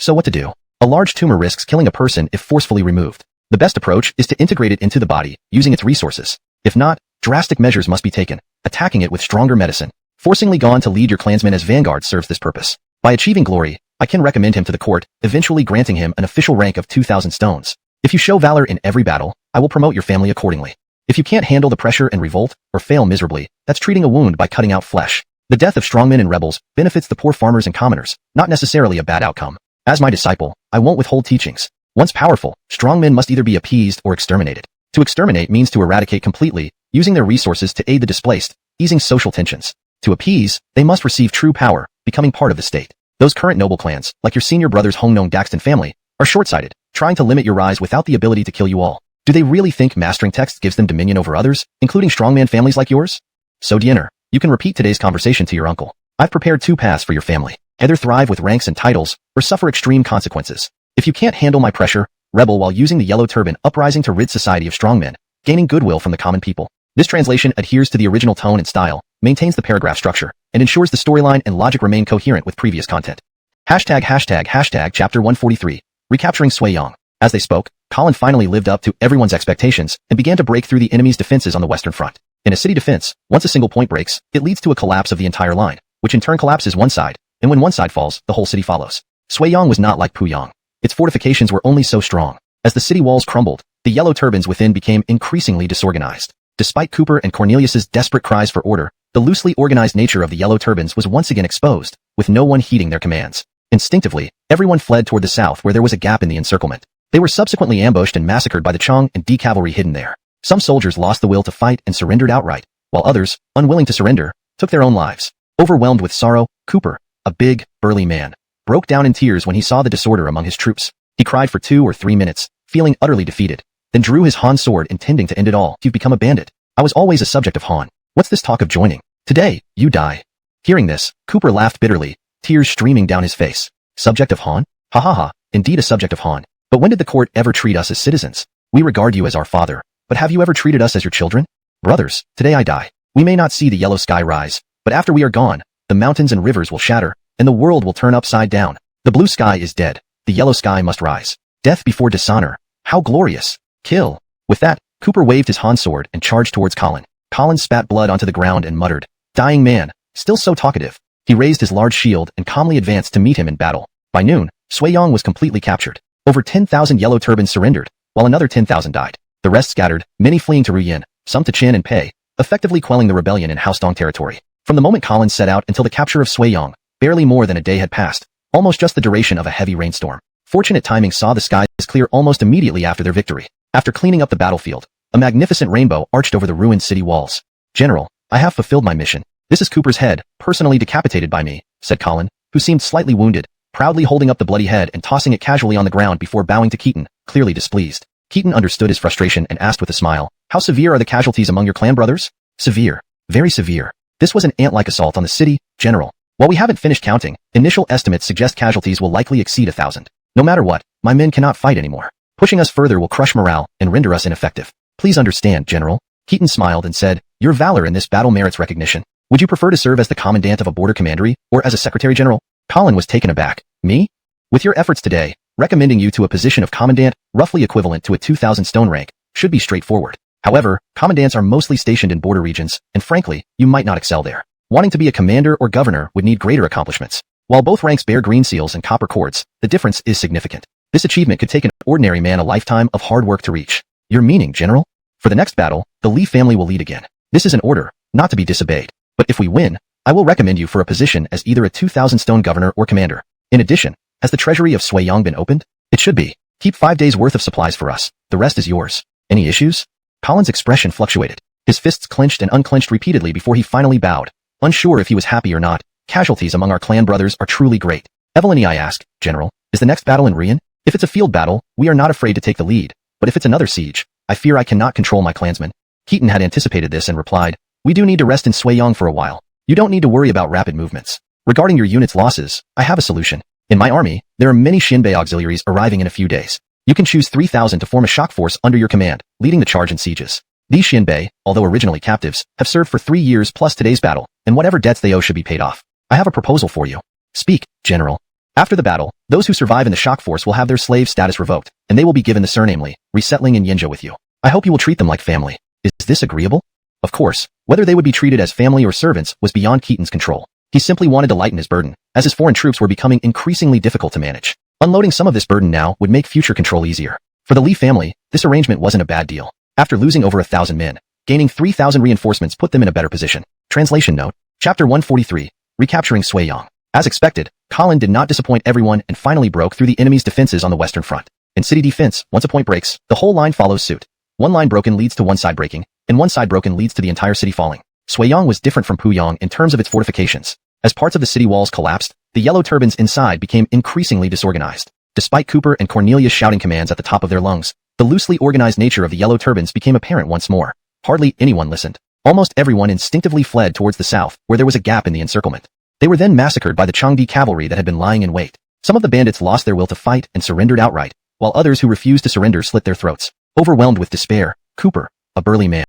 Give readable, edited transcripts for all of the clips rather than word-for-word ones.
So what to do? A large tumor risks killing a person if forcefully removed. The best approach is to integrate it into the body, using its resources. If not, drastic measures must be taken, attacking it with stronger medicine. Forcing Guan to lead your clansmen as vanguard serves this purpose. By achieving glory, I can recommend him to the court, eventually granting him an official rank of 2,000 stones. If you show valor in every battle, I will promote your family accordingly. If you can't handle the pressure and revolt, or fail miserably, that's treating a wound by cutting out flesh. The death of strongmen and rebels benefits the poor farmers and commoners, not necessarily a bad outcome. As my disciple, I won't withhold teachings. Once powerful, strongmen must either be appeased or exterminated. To exterminate means to eradicate completely, using their resources to aid the displaced, easing social tensions. To appease, they must receive true power, becoming part of the state. Those current noble clans, like your senior brother's Hongnong Daxton family, are short-sighted, trying to limit your rise without the ability to kill you all. Do they really think mastering text gives them dominion over others, including strongman families like yours? So Diener, you can repeat today's conversation to your uncle. I've prepared 2 paths for your family. Either thrive with ranks and titles, or suffer extreme consequences. If you can't handle my pressure, rebel while using the yellow turban uprising to rid society of strongmen, gaining goodwill from the common people. This translation adheres to the original tone and style, maintains the paragraph structure, and ensures the storyline and logic remain coherent with previous content. Chapter 143, Recapturing Sui-Yong. As they spoke, Colin finally lived up to everyone's expectations and began to break through the enemy's defenses on the western front. In a city defense, once a single point breaks, it leads to a collapse of the entire line, which in turn collapses one side, and when one side falls, the whole city follows. Sui-Yong was not like Puyang. Its fortifications were only so strong. As the city walls crumbled, the yellow turbans within became increasingly disorganized. Despite Cooper and Cornelius's desperate cries for order, the loosely organized nature of the yellow turbans was once again exposed, with no one heeding their commands. Instinctively, everyone fled toward the south where there was a gap in the encirclement. They were subsequently ambushed and massacred by the Chong and D cavalry hidden there. Some soldiers lost the will to fight and surrendered outright, while others, unwilling to surrender, took their own lives. Overwhelmed with sorrow, Cooper, a big, burly man, broke down in tears when he saw the disorder among his troops. He cried for 2 or 3 minutes, feeling utterly defeated, then drew his Han sword intending to end it all. You've become a bandit. I was always a subject of Han. What's this talk of joining? Today, you die. Hearing this, Cooper laughed bitterly, tears streaming down his face. Subject of Han? Ha ha ha, indeed a subject of Han. But when did the court ever treat us as citizens? We regard you as our father, but have you ever treated us as your children? Brothers, today I die. We may not see the yellow sky rise, but after we are gone, the mountains and rivers will shatter, and the world will turn upside down. The blue sky is dead. The yellow sky must rise. Death before dishonor. How glorious. Kill. With that, Cooper waved his Han sword and charged towards Colin. Colin spat blood onto the ground and muttered, "Dying man, still so talkative." He raised his large shield and calmly advanced to meet him in battle. By noon, Sui-Yong was completely captured. Over 10,000 yellow turbans surrendered, while another 10,000 died. The rest scattered, many fleeing to Ruyin, some to Chen and Pei, effectively quelling the rebellion in Haosdong territory. From the moment Colin set out until the capture of Sui-Yong, barely more than a day had passed, almost just the duration of a heavy rainstorm. Fortunate timing saw the skies clear almost immediately after their victory. After cleaning up the battlefield, a magnificent rainbow arched over the ruined city walls. "General, I have fulfilled my mission. This is Cooper's head, personally decapitated by me," said Colin, who seemed slightly wounded, proudly holding up the bloody head and tossing it casually on the ground before bowing to Keaton, clearly displeased. Keaton understood his frustration and asked with a smile, "How severe are the casualties among your clan brothers?" "Severe. Very severe. This was an ant-like assault on the city, General. While we haven't finished counting, initial estimates suggest casualties will likely exceed 1,000. No matter what, my men cannot fight anymore. Pushing us further will crush morale and render us ineffective. Please understand, General." Keaton smiled and said, "Your valor in this battle merits recognition. Would you prefer to serve as the commandant of a border commandery, or as a secretary general?" Colin was taken aback. "Me? With your efforts today, recommending you to a position of commandant, roughly equivalent to a 2,000 stone rank, should be straightforward. However, commandants are mostly stationed in border regions, and frankly, you might not excel there. Wanting to be a commander or governor would need greater accomplishments. While both ranks bear green seals and copper cords, the difference is significant. This achievement could take an ordinary man a lifetime of hard work to reach. Your meaning, General? For the next battle, the Li family will lead again. This is an order, not to be disobeyed. But if we win, I will recommend you for a position as either a 2,000 stone governor or commander. In addition, has the treasury of Sui-Yong been opened? It should be. Keep 5 days worth of supplies for us. The rest is yours. Any issues?" Colin's expression fluctuated. His fists clenched and unclenched repeatedly before he finally bowed, unsure if he was happy or not. "Casualties among our clan brothers are truly great." "Evelyn," I asked, "General, is the next battle in Ruyin? If it's a field battle, we are not afraid to take the lead, but if it's another siege, I fear I cannot control my clansmen." Keaton had anticipated this and replied, "We do need to rest in Sui-Yong for a while. You don't need to worry about rapid movements. Regarding your unit's losses, I have a solution. In my army, there are many Xinbei auxiliaries arriving in a few days. You can choose 3,000 to form a shock force under your command, leading the charge in sieges. These Xinbei, although originally captives, have served for 3 years plus today's battle, and whatever debts they owe should be paid off. I have a proposal for you." "Speak, General." After the battle, those who survive in the shock force will have their slave status revoked, and they will be given the surname Li, resettling in Yinzhou with you. I hope you will treat them like family. Is this agreeable? Of course, whether they would be treated as family or servants was beyond Keaton's control. He simply wanted to lighten his burden, as his foreign troops were becoming increasingly difficult to manage. Unloading some of this burden now would make future control easier. For the Li family, this arrangement wasn't a bad deal. After losing over 1,000 men, gaining 3,000 reinforcements put them in a better position. Translation note, Chapter 143, Recapturing Suiyang. As expected, Colin did not disappoint everyone and finally broke through the enemy's defenses on the western front. In city defense, once a point breaks, the whole line follows suit. One line broken leads to one side breaking, and one side broken leads to the entire city falling. Suiyang was different from Puyang in terms of its fortifications. As parts of the city walls collapsed, the yellow turbans inside became increasingly disorganized. Despite Cooper and Cornelius shouting commands at the top of their lungs, the loosely organized nature of the yellow turbans became apparent once more. Hardly anyone listened. Almost everyone instinctively fled towards the south, where there was a gap in the encirclement. They were then massacred by the Changdi cavalry that had been lying in wait. Some of the bandits lost their will to fight and surrendered outright, while others who refused to surrender slit their throats. Overwhelmed with despair, Cooper, a burly man,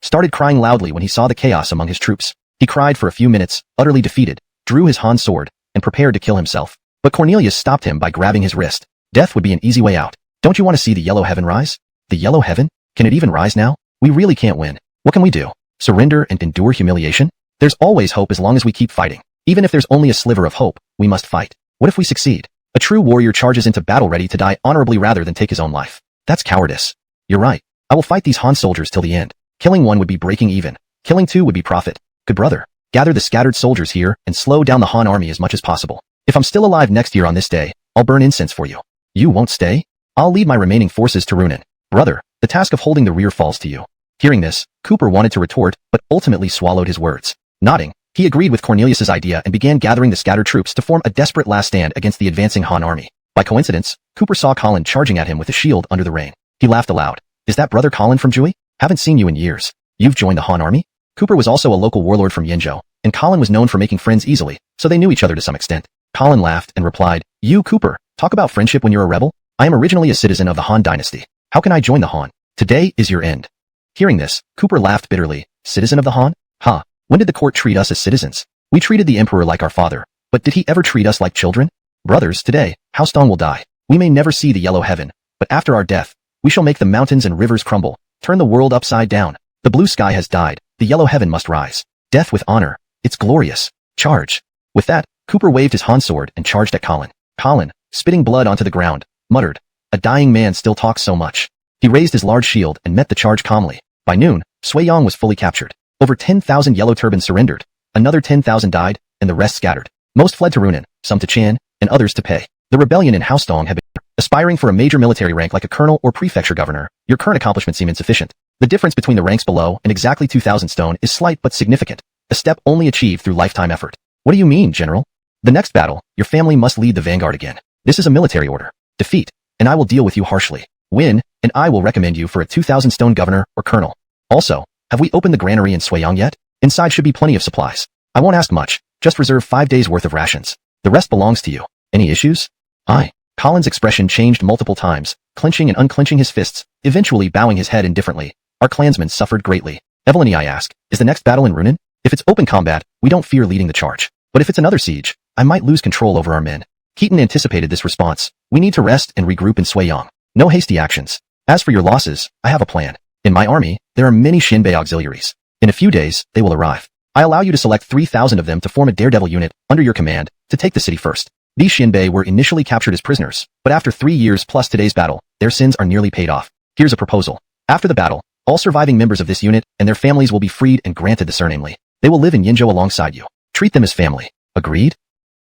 started crying loudly when he saw the chaos among his troops. He cried for a few minutes, utterly defeated, drew his Han sword, and prepared to kill himself. But Cornelius stopped him by grabbing his wrist. Death would be an easy way out. Don't you want to see the yellow heaven rise? The yellow heaven? Can it even rise now? We really can't win. What can we do? Surrender and endure humiliation? There's always hope as long as we keep fighting. Even if there's only a sliver of hope, we must fight. What if we succeed? A true warrior charges into battle ready to die honorably rather than take his own life. That's cowardice. You're right. I will fight these Han soldiers till the end. Killing one would be breaking even. Killing two would be profit. Good brother. Gather the scattered soldiers here and slow down the Han army as much as possible. If I'm still alive next year on this day, I'll burn incense for you. You won't stay? I'll lead my remaining forces to Runan. Brother, the task of holding the rear falls to you. Hearing this, Cooper wanted to retort, but ultimately swallowed his words. Nodding, he agreed with Cornelius's idea and began gathering the scattered troops to form a desperate last stand against the advancing Han army. By coincidence, Cooper saw Colin charging at him with a shield under the rain. He laughed aloud. Is that brother Colin from Jui? Haven't seen you in years. You've joined the Han army? Cooper was also a local warlord from Yinzhou, and Colin was known for making friends easily, so they knew each other to some extent. Colin laughed and replied, You, Cooper, talk about friendship when you're a rebel? I am originally a citizen of the Han Dynasty. How can I join the Han? Today is your end. Hearing this, Cooper laughed bitterly. Citizen of the Han? Ha! When did the court treat us as citizens? We treated the emperor like our father, but did he ever treat us like children? Brothers, today, Haostong will die. We may never see the yellow heaven, but after our death, we shall make the mountains and rivers crumble, turn the world upside down. The blue sky has died, the yellow heaven must rise. Death with honor, it's glorious. Charge. With that, Cooper waved his Han sword and charged at Colin. Colin, spitting blood onto the ground, muttered, A dying man still talks so much. He raised his large shield and met the charge calmly. By noon, Suiyang was fully captured. Over 10,000 yellow turbans surrendered, another 10,000 died, and the rest scattered. Most fled to Runan, some to Chan, and others to Pei. The rebellion in Haostong had been aspiring for a major military rank like a colonel or prefecture governor. Your current accomplishments seem insufficient. The difference between the ranks below and exactly 2,000 stone is slight but significant, a step only achieved through lifetime effort. What do you mean, General? The next battle, your family must lead the vanguard again. This is a military order. Defeat, and I will deal with you harshly. Win, and I will recommend you for a 2,000 stone governor or colonel. Also, have we opened the granary in Suiyang yet? Inside should be plenty of supplies. I won't ask much, just reserve 5 days worth of rations. The rest belongs to you. Any issues? Aye. Colin's expression changed multiple times, clenching and unclenching his fists, eventually bowing his head indifferently. Our clansmen suffered greatly. Evelyn, I ask, is the next battle in Runan? If it's open combat, we don't fear leading the charge. But if it's another siege, I might lose control over our men. Keaton anticipated this response. We need to rest and regroup in Suiyang. No hasty actions. As for your losses, I have a plan. In my army, there are many Xinbei auxiliaries. In a few days, they will arrive. I allow you to select 3,000 of them to form a daredevil unit, under your command, to take the city first. These Xinbei were initially captured as prisoners, but after 3 years plus today's battle, their sins are nearly paid off. Here's a proposal. After the battle, all surviving members of this unit and their families will be freed and granted the surname Li. They will live in Yinzhou alongside you. Treat them as family. Agreed?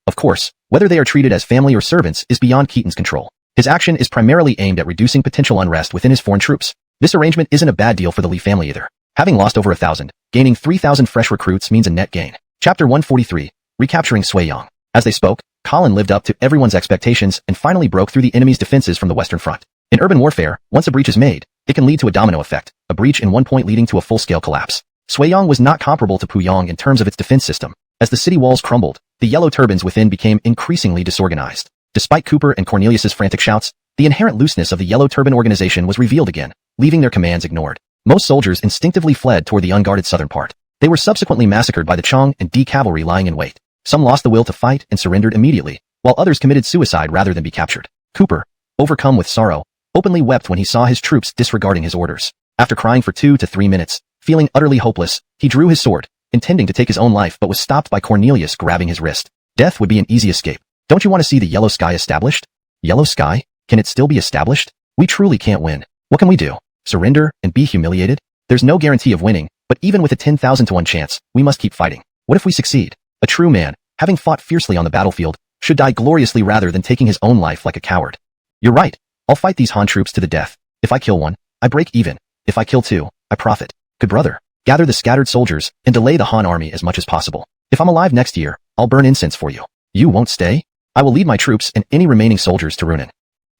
Of course, whether they are treated as family or servants is beyond Keaton's control. His action is primarily aimed at reducing potential unrest within his foreign troops. This arrangement isn't a bad deal for the Li family either. Having lost over 1,000, gaining 3,000 fresh recruits means a net gain. Chapter 143, Recapturing Suiyang. As they spoke, Colin lived up to everyone's expectations and finally broke through the enemy's defenses from the western front. In urban warfare, once a breach is made, it can lead to a domino effect, a breach in one point leading to a full-scale collapse. Suiyang was not comparable to Puyang in terms of its defense system. As the city walls crumbled, the yellow turbans within became increasingly disorganized. Despite Cooper and Cornelius's frantic shouts, the inherent looseness of the yellow turban organization was revealed again, leaving their commands ignored. Most soldiers instinctively fled toward the unguarded southern part. They were subsequently massacred by the Chang and D cavalry lying in wait. Some lost the will to fight and surrendered immediately, while others committed suicide rather than be captured. Cooper, overcome with sorrow, openly wept when he saw his troops disregarding his orders. After crying for 2 to 3 minutes, feeling utterly hopeless, he drew his sword, intending to take his own life but was stopped by Cornelius grabbing his wrist. Death would be an easy escape. Don't you want to see the yellow sky established? Yellow sky? Can it still be established? We truly can't win. What can we do? Surrender and be humiliated? There's no guarantee of winning, but even with a 10,000 to 1 chance, we must keep fighting. What if we succeed? A true man, having fought fiercely on the battlefield, should die gloriously rather than taking his own life like a coward. You're right. I'll fight these Han troops to the death. If I kill one, I break even. If I kill 2, I profit. Good brother, gather the scattered soldiers and delay the Han army as much as possible. If I'm alive next year, I'll burn incense for you. You won't stay? I will lead my troops and any remaining soldiers to Runan.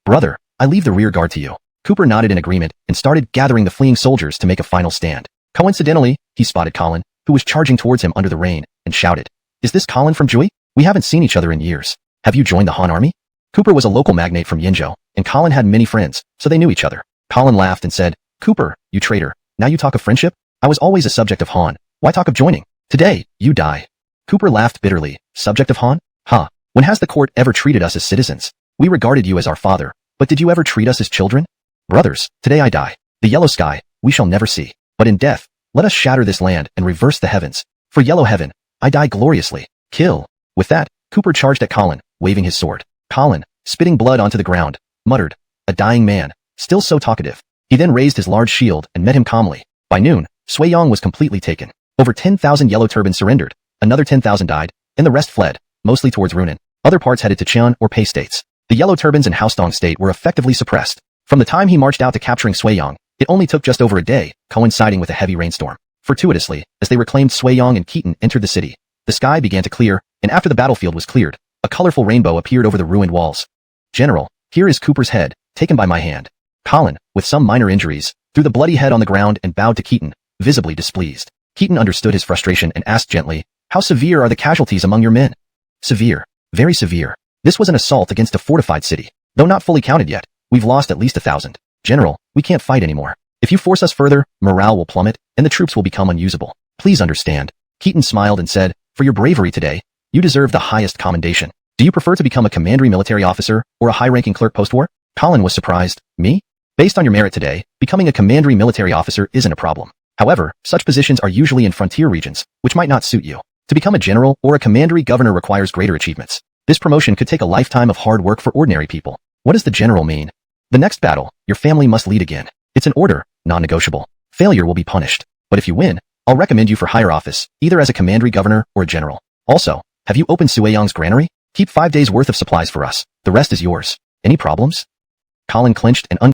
Brother, I leave the rear guard to you. Cooper nodded in agreement and started gathering the fleeing soldiers to make a final stand. Coincidentally, he spotted Colin, who was charging towards him under the rain, and shouted, "Is this Colin from Jui? We haven't seen each other in years. Have you joined the Han army?" Cooper was a local magnate from Yinzhou, and Colin had many friends, so they knew each other. Colin laughed and said, "Cooper, you traitor, now you talk of friendship? I was always a subject of Han. Why talk of joining? Today, you die." Cooper laughed bitterly. Subject of Han? Ha! When has the court ever treated us as citizens? We regarded you as our father, but did you ever treat us as children? Brothers, today I die. The yellow sky, we shall never see. But in death, let us shatter this land and reverse the heavens. For yellow heaven, I die gloriously. Kill. With that, Cooper charged at Colin, waving his sword. Colin, spitting blood onto the ground, muttered, "A dying man, still so talkative." He then raised his large shield and met him calmly. By noon, Suiyang was completely taken. Over 10,000 yellow turbans surrendered, another 10,000 died, and the rest fled, mostly towards Runan. Other parts headed to Qian or Pei states. The yellow turbans in Haostong state were effectively suppressed. From the time he marched out to capturing Suiyang, it only took just over a day, coinciding with a heavy rainstorm. Fortuitously, as they reclaimed Suiyang and Keaton entered the city, the sky began to clear, and after the battlefield was cleared, a colorful rainbow appeared over the ruined walls. "General, here is Cooper's head, taken by my hand." Colin, with some minor injuries, threw the bloody head on the ground and bowed to Keaton, visibly displeased. Keaton understood his frustration and asked gently, "How severe are the casualties among your men?" "Severe. Very severe. This was an assault against a fortified city. Though not fully counted yet, we've lost at least 1,000. General, we can't fight anymore. If you force us further, morale will plummet, and the troops will become unusable. Please understand." Keaton smiled and said, "For your bravery today, you deserve the highest commendation. Do you prefer to become a commandery military officer or a high-ranking clerk post-war?" Colin was surprised. "Me? Based on your merit today, becoming a commandery military officer isn't a problem. However, such positions are usually in frontier regions, which might not suit you. To become a general or a commandery governor requires greater achievements. This promotion could take a lifetime of hard work for ordinary people. What does the general mean? The next battle, your family must lead again. It's an order, non-negotiable. Failure will be punished. But if you win, I'll recommend you for higher office, either as a commandery governor or a general. Also, have you opened Suiyang's granary? Keep 5 days worth of supplies for us. The rest is yours. Any problems?" Colin clenched and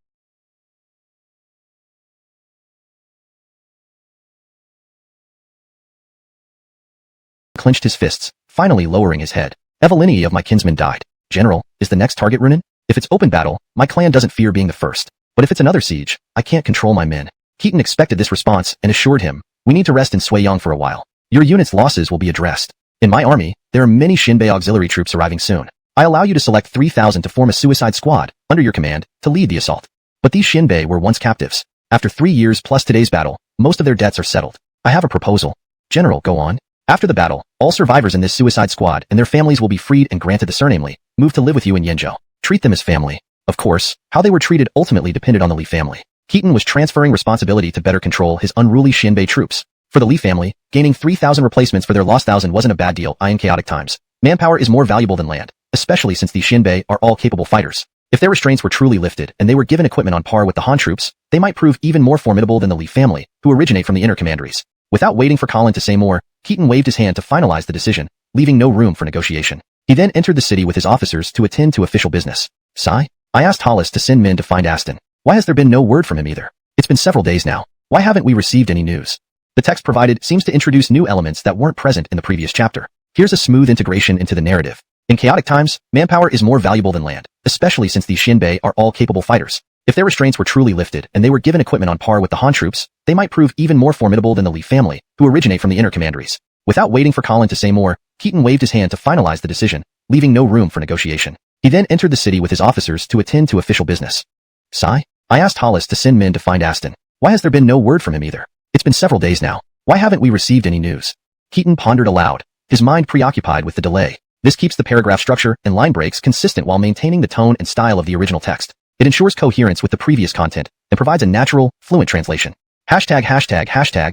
unclenched his fists, finally lowering his head. "Evelini of my kinsman died. General, is the next target Runan? If it's open battle, my clan doesn't fear being the first. But if it's another siege, I can't control my men." Keaton expected this response and assured him, "We need to rest in Suiyang for a while. Your unit's losses will be addressed. In my army, there are many Shinbei auxiliary troops arriving soon. I allow you to select 3,000 to form a suicide squad, under your command, to lead the assault." But these Shinbei were once captives. After 3 years plus today's battle, most of their debts are settled. "I have a proposal." "General, go on." "After the battle, all survivors in this suicide squad and their families will be freed and granted the surnamely, move to live with you in Yenzhou. Treat them as family." Of course, how they were treated ultimately depended on the Li family. Keaton was transferring responsibility to better control his unruly Shinbei troops. For the Li family, gaining 3,000 replacements for their lost 1,000 wasn't a bad deal in chaotic times. Manpower is more valuable than land, especially since these Shinbei are all capable fighters. If their restraints were truly lifted and they were given equipment on par with the Han troops, they might prove even more formidable than the Li family, who originate from the inner commanderies. Without waiting for Colin to say more, Keaton waved his hand to finalize the decision, leaving no room for negotiation. He then entered the city with his officers to attend to official business. "Sai? I asked Hollis to send men to find Aston. Why has there been no word from him either? It's been several days now. Why haven't we received any news?" The text provided seems to introduce new elements that weren't present in the previous chapter. Here's a smooth integration into the narrative. In chaotic times, manpower is more valuable than land, especially since these Shinbei are all capable fighters. If their restraints were truly lifted and they were given equipment on par with the Han troops, they might prove even more formidable than the Li family, who originate from the inner commanderies. Without waiting for Colin to say more, Keaton waved his hand to finalize the decision, leaving no room for negotiation. He then entered the city with his officers to attend to official business. "Sai? I asked Hollis to send men to find Aston. Why has there been no word from him either? It's been several days now. Why haven't we received any news?" Keaton pondered aloud, his mind preoccupied with the delay. This keeps the paragraph structure and line breaks consistent while maintaining the tone and style of the original text. It ensures coherence with the previous content and provides a natural, fluent translation. #####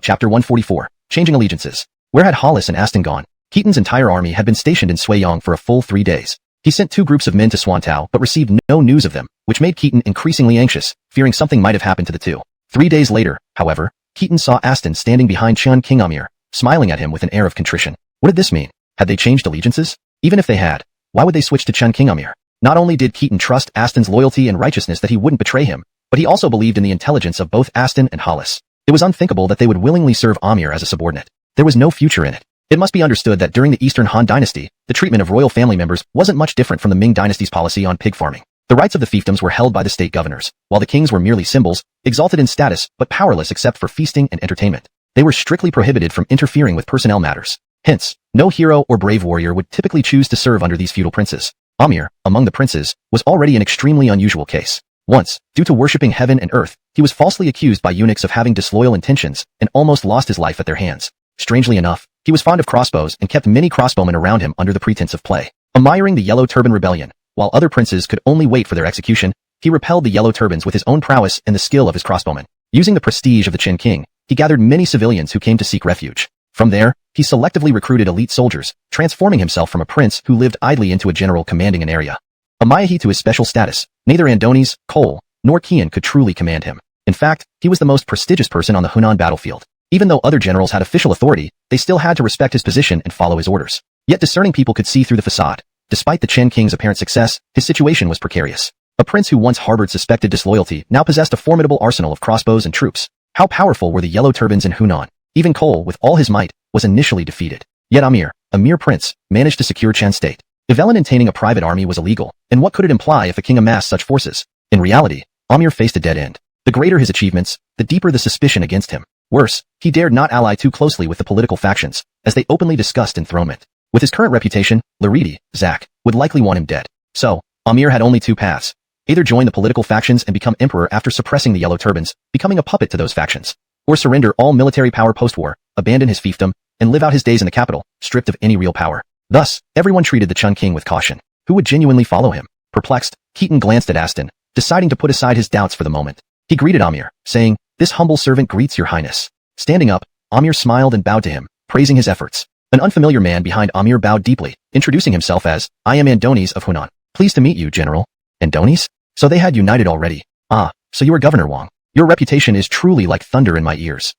Chapter 144. Changing Allegiances. Where had Hollis and Aston gone? Keaton's entire army had been stationed in Suiyang for a full 3 days. He sent 2 groups of men to Swantao but received no news of them, which made Keaton increasingly anxious, fearing something might have happened to the two. 3 days later, however, Keaton saw Aston standing behind Chun King Amir, smiling at him with an air of contrition. What did this mean? Had they changed allegiances? Even if they had, why would they switch to Chun King Amir? Not only did Keaton trust Aston's loyalty and righteousness that he wouldn't betray him, but he also believed in the intelligence of both Aston and Hollis. It was unthinkable that they would willingly serve Amir as a subordinate. There was no future in it. It must be understood that during the Eastern Han Dynasty, the treatment of royal family members wasn't much different from the Ming Dynasty's policy on pig farming. The rights of the fiefdoms were held by the state governors, while the kings were merely symbols, exalted in status but powerless except for feasting and entertainment. They were strictly prohibited from interfering with personnel matters. Hence, no hero or brave warrior would typically choose to serve under these feudal princes. Amir, among the princes, was already an extremely unusual case. Once, due to worshipping heaven and earth, he was falsely accused by eunuchs of having disloyal intentions and almost lost his life at their hands. Strangely enough, he was fond of crossbows and kept many crossbowmen around him under the pretense of play. Admiring the Yellow Turban Rebellion, while other princes could only wait for their execution, he repelled the Yellow Turbans with his own prowess and the skill of his crossbowmen. Using the prestige of the Qin King, he gathered many civilians who came to seek refuge. From there, he selectively recruited elite soldiers, transforming himself from a prince who lived idly into a general commanding an area. Amayahi to his special status, neither Andoni's, Cole, nor Qian could truly command him. In fact, he was the most prestigious person on the Hunan battlefield. Even though other generals had official authority, they still had to respect his position and follow his orders. Yet discerning people could see through the facade. Despite the Qin King's apparent success, his situation was precarious. A prince who once harbored suspected disloyalty now possessed a formidable arsenal of crossbows and troops. How powerful were the Yellow Turbans in Hunan? Even Cole, with all his might, was initially defeated. Yet Amir, a mere prince, managed to secure Qian's state. Evelyn maintaining a private army was illegal, and what could it imply if a king amassed such forces? In reality, Amir faced a dead end. The greater his achievements, the deeper the suspicion against him. Worse, he dared not ally too closely with the political factions, as they openly discussed enthronement. With his current reputation, Laridi, Zak, would likely want him dead. So, Amir had only 2 paths. Either join the political factions and become emperor after suppressing the Yellow Turbans, becoming a puppet to those factions, or surrender all military power post-war, abandon his fiefdom, and live out his days in the capital, stripped of any real power. Thus, everyone treated the Chun King with caution. Who would genuinely follow him? Perplexed, Keaton glanced at Aston, deciding to put aside his doubts for the moment. He greeted Amir, saying, "This humble servant greets your highness." Standing up, Amir smiled and bowed to him, praising his efforts. An unfamiliar man behind Amir bowed deeply, introducing himself as, "I am Andoni's of Hunan. Pleased to meet you, General." Andoni's? So they had united already. Ah, so you are Governor Wang. Your reputation is truly like thunder in my ears.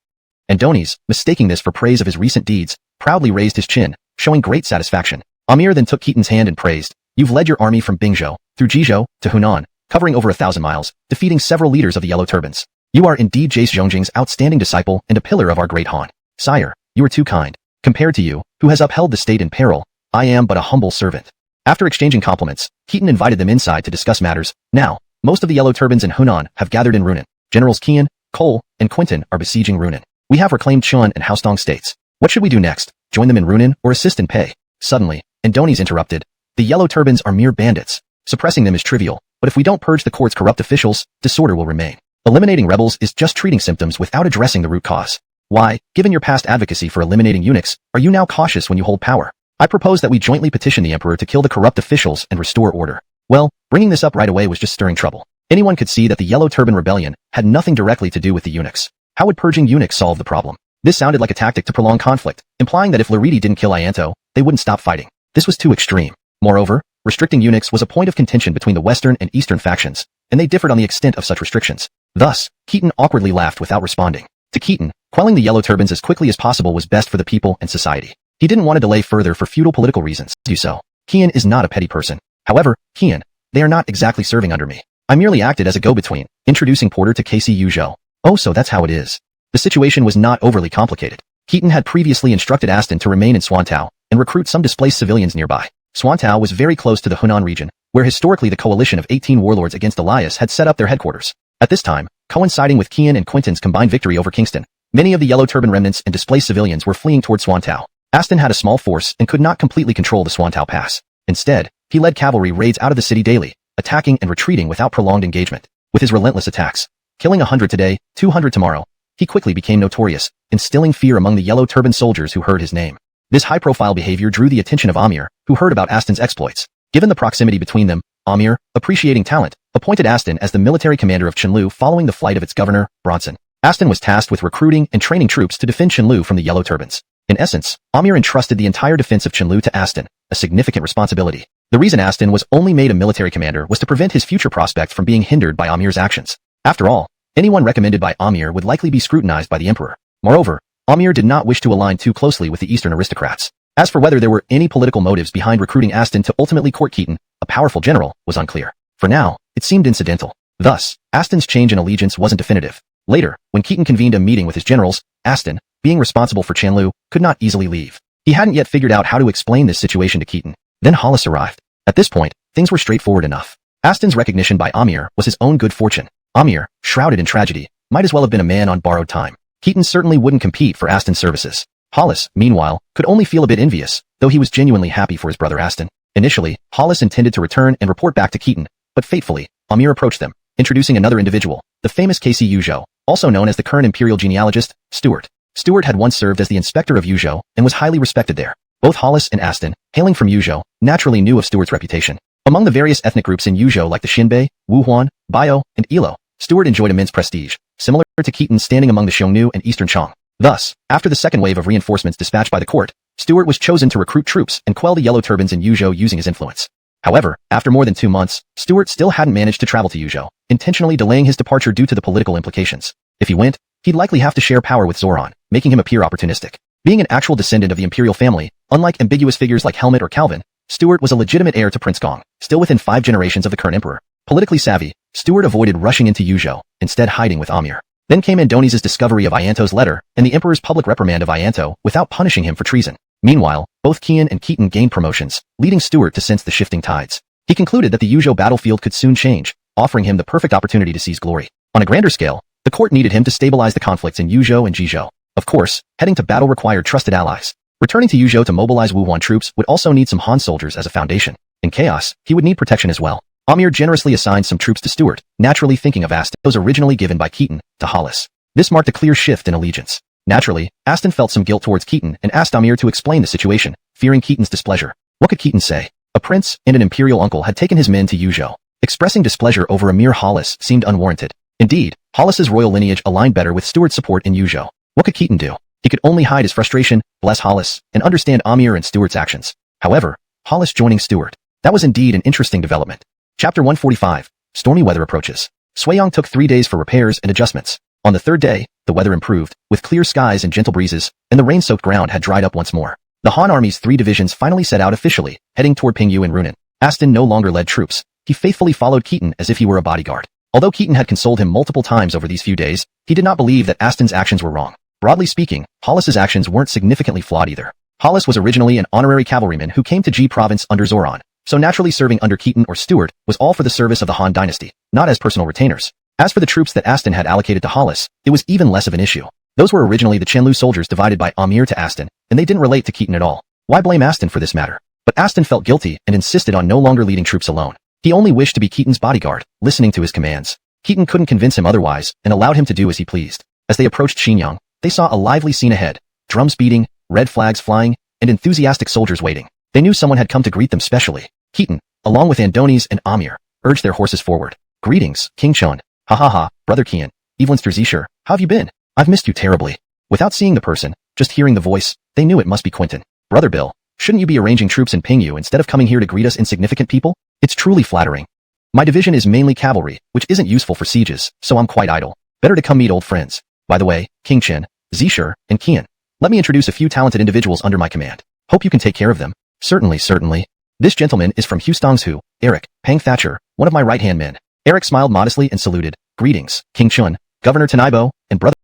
Andoni's, mistaking this for praise of his recent deeds, proudly raised his chin, showing great satisfaction. Amir then took Keaton's hand and praised, "You've led your army from Bingzhou, through Jizhou, to Hunan, covering over 1,000 miles, defeating several leaders of the Yellow Turbans. You are indeed Jace Zhongjing's outstanding disciple and a pillar of our great Han. Sire, you are too kind. Compared to you, who has upheld the state in peril, I am but a humble servant." After exchanging compliments, Keaton invited them inside to discuss matters. Now, most of the Yellow Turbans in Hunan have gathered in Runan. Generals Qian, Cole, and Quinton are besieging Runan. We have reclaimed Chun and Haostong states. What should we do next? Join them in Runan or assist in Pei? Suddenly, Andoni's interrupted. The Yellow Turbans are mere bandits. Suppressing them is trivial, but if we don't purge the court's corrupt officials, disorder will remain. Eliminating rebels is just treating symptoms without addressing the root cause. Why, given your past advocacy for eliminating eunuchs, are you now cautious when you hold power? I propose that we jointly petition the emperor to kill the corrupt officials and restore order. Well, bringing this up right away was just stirring trouble. Anyone could see that the Yellow Turban Rebellion had nothing directly to do with the eunuchs. How would purging eunuchs solve the problem? This sounded like a tactic to prolong conflict, implying that if Laridi didn't kill Ianto, they wouldn't stop fighting. This was too extreme. Moreover, restricting eunuchs was a point of contention between the Western and Eastern factions, and they differed on the extent of such restrictions. Thus, Keaton awkwardly laughed without responding. To Keaton, quelling the Yellow Turbans as quickly as possible was best for the people and society. He didn't want to delay further for feudal political reasons. Do so. Qian is not a petty person. However, Qian, they are not exactly serving under me. I merely acted as a go-between, introducing Porter to KC Yuzhou. Oh, so that's how it is. The situation was not overly complicated. Keaton had previously instructed Aston to remain in Swantao and recruit some displaced civilians nearby. Swantao was very close to the Hunan region, where historically the coalition of 18 warlords against Elias had set up their headquarters. At this time, coinciding with Qian and Quinton's combined victory over Kingston, many of the Yellow Turban remnants and displaced civilians were fleeing toward Swantao. Aston had a small force and could not completely control the Swantao Pass. Instead, he led cavalry raids out of the city daily, attacking and retreating without prolonged engagement. With his relentless attacks, killing 100 today, 200 tomorrow, he quickly became notorious, instilling fear among the Yellow Turban soldiers who heard his name. This high-profile behavior drew the attention of Amir, who heard about Aston's exploits. Given the proximity between them, Amir, appreciating talent, appointed Aston as the military commander of Qianlu following the flight of its governor, Bronson. Aston was tasked with recruiting and training troops to defend Qianlu from the Yellow Turbans. In essence, Amir entrusted the entire defense of Qianlu to Aston, a significant responsibility. The reason Aston was only made a military commander was to prevent his future prospects from being hindered by Amir's actions. After all, anyone recommended by Amir would likely be scrutinized by the emperor. Moreover, Amir did not wish to align too closely with the Eastern aristocrats. As for whether there were any political motives behind recruiting Aston to ultimately court Keaton, a powerful general, was unclear. For now, it seemed incidental. Thus, Aston's change in allegiance wasn't definitive. Later, when Keaton convened a meeting with his generals, Aston, being responsible for Qianlu, could not easily leave. He hadn't yet figured out how to explain this situation to Keaton. Then Hollis arrived. At this point, things were straightforward enough. Aston's recognition by Amir was his own good fortune. Amir, shrouded in tragedy, might as well have been a man on borrowed time. Keaton certainly wouldn't compete for Aston's services. Hollis, meanwhile, could only feel a bit envious, though he was genuinely happy for his brother Aston. Initially, Hollis intended to return and report back to Keaton, but fatefully, Amir approached them, introducing another individual, the famous Kc Yuzhou, also known as the current imperial genealogist, Stuart. Stuart had once served as the inspector of Yuzhou and was highly respected there. Both Hollis and Aston, hailing from Yuzhou, naturally knew of Stuart's reputation. Among the various ethnic groups in Yuzhou like the Xinbei, Wuhuan, Bio, and Ilo, Stuart enjoyed immense prestige, similar to Keaton standing among the Xiongnu and Eastern Chong. Thus, after the second wave of reinforcements dispatched by the court, Stuart was chosen to recruit troops and quell the Yellow Turbans in Yuzhou using his influence. However, after more than 2 months, Stuart still hadn't managed to travel to Yuzhou, intentionally delaying his departure due to the political implications. If he went, he'd likely have to share power with Zoran, making him appear opportunistic. Being an actual descendant of the imperial family, unlike ambiguous figures like Helmut or Calvin, Stuart was a legitimate heir to Prince Gong, still within 5 generations of the current emperor. Politically savvy, Stuart avoided rushing into Yuzhou, instead hiding with Amir. Then came Andoni's discovery of Ianto's letter and the emperor's public reprimand of Ianto without punishing him for treason. Meanwhile, both Qian and Keaton gained promotions, leading Stuart to sense the shifting tides. He concluded that the Yuzhou battlefield could soon change, offering him the perfect opportunity to seize glory. On a grander scale, the court needed him to stabilize the conflicts in Yuzhou and Jizhou. Of course, heading to battle required trusted allies. Returning to Yuzhou to mobilize Wuhuan troops would also need some Han soldiers as a foundation. In chaos, he would need protection as well. Amir generously assigned some troops to Stuart, naturally thinking of Aston, those originally given by Keaton, to Hollis. This marked a clear shift in allegiance. Naturally, Aston felt some guilt towards Keaton and asked Amir to explain the situation, fearing Keaton's displeasure. What could Keaton say? A prince and an imperial uncle had taken his men to Yuzhou. Expressing displeasure over a mere Hollis seemed unwarranted. Indeed, Hollis's royal lineage aligned better with Stuart's support in Yuzhou. What could Keaton do? He could only hide his frustration, bless Hollis, and understand Amir and Stuart's actions. However, Hollis joining Stuart. That was indeed an interesting development. Chapter 145. Stormy weather approaches. Suiyang took 3 days for repairs and adjustments. On the third day, the weather improved, with clear skies and gentle breezes, and the rain-soaked ground had dried up once more. The Han army's 3 divisions finally set out officially, heading toward Pingyu and Runan. Aston no longer led troops. He faithfully followed Keaton as if he were a bodyguard. Although Keaton had consoled him multiple times over these few days, he did not believe that Aston's actions were wrong. Broadly speaking, Hollis's actions weren't significantly flawed either. Hollis was originally an honorary cavalryman who came to Ji province under Zoran, so naturally serving under Keaton or Stuart was all for the service of the Han Dynasty, not as personal retainers. As for the troops that Aston had allocated to Hollis, it was even less of an issue. Those were originally the Qianlu soldiers divided by Amir to Aston, and they didn't relate to Keaton at all. Why blame Aston for this matter? But Aston felt guilty and insisted on no longer leading troops alone. He only wished to be Keaton's bodyguard, listening to his commands. Keaton couldn't convince him otherwise, and allowed him to do as he pleased. As they approached Xinyang, they saw a lively scene ahead, drums beating, red flags flying, and enthusiastic soldiers waiting. They knew someone had come to greet them specially. Keaton, along with Andoni's and Amir, urged their horses forward. Greetings, King Chun. Ha ha ha, Brother Qian. Evelynster Zisher, how have you been? I've missed you terribly. Without seeing the person, just hearing the voice, they knew it must be Quentin. Brother Bill, shouldn't you be arranging troops in Pingyu instead of coming here to greet us insignificant people? It's truly flattering. My division is mainly cavalry, which isn't useful for sieges, so I'm quite idle. Better to come meet old friends. By the way, King Chen, Zisher, and Qian. Let me introduce a few talented individuals under my command. Hope you can take care of them. Certainly, certainly. This gentleman is from Hustong's Eric, Pang Thatcher, one of my right-hand men. Eric smiled modestly and saluted. Greetings, King Chun, Governor Tenaibo, and brother.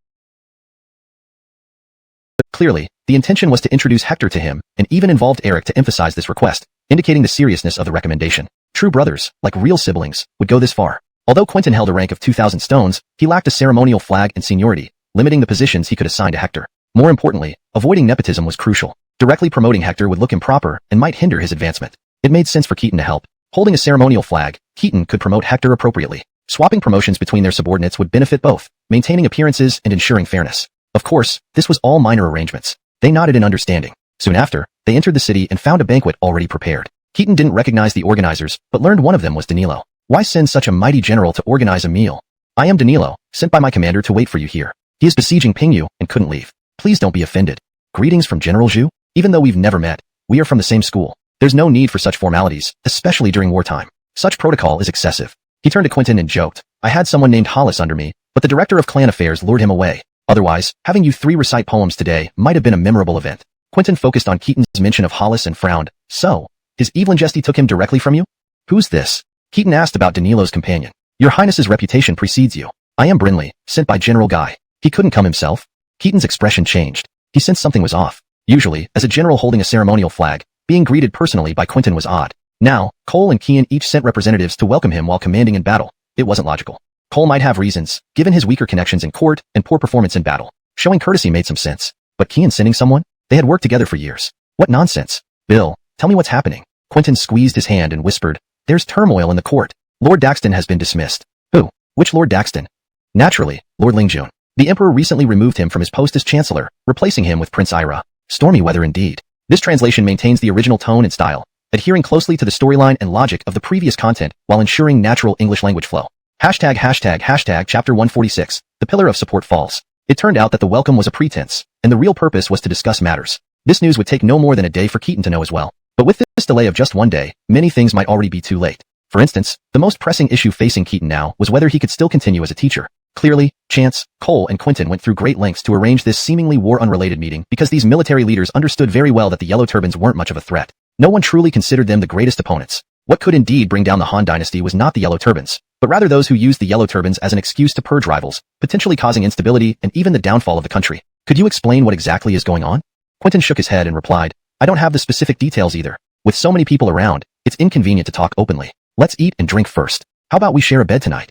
Clearly, the intention was to introduce Hector to him, and even involved Eric to emphasize this request, indicating the seriousness of the recommendation. True brothers, like real siblings, would go this far. Although Quentin held a rank of 2,000 stones, he lacked a ceremonial flag and seniority, limiting the positions he could assign to Hector. More importantly, avoiding nepotism was crucial. Directly promoting Hector would look improper and might hinder his advancement. It made sense for Keaton to help. Holding a ceremonial flag, Keaton could promote Hector appropriately. Swapping promotions between their subordinates would benefit both, maintaining appearances and ensuring fairness. Of course, this was all minor arrangements. They nodded in understanding. Soon after, they entered the city and found a banquet already prepared. Keaton didn't recognize the organizers, but learned one of them was Danilo. Why send such a mighty general to organize a meal? I am Danilo, sent by my commander to wait for you here. He is besieging Pingyu and couldn't leave. Please don't be offended. Greetings from General Zhu. Even though we've never met, we are from the same school. There's no need for such formalities, especially during wartime. Such protocol is excessive. He turned to Quentin and joked, I had someone named Hollis under me, but the director of clan affairs lured him away. Otherwise, having you three recite poems today might have been a memorable event. Quentin focused on Keaton's mention of Hollis and frowned. So, his Evelyn Jesty took him directly from you? Who's this? Keaton asked about Danilo's companion. Your Highness's reputation precedes you. I am Brinley, sent by General Guy. He couldn't come himself? Keaton's expression changed. He sensed something was off. Usually, as a general holding a ceremonial flag, being greeted personally by Quentin was odd. Now, Cole and Kian each sent representatives to welcome him while commanding in battle. It wasn't logical. Cole might have reasons, given his weaker connections in court and poor performance in battle. Showing courtesy made some sense. But Kian sending someone? They had worked together for years. What nonsense. Bill, tell me what's happening. Quentin squeezed his hand and whispered, there's turmoil in the court. Lord Daxton has been dismissed. Who? Which Lord Daxton? Naturally, Lord Lingjun. The Emperor recently removed him from his post as Chancellor, replacing him with Prince Ira. Stormy weather indeed. This translation maintains the original tone and style, adhering closely to the storyline and logic of the previous content while ensuring natural English language flow. Hashtag chapter 146, the pillar of support falls. It turned out that the welcome was a pretense, and the real purpose was to discuss matters. This news would take no more than a day for Keaton to know as well. But with this delay of just one day, many things might already be too late. For instance, the most pressing issue facing Keaton now was whether he could still continue as a teacher. Clearly, Chance, Cole, and Quentin went through great lengths to arrange this seemingly war-unrelated meeting because these military leaders understood very well that the Yellow Turbans weren't much of a threat. No one truly considered them the greatest opponents. What could indeed bring down the Han Dynasty was not the Yellow Turbans, but rather those who used the Yellow Turbans as an excuse to purge rivals, potentially causing instability and even the downfall of the country. Could you explain what exactly is going on? Quentin shook his head and replied, I don't have the specific details either. With so many people around, it's inconvenient to talk openly. Let's eat and drink first. How about we share a bed tonight?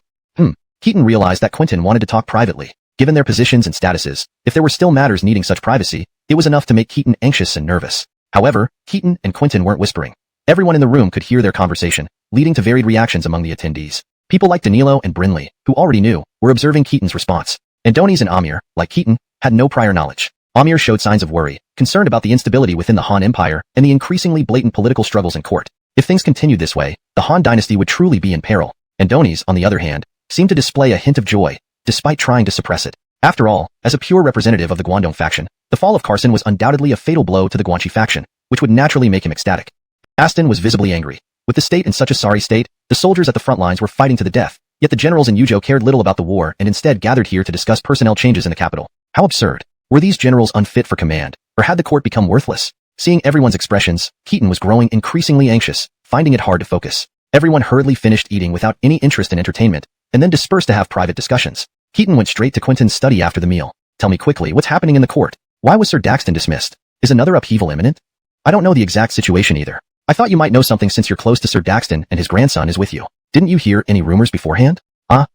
Keaton realized that Quentin wanted to talk privately. Given their positions and statuses, if there were still matters needing such privacy, it was enough to make Keaton anxious and nervous. However, Keaton and Quentin weren't whispering. Everyone in the room could hear their conversation, leading to varied reactions among the attendees. People like Danilo and Brinley, who already knew, were observing Keaton's response. Adonis and Amir, like Keaton, had no prior knowledge. Amir showed signs of worry, concerned about the instability within the Han Empire and the increasingly blatant political struggles in court. If things continued this way, the Han Dynasty would truly be in peril. Adonis, on the other hand, seemed to display a hint of joy, despite trying to suppress it. After all, as a pure representative of the Guangdong faction, the fall of Carson was undoubtedly a fatal blow to the Guanxi faction, which would naturally make him ecstatic. Aston was visibly angry. With the state in such a sorry state, the soldiers at the front lines were fighting to the death, yet the generals in Yuzhou cared little about the war and instead gathered here to discuss personnel changes in the capital. How absurd. Were these generals unfit for command, or had the court become worthless? Seeing everyone's expressions, Keaton was growing increasingly anxious, finding it hard to focus. Everyone hurriedly finished eating without any interest in entertainment, and then dispersed to have private discussions. Keaton went straight to Quentin's study after the meal. Tell me quickly, what's happening in the court? Why was Sir Daxton dismissed? Is another upheaval imminent? I don't know the exact situation either. I thought you might know something since you're close to Sir Daxton and his grandson is with you. Didn't you hear any rumors beforehand?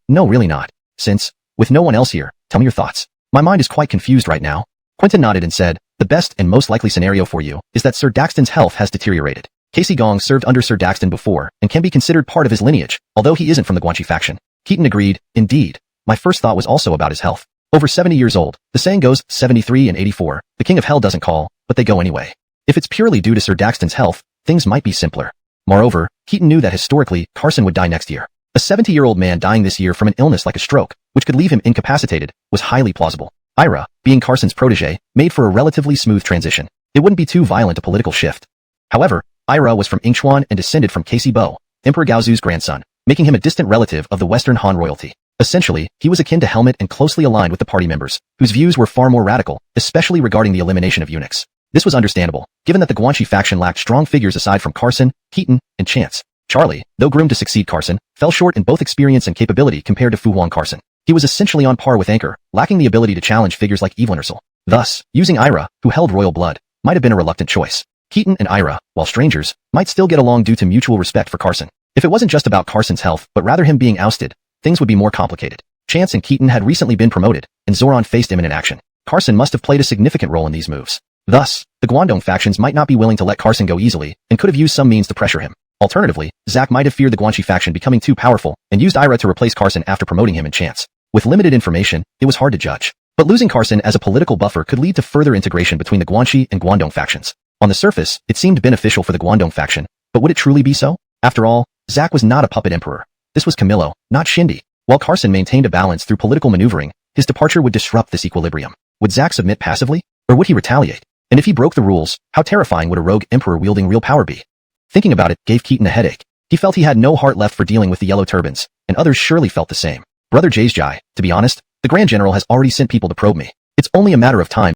No really not. Since, with no one else here, tell me your thoughts. My mind is quite confused right now. Quentin nodded and said, the best and most likely scenario for you is that Sir Daxton's health has deteriorated. Casey Gong served under Sir Daxton before and can be considered part of his lineage, although he isn't from the Guanxi faction. Keaton agreed, indeed. My first thought was also about his health. Over 70 years old, the saying goes 73 and 84, the king of hell doesn't call, but they go anyway. If it's purely due to Sir Daxton's health, things might be simpler. Moreover, Keaton knew that historically, Carson would die next year. A 70-year-old man dying this year from an illness like a stroke, which could leave him incapacitated, was highly plausible. Ira, being Carson's protege, made for a relatively smooth transition. It wouldn't be too violent a political shift. However, Ira was from Yingchuan and descended from Casey Bo, Emperor Gaozu's grandson, making him a distant relative of the Western Han royalty. Essentially, he was akin to Helmet and closely aligned with the party members, whose views were far more radical, especially regarding the elimination of eunuchs. This was understandable, given that the Guanxi faction lacked strong figures aside from Carson, Keaton, and Chance. Charlie, though groomed to succeed Carson, fell short in both experience and capability compared to Fu Huang Carson. He was essentially on par with Anchor, lacking the ability to challenge figures like Evelyn Ursel. Thus, using Ira, who held royal blood, might have been a reluctant choice. Keaton and Ira, while strangers, might still get along due to mutual respect for Carson. If it wasn't just about Carson's health, but rather him being ousted, things would be more complicated. Chance and Keaton had recently been promoted, and Zoran faced imminent action. Carson must have played a significant role in these moves. Thus, the Guangdong factions might not be willing to let Carson go easily, and could have used some means to pressure him. Alternatively, Zack might have feared the Guanxi faction becoming too powerful, and used Ira to replace Carson after promoting him in Chance. With limited information, it was hard to judge. But losing Carson as a political buffer could lead to further integration between the Guanxi and Guangdong factions. On the surface, it seemed beneficial for the Guangdong faction, but would it truly be so? After all, Zack was not a puppet emperor. This was Camillo, not Shindy. While Carson maintained a balance through political maneuvering, his departure would disrupt this equilibrium. Would Zack submit passively? Or would he retaliate? And if he broke the rules, how terrifying would a rogue emperor wielding real power be? Thinking about it gave Keaton a headache. He felt he had no heart left for dealing with the Yellow Turbans, and others surely felt the same. Brother Jai, to be honest, the Grand General has already sent people to probe me. It's only a matter of time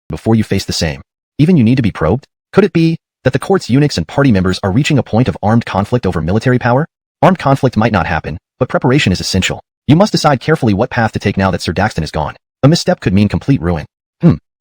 before you face the same. Even you need to be probed? Could it be that the court's eunuchs and party members are reaching a point of armed conflict over military power? Armed conflict might not happen, but preparation is essential. You must decide carefully what path to take now that Sir Daxton is gone. A misstep could mean complete ruin.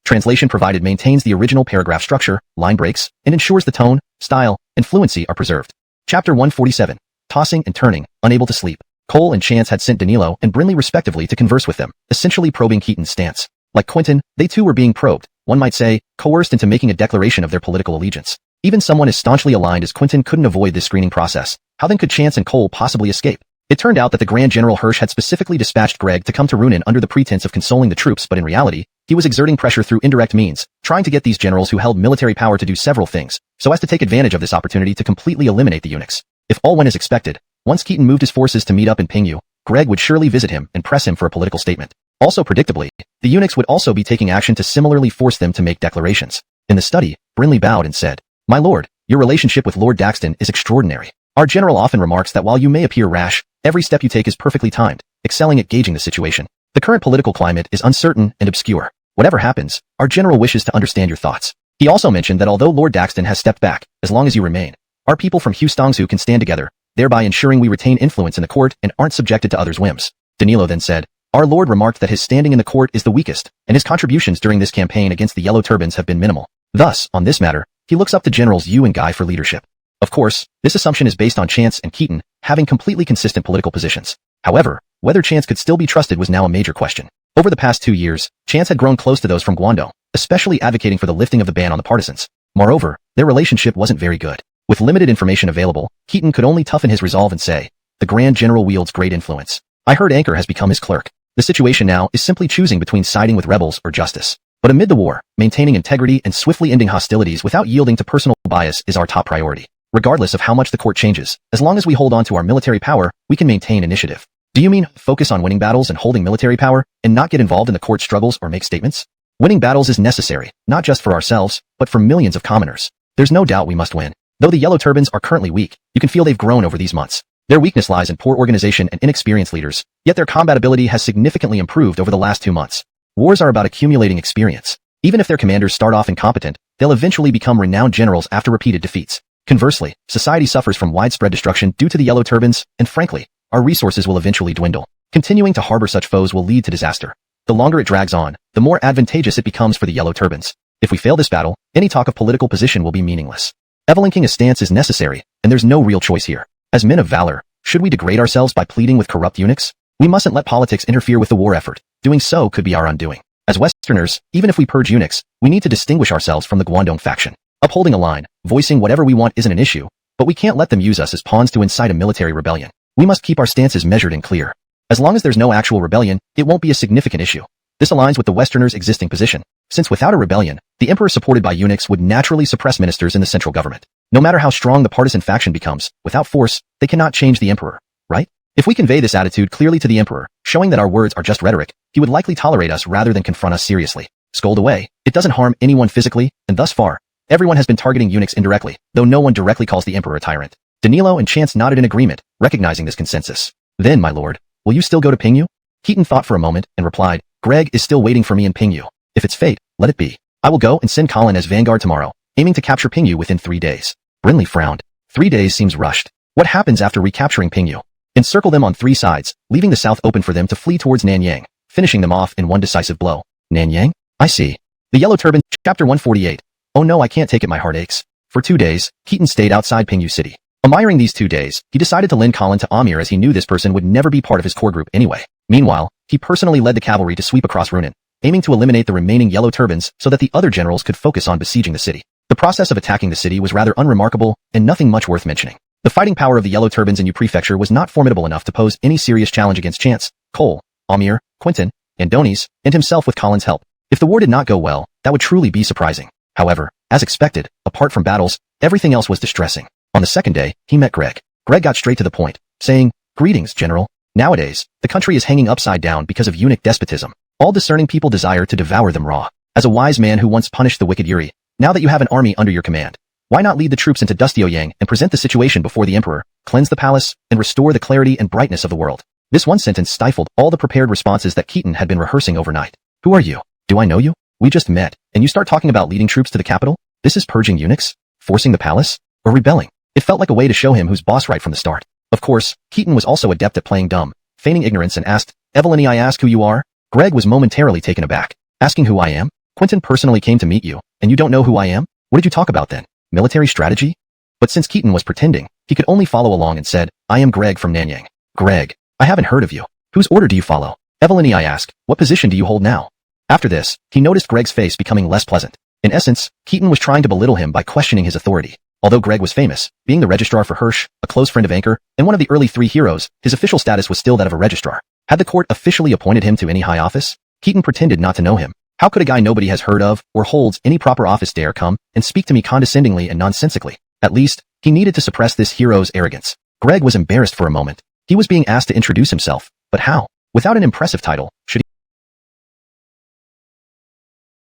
Translation provided maintains the original paragraph structure, line breaks, and ensures the tone, style, and fluency are preserved. Chapter 147. Tossing and turning, unable to sleep. Cole and Chance had sent Danilo and Brinley respectively to converse with them, essentially probing Keaton's stance. Like Quentin, they too were being probed, one might say, coerced into making a declaration of their political allegiance. Even someone as staunchly aligned as Quentin couldn't avoid this screening process. How then could Chance and Cole possibly escape? It turned out that the Grand General Hirsch had specifically dispatched Greg to come to Runin under the pretense of consoling the troops, but in reality, he was exerting pressure through indirect means, trying to get these generals who held military power to do several things, so as to take advantage of this opportunity to completely eliminate the eunuchs. If all went as expected, once Keaton moved his forces to meet up in Pingyu, Greg would surely visit him and press him for a political statement. Also predictably, the eunuchs would also be taking action to similarly force them to make declarations. In the study, Brinley bowed and said, "My lord, your relationship with Lord Daxton is extraordinary. Our general often remarks that while you may appear rash, every step you take is perfectly timed, excelling at gauging the situation. The current political climate is uncertain and obscure. Whatever happens, our general wishes to understand your thoughts." He also mentioned that although Lord Daxton has stepped back, as long as you remain, our people from Hustongsu can stand together, thereby ensuring we retain influence in the court and aren't subjected to others' whims. Danilo then said, "Our lord remarked that his standing in the court is the weakest, and his contributions during this campaign against the Yellow Turbans have been minimal. Thus, on this matter, he looks up to Generals Yu and Guy for leadership." Of course, this assumption is based on Chance and Keaton having completely consistent political positions. However, whether Chance could still be trusted was now a major question. Over the past 2 years, Chance had grown close to those from Guangdong, especially advocating for the lifting of the ban on the partisans. Moreover, their relationship wasn't very good. With limited information available, Keaton could only toughen his resolve and say, "The Grand General wields great influence. I heard Anchor has become his clerk. The situation now is simply choosing between siding with rebels or justice. But amid the war, maintaining integrity and swiftly ending hostilities without yielding to personal bias is our top priority. Regardless of how much the court changes, as long as we hold on to our military power, we can maintain initiative." Do you mean focus on winning battles and holding military power, and not get involved in the court struggles or make statements? Winning battles is necessary, not just for ourselves, but for millions of commoners. There's no doubt we must win. Though the Yellow Turbans are currently weak, you can feel they've grown over these months. Their weakness lies in poor organization and inexperienced leaders, yet their combatability has significantly improved over the last 2 months. Wars are about accumulating experience. Even if their commanders start off incompetent, they'll eventually become renowned generals after repeated defeats. Conversely, society suffers from widespread destruction due to the Yellow Turbans, and frankly, our resources will eventually dwindle. Continuing to harbor such foes will lead to disaster. The longer it drags on, the more advantageous it becomes for the Yellow Turbans. If we fail this battle, any talk of political position will be meaningless. Evelinking a stance is necessary, and there's no real choice here. As men of valor, should we degrade ourselves by pleading with corrupt eunuchs? We mustn't let politics interfere with the war effort. Doing so could be our undoing. As Westerners, even if we purge eunuchs, we need to distinguish ourselves from the Guangdong faction. Upholding a line, voicing whatever we want isn't an issue, but we can't let them use us as pawns to incite a military rebellion. We must keep our stances measured and clear. As long as there's no actual rebellion, it won't be a significant issue. This aligns with the Westerners' existing position, since without a rebellion, the emperor supported by eunuchs would naturally suppress ministers in the central government. No matter how strong the partisan faction becomes, without force, they cannot change the emperor, right? If we convey this attitude clearly to the emperor, showing that our words are just rhetoric, he would likely tolerate us rather than confront us seriously. Scold away, it doesn't harm anyone physically, and thus far, everyone has been targeting eunuchs indirectly, though no one directly calls the emperor a tyrant. Danilo and Chance nodded in agreement, recognizing this consensus. "Then, my lord, will you still go to Pingyu?" Keaton thought for a moment and replied, "Greg is still waiting for me in Pingyu. If it's fate, let it be. I will go and send Colin as vanguard tomorrow, aiming to capture Pingyu within 3 days." Brinley frowned. 3 days seems rushed. What happens after recapturing Pingyu? Encircle them on 3 sides, leaving the south open for them to flee towards Nanyang, finishing them off in one decisive blow. Nanyang? I see. The Yellow Turban, Chapter 148. Oh no, I can't take it, my heart aches. For 2 days, Keaton stayed outside Pingyu City. Admiring these 2 days, he decided to lend Colin to Amir as he knew this person would never be part of his core group anyway. Meanwhile, he personally led the cavalry to sweep across Runin, aiming to eliminate the remaining Yellow Turbans so that the other generals could focus on besieging the city. The process of attacking the city was rather unremarkable and nothing much worth mentioning. The fighting power of the Yellow Turbans in Yu Prefecture was not formidable enough to pose any serious challenge against Chance, Cole, Amir, Quentin, Andonis, and himself with Colin's help. If the war did not go well, that would truly be surprising. However, as expected, apart from battles, everything else was distressing. On the second day, he met Greg. Greg got straight to the point, saying, "Greetings, General. Nowadays, the country is hanging upside down because of eunuch despotism. All discerning people desire to devour them raw. As a wise man who once punished the wicked Yuri, now that you have an army under your command, why not lead the troops into Dustioyang and present the situation before the emperor, cleanse the palace, and restore the clarity and brightness of the world?" This one sentence stifled all the prepared responses that Keaton had been rehearsing overnight. "Who are you? Do I know you? We just met, and you start talking about leading troops to the capital? This is purging eunuchs? Forcing the palace? Or rebelling?" It felt like a way to show him who's boss right from the start. Of course, Keaton was also adept at playing dumb, feigning ignorance, and asked, "Evelyn, I ask who you are?" Greg was momentarily taken aback. "Asking who I am? Quentin personally came to meet you, and you don't know who I am? What did you talk about then? Military strategy?" But since Keaton was pretending, he could only follow along and said, "I am Greg from Nanyang." "Greg, I haven't heard of you. Whose order do you follow?" "Evelyn, I ask, what position do you hold now?" After this, he noticed Greg's face becoming less pleasant. In essence, Keaton was trying to belittle him by questioning his authority. Although Greg was famous, being the registrar for Hirsch, a close friend of Anchor, and one of the early three heroes, his official status was still that of a registrar. Had the court officially appointed him to any high office? Keaton pretended not to know him. How could a guy nobody has heard of or holds any proper office dare come and speak to me condescendingly and nonsensically? At least, he needed to suppress this hero's arrogance. Greg was embarrassed for a moment. He was being asked to introduce himself, but how? Without an impressive title, should he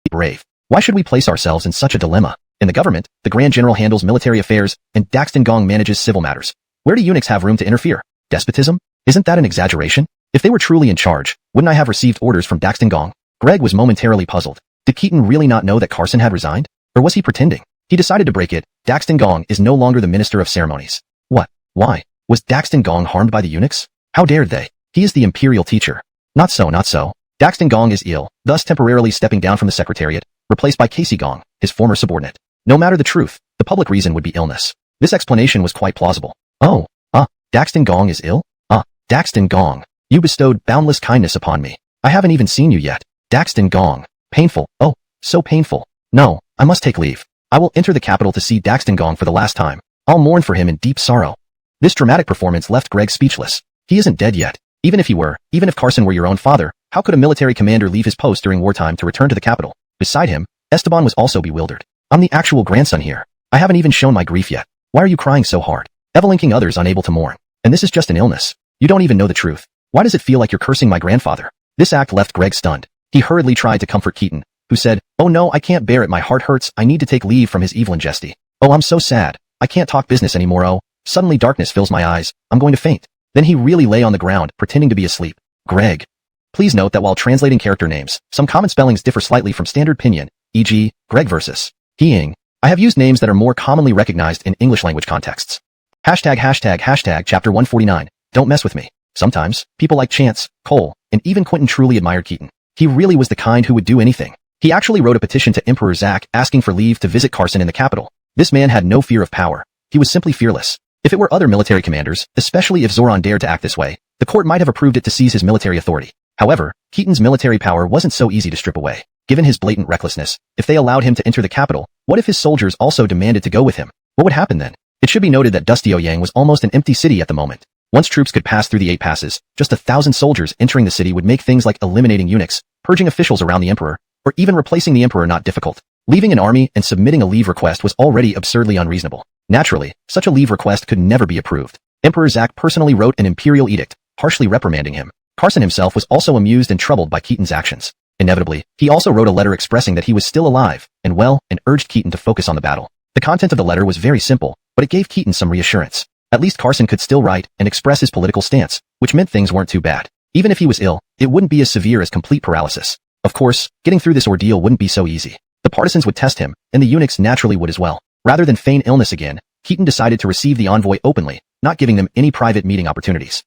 be brave? Why should we place ourselves in such a dilemma? In the government, the Grand General handles military affairs, and Daxton Gong manages civil matters. Where do eunuchs have room to interfere? Despotism? Isn't that an exaggeration? If they were truly in charge, wouldn't I have received orders from Daxton Gong? Greg was momentarily puzzled. Did Keaton really not know that Carson had resigned? Or was he pretending? He decided to break it. Daxton Gong is no longer the Minister of Ceremonies. What? Why? Was Daxton Gong harmed by the eunuchs? How dared they? He is the imperial teacher. Not so, not so. Daxton Gong is ill, thus temporarily stepping down from the secretariat, replaced by Casey Gong, his former subordinate. No matter the truth, the public reason would be illness. This explanation was quite plausible. Oh, Daxton Gong is ill? Daxton Gong, you bestowed boundless kindness upon me. I haven't even seen you yet. Daxton Gong. Painful. Oh, so painful. No, I must take leave. I will enter the capital to see Daxton Gong for the last time. I'll mourn for him in deep sorrow. This dramatic performance left Greg speechless. He isn't dead yet. Even if he were, even if Carson were your own father, how could a military commander leave his post during wartime to return to the capital? Beside him, Esteban was also bewildered. I'm the actual grandson here. I haven't even shown my grief yet. Why are you crying so hard? Evelinking others unable to mourn. And this is just an illness. You don't even know the truth. Why does it feel like you're cursing my grandfather? This act left Greg stunned. He hurriedly tried to comfort Keaton, who said, "Oh no, I can't bear it, my heart hurts, I need to take leave from his evil ingesty. Oh, I'm so sad. I can't talk business anymore, oh." Suddenly darkness fills my eyes. I'm going to faint. Then he really lay on the ground, pretending to be asleep. Greg. Please note that while translating character names, some common spellings differ slightly from standard pinyin, e.g., Greg versus Heing. I have used names that are more commonly recognized in English language contexts. Hashtag chapter 149. Don't mess with me. Sometimes, people like Chance, Cole, and even Quentin truly admired Keaton. He really was the kind who would do anything. He actually wrote a petition to Emperor Zach asking for leave to visit Carson in the capital. This man had no fear of power. He was simply fearless. If it were other military commanders, especially if Zoran dared to act this way, the court might have approved it to seize his military authority. However, Keaton's military power wasn't so easy to strip away. Given his blatant recklessness, if they allowed him to enter the capital, what if his soldiers also demanded to go with him? What would happen then? It should be noted that Dustioyang was almost an empty city at the moment. Once troops could pass through the 8 passes, just 1,000 soldiers entering the city would make things like eliminating eunuchs, purging officials around the emperor, or even replacing the emperor not difficult. Leaving an army and submitting a leave request was already absurdly unreasonable. Naturally, such a leave request could never be approved. Emperor Zach personally wrote an imperial edict, harshly reprimanding him. Carson himself was also amused and troubled by Keaton's actions. Inevitably, he also wrote a letter expressing that he was still alive and well, and urged Keaton to focus on the battle. The content of the letter was very simple, but it gave Keaton some reassurance. At least Carson could still write and express his political stance, which meant things weren't too bad. Even if he was ill, it wouldn't be as severe as complete paralysis. Of course, getting through this ordeal wouldn't be so easy. The partisans would test him, and the eunuchs naturally would as well. Rather than feign illness again, Keaton decided to receive the envoy openly, not giving them any private meeting opportunities.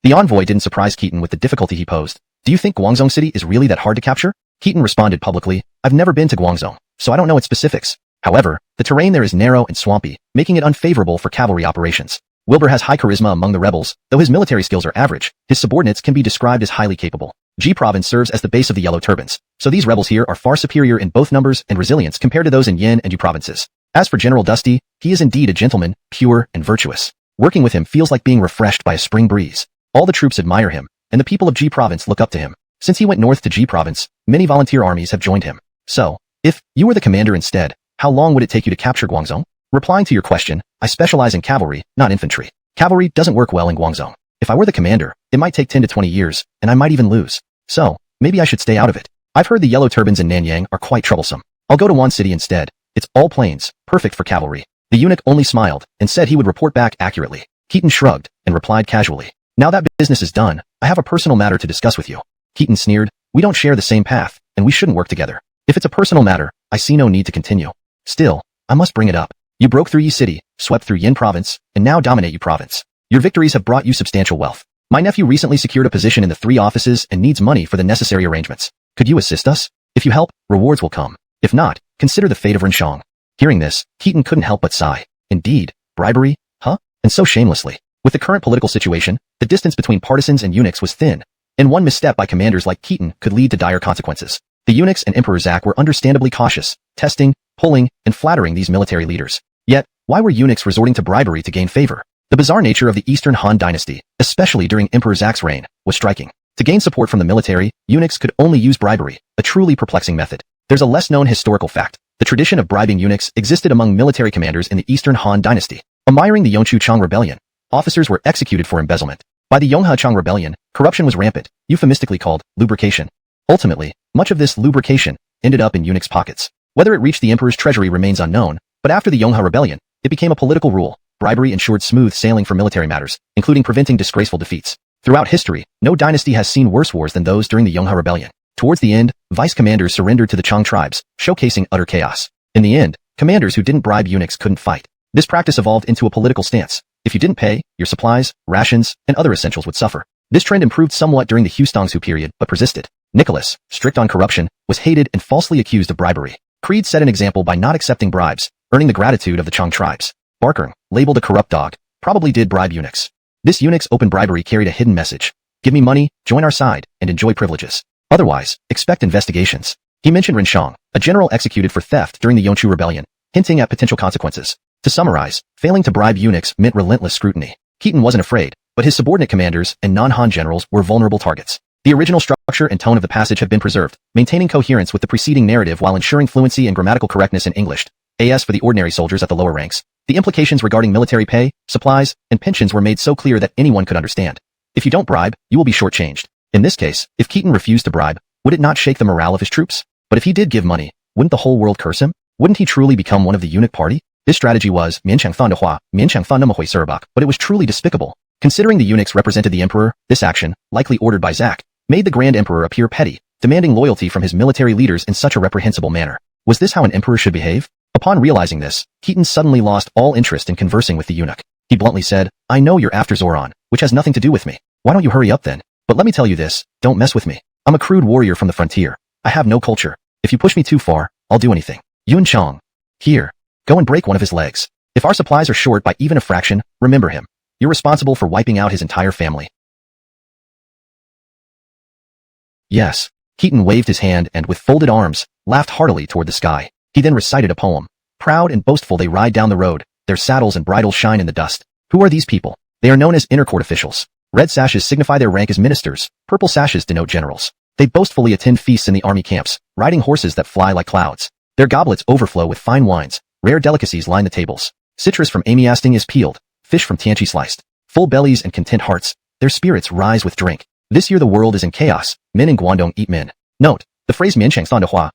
The envoy didn't surprise Keaton with the difficulty he posed. Do you think Guangzhou City is really that hard to capture? Keaton responded publicly, I've never been to Guangzhou, so I don't know its specifics. However, the terrain there is narrow and swampy, making it unfavorable for cavalry operations. Wilbur has high charisma among the rebels, though his military skills are average. His subordinates can be described as highly capable. G Province serves as the base of the Yellow Turbans, so these rebels here are far superior in both numbers and resilience compared to those in Yin and Yu provinces. As for General Dusty, he is indeed a gentleman, pure and virtuous. Working with him feels like being refreshed by a spring breeze. All the troops admire him, and the people of G Province look up to him. Since he went north to Ji province, many volunteer armies have joined him. So, if you were the commander instead, how long would it take you to capture Guangzhou? Replying to your question, I specialize in cavalry, not infantry. Cavalry doesn't work well in Guangzhou. If I were the commander, it might take 10 to 20 years, and I might even lose. So, maybe I should stay out of it. I've heard the yellow turbans in Nanyang are quite troublesome. I'll go to Wan City instead. It's all plains, perfect for cavalry. The eunuch only smiled and said he would report back accurately. Keaton shrugged and replied casually. Now that business is done, I have a personal matter to discuss with you. Keaton sneered. We don't share the same path, and we shouldn't work together. If it's a personal matter, I see no need to continue. Still, I must bring it up. You broke through Yi City, swept through Yin Province, and now dominate Yi Province. Your victories have brought you substantial wealth. My nephew recently secured a position in the 3 offices and needs money for the necessary arrangements. Could you assist us? If you help, rewards will come. If not, consider the fate of Renshang. Hearing this, Keaton couldn't help but sigh. Indeed, bribery? Huh? And so shamelessly. With the current political situation, the distance between partisans and eunuchs was thin, and one misstep by commanders like Keaton could lead to dire consequences. The eunuchs and Emperor Zak were understandably cautious, testing, pulling, and flattering these military leaders. Yet, why were eunuchs resorting to bribery to gain favor? The bizarre nature of the Eastern Han Dynasty, especially during Emperor Zak's reign, was striking. To gain support from the military, eunuchs could only use bribery, a truly perplexing method. There's a less-known historical fact. The tradition of bribing eunuchs existed among military commanders in the Eastern Han Dynasty. Admiring the Yongchu Chang Rebellion, officers were executed for embezzlement. By the Yonghe Chang Rebellion, corruption was rampant, euphemistically called lubrication. Ultimately, much of this lubrication ended up in eunuchs' pockets. Whether it reached the emperor's treasury remains unknown, but after the Yonghe Rebellion, it became a political rule. Bribery ensured smooth sailing for military matters, including preventing disgraceful defeats. Throughout history, no dynasty has seen worse wars than those during the Yonghe Rebellion. Towards the end, vice commanders surrendered to the Chang tribes, showcasing utter chaos. In the end, commanders who didn't bribe eunuchs couldn't fight. This practice evolved into a political stance. If you didn't pay, your supplies, rations, and other essentials would suffer. This trend improved somewhat during the Hustongsu period, but persisted. Nicholas, strict on corruption, was hated and falsely accused of bribery. Creed set an example by not accepting bribes, earning the gratitude of the Chang tribes. Barkern, labeled a corrupt dog, probably did bribe eunuchs. This eunuch's open bribery carried a hidden message. Give me money, join our side, and enjoy privileges. Otherwise, expect investigations. He mentioned Renshang, a general executed for theft during the Yongchu Rebellion, hinting at potential consequences. To summarize, failing to bribe eunuchs meant relentless scrutiny. Keaton wasn't afraid, but his subordinate commanders and non-Han generals were vulnerable targets. The original structure and tone of the passage have been preserved, maintaining coherence with the preceding narrative while ensuring fluency and grammatical correctness in English. As for the ordinary soldiers at the lower ranks, the implications regarding military pay, supplies, and pensions were made so clear that anyone could understand. If you don't bribe, you will be shortchanged. In this case, if Keaton refused to bribe, would it not shake the morale of his troops? But if he did give money, wouldn't the whole world curse him? Wouldn't he truly become one of the eunuch party? This strategy was donghua, but it was truly despicable. Considering the eunuchs represented the emperor, this action, likely ordered by Zak, made the Grand Emperor appear petty, demanding loyalty from his military leaders in such a reprehensible manner. Was this how an emperor should behave? Upon realizing this, Keaton suddenly lost all interest in conversing with the eunuch. He bluntly said, I know you're after Zoran, which has nothing to do with me. Why don't you hurry up then? But let me tell you this, don't mess with me. I'm a crude warrior from the frontier. I have no culture. If you push me too far, I'll do anything. Yun Chang. Here. Go and break one of his legs. If our supplies are short by even a fraction, remember him. You're responsible for wiping out his entire family. Yes. Keaton waved his hand and, with folded arms, laughed heartily toward the sky. He then recited a poem. Proud and boastful they ride down the road, their saddles and bridles shine in the dust. Who are these people? They are known as inner court officials. Red sashes signify their rank as ministers, purple sashes denote generals. They boastfully attend feasts in the army camps, riding horses that fly like clouds. Their goblets overflow with fine wines, rare delicacies line the tables. Citrus from Amiasting is peeled, fish from Tianchi sliced. Full bellies and content hearts, their spirits rise with drink. This year the world is in chaos, men in Guangdong eat men. Note, the phrase donghua,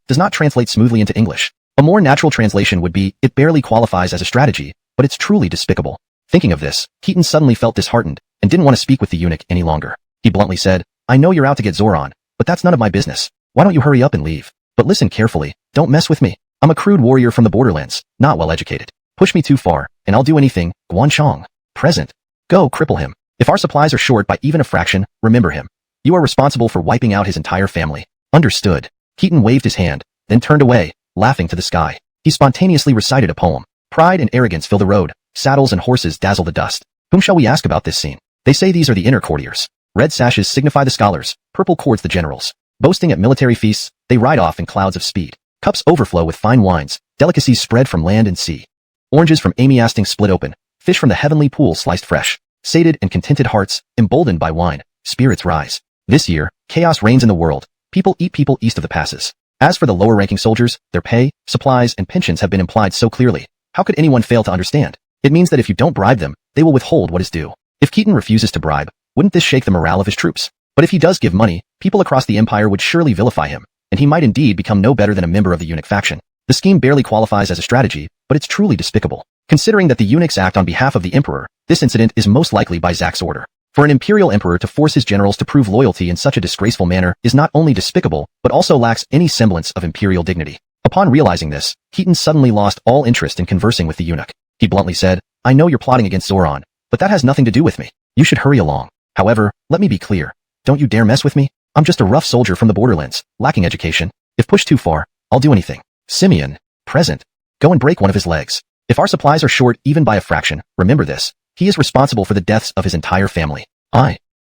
does not translate smoothly into English. A more natural translation would be, it barely qualifies as a strategy, but it's truly despicable. Thinking of this, Keaton suddenly felt disheartened, and didn't want to speak with the eunuch any longer. He bluntly said, I know you're out to get Zoran, but that's none of my business. Why don't you hurry up and leave? But listen carefully, don't mess with me. I'm a crude warrior from the borderlands, not well educated. Push me too far, and I'll do anything. Guan Chang. Present. Go cripple him. If our supplies are short by even a fraction, remember him. You are responsible for wiping out his entire family. Understood. Keaton waved his hand, then turned away, laughing to the sky. He spontaneously recited a poem. Pride and arrogance fill the road, saddles and horses dazzle the dust. Whom shall we ask about this scene? They say these are the inner courtiers. Red sashes signify the scholars, purple cords the generals. Boasting at military feasts, they ride off in clouds of speed. Cups overflow with fine wines, delicacies spread from land and sea. Oranges from Amiasting split open, fish from the heavenly pool sliced fresh. Sated and contented hearts, emboldened by wine, spirits rise. This year, chaos reigns in the world. People eat people east of the passes. As for the lower-ranking soldiers, their pay, supplies, and pensions have been implied so clearly. How could anyone fail to understand? It means that if you don't bribe them, they will withhold what is due. If Keaton refuses to bribe, wouldn't this shake the morale of his troops? But if he does give money, people across the empire would surely vilify him, and he might indeed become no better than a member of the eunuch faction. The scheme barely qualifies as a strategy, but it's truly despicable. Considering that the eunuchs act on behalf of the emperor, this incident is most likely by Zack's order. For an imperial emperor to force his generals to prove loyalty in such a disgraceful manner is not only despicable, but also lacks any semblance of imperial dignity. Upon realizing this, Keaton suddenly lost all interest in conversing with the eunuch. He bluntly said, "I know you're plotting against Zoran, but that has nothing to do with me. You should hurry along. However, let me be clear. Don't you dare mess with me. I'm just a rough soldier from the borderlands, lacking education. If pushed too far, I'll do anything." Simeon, present. Go and break one of his legs. If our supplies are short even by a fraction, remember this. He is responsible for the deaths of his entire family.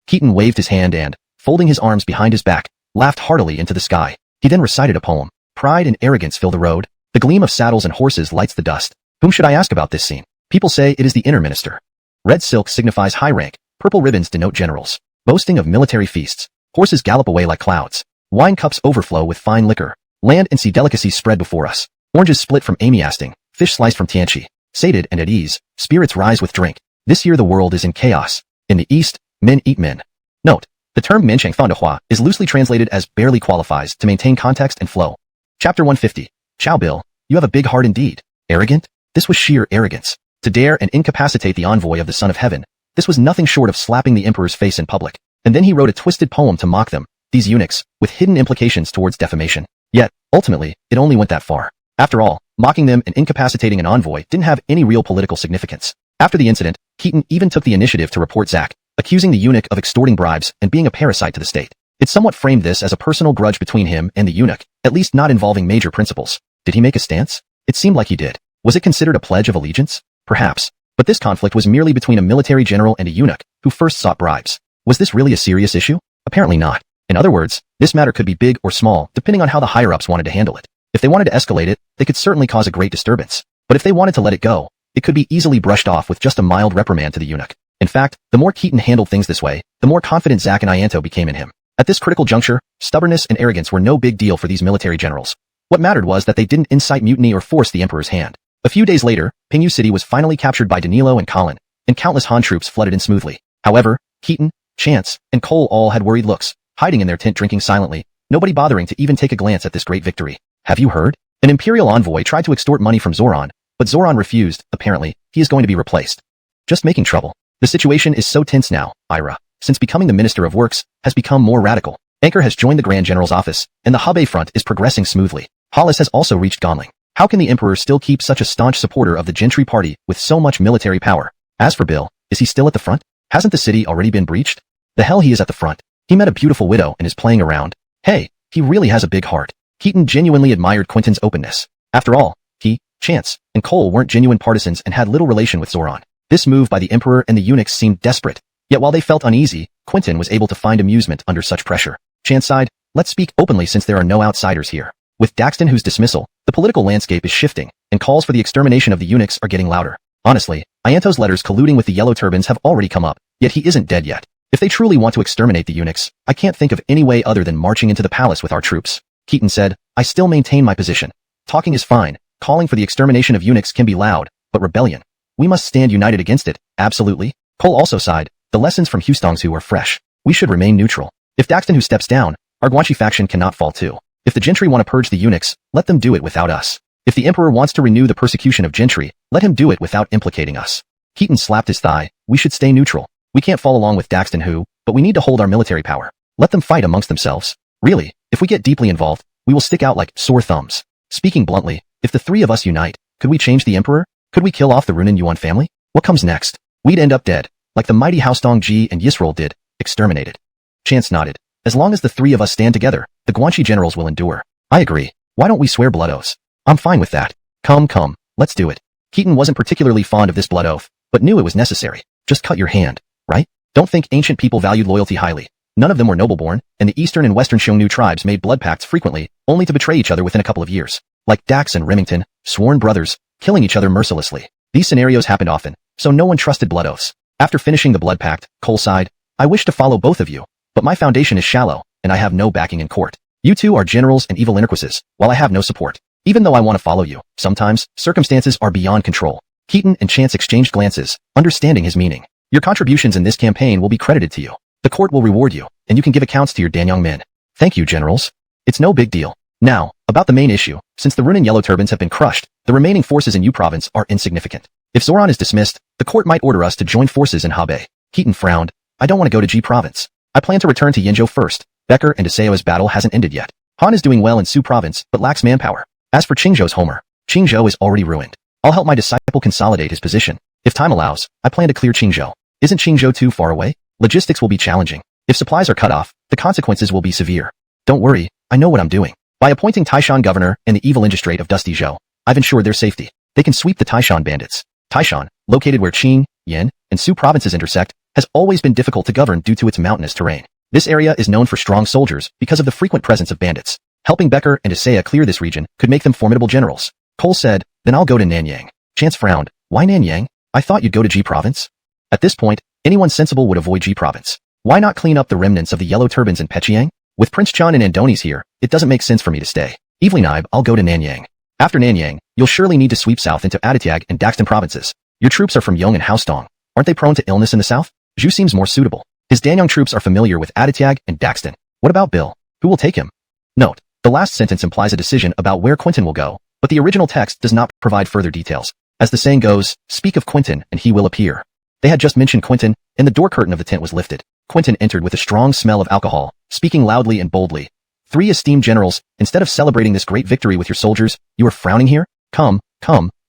Keaton waved his hand and, folding his arms behind his back, laughed heartily into the sky. He then recited a poem. Pride and arrogance fill the road. The gleam of saddles and horses lights the dust. Whom should I ask about this scene? People say it is the inner minister. Red silk signifies high rank. Purple ribbons denote generals. Boasting of military feasts. Horses gallop away like clouds. Wine cups overflow with fine liquor. Land and sea delicacies spread before us. Oranges split from amiasting. Fish sliced from tianchi. Sated and at ease, spirits rise with drink. This year the world is in chaos. In the east, men eat men. Note: the term mencheng donghua is loosely translated as barely qualifies to maintain context and flow. Chapter 150. Chow Bill, you have a big heart indeed. Arrogant? This was sheer arrogance. To dare and incapacitate the envoy of the Son of Heaven, this was nothing short of slapping the emperor's face in public. And then he wrote a twisted poem to mock them, these eunuchs, with hidden implications towards defamation. Yet, ultimately, it only went that far. After all, mocking them and incapacitating an envoy didn't have any real political significance. After the incident, Keaton even took the initiative to report Zack, accusing the eunuch of extorting bribes and being a parasite to the state. It somewhat framed this as a personal grudge between him and the eunuch, at least not involving major principles. Did he make a stance? It seemed like he did. Was it considered a pledge of allegiance? Perhaps. But this conflict was merely between a military general and a eunuch, who first sought bribes. Was this really a serious issue? Apparently not. In other words, this matter could be big or small, depending on how the higher-ups wanted to handle it. If they wanted to escalate it, they could certainly cause a great disturbance. But if they wanted to let it go, it could be easily brushed off with just a mild reprimand to the eunuch. In fact, the more Keaton handled things this way, the more confident Zack and Ianto became in him. At this critical juncture, stubbornness and arrogance were no big deal for these military generals. What mattered was that they didn't incite mutiny or force the emperor's hand. A few days later, Pingyu City was finally captured by Danilo and Colin, and countless Han troops flooded in smoothly. However, Keaton, Chance, and Cole all had worried looks, hiding in their tent drinking silently, nobody bothering to even take a glance at this great victory. Have you heard? An imperial envoy tried to extort money from Zoran, but Zoran refused. Apparently, he is going to be replaced. Just making trouble. The situation is so tense now, Ira, since becoming the Minister of Works, has become more radical. Anchor has joined the Grand General's office, and the Hebei front is progressing smoothly. Hollis has also reached Gonling. How can the Emperor still keep such a staunch supporter of the Gentry Party with so much military power? As for Bill, is he still at the front? Hasn't the city already been breached? The hell he is at the front. He met a beautiful widow and is playing around. Hey, he really has a big heart. Keaton genuinely admired Quentin's openness. After all, he, Chance, and Cole weren't genuine partisans and had little relation with Zoran. This move by the Emperor and the eunuchs seemed desperate. Yet while they felt uneasy, Quentin was able to find amusement under such pressure. Chance sighed, let's speak openly since there are no outsiders here. With Daxton whose dismissal, the political landscape is shifting, and calls for the extermination of the eunuchs are getting louder. Honestly, Ianto's letters colluding with the Yellow Turbans have already come up, yet he isn't dead yet. If they truly want to exterminate the eunuchs, I can't think of any way other than marching into the palace with our troops. Keaton said, I still maintain my position. Talking is fine, calling for the extermination of eunuchs can be loud, but rebellion. We must stand united against it, absolutely. Cole also sighed, the lessons from Hustongsu are fresh. We should remain neutral. If Daxton who steps down, our Guanxi faction cannot fall too. If the Gentry want to purge the eunuchs, let them do it without us. If the Emperor wants to renew the persecution of Gentry, let him do it without implicating us. Keaton slapped his thigh, we should stay neutral. We can't fall along with Daxton who, but we need to hold our military power. Let them fight amongst themselves. Really, if we get deeply involved, we will stick out like sore thumbs. Speaking bluntly, if the three of us unite, could we change the Emperor? Could we kill off the Runan Yuan family? What comes next? We'd end up dead, like the mighty Haostong Ji and Yisrol did, exterminated. Chance nodded. As long as the three of us stand together, the Guanxi generals will endure. I agree. Why don't we swear blood oaths? I'm fine with that. Come, let's do it. Keaton wasn't particularly fond of this blood oath, but knew it was necessary. Just cut your hand, right? Don't think ancient people valued loyalty highly. None of them were noble-born, and the eastern and western Xiongnu tribes made blood pacts frequently, only to betray each other within a couple of years. Like Dax and Remington, sworn brothers, killing each other mercilessly. These scenarios happened often, so no one trusted blood oaths. After finishing the blood pact, Cole sighed, I wish to follow both of you, but my foundation is shallow, and I have no backing in court. You two are generals and evil interquisses, while I have no support. Even though I want to follow you, sometimes, circumstances are beyond control. Keaton and Chance exchanged glances, understanding his meaning. Your contributions in this campaign will be credited to you. The court will reward you, and you can give accounts to your Danyang men. Thank you, generals. It's no big deal. Now, about the main issue, since the Runan Yellow Turbans have been crushed, the remaining forces in Yu Province are insignificant. If Zoran is dismissed, the court might order us to join forces in Hebei. Keaton frowned. I don't want to go to Ji Province. I plan to return to Yinzhou first. Becker and Deseo's battle hasn't ended yet. Han is doing well in Su Province, but lacks manpower. As for Qingzhou's Homer, Qingzhou is already ruined. I'll help my disciple consolidate his position. If time allows, I plan to clear Qingzhou. Isn't Qingzhou too far away? Logistics will be challenging. If supplies are cut off, the consequences will be severe. Don't worry, I know what I'm doing. By appointing Taishan governor and the evil magistrate of Dusty Zhou, I've ensured their safety. They can sweep the Taishan bandits. Taishan, located where Qing, Yin, and Su provinces intersect, has always been difficult to govern due to its mountainous terrain. This area is known for strong soldiers because of the frequent presence of bandits. Helping Becker and Isaiah clear this region could make them formidable generals. Cole said, then I'll go to Nanyang. Chance frowned. Why Nanyang? I thought you'd go to Ji Province. At this point, anyone sensible would avoid Ji Province. Why not clean up the remnants of the Yellow Turbans in Pechiang? With Prince Chun and Andonis here, it doesn't make sense for me to stay. Evelyn, I'll go to Nanyang. After Nanyang, you'll surely need to sweep south into Aditiag and Daxton provinces. Your troops are from Yong and Haostong. Aren't they prone to illness in the south? Zhu seems more suitable. His Danyang troops are familiar with Aditiag and Daxton. What about Bill? Who will take him? Note, the last sentence implies a decision about where Quentin will go, but the original text does not provide further details. As the saying goes, speak of Quentin and he will appear. They had just mentioned Quentin, and the door curtain of the tent was lifted. Quentin entered with a strong smell of alcohol, speaking loudly and boldly. 3 esteemed generals, instead of celebrating this great victory with your soldiers, you are frowning here? Come,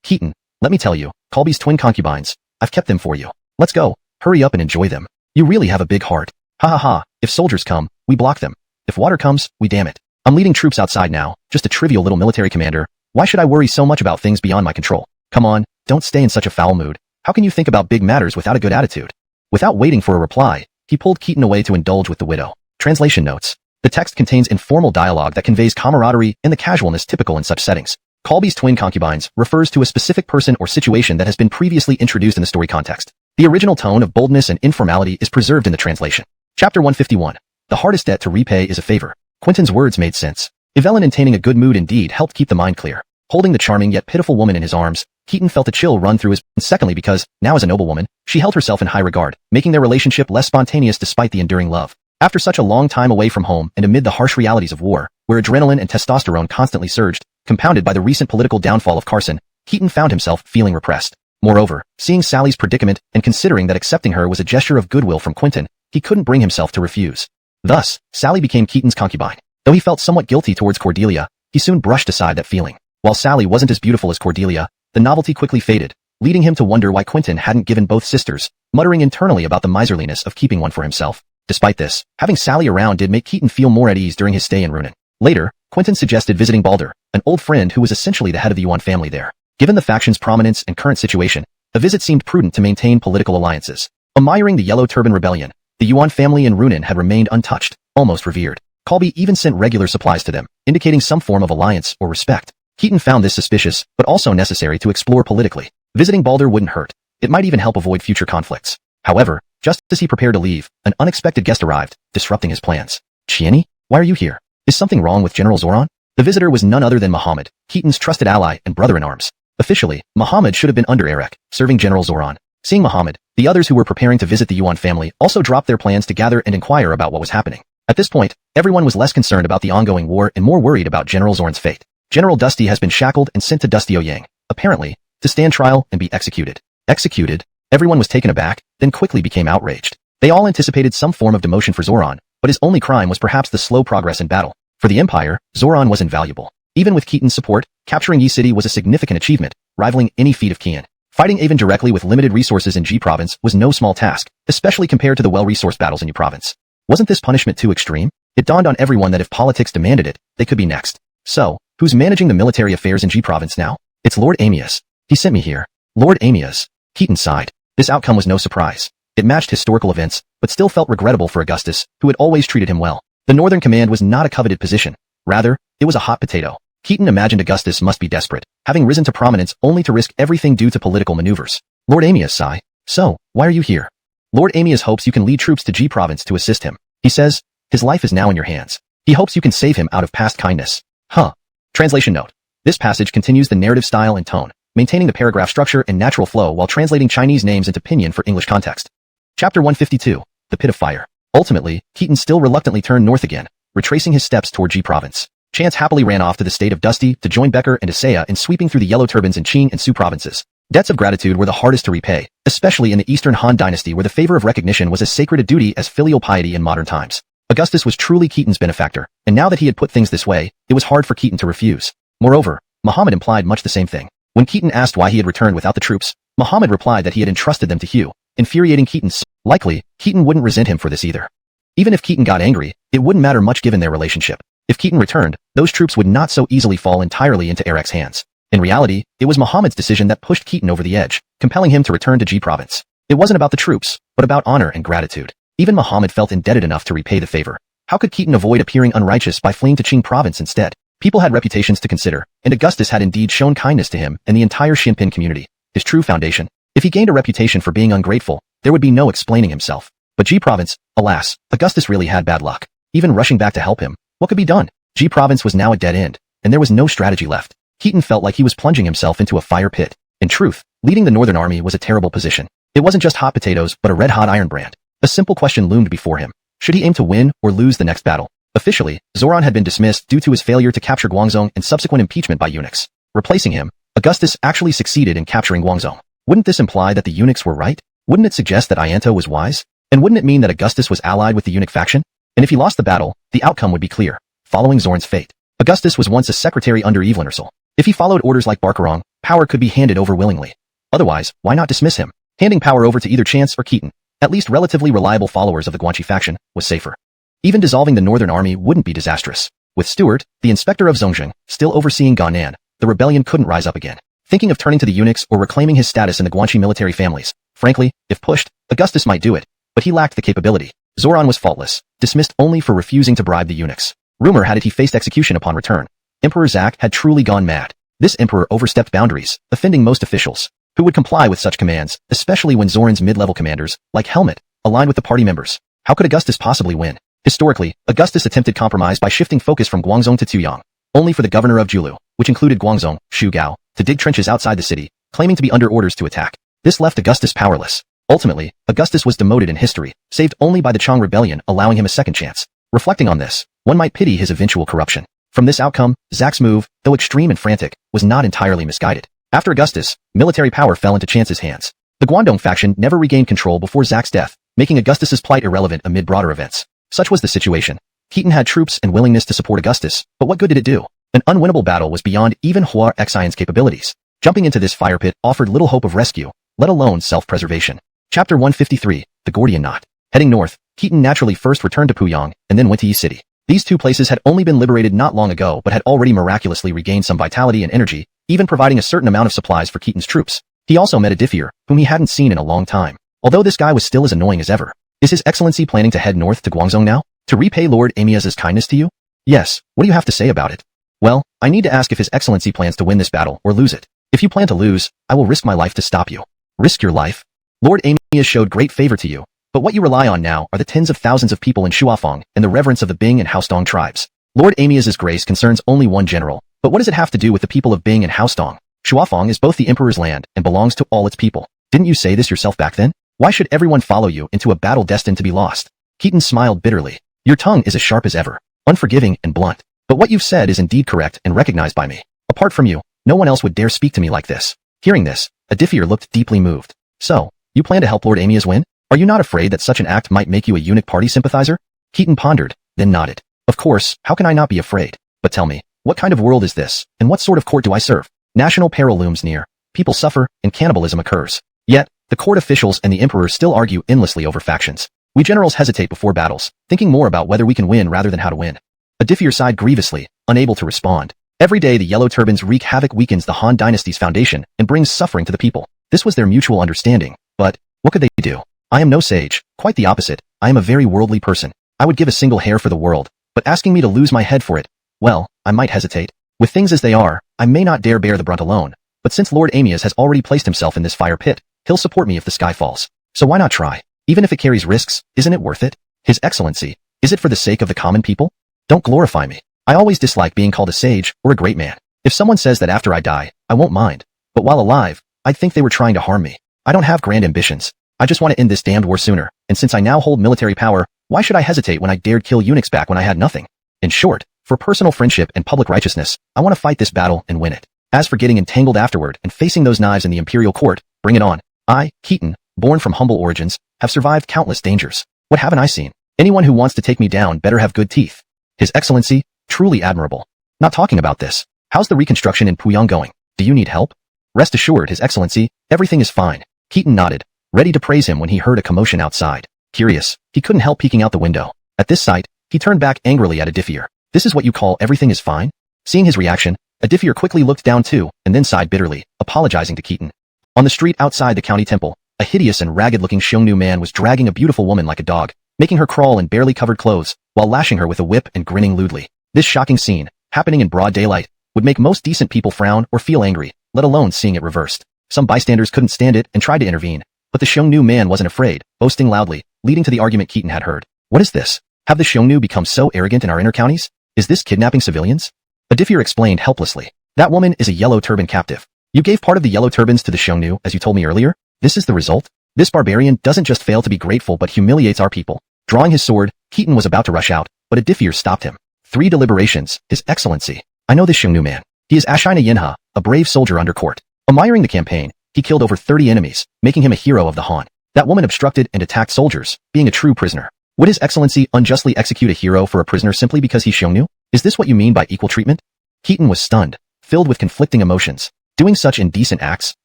Keaton, let me tell you, Colby's twin concubines, I've kept them for you. Let's go, hurry up and enjoy them. You really have a big heart. Ha ha ha, if soldiers come, we block them. If water comes, we dam it. I'm leading troops outside now, just a trivial little military commander. Why should I worry so much about things beyond my control? Come on, don't stay in such a foul mood. How can you think about big matters without a good attitude? Without waiting for a reply, he pulled Keaton away to indulge with the widow. Translation notes. The text contains informal dialogue that conveys camaraderie and the casualness typical in such settings. Colby's twin concubines refers to a specific person or situation that has been previously introduced in the story context. The original tone of boldness and informality is preserved in the translation. Chapter 151. The hardest debt to repay is a favor. Quentin's words made sense. Evelyn attaining a good mood indeed helped keep the mind clear. Holding the charming yet pitiful woman in his arms, Keaton felt a chill run through his, and secondly because, now as a noblewoman, she held herself in high regard, making their relationship less spontaneous despite the enduring love. After such a long time away from home and amid the harsh realities of war, where adrenaline and testosterone constantly surged, compounded by the recent political downfall of Carson, Keaton found himself feeling repressed. Moreover, seeing Sally's predicament and considering that accepting her was a gesture of goodwill from Quentin, he couldn't bring himself to refuse. Thus, Sally became Keaton's concubine. Though he felt somewhat guilty towards Cordelia, he soon brushed aside that feeling. While Sally wasn't as beautiful as Cordelia, the novelty quickly faded, leading him to wonder why Quentin hadn't given both sisters, muttering internally about the miserliness of keeping one for himself. Despite this, having Sally around did make Keaton feel more at ease during his stay in Runan. Later, Quentin suggested visiting Balder, an old friend who was essentially the head of the Yuan family there. Given the faction's prominence and current situation, a visit seemed prudent to maintain political alliances. Admiring the Yellow Turban Rebellion, the Yuan family in Runan had remained untouched, almost revered. Colby even sent regular supplies to them, indicating some form of alliance or respect. Keaton found this suspicious, but also necessary to explore politically. Visiting Balder wouldn't hurt. It might even help avoid future conflicts. However, just as he prepared to leave, an unexpected guest arrived, disrupting his plans. Chieni, why are you here? Is something wrong with General Zoran? The visitor was none other than Muhammad, Keaton's trusted ally and brother-in-arms. Officially, Muhammad should have been under Erek, serving General Zoran. Seeing Muhammad, the others who were preparing to visit the Yuan family also dropped their plans to gather and inquire about what was happening. At this point, everyone was less concerned about the ongoing war and more worried about General Zoran's fate. General Dusty has been shackled and sent to Dusty Oyang, apparently, to stand trial and be executed. Executed? Everyone was taken aback, then quickly became outraged. They all anticipated some form of demotion for Zoran, but his only crime was perhaps the slow progress in battle. For the Empire, Zoran was invaluable. Even with Keaton's support, capturing Yi City was a significant achievement, rivaling any feat of Qian. Fighting Avon directly with limited resources in Ji Province was no small task, especially compared to the well-resourced battles in Yu Province. Wasn't this punishment too extreme? It dawned on everyone that if politics demanded it, they could be next. So, who's managing the military affairs in Ji Province now? It's Lord Amias. He sent me here. Lord Amias. Keaton sighed. This outcome was no surprise. It matched historical events, but still felt regrettable for Augustus, who had always treated him well. The Northern Command was not a coveted position. Rather, it was a hot potato. Keaton imagined Augustus must be desperate, having risen to prominence only to risk everything due to political maneuvers. Lord Amias sighed. So, why are you here? Lord Amias hopes you can lead troops to Ji Province to assist him. He says, his life is now in your hands. He hopes you can save him out of past kindness. Huh. Translation note. This passage continues the narrative style and tone, maintaining the paragraph structure and natural flow while translating Chinese names into pinyin for English context. Chapter 152. The Pit of Fire. Ultimately, Keaton still reluctantly turned north again, retracing his steps toward Ji province. Chance happily ran off to the state of Dusty to join Becker and Isaiah in sweeping through the Yellow Turbans in Qing and Su provinces. Debts of gratitude were the hardest to repay, especially in the Eastern Han Dynasty where the favor of recognition was as sacred a duty as filial piety in modern times. Augustus was truly Keaton's benefactor, and now that he had put things this way, it was hard for Keaton to refuse. Moreover, Muhammad implied much the same thing. When Keaton asked why he had returned without the troops, Muhammad replied that he had entrusted them to Hugh, infuriating Keaton. Likely, Keaton wouldn't resent him for this either. Even if Keaton got angry, it wouldn't matter much given their relationship. If Keaton returned, those troops would not so easily fall entirely into Eric's hands. In reality, it was Muhammad's decision that pushed Keaton over the edge, compelling him to return to Ji province. It wasn't about the troops, but about honor and gratitude. Even Muhammad felt indebted enough to repay the favor. How could Keaton avoid appearing unrighteous by fleeing to Qing province instead? People had reputations to consider, and Augustus had indeed shown kindness to him and the entire Xinpin community, his true foundation. If he gained a reputation for being ungrateful, there would be no explaining himself. But Ji province, alas, Augustus really had bad luck. Even rushing back to help him, what could be done? Ji province was now a dead end, and there was no strategy left. Keaton felt like he was plunging himself into a fire pit. In truth, leading the Northern Army was a terrible position. It wasn't just hot potatoes, but a red-hot iron brand. A simple question loomed before him. Should he aim to win or lose the next battle? Officially, Zoran had been dismissed due to his failure to capture Guangzhou and subsequent impeachment by eunuchs. Replacing him, Augustus actually succeeded in capturing Guangzhou. Wouldn't this imply that the eunuchs were right? Wouldn't it suggest that Ianto was wise? And wouldn't it mean that Augustus was allied with the eunuch faction? And if he lost the battle, the outcome would be clear. Following Zorn's fate, Augustus was once a secretary under Evelyn Ursel. If he followed orders like Barcarong, power could be handed over willingly. Otherwise, why not dismiss him? Handing power over to either Chance or Keaton, at least relatively reliable followers of the Guanxi faction, was safer. Even dissolving the Northern Army wouldn't be disastrous. With Stuart, the inspector of Zhongzheng, still overseeing Gan'an, the rebellion couldn't rise up again. Thinking of turning to the eunuchs or reclaiming his status in the Guanxi military families, frankly, if pushed, Augustus might do it, but he lacked the capability. Zoran was faultless, dismissed only for refusing to bribe the eunuchs. Rumor had it he faced execution upon return. Emperor Zach had truly gone mad. This emperor overstepped boundaries, offending most officials. Who would comply with such commands, especially when Zoran's mid-level commanders, like Helmut, aligned with the party members? How could Augustus possibly win? Historically, Augustus attempted compromise by shifting focus from Guangzhou to Tuyang, only for the governor of Julu, which included Guangzhou, Xu Gao, to dig trenches outside the city, claiming to be under orders to attack. This left Augustus powerless. Ultimately, Augustus was demoted in history, saved only by the Chang rebellion allowing him a second chance. Reflecting on this, one might pity his eventual corruption. From this outcome, Zach's move, though extreme and frantic, was not entirely misguided. After Augustus, military power fell into Chance's hands. The Guangdong faction never regained control before Zach's death, making Augustus's plight irrelevant amid broader events. Such was the situation. Keaton had troops and willingness to support Augustus, but what good did it do? An unwinnable battle was beyond even Hua Xian's capabilities. Jumping into this fire pit offered little hope of rescue, let alone self-preservation. Chapter 153, The Gordian Knot. Heading north, Keaton naturally first returned to Puyang, and then went to Yi City. These two places had only been liberated not long ago but had already miraculously regained some vitality and energy, even providing a certain amount of supplies for Keaton's troops. He also met a Diffier, whom he hadn't seen in a long time. Although this guy was still as annoying as ever. Is His Excellency planning to head north to Guangzhou now? To repay Lord Amiaz's kindness to you? Yes, what do you have to say about it? Well, I need to ask if His Excellency plans to win this battle or lose it. If you plan to lose, I will risk my life to stop you. Risk your life? Lord Amiaz showed great favor to you, but what you rely on now are the tens of thousands of people in Shuafeng and the reverence of the Bing and Haostong tribes. Lord Amiaz's grace concerns only one general, but what does it have to do with the people of Bing and Haostong? Shuafeng is both the emperor's land and belongs to all its people. Didn't you say this yourself back then? Why should everyone follow you into a battle destined to be lost? Keaton smiled bitterly. Your tongue is as sharp as ever, unforgiving and blunt. But what you've said is indeed correct and recognized by me. Apart from you, no one else would dare speak to me like this. Hearing this, a Diffier looked deeply moved. So, you plan to help Lord Amiaz win? Are you not afraid that such an act might make you a eunuch party sympathizer? Keaton pondered, then nodded. Of course, how can I not be afraid? But tell me, what kind of world is this, and what sort of court do I serve? National peril looms near, people suffer, and cannibalism occurs. Yet, the court officials and the emperor still argue endlessly over factions. We generals hesitate before battles, thinking more about whether we can win rather than how to win. A Diffier sighed grievously, unable to respond. Every day the Yellow Turbans wreak havoc, weakens the Han Dynasty's foundation, and brings suffering to the people. This was their mutual understanding, but what could they do? I am no sage, quite the opposite. I am a very worldly person. I would give a single hair for the world, but asking me to lose my head for it, well, I might hesitate. With things as they are, I may not dare bear the brunt alone, but since Lord Amiaz has already placed himself in this fire pit, he'll support me if the sky falls. So why not try? Even if it carries risks, isn't it worth it? His Excellency, Is it for the sake of the common people? Don't glorify me. I always dislike being called a sage or a great man. If someone says that after I die, I won't mind. But while alive, I'd think they were trying to harm me. I don't have grand ambitions. I just want to end this damned war sooner, and since I now hold military power, why should I hesitate when I dared kill eunuchs back when I had nothing? In short, for personal friendship and public righteousness, I want to fight this battle and win it. As for getting entangled afterward and facing those knives in the imperial court, bring it on. I, Keaton, born from humble origins, have survived countless dangers. What haven't I seen? Anyone who wants to take me down better have good teeth. His Excellency, truly admirable. Not talking about this. How's the reconstruction in Puyang going? Do you need help? Rest assured, His Excellency, everything is fine. Keaton nodded, ready to praise him when he heard a commotion outside. Curious, he couldn't help peeking out the window. At this sight, he turned back angrily at Adithier. This is what you call everything is fine? Seeing his reaction, Adithier quickly looked down too, and then sighed bitterly, apologizing to Keaton. On the street outside the county temple, a hideous and ragged-looking Xiongnu man was dragging a beautiful woman like a dog, making her crawl in barely covered clothes, while lashing her with a whip and grinning lewdly. This shocking scene, happening in broad daylight, would make most decent people frown or feel angry, let alone seeing it reversed. Some bystanders couldn't stand it and tried to intervene, but the Xiongnu man wasn't afraid, boasting loudly, leading to the argument Keaton had heard. What is this? Have the Xiongnu become so arrogant in our inner counties? Is this kidnapping civilians? Adithier explained helplessly. That woman is a yellow turban captive. You gave part of the yellow turbans to the Xiongnu, as you told me earlier? This is the result? This barbarian doesn't just fail to be grateful but humiliates our people. Drawing his sword, Keaton was about to rush out, but Adithier stopped him. 3 deliberations, His Excellency. I know this Xiongnu man. He is Ashina Yinha, a brave soldier under court. Admiring the campaign, he killed over 30 enemies, making him a hero of the Han. That woman obstructed and attacked soldiers, being a true prisoner. Would His Excellency unjustly execute a hero for a prisoner simply because he's Xiongnu? Is this what you mean by equal treatment? Keaton was stunned, filled with conflicting emotions. Doing such indecent acts,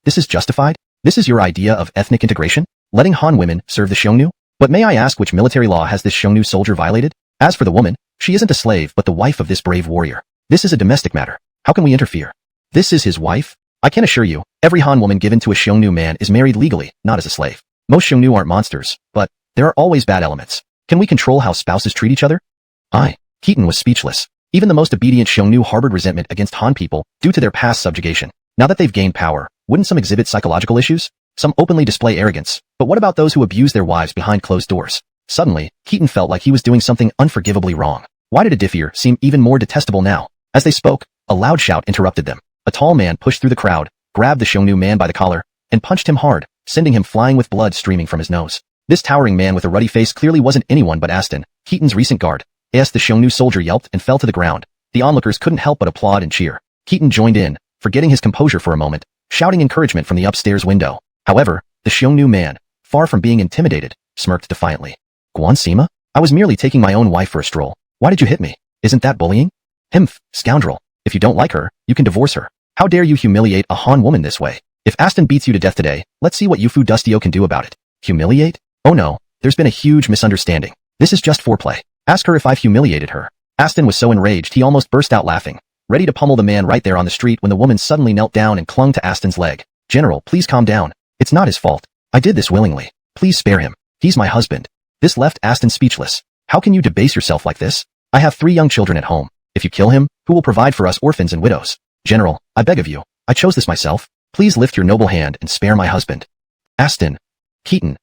this is justified? This is your idea of ethnic integration? Letting Han women serve the Xiongnu? But may I ask which military law has this Xiongnu soldier violated? As for the woman, she isn't a slave but the wife of this brave warrior. This is a domestic matter. How can we interfere? This is his wife? I can assure you, every Han woman given to a Xiongnu man is married legally, not as a slave. Most Xiongnu aren't monsters, but there are always bad elements. Can we control how spouses treat each other? Keaton was speechless. Even the most obedient Xiongnu harbored resentment against Han people due to their past subjugation. Now that they've gained power, wouldn't some exhibit psychological issues? Some openly display arrogance, but what about those who abuse their wives behind closed doors? Suddenly, Keaton felt like he was doing something unforgivably wrong. Why did Adithier seem even more detestable now? As they spoke, a loud shout interrupted them. A tall man pushed through the crowd, grabbed the Xiongnu man by the collar, and punched him hard, sending him flying with blood streaming from his nose. This towering man with a ruddy face clearly wasn't anyone but Aston, Keaton's recent guard. As the Xiongnu soldier yelped and fell to the ground, the onlookers couldn't help but applaud and cheer. Keaton joined in, forgetting his composure for a moment, shouting encouragement from the upstairs window. However, the Xiongnu man, far from being intimidated, smirked defiantly. Guan Sima? I was merely taking my own wife for a stroll. Why did you hit me? Isn't that bullying? Himph, scoundrel. If you don't like her, you can divorce her. How dare you humiliate a Han woman this way? If Aston beats you to death today, let's see what Yufu Dustio can do about it. Humiliate? Oh no, there's been a huge misunderstanding. This is just foreplay. Ask her if I've humiliated her. Aston was so enraged he almost burst out laughing, ready to pummel the man right there on the street when the woman suddenly knelt down and clung to Aston's leg. General, please calm down. It's not his fault. I did this willingly. Please spare him. He's my husband. This left Aston speechless. How can you debase yourself like this? I have 3 young children at home. If you kill him, who will provide for us orphans and widows? General, I beg of you. I chose this myself. Please lift your noble hand and spare my husband. Aston. Keaton.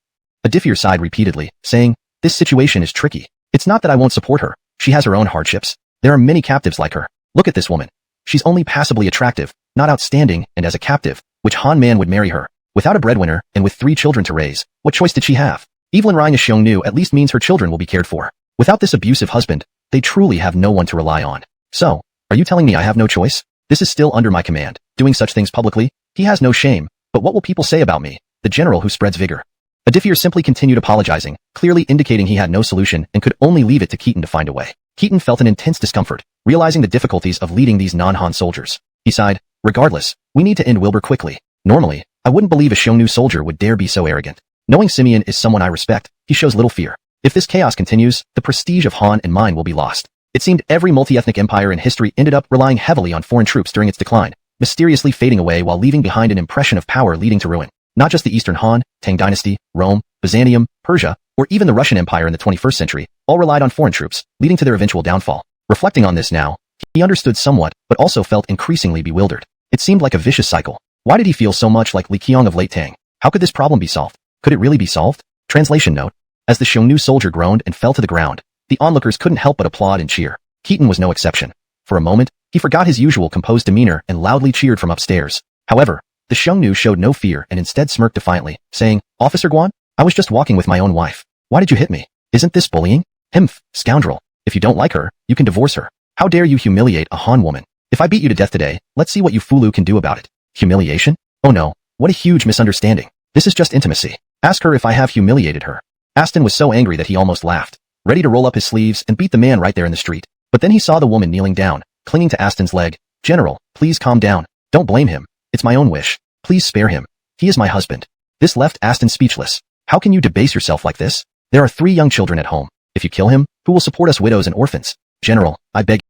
Adithier sighed repeatedly, saying, this situation is tricky. It's not that I won't support her. She has her own hardships. There are many captives like her. Look at this woman. She's only passably attractive, not outstanding, and as a captive, which Han man would marry her? Without a breadwinner, and with 3 children to raise, what choice did she have? Evelyn Ryan Xiongnu at least means her children will be cared for. Without this abusive husband, they truly have no one to rely on. So, are you telling me I have no choice? This is still under my command. Doing such things publicly? He has no shame. But what will people say about me? The general who spreads vigor. Adithier simply continued apologizing, clearly indicating he had no solution and could only leave it to Keaton to find a way. Keaton felt an intense discomfort, realizing the difficulties of leading these non-Han soldiers. He sighed, regardless, we need to end Wilbur quickly. Normally, I wouldn't believe a Xiongnu soldier would dare be so arrogant. Knowing Simeon is someone I respect, he shows little fear. If this chaos continues, the prestige of Han and mine will be lost. It seemed every multi-ethnic empire in history ended up relying heavily on foreign troops during its decline, mysteriously fading away while leaving behind an impression of power leading to ruin. Not just the Eastern Han, Tang Dynasty, Rome, Byzantium, Persia, or even the Russian Empire in the 21st century, all relied on foreign troops, leading to their eventual downfall. Reflecting on this now, he understood somewhat, but also felt increasingly bewildered. It seemed like a vicious cycle. Why did he feel so much like Li Qiong of late Tang? How could this problem be solved? Could it really be solved? Translation note. As the Xiongnu soldier groaned and fell to the ground, The onlookers couldn't help but applaud and cheer. Keaton was no exception. For a moment, he forgot his usual composed demeanor and loudly cheered from upstairs. However, the Xiongnu showed no fear and instead smirked defiantly, saying, "Officer Guan, I was just walking with my own wife. Why did you hit me? Isn't this bullying? Himph, scoundrel. If you don't like her, you can divorce her. How dare you humiliate a Han woman? If I beat you to death today, let's see what you Fulu can do about it." Humiliation? Oh no, what a huge misunderstanding. This is just intimacy. Ask her if I have humiliated her. Aston was so angry that he almost laughed, ready to roll up his sleeves and beat the man right there in the street. But then he saw the woman kneeling down, clinging to Aston's leg. "General, please calm down. Don't blame him. It's my own wish. Please spare him. He is my husband." This left Aston speechless. How can you debase yourself like this? There are 3 young children at home. If you kill him, who will support us widows and orphans? General, I beg.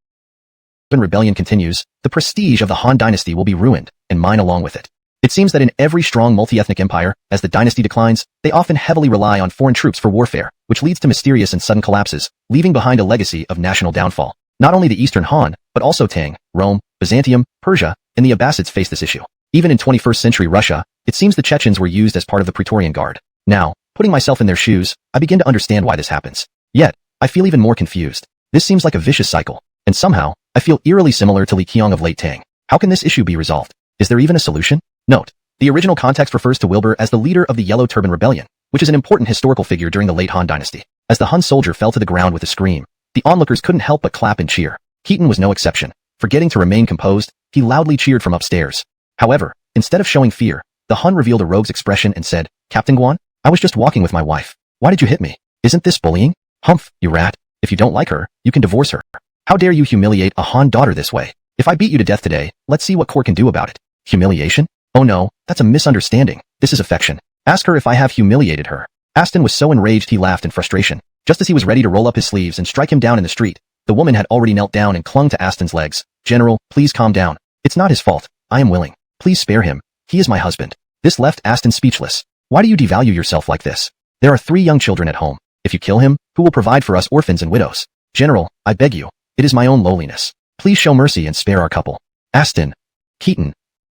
When rebellion continues, the prestige of the Han Dynasty will be ruined, and mine along with it. It seems that in every strong multi-ethnic empire, as the dynasty declines, they often heavily rely on foreign troops for warfare, which leads to mysterious and sudden collapses, leaving behind a legacy of national downfall. Not only the Eastern Han, but also Tang, Rome, Byzantium, Persia, and the Abbasids face this issue. Even in 21st century Russia, it seems the Chechens were used as part of the Praetorian Guard. Now, putting myself in their shoes, I begin to understand why this happens. Yet, I feel even more confused. This seems like a vicious cycle, and somehow, I feel eerily similar to Li Qiang of late Tang. How can this issue be resolved? Is there even a solution? Note: the original context refers to Wilbur as the leader of the Yellow Turban Rebellion, which is an important historical figure during the late Han Dynasty. As the Hun soldier fell to the ground with a scream, the onlookers couldn't help but clap and cheer. Keaton was no exception. Forgetting to remain composed, he loudly cheered from upstairs. However, instead of showing fear, the Hun revealed a rogue's expression and said, "Captain Guan, I was just walking with my wife. Why did you hit me? Isn't this bullying? Humph, you rat. If you don't like her, you can divorce her. How dare you humiliate a Han daughter this way? If I beat you to death today, let's see what court can do about it." Humiliation? Oh no, that's a misunderstanding. This is affection. Ask her if I have humiliated her. Aston was so enraged he laughed in frustration. Just as he was ready to roll up his sleeves and strike him down in the street, the woman had already knelt down and clung to Aston's legs. "General, please calm down. It's not his fault. I am willing. Please spare him. He is my husband." This left Aston speechless. Why do you devalue yourself like this? There are 3 young children at home. If you kill him, who will provide for us orphans and widows? General, I beg you. It is my own lowliness. Please show mercy and spare our couple. Aston. Keaton.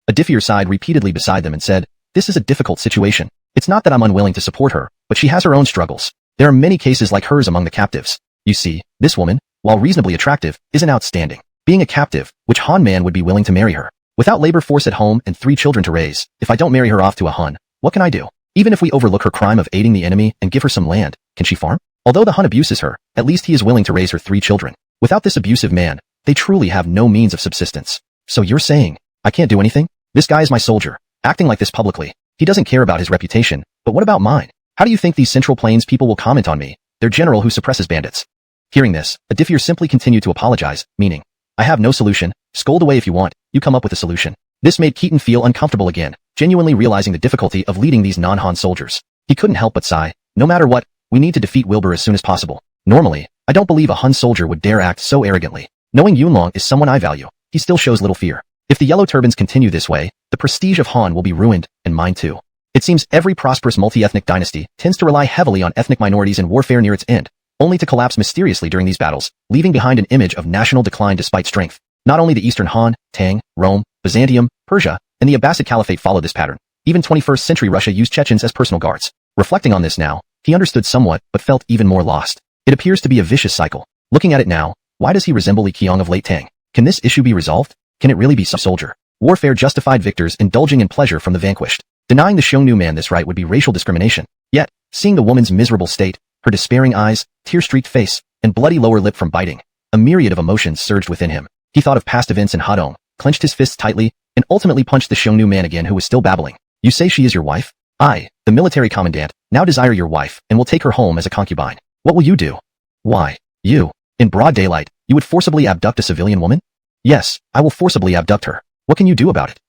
Adifir sighed repeatedly beside them and said, "This is a difficult situation. It's not that I'm unwilling to support her, but she has her own struggles. There are many cases like hers among the captives. You see, this woman, while reasonably attractive, isn't outstanding. Being a captive, which Han man would be willing to marry her? Without labor force at home and 3 children to raise, if I don't marry her off to a Hun, what can I do? Even if we overlook her crime of aiding the enemy and give her some land, can she farm? Although the Hun abuses her, at least he is willing to raise her 3 children. Without this abusive man, they truly have no means of subsistence. So you're saying, I can't do anything? This guy is my soldier, acting like this publicly. He doesn't care about his reputation, but what about mine? How do you think these Central Plains people will comment on me, their general who suppresses bandits?" Hearing this, Adifir simply continued to apologize, meaning, "I have no solution. Scold away if you want. You come up with a solution." This made Keaton feel uncomfortable again, genuinely realizing the difficulty of leading these non-Han soldiers. He couldn't help but sigh. No matter what, we need to defeat Wilbur as soon as possible. Normally, I don't believe a Hun soldier would dare act so arrogantly. Knowing Yunlong is someone I value, he still shows little fear. If the Yellow Turbans continue this way, the prestige of Han will be ruined, and mine too. It seems every prosperous multi-ethnic dynasty tends to rely heavily on ethnic minorities in warfare near its end, only to collapse mysteriously during these battles, leaving behind an image of national decline despite strength. Not only the Eastern Han, Tang, Rome, Byzantium, Persia, and the Abbasid Caliphate followed this pattern. Even 21st century Russia used Chechens as personal guards. Reflecting on this now, he understood somewhat but felt even more lost. It appears to be a vicious cycle. Looking at it now, why does he resemble Li Qiang of late Tang? Can this issue be resolved? Can it really be some soldier? Warfare justified victors indulging in pleasure from the vanquished. Denying the Xiongnu man this right would be racial discrimination. Yet, seeing the woman's miserable state, her despairing eyes, tear-streaked face, and bloody lower lip from biting, a myriad of emotions surged within him. He thought of past events in Hadong, clenched his fists tightly, and ultimately punched the Xiongnu man again who was still babbling. "You say she is your wife? I, the military commandant, now desire your wife and will take her home as a concubine. What will you do?" "Why, you, in broad daylight, you would forcibly abduct a civilian woman?" "Yes, I will forcibly abduct her. What can you do about it?"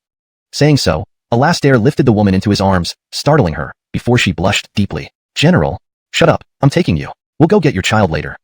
Saying so, Alastair lifted the woman into his arms, startling her, before she blushed deeply. "General, shut up, I'm taking you. We'll go get your child later."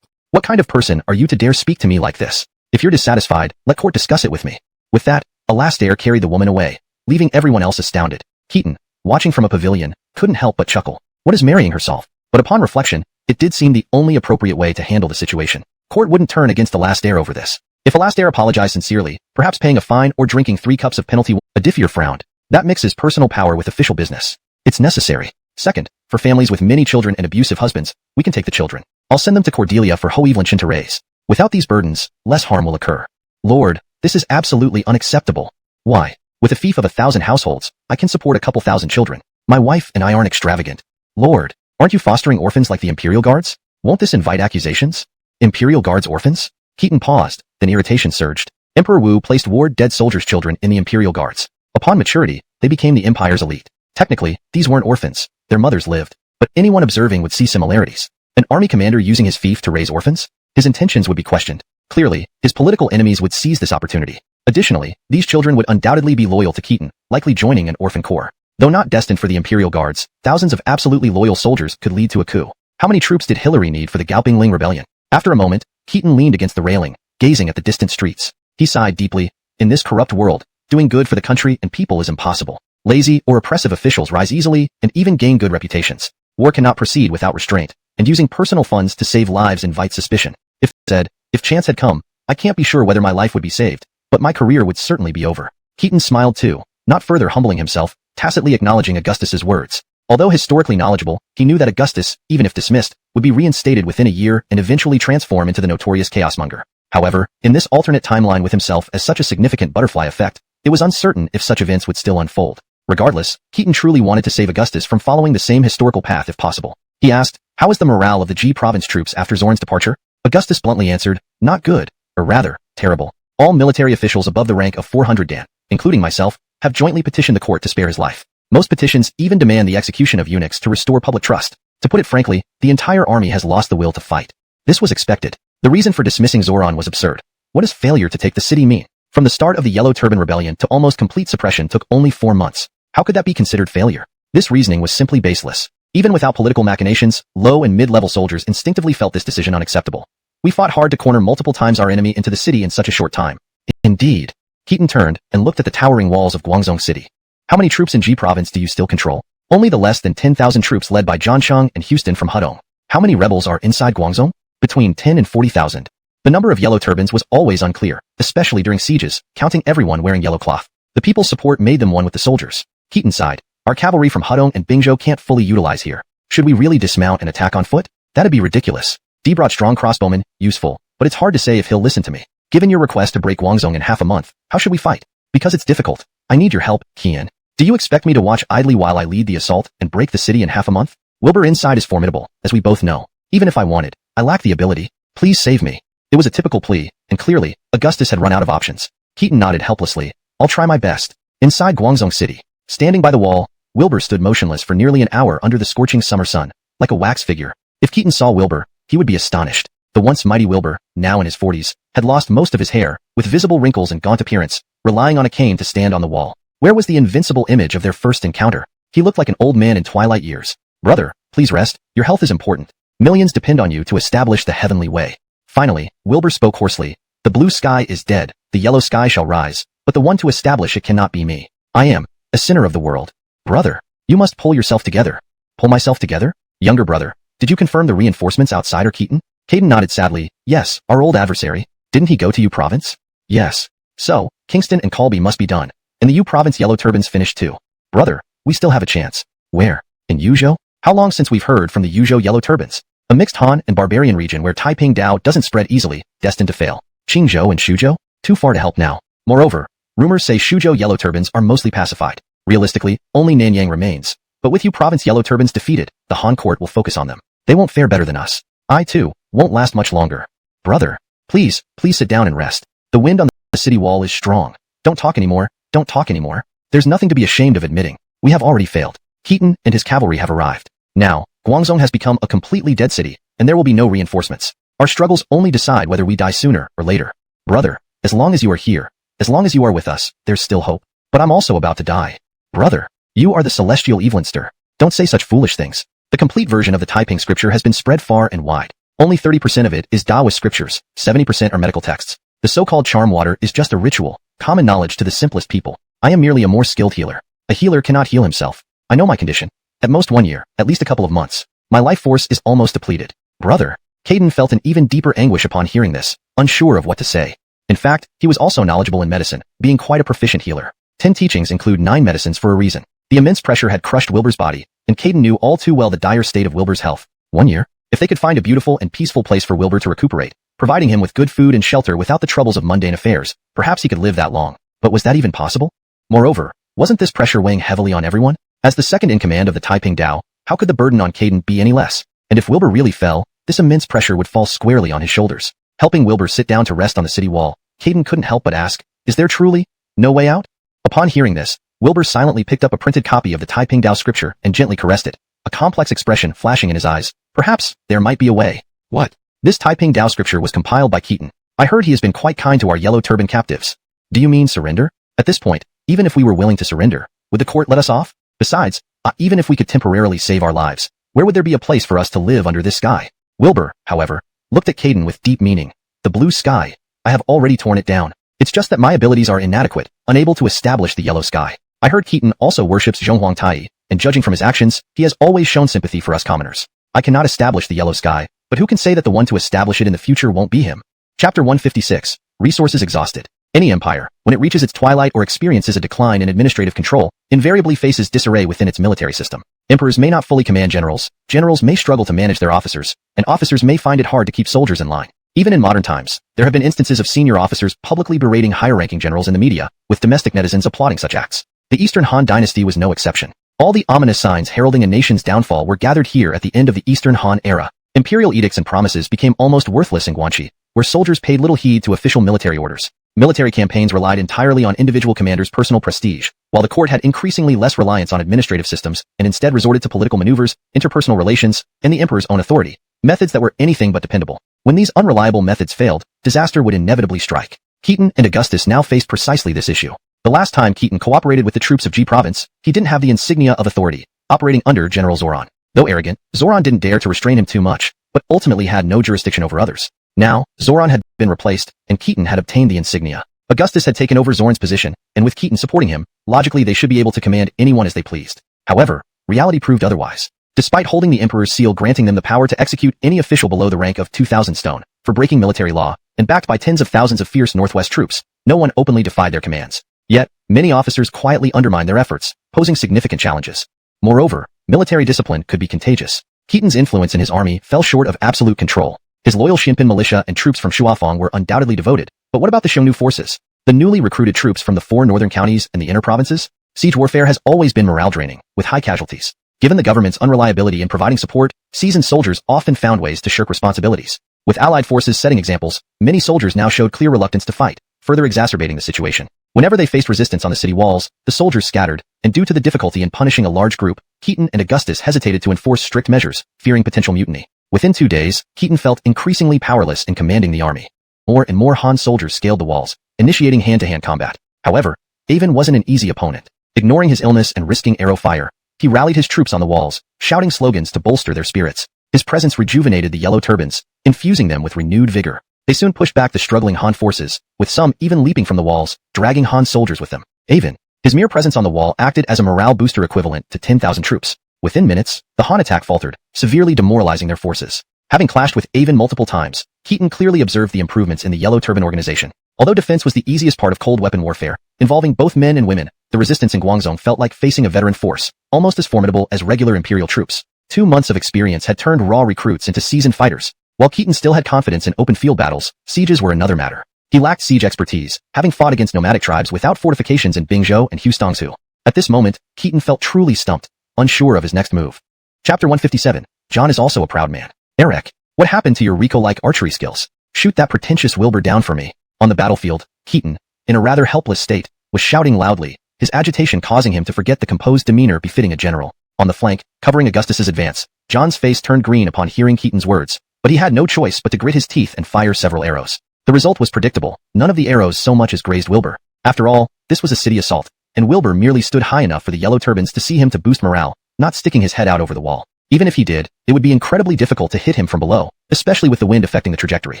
"What kind of person are you to dare speak to me like this? If you're dissatisfied, let court discuss it with me." With that, Alastair carried the woman away, leaving everyone else astounded. Keaton, watching from a pavilion, couldn't help but chuckle. What is marrying herself? But upon reflection, it did seem the only appropriate way to handle the situation. Court wouldn't turn against Alastair over this. If Alastair apologized sincerely, perhaps paying a fine or drinking 3 cups of penalty, Adifir frowned. That mixes personal power with official business. It's necessary. Second, for families with many children and abusive husbands, we can take the children. I'll send them to Cordelia for Ho Evelyn to raise. Without these burdens, less harm will occur. Lord, this is absolutely unacceptable. Why? With a fief of 1,000 households, I can support a couple thousand children. My wife and I aren't extravagant. Lord, aren't you fostering orphans like the Imperial Guards? Won't this invite accusations? Imperial Guards orphans? Keaton paused, then irritation surged. Emperor Wu placed ward dead soldiers' children in the Imperial Guards. Upon maturity, they became the Empire's elite. Technically, these weren't orphans. Their mothers lived. But anyone observing would see similarities. An army commander using his fief to raise orphans? His intentions would be questioned. Clearly, his political enemies would seize this opportunity. Additionally, these children would undoubtedly be loyal to Keaton, likely joining an orphan corps. Though not destined for the Imperial Guards, thousands of absolutely loyal soldiers could lead to a coup. How many troops did Hillary need for the Gaoping Ling rebellion? After a moment, Keaton leaned against the railing, gazing at the distant streets. He sighed deeply. In this corrupt world, doing good for the country and people is impossible. Lazy or oppressive officials rise easily and even gain good reputations. War cannot proceed without restraint, and using personal funds to save lives invites suspicion. If chance had come, I can't be sure whether my life would be saved, but my career would certainly be over. Keaton smiled too, not further humbling himself, tacitly acknowledging Augustus's words. Although historically knowledgeable, he knew that Augustus, even if dismissed, would be reinstated within a year and eventually transform into the notorious chaosmonger. However, in this alternate timeline with himself as such a significant butterfly effect, it was uncertain if such events would still unfold. Regardless, Keaton truly wanted to save Augustus from following the same historical path if possible. He asked, "How is the morale of the G province troops after Zorn's departure?" Augustus bluntly answered, "Not good, or rather, terrible. All military officials above the rank of 400 Dan, including myself, have jointly petitioned the court to spare his life. Most petitions even demand the execution of eunuchs to restore public trust. To put it frankly, the entire army has lost the will to fight." This was expected. The reason for dismissing Zoran was absurd. What does failure to take the city mean? From the start of the Yellow Turban Rebellion to almost complete suppression took only 4 months. How could that be considered failure? This reasoning was simply baseless. Even without political machinations, low and mid-level soldiers instinctively felt this decision unacceptable. We fought hard to corner multiple times our enemy into the city in such a short time. Indeed. Keaton turned and looked at the towering walls of Guangzhou City. How many troops in G province do you still control? Only the less than 10,000 troops led by Zhangcheng and Houston from Hudong. How many rebels are inside Guangzhou? Between 10 and 40,000. The number of yellow turbans was always unclear, especially during sieges, counting everyone wearing yellow cloth. The people's support made them one with the soldiers. Keaton sighed. Our cavalry from Hudong and Bingzhou can't fully utilize here. Should we really dismount and attack on foot? That'd be ridiculous. Dee brought strong crossbowmen, useful, but it's hard to say if he'll listen to me. Given your request to break Guangzhou in half a month, how should we fight? Because it's difficult. I need your help, Qian. Do you expect me to watch idly while I lead the assault and break the city in half a month? Wilbur inside is formidable, as we both know. Even if I wanted, I lack the ability. Please save me. It was a typical plea, and clearly, Augustus had run out of options. Keaton nodded helplessly. I'll try my best. Inside Guangzhou City, standing by the wall, Wilbur stood motionless for nearly an hour under the scorching summer sun, like a wax figure. If Keaton saw Wilbur, he would be astonished. The once mighty Wilbur, now in his 40s, had lost most of his hair, with visible wrinkles and gaunt appearance, relying on a cane to stand on the wall. Where was the invincible image of their first encounter? He looked like an old man in twilight years. Brother, please rest. Your health is important. Millions depend on you to establish the heavenly way. Finally, Wilbur spoke hoarsely. The blue sky is dead. The yellow sky shall rise. But the one to establish it cannot be me. I am a sinner of the world. Brother, you must pull yourself together. Pull myself together? Younger brother, did you confirm the reinforcements outside or Keaton? Caden nodded sadly. Yes, our old adversary. Didn't he go to U Province? Yes. So, Kingston and Colby must be done. And the U Province Yellow Turbans finished too. Brother, we still have a chance. Where? In Yuzhou? How long since we've heard from the Yuzhou Yellow Turbans? A mixed Han and barbarian region where Taiping Dao doesn't spread easily, destined to fail. Qingzhou and Shuzhou? Too far to help now. Moreover, rumors say Shuzhou Yellow Turbans are mostly pacified. Realistically, only Nanyang remains. But with U Province Yellow Turbans defeated, the Han court will focus on them. They won't fare better than us. I, too, won't last much longer. Brother, please sit down and rest. The wind on the city wall is strong. Don't talk anymore. Don't talk anymore. There's nothing to be ashamed of admitting. We have already failed. Keaton and his cavalry have arrived. Now, Guangzhou has become a completely dead city, and there will be no reinforcements. Our struggles only decide whether we die sooner or later. Brother, as long as you are here, as long as you are with us, there's still hope. But I'm also about to die. Brother, you are the celestial Evelinster. Don't say such foolish things. The complete version of the Taiping scripture has been spread far and wide. Only 30% of it is Taoist scriptures, 70% are medical texts. The so-called charm water is just a ritual, common knowledge to the simplest people. I am merely a more skilled healer. A healer cannot heal himself. I know my condition. At most 1 year, at least a couple of months. My life force is almost depleted. Brother, Caden felt an even deeper anguish upon hearing this, unsure of what to say. In fact, he was also knowledgeable in medicine, being quite a proficient healer. 10 teachings include 9 medicines for a reason. The immense pressure had crushed Wilbur's body, and Caden knew all too well the dire state of Wilbur's health. 1 year? If they could find a beautiful and peaceful place for Wilbur to recuperate, providing him with good food and shelter without the troubles of mundane affairs, perhaps he could live that long. But was that even possible? Moreover, wasn't this pressure weighing heavily on everyone? As the second in command of the Taiping Dao, how could the burden on Caden be any less? And if Wilbur really fell, this immense pressure would fall squarely on his shoulders. Helping Wilbur sit down to rest on the city wall, Caden couldn't help but ask, is there truly no way out? Upon hearing this, Wilbur silently picked up a printed copy of the Taiping Dao scripture and gently caressed it, a complex expression flashing in his eyes. Perhaps there might be a way. What? This Taiping Dao scripture was compiled by Keaton. I heard he has been quite kind to our yellow turban captives. Do you mean surrender? At this point, even if we were willing to surrender, would the court let us off? Besides, even if we could temporarily save our lives, where would there be a place for us to live under this sky? Wilbur, however, looked at Caden with deep meaning. The blue sky. I have already torn it down. It's just that my abilities are inadequate, unable to establish the yellow sky. I heard Keaton also worships Zhonghuang Tai, and judging from his actions, he has always shown sympathy for us commoners. I cannot establish the yellow sky, but who can say that the one to establish it in the future won't be him? Chapter 156. Resources exhausted. Any empire, when it reaches its twilight or experiences a decline in administrative control, invariably faces disarray within its military system. Emperors may not fully command generals, generals may struggle to manage their officers, and officers may find it hard to keep soldiers in line. Even in modern times, there have been instances of senior officers publicly berating higher-ranking generals in the media, with domestic netizens applauding such acts. The Eastern Han Dynasty was no exception. All the ominous signs heralding a nation's downfall were gathered here at the end of the Eastern Han era. Imperial edicts and promises became almost worthless in Guan Yu, where soldiers paid little heed to official military orders. Military campaigns relied entirely on individual commanders' personal prestige, while the court had increasingly less reliance on administrative systems and instead resorted to political maneuvers, interpersonal relations, and the emperor's own authority, methods that were anything but dependable. When these unreliable methods failed, disaster would inevitably strike. Keaton and Augustus now faced precisely this issue. The last time Keaton cooperated with the troops of Ji Province, he didn't have the insignia of authority, operating under General Zoran. Though arrogant, Zoran didn't dare to restrain him too much, but ultimately had no jurisdiction over others. Now, Zoran had been replaced, and Keaton had obtained the insignia. Augustus had taken over Zoran's position, and with Keaton supporting him, logically they should be able to command anyone as they pleased. However, reality proved otherwise. Despite holding the emperor's seal granting them the power to execute any official below the rank of 2,000 stone, for breaking military law, and backed by tens of thousands of fierce Northwest troops, no one openly defied their commands. Yet, many officers quietly undermined their efforts, posing significant challenges. Moreover, military discipline could be contagious. Keaton's influence in his army fell short of absolute control. His loyal Xinpin militia and troops from Shuafang were undoubtedly devoted, but what about the Xiongnu forces? The newly recruited troops from the 4 northern counties and the inner provinces? Siege warfare has always been morale-draining, with high casualties. Given the government's unreliability in providing support, seasoned soldiers often found ways to shirk responsibilities. With allied forces setting examples, many soldiers now showed clear reluctance to fight, further exacerbating the situation. Whenever they faced resistance on the city walls, the soldiers scattered, and due to the difficulty in punishing a large group, Keaton and Augustus hesitated to enforce strict measures, fearing potential mutiny. Within 2 days, Keaton felt increasingly powerless in commanding the army. More and more Han soldiers scaled the walls, initiating hand-to-hand combat. However, Avon wasn't an easy opponent. Ignoring his illness and risking arrow fire, he rallied his troops on the walls, shouting slogans to bolster their spirits. His presence rejuvenated the yellow turbans, infusing them with renewed vigor. They soon pushed back the struggling Han forces, with some even leaping from the walls, dragging Han soldiers with them. Avon. His mere presence on the wall acted as a morale booster equivalent to 10,000 troops. Within minutes, the Han attack faltered, severely demoralizing their forces. Having clashed with Avon multiple times, Keaton clearly observed the improvements in the Yellow Turban organization. Although defense was the easiest part of cold weapon warfare, involving both men and women, the resistance in Guangzhou felt like facing a veteran force, almost as formidable as regular imperial troops. 2 months of experience had turned raw recruits into seasoned fighters. While Keaton still had confidence in open field battles, sieges were another matter. He lacked siege expertise, having fought against nomadic tribes without fortifications in Bingzhou and Hustongzhou. At this moment, Keaton felt truly stumped, unsure of his next move. Chapter 157. John is also a proud man. Eric, what happened to your Rico-like archery skills? Shoot that pretentious Wilbur down for me. On the battlefield, Keaton, in a rather helpless state, was shouting loudly, his agitation causing him to forget the composed demeanor befitting a general. On the flank, covering Augustus's advance, John's face turned green upon hearing Keaton's words, but he had no choice but to grit his teeth and fire several arrows. The result was predictable. None of the arrows so much as grazed Wilbur. After all, this was a city assault, and Wilbur merely stood high enough for the yellow turbans to see him to boost morale, not sticking his head out over the wall. Even if he did, it would be incredibly difficult to hit him from below, especially with the wind affecting the trajectory.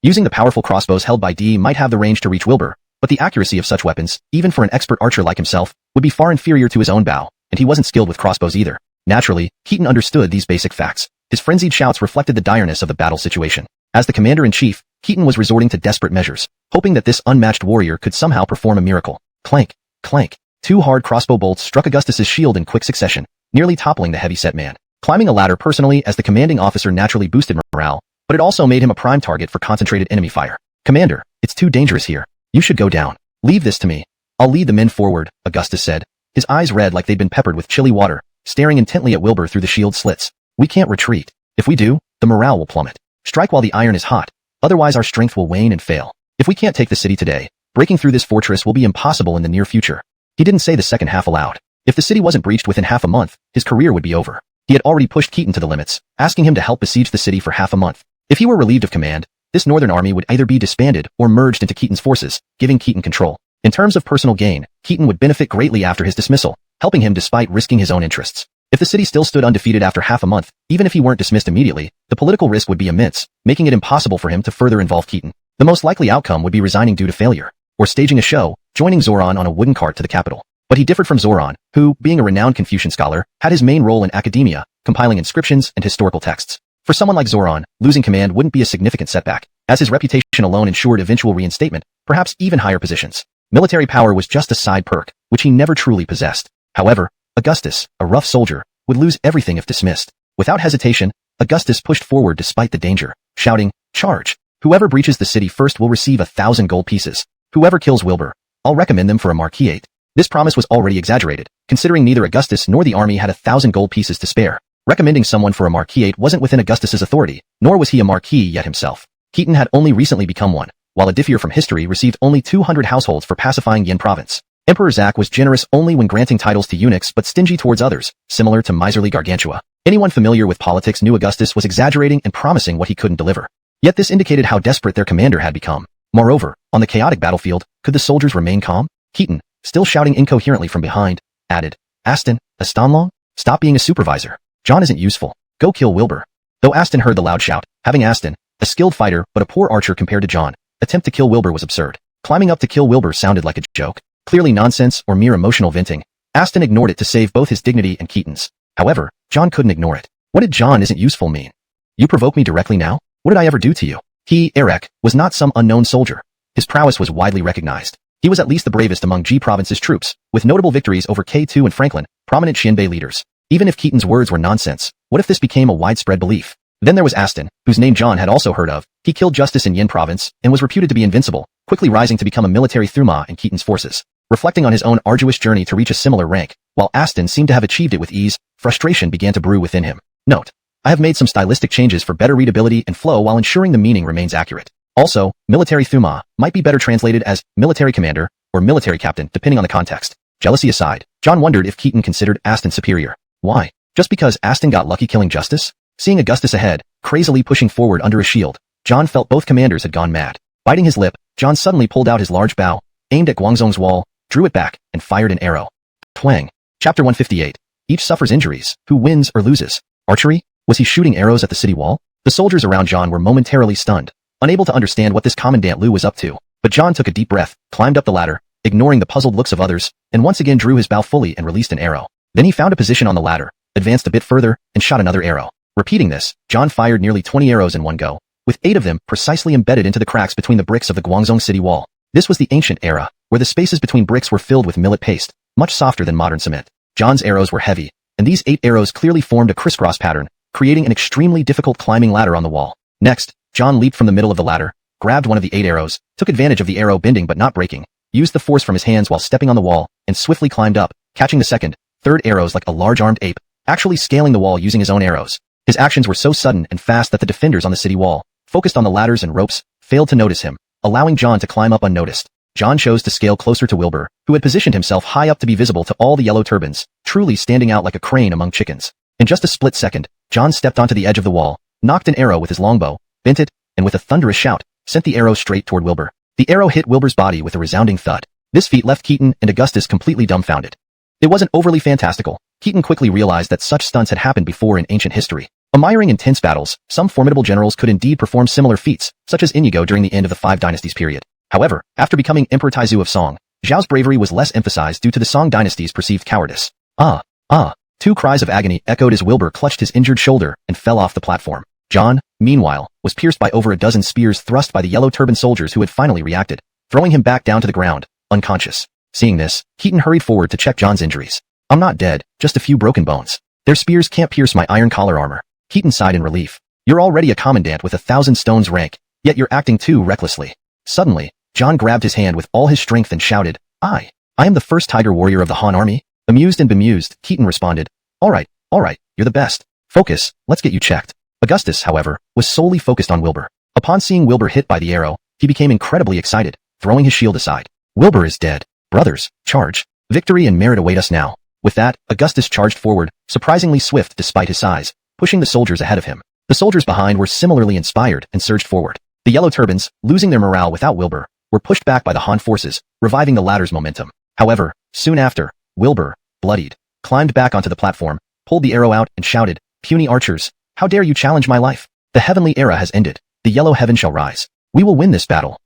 Using the powerful crossbows held by D might have the range to reach Wilbur, but the accuracy of such weapons, even for an expert archer like himself, would be far inferior to his own bow, and he wasn't skilled with crossbows either. Naturally, Keaton understood these basic facts. His frenzied shouts reflected the direness of the battle situation. As the commander-in-chief, Keaton was resorting to desperate measures, hoping that this unmatched warrior could somehow perform a miracle. Clank, clank. 2 hard crossbow bolts struck Augustus's shield in quick succession, nearly toppling the heavy-set man. Climbing a ladder personally as the commanding officer naturally boosted morale, but it also made him a prime target for concentrated enemy fire. Commander, it's too dangerous here. You should go down. Leave this to me. I'll lead the men forward, Augustus said, his eyes red like they'd been peppered with chilly water, staring intently at Wilbur through the shield slits. We can't retreat. If we do, the morale will plummet. Strike while the iron is hot, otherwise our strength will wane and fail. If we can't take the city today, breaking through this fortress will be impossible in the near future. He didn't say the second half aloud. If the city wasn't breached within half a month, his career would be over. He had already pushed Keaton to the limits, asking him to help besiege the city for half a month. If he were relieved of command, this northern army would either be disbanded or merged into Keaton's forces, giving Keaton control. In terms of personal gain, Keaton would benefit greatly after his dismissal, helping him despite risking his own interests. If the city still stood undefeated after half a month, even if he weren't dismissed immediately, the political risk would be immense, making it impossible for him to further involve Keaton. The most likely outcome would be resigning due to failure, or staging a show, joining Zoran on a wooden cart to the capital. But he differed from Zoran, who, being a renowned Confucian scholar, had his main role in academia, compiling inscriptions and historical texts. For someone like Zoran, losing command wouldn't be a significant setback, as his reputation alone ensured eventual reinstatement, perhaps even higher positions. Military power was just a side perk, which he never truly possessed. However, Augustus, a rough soldier, would lose everything if dismissed. Without hesitation, Augustus pushed forward despite the danger, shouting, "Charge! Whoever breaches the city first will receive 1,000 gold pieces. Whoever kills Wilbur, I'll recommend them for a marquisate." This promise was already exaggerated, considering neither Augustus nor the army had 1,000 gold pieces to spare. Recommending someone for a marquisate wasn't within Augustus's authority, nor was he a marquis yet himself. Keaton had only recently become one, while a diffeer from history received only 200 households for pacifying Yin province. Emperor Zach was generous only when granting titles to eunuchs but stingy towards others, similar to miserly Gargantua. Anyone familiar with politics knew Augustus was exaggerating and promising what he couldn't deliver. Yet this indicated how desperate their commander had become. Moreover, on the chaotic battlefield, could the soldiers remain calm? Keaton, still shouting incoherently from behind, added, "Aston, Astonlong? Stop being a supervisor. John isn't useful. Go kill Wilbur." Though Aston heard the loud shout, having Aston, a skilled fighter but a poor archer compared to John, attempt to kill Wilbur was absurd. Climbing up to kill Wilbur sounded like a joke. Clearly nonsense or mere emotional venting. Aston ignored it to save both his dignity and Keaton's. However, John couldn't ignore it. What did "John isn't useful" mean? You provoke me directly now? What did I ever do to you? He, Eric, was not some unknown soldier. His prowess was widely recognized. He was at least the bravest among G Province's troops, with notable victories over K2 and Franklin, prominent Xianbei leaders. Even if Keaton's words were nonsense, what if this became a widespread belief? Then there was Aston, whose name John had also heard of. He killed Justice in Yin Province, and was reputed to be invincible, quickly rising to become a military thuma in Keaton's forces. Reflecting on his own arduous journey to reach a similar rank, while Aston seemed to have achieved it with ease, frustration began to brew within him. Note: I have made some stylistic changes for better readability and flow while ensuring the meaning remains accurate. Also, military thuma might be better translated as military commander or military captain, depending on the context. Jealousy aside, John wondered if Keaton considered Aston superior. Why? Just because Aston got lucky killing Justice? Seeing Augustus ahead, crazily pushing forward under a shield, John felt both commanders had gone mad. Biting his lip, John suddenly pulled out his large bow, aimed at Guangzong's wall, drew it back, and fired an arrow. Twang. Chapter 158. Each suffers injuries. Who wins or loses? Archery? Was he shooting arrows at the city wall? The soldiers around John were momentarily stunned, unable to understand what this Commandant Liu was up to. But John took a deep breath, climbed up the ladder, ignoring the puzzled looks of others, and once again drew his bow fully and released an arrow. Then he found a position on the ladder, advanced a bit further, and shot another arrow. Repeating this, John fired nearly 20 arrows in one go, with 8 of them precisely embedded into the cracks between the bricks of the Guangzong city wall. This was the ancient era, where the spaces between bricks were filled with millet paste, much softer than modern cement. John's arrows were heavy, and these 8 arrows clearly formed a crisscross pattern, creating an extremely difficult climbing ladder on the wall. Next, John leaped from the middle of the ladder, grabbed one of the 8 arrows, took advantage of the arrow bending but not breaking, used the force from his hands while stepping on the wall, and swiftly climbed up, catching the second, third arrows like a large armed ape, actually scaling the wall using his own arrows. His actions were so sudden and fast that the defenders on the city wall, focused on the ladders and ropes, failed to notice him, allowing John to climb up unnoticed. John chose to scale closer to Wilbur, who had positioned himself high up to be visible to all the yellow turbans, truly standing out like a crane among chickens. In just a split second, John stepped onto the edge of the wall, knocked an arrow with his longbow, bent it, and with a thunderous shout, sent the arrow straight toward Wilbur. The arrow hit Wilbur's body with a resounding thud. This feat left Keaton and Augustus completely dumbfounded. It wasn't overly fantastical. Keaton quickly realized that such stunts had happened before in ancient history. Admiring intense battles, some formidable generals could indeed perform similar feats, such as Inigo during the end of the Five Dynasties period. However, after becoming Emperor Taizu of Song, Zhao's bravery was less emphasized due to the Song dynasty's perceived cowardice. Ah! Ah! 2 cries of agony echoed as Wilbur clutched his injured shoulder and fell off the platform. John, meanwhile, was pierced by over a dozen spears thrust by the yellow turban soldiers who had finally reacted, throwing him back down to the ground, unconscious. Seeing this, Keaton hurried forward to check John's injuries. "I'm not dead, just a few broken bones. Their spears can't pierce my iron collar armor. Keaton sighed in relief. You're already a commandant with 1,000 stones rank, yet you're acting too recklessly. Suddenly, John grabbed his hand with all his strength and shouted, I am the first tiger warrior of the Han army. Amused and bemused, Keaton responded, all right, you're the best. Focus, let's get you checked. Augustus, however, was solely focused on Wilbur. Upon seeing Wilbur hit by the arrow, he became incredibly excited, throwing his shield aside. Wilbur is dead. Brothers, charge. Victory and merit await us now. With that, Augustus charged forward, surprisingly swift despite his size, pushing the soldiers ahead of him. The soldiers behind were similarly inspired and surged forward. The yellow turbans, losing their morale without Wilbur, were pushed back by the Han forces, reviving the latter's momentum. However, soon after, Wilbur, bloodied, climbed back onto the platform, pulled the arrow out and shouted, Puny archers, how dare you challenge my life? The heavenly era has ended. The yellow heaven shall rise. We will win this battle.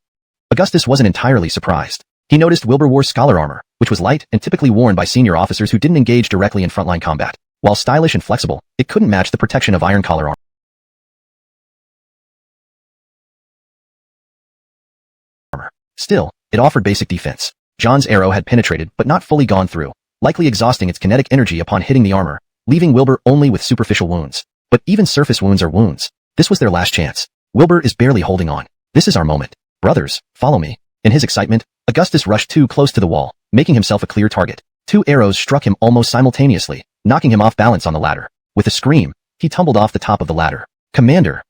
Augustus wasn't entirely surprised. He noticed Wilbur wore scholar armor, which was light and typically worn by senior officers who didn't engage directly in frontline combat. While stylish and flexible, it couldn't match the protection of iron collar armor. Still, it offered basic defense. John's arrow had penetrated but not fully gone through, likely exhausting its kinetic energy upon hitting the armor, leaving Wilbur only with superficial wounds. But even surface wounds are wounds. This was their last chance. Wilbur is barely holding on. This is our moment. Brothers, follow me. In his excitement, Augustus rushed too close to the wall, making himself a clear target. 2 arrows struck him almost simultaneously, knocking him off balance on the ladder. With a scream, he tumbled off the top of the ladder. Commander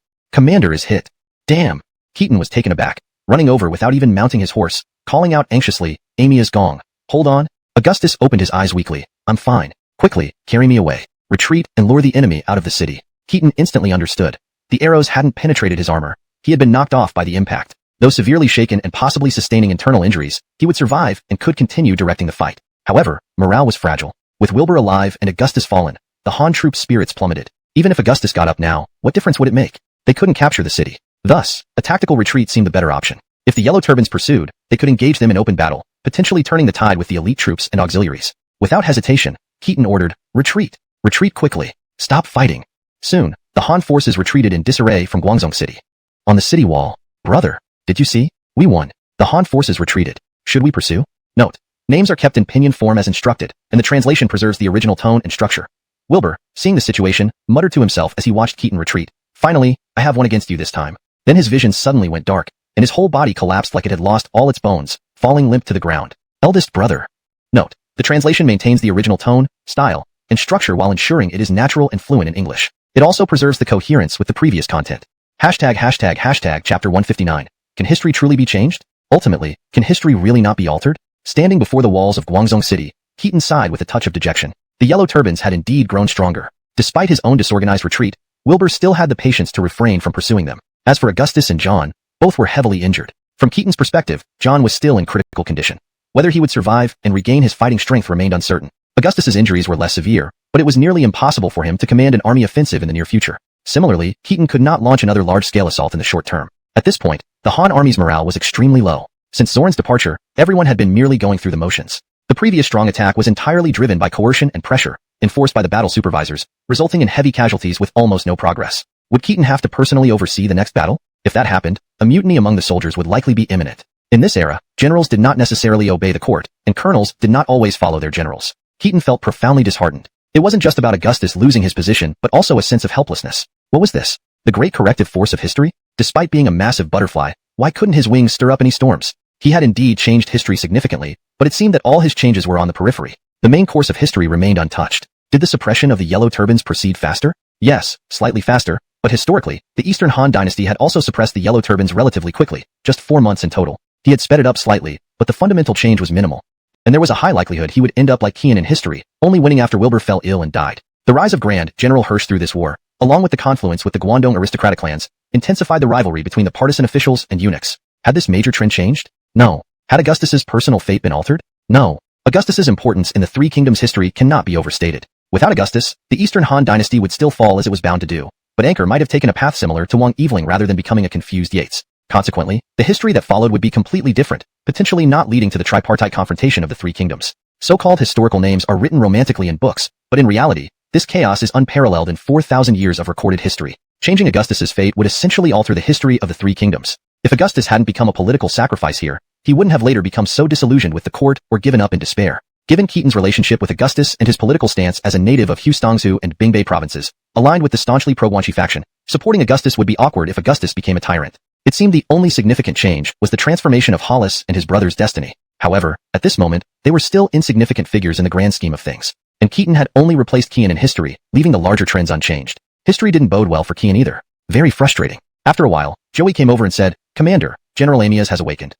is hit. Damn. Keaton was taken aback, running over without even mounting his horse, calling out anxiously, Amia's gong. Hold on. Augustus opened his eyes weakly. I'm fine. Quickly, carry me away. Retreat and lure the enemy out of the city. Keaton instantly understood. The arrows hadn't penetrated his armor. He had been knocked off by the impact. Though severely shaken and possibly sustaining internal injuries, he would survive and could continue directing the fight. However, morale was fragile. With Wilbur alive and Augustus fallen, the Han troops' spirits plummeted. Even if Augustus got up now, what difference would it make? They couldn't capture the city. Thus, a tactical retreat seemed the better option. If the yellow turbans pursued, they could engage them in open battle, potentially turning the tide with the elite troops and auxiliaries. Without hesitation, Keaton ordered, retreat. Retreat quickly. Stop fighting. Soon, the Han forces retreated in disarray from Guangzhou City. On the city wall, brother, did you see? We won. The Han forces retreated. Should we pursue? Note: names are kept in pinyin form as instructed, and the translation preserves the original tone and structure. Wilbur, seeing the situation, muttered to himself as he watched Keaton retreat. Finally, I have one against you this time. Then his vision suddenly went dark, and his whole body collapsed like it had lost all its bones, falling limp to the ground. Eldest brother. Note: the translation maintains the original tone, style, and structure while ensuring it is natural and fluent in English. It also preserves the coherence with the previous content. Hashtag chapter 159. Can history truly be changed? Ultimately, can history really not be altered? Standing before the walls of Guangzhou City, Keaton sighed with a touch of dejection. The yellow turbans had indeed grown stronger. Despite his own disorganized retreat, Wilbur still had the patience to refrain from pursuing them. As for Augustus and John, both were heavily injured. From Keaton's perspective, John was still in critical condition. Whether he would survive and regain his fighting strength remained uncertain. Augustus's injuries were less severe, but it was nearly impossible for him to command an army offensive in the near future. Similarly, Keaton could not launch another large-scale assault in the short term. At this point, the Han army's morale was extremely low. Since Zoran's departure, everyone had been merely going through the motions. The previous strong attack was entirely driven by coercion and pressure, enforced by the battle supervisors, resulting in heavy casualties with almost no progress. Would Keaton have to personally oversee the next battle? If that happened, a mutiny among the soldiers would likely be imminent. In this era, generals did not necessarily obey the court, and colonels did not always follow their generals. Keaton felt profoundly disheartened. It wasn't just about Augustus losing his position, but also a sense of helplessness. What was this? The great corrective force of history? Despite being a massive butterfly, why couldn't his wings stir up any storms? He had indeed changed history significantly, but it seemed that all his changes were on the periphery. The main course of history remained untouched. Did the suppression of the yellow turbans proceed faster? Yes, slightly faster, but historically, the Eastern Han Dynasty had also suppressed the yellow turbans relatively quickly, just 4 months in total. He had sped it up slightly, but the fundamental change was minimal. And there was a high likelihood he would end up like Qian in history, only winning after Wilbur fell ill and died. The rise of Grand General Hirsch through this war, along with the confluence with the Guangdong aristocratic clans, intensified the rivalry between the partisan officials and eunuchs. Had this major trend changed? No. Had Augustus's personal fate been altered? No. Augustus's importance in the Three Kingdoms history cannot be overstated. Without Augustus, the Eastern Han Dynasty would still fall as it was bound to do, but Anchor might have taken a path similar to Wang Eveling rather than becoming a confused Yates. Consequently, the history that followed would be completely different, potentially not leading to the tripartite confrontation of the Three Kingdoms. So-called historical names are written romantically in books, but in reality, this chaos is unparalleled in 4,000 years of recorded history. Changing Augustus's fate would essentially alter the history of the Three Kingdoms. If Augustus hadn't become a political sacrifice here, he wouldn't have later become so disillusioned with the court or given up in despair. Given Keaton's relationship with Augustus and his political stance as a native of Hustongzhou and Bingbei provinces, aligned with the staunchly pro-Guanxi faction, supporting Augustus would be awkward if Augustus became a tyrant. It seemed the only significant change was the transformation of Hollis and his brother's destiny. However, at this moment, they were still insignificant figures in the grand scheme of things. And Keaton had only replaced Kian in history, leaving the larger trends unchanged. History didn't bode well for Kian either. Very frustrating. After a while, Joey came over and said, "Commander, General Amias has awakened."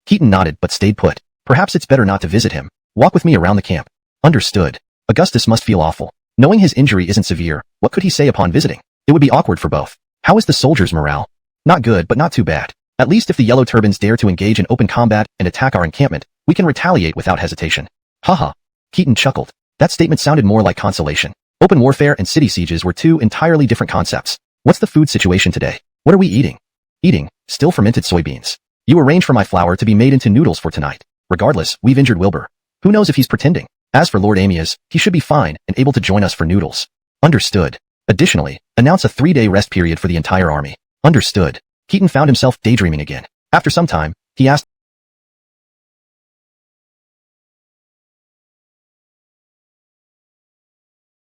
Keaton nodded but stayed put. Perhaps it's better not to visit him. Walk with me around the camp. Understood. Augustus must feel awful. Knowing his injury isn't severe, what could he say upon visiting? It would be awkward for both. How is the soldiers' morale? Not good, but not too bad. At least if the Yellow Turbans dare to engage in open combat and attack our encampment, we can retaliate without hesitation. Haha. Keaton chuckled. That statement sounded more like consolation. Open warfare and city sieges were two entirely different concepts. What's the food situation today? What are we eating? Eating, still fermented soybeans. You arrange for my flour to be made into noodles for tonight. Regardless, we've injured Wilbur. Who knows if he's pretending? As for Lord Amias, he should be fine and able to join us for noodles. Understood. Additionally, announce a 3-day rest period for the entire army. Understood. Keaton found himself daydreaming again. After some time, he asked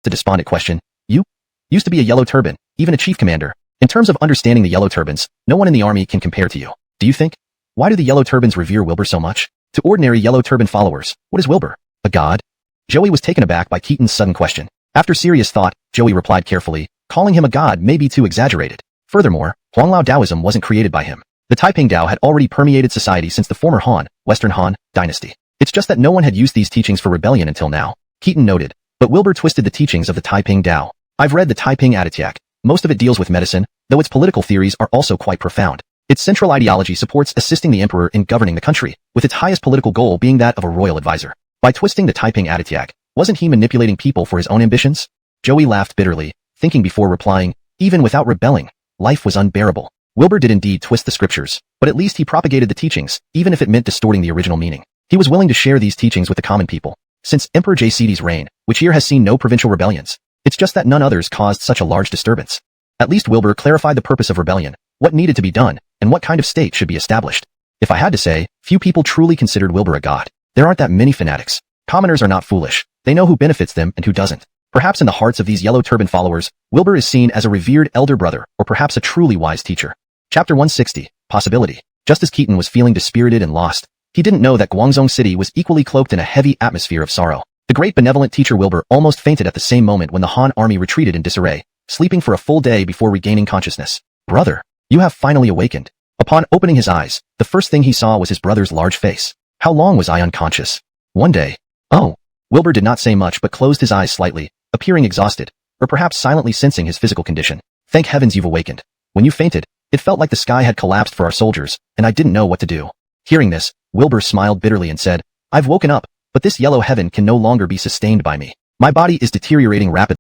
the despondent question, "You? Used to be a Yellow Turban, even a chief commander. In terms of understanding the Yellow Turbans, no one in the army can compare to you. Do you think? Why do the Yellow Turbans revere Wilbur so much? To ordinary Yellow Turban followers, what is Wilbur? A god?" Joey was taken aback by Keaton's sudden question. After serious thought, Joey replied carefully, calling him a god may be too exaggerated. Furthermore, Huanglao Taoism wasn't created by him. The Taiping Tao had already permeated society since the former Han, Western Han, dynasty. It's just that no one had used these teachings for rebellion until now. Keaton noted. But Wilbur twisted the teachings of the Taiping Tao. I've read the Taiping Atatiak. Most of it deals with medicine, though its political theories are also quite profound. Its central ideology supports assisting the emperor in governing the country, with its highest political goal being that of a royal advisor. By twisting the Taiping Atatiak, wasn't he manipulating people for his own ambitions? Joey laughed bitterly, thinking before replying, even without rebelling, life was unbearable. Wilbur did indeed twist the scriptures, but at least he propagated the teachings, even if it meant distorting the original meaning. He was willing to share these teachings with the common people. Since Emperor Jcd's reign, which year has seen no provincial rebellions, it's just that none others caused such a large disturbance. At least Wilbur clarified the purpose of rebellion, what needed to be done, and what kind of state should be established. If I had to say, few people truly considered Wilbur a god. There aren't that many fanatics. Commoners are not foolish. They know who benefits them and who doesn't. Perhaps in the hearts of these Yellow Turban followers, Wilbur is seen as a revered elder brother, or perhaps a truly wise teacher. Chapter 160, Possibility. Just as Keaton was feeling dispirited and lost, he didn't know that Guangzhou City was equally cloaked in a heavy atmosphere of sorrow. The great benevolent teacher Wilbur almost fainted at the same moment when the Han army retreated in disarray, sleeping for a full day before regaining consciousness. Brother, you have finally awakened. Upon opening his eyes, the first thing he saw was his brother's large face. How long was I unconscious? One day. Oh. Wilbur did not say much but closed his eyes slightly, appearing exhausted, or perhaps silently sensing his physical condition. Thank heavens you've awakened. When you fainted, it felt like the sky had collapsed for our soldiers, and I didn't know what to do. Hearing this, Wilbur smiled bitterly and said, I've woken up, but this yellow heaven can no longer be sustained by me. My body is deteriorating rapidly.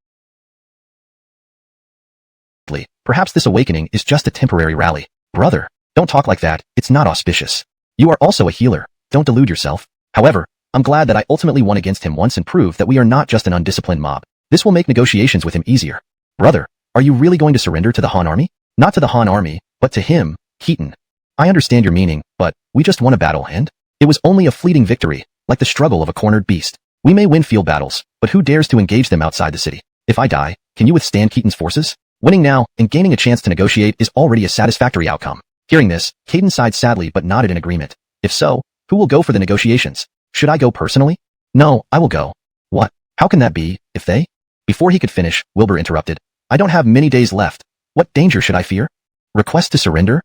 Perhaps this awakening is just a temporary rally. Brother, don't talk like that, it's not auspicious. You are also a healer, don't delude yourself. However, I'm glad that I ultimately won against him once and proved that we are not just an undisciplined mob. This will make negotiations with him easier. Brother, are you really going to surrender to the Han army? Not to the Han army, but to him, Keaton. I understand your meaning, but we just won a battle and it was only a fleeting victory, like the struggle of a cornered beast. We may win field battles, but who dares to engage them outside the city? If I die, can you withstand Keaton's forces? Winning now and gaining a chance to negotiate is already a satisfactory outcome. Hearing this, Keaton sighed sadly but nodded in agreement. If so, who will go for the negotiations? Should I go personally? No, I will go. What? How can that be, if they? Before he could finish, Wilbur interrupted. I don't have many days left. What danger should I fear? Request to surrender?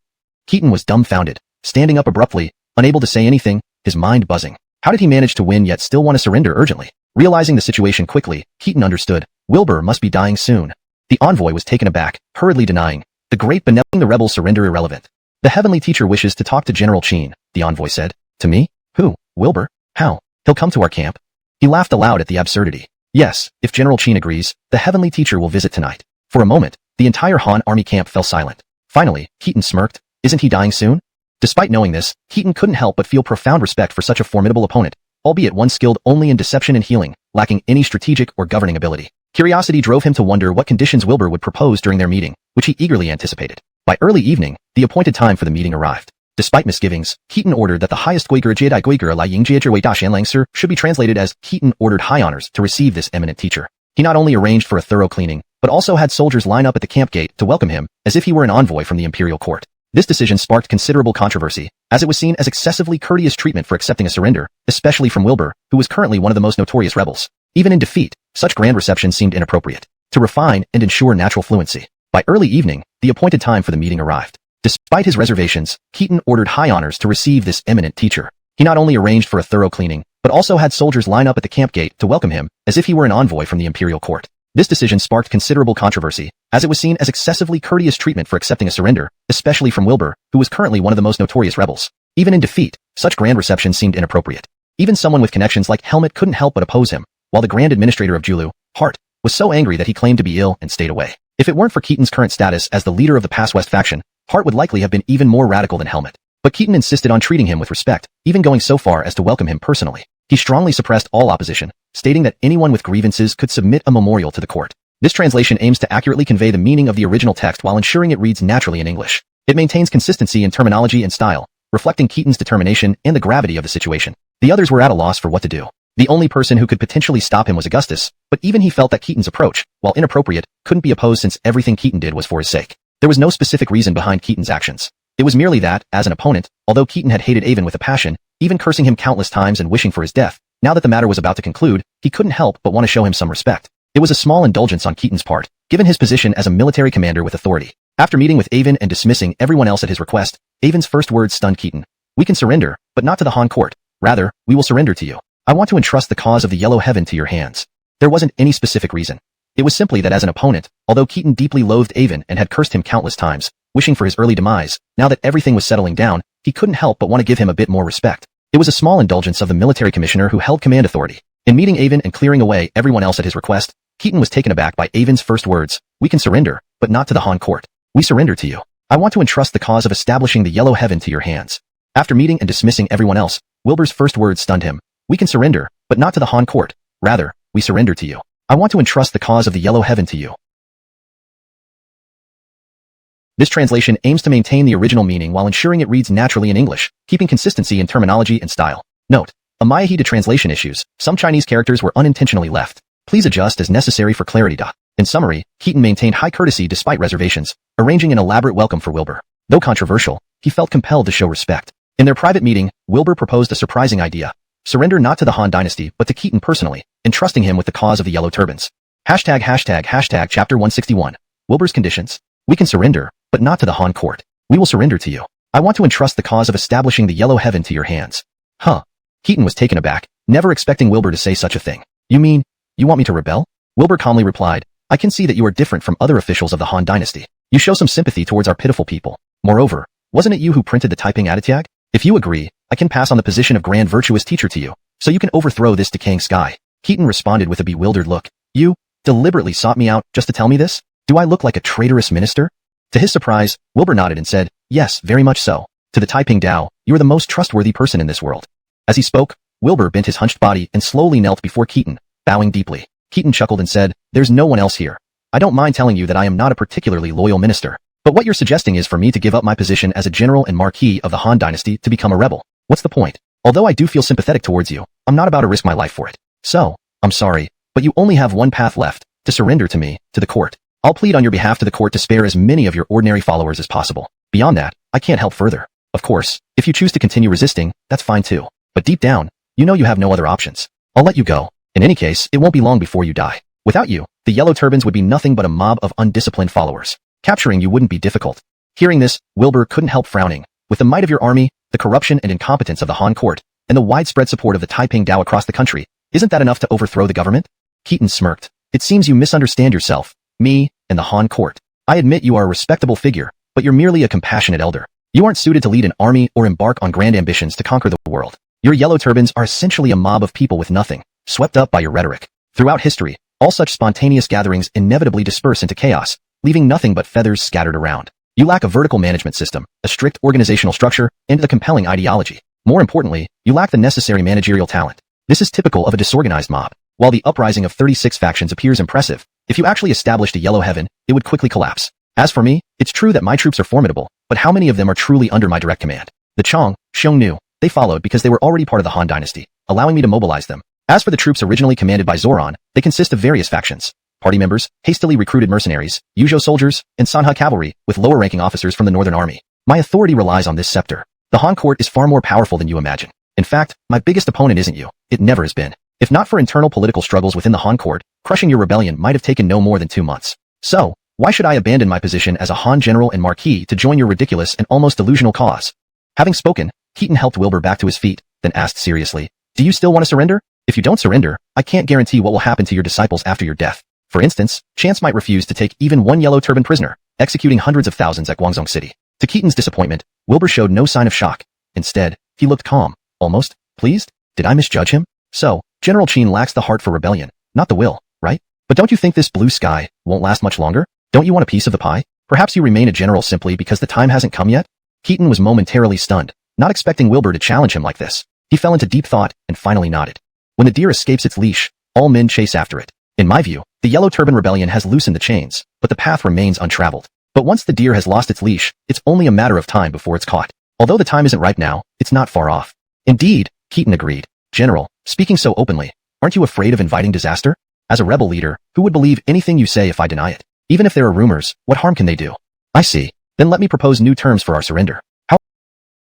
Keaton was dumbfounded, standing up abruptly, unable to say anything, his mind buzzing. How did he manage to win yet still want to surrender urgently? Realizing the situation quickly, Keaton understood. Wilbur must be dying soon. The envoy was taken aback, hurriedly denying. The great benevolent the rebels surrender irrelevant. The heavenly teacher wishes to talk to General Qin, the envoy said. To me? Who? Wilbur? How? He'll come to our camp? He laughed aloud at the absurdity. Yes, if General Qin agrees, the heavenly teacher will visit tonight. For a moment, the entire Han army camp fell silent. Finally, Keaton smirked. Isn't he dying soon? Despite knowing this, Keaton couldn't help but feel profound respect for such a formidable opponent, albeit one skilled only in deception and healing, lacking any strategic or governing ability. Curiosity drove him to wonder what conditions Wilbur would propose during their meeting, which he eagerly anticipated. By early evening, the appointed time for the meeting arrived. Despite misgivings, Keaton ordered that the highest Guigura Jedi Guigura Lai Ying Jie Wei Da Shan Lang Sir should be translated as Keaton ordered high honors to receive this eminent teacher. He not only arranged for a thorough cleaning, but also had soldiers line up at the camp gate to welcome him as if he were an envoy from the imperial court. This decision sparked considerable controversy, as it was seen as excessively courteous treatment for accepting a surrender, especially from Wilbur, who was currently one of the most notorious rebels. Even in defeat, such grand reception seemed inappropriate. To refine and ensure natural fluency. By early evening, the appointed time for the meeting arrived. Despite his reservations, Keaton ordered high honors to receive this eminent teacher. He not only arranged for a thorough cleaning, but also had soldiers line up at the camp gate to welcome him as if he were an envoy from the imperial court. This decision sparked considerable controversy, as it was seen as excessively courteous treatment for accepting a surrender, especially from Wilbur, who was currently one of the most notorious rebels. Even in defeat, such grand reception seemed inappropriate. Even someone with connections like Helmet couldn't help but oppose him, while the Grand Administrator of Julu, Hart, was so angry that he claimed to be ill and stayed away. If it weren't for Keaton's current status as the leader of the Pass West faction, Hart would likely have been even more radical than Helmet. But Keaton insisted on treating him with respect, even going so far as to welcome him personally. He strongly suppressed all opposition, stating that anyone with grievances could submit a memorial to the court. This translation aims to accurately convey the meaning of the original text while ensuring it reads naturally in English. It maintains consistency in terminology and style, reflecting Keaton's determination and the gravity of the situation. The others were at a loss for what to do. The only person who could potentially stop him was Augustus, but even he felt that Keaton's approach, while inappropriate, couldn't be opposed since everything Keaton did was for his sake. There was no specific reason behind Keaton's actions. It was merely that, as an opponent, although Keaton had hated Avon with a passion, even cursing him countless times and wishing for his death, now that the matter was about to conclude, he couldn't help but want to show him some respect. It was a small indulgence on Keaton's part, given his position as a military commander with authority. After meeting with Avon and dismissing everyone else at his request, Avon's first words stunned Keaton. "We can surrender, but not to the Han court. Rather, we will surrender to you. I want to entrust the cause of the Yellow Heaven to your hands." There wasn't any specific reason. It was simply that as an opponent, although Keaton deeply loathed Avon and had cursed him countless times, wishing for his early demise, now that everything was settling down, he couldn't help but want to give him a bit more respect. It was a small indulgence of the military commissioner who held command authority. In meeting Avon and clearing away everyone else at his request, Keaton was taken aback by Avon's first words. "We can surrender, but not to the Han court. We surrender to you. I want to entrust the cause of establishing the Yellow Heaven to your hands." After meeting and dismissing everyone else, Wilbur's first words stunned him. "We can surrender, but not to the Han court. Rather, we surrender to you. I want to entrust the cause of the Yellow Heaven to you." This translation aims to maintain the original meaning while ensuring it reads naturally in English, keeping consistency in terminology and style. Note: Amaya to translation issues, some Chinese characters were unintentionally left. Please adjust as necessary for clarity. In summary, Keaton maintained high courtesy despite reservations, arranging an elaborate welcome for Wilbur. Though controversial, he felt compelled to show respect. In their private meeting, Wilbur proposed a surprising idea. Surrender not to the Han Dynasty but to Keaton personally, entrusting him with the cause of the Yellow Turbans. ##### Chapter 161. Wilbur's conditions. "We can surrender, but not to the Han court. We will surrender to you. I want to entrust the cause of establishing the Yellow Heaven to your hands." Huh. Keaton was taken aback, never expecting Wilbur to say such a thing. "You mean, you want me to rebel?" Wilbur calmly replied, "I can see that you are different from other officials of the Han Dynasty. You show some sympathy towards our pitiful people. Moreover, wasn't it you who printed the Taiping Aditiag? If you agree, I can pass on the position of Grand Virtuous Teacher to you, so you can overthrow this decaying sky." Keaton responded with a bewildered look. "You deliberately sought me out just to tell me this? Do I look like a traitorous minister?" To his surprise, Wilbur nodded and said, "Yes, very much so. To the Taiping Dao, you are the most trustworthy person in this world." As he spoke, Wilbur bent his hunched body and slowly knelt before Keaton, bowing deeply. Keaton chuckled and said, "There's no one else here. I don't mind telling you that I am not a particularly loyal minister. But what you're suggesting is for me to give up my position as a general and marquis of the Han Dynasty to become a rebel. What's the point? Although I do feel sympathetic towards you, I'm not about to risk my life for it. So, I'm sorry, but you only have one path left, to surrender to me, to the court. I'll plead on your behalf to the court to spare as many of your ordinary followers as possible. Beyond that, I can't help further. Of course, if you choose to continue resisting, that's fine too. But deep down, you know you have no other options. I'll let you go. In any case, it won't be long before you die. Without you, the Yellow Turbans would be nothing but a mob of undisciplined followers. Capturing you wouldn't be difficult." Hearing this, Wilbur couldn't help frowning. With the might of your army, the corruption and incompetence of the Han court, and the widespread support of the Taiping Dao across the country, isn't that enough to overthrow the government? Keaton smirked. "It seems you misunderstand yourself, me, and the Han court. I admit you are a respectable figure, but you're merely a compassionate elder. You aren't suited to lead an army or embark on grand ambitions to conquer the world. Your Yellow Turbans are essentially a mob of people with nothing, swept up by your rhetoric. Throughout history, all such spontaneous gatherings inevitably disperse into chaos, leaving nothing but feathers scattered around. You lack a vertical management system, a strict organizational structure, and a compelling ideology. More importantly, you lack the necessary managerial talent. This is typical of a disorganized mob. While the uprising of 36 factions appears impressive, if you actually established a Yellow Heaven, it would quickly collapse. As for me, it's true that my troops are formidable, but how many of them are truly under my direct command? The Xiong knew. They followed because they were already part of the Han Dynasty, allowing me to mobilize them. As for the troops originally commanded by Zoran, they consist of various factions. Party members, hastily recruited mercenaries, Yuzhou soldiers, and Sanha cavalry, with lower-ranking officers from the Northern Army. My authority relies on this scepter. The Han court is far more powerful than you imagine. In fact, my biggest opponent isn't you. It never has been. If not for internal political struggles within the Han court, crushing your rebellion might have taken no more than 2 months. So, why should I abandon my position as a Han general and marquis to join your ridiculous and almost delusional cause? Having spoken, Keaton helped Wilbur back to his feet, then asked seriously, "Do you still want to surrender? If you don't surrender, I can't guarantee what will happen to your disciples after your death. For instance, Chance might refuse to take even one yellow turban prisoner, executing hundreds of thousands at Guangzhou City." To Keaton's disappointment, Wilbur showed no sign of shock. Instead, he looked calm, almost pleased. Did I misjudge him? So, General Qin lacks the heart for rebellion, not the will, right? But don't you think this blue sky won't last much longer? Don't you want a piece of the pie? Perhaps you remain a general simply because the time hasn't come yet? Keaton was momentarily stunned, not expecting Wilbur to challenge him like this. He fell into deep thought and finally nodded. When the deer escapes its leash, all men chase after it. In my view, the Yellow Turban Rebellion has loosened the chains, but the path remains untraveled. But once the deer has lost its leash, it's only a matter of time before it's caught. Although the time isn't ripe now, it's not far off. Indeed, Keaton agreed. General, speaking so openly, aren't you afraid of inviting disaster? As a rebel leader, who would believe anything you say if I deny it? Even if there are rumors, what harm can they do? I see. Then let me propose new terms for our surrender. How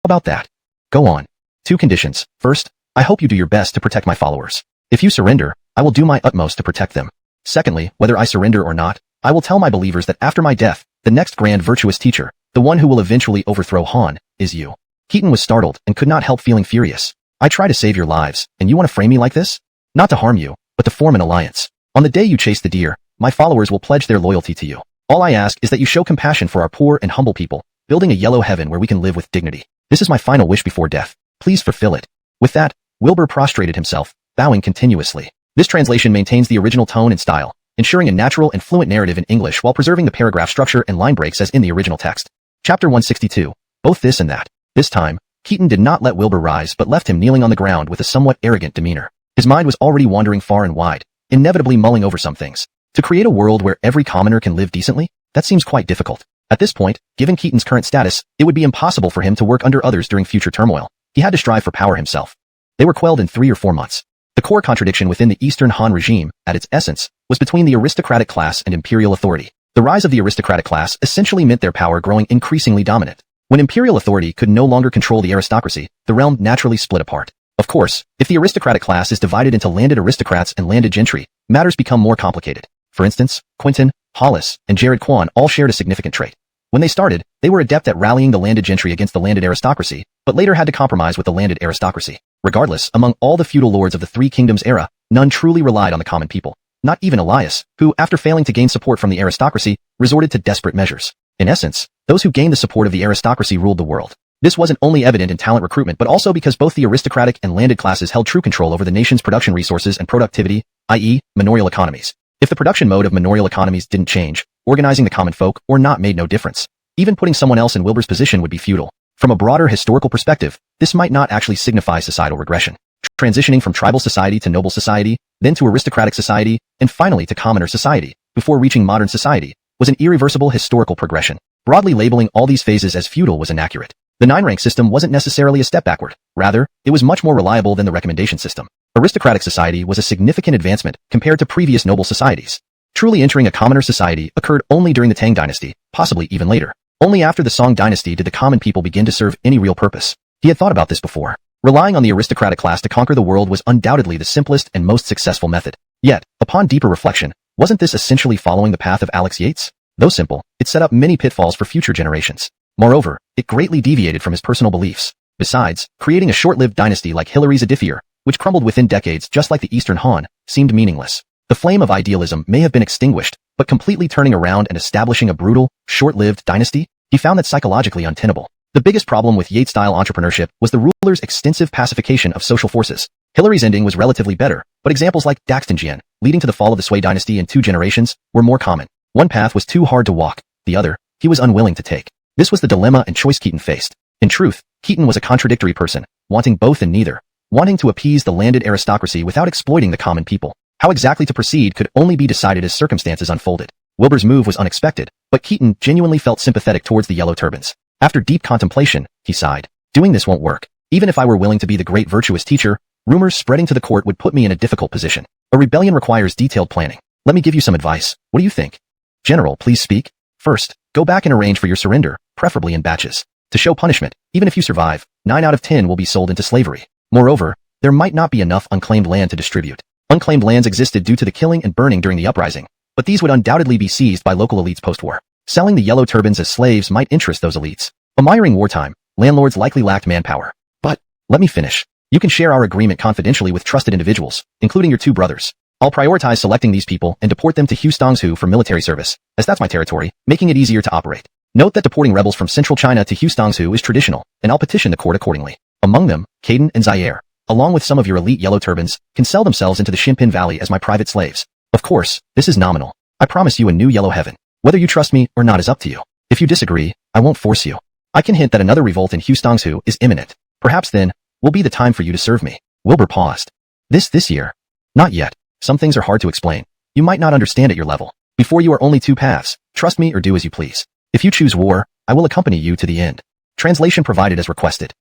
about that? Go on. 2 conditions. First, I hope you do your best to protect my followers. If you surrender, I will do my utmost to protect them. Secondly, whether I surrender or not, I will tell my believers that after my death, the next grand virtuous teacher, the one who will eventually overthrow Han, is you. Keaton was startled and could not help feeling furious. I try to save your lives, and you want to frame me like this? Not to harm you, but to form an alliance. On the day you chase the deer, my followers will pledge their loyalty to you. All I ask is that you show compassion for our poor and humble people, building a yellow heaven where we can live with dignity. This is my final wish before death. Please fulfill it. With that, Wilbur prostrated himself, bowing continuously. This translation maintains the original tone and style, ensuring a natural and fluent narrative in English while preserving the paragraph structure and line breaks as in the original text. Chapter 162. Both this and that. This time, Keaton did not let Wilbur rise but left him kneeling on the ground with a somewhat arrogant demeanor. His mind was already wandering far and wide, inevitably mulling over some things. To create a world where every commoner can live decently? That seems quite difficult. At this point, given Keaton's current status, it would be impossible for him to work under others during future turmoil. He had to strive for power himself. They were quelled in 3 or 4 months. The core contradiction within the Eastern Han regime, at its essence, was between the aristocratic class and imperial authority. The rise of the aristocratic class essentially meant their power growing increasingly dominant. When imperial authority could no longer control the aristocracy, the realm naturally split apart. Of course, if the aristocratic class is divided into landed aristocrats and landed gentry, matters become more complicated. For instance, Quentin, Hollis, and Jared Kwan all shared a significant trait. When they started, they were adept at rallying the landed gentry against the landed aristocracy, but later had to compromise with the landed aristocracy. Regardless, among all the feudal lords of the Three Kingdoms era, none truly relied on the common people. Not even Elias, who, after failing to gain support from the aristocracy, resorted to desperate measures. In essence, those who gained the support of the aristocracy ruled the world. This wasn't only evident in talent recruitment but also because both the aristocratic and landed classes held true control over the nation's production resources and productivity, i.e., manorial economies. If the production mode of manorial economies didn't change, organizing the common folk or not made no difference. Even putting someone else in Wilbur's position would be futile. From a broader historical perspective, this might not actually signify societal regression. Transitioning from tribal society to noble society, then to aristocratic society, and finally to commoner society, before reaching modern society, was an irreversible historical progression. Broadly labeling all these phases as feudal was inaccurate. The 9-rank system wasn't necessarily a step backward. Rather, it was much more reliable than the recommendation system. Aristocratic society was a significant advancement compared to previous noble societies. Truly entering a commoner society occurred only during the Tang Dynasty, possibly even later. Only after the Song Dynasty did the common people begin to serve any real purpose. He had thought about this before. Relying on the aristocratic class to conquer the world was undoubtedly the simplest and most successful method. Yet, upon deeper reflection, wasn't this essentially following the path of Alex Yates? Though simple, it set up many pitfalls for future generations. Moreover, it greatly deviated from his personal beliefs. Besides, creating a short-lived dynasty like Hilary's Adifier, which crumbled within decades just like the Eastern Han, seemed meaningless. The flame of idealism may have been extinguished, but completely turning around and establishing a brutal, short-lived dynasty, he found that psychologically untenable. The biggest problem with Yates-style entrepreneurship was the ruler's extensive pacification of social forces. Hilary's ending was relatively better, but examples like Daxtonjian, leading to the fall of the Sui dynasty in 2 generations, were more common. One path was too hard to walk, the other, he was unwilling to take. This was the dilemma and choice Keaton faced. In truth, Keaton was a contradictory person, wanting both and neither, wanting to appease the landed aristocracy without exploiting the common people. How exactly to proceed could only be decided as circumstances unfolded. Wilbur's move was unexpected, but Keaton genuinely felt sympathetic towards the Yellow Turbans. After deep contemplation, he sighed. Doing this won't work. Even if I were willing to be the great virtuous teacher, rumors spreading to the court would put me in a difficult position. A rebellion requires detailed planning. Let me give you some advice. What do you think? General, please speak. First, go back and arrange for your surrender, preferably in batches. To show punishment, even if you survive, 9 out of 10 will be sold into slavery. Moreover, there might not be enough unclaimed land to distribute. Unclaimed lands existed due to the killing and burning during the uprising, but these would undoubtedly be seized by local elites post-war. Selling the yellow turbans as slaves might interest those elites. Admiring wartime, landlords likely lacked manpower. But, let me finish. You can share our agreement confidentially with trusted individuals, including your 2 brothers. I'll prioritize selecting these people and deport them to Houstonghu for military service, as that's my territory, making it easier to operate. Note that deporting rebels from central China to Houstonghu is traditional, and I'll petition the court accordingly. Among them, Caden and Zaire, along with some of your elite yellow turbans, can sell themselves into the Shimpin Valley as my private slaves. Of course, this is nominal. I promise you a new yellow heaven. Whether you trust me or not is up to you. If you disagree, I won't force you. I can hint that another revolt in Houstonghu is imminent. Perhaps then, will be the time for you to serve me. Wilbur paused. This year? Not yet. Some things are hard to explain. You might not understand at your level. Before you are only 2 paths. Trust me or do as you please. If you choose war, I will accompany you to the end. Translation provided as requested.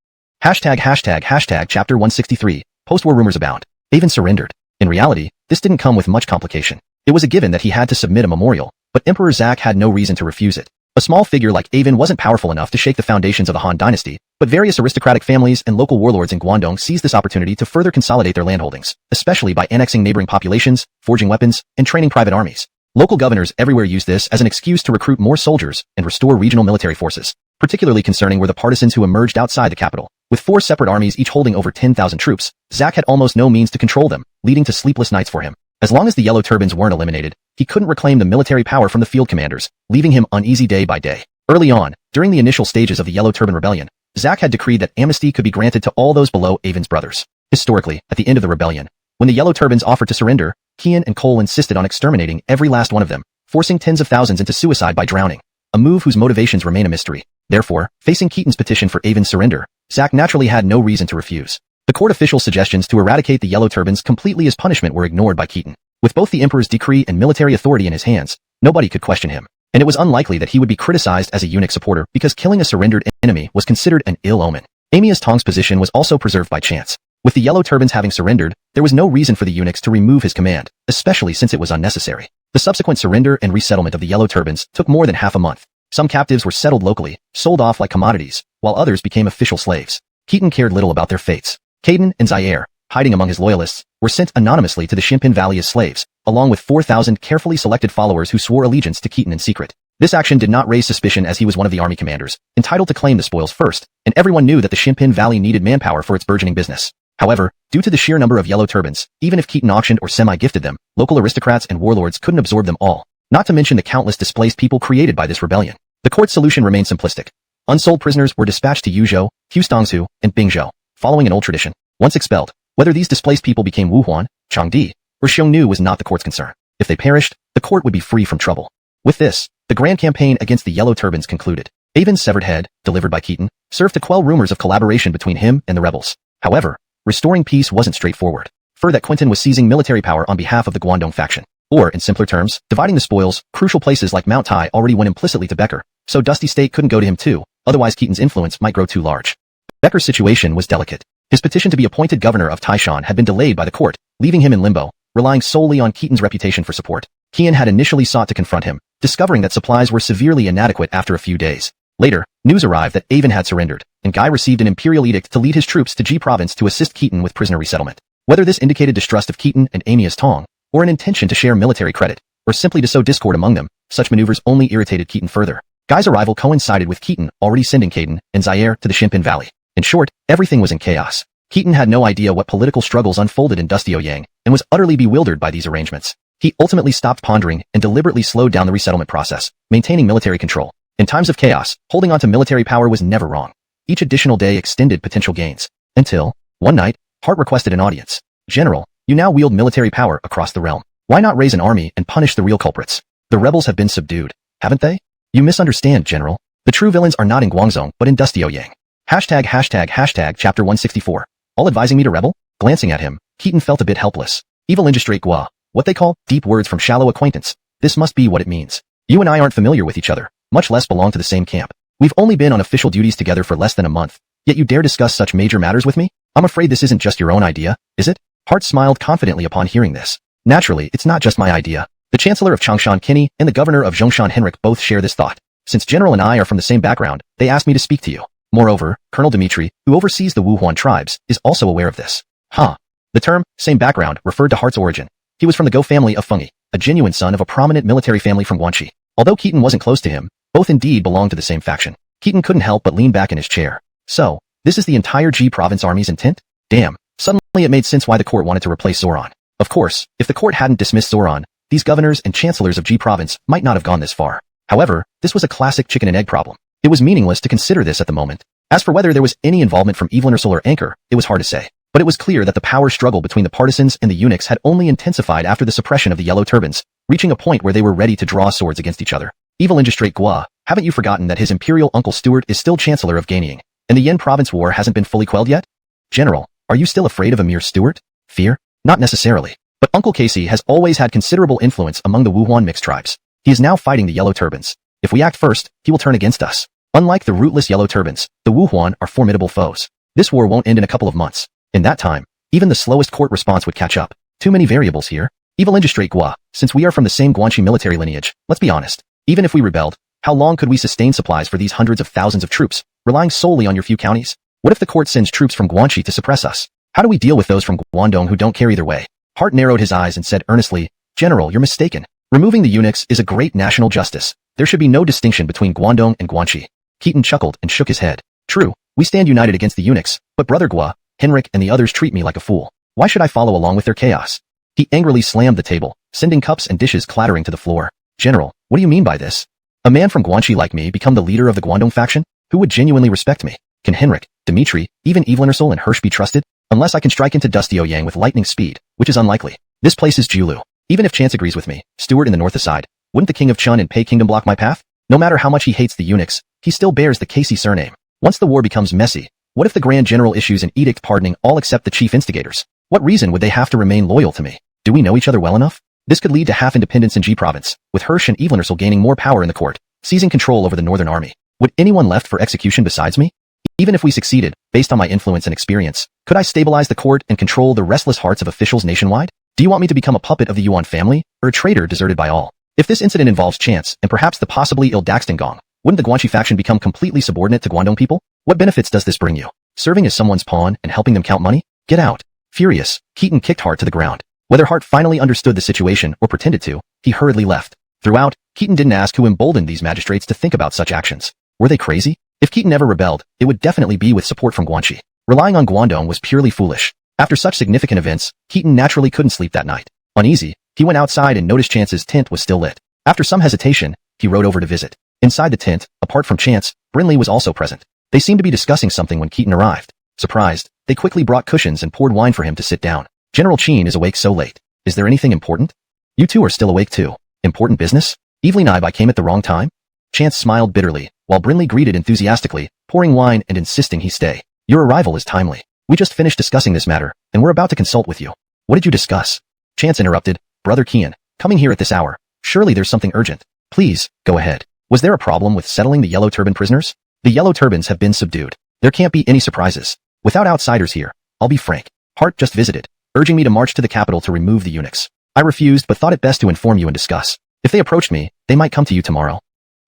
Hashtag chapter 163. Post-war rumors abound. Avon surrendered. In reality, this didn't come with much complication. It was a given that he had to submit a memorial, but Emperor Zach had no reason to refuse it. A small figure like Avon wasn't powerful enough to shake the foundations of the Han Dynasty, but various aristocratic families and local warlords in Guangdong seized this opportunity to further consolidate their landholdings, especially by annexing neighboring populations, forging weapons, and training private armies. Local governors everywhere used this as an excuse to recruit more soldiers and restore regional military forces. Particularly concerning were the partisans who emerged outside the capital. With 4 separate armies each holding over 10,000 troops, Zach had almost no means to control them, leading to sleepless nights for him. As long as the yellow turbans weren't eliminated, he couldn't reclaim the military power from the field commanders, leaving him uneasy day by day. Early on, during the initial stages of the Yellow Turban Rebellion, Zach had decreed that amnesty could be granted to all those below Avon's brothers. Historically, at the end of the rebellion, when the Yellow Turbans offered to surrender, Kian and Cole insisted on exterminating every last one of them, forcing tens of thousands into suicide by drowning, a move whose motivations remain a mystery. Therefore, facing Keaton's petition for Avon's surrender, Zach naturally had no reason to refuse. The court official's suggestions to eradicate the Yellow Turbans completely as punishment were ignored by Keaton. With both the Emperor's decree and military authority in his hands, nobody could question him, and it was unlikely that he would be criticized as a eunuch supporter because killing a surrendered enemy was considered an ill omen. Amias Tong's position was also preserved by chance. With the Yellow Turbans having surrendered, there was no reason for the eunuchs to remove his command, especially since it was unnecessary. The subsequent surrender and resettlement of the Yellow Turbans took more than half a month. Some captives were settled locally, sold off like commodities, while others became official slaves. Keaton cared little about their fates. Caden and Zaire, hiding among his loyalists, were sent anonymously to the Shimpin Valley as slaves, along with 4,000 carefully selected followers who swore allegiance to Keaton in secret. This action did not raise suspicion as he was one of the army commanders, entitled to claim the spoils first, and everyone knew that the Shimpin Valley needed manpower for its burgeoning business. However, due to the sheer number of Yellow Turbans, even if Keaton auctioned or semi-gifted them, local aristocrats and warlords couldn't absorb them all, not to mention the countless displaced people created by this rebellion. The court's solution remained simplistic. Unsold prisoners were dispatched to Yuzhou, Houstonghu, and Bingzhou, following an old tradition. Once expelled, whether these displaced people became Wuhuan, Changdi, or Xiongnu was not the court's concern. If they perished, the court would be free from trouble. With this, the grand campaign against the Yellow Turbans concluded. Avon's severed head, delivered by Keaton, served to quell rumors of collaboration between him and the rebels. However, restoring peace wasn't straightforward. For that Quentin was seizing military power on behalf of the Guangdong faction. Or, in simpler terms, dividing the spoils. Crucial places like Mount Tai already went implicitly to Becker, so Dusty State couldn't go to him too, otherwise Keaton's influence might grow too large. Becker's situation was delicate. His petition to be appointed governor of Taishan had been delayed by the court, leaving him in limbo, relying solely on Keaton's reputation for support. Kian had initially sought to confront him, discovering that supplies were severely inadequate after a few days. Later, news arrived that Avon had surrendered, and Guy received an imperial edict to lead his troops to Ji province to assist Keaton with prisoner resettlement. Whether this indicated distrust of Keaton and Amias Tong, or an intention to share military credit, or simply to sow discord among them, such maneuvers only irritated Keaton further. Guy's arrival coincided with Keaton already sending Caden and Zaire to the Shimpin Valley. In short, everything was in chaos. Keaton had no idea what political struggles unfolded in Dusty Ouyang, and was utterly bewildered by these arrangements. He ultimately stopped pondering and deliberately slowed down the resettlement process, maintaining military control. In times of chaos, holding on to military power was never wrong. Each additional day extended potential gains. Until, one night, Hart requested an audience. General, you now wield military power across the realm. Why not raise an army and punish the real culprits? The rebels have been subdued, haven't they? You misunderstand, General. The true villains are not in Guangzong, but in Dusty Ouyang. Hashtag chapter 164. All advising me to rebel? Glancing at him, Keaton felt a bit helpless. Evil Industrate Gua. What they call deep words from shallow acquaintance. This must be what it means. You and I aren't familiar with each other, much less belong to the same camp. We've only been on official duties together for less than a month. Yet you dare discuss such major matters with me? I'm afraid this isn't just your own idea, is it? Hart smiled confidently upon hearing this. Naturally, it's not just my idea. The Chancellor of Changshan Kinney and the Governor of Zhongshan Henrik both share this thought. Since General and I are from the same background, they asked me to speak to you. Moreover, Colonel Dmitri, who oversees the Wuhuan tribes, is also aware of this. Huh. The term, same background, referred to Hart's origin. He was from the Go family of Fengyi, a genuine son of a prominent military family from Guanxi. Although Keaton wasn't close to him, both indeed belonged to the same faction. Keaton couldn't help but lean back in his chair. So, this is the entire G province army's intent? Damn. Suddenly it made sense why the court wanted to replace Zoran. Of course, if the court hadn't dismissed Zoran, these governors and chancellors of G province might not have gone this far. However, this was a classic chicken and egg problem. It was meaningless to consider this at the moment. As for whether there was any involvement from Evelyn or Solar Anchor, it was hard to say. But it was clear that the power struggle between the partisans and the eunuchs had only intensified after the suppression of the Yellow Turbans, reaching a point where they were ready to draw swords against each other. Evil Magistrate Gua, haven't you forgotten that his imperial uncle Stuart is still Chancellor of Gaining, and the Yen province war hasn't been fully quelled yet? General, are you still afraid of a mere Stuart? Fear? Not necessarily. But Uncle Casey has always had considerable influence among the Wuhuan mixed tribes. He is now fighting the Yellow Turbans. If we act first, he will turn against us. Unlike the rootless Yellow Turbans, the Wuhuan are formidable foes. This war won't end in a couple of months. In that time, even the slowest court response would catch up. Too many variables here. Evil Magistrate Gua, since we are from the same Guanxi military lineage, let's be honest. Even if we rebelled, how long could we sustain supplies for these hundreds of thousands of troops, relying solely on your few counties? What if the court sends troops from Guanxi to suppress us? How do we deal with those from Guangdong who don't care either way? Hart narrowed his eyes and said earnestly, General, you're mistaken. Removing the eunuchs is a great national justice. There should be no distinction between Guangdong and Guanxi. Keaton chuckled and shook his head. True, we stand united against the eunuchs, but Brother Gua, Henrik and the others treat me like a fool. Why should I follow along with their chaos? He angrily slammed the table, sending cups and dishes clattering to the floor. General, what do you mean by this? A man from Guanxi like me become the leader of the Guangdong faction? Who would genuinely respect me? Can Henrik, Dmitri, even Evelynarsul and Hirsch be trusted? Unless I can strike into Dusty Yang with lightning speed, which is unlikely. This place is Julu. Even if Chance agrees with me, Stuart in the north aside, wouldn't the King of Chun and Pei Kingdom block my path? No matter how much he hates the eunuchs, he still bears the Casey surname. Once the war becomes messy, what if the Grand General issues an edict pardoning all except the chief instigators? What reason would they have to remain loyal to me? Do we know each other well enough? This could lead to half independence in G province, with Hirsch and Evelynarsul gaining more power in the court, seizing control over the northern army. Would anyone left for execution besides me? Even if we succeeded, based on my influence and experience, could I stabilize the court and control the restless hearts of officials nationwide? Do you want me to become a puppet of the Yuan family, or a traitor deserted by all? If this incident involves Chance, and perhaps the possibly ill Daxton Gong, wouldn't the Guanxi faction become completely subordinate to Guangdong people? What benefits does this bring you? Serving as someone's pawn and helping them count money? Get out. Furious, Keaton kicked Hart to the ground. Whether Hart finally understood the situation or pretended to, he hurriedly left. Throughout, Keaton didn't ask who emboldened these magistrates to think about such actions. Were they crazy? If Keaton ever rebelled, it would definitely be with support from Guanxi. Relying on Guangdong was purely foolish. After such significant events, Keaton naturally couldn't sleep that night. Uneasy, he went outside and noticed Chance's tent was still lit. After some hesitation, he rode over to visit. Inside the tent, apart from Chance, Brinley was also present. They seemed to be discussing something when Keaton arrived. Surprised, they quickly brought cushions and poured wine for him to sit down. General Cheen is awake so late. Is there anything important? You two are still awake too. Important business? Evelyn I came at the wrong time? Chance smiled bitterly, while Brinley greeted enthusiastically, pouring wine and insisting he stay. Your arrival is timely. We just finished discussing this matter, and we're about to consult with you. What did you discuss? Chance interrupted. Brother Kian, coming here at this hour. Surely there's something urgent. Please, go ahead. Was there a problem with settling the Yellow Turban prisoners? The Yellow Turbans have been subdued. There can't be any surprises. Without outsiders here, I'll be frank. Hart just visited, urging me to march to the capital to remove the eunuchs. I refused but thought it best to inform you and discuss. If they approached me, they might come to you tomorrow.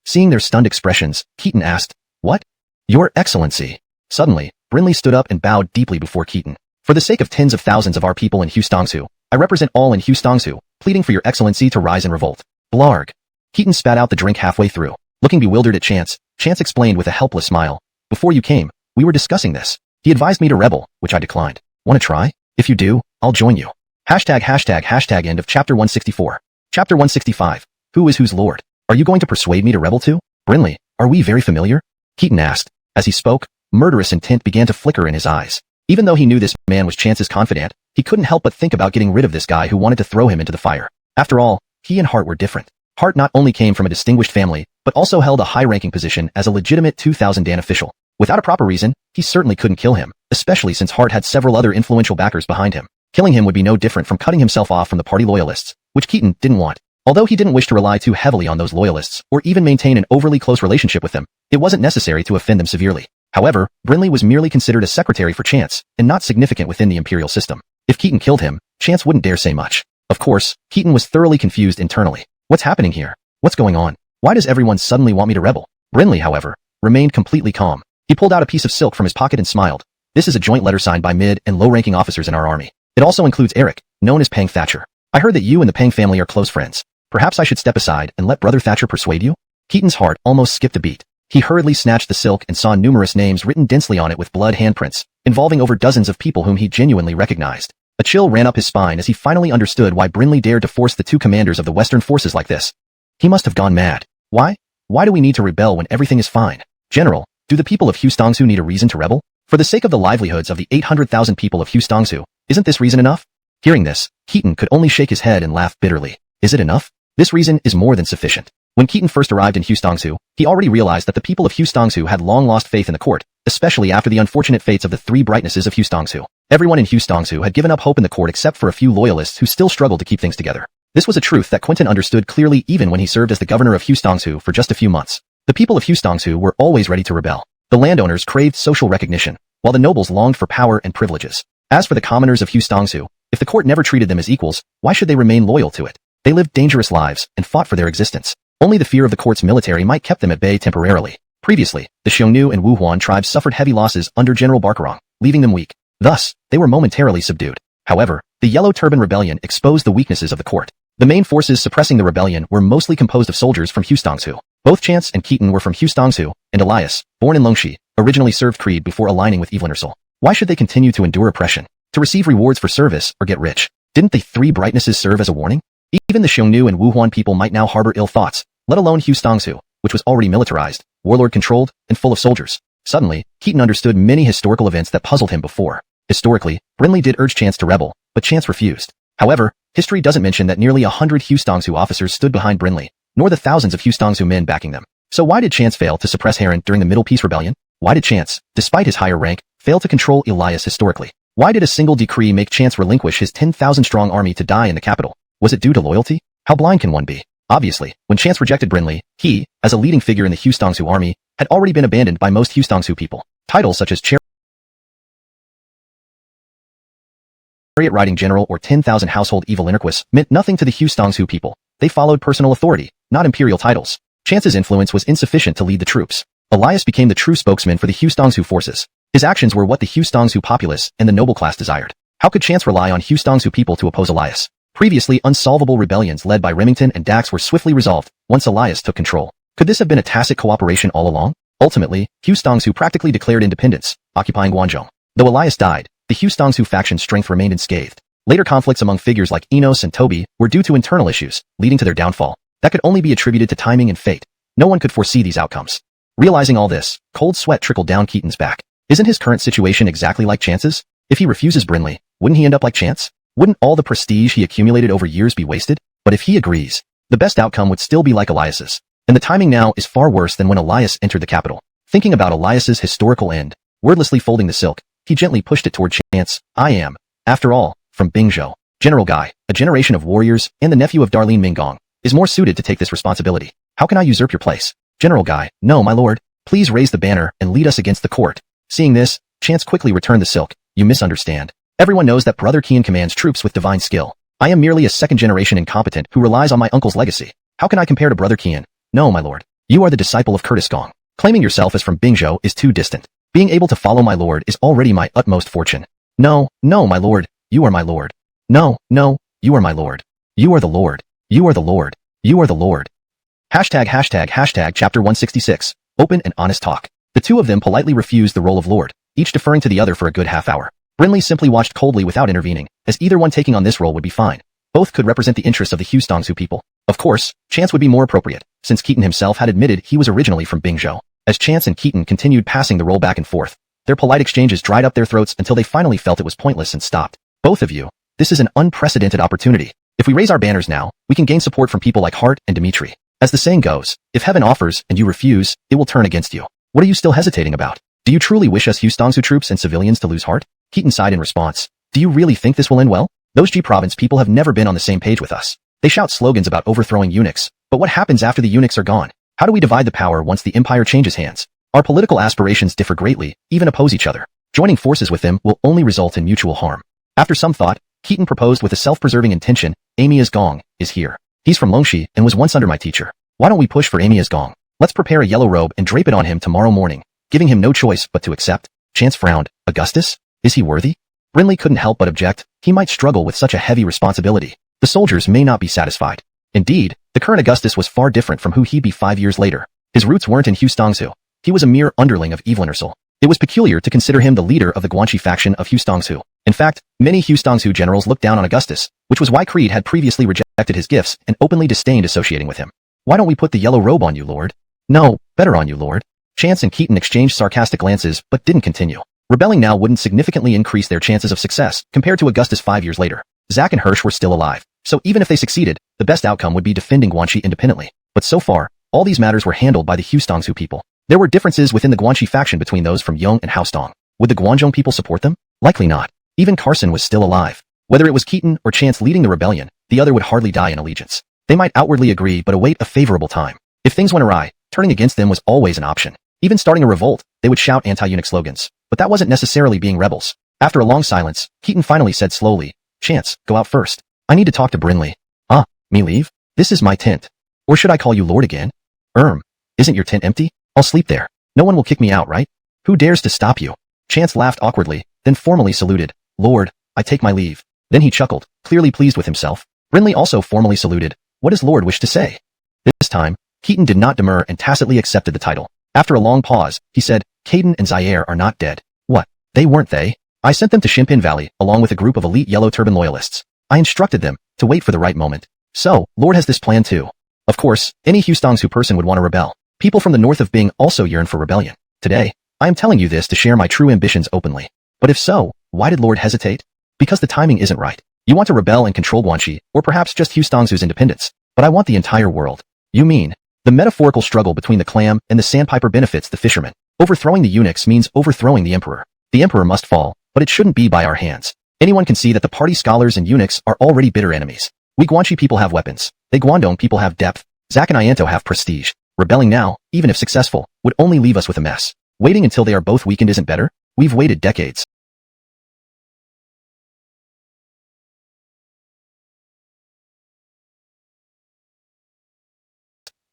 Seeing their stunned expressions, Keaton asked, What? Your Excellency. Suddenly, Brinley stood up and bowed deeply before Keaton. For the sake of tens of thousands of our people in Hustongsu, I represent all in Hustongsu, pleading for your Excellency to rise and revolt. Blarg. Keaton spat out the drink halfway through. Looking bewildered at Chance, Chance explained with a helpless smile. Before you came, we were discussing this. He advised me to rebel, which I declined. Want to try? If you do, I'll join you. ##### end of chapter 164. Chapter 165. Who is whose lord? Are you going to persuade me to rebel too? Brinley, are we very familiar? Keaton asked. As he spoke, murderous intent began to flicker in his eyes. Even though he knew this man was Chance's confidant, he couldn't help but think about getting rid of this guy who wanted to throw him into the fire. After all, he and Hart were different. Hart not only came from a distinguished family, but also held a high-ranking position as a legitimate 2000 Dan official. Without a proper reason, he certainly couldn't kill him, especially since Hart had several other influential backers behind him. Killing him would be no different from cutting himself off from the party loyalists, which Keaton didn't want. Although he didn't wish to rely too heavily on those loyalists, or even maintain an overly close relationship with them, it wasn't necessary to offend them severely. However, Brinley was merely considered a secretary for Chance, and not significant within the imperial system. If Keaton killed him, Chance wouldn't dare say much. Of course, Keaton was thoroughly confused internally. What's happening here? What's going on? Why does everyone suddenly want me to rebel? Brinley, however, remained completely calm. He pulled out a piece of silk from his pocket and smiled. This is a joint letter signed by mid and low-ranking officers in our army. It also includes Eric, known as Pang Thatcher. I heard that you and the Pang family are close friends. Perhaps I should step aside and let Brother Thatcher persuade you? Keaton's heart almost skipped a beat. He hurriedly snatched the silk and saw numerous names written densely on it with blood handprints, involving over dozens of people whom he genuinely recognized. A chill ran up his spine as he finally understood why Brinley dared to force the two commanders of the Western forces like this. He must have gone mad. Why? Why do we need to rebel when everything is fine? General, do the people of Hustongsu need a reason to rebel? For the sake of the livelihoods of the 800,000 people of Hustongsu, isn't this reason enough? Hearing this, Keaton could only shake his head and laugh bitterly. Is it enough? This reason is more than sufficient. When Keaton first arrived in Hustongsu, he already realized that the people of Hustongsu had long lost faith in the court, especially after the unfortunate fates of the three brightnesses of Hustongsu. Everyone in Hustongsu had given up hope in the court except for a few loyalists who still struggled to keep things together. This was a truth that Quentin understood clearly even when he served as the governor of Hustongsu for just a few months. The people of Hustongsu were always ready to rebel. The landowners craved social recognition, while the nobles longed for power and privileges. As for the commoners of Hustongsu, if the court never treated them as equals, why should they remain loyal to it? They lived dangerous lives and fought for their existence. Only the fear of the court's military might keep them at bay temporarily. Previously, the Xiongnu and Wuhuan tribes suffered heavy losses under General Barkerong, leaving them weak. Thus, they were momentarily subdued. However, the Yellow Turban Rebellion exposed the weaknesses of the court. The main forces suppressing the rebellion were mostly composed of soldiers from Hustongsu. Both Chance and Keaton were from Hustongsu, and Elias, born in Longxi, originally served Creed before aligning with Evelyn. Why should they continue to endure oppression? To receive rewards for service or get rich? Didn't the three brightnesses serve as a warning? Even the Xiongnu and Wuhuan people might now harbor ill thoughts, let alone Hustongsu, which was already militarized, warlord-controlled, and full of soldiers. Suddenly, Keaton understood many historical events that puzzled him before. Historically, Brinley did urge Chance to rebel, but Chance refused. However, history doesn't mention that nearly 100 Hustongsu officers stood behind Brinley, nor the thousands of Hustongsu men backing them. So why did Chance fail to suppress Heron during the Middle Peace Rebellion? Why did Chance, despite his higher rank, fail to control Elias historically? Why did a single decree make Chance relinquish his 10,000-strong army to die in the capital? Was it due to loyalty? How blind can one be? Obviously, when Chance rejected Brinley, he, as a leading figure in the Hustongsu army, had already been abandoned by most Hustongsu people. Titles such as chariot-riding general or 10,000 household evil Inerquis meant nothing to the Hustongsu people. They followed personal authority, not imperial titles. Chance's influence was insufficient to lead the troops. Elias became the true spokesman for the Hustongsu forces. His actions were what the Hustongsu populace and the noble class desired. How could Chance rely on Hustongsu people to oppose Elias? Previously unsolvable rebellions led by Remington and Dax were swiftly resolved once Elias took control. Could this have been a tacit cooperation all along? Ultimately, Hustongsu practically declared independence, occupying Guangzhou. Though Elias died, the Hustongsu faction's strength remained unscathed. Later conflicts among figures like Enos and Toby were due to internal issues, leading to their downfall. That could only be attributed to timing and fate. No one could foresee these outcomes. Realizing all this, cold sweat trickled down Keaton's back. Isn't his current situation exactly like Chance's? If he refuses Brinley, wouldn't he end up like Chance? Wouldn't all the prestige he accumulated over years be wasted? But if he agrees, the best outcome would still be like Elias's. And the timing now is far worse than when Elias entered the capital. Thinking about Elias's historical end, wordlessly folding the silk, he gently pushed it toward Chance. I am, after all, from Bingzhou. General Guy, a generation of warriors, and the nephew of Darlene Minggong, is more suited to take this responsibility. How can I usurp your place? General Guy, no, my lord. Please raise the banner and lead us against the court. Seeing this, Chance quickly returned the silk. You misunderstand. Everyone knows that Brother Kian commands troops with divine skill. I am merely a second-generation incompetent who relies on my uncle's legacy. How can I compare to Brother Kian? No, my lord. You are the disciple of Curtis Gong. Claiming yourself as from Bingzhou is too distant. Being able to follow my lord is already my utmost fortune. No, no, my lord. You are my lord. No, no, you are my lord. You are the lord. You are the lord. You are the lord. Hashtag chapter 166. Open and honest talk. The two of them politely refused the role of lord, each deferring to the other for a good half hour. Brinley simply watched coldly without intervening, as either one taking on this role would be fine. Both could represent the interests of the Hustongsu people. Of course, Chance would be more appropriate, since Keaton himself had admitted he was originally from Bingzhou. As Chance and Keaton continued passing the role back and forth, their polite exchanges dried up their throats until they finally felt it was pointless and stopped. Both of you, this is an unprecedented opportunity. If we raise our banners now, we can gain support from people like Hart and Dimitri. As the saying goes, if heaven offers and you refuse, it will turn against you. What are you still hesitating about? Do you truly wish us Hustongsu troops and civilians to lose heart? Keaton sighed in response. Do you really think this will end well? Those G province people have never been on the same page with us. They shout slogans about overthrowing eunuchs, but what happens after the eunuchs are gone? How do we divide the power once the empire changes hands? Our political aspirations differ greatly, even oppose each other. Joining forces with them will only result in mutual harm. After some thought, Keaton proposed with a self-preserving intention, Amiya's gong is here. He's from Longxi and was once under my teacher. Why don't we push for Amiya's gong? Let's prepare a yellow robe and drape it on him tomorrow morning, giving him no choice but to accept. Chance frowned. Augustus? Is he worthy? Brinley couldn't help but object. He might struggle with such a heavy responsibility. The soldiers may not be satisfied. Indeed, the current Augustus was far different from who he'd be 5 years later. His roots weren't in Hustongsu. He was a mere underling of Evelynnersel. It was peculiar to consider him the leader of the Guanxi faction of Hustongsu. In fact, many Hustongsu generals looked down on Augustus, which was why Creed had previously rejected his gifts and openly disdained associating with him. Why don't we put the yellow robe on you, Lord? No, better on you, Lord. Chance and Keaton exchanged sarcastic glances, but didn't continue. Rebelling now wouldn't significantly increase their chances of success compared to Augustus 5 years later. Zack and Hirsch were still alive, so even if they succeeded, the best outcome would be defending Guanxi independently. But so far, all these matters were handled by the Hustongsu people. There were differences within the Guanxi faction between those from Yong and Haostong. Would the Guanzhong people support them? Likely not. Even Carson was still alive. Whether it was Keaton or Chance leading the rebellion, the other would hardly die in allegiance. They might outwardly agree but await a favorable time. If things went awry, turning against them was always an option. Even starting a revolt, they would shout anti-eunuch slogans. But that wasn't necessarily being rebels. After a long silence, Keaton finally said slowly, Chance, go out first. I need to talk to Brinley. Me leave? This is my tent. Or should I call you Lord again? Isn't your tent empty? I'll sleep there. No one will kick me out, right? Who dares to stop you? Chance laughed awkwardly, then formally saluted. Lord, I take my leave. Then he chuckled, clearly pleased with himself. Brinley also formally saluted. What does Lord wish to say? This time, Keaton did not demur and tacitly accepted the title. After a long pause, he said, Caden and Zaire are not dead. What? They weren't they? I sent them to Shimpin Valley, along with a group of elite Yellow Turban loyalists. I instructed them to wait for the right moment. So, Lord has this plan too. Of course, any Hustongsu person would want to rebel. People from the north of Bing also yearn for rebellion. Today, I am telling you this to share my true ambitions openly. But if so, why did Lord hesitate? Because the timing isn't right. You want to rebel and control Guanxi, or perhaps just Hustongsu's independence. But I want the entire world. You mean, the metaphorical struggle between the clam and the sandpiper benefits the fisherman. Overthrowing the eunuchs means overthrowing the emperor. The emperor must fall, but it shouldn't be by our hands. Anyone can see that the party scholars and eunuchs are already bitter enemies. We Guanxi people have weapons. They Guangdong people have depth. Zack and Ianto have prestige. Rebelling now, even if successful, would only leave us with a mess. Waiting until they are both weakened isn't better? We've waited decades.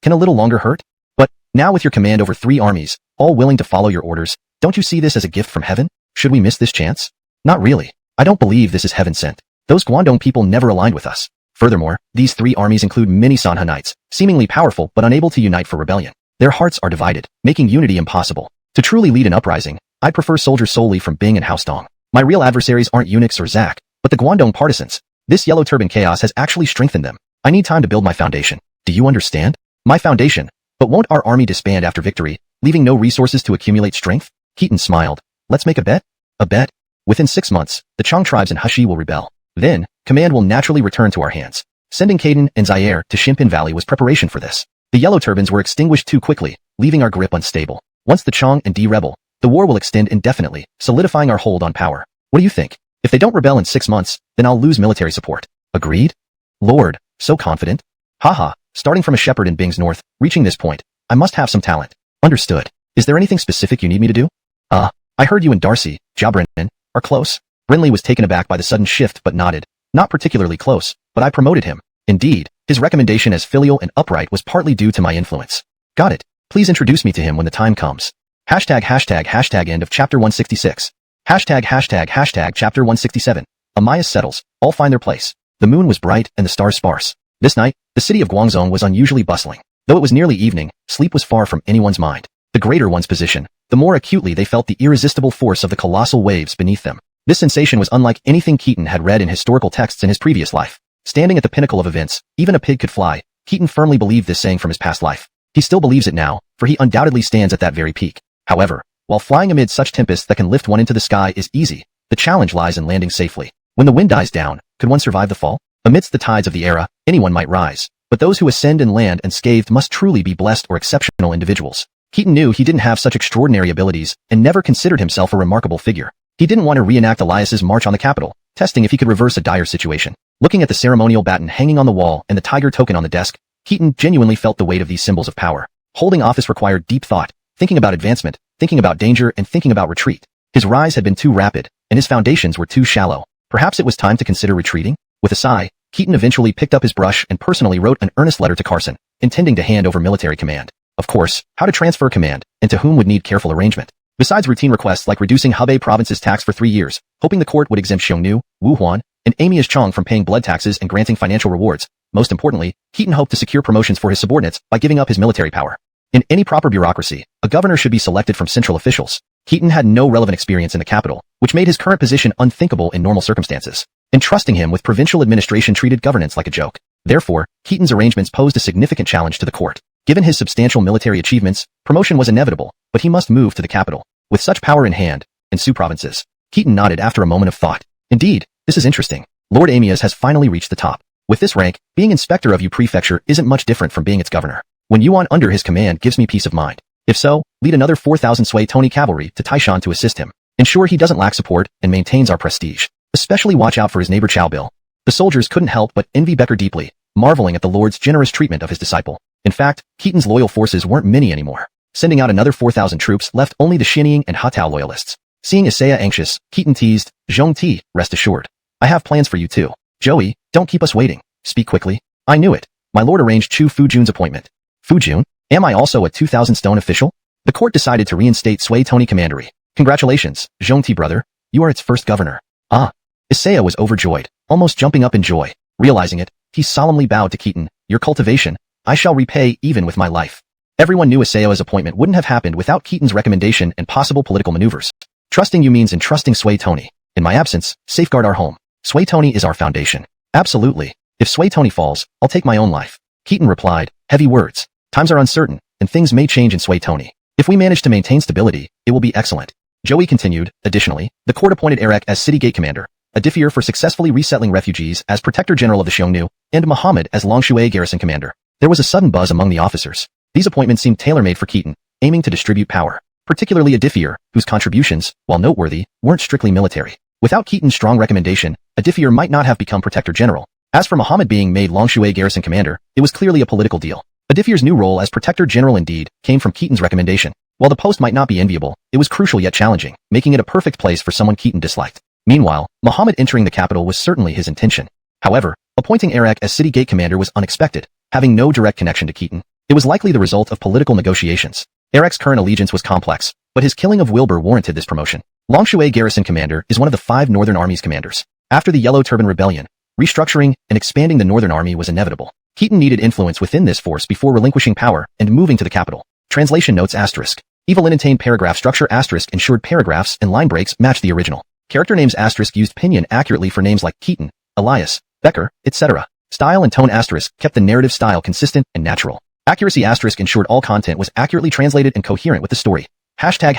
Can a little longer hurt? But, now with your command over 3 armies, all willing to follow your orders, don't you see this as a gift from heaven? Should we miss this chance? Not really. I don't believe this is heaven sent. Those Guangdong people never aligned with us. Furthermore, these 3 armies include many Sanha knights, seemingly powerful but unable to unite for rebellion. Their hearts are divided, making unity impossible. To truly lead an uprising, I'd prefer soldiers solely from Bing and Haostong. My real adversaries aren't eunuchs or Zack, but the Guangdong partisans. This yellow turban chaos has actually strengthened them. I need time to build my foundation. Do you understand? My foundation. But won't our army disband after victory, leaving no resources to accumulate strength? Keaton smiled. Let's make a bet? A bet? Within 6 months, the Chong tribes in Hushi will rebel. Then, command will naturally return to our hands. Sending Caden and Zaire to Shimpin Valley was preparation for this. The yellow turbans were extinguished too quickly, leaving our grip unstable. Once the Chong and D rebel, the war will extend indefinitely, solidifying our hold on power. What do you think? If they don't rebel in 6 months, then I'll lose military support. Agreed? Lord, so confident? Haha, starting from a shepherd in Bing's north, reaching this point, I must have some talent. Understood. Is there anything specific you need me to do? I heard you and Darcy, Jabrennen, are close. Brinley was taken aback by the sudden shift but nodded. Not particularly close, but I promoted him. Indeed, his recommendation as filial and upright was partly due to my influence. Got it. Please introduce me to him when the time comes. End of chapter 166. Chapter 167. Amaya settles, all find their place. The moon was bright and the stars sparse. This night, the city of Guangzhou was unusually bustling. Though it was nearly evening, sleep was far from anyone's mind. The greater one's position, the more acutely they felt the irresistible force of the colossal waves beneath them. This sensation was unlike anything Keaton had read in historical texts in his previous life. Standing at the pinnacle of events, even a pig could fly. Keaton firmly believed this saying from his past life. He still believes it now, for he undoubtedly stands at that very peak. However, while flying amid such tempests that can lift one into the sky is easy, the challenge lies in landing safely. When the wind dies down, could one survive the fall? Amidst the tides of the era, anyone might rise, but those who ascend and land unscathed must truly be blessed or exceptional individuals. Keaton knew he didn't have such extraordinary abilities and never considered himself a remarkable figure. He didn't want to reenact Elias's march on the capital, testing if he could reverse a dire situation. Looking at the ceremonial baton hanging on the wall and the tiger token on the desk, Keaton genuinely felt the weight of these symbols of power. Holding office required deep thought, thinking about advancement, thinking about danger, and thinking about retreat. His rise had been too rapid, and his foundations were too shallow. Perhaps it was time to consider retreating? With a sigh, Keaton eventually picked up his brush and personally wrote an earnest letter to Carson, intending to hand over military command. Of course, how to transfer command, and to whom would need careful arrangement. Besides routine requests like reducing Hebei province's tax for 3 years, hoping the court would exempt Xiongnu, Wu Huan, and Amias Chong from paying blood taxes and granting financial rewards, most importantly, Keaton hoped to secure promotions for his subordinates by giving up his military power. In any proper bureaucracy, a governor should be selected from central officials. Keaton had no relevant experience in the capital, which made his current position unthinkable in normal circumstances. Entrusting him with provincial administration treated governance like a joke. Therefore, Keaton's arrangements posed a significant challenge to the court. Given his substantial military achievements, promotion was inevitable, but he must move to the capital. With such power in hand, in Sioux provinces, Keaton nodded after a moment of thought. Indeed, this is interesting. Lord Amias has finally reached the top. With this rank, being inspector of Yu Prefecture isn't much different from being its governor. When Yuan under his command gives me peace of mind. If so, lead another 4,000 Sui Tony cavalry to Taishan to assist him. Ensure he doesn't lack support and maintains our prestige. Especially watch out for his neighbor Cao Bill. The soldiers couldn't help but envy Becker deeply, marveling at the Lord's generous treatment of his disciple. In fact, Keaton's loyal forces weren't many anymore. Sending out another 4,000 troops left only the Xianying and Hatao loyalists. Seeing Isaiah anxious, Keaton teased, Zhong Ti, rest assured. I have plans for you too. Joey, don't keep us waiting. Speak quickly. I knew it. My lord arranged Chu Fujun's appointment. Fujun? Am I also a 2,000 stone official? The court decided to reinstate Sui Tony commandery. Congratulations, Zhong Ti brother. You are its first governor. Ah. Isaiah was overjoyed, almost jumping up in joy. Realizing it, he solemnly bowed to Keaton. Your cultivation, I shall repay even with my life. Everyone knew Isaiah's appointment wouldn't have happened without Keaton's recommendation and possible political maneuvers. Trusting you means entrusting Sui Tony. In my absence, safeguard our home. Sui Tony is our foundation. Absolutely. If Sui Tony falls, I'll take my own life. Keaton replied, heavy words. Times are uncertain, and things may change in Sui Tony. If we manage to maintain stability, it will be excellent. Joey continued. Additionally, the court appointed Eric as city gate commander, Adifier for successfully resettling refugees as protector general of the Xiongnu, and Muhammad as Longshui garrison commander. There was a sudden buzz among the officers. These appointments seemed tailor-made for Keaton, aiming to distribute power, particularly Adifier, whose contributions, while noteworthy, weren't strictly military. Without Keaton's strong recommendation, Adifier might not have become protector general. As for Muhammad being made Longshui garrison commander, it was clearly a political deal. Adifier's new role as protector general indeed came from Keaton's recommendation. While the post might not be enviable, it was crucial yet challenging, making it a perfect place for someone Keaton disliked. Meanwhile, Muhammad entering the capital was certainly his intention. However, appointing Eric as city gate commander was unexpected. Having no direct connection to Keaton, it was likely the result of political negotiations. Eric's current allegiance was complex, but his killing of Wilbur warranted this promotion. Longshui garrison commander is one of the 5 Northern Army's commanders. After the Yellow Turban Rebellion, restructuring and expanding the Northern Army was inevitable. Keaton needed influence within this force before relinquishing power and moving to the capital. Translation notes asterisk. Evelyn-intained paragraph structure asterisk ensured paragraphs and line breaks matched the original. Character names asterisk used pinyin accurately for names like Keaton, Elias, Becker, etc. Style and tone asterisk kept the narrative style consistent and natural. Accuracy asterisk ensured all content was accurately translated and coherent with the story. Hashtag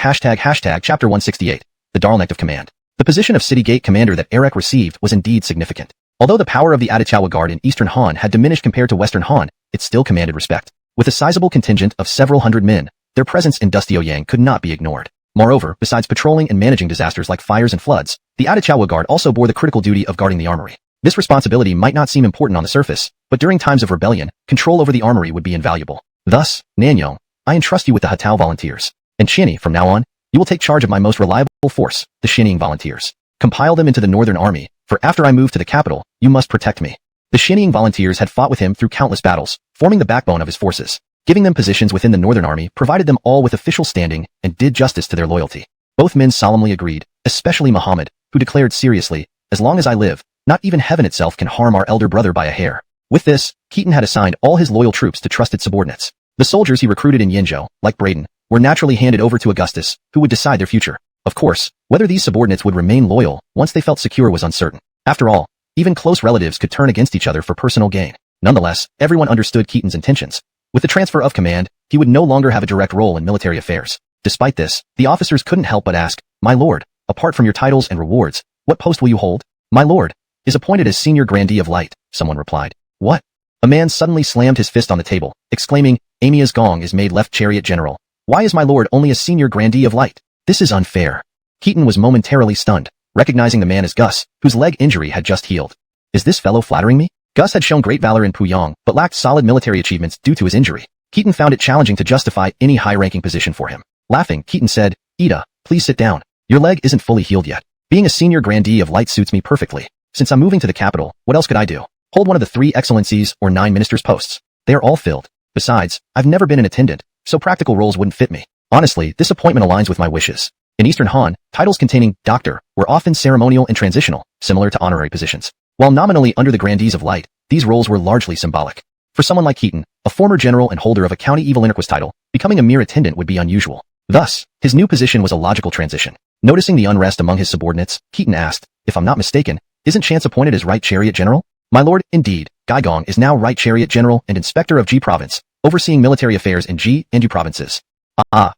chapter 168. The Darlnect of Command. The position of city gate commander that Eric received was indeed significant. Although the power of the Adachawa Guard in Eastern Han had diminished compared to Western Han, it still commanded respect. With a sizable contingent of several hundred men, their presence in Dustioyang could not be ignored. Moreover, besides patrolling and managing disasters like fires and floods, the Adachawa Guard also bore the critical duty of guarding the armory. This responsibility might not seem important on the surface, but during times of rebellion, control over the armory would be invaluable. Thus, Nanyong, I entrust you with the Hatao volunteers. And Xiany, from now on, you will take charge of my most reliable force, the Xianying volunteers. Compile them into the Northern Army, for after I move to the capital, you must protect me. The Xianying volunteers had fought with him through countless battles, forming the backbone of his forces. Giving them positions within the Northern Army provided them all with official standing and did justice to their loyalty. Both men solemnly agreed, especially Muhammad, who declared seriously, as long as I live, not even heaven itself can harm our elder brother by a hair. With this, Keaton had assigned all his loyal troops to trusted subordinates. The soldiers he recruited in Yinzhou, like Braden, were naturally handed over to Augustus, who would decide their future. Of course, whether these subordinates would remain loyal once they felt secure was uncertain. After all, even close relatives could turn against each other for personal gain. Nonetheless, everyone understood Keaton's intentions. With the transfer of command, he would no longer have a direct role in military affairs. Despite this, the officers couldn't help but ask, My lord, apart from your titles and rewards, what post will you hold? My lord is appointed as senior grandee of light, someone replied. What? A man suddenly slammed his fist on the table, exclaiming, Amias Gong is made left chariot general. Why is my lord only a senior grandee of light? This is unfair. Keaton was momentarily stunned, recognizing the man as Gus, whose leg injury had just healed. Is this fellow flattering me? Gus had shown great valor in Puyang, but lacked solid military achievements due to his injury. Keaton found it challenging to justify any high-ranking position for him. Laughing, Keaton said, Ida, please sit down. Your leg isn't fully healed yet. Being a senior grandee of light suits me perfectly. Since I'm moving to the capital, what else could I do? Hold one of the 3 excellencies or 9 ministers' posts. They are all filled. Besides, I've never been an attendant, so practical roles wouldn't fit me. Honestly, this appointment aligns with my wishes. In Eastern Han, titles containing doctor were often ceremonial and transitional, similar to honorary positions. While nominally under the grandees of light, these roles were largely symbolic. For someone like Keaton, a former general and holder of a county evil interquist title, becoming a mere attendant would be unusual. Thus, his new position was a logical transition. Noticing the unrest among his subordinates, Keaton asked, if I'm not mistaken, isn't Chance appointed as Right Chariot General? My lord, indeed, Gaigong is now Right Chariot General and Inspector of Ji Province, overseeing military affairs in Ji and Yu provinces.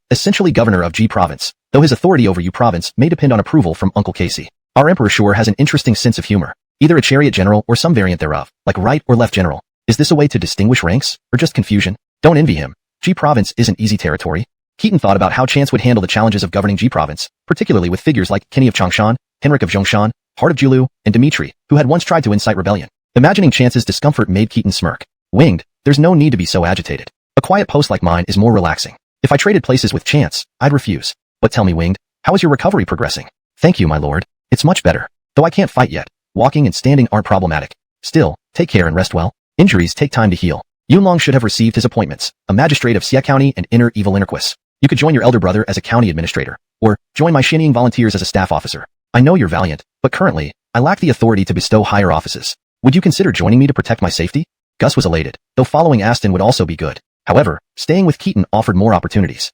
Essentially governor of Ji Province, though his authority over Yu Province may depend on approval from Uncle Casey. Our emperor sure has an interesting sense of humor. Either a Chariot General or some variant thereof, like Right or Left General. Is this a way to distinguish ranks, or just confusion? Don't envy him. Ji Province isn't easy territory. Keaton thought about how Chance would handle the challenges of governing Ji Province, particularly with figures like Kenny of Changshan, Henrik of Zhongshan, Hart of Julu, and Dimitri, who had once tried to incite rebellion. Imagining Chance's discomfort made Keaton smirk. Winged, there's no need to be so agitated. A quiet post like mine is more relaxing. If I traded places with Chance, I'd refuse. But tell me, Winged, how is your recovery progressing? Thank you, my lord. It's much better. Though I can't fight yet, walking and standing aren't problematic. Still, take care and rest well. Injuries take time to heal. Yunlong should have received his appointments, a magistrate of Xia County and Inner Evil Interquis. You could join your elder brother as a county administrator, or join my Shinying volunteers as a staff officer. I know you're valiant, but currently, I lack the authority to bestow higher offices. Would you consider joining me to protect my safety? Gus was elated, though following Aston would also be good. However, staying with Keaton offered more opportunities.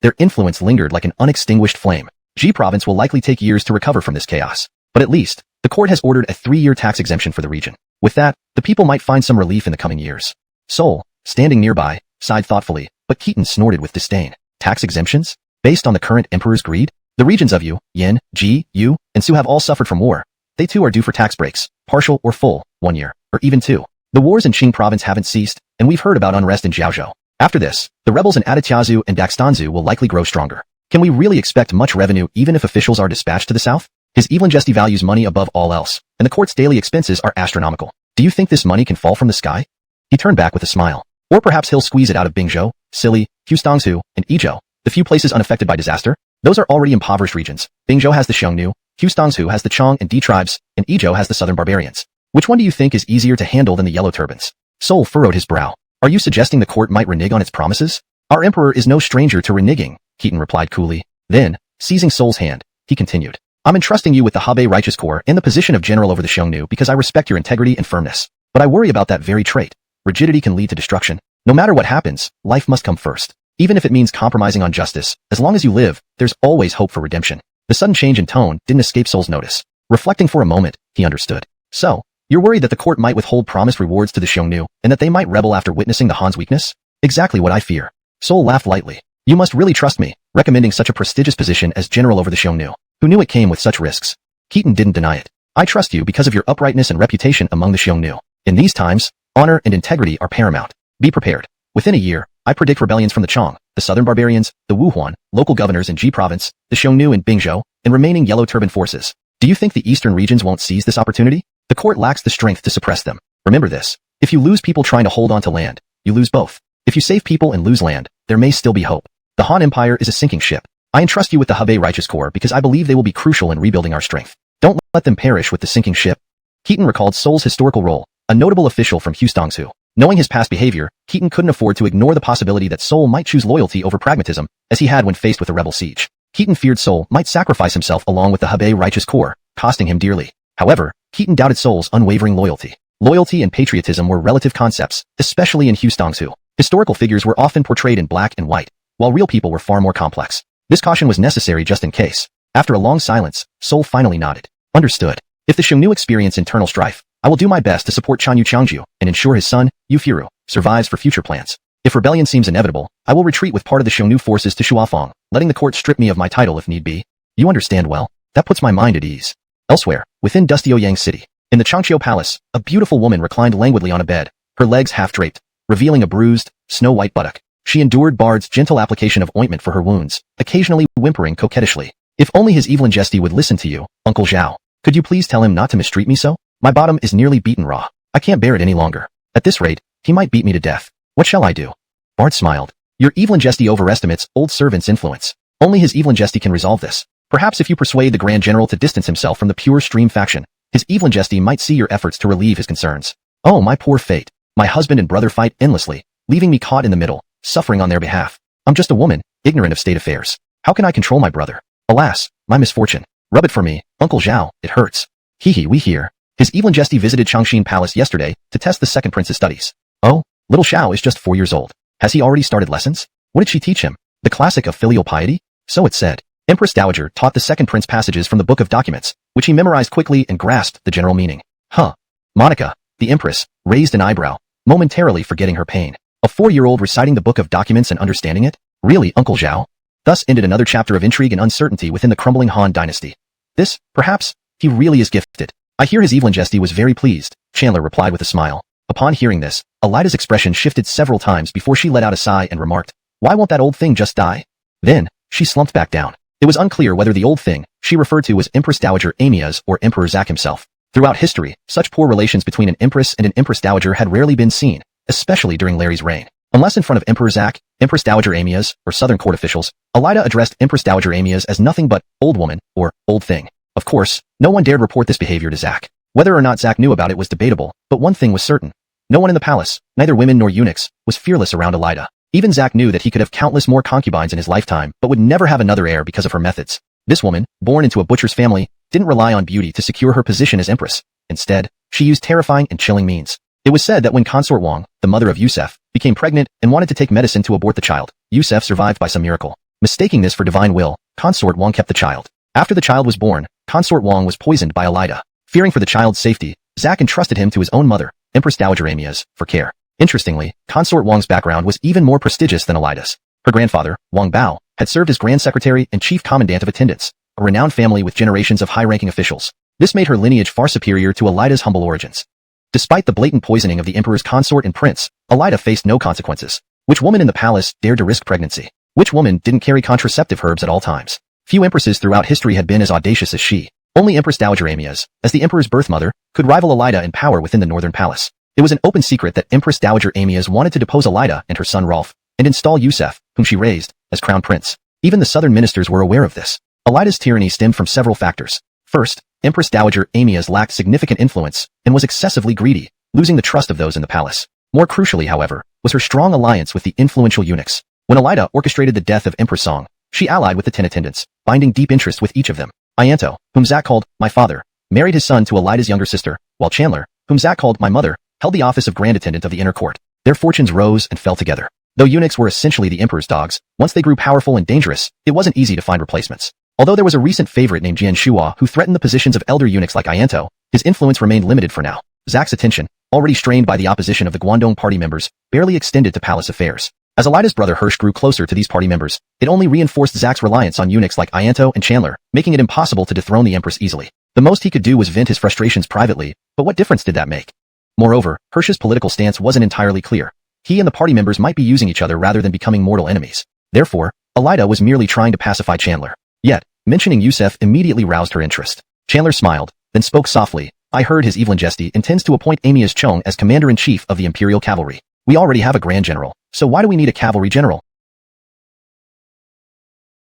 Their influence lingered like an unextinguished flame. Ji Province will likely take years to recover from this chaos. But at least, the court has ordered a 3-year tax exemption for the region. With that, the people might find some relief in the coming years. Sol, standing nearby, sighed thoughtfully, but Keaton snorted with disdain. Tax exemptions? Based on the current emperor's greed? The regions of Yu, Yin, Ji, Yu, and Su have all suffered from war. They too are due for tax breaks, partial or full, 1 year, or even 2. The wars in Qing province haven't ceased, and we've heard about unrest in Jiaozhou. After this, the rebels in Adityazu and Daxtanzu will likely grow stronger. Can we really expect much revenue even if officials are dispatched to the south? His Evelyn Jesty values money above all else, and the court's daily expenses are astronomical. Do you think this money can fall from the sky? He turned back with a smile. Or perhaps he'll squeeze it out of Bingzhou, Sili, Hustongsu, and Izhou, the few places unaffected by disaster. Those are already impoverished regions. Bingzhou has the Xiongnu, Hustongsu has the Chong and Di tribes, and Izhou has the southern barbarians. Which one do you think is easier to handle than the yellow turbans? Sol furrowed his brow. Are you suggesting the court might renege on its promises? Our emperor is no stranger to reneging, Keaton replied coolly. Then, seizing Sol's hand, he continued. I'm entrusting you with the Hebei Righteous Corps and the position of general over the Xiongnu because I respect your integrity and firmness. But I worry about that very trait. Rigidity can lead to destruction. No matter what happens, life must come first. Even if it means compromising on justice, as long as you live, there's always hope for redemption. The sudden change in tone didn't escape Sol's notice. Reflecting for a moment, he understood. So, you're worried that the court might withhold promised rewards to the Xiongnu, and that they might rebel after witnessing the Han's weakness? Exactly what I fear. Sol laughed lightly. You must really trust me, recommending such a prestigious position as general over the Xiongnu. Who knew it came with such risks? Keaton didn't deny it. I trust you because of your uprightness and reputation among the Xiongnu. In these times, honor and integrity are paramount. Be prepared. Within a year, I predict rebellions from the Chong, the southern barbarians, the Wuhuan, local governors in Ji province, the Xiongnu in Bingzhou, and remaining yellow turban forces. Do you think the eastern regions won't seize this opportunity? The court lacks the strength to suppress them. Remember this. If you lose people trying to hold on to land, you lose both. If you save people and lose land, there may still be hope. The Han Empire is a sinking ship. I entrust you with the Hebei Righteous Corps because I believe they will be crucial in rebuilding our strength. Don't let them perish with the sinking ship. Keaton recalled Sol's historical role, a notable official from Hustongsu. Knowing his past behavior, Keaton couldn't afford to ignore the possibility that Sol might choose loyalty over pragmatism, as he had when faced with a rebel siege. Keaton feared Sol might sacrifice himself along with the Hebei Righteous Corps, costing him dearly. However, Keaton doubted Sol's unwavering loyalty. Loyalty and patriotism were relative concepts, especially in Hustongsu. Historical figures were often portrayed in black and white, while real people were far more complex. This caution was necessary just in case. After a long silence, Sol finally nodded. Understood. If the Xiongnu experience internal strife, I will do my best to support Chanyu Changju and ensure his son, Yufiru, survives for future plans. If rebellion seems inevitable, I will retreat with part of the Xiongnu forces to Shuafang, letting the court strip me of my title if need be. You understand well. That puts my mind at ease. Elsewhere, within dusty Ouyang City, in the Changqiu Palace, a beautiful woman reclined languidly on a bed, her legs half-draped, revealing a bruised, snow-white buttock. She endured Bard's gentle application of ointment for her wounds, occasionally whimpering coquettishly. If only his Evelyn Jesty would listen to you, Uncle Zhao. Could you please tell him not to mistreat me so? My bottom is nearly beaten raw. I can't bear it any longer. At this rate, he might beat me to death. What shall I do? Bard smiled. Your Evelyn Jesty overestimates old servant's influence. Only his evil Majesty can resolve this. Perhaps if you persuade the Grand General to distance himself from the pure stream faction, his evil Majesty might see your efforts to relieve his concerns. Oh, my poor fate. My husband and brother fight endlessly, leaving me caught in the middle, suffering on their behalf. I'm just a woman, ignorant of state affairs. How can I control my brother? Alas, my misfortune. Rub it for me, Uncle Zhao, it hurts. Hee we hear. His evil Majesty visited Changxin Palace yesterday to test the second prince's studies. Oh, little Xiao is just 4 years old. Has he already started lessons? What did she teach him? The classic of filial piety? So it said. Empress Dowager taught the second prince passages from the Book of Documents, which he memorized quickly and grasped the general meaning. Huh. Monica, the empress, raised an eyebrow, momentarily forgetting her pain. A 4-year-old reciting the Book of Documents and understanding it? Really, Uncle Zhao? Thus ended another chapter of intrigue and uncertainty within the crumbling Han Dynasty. This, perhaps, he really is gifted. I hear his evil Majesty was very pleased, Chandler replied with a smile. Upon hearing this, Elida's expression shifted several times before she let out a sigh and remarked, "Why won't that old thing just die?" Then, she slumped back down. It was unclear whether the old thing she referred to was Empress Dowager Amias or Emperor Zack himself. Throughout history, such poor relations between an empress and an Empress Dowager had rarely been seen, especially during Larry's reign. Unless in front of Emperor Zack, Empress Dowager Amias, or Southern court officials, Elida addressed Empress Dowager Amias as nothing but old woman or old thing. Of course, no one dared report this behavior to Zack. Whether or not Zack knew about it was debatable, but one thing was certain. No one in the palace, neither women nor eunuchs, was fearless around Elida. Even Zack knew that he could have countless more concubines in his lifetime, but would never have another heir because of her methods. This woman, born into a butcher's family, didn't rely on beauty to secure her position as empress. Instead, she used terrifying and chilling means. It was said that when Consort Wang, the mother of Yusef, became pregnant and wanted to take medicine to abort the child, Yusef survived by some miracle. Mistaking this for divine will, Consort Wang kept the child. After the child was born, Consort Wang was poisoned by Elida. Fearing for the child's safety, Zack entrusted him to his own mother, Empress Dowager Amias, for care. Interestingly, Consort Wang's background was even more prestigious than Elida's. Her grandfather, Wang Bao, had served as Grand Secretary and Chief Commandant of Attendants, a renowned family with generations of high-ranking officials. This made her lineage far superior to Elida's humble origins. Despite the blatant poisoning of the emperor's consort and prince, Elida faced no consequences. Which woman in the palace dared to risk pregnancy? Which woman didn't carry contraceptive herbs at all times? Few empresses throughout history had been as audacious as she. Only Empress Dowager Amias, as the emperor's birth mother, could rival Elida in power within the northern palace. It was an open secret that Empress Dowager Amias wanted to depose Elida and her son Rolf, and install Yusef, whom she raised, as crown prince. Even the southern ministers were aware of this. Elida's tyranny stemmed from several factors. First, Empress Dowager Amias lacked significant influence and was excessively greedy, losing the trust of those in the palace. More crucially, however, was her strong alliance with the influential eunuchs. When Elida orchestrated the death of Empress Song, she allied with the 10 attendants, binding deep interest with each of them. Ianto, whom Zack called my father, married his son to Elida's younger sister, while Chandler, whom Zack called my mother, held the office of Grand Attendant of the Inner Court. Their fortunes rose and fell together. Though eunuchs were essentially the emperor's dogs, once they grew powerful and dangerous, it wasn't easy to find replacements. Although there was a recent favorite named Jian Shuo who threatened the positions of elder eunuchs like Ianto, his influence remained limited for now. Zack's attention, already strained by the opposition of the Guangdong party members, barely extended to palace affairs. As Elida's brother Hirsch grew closer to these party members, it only reinforced Zack's reliance on eunuchs like Ianto and Chandler, making it impossible to dethrone the empress easily. The most he could do was vent his frustrations privately, but what difference did that make? Moreover, Hirsch's political stance wasn't entirely clear. He and the party members might be using each other rather than becoming mortal enemies. Therefore, Elida was merely trying to pacify Chandler. Yet, mentioning Yusef immediately roused her interest. Chandler smiled, then spoke softly. I heard His Evil Majesty intends to appoint Amias Chong as Commander-in-Chief of the Imperial Cavalry. We already have a Grand General, so why do we need a cavalry general?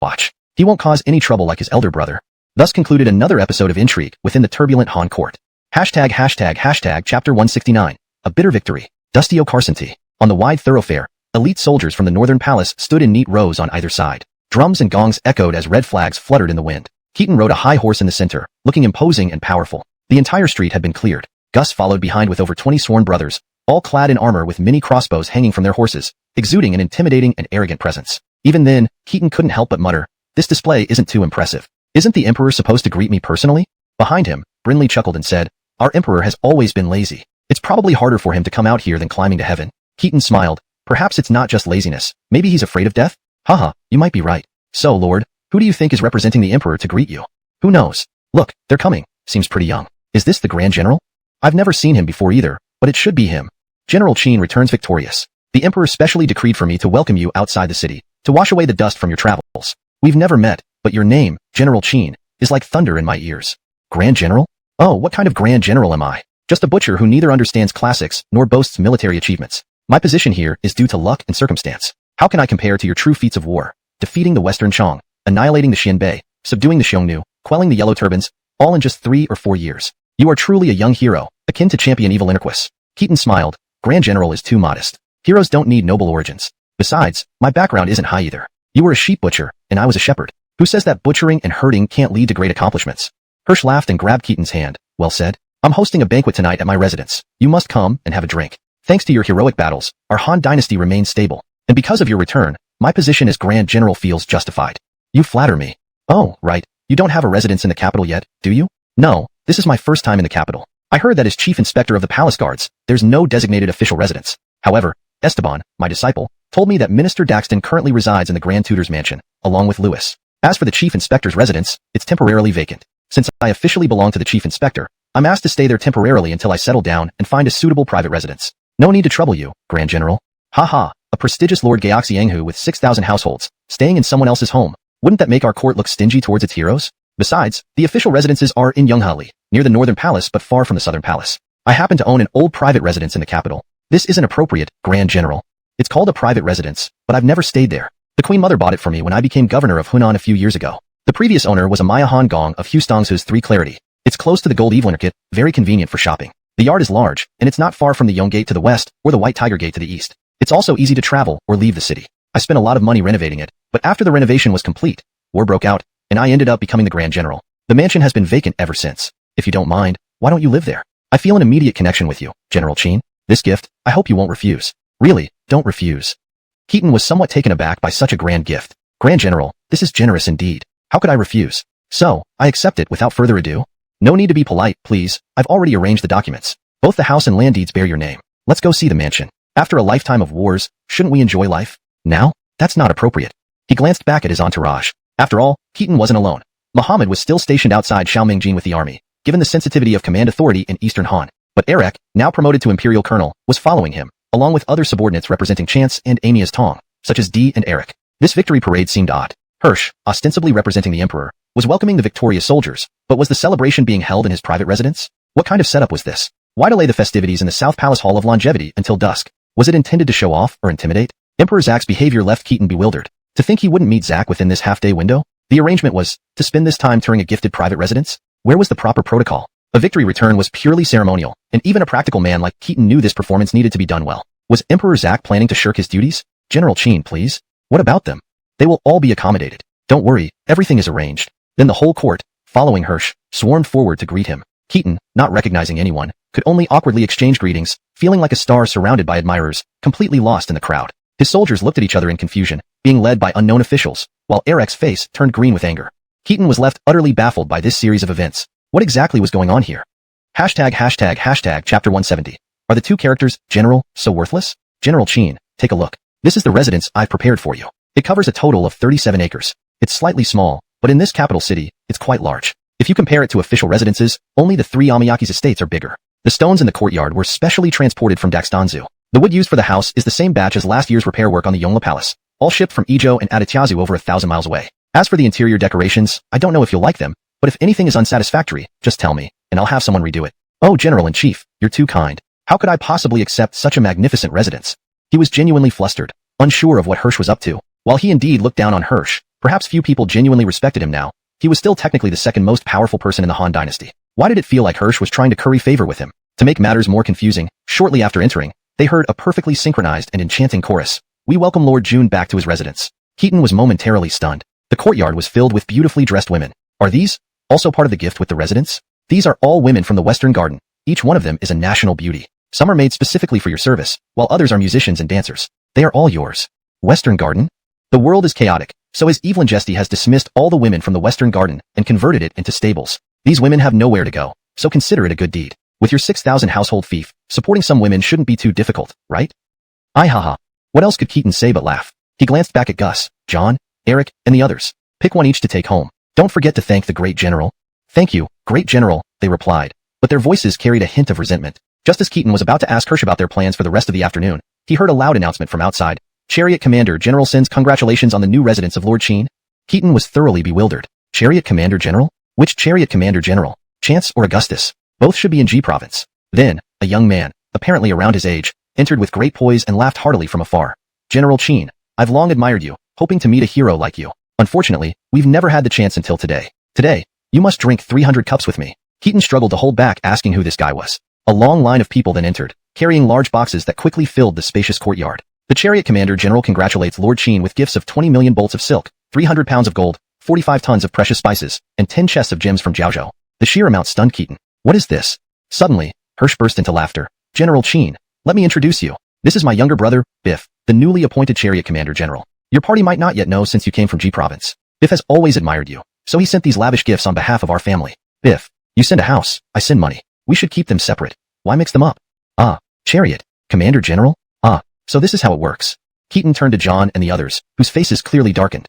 Watch. He won't cause any trouble like his elder brother. Thus concluded another episode of intrigue within the turbulent Han court. Hashtag chapter 169. A bitter victory. Dusty Ocarcenty. On the wide thoroughfare, elite soldiers from the northern palace stood in neat rows on either side. Drums and gongs echoed as red flags fluttered in the wind. Keaton rode a high horse in the center, looking imposing and powerful. The entire street had been cleared. Gus followed behind with over 20 sworn brothers, all clad in armor with many crossbows hanging from their horses, exuding an intimidating and arrogant presence. Even then, Keaton couldn't help but mutter, this display isn't too impressive. Isn't the Emperor supposed to greet me personally? Behind him, Brinley chuckled and said, our Emperor has always been lazy. It's probably harder for him to come out here than climbing to heaven. Keaton smiled. Perhaps it's not just laziness. Maybe he's afraid of death? Haha, you might be right. So, Lord, who do you think is representing the Emperor to greet you? Who knows? Look, they're coming. Seems pretty young. Is this the Grand General? I've never seen him before either, but it should be him. General Qin returns victorious. The Emperor specially decreed for me to welcome you outside the city, to wash away the dust from your travels. We've never met, but your name, General Qin, is like thunder in my ears. Grand General? Oh, what kind of Grand General am I? Just a butcher who neither understands classics nor boasts military achievements. My position here is due to luck and circumstance. How can I compare to your true feats of war? Defeating the Western Chong, annihilating the Xianbei, subduing the Xiongnu, quelling the Yellow Turbans, all in just 3 or 4 years. You are truly a young hero, akin to champion evil Interquis. Keaton smiled. Grand General is too modest. Heroes don't need noble origins. Besides, my background isn't high either. You were a sheep butcher, and I was a shepherd. Who says that butchering and herding can't lead to great accomplishments? Hirsch laughed and grabbed Keaton's hand. Well said. I'm hosting a banquet tonight at my residence. You must come and have a drink. Thanks to your heroic battles, our Han Dynasty remains stable. And because of your return, my position as Grand General feels justified. You flatter me. Oh, right. You don't have a residence in the capital yet, do you? No, this is my first time in the capital. I heard that as Chief Inspector of the Palace Guards, there's no designated official residence. However, Esteban, my disciple, told me that Minister Daxton currently resides in the Grand Tutor's mansion, along with Louis. As for the Chief Inspector's residence, it's temporarily vacant. Since I officially belong to the Chief Inspector, I'm asked to stay there temporarily until I settle down and find a suitable private residence. No need to trouble you, Grand General. Haha, a prestigious Lord Gaoxianghu with 6,000 households, staying in someone else's home. Wouldn't that make our court look stingy towards its heroes? Besides, the official residences are in Yonghali, near the Northern Palace but far from the Southern Palace. I happen to own an old private residence in the capital. This isn't appropriate, Grand General. It's called a private residence, but I've never stayed there. The Queen Mother bought it for me when I became governor of Hunan a few years ago. The previous owner was a Maya Han Gong of Hustong's 3 Clarity. It's close to the Gold Evelyn Market, very convenient for shopping. The yard is large, and it's not far from the Yong Gate to the west or the White Tiger Gate to the east. It's also easy to travel or leave the city. I spent a lot of money renovating it, but after the renovation was complete, war broke out, and I ended up becoming the Grand General. The mansion has been vacant ever since. If you don't mind, why don't you live there? I feel an immediate connection with you, General Qin. This gift, I hope you won't refuse. Really, don't refuse. Keaton was somewhat taken aback by such a grand gift. Grand General, this is generous indeed. How could I refuse? So, I accept it without further ado. No need to be polite, please. I've already arranged the documents. Both the house and land deeds bear your name. Let's go see the mansion. After a lifetime of wars, shouldn't we enjoy life? Now? That's not appropriate. He glanced back at his entourage. After all, Keaton wasn't alone. Muhammad was still stationed outside Xiaomingjin with the army, given the sensitivity of command authority in Eastern Han. But Eric, now promoted to Imperial Colonel, was following him, along with other subordinates representing Chance and Amia's Tong, such as D and Eric. This victory parade seemed odd. Hirsch, ostensibly representing the Emperor, was welcoming the victorious soldiers, but was the celebration being held in his private residence? What kind of setup was this? Why delay the festivities in the South Palace Hall of Longevity until dusk? Was it intended to show off or intimidate? Emperor Zack's behavior left Keaton bewildered. To think he wouldn't meet Zack within this half-day window? The arrangement was to spend this time touring a gifted private residence? Where was the proper protocol? A victory return was purely ceremonial, and even a practical man like Keaton knew this performance needed to be done well. Was Emperor Zack planning to shirk his duties? General Qin, please. What about them? They will all be accommodated. Don't worry, everything is arranged. Then the whole court, following Hirsch, swarmed forward to greet him. Keaton, not recognizing anyone, could only awkwardly exchange greetings, feeling like a star surrounded by admirers, completely lost in the crowd. His soldiers looked at each other in confusion, being led by unknown officials, while Eric's face turned green with anger. Keaton was left utterly baffled by this series of events. What exactly was going on here? Hashtag chapter 170. Are the two characters, General, so worthless? General Qin, take a look. This is the residence I've prepared for you. It covers a total of 37 acres. It's slightly small, but in this capital city, it's quite large. If you compare it to official residences, only the 3 Amiyaki's estates are bigger. The stones in the courtyard were specially transported from Daxtanzu. The wood used for the house is the same batch as last year's repair work on the Yongla Palace, all shipped from Ijo and Adityazu over 1,000 miles away. As for the interior decorations, I don't know if you'll like them, but if anything is unsatisfactory, just tell me, and I'll have someone redo it. Oh, General-in-Chief, you're too kind. How could I possibly accept such a magnificent residence? He was genuinely flustered, unsure of what Hirsch was up to. While he indeed looked down on Hirsch, perhaps few people genuinely respected him now. He was still technically the second most powerful person in the Han Dynasty. Why did it feel like Hirsch was trying to curry favor with him? To make matters more confusing, shortly after entering, they heard a perfectly synchronized and enchanting chorus. We welcome Lord Jun back to his residence. Keaton was momentarily stunned. The courtyard was filled with beautifully dressed women. Are these also part of the gift with the residence? These are all women from the Western Garden. Each one of them is a national beauty. Some are made specifically for your service, while others are musicians and dancers. They are all yours. Western Garden? The world is chaotic, so his Evelyn Jesty has dismissed all the women from the Western Garden and converted it into stables. These women have nowhere to go, so consider it a good deed. With your 6,000 household fief, supporting some women shouldn't be too difficult, right? Haha. What else could Keaton say but laugh? He glanced back at Gus, John, Eric, and the others. Pick one each to take home. Don't forget to thank the great general. Thank you, great general, they replied, but their voices carried a hint of resentment. Just as Keaton was about to ask Hirsch about their plans for the rest of the afternoon, he heard a loud announcement from outside. Chariot Commander General sends congratulations on the new residence of Lord Qin. Keaton was thoroughly bewildered. Chariot Commander General? Which Chariot Commander General? Chance or Augustus? Both should be in G Province. Then, a young man, apparently around his age, entered with great poise and laughed heartily from afar. General Qin, I've long admired you, hoping to meet a hero like you. Unfortunately, we've never had the chance until today. Today, you must drink 300 cups with me. Keaton struggled to hold back asking who this guy was. A long line of people then entered, carrying large boxes that quickly filled the spacious courtyard. The chariot commander general congratulates Lord Qin with gifts of 20 million bolts of silk, 300 pounds of gold, 45 tons of precious spices, and 10 chests of gems from Jiaozhou. The sheer amount stunned Keaton. What is this? Suddenly, Hirsch burst into laughter. General Qin, let me introduce you. This is my younger brother, Biff, the newly appointed chariot commander general. Your party might not yet know since you came from Ji province. Biff has always admired you, so he sent these lavish gifts on behalf of our family. Biff, you send a house, I send money. We should keep them separate. Why mix them up? Ah, chariot, commander general? Ah, so this is how it works. Keaton turned to John and the others, whose faces clearly darkened.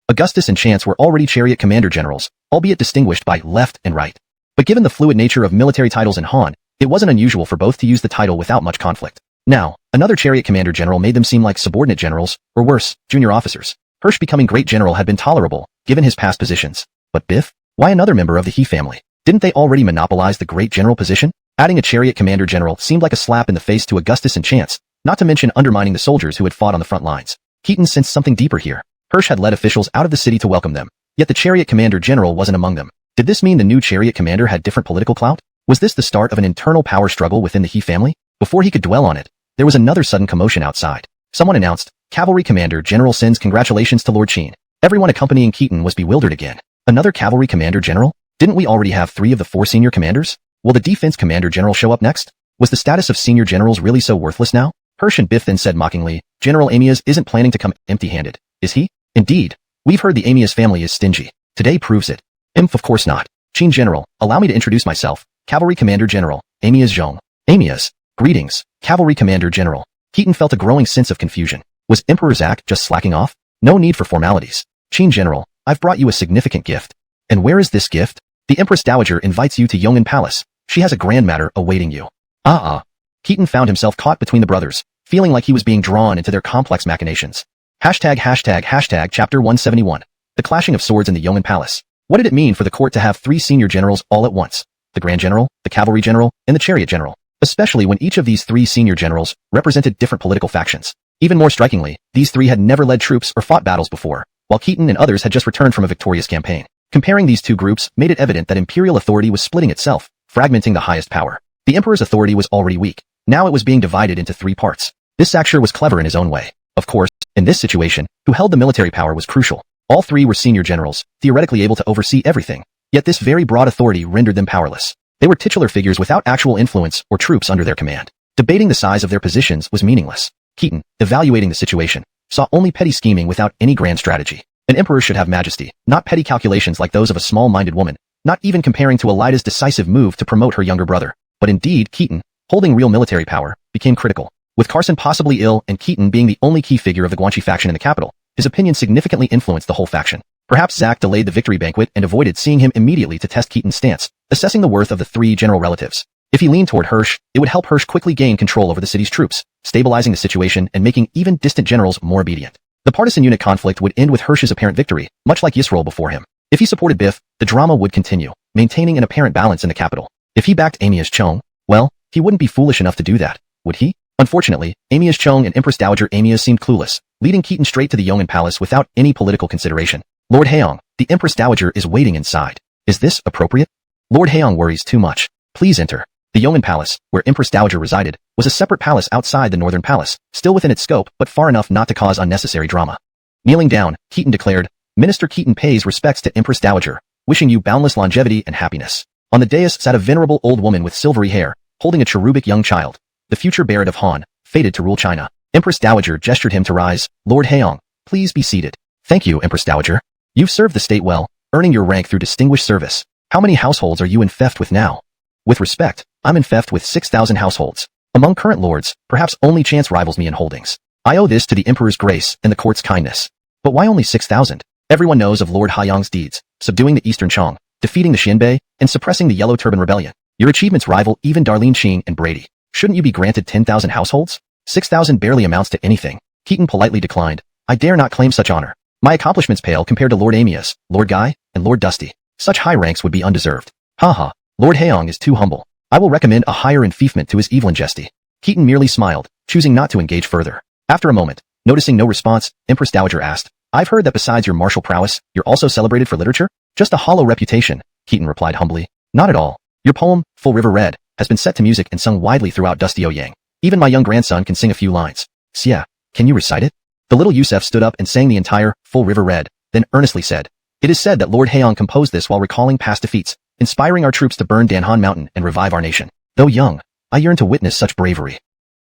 Augustus and Chance were already chariot commander generals, albeit distinguished by left and right. But given the fluid nature of military titles in Han, it wasn't unusual for both to use the title without much conflict. Now, another chariot commander general made them seem like subordinate generals, or worse, junior officers. Hirsch becoming great general had been tolerable, given his past positions. But Biff? Why another member of the He family? Didn't they already monopolize the great general position? Adding a chariot commander general seemed like a slap in the face to Augustus and Chance, not to mention undermining the soldiers who had fought on the front lines. Keaton sensed something deeper here. Hirsch had led officials out of the city to welcome them, yet the chariot commander general wasn't among them. Did this mean the new chariot commander had different political clout? Was this the start of an internal power struggle within the He family? Before he could dwell on it, there was another sudden commotion outside. Someone announced, Cavalry Commander General sends congratulations to Lord Qin. Everyone accompanying Keaton was bewildered again. Another Cavalry Commander General? Didn't we already have 3 of the 4 senior commanders? Will the Defense Commander General show up next? Was the status of senior generals really so worthless now? Hirsch and Biff then said mockingly, General Amias isn't planning to come empty-handed, is he? Indeed. We've heard the Amias family is stingy. Today proves it. Of course not. Qin General, allow me to introduce myself. Cavalry Commander General, Amias Zhong. Amias. Greetings, Cavalry Commander General. Keaton felt a growing sense of confusion. Was Emperor Zack just slacking off? No need for formalities. Qin General, I've brought you a significant gift. And where is this gift? The Empress Dowager invites you to Yong'an Palace. She has a grand matter awaiting you. Keaton found himself caught between the brothers, feeling like he was being drawn into their complex machinations. Hashtag chapter 171. The clashing of swords in the Yong'an Palace. What did it mean for the court to have 3 senior generals all at once? The Grand General, the Cavalry General, and the Chariot General. Especially when each of these 3 senior generals represented different political factions. Even more strikingly, these 3 had never led troops or fought battles before, while Keaton and others had just returned from a victorious campaign. Comparing these 2 groups made it evident that imperial authority was splitting itself, fragmenting the highest power. The emperor's authority was already weak. Now it was being divided into 3 parts. This Sakshur was clever in his own way. Of course, in this situation, who held the military power was crucial. All 3 were senior generals, theoretically able to oversee everything. Yet this very broad authority rendered them powerless. They were titular figures without actual influence or troops under their command. Debating the size of their positions was meaningless. Keaton, evaluating the situation, saw only petty scheming without any grand strategy. An emperor should have majesty, not petty calculations like those of a small-minded woman, not even comparing to Elida's decisive move to promote her younger brother. But indeed, Keaton, holding real military power, became critical. With Carson possibly ill and Keaton being the only key figure of the Guanxi faction in the capital, his opinion significantly influenced the whole faction. Perhaps Zack delayed the victory banquet and avoided seeing him immediately to test Keaton's stance, assessing the worth of the 3 general relatives. If he leaned toward Hirsch, it would help Hirsch quickly gain control over the city's troops, stabilizing the situation and making even distant generals more obedient. The partisan unit conflict would end with Hirsch's apparent victory, much like Yisroel before him. If he supported Biff, the drama would continue, maintaining an apparent balance in the capital. If he backed Amias Chong, well, he wouldn't be foolish enough to do that, would he? Unfortunately, Amias Chong and Empress Dowager Amias seemed clueless, leading Keaton straight to the Yong'an Palace without any political consideration. Lord Haong, the Empress Dowager is waiting inside. Is this appropriate? Lord Haong worries too much. Please enter. The Yong'an Palace, where Empress Dowager resided, was a separate palace outside the Northern Palace, still within its scope but far enough not to cause unnecessary drama. Kneeling down, Keaton declared, Minister Keaton pays respects to Empress Dowager, wishing you boundless longevity and happiness. On the dais sat a venerable old woman with silvery hair, holding a cherubic young child, the future Barret of Han, fated to rule China. Empress Dowager gestured him to rise. Lord Haong, please be seated. Thank you, Empress Dowager. You've served the state well, earning your rank through distinguished service. How many households are you in theft with now? With respect, I'm in theft with 6,000 households. Among current lords, perhaps only Chance rivals me in holdings. I owe this to the Emperor's grace and the court's kindness. But why only 6,000? Everyone knows of Lord Haiyang's deeds, subduing the Eastern Chong, defeating the Xianbei, and suppressing the Yellow Turban Rebellion. Your achievements rival even Darlene Xing and Brady. Shouldn't you be granted 10,000 households? 6,000 barely amounts to anything. Keaton politely declined. I dare not claim such honor. My accomplishments pale compared to Lord Amias, Lord Guy, and Lord Dusty. Such high ranks would be undeserved. Haha, Lord Haong is too humble. I will recommend a higher enfeoffment to his Evelyn Jesty. Keaton merely smiled, choosing not to engage further. After a moment, noticing no response, Empress Dowager asked, I've heard that besides your martial prowess, you're also celebrated for literature? Just a hollow reputation, Keaton replied humbly. Not at all. Your poem, Full River Red, has been set to music and sung widely throughout Dusty Yang. Even my young grandson can sing a few lines. Xia, can you recite it? The little Yusef stood up and sang the entire Full River Red, then earnestly said, It is said that Lord Haong composed this while recalling past defeats, inspiring our troops to burn Danhan Mountain and revive our nation. Though young, I yearn to witness such bravery.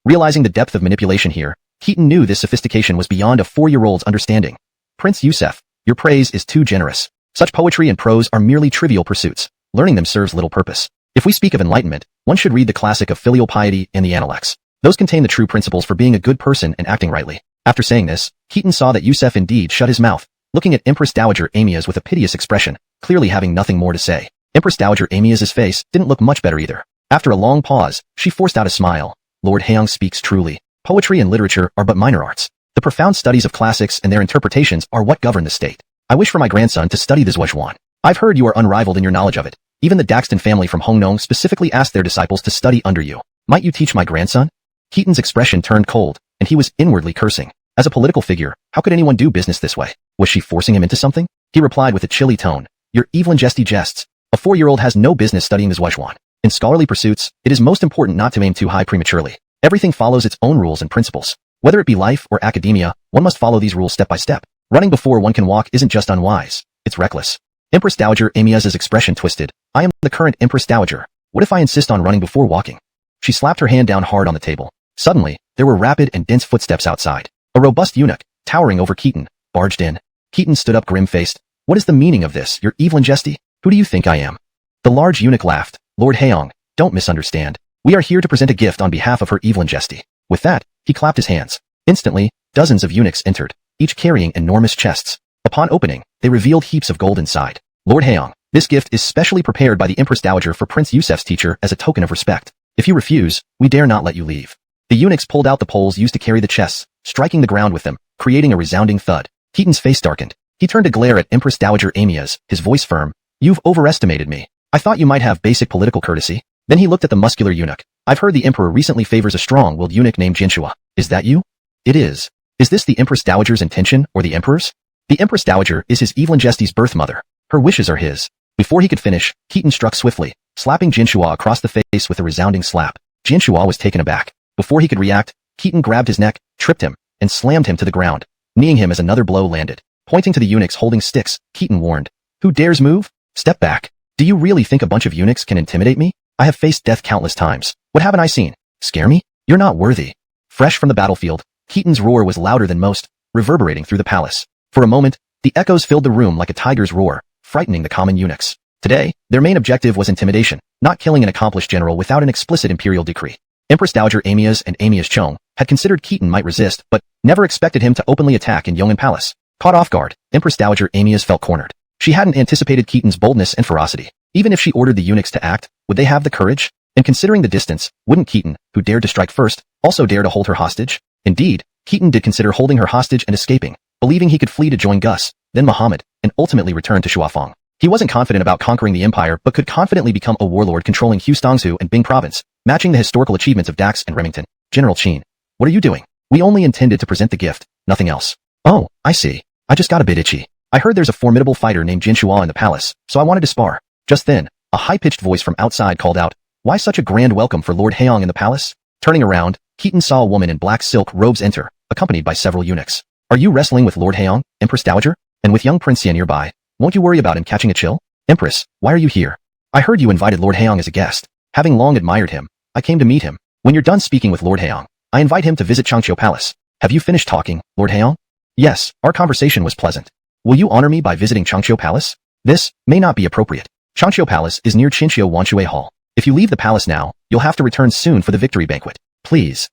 Realizing the depth of manipulation here, Keaton knew this sophistication was beyond a 4-year-old's understanding. Prince Yusef, your praise is too generous. Such poetry and prose are merely trivial pursuits. Learning them serves little purpose. If we speak of enlightenment, one should read the classic of filial piety and the Analects. Those contain the true principles for being a good person and acting rightly. After saying this, Keaton saw that Yusef indeed shut his mouth, looking at Empress Dowager Amias with a piteous expression, clearly having nothing more to say. Empress Dowager Amias's face didn't look much better either. After a long pause, she forced out a smile. Lord Haong speaks truly. Poetry and literature are but minor arts. The profound studies of classics and their interpretations are what govern the state. I wish for my grandson to study the Zhuozhuan. I've heard you are unrivaled in your knowledge of it. Even the Daxton family from Hongnong specifically asked their disciples to study under you. Might you teach my grandson? Keaton's expression turned cold, and he was inwardly cursing. As a political figure, how could anyone do business this way? Was she forcing him into something? He replied with a chilly tone. Your Evelyn jesty jests. A 4-year-old has no business studying the Zhuozhuan. In scholarly pursuits, it is most important not to aim too high prematurely. Everything follows its own rules and principles. Whether it be life or academia, one must follow these rules step by step. Running before one can walk isn't just unwise, it's reckless. Empress Dowager Amias's expression twisted. I am the current Empress Dowager. What if I insist on running before walking? She slapped her hand down hard on the table. Suddenly, there were rapid and dense footsteps outside. A robust eunuch, towering over Keaton, barged in. Keaton stood up grim-faced. What is the meaning of this, your Evelyn jesty? Who do you think I am? The large eunuch laughed. Lord Haong, don't misunderstand. We are here to present a gift on behalf of her Evelyn jesty. With that, he clapped his hands. Instantly, dozens of eunuchs entered, each carrying enormous chests. Upon opening, they revealed heaps of gold inside. Lord Haong, this gift is specially prepared by the Empress Dowager for Prince Yusef's teacher as a token of respect. If you refuse, we dare not let you leave. The eunuchs pulled out the poles used to carry the chests, striking the ground with them, creating a resounding thud. Keaton's face darkened. He turned to glare at Empress Dowager Amias, his voice firm. You've overestimated me. I thought you might have basic political courtesy. Then he looked at the muscular eunuch. I've heard the emperor recently favors a strong-willed eunuch named Jinshua. Is that you? It is. Is this the Empress Dowager's intention, or the emperor's? The Empress Dowager is his Evelyn jesty's birth mother. Her wishes are his. Before he could finish, Keaton struck swiftly, slapping Jinshua across the face with a resounding slap. Jinshua was taken aback. Before he could react, Keaton grabbed his neck, tripped him, and slammed him to the ground, kneeing him as another blow landed. Pointing to the eunuchs holding sticks, Keaton warned. Who dares move? Step back. Do you really think a bunch of eunuchs can intimidate me? I have faced death countless times. What haven't I seen? Scare me? You're not worthy. Fresh from the battlefield, Keaton's roar was louder than most, reverberating through the palace. For a moment, the echoes filled the room like a tiger's roar, frightening the common eunuchs. Today, their main objective was intimidation, not killing an accomplished general without an explicit imperial decree. Empress Dowager Amias and Amias Chong had considered Keaton might resist, but never expected him to openly attack in Yong'an Palace. Caught off guard, Empress Dowager Amias felt cornered. She hadn't anticipated Keaton's boldness and ferocity. Even if she ordered the eunuchs to act, would they have the courage? And considering the distance, wouldn't Keaton, who dared to strike first, also dare to hold her hostage? Indeed, Keaton did consider holding her hostage and escaping, believing he could flee to join Gus, then Muhammad, and ultimately return to Shuafeng. He wasn't confident about conquering the empire but could confidently become a warlord controlling Hustongzhou and Bing province, matching the historical achievements of Dax and Remington. General Qin, what are you doing? We only intended to present the gift, nothing else. Oh, I see. I just got a bit itchy. I heard there's a formidable fighter named Jinshua in the palace, so I wanted to spar. Just then, a high-pitched voice from outside called out, Why such a grand welcome for Lord Haong in the palace? Turning around, Keaton saw a woman in black silk robes enter, accompanied by several eunuchs. Are you wrestling with Lord Haong, Empress Dowager? And with young Prince Xian nearby, won't you worry about him catching a chill? Empress, why are you here? I heard you invited Lord Haong as a guest. Having long admired him, I came to meet him. When you're done speaking with Lord Haong, I invite him to visit Changqiu Palace. Have you finished talking, Lord Haong? Yes, our conversation was pleasant. Will you honor me by visiting Changqiu Palace? This may not be appropriate. Changqiu Palace is near Qinqiu Wanshui Hall. If you leave the palace now, you'll have to return soon for the victory banquet. Please.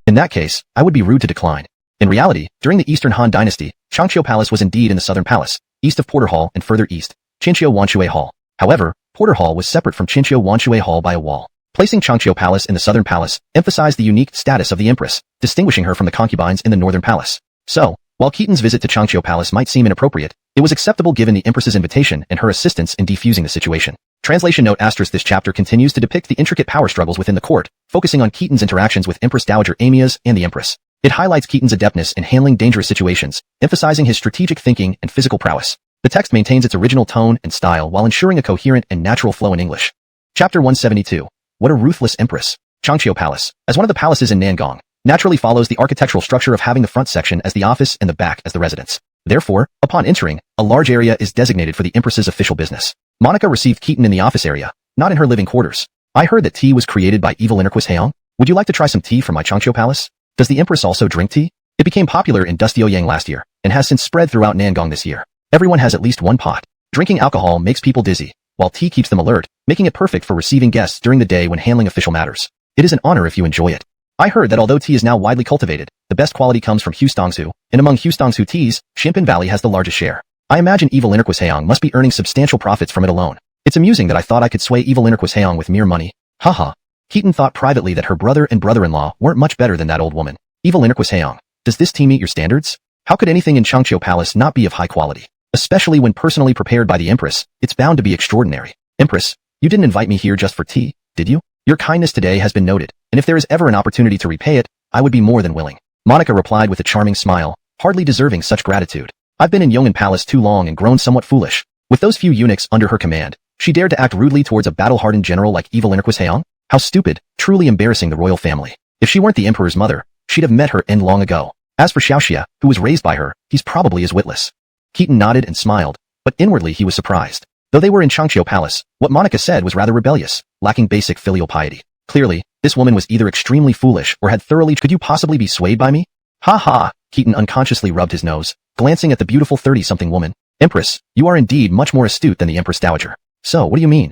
In that case, I would be rude to decline. In reality, during the Eastern Han Dynasty, Changqiu Palace was indeed in the Southern Palace, east of Porter Hall and further east, Qinqiu Wanshui Hall. However, Porter Hall was separate from Qinqiu Wanshui Hall by a wall. Placing Changqiu Palace in the Southern Palace emphasized the unique status of the Empress, distinguishing her from the concubines in the Northern Palace. So, while Keaton's visit to Changqiu Palace might seem inappropriate, it was acceptable given the Empress's invitation and her assistance in defusing the situation. Translation note asterisk this chapter continues to depict the intricate power struggles within the court, focusing on Keaton's interactions with Empress Dowager Amias and the Empress. It highlights Keaton's adeptness in handling dangerous situations, emphasizing his strategic thinking and physical prowess. The text maintains its original tone and style while ensuring a coherent and natural flow in English. Chapter 172. What a Ruthless Empress. Changqiu Palace, as one of the palaces in Nangong, naturally follows the architectural structure of having the front section as the office and the back as the residence. Therefore, upon entering, a large area is designated for the Empress's official business. Monica received Keaton in the office area, not in her living quarters. I heard that tea was created by evil Innerquis Heong. Would you like to try some tea from my Changqiu Palace? Does the Empress also drink tea? It became popular in Dustioyang last year, and has since spread throughout Nangong this year. Everyone has at least one pot. Drinking alcohol makes people dizzy, while tea keeps them alert, making it perfect for receiving guests during the day when handling official matters. It is an honor if you enjoy it. I heard that although tea is now widely cultivated, the best quality comes from Hustongsu, and among Hustongsu teas, Shimpin Valley has the largest share. I imagine evil Innerquis Heong must be earning substantial profits from it alone. It's amusing that I thought I could sway evil Innerquis Heong with mere money. Haha. Keaton thought privately that her brother and brother-in-law weren't much better than that old woman. Evil Innerquis Heong. Does this tea meet your standards? How could anything in Changqiu Palace not be of high quality? Especially when personally prepared by the Empress, it's bound to be extraordinary. Empress, you didn't invite me here just for tea, did you? Your kindness today has been noted, and if there is ever an opportunity to repay it, I would be more than willing. Monica replied with a charming smile, hardly deserving such gratitude. I've been in Yong'an Palace too long and grown somewhat foolish. With those few eunuchs under her command, she dared to act rudely towards a battle-hardened general like evil Innerquis Heong? How stupid, truly embarrassing the royal family. If she weren't the emperor's mother, she'd have met her end long ago. As for Xiaoxia, who was raised by her, he's probably as witless. Keaton nodded and smiled, but inwardly he was surprised. Though they were in Changqiu Palace, what Monica said was rather rebellious, lacking basic filial piety. Clearly, this woman was either extremely foolish or had thoroughly— Could you possibly be swayed by me? Ha ha! Keaton unconsciously rubbed his nose, glancing at the beautiful 30-something woman. Empress, you are indeed much more astute than the Empress Dowager. So, what do you mean?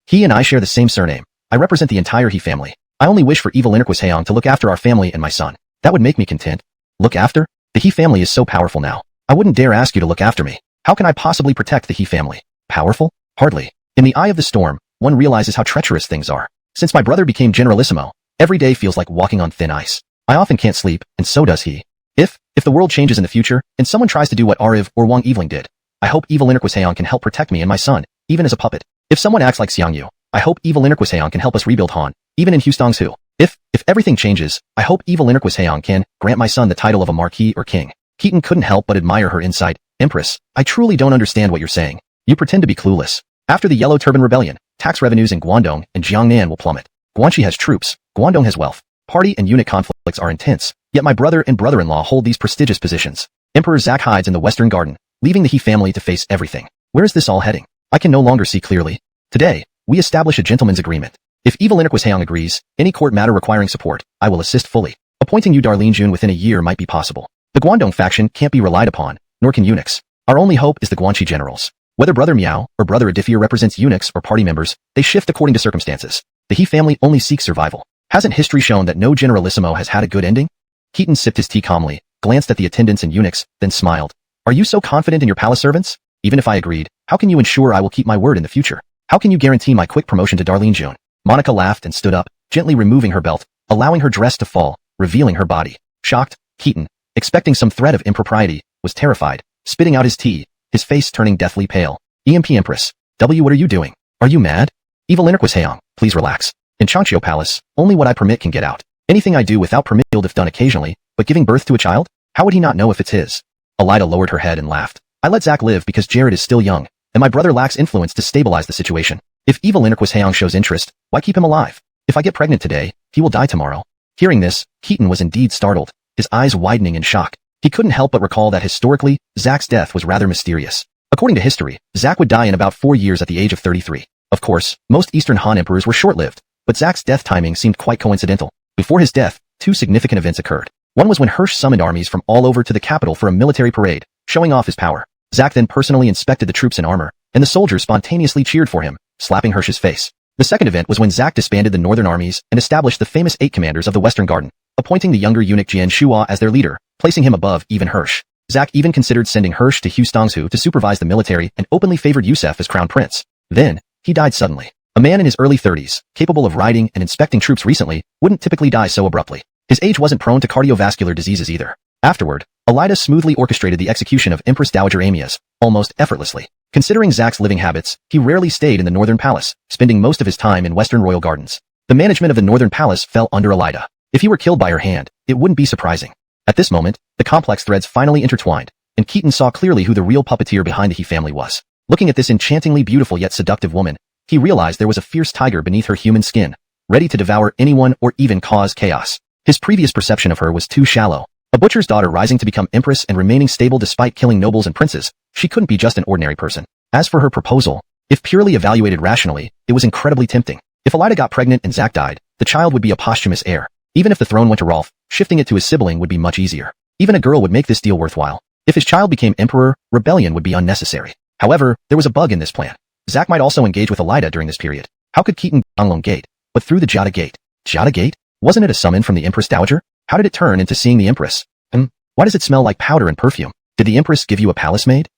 He and I share the same surname. I represent the entire He family. I only wish for evil Innerquis Heong to look after our family and my son. That would make me content. Look after? The He family is so powerful now. I wouldn't dare ask you to look after me. How can I possibly protect the He family? Powerful? Hardly. In the eye of the storm, one realizes how treacherous things are. Since my brother became Generalissimo, every day feels like walking on thin ice. I often can't sleep, and so does he. If the world changes in the future, and someone tries to do what Ariv or Wang Eveling did, I hope evil Innerquis Heong can help protect me and my son, even as a puppet. If someone acts like Xiang Yu, I hope evil Innerquis Heong can help us rebuild Han, even in Hustongsu. If everything changes, I hope evil Innerquis Heong can grant my son the title of a marquis or king. Keaton couldn't help but admire her insight. Empress, I truly don't understand what you're saying. You pretend to be clueless. After the Yellow Turban Rebellion, tax revenues in Guangdong and Jiangnan will plummet. Guanxi has troops, Guangdong has wealth. Party and eunuch conflicts are intense, yet my brother and brother-in-law hold these prestigious positions. Emperor Zach hides in the Western Garden, leaving the He family to face everything. Where is this all heading? I can no longer see clearly. Today, we establish a gentleman's agreement. If evil Innerquis Heong agrees, any court matter requiring support, I will assist fully. Appointing you Darlene Jun within a year might be possible. The Guangdong faction can't be relied upon, nor can eunuchs. Our only hope is the Guanxi generals. Whether Brother Miao or Brother Adifia represents eunuchs or party members, they shift according to circumstances. The He family only seeks survival. Hasn't history shown that no Generalissimo has had a good ending? Keaton sipped his tea calmly, glanced at the attendants and eunuchs, then smiled. Are you so confident in your palace servants? Even if I agreed, how can you ensure I will keep my word in the future? How can you guarantee my quick promotion to Darlene Jun? Monica laughed and stood up, gently removing her belt, allowing her dress to fall, revealing her body. Shocked, Keaton, expecting some threat of impropriety, was terrified, spitting out his tea, his face turning deathly pale. EMP Empress, what are you doing? Are you mad? Evil Innerquis Heong, please relax. In Changqiu Palace, only what I permit can get out. Anything I do without permission if done occasionally, but giving birth to a child? How would he not know if it's his? Alida lowered her head and laughed. I let Zach live because Jared is still young, and my brother lacks influence to stabilize the situation. If evil Innerquis Heong shows interest, why keep him alive? If I get pregnant today, he will die tomorrow. Hearing this, Keaton was indeed startled, his eyes widening in shock. He couldn't help but recall that historically, Zach's death was rather mysterious. According to history, Zach would die in about 4 years at the age of 33. Of course, most Eastern Han emperors were short-lived, but Zach's death timing seemed quite coincidental. Before his death, 2 significant events occurred. One was when Hirsch summoned armies from all over to the capital for a military parade, showing off his power. Zach then personally inspected the troops in armor, and the soldiers spontaneously cheered for him, slapping Hirsch's face. The second event was when Zach disbanded the northern armies and established the famous 8 commanders of the Western Garden, appointing the younger eunuch Jian Shua as their leader, placing him above even Hirsch. Zach even considered sending Hirsch to Hustongsu to supervise the military and openly favored Yusef as crown prince. Then, he died suddenly. A man in his early 30s, capable of riding and inspecting troops recently, wouldn't typically die so abruptly. His age wasn't prone to cardiovascular diseases either. Afterward, Alida smoothly orchestrated the execution of Empress Dowager Amias, almost effortlessly. Considering Zach's living habits, he rarely stayed in the Northern Palace, spending most of his time in Western Royal Gardens. The management of the Northern Palace fell under Alida. If he were killed by her hand, it wouldn't be surprising. At this moment, the complex threads finally intertwined, and Keaton saw clearly who the real puppeteer behind the He family was. Looking at this enchantingly beautiful yet seductive woman, he realized there was a fierce tiger beneath her human skin, ready to devour anyone or even cause chaos. His previous perception of her was too shallow. A butcher's daughter rising to become empress and remaining stable despite killing nobles and princes, she couldn't be just an ordinary person. As for her proposal, if purely evaluated rationally, it was incredibly tempting. If Elida got pregnant and Zack died, the child would be a posthumous heir. Even if the throne went to Rolf, shifting it to his sibling would be much easier. Even a girl would make this deal worthwhile. If his child became emperor, rebellion would be unnecessary. However, there was a bug in this plan. Zack might also engage with Elida during this period. How could Keaton Donglong Gate, but through the Jada Gate? Jada Gate? Wasn't it a summon from the Empress Dowager? How did it turn into seeing the Empress? Why does it smell like powder and perfume? Did the Empress give you a palace maid?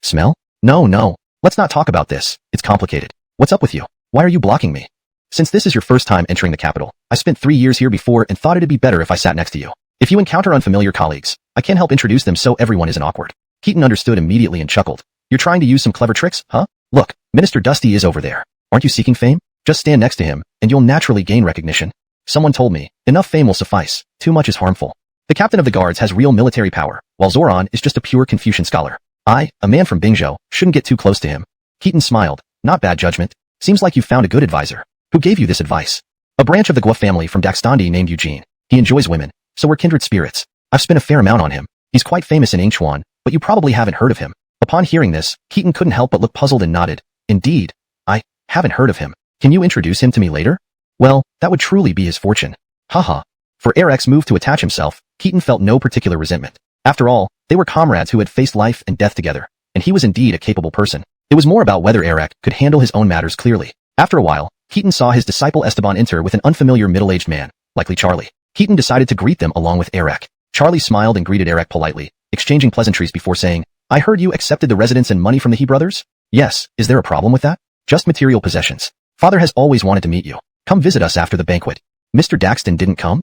Smell? No. Let's not talk about this. It's complicated. What's up with you? Why are you blocking me? Since this is your first time entering the capital, I spent 3 years here before and thought it'd be better if I sat next to you. If you encounter unfamiliar colleagues, I can't help introduce them so everyone isn't awkward. Keaton understood immediately and chuckled. You're trying to use some clever tricks, huh? Look, Minister Dusty is over there. Aren't you seeking fame? Just stand next to him, and you'll naturally gain recognition. Someone told me, enough fame will suffice, too much is harmful. The captain of the guards has real military power, while Zoran is just a pure Confucian scholar. I, a man from Bingzhou, shouldn't get too close to him. Keaton smiled. Not bad judgment. Seems like you found a good advisor. Who gave you this advice? A branch of the Guo family from Daxtandi named Eugene. He enjoys women, so we're kindred spirits. I've spent a fair amount on him. He's quite famous in Yingchuan, but you probably haven't heard of him. Upon hearing this, Keaton couldn't help but look puzzled and nodded. Indeed. I haven't heard of him. Can you introduce him to me later? Well, that would truly be his fortune. Haha. For Eric's move to attach himself, Keaton felt no particular resentment. After all, they were comrades who had faced life and death together, and he was indeed a capable person. It was more about whether Eric could handle his own matters clearly. After a while, Keaton saw his disciple Esteban enter with an unfamiliar middle-aged man, likely Charlie. Keaton decided to greet them along with Eric. Charlie smiled and greeted Eric politely, exchanging pleasantries before saying, I heard you accepted the residence and money from the He brothers? Yes, is there a problem with that? Just material possessions. Father has always wanted to meet you. Come visit us after the banquet. Mr. Daxton didn't come?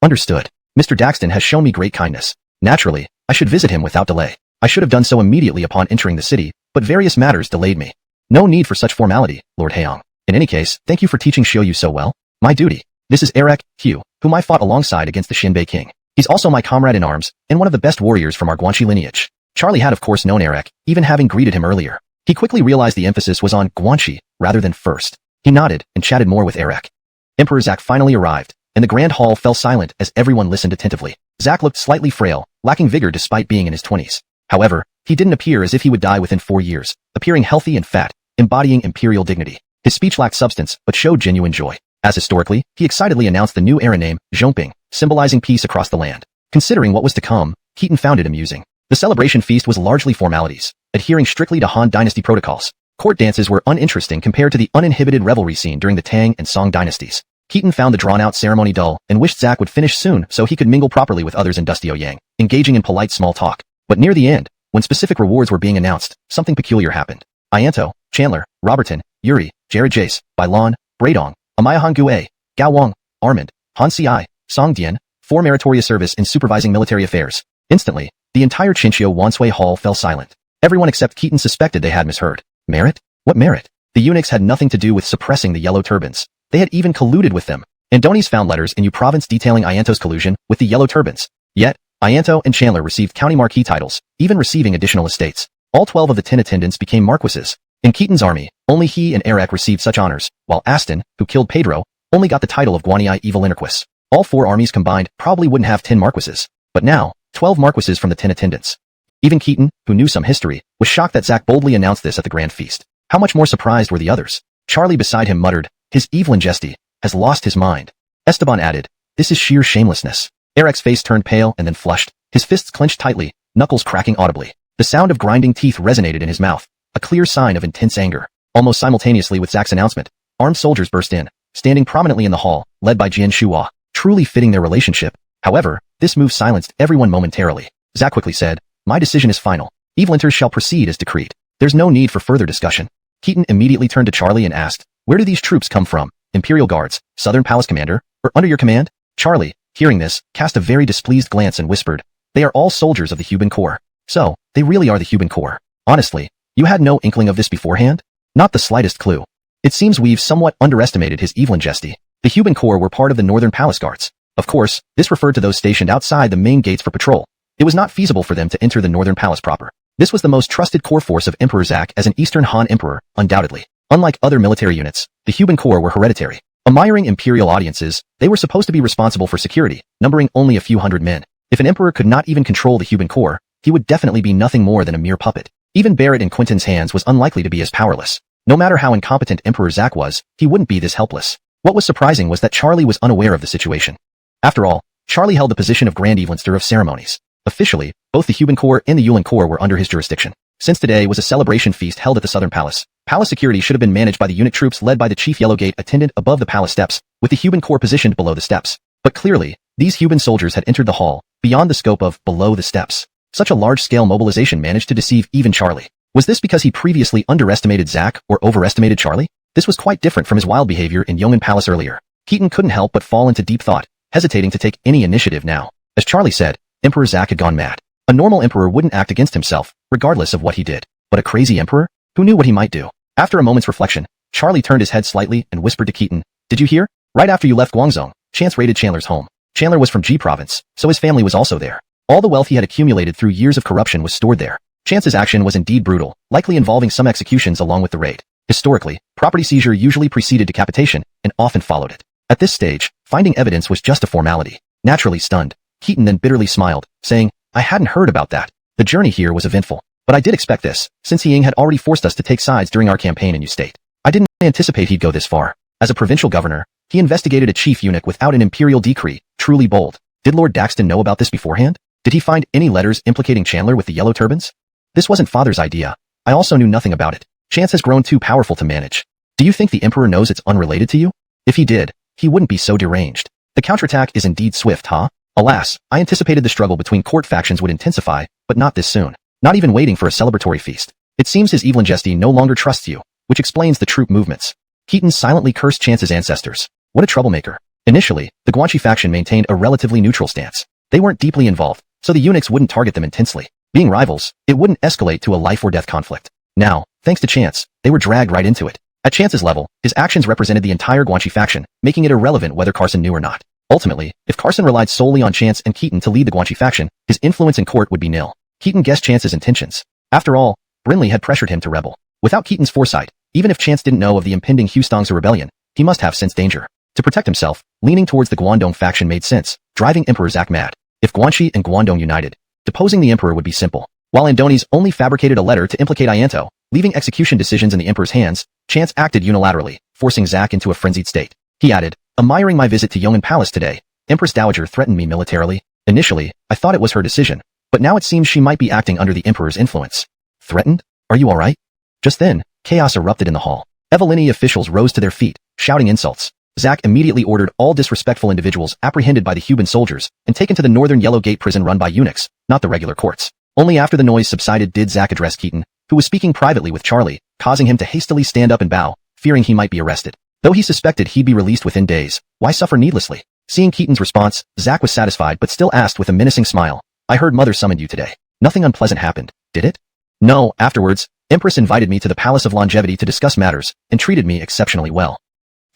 Understood. Mr. Daxton has shown me great kindness. Naturally, I should visit him without delay. I should have done so immediately upon entering the city, but various matters delayed me. No need for such formality, Lord Heong. In any case, thank you for teaching Xiaoyu so well. My duty. This is Eric, Hugh, whom I fought alongside against the Xinbei king. He's also my comrade in arms, and one of the best warriors from our Guanxi lineage. Charlie had of course known Eric, even having greeted him earlier. He quickly realized the emphasis was on Guanxi, rather than first. He nodded, and chatted more with Eric. Emperor Zack finally arrived, and the grand hall fell silent as everyone listened attentively. Zack looked slightly frail, lacking vigor despite being in his 20s. However, he didn't appear as if he would die within 4 years, appearing healthy and fat, embodying imperial dignity. His speech lacked substance, but showed genuine joy. As historically, he excitedly announced the new era name, Zhongping, symbolizing peace across the land. Considering what was to come, Keaton found it amusing. The celebration feast was largely formalities, adhering strictly to Han Dynasty protocols. Court dances were uninteresting compared to the uninhibited revelry scene during the Tang and Song dynasties. Keaton found the drawn-out ceremony dull and wished Zack would finish soon so he could mingle properly with others in Dusty Yang, engaging in polite small talk. But near the end, when specific rewards were being announced, something peculiar happened. Ianto, Chandler, Roberton, Yuri, Jared Jace, Bailon, Bradong, Amaya Han Gue, Gao Wang, Armand, Han Ci, Song Dian, 4 meritorious service in supervising military affairs. Instantly, the entire Chinchio Wansui Hall fell silent. Everyone except Keaton suspected they had misheard. Merit? What merit? The eunuchs had nothing to do with suppressing the Yellow Turbans. They had even colluded with them. Andoni's found letters in Yu province detailing Ianto's collusion with the Yellow Turbans. Yet, Ianto and Chandler received county marquis titles, even receiving additional estates. All 12 of the 10 attendants became marquises. In Keaton's army, only he and Eric received such honors, while Aston, who killed Pedro, only got the title of Guanyi Evil Interquis. All 4 armies combined probably wouldn't have 10 marquises. But now, 12 marquises from the 10 attendants. Even Keaton, who knew some history, was shocked that Zack boldly announced this at the grand feast. How much more surprised were the others? Charlie beside him muttered, his evil ingesty has lost his mind. Esteban added, this is sheer shamelessness. Eric's face turned pale and then flushed, his fists clenched tightly, knuckles cracking audibly. The sound of grinding teeth resonated in his mouth, a clear sign of intense anger. Almost simultaneously with Zack's announcement, armed soldiers burst in, standing prominently in the hall, led by Jian Shuhua, truly fitting their relationship. However, this move silenced everyone momentarily. Zack quickly said, my decision is final. Evelinters shall proceed as decreed. There's no need for further discussion. Keaton immediately turned to Charlie and asked, where do these troops come from? Imperial Guards, Southern Palace Commander, or under your command? Charlie, hearing this, cast a very displeased glance and whispered, they are all soldiers of the Huban Corps. So, they really are the Huban Corps. Honestly, you had no inkling of this beforehand? Not the slightest clue. It seems we've somewhat underestimated his evil ingesty. The Huban Corps were part of the Northern Palace Guards. Of course, this referred to those stationed outside the main gates for patrol. It was not feasible for them to enter the northern palace proper. This was the most trusted core force of Emperor Zak as an Eastern Han Emperor, undoubtedly. Unlike other military units, the Huban Corps were hereditary. Admiring imperial audiences, they were supposed to be responsible for security, numbering only a few hundred men. If an emperor could not even control the Huban Corps, he would definitely be nothing more than a mere puppet. Even Barrett in Quentin's hands was unlikely to be as powerless. No matter how incompetent Emperor Zak was, he wouldn't be this helpless. What was surprising was that Charlie was unaware of the situation. After all, Charlie held the position of Grand Evanster of Ceremonies. Officially, both the Huban Corps and the Yulin Corps were under his jurisdiction. Since today was a celebration feast held at the Southern Palace, palace security should have been managed by the eunuch troops led by the chief Yellow Gate attendant above the palace steps, with the Huban Corps positioned below the steps. But clearly, these Huban soldiers had entered the hall, beyond the scope of below the steps. Such a large-scale mobilization managed to deceive even Charlie. Was this because he previously underestimated Zak or overestimated Charlie? This was quite different from his wild behavior in Yeoman Palace earlier. Keaton couldn't help but fall into deep thought, hesitating to take any initiative now. As Charlie said, Emperor Zak had gone mad. A normal emperor wouldn't act against himself, regardless of what he did. But a crazy emperor? Who knew what he might do? After a moment's reflection, Charlie turned his head slightly and whispered to Keaton, "Did you hear? Right after you left Guangzhou, Chance raided Chandler's home. Chandler was from Ji Province, so his family was also there. All the wealth he had accumulated through years of corruption was stored there. Chance's action was indeed brutal, likely involving some executions along with the raid. Historically, property seizure usually preceded decapitation and often followed it. At this stage, finding evidence was just a formality." Naturally stunned, Keaton then bitterly smiled, saying, "I hadn't heard about that. The journey here was eventful. But I did expect this, since He Ying had already forced us to take sides during our campaign in Yu State. I didn't anticipate he'd go this far. As a provincial governor, he investigated a chief eunuch without an imperial decree, truly bold. Did Lord Daxton know about this beforehand? Did he find any letters implicating Chandler with the yellow turbans? This wasn't Father's idea. I also knew nothing about it. Chance has grown too powerful to manage. Do you think the Emperor knows it's unrelated to you? If he did, he wouldn't be so deranged. The counterattack is indeed swift, huh? Alas, I anticipated the struggle between court factions would intensify, but not this soon. Not even waiting for a celebratory feast. It seems his Evelyn Jesty no longer trusts you, which explains the troop movements." Keaton silently cursed Chance's ancestors. What a troublemaker. Initially, the Guanxi faction maintained a relatively neutral stance. They weren't deeply involved, so the eunuchs wouldn't target them intensely. Being rivals, it wouldn't escalate to a life-or-death conflict. Now, thanks to Chance, they were dragged right into it. At Chance's level, his actions represented the entire Guanxi faction, making it irrelevant whether Carson knew or not. Ultimately, if Carson relied solely on Chance and Keaton to lead the Guanxi faction, his influence in court would be nil. Keaton guessed Chance's intentions. After all, Brinley had pressured him to rebel. Without Keaton's foresight, even if Chance didn't know of the impending Hustong's rebellion, he must have sensed danger. To protect himself, leaning towards the Guangdong faction made sense, driving Emperor Zak mad. If Guanxi and Guangdong united, deposing the emperor would be simple. While Andoni's only fabricated a letter to implicate Ianto, leaving execution decisions in the emperor's hands, Chance acted unilaterally, forcing Zak into a frenzied state. He added, "Admiring my visit to Yong'an Palace today, Empress Dowager threatened me militarily. Initially, I thought it was her decision, but now it seems she might be acting under the emperor's influence." "Threatened? Are you alright?" Just then, chaos erupted in the hall. Evelini officials rose to their feet, shouting insults. Zak immediately ordered all disrespectful individuals apprehended by the Huban soldiers and taken to the northern Yellow Gate prison run by eunuchs, not the regular courts. Only after the noise subsided did Zak address Keaton, who was speaking privately with Charlie, causing him to hastily stand up and bow, fearing he might be arrested. Though he suspected he'd be released within days, why suffer needlessly? Seeing Keaton's response, Zak was satisfied but still asked with a menacing smile, "I heard Mother summoned you today. Nothing unpleasant happened, did it?" "No, afterwards, Empress invited me to the Palace of Longevity to discuss matters, and treated me exceptionally well."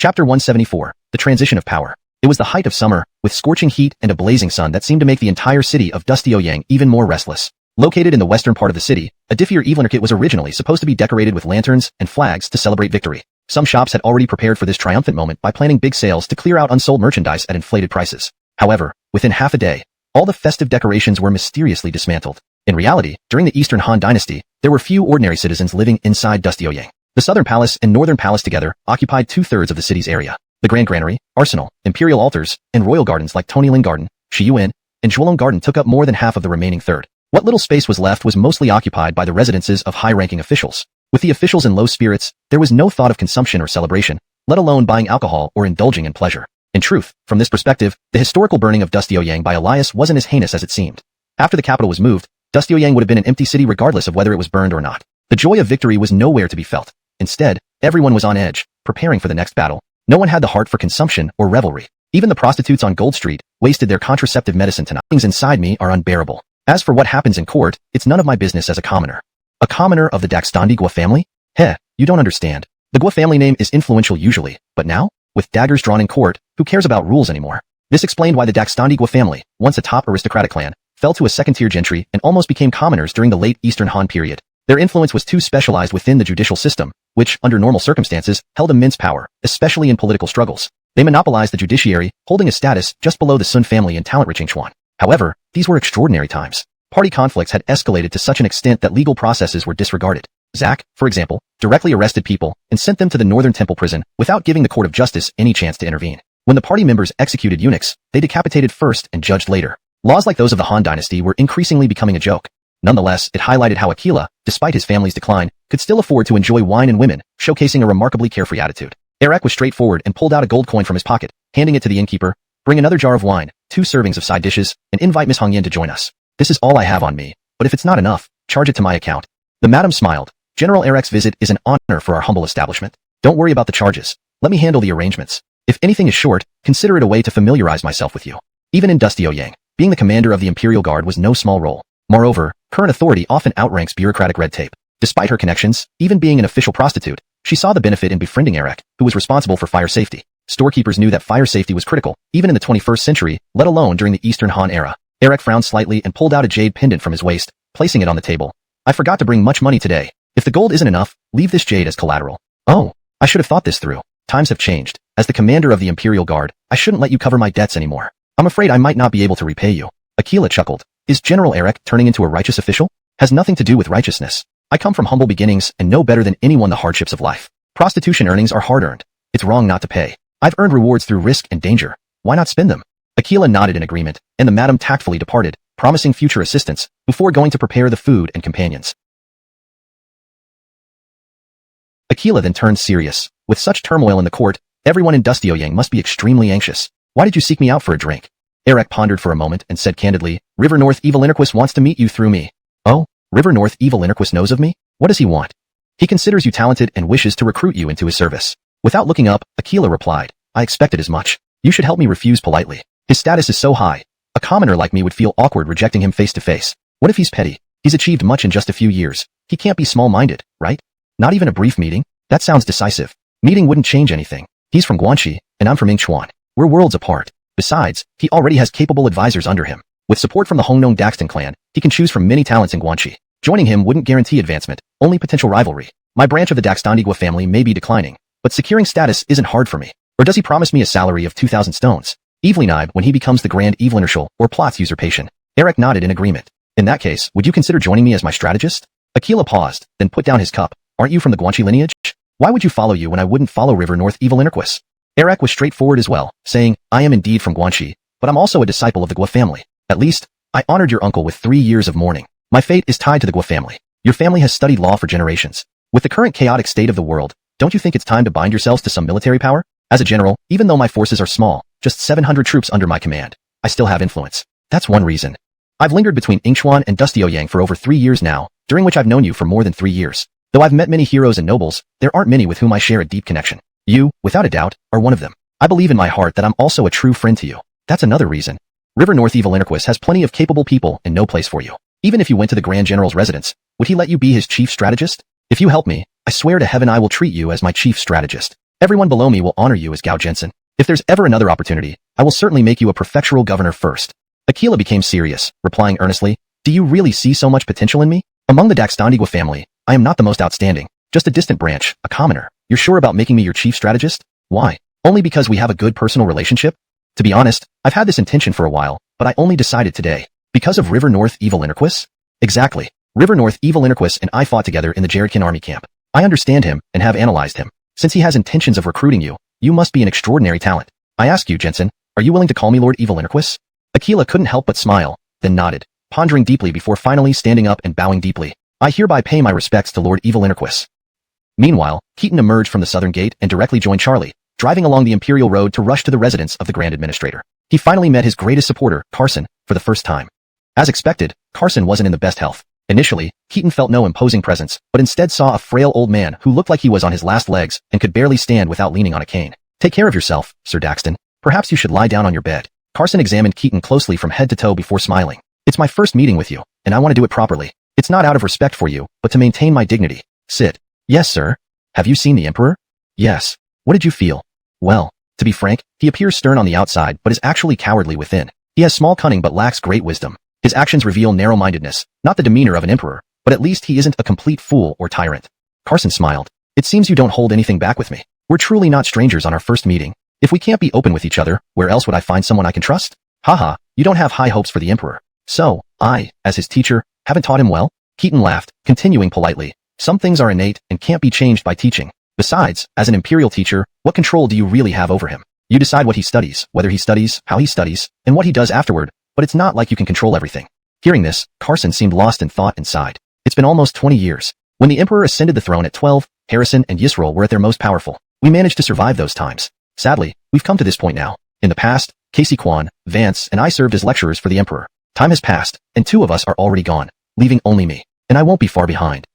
Chapter 174, The Transition of Power. It was the height of summer, with scorching heat and a blazing sun that seemed to make the entire city of Dusty Ouyang even more restless. Located in the western part of the city, a Diffier Evelynarkit was originally supposed to be decorated with lanterns and flags to celebrate victory. Some shops had already prepared for this triumphant moment by planning big sales to clear out unsold merchandise at inflated prices. However, within half a day, all the festive decorations were mysteriously dismantled. In reality, during the Eastern Han Dynasty, there were few ordinary citizens living inside Dusty Ouyang. The Southern Palace and Northern Palace together occupied 2/3 of the city's area. The Grand Granary, Arsenal, Imperial Altars, and royal gardens like Tonyling Garden, Shiyuan, and Zhuolong Garden took up more than half of the remaining third. What little space was left was mostly occupied by the residences of high-ranking officials. With the officials in low spirits, there was no thought of consumption or celebration, let alone buying alcohol or indulging in pleasure. In truth, from this perspective, the historical burning of Dusty Ouyang by Elias wasn't as heinous as it seemed. After the capital was moved, Dusty Ouyang would have been an empty city regardless of whether it was burned or not. The joy of victory was nowhere to be felt. Instead, everyone was on edge, preparing for the next battle. No one had the heart for consumption or revelry. Even the prostitutes on Gold Street wasted their contraceptive medicine tonight. Things inside me are unbearable. As for what happens in court, it's none of my business as a commoner. A commoner of the Daxtandi Gua family? Heh, you don't understand. The Gua family name is influential usually, but now? With daggers drawn in court, who cares about rules anymore? This explained why the Donghua family, once a top aristocratic clan, fell to a second-tier gentry and almost became commoners during the late Eastern Han period. Their influence was too specialized within the judicial system, which, under normal circumstances, held immense power, especially in political struggles. They monopolized the judiciary, holding a status just below the Sun family and talent-rich Chuan. However, these were extraordinary times. Party conflicts had escalated to such an extent that legal processes were disregarded. Zach, for example, directly arrested people and sent them to the Northern Temple prison without giving the court of justice any chance to intervene. When the party members executed eunuchs, they decapitated first and judged later. Laws like those of the Han Dynasty were increasingly becoming a joke. Nonetheless, it highlighted how Aquila, despite his family's decline, could still afford to enjoy wine and women, showcasing a remarkably carefree attitude. Eric was straightforward and pulled out a gold coin from his pocket, handing it to the innkeeper. Bring another jar of wine, 2 servings of side dishes, and invite Miss Hongyan to join us. This is all I have on me, but if it's not enough, charge it to my account. The madam smiled. General Eric's visit is an honor for our humble establishment. Don't worry about the charges. Let me handle the arrangements. If anything is short, consider it a way to familiarize myself with you. Even in Dustio Yang, being the commander of the Imperial Guard was no small role. Moreover, current authority often outranks bureaucratic red tape. Despite her connections, even being an official prostitute, she saw the benefit in befriending Eric, who was responsible for fire safety. Storekeepers knew that fire safety was critical, even in the 21st century, let alone during the Eastern Han era. Eric frowned slightly and pulled out a jade pendant from his waist, placing it on the table. I forgot to bring much money today. If the gold isn't enough, leave this jade as collateral. Oh, I should have thought this through. Times have changed. As the commander of the Imperial Guard, I shouldn't let you cover my debts anymore. I'm afraid I might not be able to repay you. Aquila chuckled. Is General Eric turning into a righteous official? Has nothing to do with righteousness. I come from humble beginnings and know better than anyone the hardships of life. Prostitution earnings are hard-earned. It's wrong not to pay. I've earned rewards through risk and danger. Why not spend them? Aquila nodded in agreement, and the madam tactfully departed, promising future assistance, before going to prepare the food and companions. Aquila then turned serious. With such turmoil in the court, everyone in Dustio Yang must be extremely anxious. Why did you seek me out for a drink? Eric pondered for a moment and said candidly, River North Evil Interquist wants to meet you through me. Oh, River North Evil Interquist knows of me? What does he want? He considers you talented and wishes to recruit you into his service. Without looking up, Aquila replied, I expected as much. You should help me refuse politely. His status is so high. A commoner like me would feel awkward rejecting him face to face. What if he's petty? He's achieved much in just a few years. He can't be small-minded, right? Not even a brief meeting? That sounds decisive. Meeting wouldn't change anything. He's from Guanxi, and I'm from Yingchuan. We're worlds apart. Besides, he already has capable advisors under him. With support from the Hongnong Daxton clan, he can choose from many talents in Guanxi. Joining him wouldn't guarantee advancement, only potential rivalry. My branch of the Donghua family may be declining, but securing status isn't hard for me. Or does he promise me a salary of 2,000 stones? Evelyn when he becomes the Grand Evil Inertial or plots usurpation. Eric nodded in agreement. In that case, would you consider joining me as my strategist? Aquila paused, then put down his cup. Aren't you from the Guanxi lineage? Why would you follow you when I wouldn't follow River North Evil Interquist? Eric was straightforward as well, saying, I am indeed from Guanxi, but I'm also a disciple of the Gua family. At least, I honored your uncle with 3 years of mourning. My fate is tied to the Gua family. Your family has studied law for generations. With the current chaotic state of the world, don't you think it's time to bind yourselves to some military power? As a general, even though my forces are small, just 700 troops under my command, I still have influence. That's one reason. I've lingered between Yingchuan and Dustio Yang for over 3 years now, during which I've known you for more than 3 years. Though I've met many heroes and nobles, there aren't many with whom I share a deep connection. You, without a doubt, are one of them. I believe in my heart that I'm also a true friend to you. That's another reason. River North Evil Interquist has plenty of capable people and no place for you. Even if you went to the Grand General's residence, would he let you be his chief strategist? If you help me, I swear to heaven I will treat you as my chief strategist. Everyone below me will honor you as Gao Jensen. If there's ever another opportunity, I will certainly make you a prefectural governor first. Aquila became serious, replying earnestly, Do you really see so much potential in me? Among the Donghua family, I am not the most outstanding, just a distant branch, a commoner. You're sure about making me your chief strategist? Why? Only because we have a good personal relationship? To be honest, I've had this intention for a while, but I only decided today. Because of River North Evil Interquist? Exactly. River North Evil Interquist and I fought together in the Jaredkin army camp. I understand him and have analyzed him. Since he has intentions of recruiting you, you must be an extraordinary talent. I ask you, Jensen, are you willing to call me Lord Evil Interquist? Aquila couldn't help but smile, then nodded, pondering deeply before finally standing up and bowing deeply. I hereby pay my respects to Lord Evil Interquist. Meanwhile, Keaton emerged from the southern gate and directly joined Charlie, driving along the Imperial Road to rush to the residence of the Grand Administrator. He finally met his greatest supporter, Carson, for the first time. As expected, Carson wasn't in the best health. Initially, Keaton felt no imposing presence, but instead saw a frail old man who looked like he was on his last legs and could barely stand without leaning on a cane. Take care of yourself, Sir Daxton. Perhaps you should lie down on your bed. Carson examined Keaton closely from head to toe before smiling. It's my first meeting with you, and I want to do it properly. It's not out of respect for you, but to maintain my dignity. Sit. Yes, sir. Have you seen the Emperor? Yes. What did you feel? Well, To be frank, he appears stern on the outside but is actually cowardly within. He has small cunning but lacks great wisdom. His actions reveal narrow-mindedness, not the demeanor of an emperor, but at least he isn't a complete fool or tyrant. Carson smiled. It seems you don't hold anything back with me. We're truly not strangers on our first meeting. If we can't be open with each other, where else would I find someone I can trust? Haha, you don't have high hopes for the emperor. So, I, as his teacher, haven't taught him well? Keaton laughed, continuing politely. Some things are innate and can't be changed by teaching. Besides, as an imperial teacher, what control do you really have over him? You decide what he studies, whether he studies, how he studies, and what he does afterward, but it's not like you can control everything. Hearing this, Carson seemed lost in thought and sighed. It's been almost 20 years. When the emperor ascended the throne at 12, Harrison and Yisrael were at their most powerful. We managed to survive those times. Sadly, we've come to this point now. In the past, Casey Kwan, Vance, and I served as lecturers for the emperor. Time has passed, and 2 of us are already gone, leaving only me. And I won't be far behind.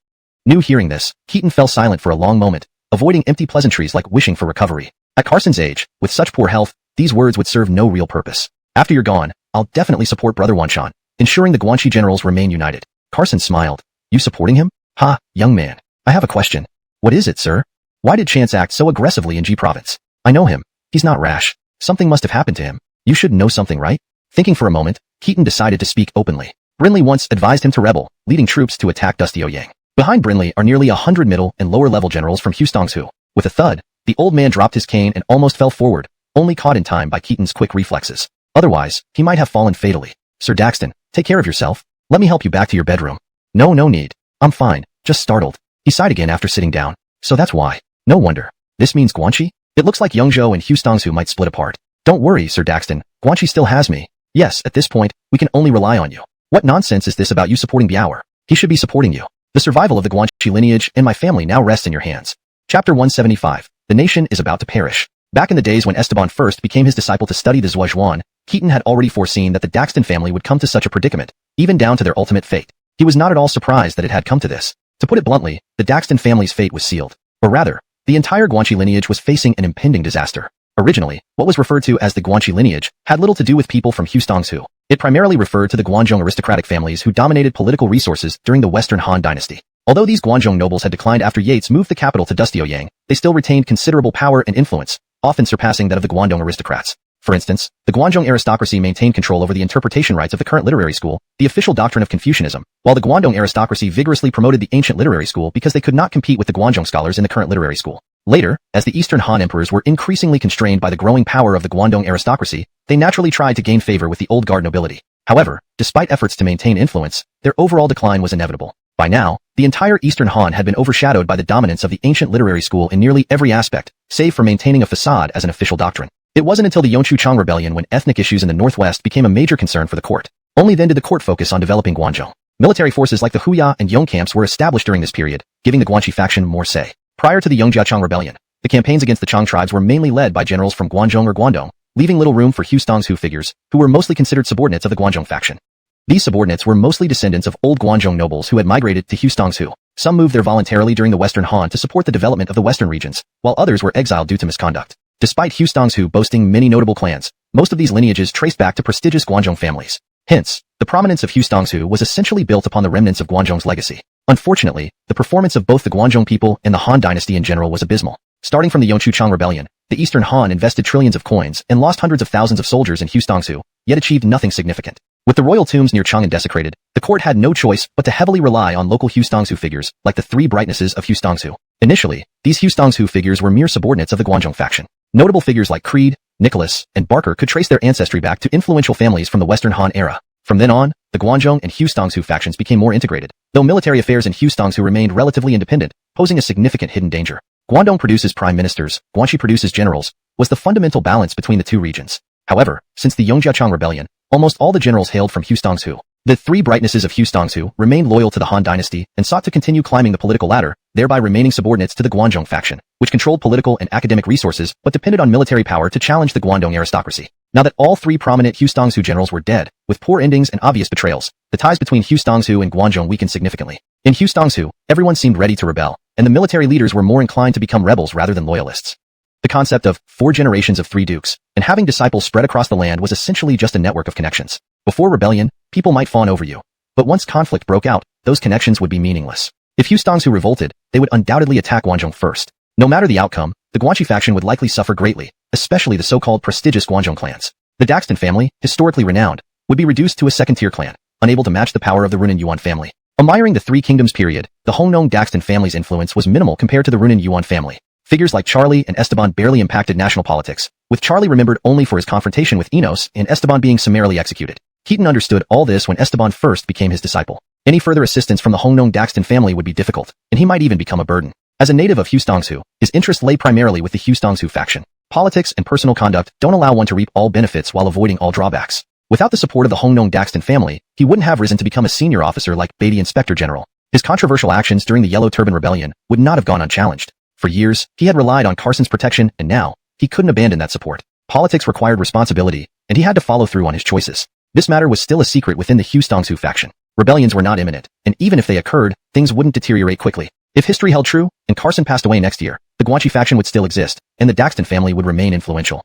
New hearing this, Keaton fell silent for a long moment, avoiding empty pleasantries like wishing for recovery. At Carson's age, with such poor health, these words would serve no real purpose. After you're gone, I'll definitely support Brother Wanshan, ensuring the Guanxi generals remain united. Carson smiled. You supporting him? Ha, young man. I have a question. What is it, sir? Why did Chance act so aggressively in G province? I know him. He's not rash. Something must have happened to him. You should know something, right? Thinking for a moment, Keaton decided to speak openly. Brinley once advised him to rebel, leading troops to attack Dusty Yang. Behind Brinley are nearly 100 middle and lower level generals from Hustongsu. With a thud, the old man dropped his cane and almost fell forward, only caught in time by Keaton's quick reflexes. Otherwise, he might have fallen fatally. Sir Daxton, take care of yourself. Let me help you back to your bedroom. No need. I'm fine, just startled. He sighed again after sitting down. So that's why. No wonder. This means Guanxi? It looks like Yongzhou and Hustongsu might split apart. Don't worry, Sir Daxton. Guanxi still has me. Yes, at this point, we can only rely on you. What nonsense is this about you supporting Biaoer? He should be supporting you. The survival of the Guanxi lineage and my family now rests in your hands. Chapter 175. The nation is about to perish. Back in the days when Esteban first became his disciple to study the Zhuozhuan, Keaton had already foreseen that the Daxton family would come to such a predicament, even down to their ultimate fate. He was not at all surprised that it had come to this. To put it bluntly, the Daxton family's fate was sealed. Or rather, the entire Guanxi lineage was facing an impending disaster. Originally, what was referred to as the Guanxi lineage had little to do with people from Hustongsu. It primarily referred to the Guanzhong aristocratic families who dominated political resources during the Western Han Dynasty. Although these Guanzhong nobles had declined after Yates moved the capital to Dusty Yang, they still retained considerable power and influence, often surpassing that of the Guangdong aristocrats. For instance, the Guanzhong aristocracy maintained control over the interpretation rights of the current literary school, the official doctrine of Confucianism, while the Guangdong aristocracy vigorously promoted the ancient literary school because they could not compete with the Guanzhong scholars in the current literary school. Later, as the Eastern Han emperors were increasingly constrained by the growing power of the Guangdong aristocracy, they naturally tried to gain favor with the old guard nobility. However, despite efforts to maintain influence, their overall decline was inevitable. By now, the entire Eastern Han had been overshadowed by the dominance of the ancient literary school in nearly every aspect, save for maintaining a facade as an official doctrine. It wasn't until the Yongchuchang Rebellion when ethnic issues in the northwest became a major concern for the court. Only then did the court focus on developing Guangzhou. Military forces like the Huya and Yong camps were established during this period, giving the Guanxi faction more say. Prior to the Yongjiachang Rebellion, the campaigns against the Chang tribes were mainly led by generals from Guangzhong or Guangdong, leaving little room for Hustongsu figures, who were mostly considered subordinates of the Guangzhong faction. These subordinates were mostly descendants of old Guangzhong nobles who had migrated to Hustongsu. Some moved there voluntarily during the Western Han to support the development of the western regions, while others were exiled due to misconduct. Despite Hustongsu boasting many notable clans, most of these lineages traced back to prestigious Guangzhong families. Hence, the prominence of Hustongsu was essentially built upon the remnants of Guangzhong's legacy. Unfortunately, the performance of both the Guangzhong people and the Han dynasty in general was abysmal. Starting from the Yongchuchang Rebellion, the Eastern Han invested trillions of coins and lost hundreds of thousands of soldiers in Hustongsu, yet achieved nothing significant. With the royal tombs near Chang'an desecrated, the court had no choice but to heavily rely on local Hustongsu figures, like the three brightnesses of Hustongsu. Initially, these Hustongsu figures were mere subordinates of the Guangzhong faction. Notable figures like Creed, Nicholas, and Barker could trace their ancestry back to influential families from the Western Han era. From then on, the Guangzhong and Hustongsu factions became more integrated, though military affairs in Hustongsu remained relatively independent, posing a significant hidden danger. Guangdong produces prime ministers, Guanxi produces generals, was the fundamental balance between the two regions. However, since the Yongjiachang Rebellion, almost all the generals hailed from Hustongsu. The three brightnesses of Hustongsu remained loyal to the Han dynasty and sought to continue climbing the political ladder, thereby remaining subordinates to the Guangzhong faction, which controlled political and academic resources but depended on military power to challenge the Guangdong aristocracy. Now that all three prominent Hustongsu generals were dead, with poor endings and obvious betrayals, the ties between Hustongsu and Guangzhong weakened significantly. In Hustongsu, everyone seemed ready to rebel, and the military leaders were more inclined to become rebels rather than loyalists. The concept of 4 generations of 3 dukes and having disciples spread across the land was essentially just a network of connections. Before rebellion, people might fawn over you. But once conflict broke out, those connections would be meaningless. If Hustongsu revolted, they would undoubtedly attack Guangzhong first. No matter the outcome, the Guanxi faction would likely suffer greatly, especially the so-called prestigious Guanzhong clans. The Daxton family, historically renowned, would be reduced to a second-tier clan, unable to match the power of the Runan Yuan family. Admiring the Three Kingdoms period, the Hongnong Daxton family's influence was minimal compared to the Runan Yuan family. Figures like Charlie and Esteban barely impacted national politics, with Charlie remembered only for his confrontation with Enos and Esteban being summarily executed. Keaton understood all this when Esteban first became his disciple. Any further assistance from the Hongnong Daxton family would be difficult, and he might even become a burden. As a native of Hustongsu, his interest lay primarily with the Hustongsu faction. Politics and personal conduct don't allow one to reap all benefits while avoiding all drawbacks. Without the support of the Hongnong Daxton family, he wouldn't have risen to become a senior officer like Beatty Inspector General. His controversial actions during the Yellow Turban Rebellion would not have gone unchallenged. For years, he had relied on Carson's protection, and now, he couldn't abandon that support. Politics required responsibility, and he had to follow through on his choices. This matter was still a secret within the Hustongsu faction. Rebellions were not imminent, and even if they occurred, things wouldn't deteriorate quickly. If history held true, and Carson passed away next year, the Guanxi faction would still exist, and the Daxton family would remain influential.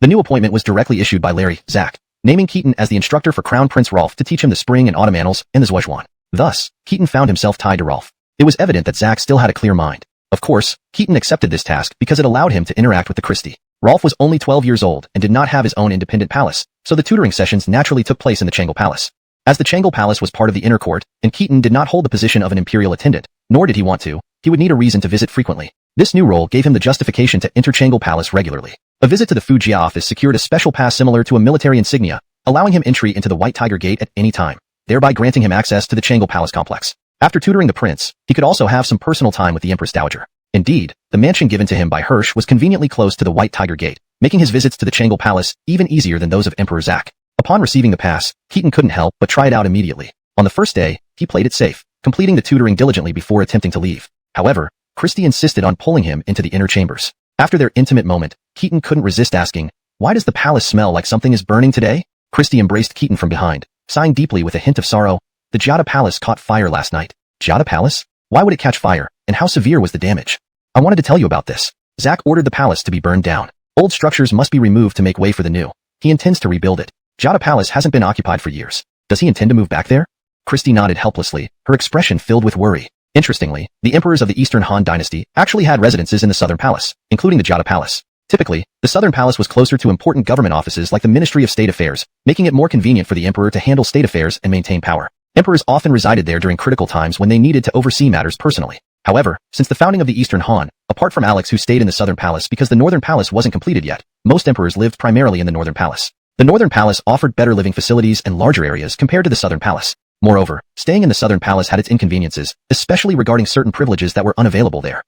The new appointment was directly issued by Larry, Zack, naming Keaton as the instructor for Crown Prince Rolf to teach him the spring and autumn annals and the Zhuozhuan. Thus, Keaton found himself tied to Rolf. It was evident that Zack still had a clear mind. Of course, Keaton accepted this task because it allowed him to interact with the Christie. Rolf was only 12 years old and did not have his own independent palace, so the tutoring sessions naturally took place in the Changle Palace. As the Changle Palace was part of the inner court, and Keaton did not hold the position of an imperial attendant, nor did he want to, he would need a reason to visit frequently. This new role gave him the justification to enter Changle Palace regularly. A visit to the Fujia office secured a special pass similar to a military insignia, allowing him entry into the White Tiger Gate at any time, thereby granting him access to the Changle Palace complex. After tutoring the prince, he could also have some personal time with the Empress Dowager. Indeed, the mansion given to him by Hirsch was conveniently close to the White Tiger Gate, making his visits to the Changle Palace even easier than those of Emperor Zack. Upon receiving the pass, Keaton couldn't help but try it out immediately. On the first day, he played it safe, completing the tutoring diligently before attempting to leave. However, Christie insisted on pulling him into the inner chambers. After their intimate moment, Keaton couldn't resist asking, "Why does the palace smell like something is burning today?" Christie embraced Keaton from behind, sighing deeply with a hint of sorrow. "The Jiada Palace caught fire last night." "Jiada Palace? Why would it catch fire, and how severe was the damage?" "I wanted to tell you about this." Zack ordered the palace to be burned down. Old structures must be removed to make way for the new. He intends to rebuild it. Jiada Palace hasn't been occupied for years. Does he intend to move back there? Christie nodded helplessly, her expression filled with worry. Interestingly, the emperors of the Eastern Han Dynasty actually had residences in the Southern Palace, including the Jiada Palace. Typically, the Southern Palace was closer to important government offices like the Ministry of State Affairs, making it more convenient for the emperor to handle state affairs and maintain power. Emperors often resided there during critical times when they needed to oversee matters personally. However, since the founding of the Eastern Han, apart from Alex who stayed in the Southern Palace because the Northern Palace wasn't completed yet, most emperors lived primarily in the Northern Palace. The Northern Palace offered better living facilities and larger areas compared to the Southern Palace. Moreover, staying in the Southern Palace had its inconveniences, especially regarding certain privileges that were unavailable there.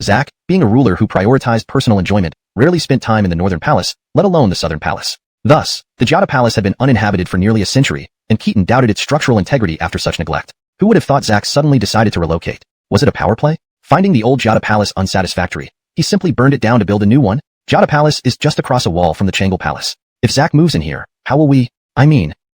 Zack, being a ruler who prioritized personal enjoyment, rarely spent time in the Northern Palace, let alone the Southern Palace. Thus, the Jiada Palace had been uninhabited for nearly a century, and Keaton doubted its structural integrity after such neglect. Who would have thought Zack suddenly decided to relocate? Was it a power play? Finding the old Jiada Palace unsatisfactory, he simply burned it down to build a new one? Jiada Palace is just across a wall from the Changle Palace. If Zack moves in here, how will we?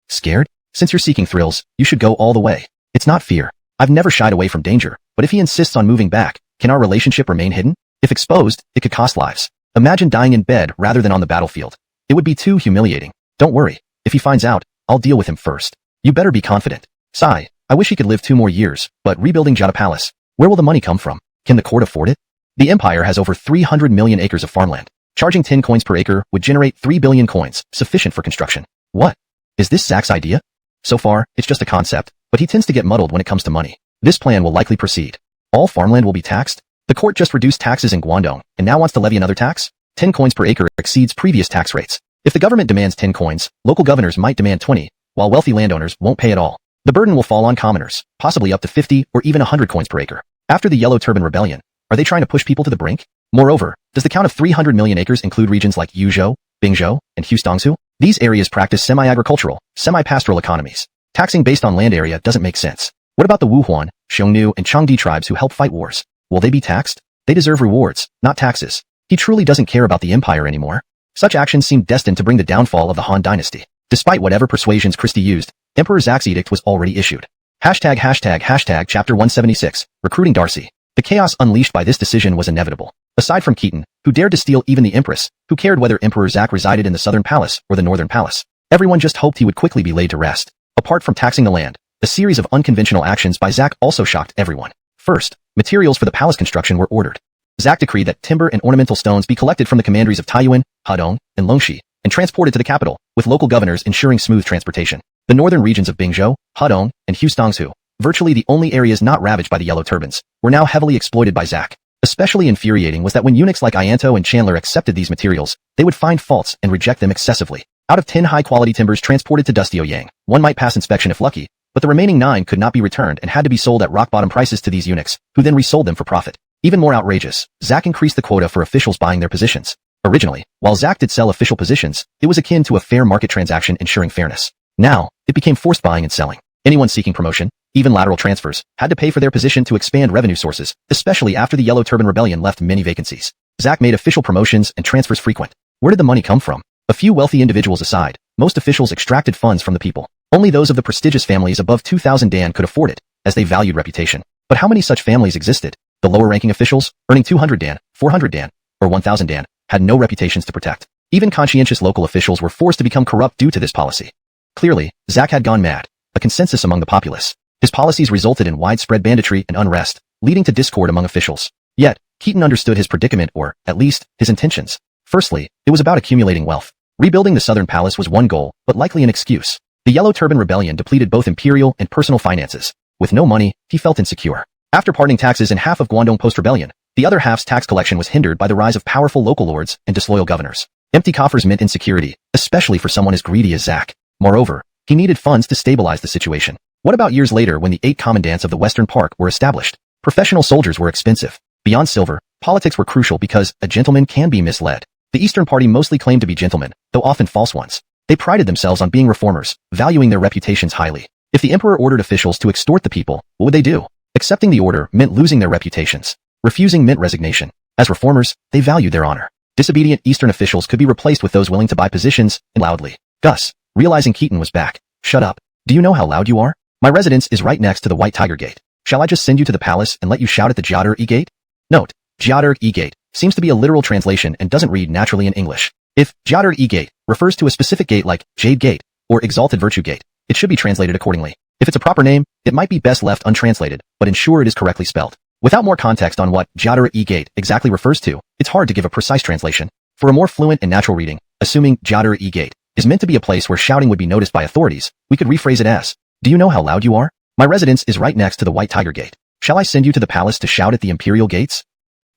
Scared? Since you're seeking thrills, you should go all the way. It's not fear. I've never shied away from danger, but if he insists on moving back, can our relationship remain hidden? If exposed, it could cost lives. Imagine dying in bed rather than on the battlefield. It would be too humiliating. Don't worry. If he finds out, I'll deal with him first. You better be confident. Sigh, I wish he could live 2 more years, but rebuilding Jiada Palace, where will the money come from? Can the court afford it? The empire has over 300 million acres of farmland. Charging 10 coins per acre would generate 3 billion coins, sufficient for construction. What? Is this Zack's idea? So far, it's just a concept, but he tends to get muddled when it comes to money. This plan will likely proceed. All farmland will be taxed? The court just reduced taxes in Guangdong, and now wants to levy another tax? 10 coins per acre exceeds previous tax rates. If the government demands 10 coins, local governors might demand 20, while wealthy landowners won't pay at all. The burden will fall on commoners, possibly up to 50 or even 100 coins per acre. After the Yellow Turban Rebellion, are they trying to push people to the brink? Moreover, does the count of 300 million acres include regions like Yuzhou, Bingzhou, and Hustongsu? These areas practice semi-agricultural, semi-pastoral economies. Taxing based on land area doesn't make sense. What about the Wuhuan, Xiongnu, and Changdi tribes who help fight wars? Will they be taxed? They deserve rewards, not taxes. He truly doesn't care about the empire anymore. Such actions seem destined to bring the downfall of the Han Dynasty. Despite whatever persuasions Christie used, Emperor Zack's edict was already issued. Chapter 176, Recruiting Darcy. The chaos unleashed by this decision was inevitable. Aside from Keaton, who dared to steal even the Empress, who cared whether Emperor Zack resided in the Southern Palace or the Northern Palace, everyone just hoped he would quickly be laid to rest. Apart from taxing the land, a series of unconventional actions by Zack also shocked everyone. First, Materials for the palace construction were ordered. Zach decreed that timber and ornamental stones be collected from the commanderies of Taiyuan, Hadong, and Longxi, and transported to the capital, with local governors ensuring smooth transportation. The northern regions of Bingzhou, Hadong, and Hustongzhou, virtually the only areas not ravaged by the Yellow Turbans, were now heavily exploited by Zach. Especially infuriating was that when eunuchs like Ianto and Chandler accepted these materials, they would find faults and reject them excessively. Out of 10 high-quality timbers transported to Dustio Yang, one might pass inspection if lucky, but the remaining 9 could not be returned and had to be sold at rock-bottom prices to these eunuchs, who then resold them for profit. Even more outrageous, Zach increased the quota for officials buying their positions. Originally, while Zach did sell official positions, it was akin to a fair market transaction ensuring fairness. Now, it became forced buying and selling. Anyone seeking promotion, even lateral transfers, had to pay for their position to expand revenue sources, especially after the Yellow Turban Rebellion left many vacancies. Zach made official promotions and transfers frequent. Where did the money come from? A few wealthy individuals aside, most officials extracted funds from the people. Only those of the prestigious families above 2,000 Dan could afford it, as they valued reputation. But how many such families existed? The lower-ranking officials, earning 200 Dan, 400 Dan, or 1,000 Dan, had no reputations to protect. Even conscientious local officials were forced to become corrupt due to this policy. Clearly, Zach had gone mad, a consensus among the populace. His policies resulted in widespread banditry and unrest, leading to discord among officials. Yet, Keaton understood his predicament or, at least, his intentions. Firstly, it was about accumulating wealth. Rebuilding the southern palace was one goal, but likely an excuse. The Yellow Turban Rebellion depleted both imperial and personal finances. With no money, he felt insecure. After pardoning taxes in half of Guangdong post-rebellion, the other half's tax collection was hindered by the rise of powerful local lords and disloyal governors. Empty coffers meant insecurity, especially for someone as greedy as Zach. Moreover, he needed funds to stabilize the situation. What about years later when the 8 commandants of the Western Park were established? Professional soldiers were expensive. Beyond silver, politics were crucial because a gentleman can be misled. The Eastern Party mostly claimed to be gentlemen, though often false ones. They prided themselves on being reformers, valuing their reputations highly. If the emperor ordered officials to extort the people, what would they do? Accepting the order meant losing their reputations. Refusing meant resignation. As reformers, they valued their honor. Disobedient Eastern officials could be replaced with those willing to buy positions, and loudly. Gus, realizing Keaton was back. Shut up. Do you know how loud you are? My residence is right next to the White Tiger Gate. Shall I just send you to the palace and let you shout at the Jiader Gate? Note, Jiader Gate seems to be a literal translation and doesn't read naturally in English. If Jiader Gate refers to a specific gate like Jade Gate or Exalted Virtue Gate, it should be translated accordingly. If it's a proper name, it might be best left untranslated, but ensure it is correctly spelled. Without more context on what Jiader Gate exactly refers to, it's hard to give a precise translation. For a more fluent and natural reading, assuming Jiader Gate is meant to be a place where shouting would be noticed by authorities, we could rephrase it as, do you know how loud you are? My residence is right next to the White Tiger Gate. Shall I send you to the palace to shout at the imperial gates?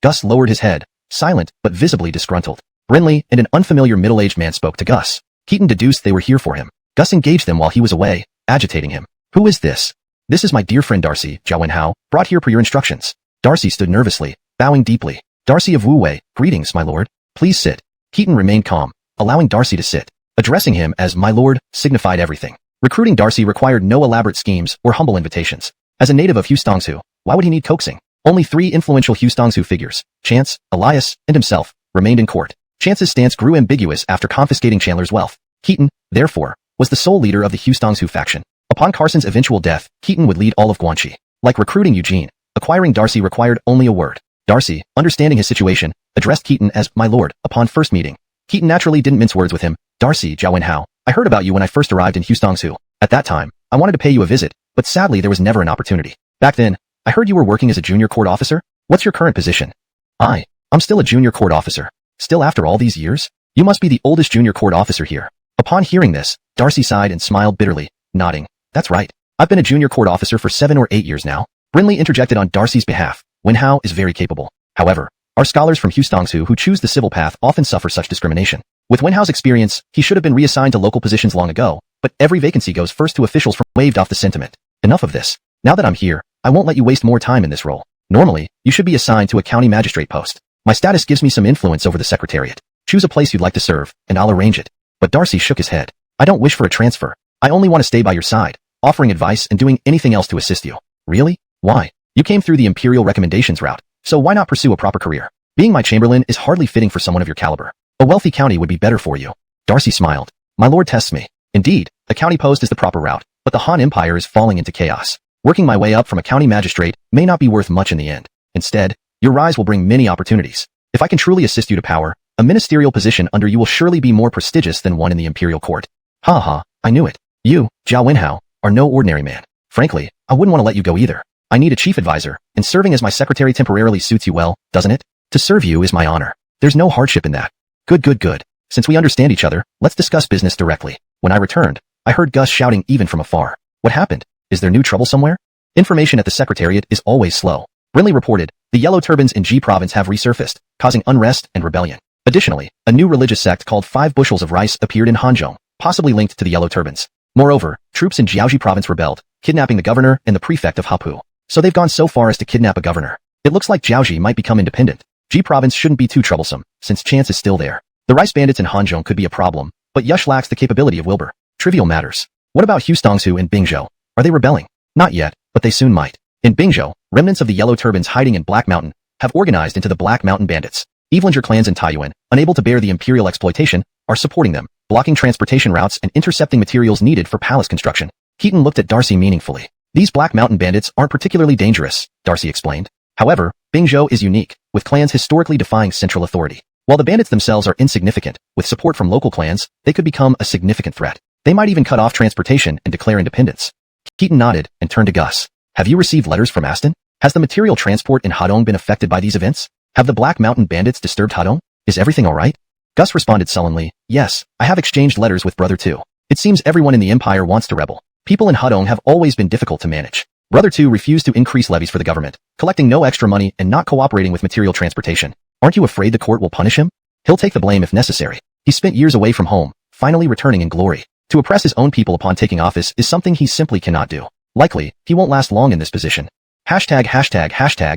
Gus lowered his head, silent but visibly disgruntled. Brinley and an unfamiliar middle-aged man spoke to Gus. Keaton deduced they were here for him. Gus engaged them while he was away, agitating him. Who is this? This is my dear friend Darcy, Zhao Wenhao, brought here per your instructions. Darcy stood nervously, bowing deeply. Darcy of Wu Wei, greetings, my lord. Please sit. Keaton remained calm, allowing Darcy to sit. Addressing him as my lord signified everything. Recruiting Darcy required no elaborate schemes or humble invitations. As a native of Hustongzhou, why would he need coaxing? Only 3 influential Hustongzhou figures, Chance, Elias, and himself, remained in court. Chance's stance grew ambiguous after confiscating Chandler's wealth. Keaton, therefore, was the sole leader of the Hustongzhou faction. Upon Carson's eventual death, Keaton would lead all of Guanxi. Like recruiting Eugene, acquiring Darcy required only a word. Darcy, understanding his situation, addressed Keaton as my lord upon first meeting. Keaton naturally didn't mince words with him. Darcy, Zhao Wenhao, I heard about you when I first arrived in Hustongzhou. At that time, I wanted to pay you a visit, but sadly there was never an opportunity. Back then, I heard you were working as a junior court officer? What's your current position? I'm still a junior court officer. Still after all these years? You must be the oldest junior court officer here. Upon hearing this, Darcy sighed and smiled bitterly, nodding. That's right. I've been a junior court officer for 7 or 8 years now. Brinley interjected on Darcy's behalf. Wenhao is very capable. However, our scholars from Hustongzhou who choose the civil path often suffer such discrimination. With Wenhao's experience, he should have been reassigned to local positions long ago, but every vacancy goes first to officials from waved off the sentiment. Enough of this. Now that I'm here, I won't let you waste more time in this role. Normally, you should be assigned to a county magistrate post. My status gives me some influence over the secretariat. Choose a place you'd like to serve, and I'll arrange it. But Darcy shook his head. I don't wish for a transfer. I only want to stay by your side, offering advice and doing anything else to assist you. Really? Why? You came through the imperial recommendations route, so why not pursue a proper career? Being my chamberlain is hardly fitting for someone of your caliber. A wealthy county would be better for you. Darcy smiled. My lord tests me. Indeed, a county post is the proper route, but the Han Empire is falling into chaos. Working my way up from a county magistrate may not be worth much in the end. Instead, your rise will bring many opportunities. If I can truly assist you to power, a ministerial position under you will surely be more prestigious than one in the imperial court. Ha ha, I knew it. You, Zhao Wenhao, are no ordinary man. Frankly, I wouldn't want to let you go either. I need a chief advisor, and serving as my secretary temporarily suits you well, doesn't it? To serve you is my honor. There's no hardship in that. Good. Since we understand each other, let's discuss business directly. When I returned, I heard Gus shouting even from afar. What happened? Is there new trouble somewhere? Information at the Secretariat is always slow. Brinley reported, the Yellow Turbans in G Province have resurfaced, causing unrest and rebellion. Additionally, a new religious sect called 5 Bushels of Rice appeared in Hanzhong, possibly linked to the Yellow Turbans. Moreover, troops in Jiaoji Province rebelled, kidnapping the governor and the prefect of Hapu. So they've gone so far as to kidnap a governor. It looks like Jiaoji might become independent. G Province shouldn't be too troublesome, since chance is still there. The rice bandits in Hanzhong could be a problem, but Yush lacks the capability of Wilbur. Trivial matters. What about Hustongsu and Bingzhou? Are they rebelling? Not yet, but they soon might. In Bingzhou, remnants of the Yellow Turbans hiding in Black Mountain have organized into the Black Mountain Bandits. Evelinger clans in Taiyuan, unable to bear the imperial exploitation, are supporting them, blocking transportation routes and intercepting materials needed for palace construction. Keaton looked at Darcy meaningfully. These Black Mountain Bandits aren't particularly dangerous, Darcy explained. However, Bingzhou is unique, with clans historically defying central authority. While the bandits themselves are insignificant, with support from local clans, they could become a significant threat. They might even cut off transportation and declare independence. Keaton nodded and turned to Gus. Have you received letters from Aston? Has the material transport in Hadong been affected by these events? Have the Black Mountain Bandits disturbed Hadong? Is everything alright? Gus responded sullenly, yes, I have exchanged letters with Brother 2. It seems everyone in the Empire wants to rebel. People in Hadong have always been difficult to manage. Brother 2 refused to increase levies for the government, collecting no extra money and not cooperating with material transportation. Aren't you afraid the court will punish him? He'll take the blame if necessary. He spent years away from home, finally returning in glory. To oppress his own people upon taking office is something he simply cannot do. Likely, he won't last long in this position. Hashtag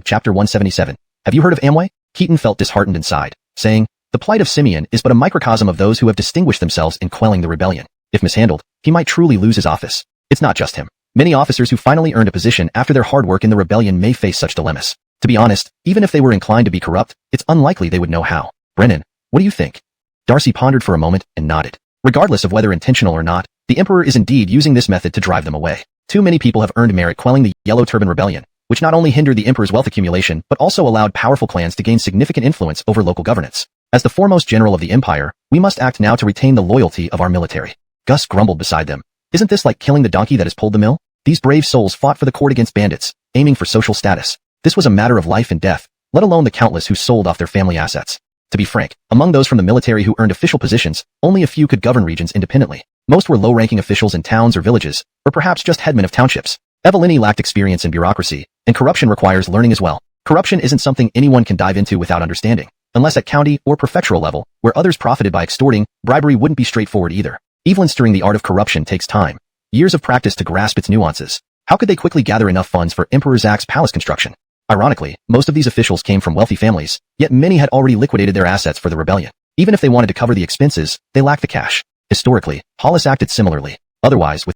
chapter 177. Have you heard of Amway? Keaton felt disheartened inside, saying, the plight of Simeon is but a microcosm of those who have distinguished themselves in quelling the rebellion. If mishandled, he might truly lose his office. It's not just him. Many officers who finally earned a position after their hard work in the rebellion may face such dilemmas. To be honest, even if they were inclined to be corrupt, it's unlikely they would know how. Brennan, what do you think? Darcy pondered for a moment and nodded. Regardless of whether intentional or not, the Emperor is indeed using this method to drive them away. Too many people have earned merit quelling the Yellow Turban Rebellion, which not only hindered the Emperor's wealth accumulation but also allowed powerful clans to gain significant influence over local governance. As the foremost general of the Empire, we must act now to retain the loyalty of our military. Gus grumbled beside them. Isn't this like killing the donkey that has pulled the mill? These brave souls fought for the court against bandits, aiming for social status. This was a matter of life and death, let alone the countless who sold off their family assets. To be frank, among those from the military who earned official positions, only a few could govern regions independently. Most were low-ranking officials in towns or villages, or perhaps just headmen of townships. Evelini lacked experience in bureaucracy, and corruption requires learning as well. Corruption isn't something anyone can dive into without understanding, unless at county or prefectural level, where others profited by extorting, bribery wouldn't be straightforward either. Even stirring the art of corruption takes time. Years of practice to grasp its nuances. How could they quickly gather enough funds for Emperor Zach's palace construction? Ironically, most of these officials came from wealthy families, yet many had already liquidated their assets for the rebellion. Even if they wanted to cover the expenses, they lacked the cash. Historically, Hollis acted similarly. Otherwise, with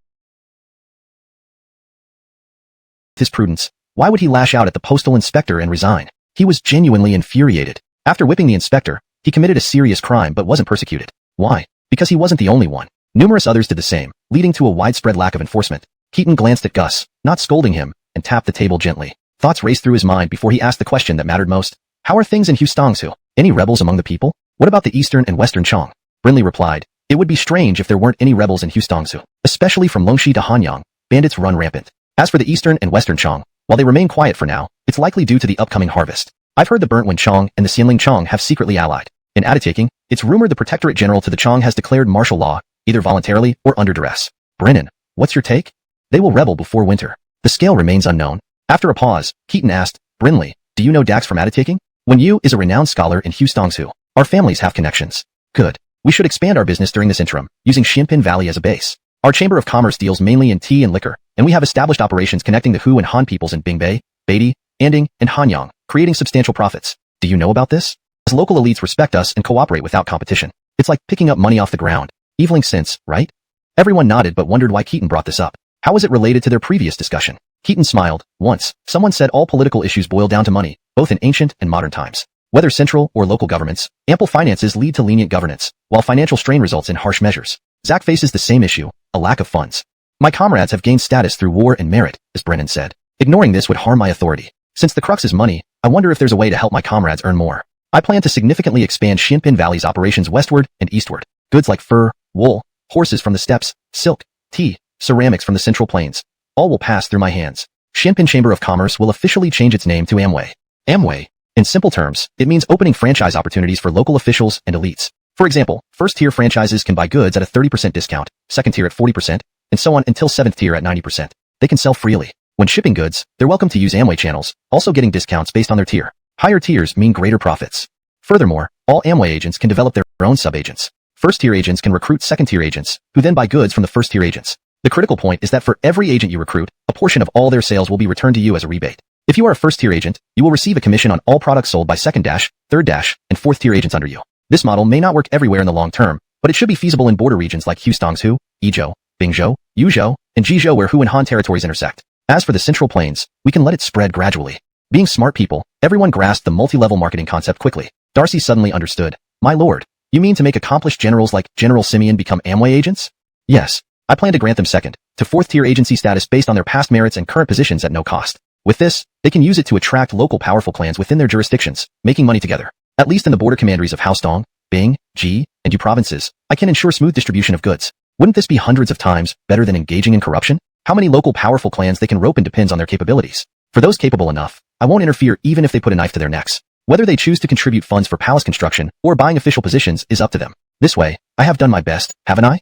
his prudence, why would he lash out at the postal inspector and resign? He was genuinely infuriated. After whipping the inspector, he committed a serious crime but wasn't persecuted. Why? Because he wasn't the only one. Numerous others did the same, leading to a widespread lack of enforcement. Keaton glanced at Gus, not scolding him, and tapped the table gently. Thoughts raced through his mind before he asked the question that mattered most. How are things in Hustongsu? Any rebels among the people? What about the eastern and western Chong? Brinley replied, it would be strange if there weren't any rebels in Hustongsu. Especially from Longxi to Hanyang, bandits run rampant. As for the eastern and western Chong, while they remain quiet for now, it's likely due to the upcoming harvest. I've heard the Burnt Wind Chong and the Xianling Chong have secretly allied. In attitaking, it's rumored the Protectorate General to the Chong has declared martial law, either voluntarily or under duress. Brennan, what's your take? They will rebel before winter. The scale remains unknown. After a pause, Keaton asked, Brinley, do you know Dax from attitaking? Guan Yu is a renowned scholar in Hustongsu. Our families have connections. Good. We should expand our business during this interim, using Xianpin Valley as a base. Our Chamber of Commerce deals mainly in tea and liquor, and we have established operations connecting the Hu and Han peoples in Bingbei, Beatty, Anding, and Hanyang, creating substantial profits. Do you know about this? As local elites respect us and cooperate without competition. It's like picking up money off the ground. Evening sense, right? Everyone nodded but wondered why Keaton brought this up. How was it related to their previous discussion? Keaton smiled. Once, someone said all political issues boil down to money, both in ancient and modern times. Whether central or local governments, ample finances lead to lenient governance, while financial strain results in harsh measures. Zach faces the same issue, a lack of funds. My comrades have gained status through war and merit, as Brennan said. Ignoring this would harm my authority. Since the crux is money, I wonder if there's a way to help my comrades earn more. I plan to significantly expand Xianpin Valley's operations westward and eastward. Goods like fur, wool, horses from the steppes, silk, tea, ceramics from the central plains, all will pass through my hands. Xianpin Chamber of Commerce will officially change its name to Amway. Amway, in simple terms, it means opening franchise opportunities for local officials and elites. For example, first-tier franchises can buy goods at a 30% discount, second tier at 40%, and so on until seventh tier at 90%. They can sell freely. When shipping goods, they're welcome to use Amway channels, also getting discounts based on their tier. Higher tiers mean greater profits. Furthermore, all Amway agents can develop their own sub-agents. First-tier agents can recruit second-tier agents, who then buy goods from the first-tier agents. The critical point is that for every agent you recruit, a portion of all their sales will be returned to you as a rebate. If you are a first-tier agent, you will receive a commission on all products sold by second-, third-, and fourth-tier agents under you. This model may not work everywhere in the long term, but it should be feasible in border regions like Hustongzhou, Yizhou, Bingzhou, Yuzhou, and Jizhou where Hu and Han territories intersect. As for the Central Plains, we can let it spread gradually. Being smart people, everyone grasped the multi-level marketing concept quickly. Darcy suddenly understood. My lord, you mean to make accomplished generals like General Simeon become Amway agents? Yes. I plan to grant them second to fourth-tier agency status based on their past merits and current positions at no cost. With this, they can use it to attract local powerful clans within their jurisdictions, making money together. At least in the border commanderies of Haosdong, Bing, Ji, and Yu provinces, I can ensure smooth distribution of goods. Wouldn't this be hundreds of times better than engaging in corruption? How many local powerful clans they can rope in depends on their capabilities. For those capable enough, I won't interfere even if they put a knife to their necks. Whether they choose to contribute funds for palace construction or buying official positions is up to them. This way, I have done my best, haven't I?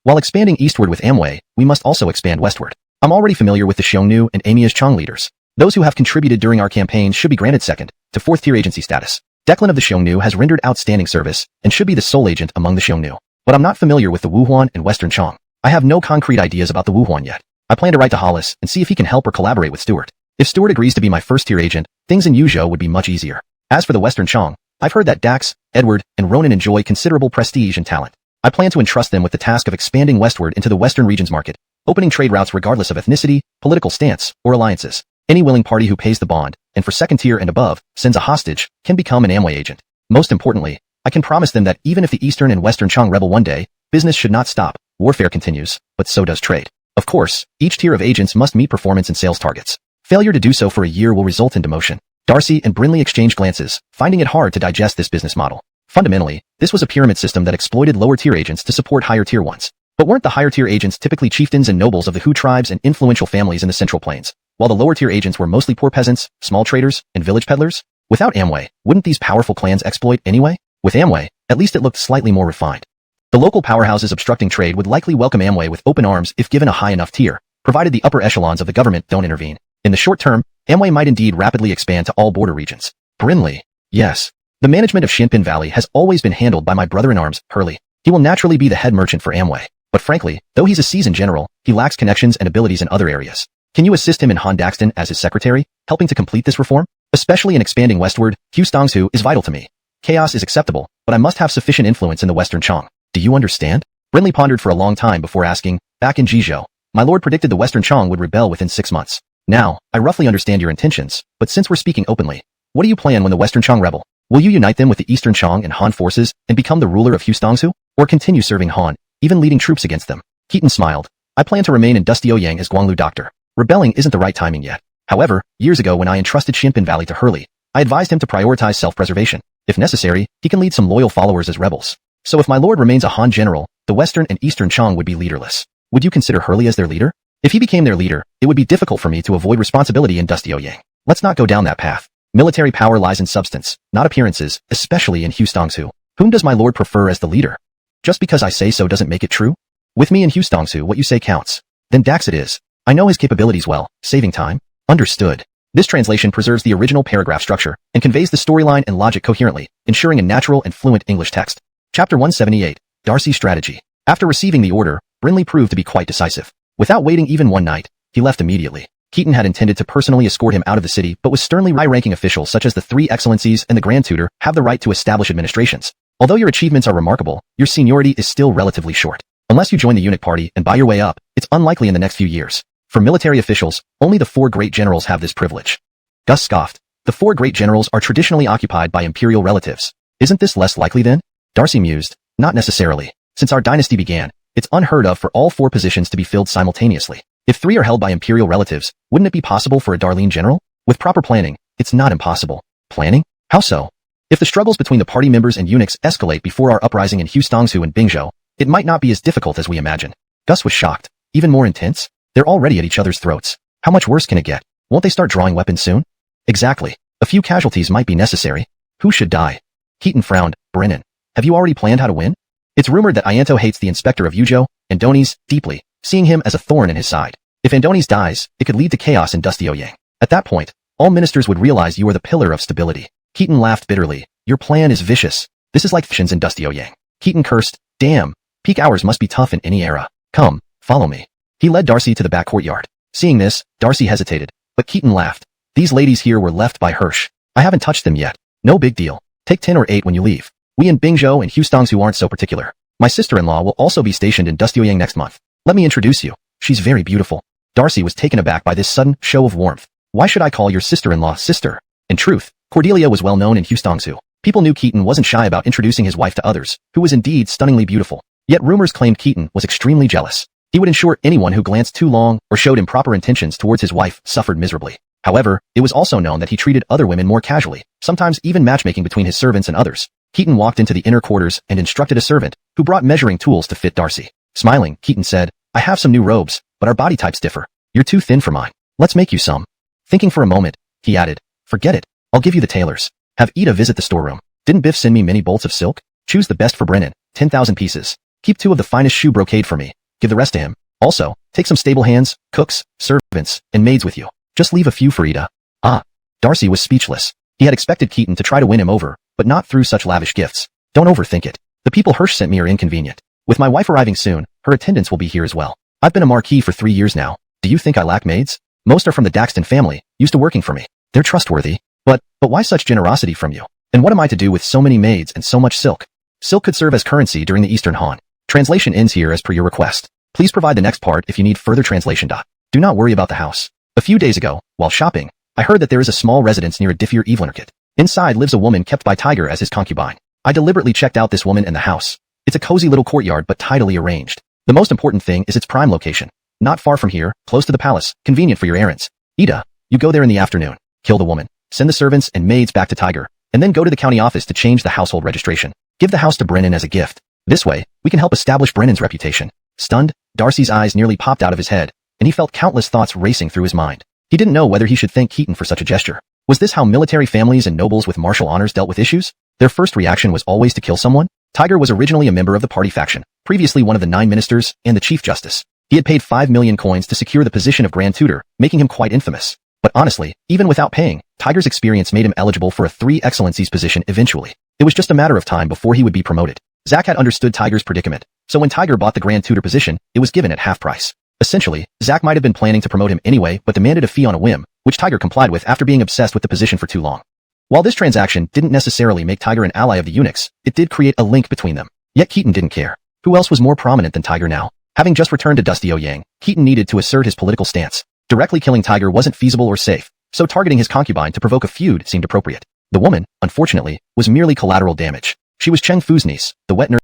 While expanding eastward with Amway, we must also expand westward. I'm already familiar with the Xiongnu and Amias Chong leaders. Those who have contributed during our campaigns should be granted second to fourth-tier agency status. Declan of the Xiongnu has rendered outstanding service and should be the sole agent among the Xiongnu. But I'm not familiar with the Wuhuan and Western Chong. I have no concrete ideas about the Wuhuan yet. I plan to write to Hollis and see if he can help or collaborate with Stuart. If Stuart agrees to be my first-tier agent, things in Yuzhou would be much easier. As for the Western Chong, I've heard that Dax, Edward, and Ronan enjoy considerable prestige and talent. I plan to entrust them with the task of expanding westward into the Western region's market, opening trade routes regardless of ethnicity, political stance, or alliances. Any willing party who pays the bond, and for second tier and above, sends a hostage, can become an Amway agent. Most importantly, I can promise them that even if the Eastern and Western Chong rebel one day, business should not stop, warfare continues, but so does trade. Of course, each tier of agents must meet performance and sales targets. Failure to do so for a year will result in demotion. Darcy and Brinley exchanged glances, finding it hard to digest this business model. Fundamentally, this was a pyramid system that exploited lower-tier agents to support higher-tier ones. But weren't the higher-tier agents typically chieftains and nobles of the Hu tribes and influential families in the Central Plains, while the lower-tier agents were mostly poor peasants, small traders, and village peddlers? Without Amway, wouldn't these powerful clans exploit anyway? With Amway, at least it looked slightly more refined. The local powerhouses obstructing trade would likely welcome Amway with open arms if given a high enough tier, provided the upper echelons of the government don't intervene. In the short term, Amway might indeed rapidly expand to all border regions. Brinley. Yes. The management of Xianpin Valley has always been handled by my brother-in-arms, Hurley. He will naturally be the head merchant for Amway. But frankly, though he's a seasoned general, he lacks connections and abilities in other areas. Can you assist him in Han Daxton as his secretary, helping to complete this reform? Especially in expanding westward, Hustongzhou is vital to me. Chaos is acceptable, but I must have sufficient influence in the Western Chong. Do you understand? Brinley pondered for a long time before asking, back in Jizhou, my lord predicted the Western Chong would rebel within 6 months. Now, I roughly understand your intentions, but since we're speaking openly, what do you plan when the Western Chong rebel? Will you unite them with the Eastern Chong and Han forces and become the ruler of Hustongzhou? Or continue serving Han, even leading troops against them? Keaton smiled. I plan to remain in Dusty Ouyang as Guanglu doctor. Rebelling isn't the right timing yet. However, years ago when I entrusted Xianpin Valley to Hurley, I advised him to prioritize self-preservation. If necessary, he can lead some loyal followers as rebels. So if my lord remains a Han general, the Western and Eastern Chong would be leaderless. Would you consider Hurley as their leader? If he became their leader, it would be difficult for me to avoid responsibility in Dusty Ouyang. Let's not go down that path. Military power lies in substance, not appearances, especially in Hustongzhou. Whom does my lord prefer as the leader? Just because I say so doesn't make it true? With me in Hustongzhou, what you say counts. Then Dax it is. I know his capabilities well, saving time. Understood. This translation preserves the original paragraph structure and conveys the storyline and logic coherently, ensuring a natural and fluent English text. Chapter 178. Darcy's Strategy. After receiving the order, Brinley proved to be quite decisive. Without waiting even one night, he left immediately. Keaton had intended to personally escort him out of the city, but was sternly high-ranking officials such as the Three Excellencies and the Grand Tutor have the right to establish administrations. Although your achievements are remarkable, your seniority is still relatively short. Unless you join the eunuch party and buy your way up, it's unlikely in the next few years. For military officials, only the 4 great generals have this privilege. Gus scoffed. The 4 great generals are traditionally occupied by imperial relatives. Isn't this less likely then? Darcy mused. Not necessarily. Since our dynasty began, it's unheard of for all 4 positions to be filled simultaneously. If 3 are held by imperial relatives, wouldn't it be possible for a Darlene general? With proper planning, it's not impossible. Planning? How so? If the struggles between the party members and eunuchs escalate before our uprising in Hustongzhou and Bingzhou, it might not be as difficult as we imagine. Gus was shocked. Even more intense? They're already at each other's throats. How much worse can it get? Won't they start drawing weapons soon? Exactly. A few casualties might be necessary. Who should die? Keaton frowned. Brennan, have you already planned how to win? It's rumored that Ianto hates the inspector of Yujo, Andoni's, deeply, seeing him as a thorn in his side. If Andoni's dies, it could lead to chaos in Dustioyang. At that point, all ministers would realize you are the pillar of stability. Keaton laughed bitterly. Your plan is vicious. This is like Shins in Dustioyang. Keaton cursed. Damn. Peak hours must be tough in any era. Come, follow me. He led Darcy to the back courtyard. Seeing this, Darcy hesitated, but Keaton laughed. These ladies here were left by Hirsch. I haven't touched them yet. No big deal. Take 10 or 8 when you leave. We in Bingzhou and Hustongsu aren't so particular. My sister-in-law will also be stationed in Dustioyang next month. Let me introduce you. She's very beautiful. Darcy was taken aback by this sudden show of warmth. Why should I call your sister-in-law sister? In truth, Cordelia was well known in Hustongsu. People knew Keaton wasn't shy about introducing his wife to others, who was indeed stunningly beautiful. Yet rumors claimed Keaton was extremely jealous. He would ensure anyone who glanced too long or showed improper intentions towards his wife suffered miserably. However, it was also known that he treated other women more casually, sometimes even matchmaking between his servants and others. Keaton walked into the inner quarters and instructed a servant, who brought measuring tools to fit Darcy. Smiling, Keaton said, I have some new robes, but our body types differ. You're too thin for mine. Let's make you some. Thinking for a moment, he added, forget it. I'll give you the tailors. Have Ida visit the storeroom. Didn't Biff send me many bolts of silk? Choose the best for Brennan, 10,000 pieces. Keep 2 of the finest shoe brocade for me. Give the rest to him. Also, take some stable hands, cooks, servants, and maids with you. Just leave a few for Ida. Ah. Darcy was speechless. He had expected Keaton to try to win him over, but not through such lavish gifts. Don't overthink it. The people Hirsch sent me are inconvenient. With my wife arriving soon, her attendants will be here as well. I've been a marquis for 3 years now. Do you think I lack maids? Most are from the Daxton family, used to working for me. They're trustworthy. But why such generosity from you? And what am I to do with so many maids and so much silk? Silk could serve as currency during the Eastern Han. Translation ends here as per your request. Please provide the next part if you need further translation. Do not worry about the house. A few days ago, while shopping, I heard that there is a small residence near a Diffier Evelynarkit. Inside lives a woman kept by Tiger as his concubine. I deliberately checked out this woman and the house. It's a cozy little courtyard but tidily arranged. The most important thing is its prime location. Not far from here, close to the palace, convenient for your errands. Ida, you go there in the afternoon. Kill the woman. Send the servants and maids back to Tiger. And then go to the county office to change the household registration. Give the house to Brennan as a gift. This way, we can help establish Brennan's reputation. Stunned, Darcy's eyes nearly popped out of his head, and he felt countless thoughts racing through his mind. He didn't know whether he should thank Keaton for such a gesture. Was this how military families and nobles with martial honors dealt with issues? Their first reaction was always to kill someone? Tiger was originally a member of the party faction, previously one of the 9 ministers and the chief justice. He had paid 5 million coins to secure the position of Grand Tutor, making him quite infamous. But honestly, even without paying, Tiger's experience made him eligible for a 3 Excellencies position eventually. It was just a matter of time before he would be promoted. Zack had understood Tiger's predicament, so when Tiger bought the Grand Tutor position, it was given at half price. Essentially, Zack might have been planning to promote him anyway but demanded a fee on a whim, which Tiger complied with after being obsessed with the position for too long. While this transaction didn't necessarily make Tiger an ally of the eunuchs, it did create a link between them. Yet Keaton didn't care. Who else was more prominent than Tiger now? Having just returned to Dustioyang, Keaton needed to assert his political stance. Directly killing Tiger wasn't feasible or safe, so targeting his concubine to provoke a feud seemed appropriate. The woman, unfortunately, was merely collateral damage. She was Cheng Fu's niece, the wet nurse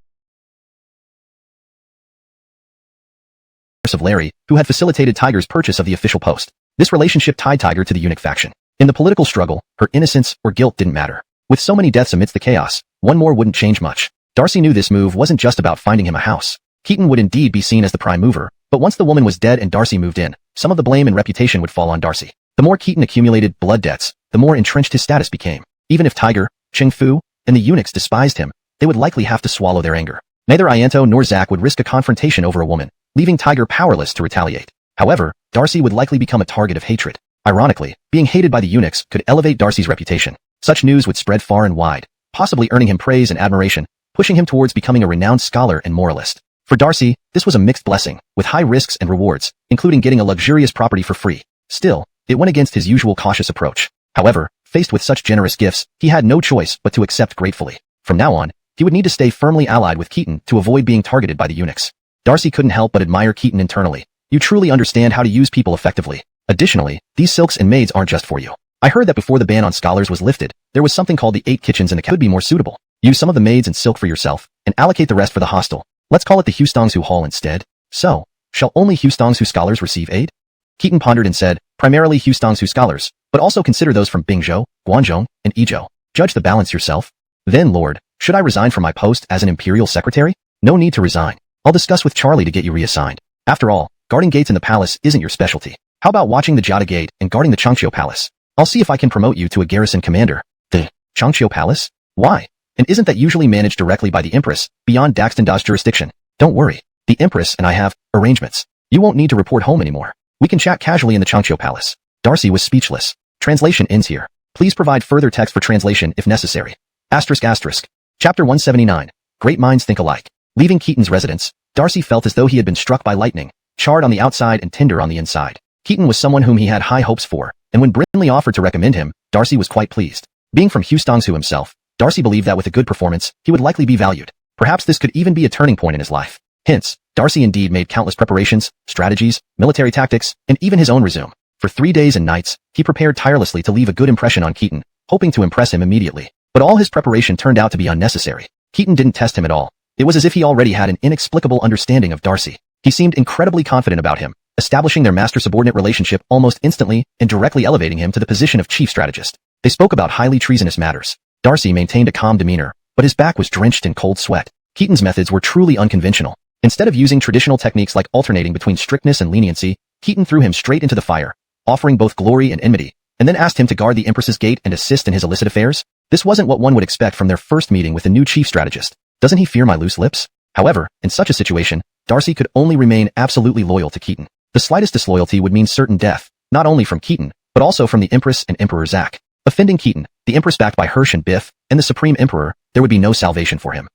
of Larry, who had facilitated Tiger's purchase of the official post. This relationship tied Tiger to the eunuch faction. In the political struggle, her innocence or guilt didn't matter. With so many deaths amidst the chaos, one more wouldn't change much. Darcy knew this move wasn't just about finding him a house. Keaton would indeed be seen as the prime mover, but once the woman was dead and Darcy moved in, some of the blame and reputation would fall on Darcy. The more Keaton accumulated blood debts, the more entrenched his status became. Even if Tiger, Cheng Fu, and the eunuchs despised him, they would likely have to swallow their anger. Neither Ianto nor Zack would risk a confrontation over a woman, leaving Tiger powerless to retaliate. However, Darcy would likely become a target of hatred. Ironically, being hated by the eunuchs could elevate Darcy's reputation. Such news would spread far and wide, possibly earning him praise and admiration, pushing him towards becoming a renowned scholar and moralist. For Darcy, this was a mixed blessing, with high risks and rewards, including getting a luxurious property for free. Still, it went against his usual cautious approach. However, faced with such generous gifts, he had no choice but to accept gratefully. From now on, he would need to stay firmly allied with Keaton to avoid being targeted by the eunuchs. Darcy couldn't help but admire Keaton internally. You truly understand how to use people effectively. Additionally, these silks and maids aren't just for you. I heard that before the ban on scholars was lifted, there was something called the 8 kitchens and the could be more suitable. Use some of the maids and silk for yourself, and allocate the rest for the hostel. Let's call it the Hustongsu Hall instead. So, shall only Hustongsu scholars receive aid? Keaton pondered and said, primarily Hustongsu scholars, but also consider those from Bingzhou, Guangzhou, and Izhou. Judge the balance yourself. Then, Lord, should I resign from my post as an imperial secretary? No need to resign. I'll discuss with Charlie to get you reassigned. After all, guarding gates in the palace isn't your specialty. How about watching the Jiada Gate and guarding the Changqiu Palace? I'll see if I can promote you to a garrison commander. The Changqiu Palace? Why? And isn't that usually managed directly by the Empress, beyond Daxtonda's jurisdiction? Don't worry. The Empress and I have arrangements. You won't need to report home anymore. We can chat casually in the Changqiu Palace. Darcy was speechless. Translation ends here. Please provide further text for translation if necessary. ***. Chapter 179. Great minds think alike. Leaving Keaton's residence, Darcy felt as though he had been struck by lightning, charred on the outside and tender on the inside. Keaton was someone whom he had high hopes for, and when Brindley offered to recommend him, Darcy was quite pleased. Being from Hustongsu himself, Darcy believed that with a good performance, he would likely be valued. Perhaps this could even be a turning point in his life. Hence, Darcy indeed made countless preparations, strategies, military tactics, and even his own resume. For 3 days and nights, he prepared tirelessly to leave a good impression on Keaton, hoping to impress him immediately. But all his preparation turned out to be unnecessary. Keaton didn't test him at all. It was as if he already had an inexplicable understanding of Darcy. He seemed incredibly confident about him, establishing their master-subordinate relationship almost instantly and directly elevating him to the position of chief strategist. They spoke about highly treasonous matters. Darcy maintained a calm demeanor, but his back was drenched in cold sweat. Keaton's methods were truly unconventional. Instead of using traditional techniques like alternating between strictness and leniency, Keaton threw him straight into the fire, offering both glory and enmity, and then asked him to guard the Empress's gate and assist in his illicit affairs. This wasn't what one would expect from their first meeting with the new chief strategist. Doesn't he fear my loose lips? However, in such a situation, Darcy could only remain absolutely loyal to Keaton. The slightest disloyalty would mean certain death, not only from Keaton, but also from the Empress and Emperor Zack. Offending Keaton, the Empress backed by Hirsch and Biff, and the Supreme Emperor, there would be no salvation for him.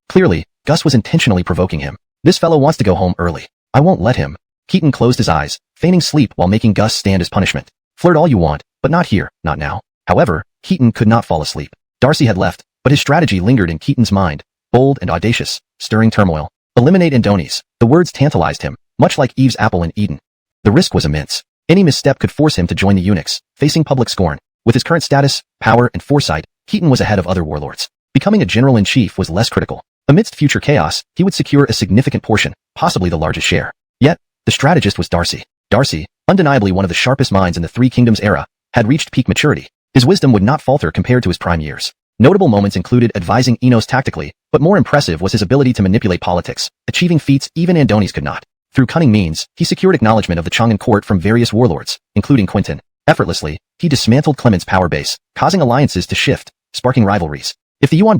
Clearly, Gus was intentionally provoking him. This fellow wants to go home early. I won't let him. Keaton closed his eyes, feigning sleep while making Gus stand as punishment. Flirt all you want, but not here, not now. However, Keaton could not fall asleep. Darcy had left, but his strategy lingered in Keaton's mind, bold and audacious, stirring turmoil. Eliminate Indones. The words tantalized him, much like Eve's apple in Eden. The risk was immense. Any misstep could force him to join the eunuchs, facing public scorn. With his current status, power, and foresight, Keaton was ahead of other warlords. Becoming a general-in-chief was less critical. Amidst future chaos, he would secure a significant portion, possibly the largest share. Yet, the strategist was Darcy. Darcy, undeniably one of the sharpest minds in the Three Kingdoms era, had reached peak maturity. His wisdom would not falter compared to his prime years. Notable moments included advising Enos tactically, but more impressive was his ability to manipulate politics, achieving feats even Indones could not. Through cunning means, he secured acknowledgement of the Chang'an court from various warlords, including Quentin. Effortlessly, he dismantled Clement's power base, causing alliances to shift, sparking rivalries. If the Yuan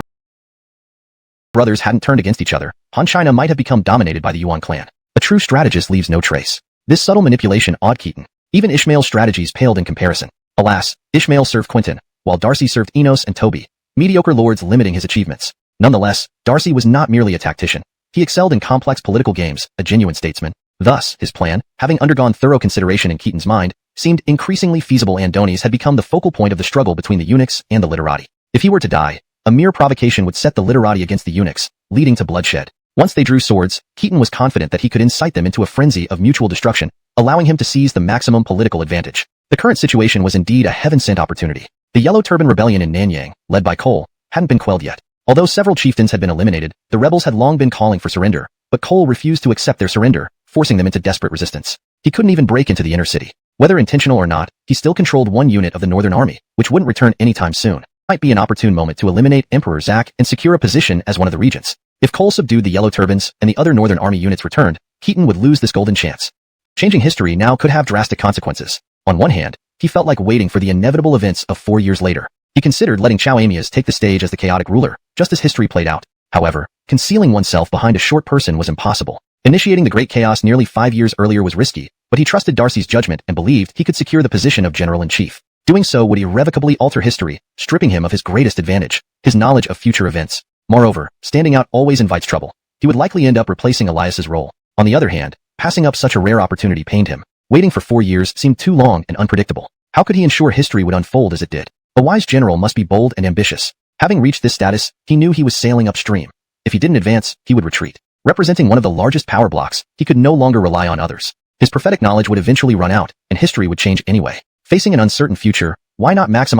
brothers hadn't turned against each other, Han China might have become dominated by the Yuan clan. A true strategist leaves no trace. This subtle manipulation awed Keaton. Even Ishmael's strategies paled in comparison. Alas, Ishmael served Quentin, while Darcy served Enos and Toby, mediocre lords limiting his achievements. Nonetheless, Darcy was not merely a tactician. He excelled in complex political games, a genuine statesman. Thus, his plan, having undergone thorough consideration in Keaton's mind, seemed increasingly feasible. Indones had become the focal point of the struggle between the eunuchs and the literati. If he were to die, a mere provocation would set the literati against the eunuchs, leading to bloodshed. Once they drew swords, Keaton was confident that he could incite them into a frenzy of mutual destruction, allowing him to seize the maximum political advantage. The current situation was indeed a heaven-sent opportunity. The Yellow Turban Rebellion in Nanyang, led by Cole, hadn't been quelled yet. Although several chieftains had been eliminated, the rebels had long been calling for surrender, but Cole refused to accept their surrender, forcing them into desperate resistance. He couldn't even break into the inner city. Whether intentional or not, he still controlled one unit of the Northern Army, which wouldn't return anytime soon. Might be an opportune moment to eliminate Emperor Zack and secure a position as one of the regents. If Cole subdued the Yellow Turbans and the other Northern Army units returned, Keaton would lose this golden chance. Changing history now could have drastic consequences. On one hand, he felt like waiting for the inevitable events of 4 years later. He considered letting Chao Amias take the stage as the chaotic ruler, just as history played out. However, concealing oneself behind a short person was impossible. Initiating the Great Chaos nearly 5 years earlier was risky, but he trusted Darcy's judgment and believed he could secure the position of General-in-Chief. Doing so would irrevocably alter history, stripping him of his greatest advantage, his knowledge of future events. Moreover, standing out always invites trouble. He would likely end up replacing Elias's role. On the other hand, passing up such a rare opportunity pained him. Waiting for 4 years seemed too long and unpredictable. How could he ensure history would unfold as it did? A wise general must be bold and ambitious. Having reached this status, he knew he was sailing upstream. If he didn't advance, he would retreat. Representing one of the largest power blocks, he could no longer rely on others. His prophetic knowledge would eventually run out, and history would change anyway. Facing an uncertain future, why not maximize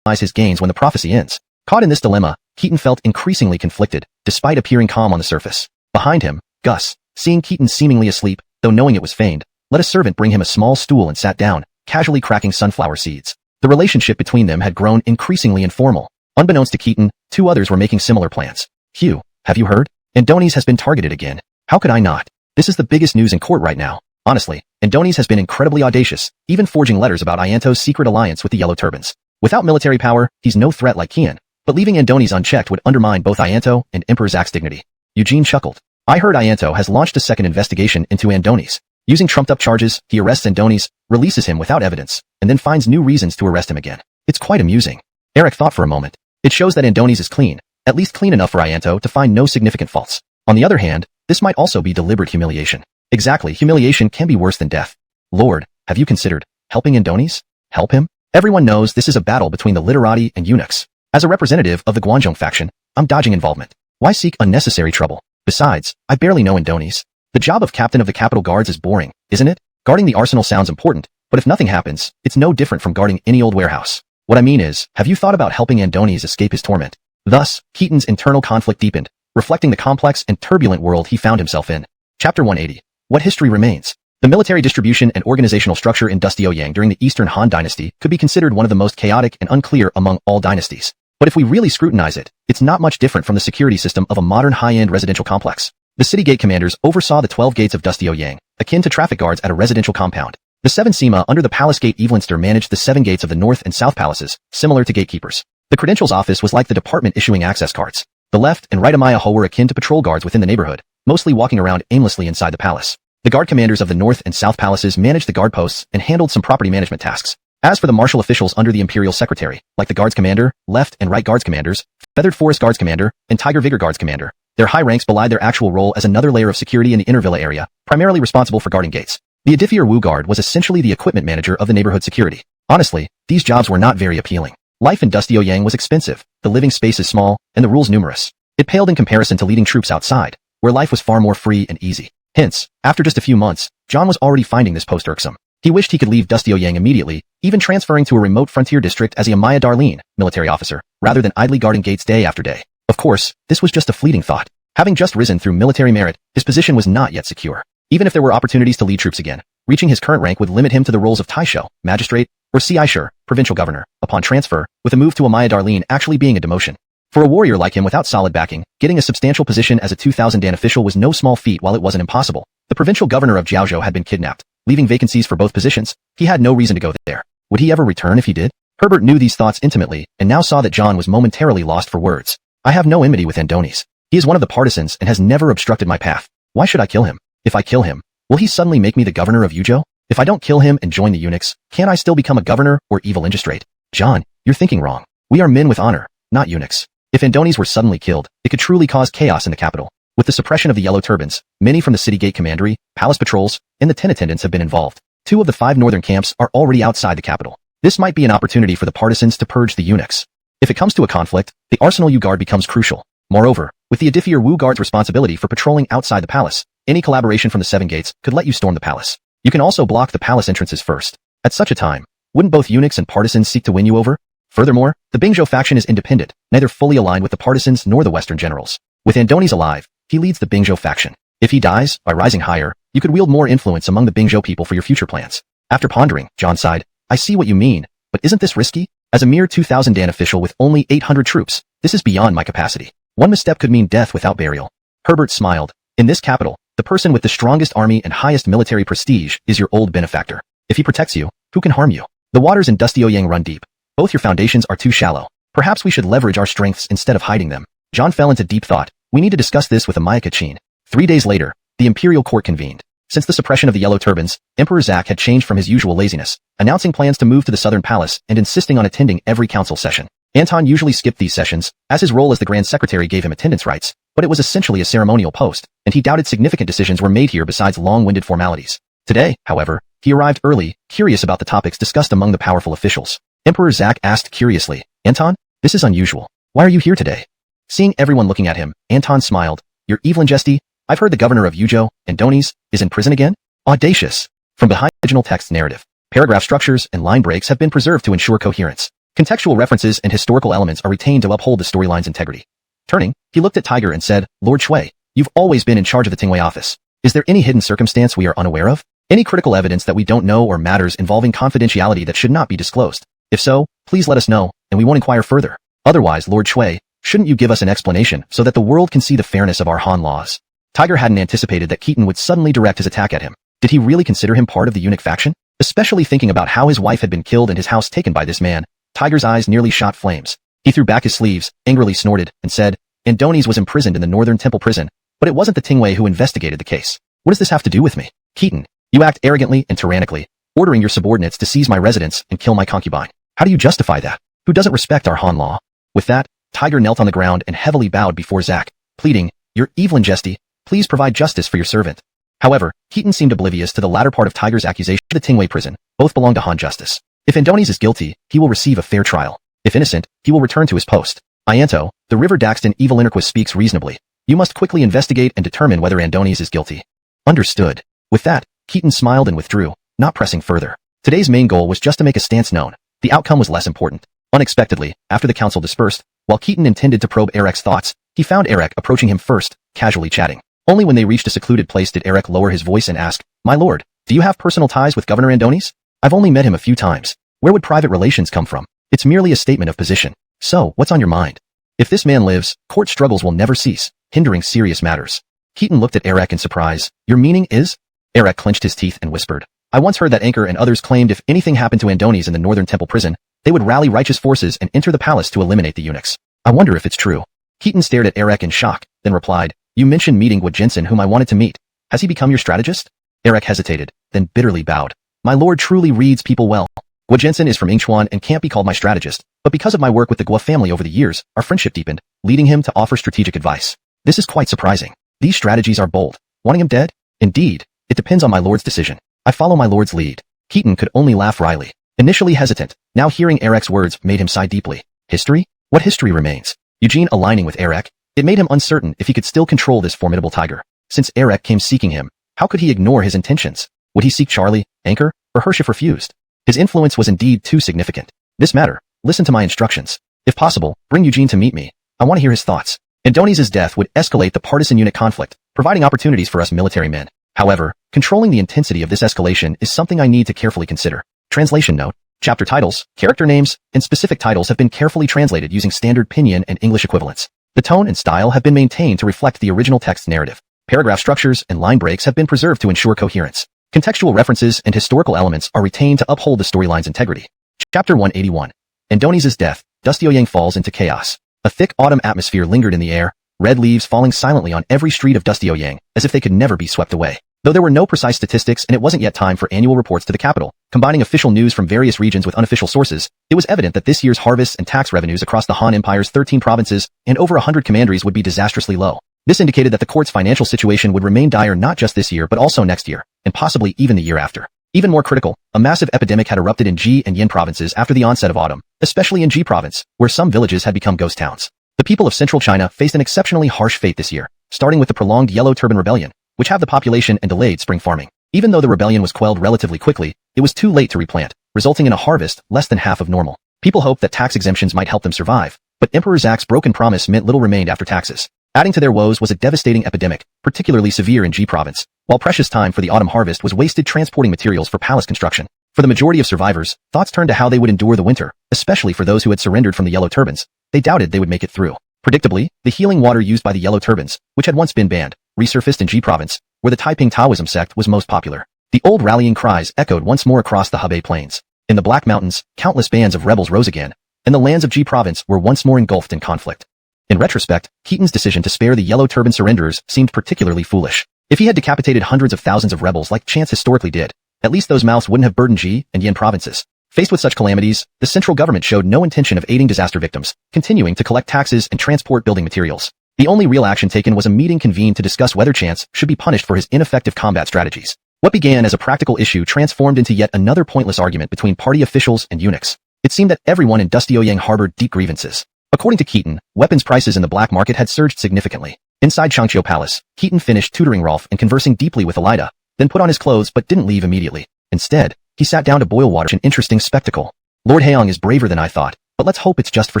his gains when the prophecy ends? Caught in this dilemma, Keaton felt increasingly conflicted, despite appearing calm on the surface. Behind him, Gus, seeing Keaton seemingly asleep, though knowing it was feigned, let a servant bring him a small stool and sat down, casually cracking sunflower seeds. The relationship between them had grown increasingly informal. Unbeknownst to Keaton, 2 others were making similar plans. Hugh, have you heard? Indones has been targeted again. How could I not? This is the biggest news in court right now. Honestly, Andoni's has been incredibly audacious, even forging letters about Ianto's secret alliance with the Yellow Turbans. Without military power, he's no threat like Qian, but leaving Andoni's unchecked would undermine both Ianto and Emperor Zach's dignity. Eugene chuckled. I heard Ianto has launched a second investigation into Andoni's. Using trumped-up charges, he arrests Andoni's, releases him without evidence, and then finds new reasons to arrest him again. It's quite amusing. Eric thought for a moment. It shows that Andoni's is clean, at least clean enough for Ianto to find no significant faults. On the other hand, this might also be deliberate humiliation. Exactly, humiliation can be worse than death. Lord, have you considered helping Andoni's? Help him? Everyone knows this is a battle between the literati and eunuchs. As a representative of the Guanzhong faction, I'm dodging involvement. Why seek unnecessary trouble? Besides, I barely know Andoni's. The job of captain of the Capitol Guards is boring, isn't it? Guarding the arsenal sounds important, but if nothing happens, it's no different from guarding any old warehouse. What I mean is, have you thought about helping Andoni's escape his torment? Thus, Keaton's internal conflict deepened, reflecting the complex and turbulent world he found himself in. Chapter 180. What history remains? The military distribution and organizational structure in Dustio-Yang during the Eastern Han Dynasty could be considered one of the most chaotic and unclear among all dynasties. But if we really scrutinize it, it's not much different from the security system of a modern high-end residential complex. The city gate commanders oversaw the 12 gates of Dustio-Yang, akin to traffic guards at a residential compound. The 7 Sima under the palace gate Evelynster managed the 7 gates of the north and south palaces, similar to gatekeepers. The credentials office was like the department issuing access cards. The left and right Amaya Ho were akin to patrol guards within the neighborhood, mostly walking around aimlessly inside the palace. The guard commanders of the north and south palaces managed the guard posts and handled some property management tasks. As for the martial officials under the imperial secretary, like the guards commander, left and right guards commanders, feathered forest guards commander, and tiger vigor guards commander, their high ranks belied their actual role as another layer of security in the inner villa area, primarily responsible for guarding gates. The Adifir Wu guard was essentially the equipment manager of the neighborhood security. Honestly, these jobs were not very appealing. Life in Dustio-Yang was expensive, the living space is small, and the rules numerous. It paled in comparison to leading troops outside, where life was far more free and easy. Hence, after just a few months, John was already finding this post irksome. He wished he could leave Dustio-Yang immediately, even transferring to a remote frontier district as a Amaya Darlene, military officer, rather than idly guarding gates day after day. Of course, this was just a fleeting thought. Having just risen through military merit, his position was not yet secure. Even if there were opportunities to lead troops again, reaching his current rank would limit him to the roles of Taisho, magistrate, or Ci provincial governor, upon transfer, with a move to Amaya Darlene actually being a demotion. For a warrior like him without solid backing, getting a substantial position as a 2,000 Dan official was no small feat while it wasn't impossible. The provincial governor of Jiaozhou had been kidnapped, leaving vacancies for both positions. He had no reason to go there. Would he ever return if he did? Herbert knew these thoughts intimately, and now saw that John was momentarily lost for words. I have no enmity with Andoni's. He is one of the partisans and has never obstructed my path. Why should I kill him? If I kill him, will he suddenly make me the governor of Yuzhou? If I don't kill him and join the eunuchs, can't I still become a governor or evil magistrate? John, you're thinking wrong. We are men with honor, not eunuchs. If Andoni's were suddenly killed, it could truly cause chaos in the capital. With the suppression of the Yellow Turbans, many from the city gate commandery, palace patrols, and the 10 attendants have been involved. 2 of the 5 northern camps are already outside the capital. This might be an opportunity for the partisans to purge the eunuchs. If it comes to a conflict, the Arsenal U Guard becomes crucial. Moreover, with the Adifir Wu Guard's responsibility for patrolling outside the palace, any collaboration from the 7 gates could let you storm the palace. You can also block the palace entrances first. At such a time, wouldn't both eunuchs and partisans seek to win you over? Furthermore, the Bingzhou faction is independent, neither fully aligned with the partisans nor the Western generals. With Andoni's alive, he leads the Bingzhou faction. If he dies, by rising higher, you could wield more influence among the Bingzhou people for your future plans. After pondering, John sighed, I see what you mean, but isn't this risky? As a mere 2,000 Dan official with only 800 troops, this is beyond my capacity. One misstep could mean death without burial. Herbert smiled. In this capital, the person with the strongest army and highest military prestige is your old benefactor. If he protects you, who can harm you? The waters in Dustio-Yang run deep. Both your foundations are too shallow. Perhaps we should leverage our strengths instead of hiding them. John fell into deep thought. We need to discuss this with Amaya Kachin. 3 days later, the imperial court convened. Since the suppression of the Yellow Turbans, Emperor Zach had changed from his usual laziness, announcing plans to move to the southern palace and insisting on attending every council session. Anton usually skipped these sessions, as his role as the Grand Secretary gave him attendance rights, but it was essentially a ceremonial post, and he doubted significant decisions were made here besides long-winded formalities. Today, however, he arrived early, curious about the topics discussed among the powerful officials. Emperor Zach asked curiously, Anton, this is unusual. Why are you here today? Seeing everyone looking at him, Anton smiled. You're Evelyn Jesty? I've heard the governor of Yuzhou, Andoni's, is in prison again? Audacious. From behind the original text narrative, paragraph structures and line breaks have been preserved to ensure coherence. Contextual references and historical elements are retained to uphold the storyline's integrity. Turning, he looked at Tiger and said, Lord Shui, you've always been in charge of the Tingwei office. Is there any hidden circumstance we are unaware of? Any critical evidence that we don't know or matters involving confidentiality that should not be disclosed? If so, please let us know, and we won't inquire further. Otherwise, Lord Shui, shouldn't you give us an explanation so that the world can see the fairness of our Han laws? Tiger hadn't anticipated that Keaton would suddenly direct his attack at him. Did he really consider him part of the eunuch faction? Especially thinking about how his wife had been killed and his house taken by this man, Tiger's eyes nearly shot flames. He threw back his sleeves, angrily snorted, and said, Andoni's was imprisoned in the Northern Temple prison, but it wasn't the Tingwei who investigated the case. What does this have to do with me? Keaton, you act arrogantly and tyrannically, ordering your subordinates to seize my residence and kill my concubine. How do you justify that? Who doesn't respect our Han law? With that, Tiger knelt on the ground and heavily bowed before Zack, pleading, Your Evelyn Jesty, please provide justice for your servant. However, Keaton seemed oblivious to the latter part of Tiger's accusation. The Tingwei prison both belong to Han justice. If Andoni's is guilty, he will receive a fair trial. If innocent, he will return to his post. Ianto, the River Daxton evil Interquis speaks reasonably. You must quickly investigate and determine whether Andoni's is guilty. Understood. With that, Keaton smiled and withdrew, not pressing further. Today's main goal was just to make a stance known. The outcome was less important. Unexpectedly, after the council dispersed, while Keaton intended to probe Eric's thoughts, he found Eric approaching him first, casually chatting. Only when they reached a secluded place did Eric lower his voice and ask, My lord, do you have personal ties with Governor Andoni's? I've only met him a few times. Where would private relations come from? It's merely a statement of position. So, what's on your mind? If this man lives, court struggles will never cease, hindering serious matters. Keaton looked at Eric in surprise. Your meaning is? Eric clenched his teeth and whispered. I once heard that Anchor and others claimed if anything happened to Andoni's in the Northern Temple prison, they would rally righteous forces and enter the palace to eliminate the eunuchs. I wonder if it's true. Keaton stared at Eric in shock, then replied, You mentioned meeting Guo Jensen whom I wanted to meet. Has he become your strategist? Eric hesitated, then bitterly bowed. My lord truly reads people well. Guo Jensen is from Yingchuan and can't be called my strategist, but because of my work with the Guo family over the years, our friendship deepened, leading him to offer strategic advice. This is quite surprising. These strategies are bold. Wanting him dead? Indeed. It depends on my lord's decision. I follow my lord's lead. Keaton could only laugh wryly. Initially hesitant, now hearing Eric's words made him sigh deeply. History? What history remains? Eugene aligning with Eric, it made him uncertain if he could still control this formidable tiger. Since Eric came seeking him, how could he ignore his intentions? Would he seek Charlie, Anchor, or Hersh if refused? His influence was indeed too significant. This matter, listen to my instructions. If possible, bring Eugene to meet me. I want to hear his thoughts. Andoni's death would escalate the partisan unit conflict, providing opportunities for us military men. However, controlling the intensity of this escalation is something I need to carefully consider. Translation note. Chapter titles, character names, and specific titles have been carefully translated using standard pinyin and English equivalents. The tone and style have been maintained to reflect the original text narrative. Paragraph structures and line breaks have been preserved to ensure coherence. Contextual references and historical elements are retained to uphold the storyline's integrity. Chapter 181. Andoni's death, Dustioyang falls into chaos. A thick autumn atmosphere lingered in the air, red leaves falling silently on every street of Dustioyang, as if they could never be swept away. Though there were no precise statistics and it wasn't yet time for annual reports to the capital, combining official news from various regions with unofficial sources, it was evident that this year's harvests and tax revenues across the Han Empire's 13 provinces and over 100 commanderies would be disastrously low. This indicated that the court's financial situation would remain dire not just this year but also next year, and possibly even the year after. Even more critical, a massive epidemic had erupted in Ji and Yin provinces after the onset of autumn, especially in Ji province, where some villages had become ghost towns. The people of central China faced an exceptionally harsh fate this year, starting with the prolonged Yellow Turban Rebellion, which halved the population and delayed spring farming. Even though the rebellion was quelled relatively quickly, it was too late to replant, resulting in a harvest less than half of normal. People hoped that tax exemptions might help them survive, but Emperor Zack's broken promise meant little remained after taxes. Adding to their woes was a devastating epidemic, particularly severe in Ji province, while precious time for the autumn harvest was wasted transporting materials for palace construction. For the majority of survivors, thoughts turned to how they would endure the winter, especially for those who had surrendered from the Yellow Turbans. They doubted they would make it through. Predictably, the healing water used by the Yellow Turbans, which had once been banned, resurfaced in Ji province, where the Taiping Taoism sect was most popular. The old rallying cries echoed once more across the Hebei plains. In the Black Mountains, countless bands of rebels rose again, and the lands of Ji province were once more engulfed in conflict. In retrospect, Keaton's decision to spare the Yellow Turban surrenderers seemed particularly foolish. If he had decapitated hundreds of thousands of rebels like chance historically did, at least those mouths wouldn't have burdened Ji and Yin provinces. Faced with such calamities, the central government showed no intention of aiding disaster victims, continuing to collect taxes and transport building materials. The only real action taken was a meeting convened to discuss whether Chance should be punished for his ineffective combat strategies. What began as a practical issue transformed into yet another pointless argument between party officials and eunuchs. It seemed that everyone in Dustioyang harbored deep grievances. According to Keaton, weapons prices in the black market had surged significantly. Inside Changqiu Palace, Keaton finished tutoring Rolf and conversing deeply with Elida, then put on his clothes but didn't leave immediately. Instead, he sat down to boil water, an interesting spectacle. Lord Haong is braver than I thought, but let's hope it's just for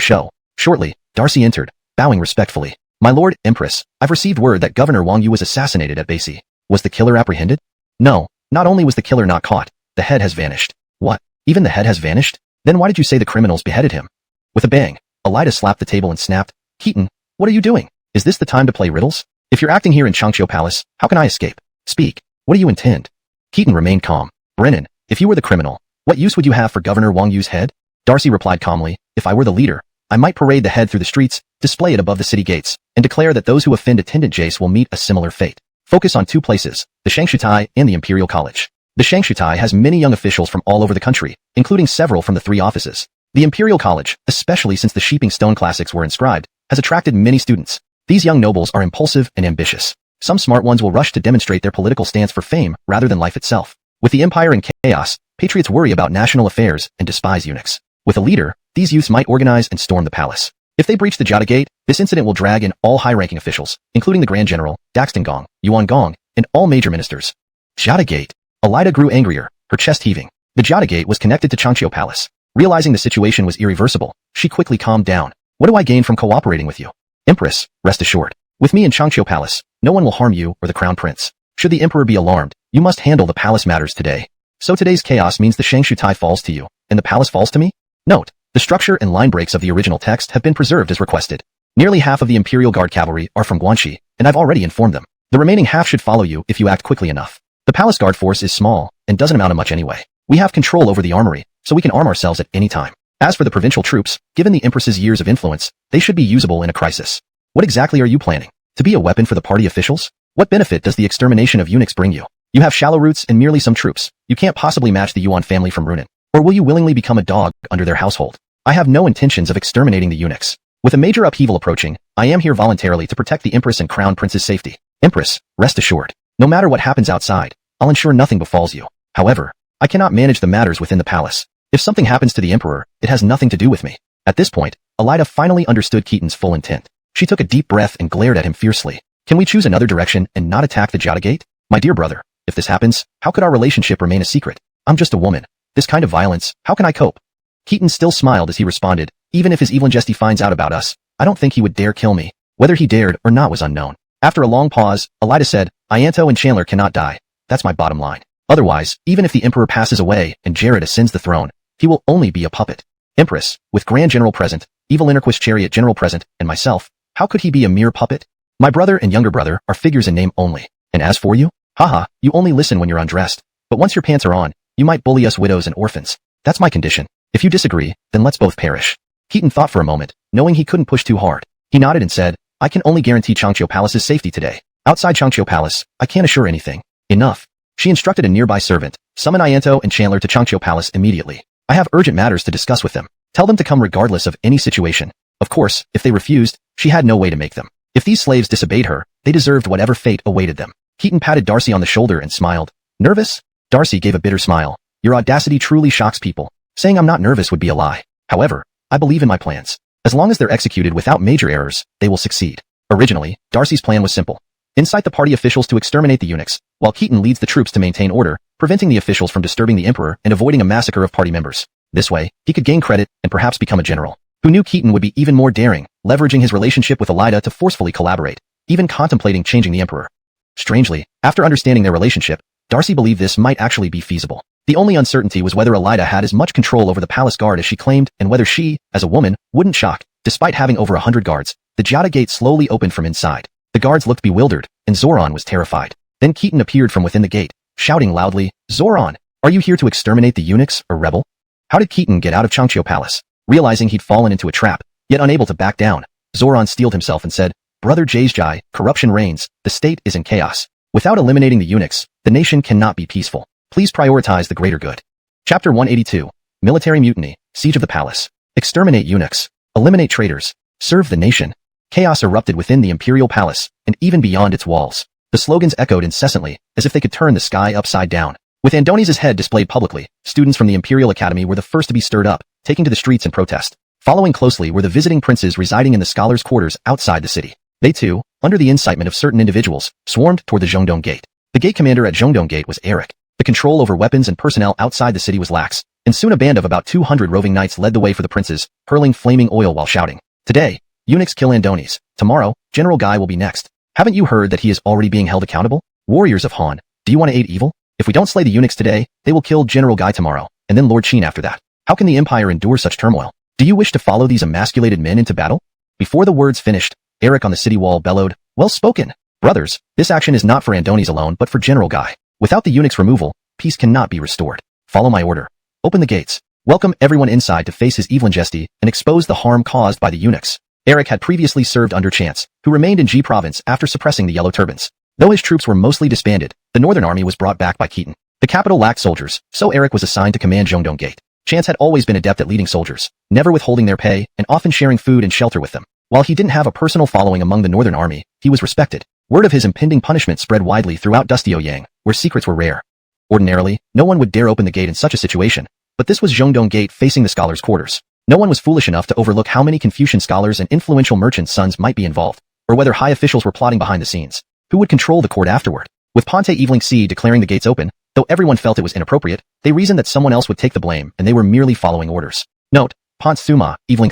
show. Shortly, Darcy entered, bowing respectfully. My lord, Empress, I've received word that Governor Guan Yu was assassinated at Basi. Was the killer apprehended? No, not only was the killer not caught, the head has vanished. What? Even the head has vanished? Then why did you say the criminals beheaded him? With a bang, Elida slapped the table and snapped, Keaton, what are you doing? Is this the time to play riddles? If you're acting here in Changqiu Palace, how can I escape? Speak. What do you intend? Keaton remained calm. Brennan, if you were the criminal, what use would you have for Governor Guan Yu's head? Darcy replied calmly, if I were the leader, I might parade the head through the streets, display it above the city gates, and declare that those who offend attendant Jace will meet a similar fate. Focus on two places, the Shangshutai and the Imperial College. The Shangshutai has many young officials from all over the country, including several from the three offices. The Imperial College, especially since the Sheeping Stone Classics were inscribed, has attracted many students. These young nobles are impulsive and ambitious. Some smart ones will rush to demonstrate their political stance for fame rather than life itself. With the empire in chaos, patriots worry about national affairs and despise eunuchs. With a leader, these youths might organize and storm the palace. If they breach the Jiada Gate, this incident will drag in all high-ranking officials, including the Grand General, Daxton Gong, Yuan Gong, and all major ministers. Jiada Gate. Alida grew angrier, her chest heaving. The Jiada Gate was connected to Changqiu Palace. Realizing the situation was irreversible, she quickly calmed down. What do I gain from cooperating with you? Empress, rest assured. With me in Changqiu Palace, no one will harm you or the Crown Prince. Should the Emperor be alarmed, you must handle the palace matters today. So today's chaos means the Shangshutai falls to you, and the palace falls to me? Note, the structure and line breaks of the original text have been preserved as requested. Nearly half of the Imperial Guard cavalry are from Guanxi, and I've already informed them. The remaining half should follow you if you act quickly enough. The palace guard force is small, and doesn't amount to much anyway. We have control over the armory, so we can arm ourselves at any time. As for the provincial troops, given the Empress's years of influence, they should be usable in a crisis. What exactly are you planning? To be a weapon for the party officials? What benefit does the extermination of eunuchs bring you? You have shallow roots and merely some troops. You can't possibly match the Yuan family from Runan. Or will you willingly become a dog under their household? I have no intentions of exterminating the eunuchs. With a major upheaval approaching, I am here voluntarily to protect the Empress and Crown Prince's safety. Empress, rest assured. No matter what happens outside, I'll ensure nothing befalls you. However, I cannot manage the matters within the palace. If something happens to the Emperor, it has nothing to do with me. At this point, Alida finally understood Keaton's full intent. She took a deep breath and glared at him fiercely. Can we choose another direction and not attack the Jiada Gate? My dear brother, if this happens, how could our relationship remain a secret? I'm just a woman. This kind of violence, how can I cope? Keaton still smiled as he responded, even if his Evangelist finds out about us, I don't think he would dare kill me. Whether he dared or not was unknown. After a long pause, Alida said, Ianto and Chandler cannot die. That's my bottom line. Otherwise, even if the Emperor passes away and Jared ascends the throne, he will only be a puppet. Empress, with Grand General present, Evil Interquist Chariot General present, and myself, how could he be a mere puppet? My brother and younger brother are figures in name only. And as for you? Haha, you only listen when you're undressed. But once your pants are on, you might bully us widows and orphans. That's my condition. If you disagree, then let's both perish. Keaton thought for a moment, knowing he couldn't push too hard. He nodded and said, I can only guarantee Changqiu Palace's safety today. Outside Changqiu Palace, I can't assure anything. Enough. She instructed a nearby servant, summon Ianto and Chandler to Changqiu Palace immediately. I have urgent matters to discuss with them. Tell them to come regardless of any situation. Of course, if they refused, she had no way to make them. If these slaves disobeyed her, they deserved whatever fate awaited them. Keaton patted Darcy on the shoulder and smiled. Nervous? Darcy gave a bitter smile. Your audacity truly shocks people. Saying I'm not nervous would be a lie. However, I believe in my plans. As long as they're executed without major errors, they will succeed. Originally, Darcy's plan was simple. Incite the party officials to exterminate the eunuchs, while Keaton leads the troops to maintain order, preventing the officials from disturbing the Emperor and avoiding a massacre of party members. This way, he could gain credit and perhaps become a general. Who knew Keaton would be even more daring, leveraging his relationship with Alida to forcefully collaborate, even contemplating changing the Emperor. Strangely, after understanding their relationship, Darcy believed this might actually be feasible. The only uncertainty was whether Alida had as much control over the palace guard as she claimed and whether she, as a woman, wouldn't shock. Despite having over 100 guards, the Jiada Gate slowly opened from inside. The guards looked bewildered, and Zoran was terrified. Then Keaton appeared from within the gate, shouting loudly, Zoran, are you here to exterminate the eunuchs or rebel? How did Keaton get out of Changqiu Palace? Realizing he'd fallen into a trap, yet unable to back down, Zoran steeled himself and said, Brother Jai, corruption reigns, the state is in chaos. Without eliminating the eunuchs, the nation cannot be peaceful. Please prioritize the greater good. Chapter 182. Military Mutiny, Siege of the Palace. Exterminate eunuchs. Eliminate traitors. Serve the nation. Chaos erupted within the Imperial Palace, and even beyond its walls. The slogans echoed incessantly, as if they could turn the sky upside down. With Andoni's head displayed publicly, students from the Imperial Academy were the first to be stirred up, taking to the streets in protest. Following closely were the visiting princes residing in the scholars' quarters outside the city. They too, under the incitement of certain individuals, swarmed toward the Zhongdong Gate. The gate commander at Zhongdong Gate was Eric. The control over weapons and personnel outside the city was lax, and soon a band of about 200 roving knights led the way for the princes, hurling flaming oil while shouting, Today, eunuchs kill Andoni's. Tomorrow, General Guy will be next. Haven't you heard that he is already being held accountable? Warriors of Han, do you want to aid evil? If we don't slay the eunuchs today, they will kill General Guy tomorrow, and then Lord Qin after that. How can the Empire endure such turmoil? Do you wish to follow these emasculated men into battle? Before the words finished, Eric on the city wall bellowed, Well spoken. Brothers, this action is not for Andoni's alone but for General Guy. Without the eunuch's removal, peace cannot be restored. Follow my order. Open the gates. Welcome everyone inside to face his evil majesty and expose the harm caused by the eunuchs. Eric had previously served under Chance, who remained in Ji province after suppressing the Yellow Turbans. Though his troops were mostly disbanded, the northern army was brought back by Keaton. The capital lacked soldiers, so Eric was assigned to command Zhongdong Gate. Chance had always been adept at leading soldiers, never withholding their pay, and often sharing food and shelter with them. While he didn't have a personal following among the northern army, he was respected. Word of his impending punishment spread widely throughout Dustio-Yang, where secrets were rare. Ordinarily, no one would dare open the gate in such a situation, but this was Zhongdong Gate facing the scholars' quarters. No one was foolish enough to overlook how many Confucian scholars and influential merchants' sons might be involved, or whether high officials were plotting behind the scenes. Who would control the court afterward? With Ponte Evelyn declaring the gates open, though everyone felt it was inappropriate, they reasoned that someone else would take the blame and they were merely following orders. Note, Ponte Thuma, Evelyn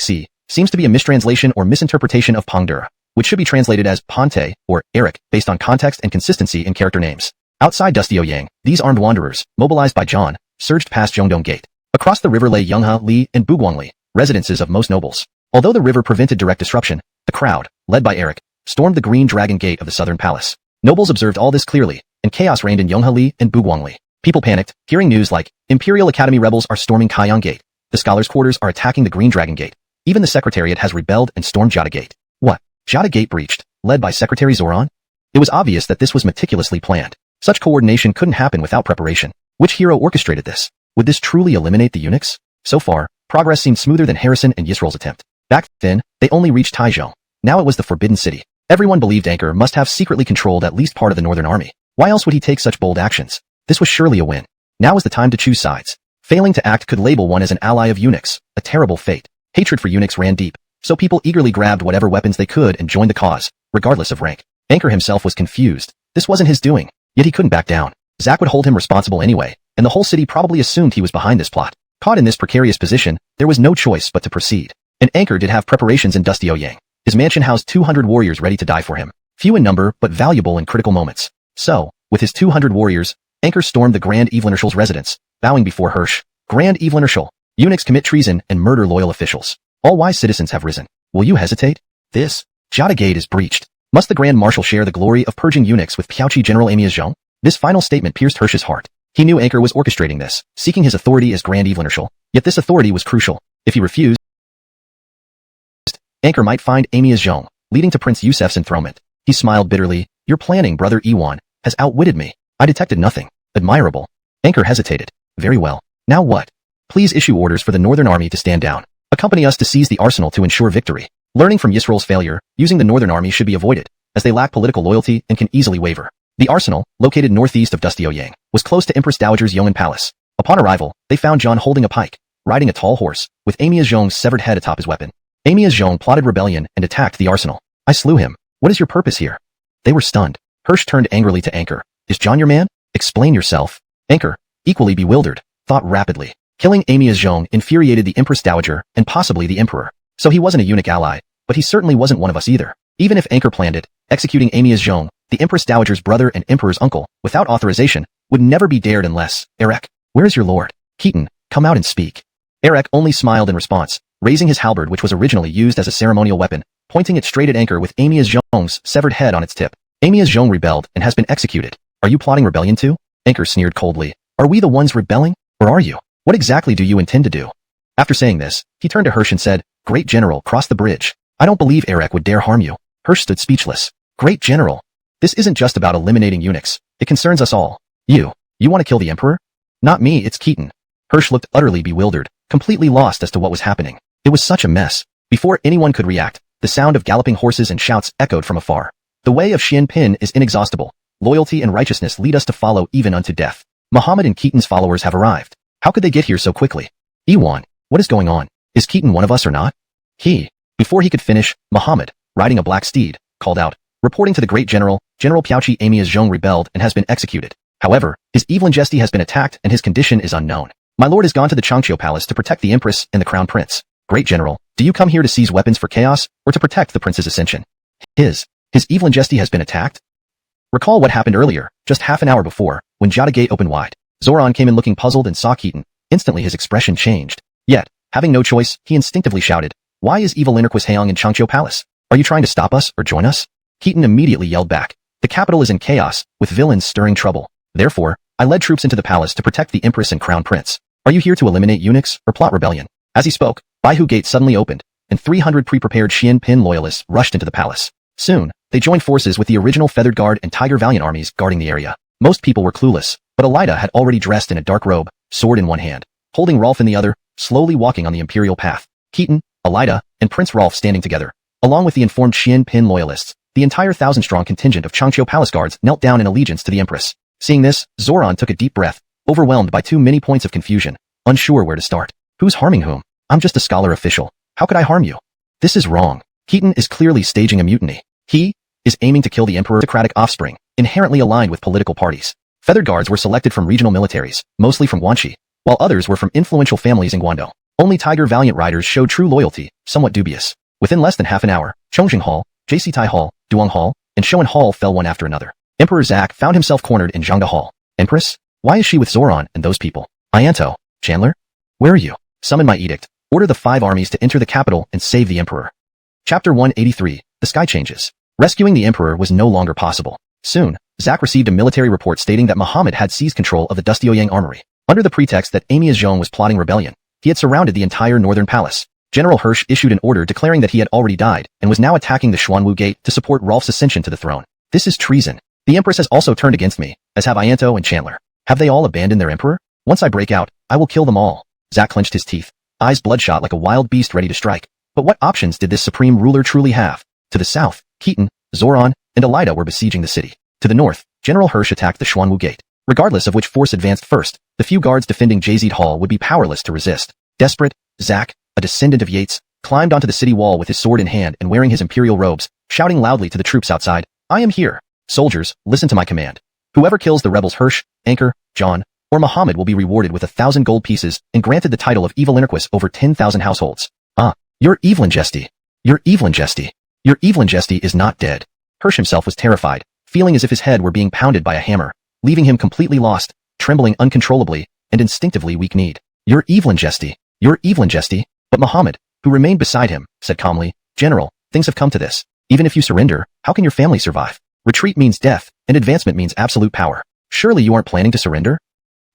seems to be a mistranslation or misinterpretation of Pongdura, which should be translated as Ponte or Eric based on context and consistency in character names. Outside Dustio-Yang, these armed wanderers, mobilized by John, surged past Zhongdong Gate. Across the river lay Yonghe, Li, and Buguangli, residences of most nobles. Although the river prevented direct disruption, the crowd, led by Eric, stormed the Green Dragon Gate of the southern palace. Nobles observed all this clearly, and chaos reigned in Yonghe, Li, and Buguangli. People panicked, hearing news like, Imperial Academy rebels are storming Kaiyang Gate. The scholars' quarters are attacking the Green Dragon Gate. Even the Secretariat has rebelled and stormed Jada Gate. What? Jada Gate breached, led by Secretary Zoran? It was obvious that this was meticulously planned. Such coordination couldn't happen without preparation. Which hero orchestrated this? Would this truly eliminate the eunuchs? So far, progress seemed smoother than Harrison and Yisrael's attempt. Back then, they only reached Taizhong. Now it was the Forbidden City. Everyone believed Anchor must have secretly controlled at least part of the northern army. Why else would he take such bold actions? This was surely a win. Now was the time to choose sides. Failing to act could label one as an ally of eunuchs, a terrible fate. Hatred for eunuchs ran deep, so people eagerly grabbed whatever weapons they could and joined the cause, regardless of rank. Anchor himself was confused. This wasn't his doing, yet he couldn't back down. Zack would hold him responsible anyway, and the whole city probably assumed he was behind this plot. Caught in this precarious position, there was no choice but to proceed. And Anchor did have preparations in Dustio-Yang. His mansion housed 200 warriors ready to die for him. Few in number, but valuable in critical moments. So, with his 200 warriors, Anchor stormed the Grand Evelyn-Urschel's residence, bowing before Hirsch. Grand Evelyn-Urschel. Eunuchs commit treason and murder loyal officials. All wise citizens have risen. Will you hesitate? This Jada Gate is breached. Must the Grand Marshal share the glory of purging eunuchs with Piaoqi General Amias Zhong? This final statement pierced Hirsch's heart. He knew Anchor was orchestrating this, seeking his authority as Grand Evelyn-Urschel. Yet this authority was crucial. If he refused, Anchor might find Amias Zhong, leading to Prince Yusef's enthronement. He smiled bitterly. Your planning, brother Iwan, has outwitted me. I detected nothing. Admirable. Anchor hesitated. Very well. Now what? Please issue orders for the Northern Army to stand down. Accompany us to seize the arsenal to ensure victory. Learning from Yisrael's failure, using the Northern Army should be avoided, as they lack political loyalty and can easily waver. The arsenal, located northeast of Dustio-Yang, was close to Empress Dowager's Yong'an Palace. Upon arrival, they found John holding a pike, riding a tall horse, with Amias Zhong's severed head atop his weapon. Amias Zhong plotted rebellion and attacked the arsenal. I slew him. What is your purpose here? They were stunned. Hirsch turned angrily to Anchor. Is John your man? Explain yourself. Anchor, equally bewildered, thought rapidly. Killing Amias Zhong infuriated the Empress Dowager and possibly the Emperor. So he wasn't a eunuch ally, but he certainly wasn't one of us either. Even if Anchor planned it, executing Amias Zhong, the Empress Dowager's brother and Emperor's uncle, without authorization, would never be dared unless, Eric, where is your lord? Keaton, come out and speak. Eric only smiled in response, raising his halberd which was originally used as a ceremonial weapon, pointing it straight at Anchor with Amias Zhong's severed head on its tip. Amias Zhong rebelled and has been executed. Are you plotting rebellion too? Anchor sneered coldly. Are we the ones rebelling? Or are you? What exactly do you intend to do? After saying this, he turned to Hirsch and said, Great General, cross the bridge. I don't believe Eric would dare harm you. Hirsch stood speechless. Great General. This isn't just about eliminating eunuchs. It concerns us all. You want to kill the Emperor? Not me, it's Keaton. Hirsch looked utterly bewildered, completely lost as to what was happening. It was such a mess. Before anyone could react, the sound of galloping horses and shouts echoed from afar. The way of Xian Pin is inexhaustible. Loyalty and righteousness lead us to follow even unto death. Muhammad and Keaton's followers have arrived. How could they get here so quickly? Iwan, what is going on? Is Keaton one of us or not? Before he could finish, Muhammad, riding a black steed, called out, reporting to the great general, General Piaoqi Amias Zhong rebelled and has been executed. However, his evil majesty has been attacked and his condition is unknown. My lord has gone to the Changqiu Palace to protect the Empress and the Crown Prince. Great General, do you come here to seize weapons for chaos, or to protect the prince's ascension? His evil majesty has been attacked? Recall what happened earlier, just half an hour before, when Jada Gate opened wide. Zoran came in looking puzzled and saw Keaton. Instantly his expression changed. Yet, having no choice, he instinctively shouted, Why is evil Inarquis Haeong in Changqiu Palace? Are you trying to stop us or join us? Keaton immediately yelled back. The capital is in chaos, with villains stirring trouble. Therefore, I led troops into the palace to protect the empress and crown prince. Are you here to eliminate eunuchs or plot rebellion? As he spoke, Baihu Gate suddenly opened, and 300 pre-prepared Xian Pin loyalists rushed into the palace. Soon, they joined forces with the original Feathered Guard and Tiger Valiant armies guarding the area. Most people were clueless, but Elida had already dressed in a dark robe, sword in one hand, holding Rolf in the other, slowly walking on the imperial path. Keaton, Elida, and Prince Rolf standing together. Along with the informed Xian Pin loyalists, the entire 1,000-strong contingent of Changqiu palace guards knelt down in allegiance to the empress. Seeing this, Zoran took a deep breath, overwhelmed by too many points of confusion, unsure where to start. Who's harming whom? I'm just a scholar official. How could I harm you? This is wrong. Keaton is clearly staging a mutiny. He is aiming to kill the emperor's aristocratic offspring, inherently aligned with political parties. Feathered guards were selected from regional militaries, mostly from Guanxi, while others were from influential families in Guangdong. Only Tiger Valiant riders showed true loyalty, somewhat dubious. Within less than half an hour, Chongqing Hall, Jcitai Hall, Duong Hall, and Shoan Hall fell one after another. Emperor Zak found himself cornered in Zhangda Hall. Empress? Why is she with Zoran and those people? Ianto, Chandler? Where are you? Summon my edict. Order the 5 armies to enter the capital and save the emperor. Chapter 183, The Sky Changes. Rescuing the emperor was no longer possible. Soon, Zak received a military report stating that Muhammad had seized control of the Dustioyang armory. Under the pretext that Amy Zhong was plotting rebellion, he had surrounded the entire northern palace. General Hirsch issued an order declaring that he had already died and was now attacking the Xuanwu Gate to support Rolf's ascension to the throne. This is treason. The empress has also turned against me, as have Ianto and Chandler. Have they all abandoned their emperor? Once I break out, I will kill them all. Zak clenched his teeth, eyes bloodshot like a wild beast ready to strike. But what options did this supreme ruler truly have? To the south, Keaton, Zoran, and Elida were besieging the city. To the north, General Hirsch attacked the Xuanwu Gate. Regardless of which force advanced first, the few guards defending Jazid Hall would be powerless to resist. Desperate, Zak, a descendant of Yates, climbed onto the city wall with his sword in hand and wearing his imperial robes, shouting loudly to the troops outside, I am here. Soldiers, listen to my command. Whoever kills the rebels Hirsch, Anchor, John, or Muhammad will be rewarded with 1,000 gold pieces and granted the title of Evil Inarquis over 10,000 households. You're Evelyn Jesty. You're Evelyn Jesty. Your Evelyn Jesty is not dead. Hirsch himself was terrified, feeling as if his head were being pounded by a hammer, leaving him completely lost, trembling uncontrollably, and instinctively weak-kneed. You're Evelyn Jesty. You're Evelyn Jesty. But Muhammad, who remained beside him, said calmly, General, things have come to this. Even if you surrender, how can your family survive? Retreat means death, and advancement means absolute power. Surely you aren't planning to surrender?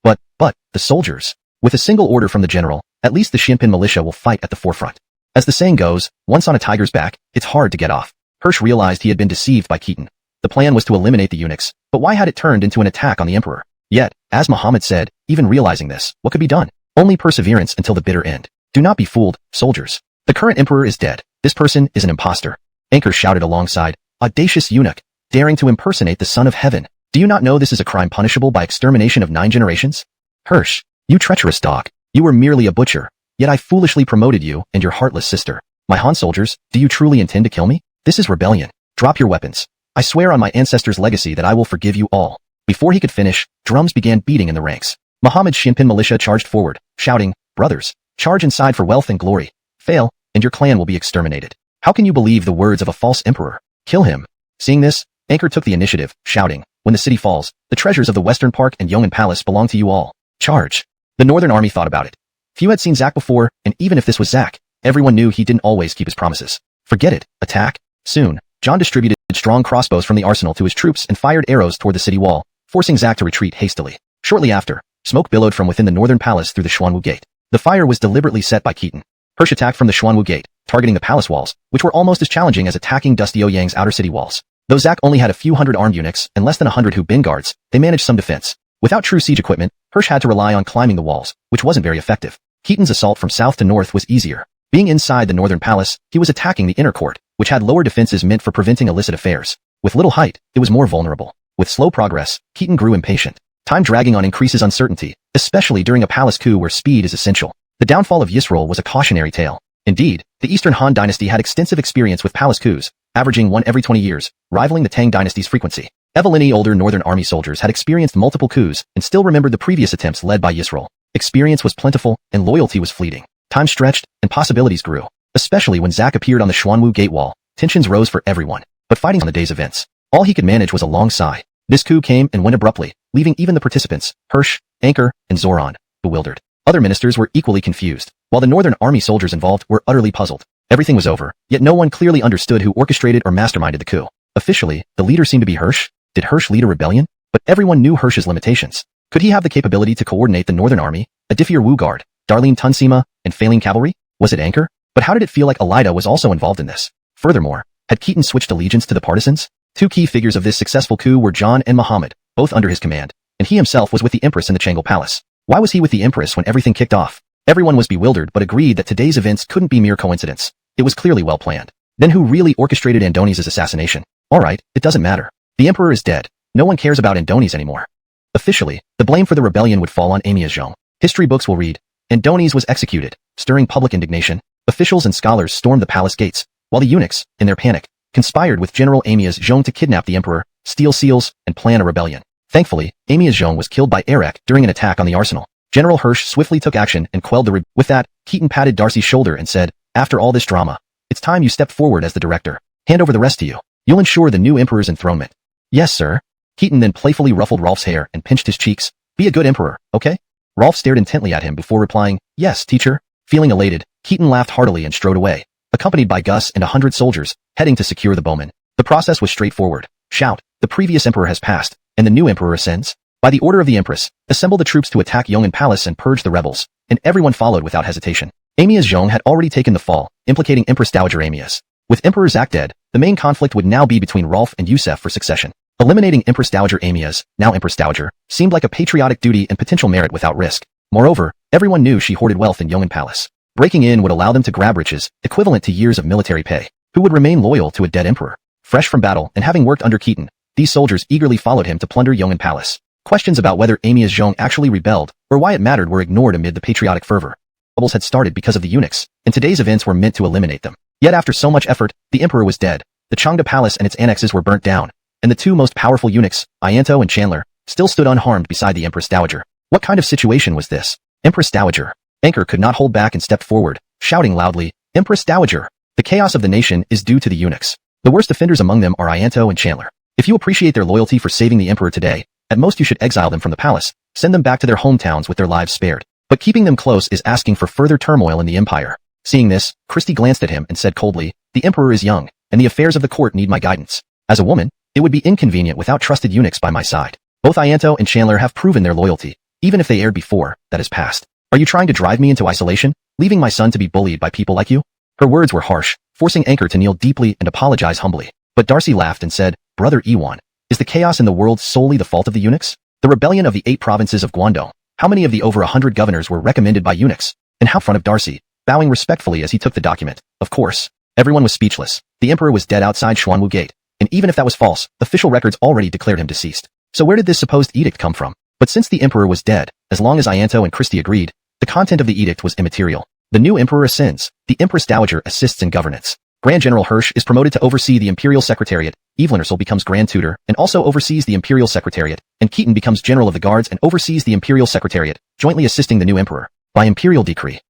But, the soldiers. With a single order from the general, at least the Xianpin militia will fight at the forefront. As the saying goes, once on a tiger's back, it's hard to get off. Hirsch realized he had been deceived by Keaton. The plan was to eliminate the eunuchs, but why had it turned into an attack on the emperor? Yet, as Muhammad said, even realizing this, what could be done? Only perseverance until the bitter end. Do not be fooled, soldiers. The current emperor is dead. This person is an impostor. Anchor shouted alongside, audacious eunuch, daring to impersonate the son of heaven. Do you not know this is a crime punishable by extermination of 9 generations? Hirsch, you treacherous dog. You were merely a butcher. Yet I foolishly promoted you and your heartless sister. My Han soldiers, do you truly intend to kill me? This is rebellion. Drop your weapons. I swear on my ancestors' legacy that I will forgive you all. Before he could finish, drums began beating in the ranks. Muhammad's Xianpin militia charged forward, shouting, brothers, charge inside for wealth and glory. Fail, and your clan will be exterminated. How can you believe the words of a false emperor? Kill him. Seeing this, Anchor took the initiative, shouting, when the city falls, the treasures of the Western Park and Yeoman Palace belong to you all. Charge. The Northern Army thought about it. Few had seen Zak before, and even if this was Zak, everyone knew he didn't always keep his promises. Forget it. Attack. Soon, John distributed strong crossbows from the arsenal to his troops and fired arrows toward the city wall, forcing Zak to retreat hastily. Shortly after, smoke billowed from within the northern palace through the Xuanwu Gate. The fire was deliberately set by Keaton. Hirsch attacked from the Xuanwu Gate, targeting the palace walls, which were almost as challenging as attacking Dustioyang's outer city walls. Though Zak only had a few hundred armed eunuchs and less than 100 Hu Bin guards, they managed some defense. Without true siege equipment, Hirsch had to rely on climbing the walls, which wasn't very effective. Keaton's assault from south to north was easier. Being inside the northern palace, he was attacking the inner court, which had lower defenses meant for preventing illicit affairs. With little height, it was more vulnerable. With slow progress, Keaton grew impatient. Time dragging on increases uncertainty, especially during a palace coup where speed is essential. The downfall of Yisrael was a cautionary tale. Indeed, the Eastern Han Dynasty had extensive experience with palace coups, averaging one every 20 years, rivaling the Tang Dynasty's frequency. Evelyn's older Northern Army soldiers had experienced multiple coups and still remembered the previous attempts led by Yisrael. Experience was plentiful, and loyalty was fleeting. Time stretched, and possibilities grew. Especially when Zak appeared on the Xuanwu Gate wall, tensions rose for everyone. But fighting on the day's events, all he could manage was a long sigh. This coup came and went abruptly, leaving even the participants, Hirsch, Anchor, and Zoran, bewildered. Other ministers were equally confused, while the Northern Army soldiers involved were utterly puzzled. Everything was over, yet no one clearly understood who orchestrated or masterminded the coup. Officially, the leader seemed to be Hirsch. Did Hirsch lead a rebellion? But everyone knew Hirsch's limitations. Could he have the capability to coordinate the Northern Army, a Diffier Wu Guard, Darlene Tunsima, and failing cavalry? Was it Anchor? But how did it feel like Elida was also involved in this? Furthermore, had Keaton switched allegiance to the partisans? Two key figures of this successful coup were John and Muhammad, both under his command, and he himself was with the Empress in the Changle Palace. Why was he with the Empress when everything kicked off? Everyone was bewildered but agreed that today's events couldn't be mere coincidence. It was clearly well planned. Then who really orchestrated Andoni's assassination? Alright, it doesn't matter. The Emperor is dead. No one cares about Andoni's anymore. Officially, the blame for the rebellion would fall on Amiya Zhong. History books will read, Andoni's was executed, stirring public indignation. Officials and scholars stormed the palace gates, while the eunuchs, in their panic, conspired with General Amiya Zhong to kidnap the Emperor, steal seals, and plan a rebellion. Thankfully, Amiya Zhong was killed by Eric during an attack on the arsenal. General Hirsch swiftly took action and quelled the rebellion. With that, Keaton patted Darcy's shoulder and said, after all this drama, it's time you step forward as the director. Hand over the rest to you. You'll ensure the new Emperor's enthronement. Yes, sir. Keaton then playfully ruffled Rolf's hair and pinched his cheeks. Be a good emperor, okay? Rolf stared intently at him before replying, yes, teacher. Feeling elated, Keaton laughed heartily and strode away, accompanied by Gus and 100 soldiers, heading to secure the bowmen. The process was straightforward. Shout, the previous emperor has passed, and the new emperor ascends. By the order of the Empress, assemble the troops to attack Yong'an Palace and purge the rebels, and everyone followed without hesitation. Amiya Zhong had already taken the fall, implicating Empress Dowager Amias. With Emperor Zak dead, the main conflict would now be between Rolf and Yusef for succession. Eliminating Empress Dowager Amias, now Empress Dowager, seemed like a patriotic duty and potential merit without risk. Moreover, everyone knew she hoarded wealth in Yong'an Palace. Breaking in would allow them to grab riches, equivalent to years of military pay. Who would remain loyal to a dead emperor? Fresh from battle and having worked under Keaton, these soldiers eagerly followed him to plunder Yong'an Palace. Questions about whether Amiya Zhong actually rebelled, or why it mattered were ignored amid the patriotic fervor. Troubles had started because of the eunuchs, and today's events were meant to eliminate them. Yet after so much effort, the emperor was dead, the Changde Palace and its annexes were burnt down, and the two most powerful eunuchs, Ianto and Chandler, still stood unharmed beside the Empress Dowager. What kind of situation was this? Empress Dowager. Anchor could not hold back and stepped forward, shouting loudly, Empress Dowager. The chaos of the nation is due to the eunuchs. The worst offenders among them are Ianto and Chandler. If you appreciate their loyalty for saving the emperor today, at most you should exile them from the palace, send them back to their hometowns with their lives spared. But keeping them close is asking for further turmoil in the empire. Seeing this, Christie glanced at him and said coldly, the emperor is young, and the affairs of the court need my guidance. As a woman, it would be inconvenient without trusted eunuchs by my side. Both Ianto and Chandler have proven their loyalty, even if they erred before, that is past. Are you trying to drive me into isolation, leaving my son to be bullied by people like you? Her words were harsh, forcing Anchor to kneel deeply and apologize humbly. But Darcy laughed and said, Brother Iwan, is the chaos in the world solely the fault of the eunuchs? The rebellion of the 8 provinces of Guangdong, how many of the over 100 governors were recommended by eunuchs? And how front of Darcy, bowing respectfully as he took the document. Of course. Everyone was speechless. The emperor was dead outside Xuanwu Gate, and even if that was false, official records already declared him deceased. So where did this supposed edict come from? But since the emperor was dead, as long as Ianto and Christie agreed, the content of the edict was immaterial. The new emperor ascends, the Empress Dowager assists in governance. Grand General Hirsch is promoted to oversee the Imperial Secretariat, Evelyn Ursel becomes Grand Tutor and also oversees the Imperial Secretariat, and Keaton becomes General of the Guards and oversees the Imperial Secretariat, jointly assisting the new emperor. By imperial decree.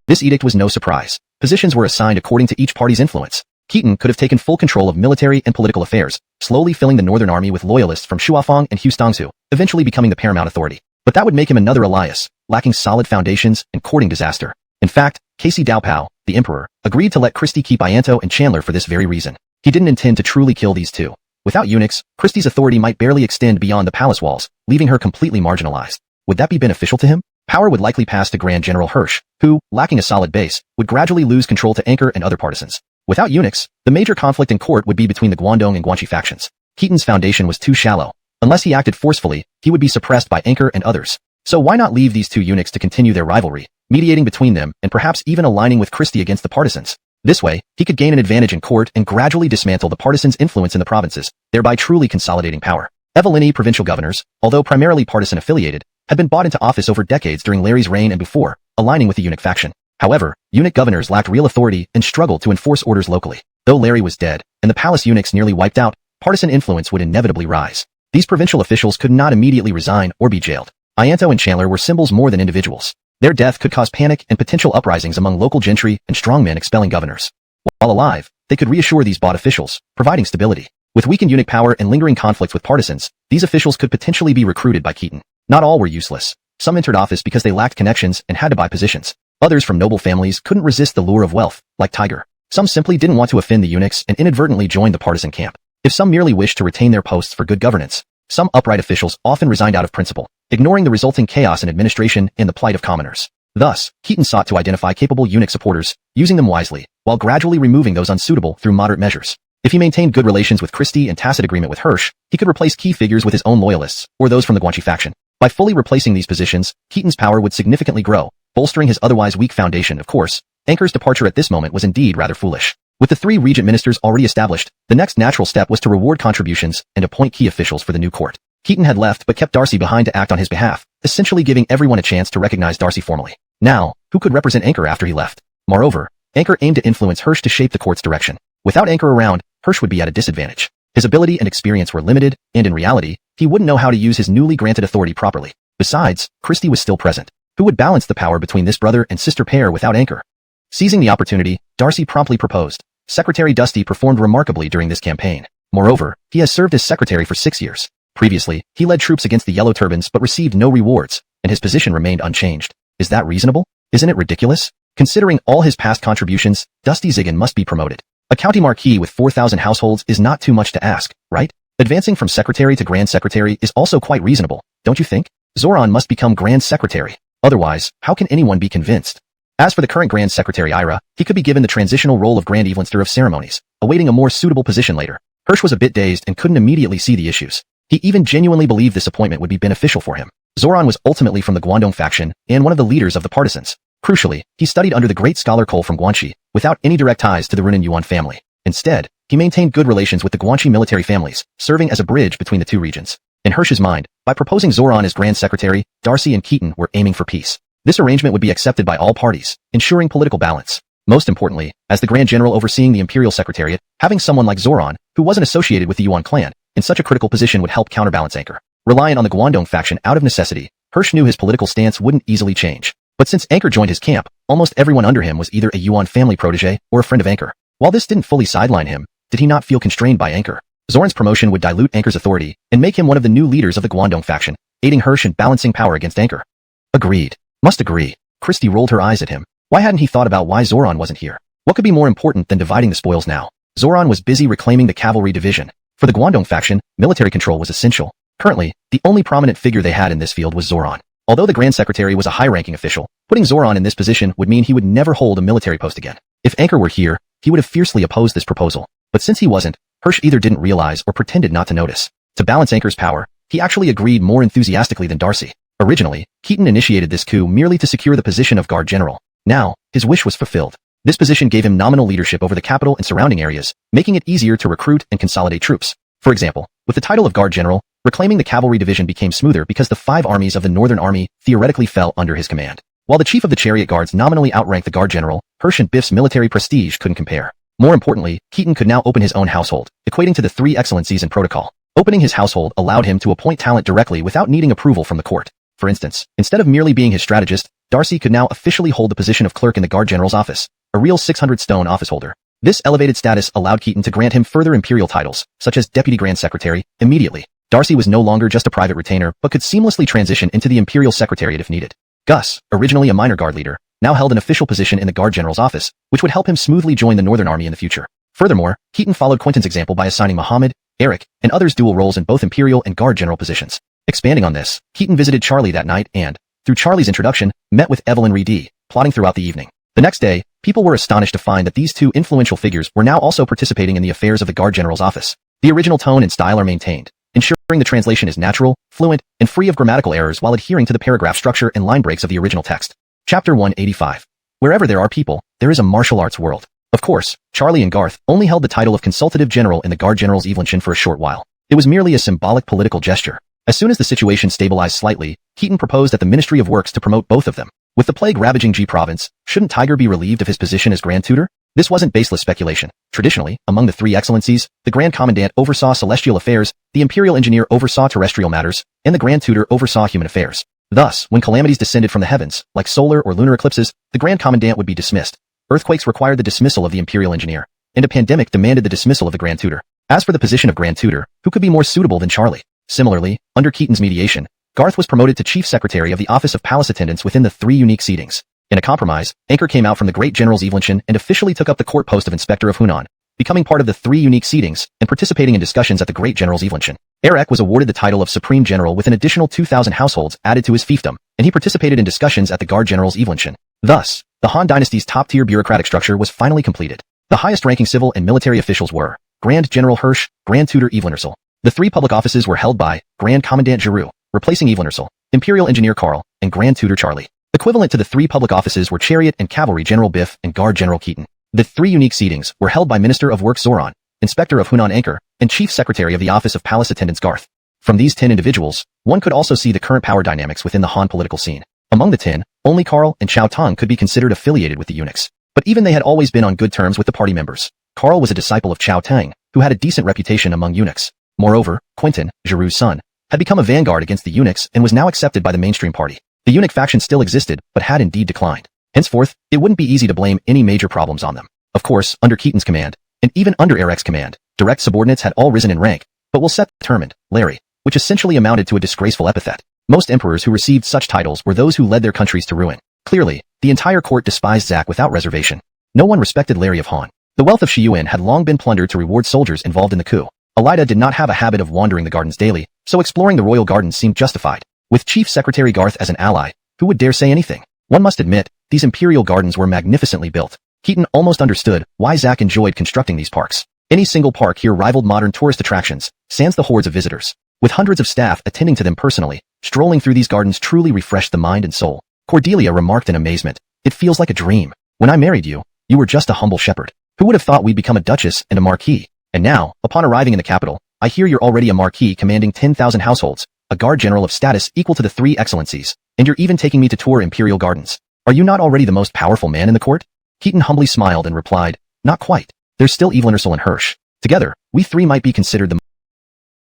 This edict was no surprise. Positions were assigned according to each party's influence. Keaton could have taken full control of military and political affairs, slowly filling the Northern Army with loyalists from Shuafang and Hustongsu, eventually becoming the paramount authority. But that would make him another Elias, lacking solid foundations and courting disaster. In fact, Casey Daopao, the emperor, agreed to let Christie keep Ianto and Chandler for this very reason. He didn't intend to truly kill these two. Without eunuchs, Christie's authority might barely extend beyond the palace walls, leaving her completely marginalized. Would that be beneficial to him? Power would likely pass to Grand General Hirsch, who, lacking a solid base, would gradually lose control to Anchor and other partisans. Without eunuchs, the major conflict in court would be between the Guangdong and Guanxi factions. Keaton's foundation was too shallow. Unless he acted forcefully, he would be suppressed by Anchor and others. So why not leave these two eunuchs to continue their rivalry, mediating between them and perhaps even aligning with Christie against the partisans? This way, he could gain an advantage in court and gradually dismantle the partisans' influence in the provinces, thereby truly consolidating power. Evelini provincial governors, although primarily partisan-affiliated, had been bought into office over decades during Larry's reign and before, aligning with the eunuch faction. However, eunuch governors lacked real authority and struggled to enforce orders locally. Though Larry was dead, and the palace eunuchs nearly wiped out, partisan influence would inevitably rise. These provincial officials could not immediately resign or be jailed. Ianto and Chandler were symbols more than individuals. Their death could cause panic and potential uprisings among local gentry and strongmen expelling governors. While alive, they could reassure these bought officials, providing stability. With weakened eunuch power and lingering conflicts with partisans, these officials could potentially be recruited by Keaton. Not all were useless. Some entered office because they lacked connections and had to buy positions. Others from noble families couldn't resist the lure of wealth, like Tiger. Some simply didn't want to offend the eunuchs and inadvertently joined the partisan camp. If some merely wished to retain their posts for good governance, some upright officials often resigned out of principle. ignoring the resulting chaos in administration and the plight of commoners. Thus, Keaton sought to identify capable eunuch supporters, using them wisely, while gradually removing those unsuitable through moderate measures. If he maintained good relations with Christie and tacit agreement with Hirsch, he could replace key figures with his own loyalists, or those from the Guan Yu faction. By fully replacing these positions, Keaton's power would significantly grow, bolstering his otherwise weak foundation. Of course, Anchor's departure at this moment was indeed rather foolish. With the 3 regent ministers already established, the next natural step was to reward contributions and appoint key officials for the new court. Keaton had left but kept Darcy behind to act on his behalf, essentially giving everyone a chance to recognize Darcy formally. Now, who could represent Anchor after he left? Moreover, Anchor aimed to influence Hirsch to shape the court's direction. Without Anchor around, Hirsch would be at a disadvantage. His ability and experience were limited, and in reality, he wouldn't know how to use his newly granted authority properly. Besides, Christie was still present. Who would balance the power between this brother and sister pair without Anchor? Seizing the opportunity, Darcy promptly proposed. Secretary Dusty performed remarkably during this campaign. Moreover, he has served as secretary for 6 years. Previously, he led troops against the Yellow Turbans but received no rewards, and his position remained unchanged. Is that reasonable? Isn't it ridiculous? Considering all his past contributions, Dusty Ziggin must be promoted. A county marquis with 4,000 households is not too much to ask, right? Advancing from secretary to grand secretary is also quite reasonable, don't you think? Zoran must become grand secretary. Otherwise, how can anyone be convinced? As for the current Grand Secretary Ira, he could be given the transitional role of Grand Evelinster of Ceremonies, awaiting a more suitable position later. Hirsch was a bit dazed and couldn't immediately see the issues. He even genuinely believed this appointment would be beneficial for him. Zoran was ultimately from the Guangdong faction and one of the leaders of the partisans. Crucially, he studied under the great scholar Cole from Guanxi, without any direct ties to the Runan Yuan family. Instead, he maintained good relations with the Guanxi military families, serving as a bridge between the 2 regions. In Hirsch's mind, by proposing Zoran as Grand Secretary, Darcy and Keaton were aiming for peace. This arrangement would be accepted by all parties, ensuring political balance. Most importantly, as the Grand General overseeing the Imperial Secretariat, having someone like Zoran, who wasn't associated with the Yuan clan, in such a critical position would help counterbalance Anchor. Relying on the Guangdong faction out of necessity, Hirsch knew his political stance wouldn't easily change. But since Anchor joined his camp, almost everyone under him was either a Yuan family protege or a friend of Anchor. While this didn't fully sideline him, did he not feel constrained by Anchor? Zoran's promotion would dilute Anchor's authority and make him one of the new leaders of the Guangdong faction, aiding Hirsch in balancing power against Anchor. Agreed. Must agree. Christie rolled her eyes at him. Why hadn't he thought about why Zoran wasn't here? What could be more important than dividing the spoils now? Zoran was busy reclaiming the cavalry division. For the Guangdong faction, military control was essential. Currently, the only prominent figure they had in this field was Zoran. Although the Grand Secretary was a high-ranking official, putting Zoran in this position would mean he would never hold a military post again. If Anchor were here, he would have fiercely opposed this proposal. But since he wasn't, Hirsch either didn't realize or pretended not to notice. To balance Anchor's power, he actually agreed more enthusiastically than Darcy. Originally, Keaton initiated this coup merely to secure the position of Guard General. Now, his wish was fulfilled. This position gave him nominal leadership over the capital and surrounding areas, making it easier to recruit and consolidate troops. For example, with the title of Guard General, reclaiming the cavalry division became smoother because the 5 armies of the Northern Army theoretically fell under his command. While the chief of the chariot guards nominally outranked the Guard General, Hirsch and Biff's military prestige couldn't compare. More importantly, Keaton could now open his own household, equating to the 3 excellencies in protocol. Opening his household allowed him to appoint talent directly without needing approval from the court. For instance, instead of merely being his strategist, Darcy could now officially hold the position of clerk in the Guard General's office, a real 600-stone office holder. This elevated status allowed Keaton to grant him further imperial titles, such as Deputy Grand Secretary, immediately. Darcy was no longer just a private retainer but could seamlessly transition into the Imperial Secretariat if needed. Gus, originally a minor guard leader, now held an official position in the Guard General's office, which would help him smoothly join the Northern Army in the future. Furthermore, Keaton followed Quentin's example by assigning Muhammad, Eric, and others dual roles in both Imperial and Guard General positions. Expanding on this, Keaton visited Charlie that night and, through Charlie's introduction, met with Evelyn Reedy, plotting throughout the evening. The next day, people were astonished to find that these 2 influential figures were now also participating in the affairs of the Guard General's office. The original tone and style are maintained, ensuring the translation is natural, fluent, and free of grammatical errors while adhering to the paragraph structure and line breaks of the original text. Chapter 185. Wherever there are people, there is a martial arts world. Of course, Charlie and Garth only held the title of Consultative General in the Guard General's Evolution for a short while. It was merely a symbolic political gesture. As soon as the situation stabilized slightly, Keaton proposed at the Ministry of Works to promote both of them. With the plague ravaging G Province, shouldn't Tiger be relieved of his position as Grand Tutor? This wasn't baseless speculation. Traditionally, among the 3 excellencies, the Grand Commandant oversaw celestial affairs, the Imperial Engineer oversaw terrestrial matters, and the Grand Tutor oversaw human affairs. Thus, when calamities descended from the heavens, like solar or lunar eclipses, the Grand Commandant would be dismissed. Earthquakes required the dismissal of the Imperial Engineer, and a pandemic demanded the dismissal of the Grand Tutor. As for the position of Grand Tutor, who could be more suitable than Charlie? Similarly, under Keaton's mediation, Garth was promoted to Chief Secretary of the Office of Palace Attendants within the 3 unique seatings. In a compromise, Anchor came out from the Great General's Evolution and officially took up the court post of Inspector of Hunan, becoming part of the 3 unique seatings and participating in discussions at the Great General's Evolution. Eric was awarded the title of Supreme General with an additional 2,000 households added to his fiefdom, and he participated in discussions at the Guard General's evolution. Thus, the Han Dynasty's top-tier bureaucratic structure was finally completed. The highest-ranking civil and military officials were Grand General Hirsch, Grand Tutor Evelyn. The three public offices were held by Grand Commandant Giroux, replacing Evelyn, Imperial Engineer Karl, and Grand Tutor Charlie. Equivalent to the three public offices were Chariot and Cavalry General Biff and Guard General Keaton. The three unique seatings were held by Minister of Works Zoran, Inspector of Hunan Anchor, and Chief Secretary of the Office of Palace Attendants Garth. From these 10 individuals, one could also see the current power dynamics within the Han political scene. Among the 10, only Karl and Cao Tong could be considered affiliated with the eunuchs. But even they had always been on good terms with the party members. Karl was a disciple of Cao Tang, who had a decent reputation among eunuchs. Moreover, Quentin, Giroux's son, had become a vanguard against the eunuchs and was now accepted by the mainstream party. The eunuch faction still existed, but had indeed declined. Henceforth, it wouldn't be easy to blame any major problems on them. Of course, under Keaton's command, and even under Eric's command, direct subordinates had all risen in rank, but we'll set determined, Larry, which essentially amounted to a disgraceful epithet. Most emperors who received such titles were those who led their countries to ruin. Clearly, the entire court despised Zack without reservation. No one respected Larry of Han. The wealth of Shiyuan had long been plundered to reward soldiers involved in the coup. Elida did not have a habit of wandering the gardens daily, so exploring the royal gardens seemed justified. With Chief Secretary Garth as an ally, who would dare say anything? One must admit, these imperial gardens were magnificently built. Keaton almost understood why Zack enjoyed constructing these parks. Any single park here rivaled modern tourist attractions, sans the hordes of visitors. With hundreds of staff attending to them personally, strolling through these gardens truly refreshed the mind and soul. Cordelia remarked in amazement, "It feels like a dream. When I married you, you were just a humble shepherd. Who would have thought we'd become a duchess and a marquis? And now, upon arriving in the capital, I hear you're already a marquis commanding 10,000 households, a guard general of status equal to the three excellencies, and you're even taking me to tour imperial gardens. Are you not already the most powerful man in the court?" Keaton humbly smiled and replied, "Not quite. There's still Evelyn and Hirsch. Together, we three might be considered the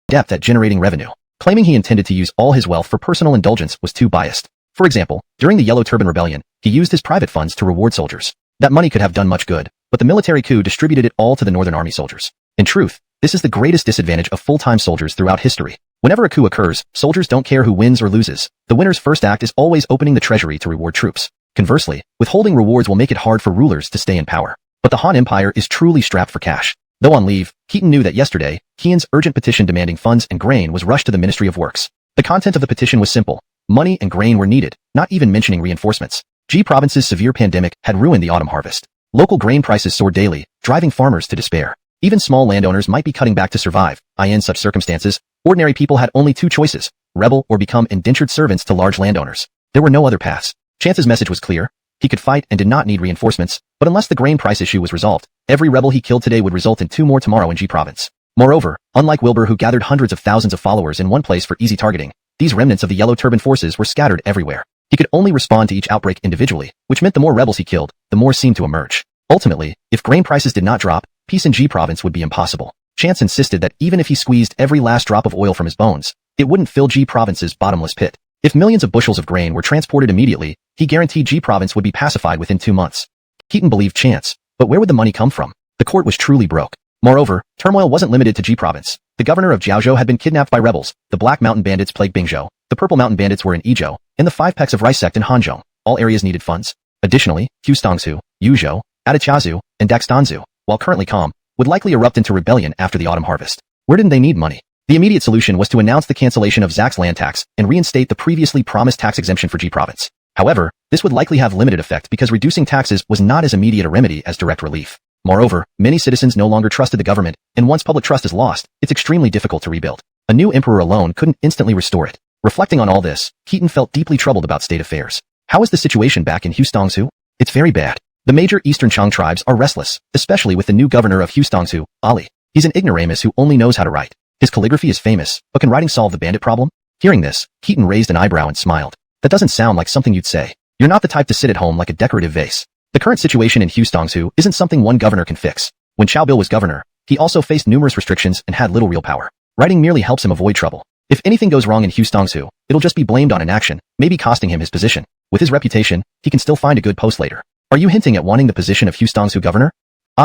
adept at generating revenue." Claiming he intended to use all his wealth for personal indulgence was too biased. For example, during the Yellow Turban Rebellion, he used his private funds to reward soldiers. That money could have done much good, but the military coup distributed it all to the Northern Army soldiers. In truth, this is the greatest disadvantage of full-time soldiers throughout history. Whenever a coup occurs, soldiers don't care who wins or loses. The winner's first act is always opening the treasury to reward troops. Conversely, withholding rewards will make it hard for rulers to stay in power. But the Han Empire is truly strapped for cash. Though on leave, Keaton knew that yesterday, Qian's urgent petition demanding funds and grain was rushed to the Ministry of Works. The content of the petition was simple. Money and grain were needed, not even mentioning reinforcements. G Province's severe pandemic had ruined the autumn harvest. Local grain prices soared daily, driving farmers to despair. Even small landowners might be cutting back to survive. In such circumstances, ordinary people had only two choices: rebel or become indentured servants to large landowners. There were no other paths. Chance's message was clear. He could fight and did not need reinforcements, but unless the grain price issue was resolved, every rebel he killed today would result in 2 more tomorrow in G Province. Moreover, unlike Wilbur who gathered hundreds of thousands of followers in one place for easy targeting, these remnants of the Yellow Turban forces were scattered everywhere. He could only respond to each outbreak individually, which meant the more rebels he killed, the more seemed to emerge. Ultimately, if grain prices did not drop, peace in G Province would be impossible. Chance insisted that even if he squeezed every last drop of oil from his bones, it wouldn't fill G Province's bottomless pit. If millions of bushels of grain were transported immediately, he guaranteed G Province would be pacified within 2 months. Keaton believed Chance, but where would the money come from? The court was truly broke. Moreover, turmoil wasn't limited to G Province. The governor of Jiaozhou had been kidnapped by rebels, the Black Mountain Bandits plagued Bingzhou, the Purple Mountain Bandits were in Yizhou, and the 5 pecks of rice sect in Hanzhong. All areas needed funds. Additionally, Hustongzhou, Yuzhou, Adachiazu, and Daxtanzhou, while currently calm, would likely erupt into rebellion after the autumn harvest. Where didn't they need money? The immediate solution was to announce the cancellation of Zack's land tax and reinstate the previously promised tax exemption for G Province. However, this would likely have limited effect because reducing taxes was not as immediate a remedy as direct relief. Moreover, many citizens no longer trusted the government, and once public trust is lost, it's extremely difficult to rebuild. A new emperor alone couldn't instantly restore it. Reflecting on all this, Keaton felt deeply troubled about state affairs. How is the situation back in Hustongzhou? It's very bad. The major Eastern Chang tribes are restless, especially with the new governor of Hustongzhou, Ali. He's an ignoramus who only knows how to write. His calligraphy is famous, but can writing solve the bandit problem? Hearing this, Keaton raised an eyebrow and smiled. That doesn't sound like something you'd say. You're not the type to sit at home like a decorative vase. The current situation in Hustongzhou isn't something one governor can fix. When Cao Bill was governor, he also faced numerous restrictions and had little real power. Writing merely helps him avoid trouble. If anything goes wrong in Hustongzhou, it'll just be blamed on inaction, maybe costing him his position. With his reputation, he can still find a good post later. Are you hinting at wanting the position of Hustongzhou governor?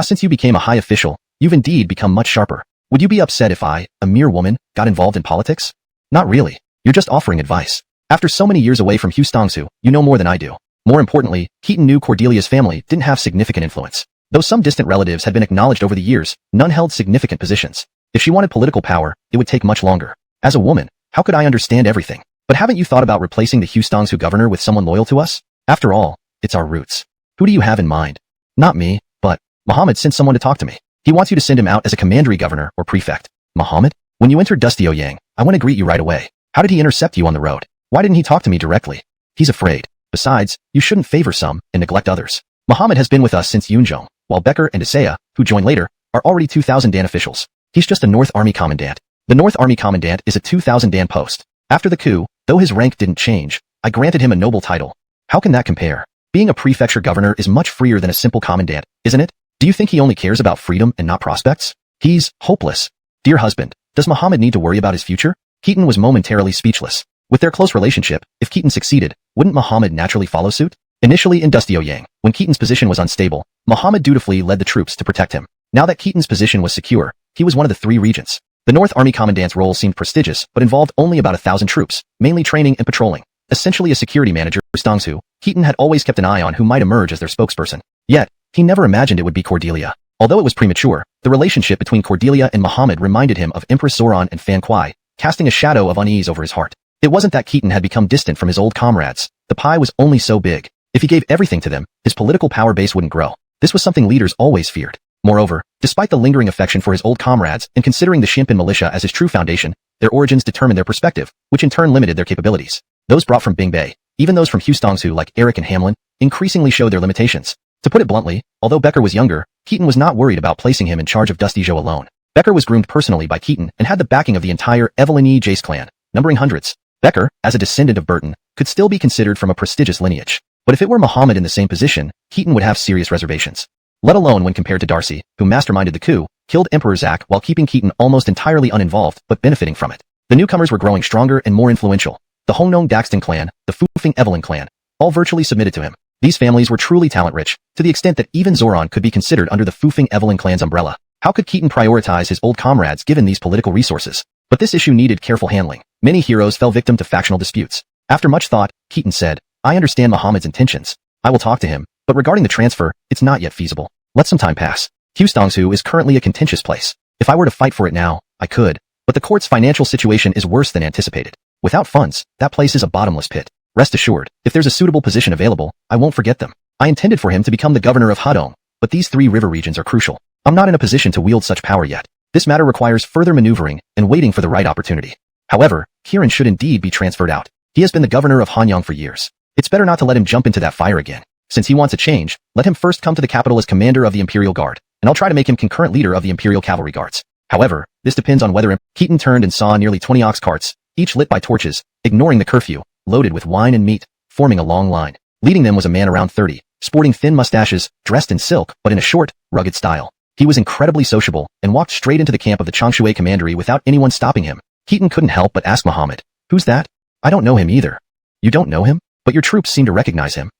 Since you became a high official, you've indeed become much sharper. Would you be upset if I, a mere woman, got involved in politics? Not really. You're just offering advice. After so many years away from Hustongzhou, you know more than I do. More importantly, Keaton knew Cordelia's family didn't have significant influence. Though some distant relatives had been acknowledged over the years, none held significant positions. If she wanted political power, it would take much longer. As a woman, how could I understand everything? But haven't you thought about replacing the Hustongsu governor with someone loyal to us? After all, it's our roots. Who do you have in mind? Not me, but Muhammad sent someone to talk to me. He wants you to send him out as a commandery governor or prefect. Muhammad? When you entered Dusty Yang, I want to greet you right away. How did he intercept you on the road? Why didn't he talk to me directly? He's afraid. Besides, you shouldn't favor some and neglect others. Muhammad has been with us since Yunzhong, while Becker and Isaiah, who joined later, are already 2,000 Dan officials. He's just a North Army commandant. The North Army commandant is a 2,000 Dan post. After the coup, though his rank didn't change, I granted him a noble title. How can that compare? Being a prefecture governor is much freer than a simple commandant, isn't it? Do you think he only cares about freedom and not prospects? He's hopeless. Dear husband, does Muhammad need to worry about his future? Keaton was momentarily speechless. With their close relationship, if Keaton succeeded, wouldn't Muhammad naturally follow suit? Initially in Dusty Yang, when Keaton's position was unstable, Muhammad dutifully led the troops to protect him. Now that Keaton's position was secure, he was one of the 3 regents. The North Army commandant's role seemed prestigious, but involved only about 1,000 troops, mainly training and patrolling. Essentially a security manager for Stongsu, Keaton had always kept an eye on who might emerge as their spokesperson. Yet, he never imagined it would be Cordelia. Although it was premature, the relationship between Cordelia and Muhammad reminded him of Empress Zoran and Fan Kuai, casting a shadow of unease over his heart. It wasn't that Keaton had become distant from his old comrades. The pie was only so big. If he gave everything to them, his political power base wouldn't grow. This was something leaders always feared. Moreover, despite the lingering affection for his old comrades and considering the Shimpan militia as his true foundation, their origins determined their perspective, which in turn limited their capabilities. Those brought from Bing Bei, even those from Hustongsu like Eric and Hamlin, increasingly showed their limitations. To put it bluntly, although Becker was younger, Keaton was not worried about placing him in charge of Dusty Zhou alone. Becker was groomed personally by Keaton and had the backing of the entire Evelyn E. Jace clan, numbering hundreds. Becker, as a descendant of Burton, could still be considered from a prestigious lineage. But if it were Muhammad in the same position, Keaton would have serious reservations. Let alone when compared to Darcy, who masterminded the coup, killed Emperor Zach while keeping Keaton almost entirely uninvolved but benefiting from it. The newcomers were growing stronger and more influential. The Hongnong Daxton clan, the Fufing Evelyn clan, all virtually submitted to him. These families were truly talent-rich, to the extent that even Zoran could be considered under the Fufing Evelyn clan's umbrella. How could Keaton prioritize his old comrades given these political resources? But this issue needed careful handling. Many heroes fell victim to factional disputes. After much thought, Keaton said, I understand Muhammad's intentions. I will talk to him, but regarding the transfer, it's not yet feasible. Let some time pass. Hustongsu is currently a contentious place. If I were to fight for it now, I could. But the court's financial situation is worse than anticipated. Without funds, that place is a bottomless pit. Rest assured, if there's a suitable position available, I won't forget them. I intended for him to become the governor of Hadong, but these 3 river regions are crucial. I'm not in a position to wield such power yet. This matter requires further maneuvering and waiting for the right opportunity. However, Kieran should indeed be transferred out. He has been the governor of Hanyang for years. It's better not to let him jump into that fire again. Since he wants a change, let him first come to the capital as commander of the Imperial Guard, and I'll try to make him concurrent leader of the Imperial Cavalry Guards. However, this depends on whether Keaton turned and saw nearly 20 ox carts, each lit by torches, ignoring the curfew, loaded with wine and meat, forming a long line. Leading them was a man around 30, sporting thin mustaches, dressed in silk, but in a short, rugged style. He was incredibly sociable, and walked straight into the camp of the Changshui commandery without anyone stopping him. Keaton couldn't help but ask Muhammad, "Who's that? I don't know him either." "You don't know him? But your troops seem to recognize him."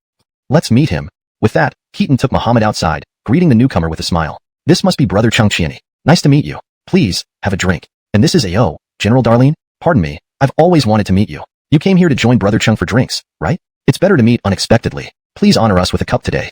"Let's meet him." With that, Keaton took Muhammad outside, greeting the newcomer with a smile. "This must be Brother Chung Chiani. Nice to meet you. Please, have a drink. And this is AO, General Darlene? Pardon me, I've always wanted to meet you. You came here to join Brother Chung for drinks, right? It's better to meet unexpectedly. Please honor us with a cup today.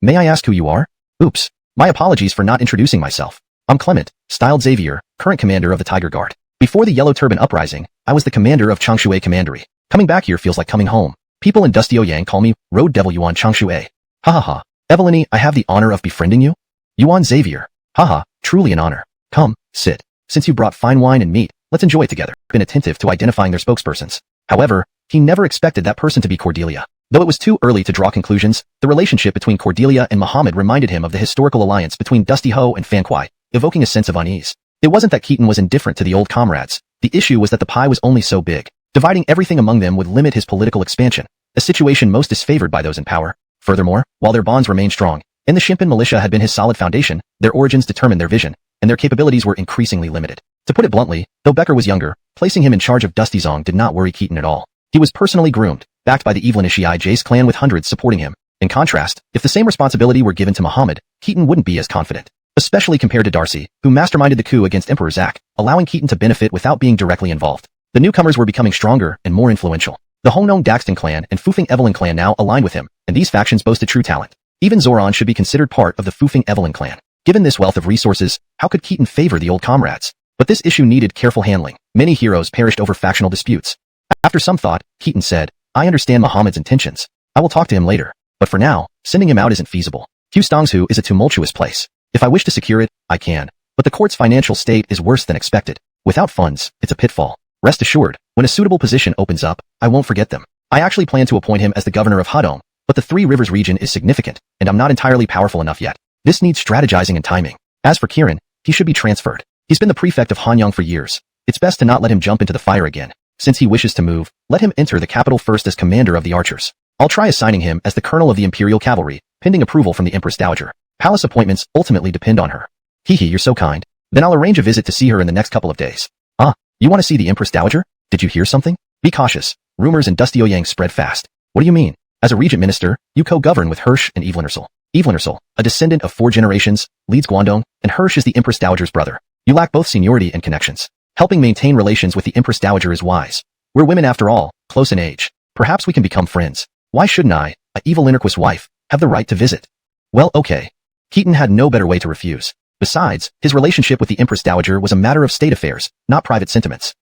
May I ask who you are?" "Oops. My apologies for not introducing myself. I'm Clement, styled Xavier, current commander of the Tiger Guard. Before the Yellow Turban Uprising, I was the commander of Changshui Commandery. Coming back here feels like coming home. People in Dusty Yang call me Road Devil Yuan Changshui. Ha ha ha. Evelyn, I have the honor of befriending you? Yuan Xavier. Haha, truly an honor. Come, sit. Since you brought fine wine and meat, let's enjoy it together." Been attentive to identifying their spokespersons. However, he never expected that person to be Cordelia. Though it was too early to draw conclusions, the relationship between Cordelia and Muhammad reminded him of the historical alliance between Dusty Ho and Fan Kuai, evoking a sense of unease. It wasn't that Keaton was indifferent to the old comrades. The issue was that the pie was only so big. Dividing everything among them would limit his political expansion, a situation most disfavored by those in power. Furthermore, while their bonds remained strong, and the Shimpan militia had been his solid foundation, their origins determined their vision, and their capabilities were increasingly limited. To put it bluntly, though Becker was younger, placing him in charge of Dusty Zong did not worry Keaton at all. He was personally groomed, backed by the Evelyn Ishii Jace clan with hundreds supporting him. In contrast, if the same responsibility were given to Muhammad, Keaton wouldn't be as confident. Especially compared to Darcy, who masterminded the coup against Emperor Zach, allowing Keaton to benefit without being directly involved. The newcomers were becoming stronger and more influential. The Hongnong Daxton clan and Fufing Evelyn clan now aligned with him, and these factions boasted true talent. Even Zoran should be considered part of the Fufing Evelyn clan. Given this wealth of resources, how could Keaton favor the old comrades? But this issue needed careful handling. Many heroes perished over factional disputes. After some thought, Keaton said, I understand Muhammad's intentions. I will talk to him later. But for now, sending him out isn't feasible. Stonghu is a tumultuous place. If I wish to secure it, I can. But the court's financial state is worse than expected. Without funds, it's a pitfall. Rest assured, when a suitable position opens up, I won't forget them. I actually plan to appoint him as the governor of Hadong, but the Three Rivers region is significant, and I'm not entirely powerful enough yet. This needs strategizing and timing. As for Kirin, he should be transferred. He's been the prefect of Hanyang for years. It's best to not let him jump into the fire again. Since he wishes to move, let him enter the capital first as commander of the archers. I'll try assigning him as the colonel of the Imperial Cavalry, pending approval from the Empress Dowager. Palace appointments ultimately depend on her. Hehe, you're so kind. Then I'll arrange a visit to see her in the next couple of days. Ah, you want to see the Empress Dowager? Did you hear something? Be cautious. Rumors in Dusty Ouyang spread fast. What do you mean? As a regent minister, you co-govern with Hirsch and Evelyn Ersel, a descendant of 4 generations, leads Guangdong, and Hirsch is the Empress Dowager's brother. You lack both seniority and connections. Helping maintain relations with the Empress Dowager is wise. We're women after all, close in age. Perhaps we can become friends. Why shouldn't I, a Evelyn Erquist's wife, have the right to visit? Well, okay. Keaton had no better way to refuse. Besides, his relationship with the Empress Dowager was a matter of state affairs, not private sentiments.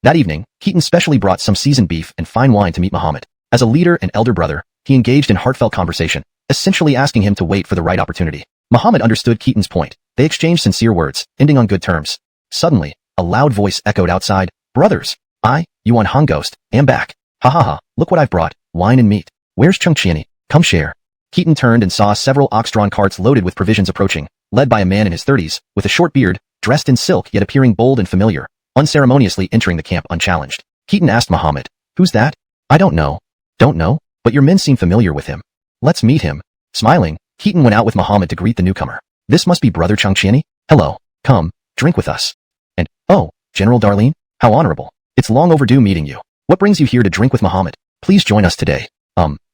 That evening, Keaton specially brought some seasoned beef and fine wine to meet Muhammad. As a leader and elder brother, he engaged in heartfelt conversation, essentially asking him to wait for the right opportunity. Muhammad understood Keaton's point. They exchanged sincere words, ending on good terms. Suddenly, a loud voice echoed outside. Brothers, I, Yuan Han Ghost, am back. Ha ha ha, look what I've brought, wine and meat. Where's Chengqiani? Come share. Keaton turned and saw several ox-drawn carts loaded with provisions approaching, led by a man in his 30s, with a short beard, dressed in silk yet appearing bold and familiar, unceremoniously entering the camp unchallenged. Keaton asked Muhammad, who's that? I don't know. Don't know? But your men seem familiar with him. Let's meet him. Smiling, Keaton went out with Muhammad to greet the newcomer. This must be Brother Chengqiani? Hello. Come, drink with us. And, oh, General Darlene? How honorable. It's long overdue meeting you. What brings you here to drink with Muhammad? Please join us today.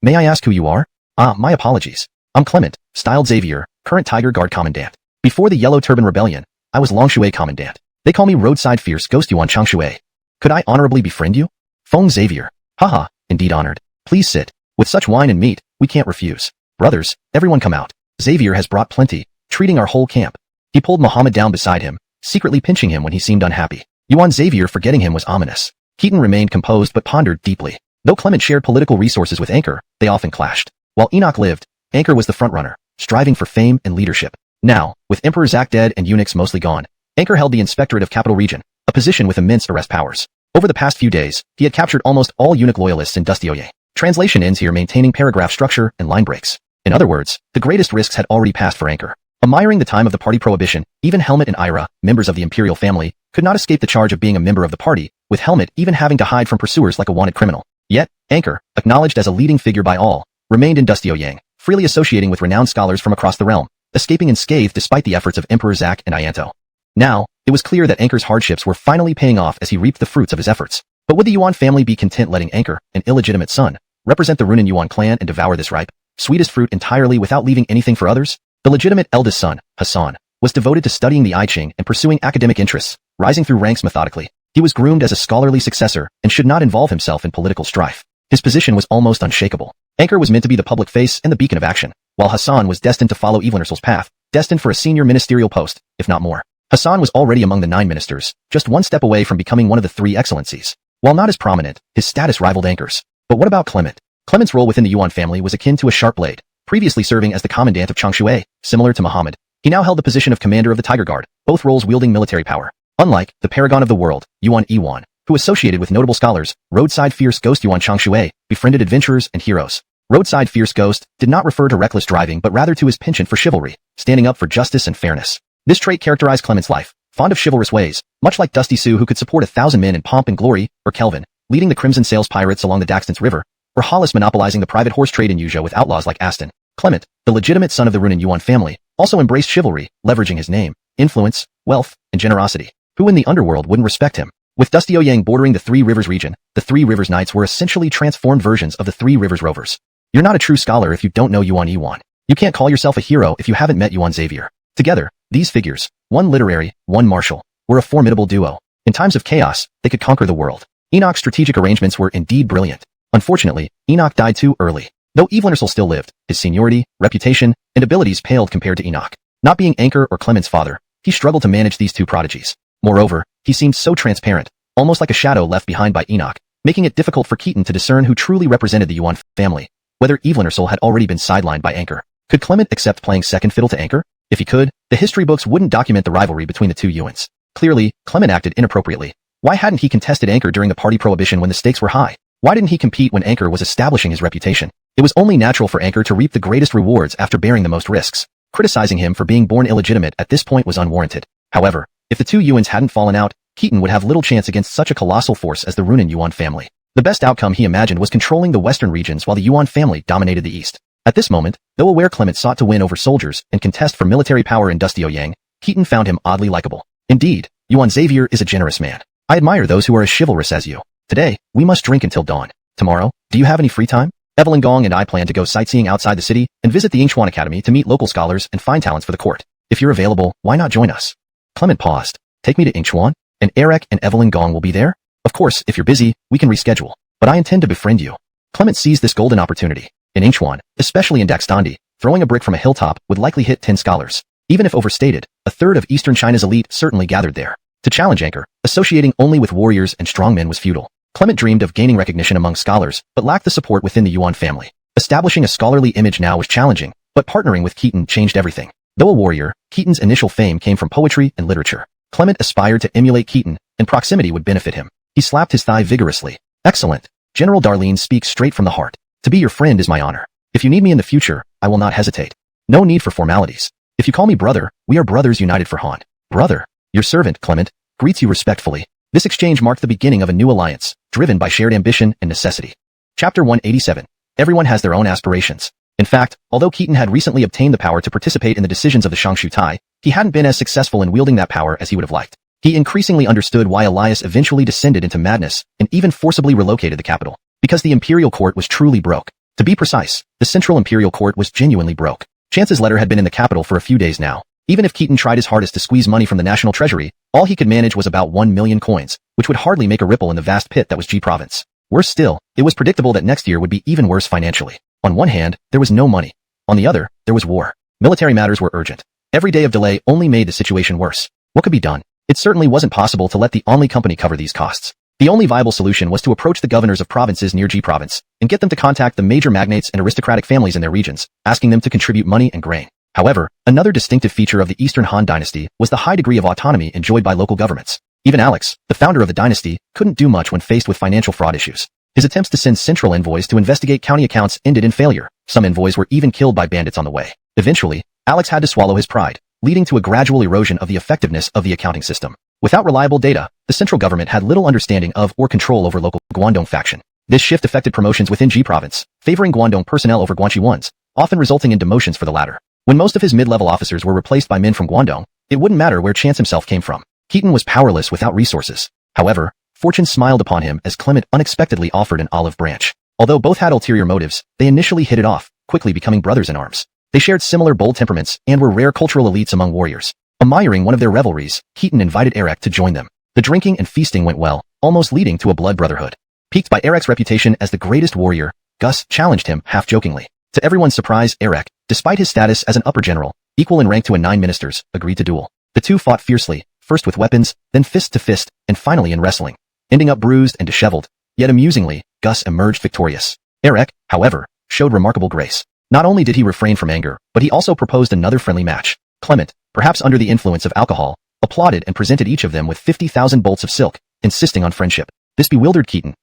May I ask who you are? Ah, my apologies. I'm Clement, styled Xavier, current Tiger Guard Commandant. Before the Yellow Turban Rebellion, I was Longshui Commandant. They call me Roadside Fierce Ghost Yuan Changshui. Could I honorably befriend you? Feng Xavier. Haha, indeed honored. Please sit. With such wine and meat, we can't refuse. Brothers, everyone come out. Xavier has brought plenty, treating our whole camp. He pulled Muhammad down beside him, secretly pinching him when he seemed unhappy. Yuan Xavier forgetting him was ominous. Keaton remained composed but pondered deeply. Though Clement shared political resources with Anchor, they often clashed. While Enoch lived, Anchor was the frontrunner, striving for fame and leadership. Now, with Emperor Zack dead and eunuchs mostly gone, Anchor held the Inspectorate of Capital Region, a position with immense arrest powers. Over the past few days, he had captured almost all eunuch loyalists in Dusty Ouyang. Translation ends here, maintaining paragraph structure and line breaks. In other words, the greatest risks had already passed for Anchor. Admiring the time of the party prohibition, even Helmet and Ira, members of the imperial family, could not escape the charge of being a member of the party, with Helmet even having to hide from pursuers like a wanted criminal. Yet, Anchor, acknowledged as a leading figure by all, remained in Dusty Ouyang, freely associating with renowned scholars from across the realm, escaping unscathed despite the efforts of Emperor Zack and Ianto. Now, it was clear that Anchor's hardships were finally paying off as he reaped the fruits of his efforts. But would the Yuan family be content letting Anchor, an illegitimate son, represent the Runan Yuan clan and devour this ripe, sweetest fruit entirely without leaving anything for others? The legitimate eldest son, Hassan, was devoted to studying the I Ching and pursuing academic interests, rising through ranks methodically. He was groomed as a scholarly successor and should not involve himself in political strife. His position was almost unshakable. Anchor was meant to be the public face and the beacon of action, while Hassan was destined to follow Evelyn Ersel's path, destined for a senior ministerial post, if not more. Hassan was already among the 9 ministers, just one step away from becoming one of the 3 excellencies. While not as prominent, his status rivaled Anchor's. But what about Clement? Clement's role within the Yuan family was akin to a sharp blade, previously serving as the commandant of Changshui, similar to Muhammad. He now held the position of commander of the Tiger Guard, both roles wielding military power. Unlike the paragon of the world, Yuan Yiwan, who associated with notable scholars, Roadside Fierce Ghost Yuan Changshui befriended adventurers and heroes. Roadside Fierce Ghost did not refer to reckless driving but rather to his penchant for chivalry, standing up for justice and fairness. This trait characterized Clement's life, fond of chivalrous ways, much like Dusty Sue who could support 1,000 men in pomp and glory, or Kelvin, leading the Crimson Sails pirates along the Daxtons River, or Hollis monopolizing the private horse trade in Yuzhou with outlaws like Aston. Clement, the legitimate son of the Runan Yuan family, also embraced chivalry, leveraging his name, influence, wealth, and generosity. Who in the underworld wouldn't respect him? With Dusty Ouyang bordering the Three Rivers region, the Three Rivers Knights were essentially transformed versions of the Three Rivers Rovers. You're not a true scholar if you don't know Yuan Yiwan. You can't call yourself a hero if you haven't met Yuan Xavier. Together, these figures, one literary, one martial, were a formidable duo. In times of chaos, they could conquer the world. Enoch's strategic arrangements were indeed brilliant. Unfortunately, Enoch died too early. Though Evelyn Ersel still lived, his seniority, reputation, and abilities paled compared to Enoch. Not being Anchor or Clement's father, he struggled to manage these two prodigies. Moreover, he seemed so transparent, almost like a shadow left behind by Enoch, making it difficult for Keaton to discern who truly represented the Yuan family, whether Evelyn or Sol had already been sidelined by Anchor. Could Clement accept playing second fiddle to Anchor? If he could, the history books wouldn't document the rivalry between the two Yuans. Clearly, Clement acted inappropriately. Why hadn't he contested Anchor during the party prohibition when the stakes were high? Why didn't he compete when Anchor was establishing his reputation? It was only natural for Anchor to reap the greatest rewards after bearing the most risks. Criticizing him for being born illegitimate at this point was unwarranted. However, if the two Yuans hadn't fallen out, Keaton would have little chance against such a colossal force as the Runan Yuan family. The best outcome he imagined was controlling the western regions while the Yuan family dominated the east. At this moment, though aware Clement sought to win over soldiers and contest for military power in Dustio Yang, Keaton found him oddly likable. Indeed, Yuan Xavier is a generous man. I admire those who are as chivalrous as you. Today, we must drink until dawn. Tomorrow, do you have any free time? Evelyn Gong and I plan to go sightseeing outside the city and visit the Yingchuan Academy to meet local scholars and find talents for the court. If you're available, why not join us? Clement paused. Take me to Yingchuan? And Eric and Evelyn Gong will be there? Of course, if you're busy, we can reschedule. But I intend to befriend you. Clement seized this golden opportunity. In Yingchuan, especially in Daxtandi, throwing a brick from a hilltop would likely hit 10 scholars. Even if overstated, a third of Eastern China's elite certainly gathered there. To challenge Anchor, associating only with warriors and strongmen was futile. Clement dreamed of gaining recognition among scholars, but lacked the support within the Yuan family. Establishing a scholarly image now was challenging, but partnering with Keaton changed everything. Though a warrior, Keaton's initial fame came from poetry and literature. Clement aspired to emulate Keaton, and proximity would benefit him. He slapped his thigh vigorously. Excellent. General Darlene speaks straight from the heart. To be your friend is my honor. If you need me in the future, I will not hesitate. No need for formalities. If you call me brother, we are brothers united for Han. Brother, your servant, Clement, greets you respectfully. This exchange marked the beginning of a new alliance, driven by shared ambition and necessity. Chapter 187. Everyone has their own aspirations. In fact, although Keaton had recently obtained the power to participate in the decisions of the Shangshu Tai, he hadn't been as successful in wielding that power as he would have liked. He increasingly understood why Elias eventually descended into madness and even forcibly relocated the capital. Because the imperial court was truly broke. To be precise, the central imperial court was genuinely broke. Chance's letter had been in the capital for a few days now. Even if Keaton tried his hardest to squeeze money from the national treasury, all he could manage was about 1 million coins, which would hardly make a ripple in the vast pit that was G province. Worse still, it was predictable that next year would be even worse financially. On one hand, there was no money. On the other, there was war. Military matters were urgent. Every day of delay only made the situation worse. What could be done? It certainly wasn't possible to let the Only company cover these costs. The only viable solution was to approach the governors of provinces near G province and get them to contact the major magnates and aristocratic families in their regions, asking them to contribute money and grain. However, another distinctive feature of the Eastern Han Dynasty was the high degree of autonomy enjoyed by local governments. Even Alex, the founder of the dynasty, couldn't do much when faced with financial fraud issues. His attempts to send central envoys to investigate county accounts ended in failure. Some envoys were even killed by bandits on the way. Eventually, Alex had to swallow his pride, leading to a gradual erosion of the effectiveness of the accounting system. Without reliable data, the central government had little understanding of or control over local Guangdong faction. This shift affected promotions within G province, favoring Guangdong personnel over Guangxi ones, often resulting in demotions for the latter. When most of his mid-level officers were replaced by men from Guangdong, it wouldn't matter where Chance himself came from. Keaton was powerless without resources. However, fortune smiled upon him as Clement unexpectedly offered an olive branch. Although both had ulterior motives, they initially hit it off, quickly becoming brothers in arms. They shared similar bold temperaments and were rare cultural elites among warriors. Admiring one of their revelries, Keaton invited Eric to join them. The drinking and feasting went well, almost leading to a blood brotherhood. Piqued by Eric's reputation as the greatest warrior, Gus challenged him half-jokingly. To everyone's surprise, Eric, despite his status as an upper general, equal in rank to 9 ministers, agreed to duel. The two fought fiercely, first with weapons, then fist to fist, and finally in wrestling. Ending up bruised and disheveled, yet amusingly, Gus emerged victorious. Eric, however, showed remarkable grace. Not only did he refrain from anger, but he also proposed another friendly match. Clement, perhaps under the influence of alcohol, applauded and presented each of them with 50,000 bolts of silk, insisting on friendship. This bewildered Keaton.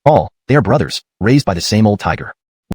They are brothers, raised by the same old tiger.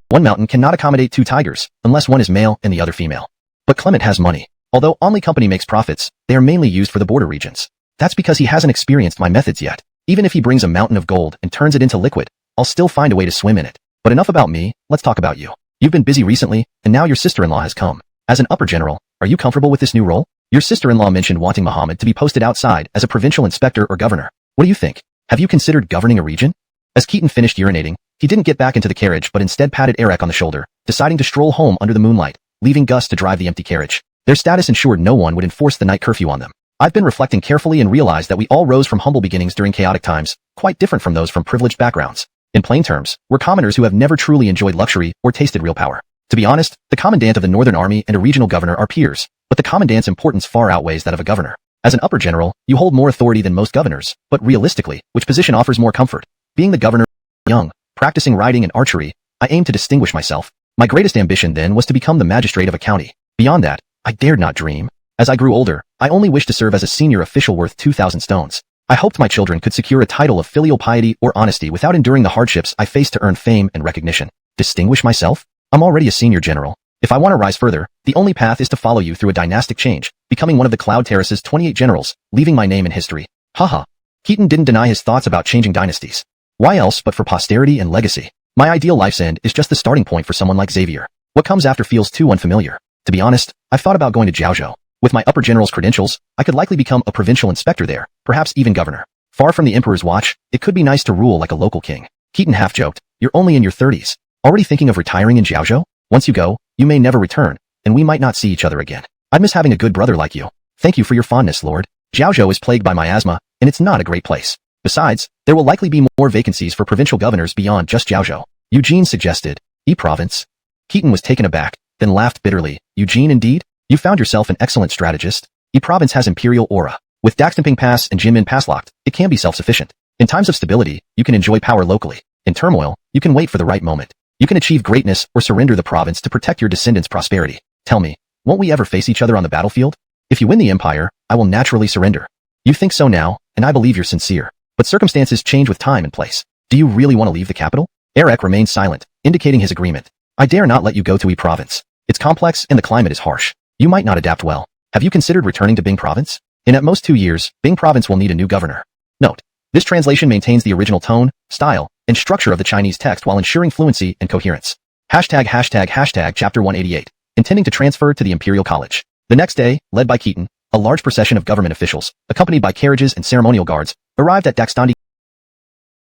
One mountain cannot accommodate 2 tigers, unless one is male and the other female. But Clement has money. Although Only Company makes profits, they are mainly used for the border regions. That's because he hasn't experienced my methods yet. Even if he brings a mountain of gold and turns it into liquid, I'll still find a way to swim in it. But enough about me, let's talk about you. You've been busy recently, and now your sister-in-law has come. As an upper general, are you comfortable with this new role? Your sister-in-law mentioned wanting Muhammad to be posted outside as a provincial inspector or governor. What do you think? Have you considered governing a region? As Keaton finished urinating, he didn't get back into the carriage but instead patted Eric on the shoulder, deciding to stroll home under the moonlight, leaving Gus to drive the empty carriage. Their status ensured no one would enforce the night curfew on them. I've been reflecting carefully and realized that we all rose from humble beginnings during chaotic times, quite different from those from privileged backgrounds. In plain terms, we're commoners who have never truly enjoyed luxury or tasted real power. To be honest, the commandant of the Northern Army and a regional governor are peers, but the commandant's importance far outweighs that of a governor. As an upper general, you hold more authority than most governors, but realistically, which position offers more comfort? Being the governor, young, practicing riding and archery, I aimed to distinguish myself. My greatest ambition then was to become the magistrate of a county. Beyond that, I dared not dream. As I grew older, I only wished to serve as a senior official worth 2,000 stones. I hoped my children could secure a title of filial piety or honesty without enduring the hardships I faced to earn fame and recognition. Distinguish myself? I'm already a senior general. If I want to rise further, the only path is to follow you through a dynastic change, becoming one of the Cloud Terrace's 28 generals, leaving my name in history. Haha. Keaton didn't deny his thoughts about changing dynasties. Why else but for posterity and legacy? My ideal life's end is just the starting point for someone like Xavier. What comes after feels too unfamiliar. To be honest, I've thought about going to Jiaozhou. With my upper general's credentials, I could likely become a provincial inspector there, perhaps even governor. Far from the emperor's watch, it could be nice to rule like a local king. Keaton half joked, "You're only in your 30s. Already thinking of retiring in Jiaozhou? Once you go, you may never return, and we might not see each other again. I'd miss having a good brother like you. Thank you for your fondness, Lord. Jiaozhou is plagued by miasma, and it's not a great place. Besides, there will likely be more vacancies for provincial governors beyond just Jiaozhou." Eugene suggested, "E-province?" Keaton was taken aback, then laughed bitterly. "Eugene indeed? You found yourself an excellent strategist. E-province has imperial aura. With Daxtamping Pass and Jinmin Pass locked, it can be self-sufficient. In times of stability, you can enjoy power locally. In turmoil, you can wait for the right moment. You can achieve greatness or surrender the province to protect your descendants' prosperity. Tell me, won't we ever face each other on the battlefield? If you win the empire, I will naturally surrender. You think so now, and I believe you're sincere. But circumstances change with time and place. Do you really want to leave the capital?" Eric remained silent, indicating his agreement. "I dare not let you go to E-province. It's complex and the climate is harsh. You might not adapt well. Have you considered returning to Bing province? In at most 2 years, Bing province will need a new governor." Note: this translation maintains the original tone, style, and structure of the Chinese text while ensuring fluency and coherence. Chapter 188. Intending to transfer to the Imperial College. The next day, led by Keaton, a large procession of government officials, accompanied by carriages and ceremonial guards, arrived at Daxtandi.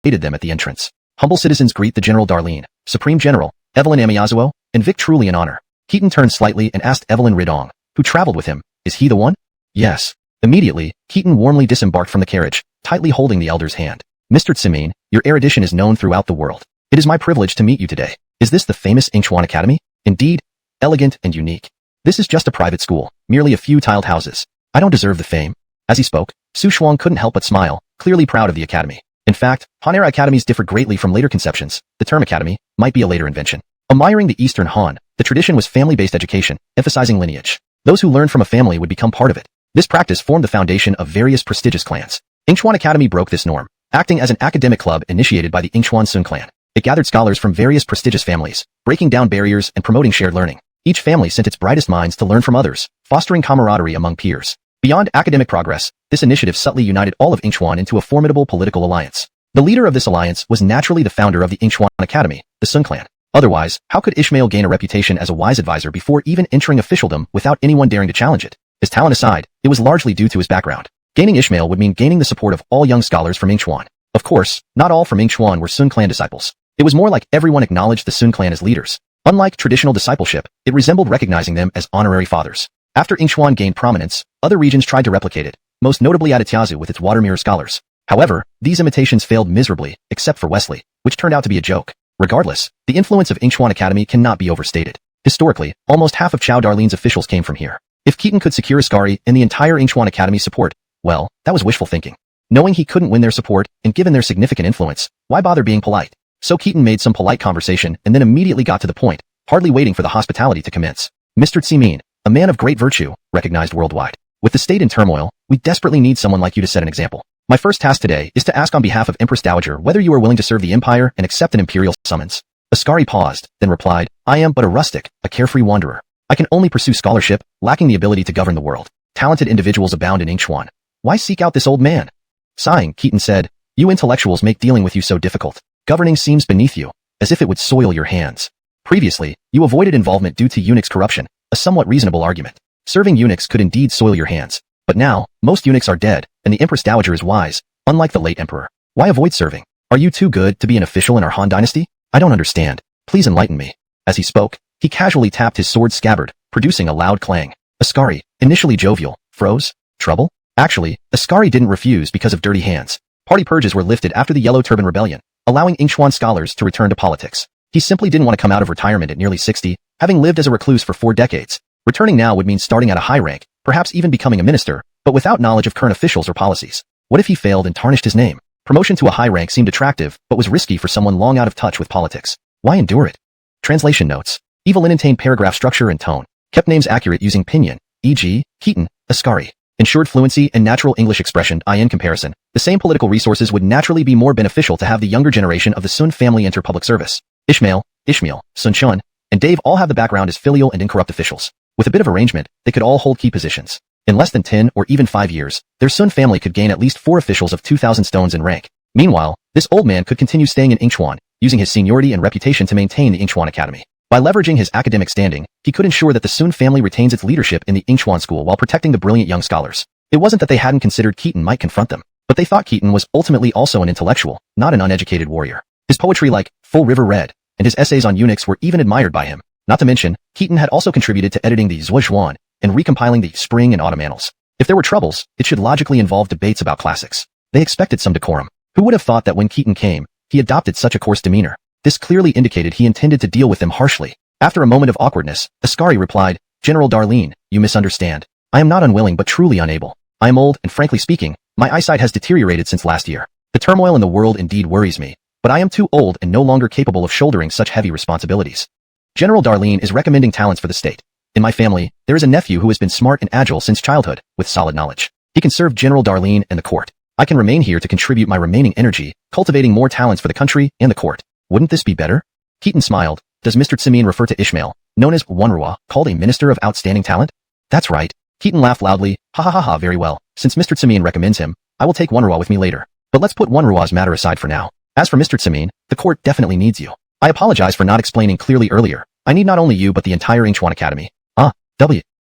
Greeted them at the entrance. Humble citizens greet the General Darlene, Supreme General, Evelyn Amiyazuo, and Vic truly an honor. Keaton turned slightly and asked Evelyn Ridong, who traveled with him, "Is he the one?" "Yes." Immediately, Keaton warmly disembarked from the carriage, tightly holding the elder's hand. "Mr. Tsimin, your erudition is known throughout the world. It is my privilege to meet you today. Is this the famous Yingchuan Academy? Indeed, elegant and unique. This is just a private school, merely a few tiled houses. I don't deserve the fame." As he spoke, Su Shuang couldn't help but smile, clearly proud of the academy. In fact, Han-era academies differ greatly from later conceptions. The term academy might be a later invention. Admiring the Eastern Han, the tradition was family-based education, emphasizing lineage. Those who learned from a family would become part of it. This practice formed the foundation of various prestigious clans. Yingchuan Academy broke this norm, acting as an academic club initiated by the Yingchuan Sun clan. It gathered scholars from various prestigious families, breaking down barriers and promoting shared learning. Each family sent its brightest minds to learn from others, fostering camaraderie among peers. Beyond academic progress, this initiative subtly united all of Yingchuan into a formidable political alliance. The leader of this alliance was naturally the founder of the Yingchuan Academy, the Sun clan. Otherwise, how could Ishmael gain a reputation as a wise advisor before even entering officialdom without anyone daring to challenge it? His talent aside, it was largely due to his background. Gaining Ishmael would mean gaining the support of all young scholars from Yingchuan. Of course, not all from Yingchuan were Sun clan disciples. It was more like everyone acknowledged the Sun clan as leaders. Unlike traditional discipleship, it resembled recognizing them as honorary fathers. After Yingchuan gained prominence, other regions tried to replicate it, most notably Adityazu with its water mirror scholars. However, these imitations failed miserably, except for Wesley, which turned out to be a joke. Regardless, the influence of Yingchuan Academy cannot be overstated. Historically, almost half of Cao Darlene's officials came from here. If Keaton could secure Ascari and the entire Yingchuan Academy's support, well, that was wishful thinking. Knowing he couldn't win their support, and given their significant influence, why bother being polite? So Keaton made some polite conversation and then immediately got to the point, hardly waiting for the hospitality to commence. "Mr. Tsimin, a man of great virtue, recognized worldwide. With the state in turmoil, we desperately need someone like you to set an example. My first task today is to ask on behalf of Empress Dowager whether you are willing to serve the Empire and accept an imperial summons." Ascari paused, then replied, "I am but a rustic, a carefree wanderer. I can only pursue scholarship, lacking the ability to govern the world. Talented individuals abound in Yingchuan. Why seek out this old man?" Sighing, Keaton said, "You intellectuals make dealing with you so difficult. Governing seems beneath you, as if it would soil your hands. Previously, you avoided involvement due to eunuchs' corruption, a somewhat reasonable argument. Serving eunuchs could indeed soil your hands. But now, most eunuchs are dead, and the Empress Dowager is wise, unlike the late emperor. Why avoid serving? Are you too good to be an official in our Han Dynasty? I don't understand. Please enlighten me." As he spoke, he casually tapped his sword scabbard, producing a loud clang. Ascari, initially jovial, froze. Trouble? Actually, Ascari didn't refuse because of dirty hands. Party purges were lifted after the Yellow Turban Rebellion, allowing Yingchuan scholars to return to politics. He simply didn't want to come out of retirement at nearly 60, having lived as a recluse for 4 decades. Returning now would mean starting at a high rank, perhaps even becoming a minister, but without knowledge of current officials or policies. What if he failed and tarnished his name? Promotion to a high rank seemed attractive, but was risky for someone long out of touch with politics. Why endure it? Translation notes. Evelyn attained paragraph structure and tone. Kept names accurate using pinyin, e.g., Keaton, Ascari. Ensured fluency and natural English expression. In comparison, the same political resources would naturally be more beneficial to have the younger generation of the Sun family enter public service. Ishmael, Sun Shun, and Dave all have the background as filial and incorrupt officials. With a bit of arrangement, they could all hold key positions. In less than 10 or even 5 years, their Sun family could gain at least 4 officials of 2,000 stones in rank. Meanwhile, this old man could continue staying in Yingchuan, using his seniority and reputation to maintain the Yingchuan Academy. By leveraging his academic standing, he could ensure that the Sun family retains its leadership in the Yingchuan school while protecting the brilliant young scholars. It wasn't that they hadn't considered Keaton might confront them, but they thought Keaton was ultimately also an intellectual, not an uneducated warrior. His poetry like Full River Red and his essays on eunuchs were even admired by him. Not to mention, Keaton had also contributed to editing the Zhuozhuan and recompiling the Spring and Autumn Annals. If there were troubles, it should logically involve debates about classics. They expected some decorum. Who would have thought that when Keaton came, he adopted such a coarse demeanor? This clearly indicated he intended to deal with them harshly. After a moment of awkwardness, Ascari replied, General Darlene, you misunderstand. I am not unwilling but truly unable. I am old and frankly speaking, my eyesight has deteriorated since last year. The turmoil in the world indeed worries me, but I am too old and no longer capable of shouldering such heavy responsibilities. General Darlene is recommending talents for the state. In my family, there is a nephew who has been smart and agile since childhood, with solid knowledge. He can serve General Darlene and the court. I can remain here to contribute my remaining energy, cultivating more talents for the country and the court. Wouldn't this be better? Keaton smiled. Does Mr. Tsimin refer to Ishmael, known as Wanruwa, called a minister of outstanding talent? That's right. Keaton laughed loudly. Ha ha ha ha, very well. Since Mr. Tsimin recommends him, I will take Wanruwa with me later. But let's put Wanruwa's matter aside for now. As for Mr. Tsimin, the court definitely needs you. I apologize for not explaining clearly earlier. I need not only you but the entire Yingchuan Academy.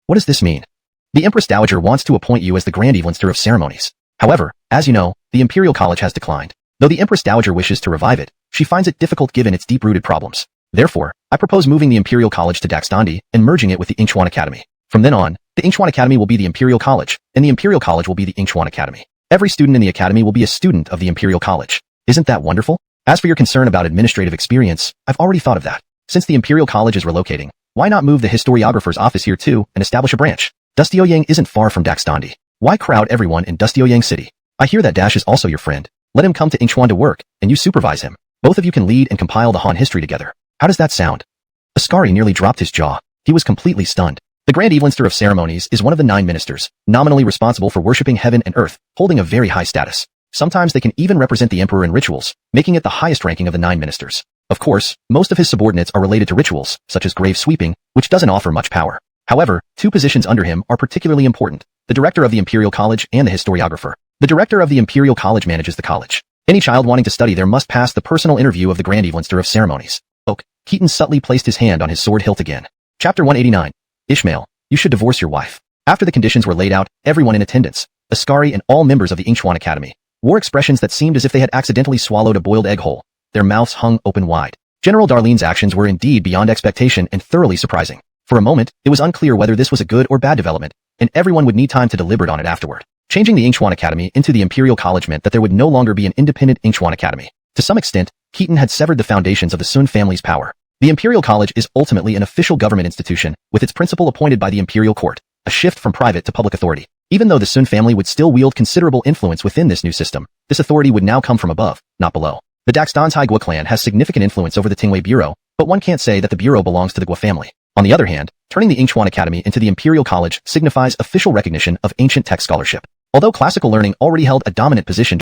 What does this mean? The Empress Dowager wants to appoint you as the Grand Evelinster of Ceremonies. However, as you know, the Imperial College has declined. Though the Empress Dowager wishes to revive it, she finds it difficult given its deep-rooted problems. Therefore, I propose moving the Imperial College to Daxdandi and merging it with the Yingchuan Academy. From then on, the Yingchuan Academy will be the Imperial College, and the Imperial College will be the Yingchuan Academy. Every student in the Academy will be a student of the Imperial College. Isn't that wonderful? As for your concern about administrative experience, I've already thought of that. Since the Imperial College is relocating, why not move the historiographer's office here too and establish a branch? Dustioyang isn't far from Daxdandi. Why crowd everyone in Dustioyang City? I hear that Dash is also your friend. Let him come to Yingchuan to work, and you supervise him. Both of you can lead and compile the Han history together. How does that sound? Ascari nearly dropped his jaw. He was completely stunned. The Grand Evelinster of Ceremonies is one of the 9 ministers, nominally responsible for worshipping heaven and earth, holding a very high status. Sometimes they can even represent the emperor in rituals, making it the highest ranking of the 9 ministers. Of course, most of his subordinates are related to rituals, such as grave sweeping, which doesn't offer much power. However, 2 positions under him are particularly important, the director of the Imperial College and the historiographer. The director of the Imperial College manages the college. Any child wanting to study there must pass the personal interview of the Grand Evelinster of Ceremonies. Keaton subtly placed his hand on his sword hilt again. Chapter 189. Ishmael, you should divorce your wife. After the conditions were laid out, everyone in attendance, Ascari and all members of the Yingchuan Academy, wore expressions that seemed as if they had accidentally swallowed a boiled egg whole. Their mouths hung open wide. General Darlene's actions were indeed beyond expectation and thoroughly surprising. For a moment, it was unclear whether this was a good or bad development, and everyone would need time to deliberate on it afterward. Changing the Yingchuan Academy into the Imperial College meant that there would no longer be an independent Yingchuan Academy. To some extent, Keaton had severed the foundations of the Sun family's power. The Imperial College is ultimately an official government institution, with its principal appointed by the Imperial Court, a shift from private to public authority. Even though the Sun family would still wield considerable influence within this new system, this authority would now come from above, not below. The Daxdantai Gua clan has significant influence over the Tingwei Bureau, but one can't say that the Bureau belongs to the Gua family. On the other hand, turning the Yingchuan Academy into the Imperial College signifies official recognition of ancient text scholarship. Although classical learning already held a dominant position,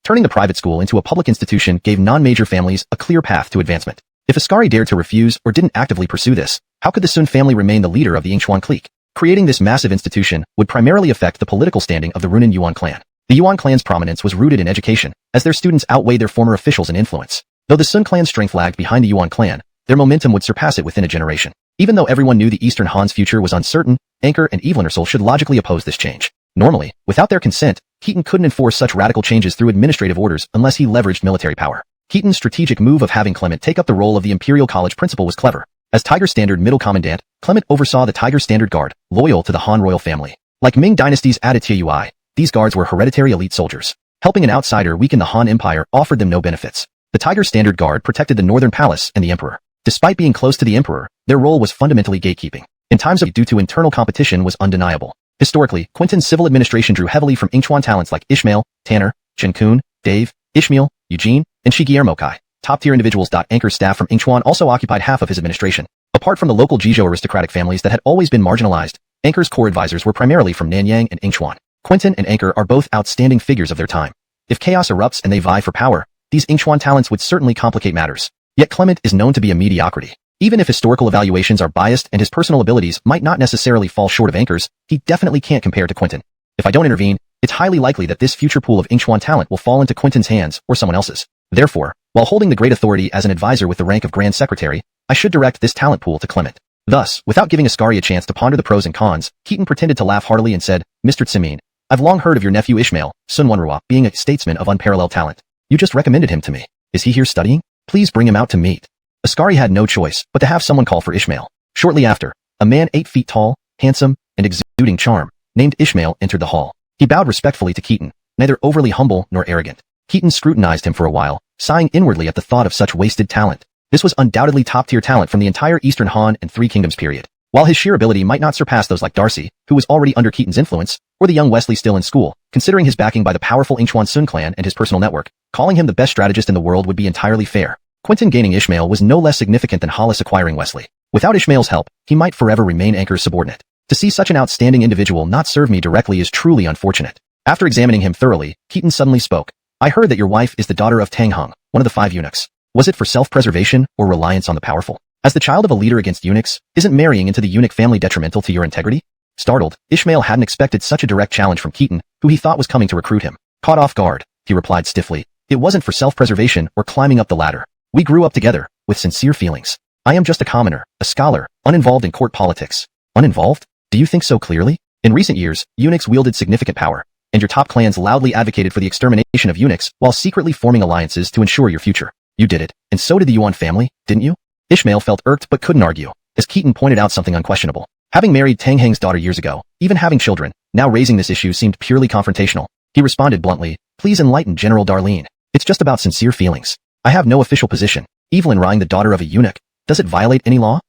turning the private school into a public institution gave non-major families a clear path to advancement. If Ascari dared to refuse or didn't actively pursue this, how could the Sun family remain the leader of the Yingchuan clique? Creating this massive institution would primarily affect the political standing of the Runan Yuan clan. The Yuan clan's prominence was rooted in education, as their students outweighed their former officials in influence. Though the Sun clan's strength lagged behind the Yuan clan, their momentum would surpass it within a generation. Even though everyone knew the Eastern Han's future was uncertain, Anchor and Evelyn should logically oppose this change. Normally, without their consent, Keaton couldn't enforce such radical changes through administrative orders unless he leveraged military power. Keaton's strategic move of having Clement take up the role of the Imperial College principal was clever. As Tiger Standard Middle Commandant, Clement oversaw the Tiger Standard Guard, loyal to the Han royal family. Like Ming Dynasty's Aditya, these guards were hereditary elite soldiers. Helping an outsider weaken the Han Empire offered them no benefits. The Tiger Standard Guard protected the Northern Palace and the Emperor. Despite being close to the emperor, their role was fundamentally gatekeeping. In times of due to internal competition was undeniable. Historically, Quintin's civil administration drew heavily from Yingchuan talents like Ishmael, Tanner, Chen Kun, Dave, Ishmael, Eugene, and Shi Guillermo Kai. Top-tier individuals. Anchor's staff from Yingchuan also occupied half of his administration. Apart from the local Jizhou aristocratic families that had always been marginalized, Anchor's core advisors were primarily from Nanyang and Yingchuan. Quintin and Anchor are both outstanding figures of their time. If chaos erupts and they vie for power, these Yingchuan talents would certainly complicate matters. Yet Clement is known to be a mediocrity. Even if historical evaluations are biased and his personal abilities might not necessarily fall short of Anchor's, he definitely can't compare to Quintin. If I don't intervene, it's highly likely that this future pool of Yingchuan talent will fall into Quintin's hands or someone else's. Therefore, while holding the great authority as an advisor with the rank of Grand Secretary, I should direct this talent pool to Clement. Thus, without giving Ascari a chance to ponder the pros and cons, Keaton pretended to laugh heartily and said, Mr. Tsimin, I've long heard of your nephew Ishmael, Sun Wonrua, being a statesman of unparalleled talent. You just recommended him to me. Is he here studying? Please bring him out to meet. Ascari had no choice but to have someone call for Ishmael. Shortly after, a man 8 feet tall, handsome, and exuding charm, named Ishmael entered the hall. He bowed respectfully to Keaton, neither overly humble nor arrogant. Keaton scrutinized him for a while, sighing inwardly at the thought of such wasted talent. This was undoubtedly top-tier talent from the entire Eastern Han and Three Kingdoms period. While his sheer ability might not surpass those like Darcy, who was already under Keaton's influence, or the young Wesley still in school, considering his backing by the powerful Yingchuan Sun clan and his personal network, calling him the best strategist in the world would be entirely fair. Quintin gaining Ishmael was no less significant than Hollis acquiring Wesley. Without Ishmael's help, he might forever remain Anchor's subordinate. To see such an outstanding individual not serve me directly is truly unfortunate. After examining him thoroughly, Keaton suddenly spoke. I heard that your wife is the daughter of Tang Hung, one of the 5 eunuchs. Was it for self-preservation or reliance on the powerful? As the child of a leader against eunuchs, isn't marrying into the eunuch family detrimental to your integrity? Startled, Ishmael hadn't expected such a direct challenge from Keaton, who he thought was coming to recruit him. Caught off guard, he replied stiffly. It wasn't for self-preservation or climbing up the ladder. We grew up together, with sincere feelings. I am just a commoner, a scholar, uninvolved in court politics. Uninvolved? Do you think so clearly? In recent years, eunuchs wielded significant power, and your top clans loudly advocated for the extermination of eunuchs while secretly forming alliances to ensure your future. You did it, and so did the Yuan family, didn't you? Ishmael felt irked but couldn't argue, as Keaton pointed out something unquestionable. Having married Tang Heng's daughter years ago, even having children, now raising this issue seemed purely confrontational. He responded bluntly, please enlighten General Darlene. It's just about sincere feelings. I have no official position. Evelyn Rhine, the daughter of a eunuch. Does it violate any law?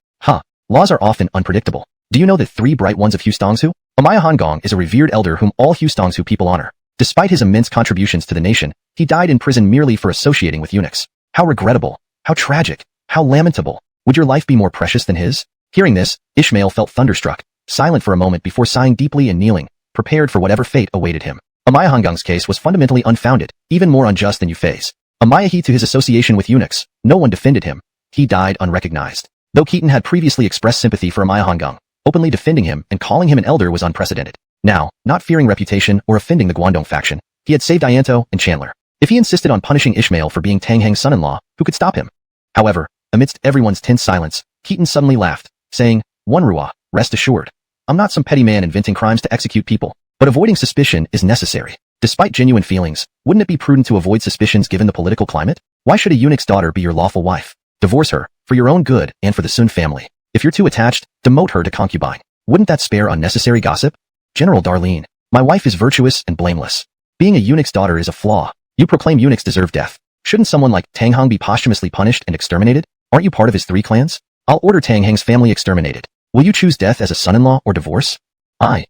Laws are often unpredictable. Do you know the 3 bright ones of Hustongsu? Amaya Hongong is a revered elder whom all Hustongsu people honor. Despite his immense contributions to the nation, he died in prison merely for associating with eunuchs. How regrettable. How tragic. How lamentable. Would your life be more precious than his? Hearing this, Ishmael felt thunderstruck, silent for a moment before sighing deeply and kneeling, prepared for whatever fate awaited him. Amaya Hongong's case was fundamentally unfounded, even more unjust than Yufei's. Amayahi to his association with eunuchs, no one defended him. He died unrecognized. Though Keaton had previously expressed sympathy for Amaya Hongong, openly defending him and calling him an elder was unprecedented. Now, not fearing reputation or offending the Guangdong faction, he had saved Ianto and Chandler. If he insisted on punishing Ishmael for being Tang Heng's son-in-law, who could stop him? However, amidst everyone's tense silence, Keaton suddenly laughed, saying, Wonrua, rest assured. I'm not some petty man inventing crimes to execute people, but avoiding suspicion is necessary. Despite genuine feelings, wouldn't it be prudent to avoid suspicions given the political climate? Why should a eunuch's daughter be your lawful wife? Divorce her, for your own good and for the Sun family. If you're too attached, demote her to concubine. Wouldn't that spare unnecessary gossip? General Darlene, my wife is virtuous and blameless. Being a eunuch's daughter is a flaw. You proclaim eunuchs deserve death. Shouldn't someone like Tang Heng be posthumously punished and exterminated? Aren't you part of his 3 clans? I'll order Tang Heng's family exterminated. Will you choose death as a son-in-law or divorce? I.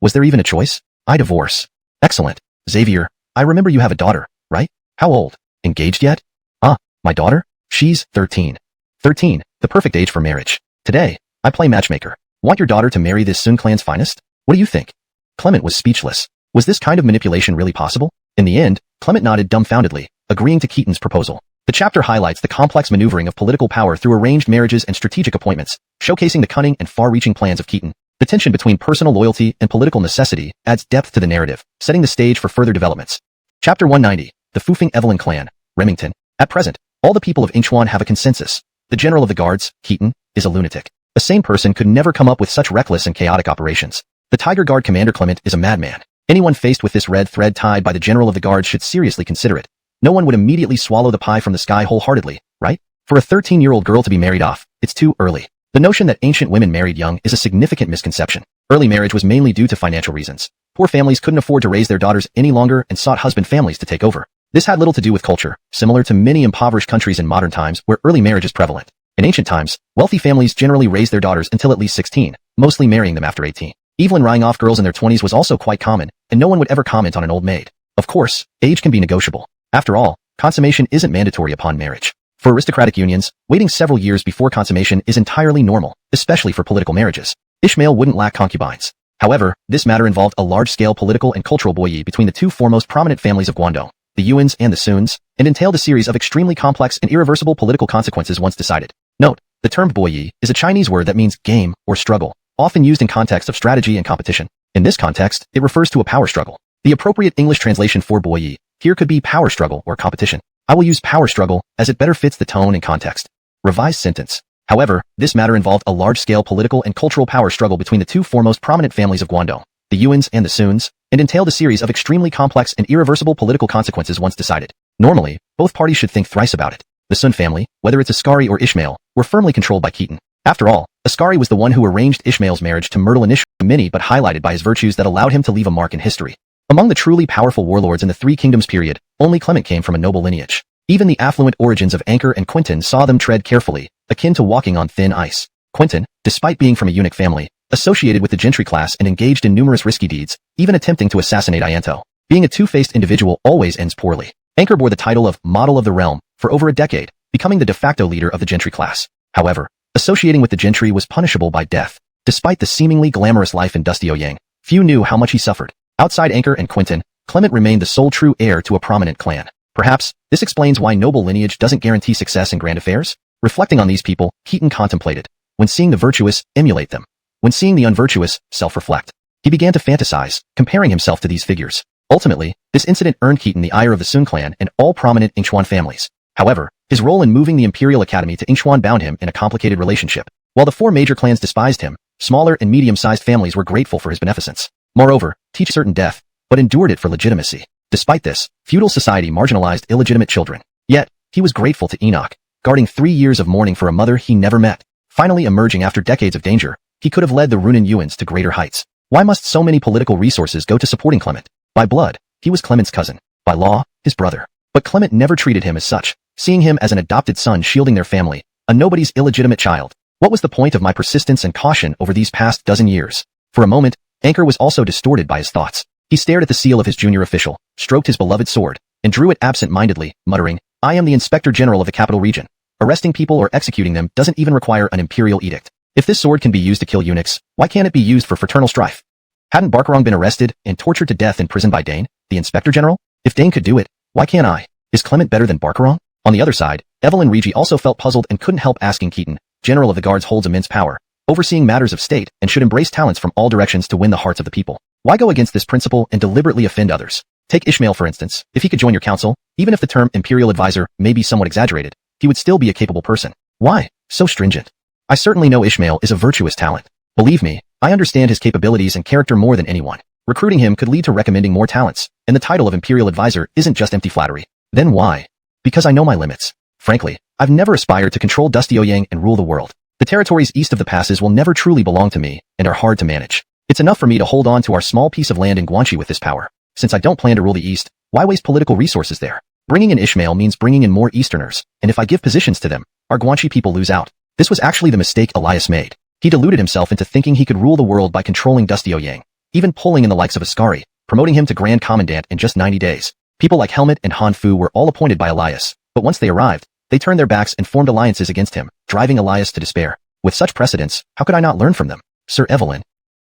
Was there even a choice? I divorce. Excellent. Xavier, I remember you have a daughter, right? How old? Engaged yet? My daughter? She's 13. 13, the perfect age for marriage. Today, I play matchmaker. Want your daughter to marry this Sun clan's finest? What do you think? Clement was speechless. Was this kind of manipulation really possible? In the end, Clement nodded dumbfoundedly, agreeing to Keaton's proposal. The chapter highlights the complex maneuvering of political power through arranged marriages and strategic appointments, showcasing the cunning and far-reaching plans of Keaton. The tension between personal loyalty and political necessity adds depth to the narrative, setting the stage for further developments. Chapter 190, The Fufeng Evelyn Clan, Remington. At present, all the people of Yingchuan have a consensus. The general of the guards, Keaton, is a lunatic. A sane person could never come up with such reckless and chaotic operations. The Tiger Guard commander Clement is a madman. Anyone faced with this red thread tied by the general of the guards should seriously consider it. No one would immediately swallow the pie from the sky wholeheartedly, right? For a 13-year-old girl to be married off, it's too early. The notion that ancient women married young is a significant misconception. Early marriage was mainly due to financial reasons. Poor families couldn't afford to raise their daughters any longer and sought husband families to take over. This had little to do with culture, similar to many impoverished countries in modern times where early marriage is prevalent. In ancient times, wealthy families generally raised their daughters until at least 16, mostly marrying them after 18. Even wrying off girls in their 20s was also quite common, and no one would ever comment on an old maid. Of course, age can be negotiable. After all, consummation isn't mandatory upon marriage. For aristocratic unions, waiting several years before consummation is entirely normal, especially for political marriages. Ishmael wouldn't lack concubines. However, this matter involved a large-scale political and cultural boyee between the two foremost prominent families of Guangdong, the Yuans and the Suns, and entailed a series of extremely complex and irreversible political consequences once decided. Note, the term boyee is a Chinese word that means game or struggle, often used in context of strategy and competition. In this context, it refers to a power struggle. The appropriate English translation for boyee here could be power struggle or competition. I will use power struggle as it better fits the tone and context. Revised sentence. However, this matter involved a large-scale political and cultural power struggle between the two foremost prominent families of Guangdong, the Yuans and the Suns, and entailed a series of extremely complex and irreversible political consequences once decided. Normally, both parties should think thrice about it. The Sun family, whether it's Askari or Ishmael, were firmly controlled by Khitan. After all, Askari was the one who arranged Ishmael's marriage to Myrtle, initially many but highlighted by his virtues that allowed him to leave a mark in history. Among the truly powerful warlords in the Three Kingdoms period, only Clement came from a noble lineage. Even the affluent origins of Anchor and Quentin saw them tread carefully, akin to walking on thin ice. Quentin, despite being from a eunuch family, associated with the gentry class and engaged in numerous risky deeds, even attempting to assassinate Ianto. Being a two-faced individual always ends poorly. Anchor bore the title of Model of the Realm for over a decade, becoming the de facto leader of the gentry class. However, associating with the gentry was punishable by death. Despite the seemingly glamorous life in Dusty Ouyang, few knew how much he suffered. Outside Anchor and Quentin, Clement remained the sole true heir to a prominent clan. Perhaps, this explains why noble lineage doesn't guarantee success in grand affairs? Reflecting on these people, Khitan contemplated. When seeing the virtuous, emulate them. When seeing the unvirtuous, self-reflect. He began to fantasize, comparing himself to these figures. Ultimately, this incident earned Khitan the ire of the Sun clan and all prominent Yingchuan families. However, his role in moving the Imperial Academy to Yingchuan bound him in a complicated relationship. While the four major clans despised him, smaller and medium-sized families were grateful for his beneficence. Moreover, teach certain death, but endured it for legitimacy. Despite this, feudal society marginalized illegitimate children. Yet, he was grateful to Enoch, guarding 3 years of mourning for a mother he never met. Finally emerging after decades of danger, he could have led the Runan Yuans to greater heights. Why must so many political resources go to supporting Clement? By blood, he was Clement's cousin. By law, his brother. But Clement never treated him as such, seeing him as an adopted son shielding their family, a nobody's illegitimate child. What was the point of my persistence and caution over these past dozen years? For a moment, Anchor was also distorted by his thoughts. He stared at the seal of his junior official, stroked his beloved sword, and drew it absent-mindedly, muttering, I am the Inspector General of the capital region. Arresting people or executing them doesn't even require an imperial edict. If this sword can be used to kill eunuchs, why can't it be used for fraternal strife? Hadn't Barkarong been arrested and tortured to death in prison by Dane, the Inspector General? If Dane could do it, why can't I? Is Clement better than Barkarong? On the other side, Evelyn Regi also felt puzzled and couldn't help asking Khitan, General of the Guards holds immense power, overseeing matters of state, and should embrace talents from all directions to win the hearts of the people. Why go against this principle and deliberately offend others? Take Ishmael for instance. If he could join your council, even if the term imperial advisor may be somewhat exaggerated, he would still be a capable person. Why so stringent? I certainly know Ishmael is a virtuous talent. Believe me, I understand his capabilities and character more than anyone. Recruiting him could lead to recommending more talents, and the title of imperial advisor isn't just empty flattery. Then why? Because I know my limits. Frankly, I've never aspired to control Dusty Ouyang and rule the world. The territories east of the passes will never truly belong to me, and are hard to manage. It's enough for me to hold on to our small piece of land in Guanxi with this power. Since I don't plan to rule the east, why waste political resources there? Bringing in Ishmael means bringing in more Easterners, and if I give positions to them, our Guanxi people lose out. This was actually the mistake Elias made. He deluded himself into thinking he could rule the world by controlling Dusty Ouyang, even pulling in the likes of Askari, promoting him to Grand Commandant in just 90 days. People like Helmut and Han Fu were all appointed by Elias, but once they arrived, they turned their backs and formed alliances against him, driving Elias to despair. With such precedents, how could I not learn from them? Sir Evelyn.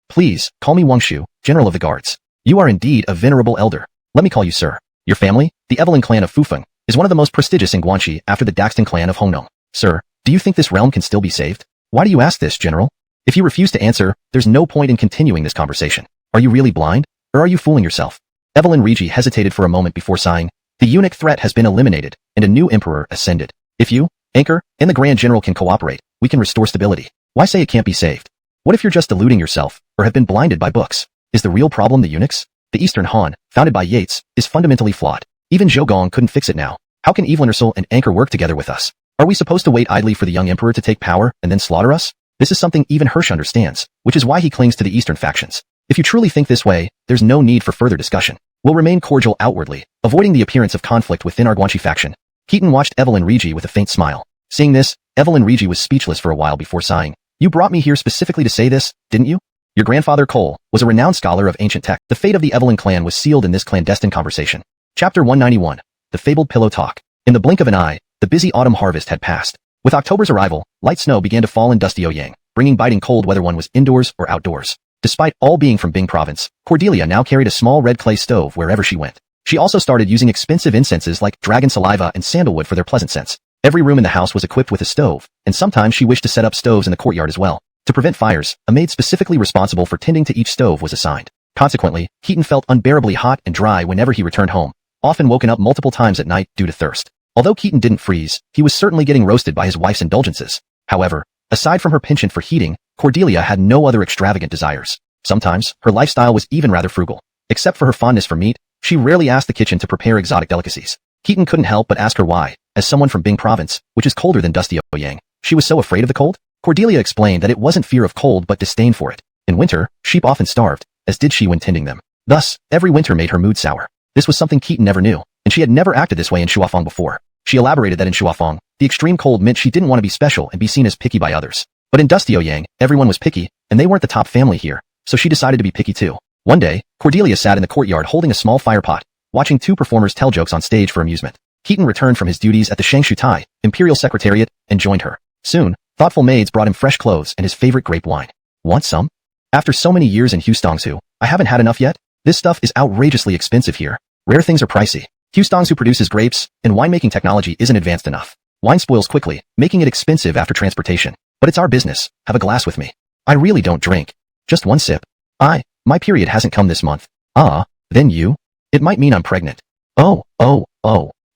Please, call me Wang Shu, General of the Guards. You are indeed a venerable elder. Let me call you sir. Your family, the Evelyn clan of Fufeng, is one of the most prestigious in Guanxi after the Daxton clan of Hongnong. Sir, do you think this realm can still be saved? Why do you ask this, General? If you refuse to answer, there's no point in continuing this conversation. Are you really blind? Or are you fooling yourself? Evelyn Regi hesitated for a moment before sighing. The eunuch threat has been eliminated, and a new emperor ascended. If you, Anchor, and the Grand General can cooperate, we can restore stability. Why say it can't be saved? What if you're just deluding yourself, or have been blinded by books? Is the real problem the eunuchs? The Eastern Han, founded by Yates, is fundamentally flawed. Even Zhou Gong couldn't fix it now. How can Evelyn Ursel and Anchor work together with us? Are we supposed to wait idly for the young emperor to take power and then slaughter us? This is something even Hirsch understands, which is why he clings to the Eastern factions. If you truly think this way, there's no need for further discussion. We'll remain cordial outwardly, avoiding the appearance of conflict within our Guanxi faction. Khitan watched Evelyn Regi with a faint smile. Seeing this, Evelyn Regi was speechless for a while before sighing. You brought me here specifically to say this, didn't you? Your grandfather Cole was a renowned scholar of ancient tech. The fate of the Evelyn clan was sealed in this clandestine conversation. Chapter 191. The Fabled Pillow Talk. In the blink of an eye, the busy autumn harvest had passed. With October's arrival, light snow began to fall in dusty Ouyang, bringing biting cold whether one was indoors or outdoors. Despite all being from Bing province, Cordelia now carried a small red clay stove wherever she went. She also started using expensive incenses like dragon saliva and sandalwood for their pleasant scents. Every room in the house was equipped with a stove, and sometimes she wished to set up stoves in the courtyard as well. To prevent fires, a maid specifically responsible for tending to each stove was assigned. Consequently, Keaton felt unbearably hot and dry whenever he returned home, often woken up multiple times at night due to thirst. Although Keaton didn't freeze, he was certainly getting roasted by his wife's indulgences. However, aside from her penchant for heating, Cordelia had no other extravagant desires. Sometimes, her lifestyle was even rather frugal. Except for her fondness for meat, she rarely asked the kitchen to prepare exotic delicacies. Keaton couldn't help but ask her why, as someone from Bing province, which is colder than dusty Ouyang, she was so afraid of the cold? Cordelia explained that it wasn't fear of cold but disdain for it. In winter, sheep often starved, as did she when tending them. Thus, every winter made her mood sour. This was something Keaton never knew, and she had never acted this way in Shuafeng before. She elaborated that in Shuafeng, the extreme cold meant she didn't want to be special and be seen as picky by others. But in dusty Ouyang, everyone was picky, and they weren't the top family here, so she decided to be picky too. One day, Cordelia sat in the courtyard holding a small fire pot, watching two performers tell jokes on stage for amusement. Keaton returned from his duties at the Shangshu Tai, Imperial Secretariat, and joined her. Soon, thoughtful maids brought him fresh clothes and his favorite grape wine. Want some? After so many years in Hustongsu, I haven't had enough yet? This stuff is outrageously expensive here. Rare things are pricey. Hustongsu produces grapes, and winemaking technology isn't advanced enough. Wine spoils quickly, making it expensive after transportation. But it's our business. Have a glass with me. I really don't drink. Just one sip. My period hasn't come this month. Then you? It might mean I'm pregnant. Oh.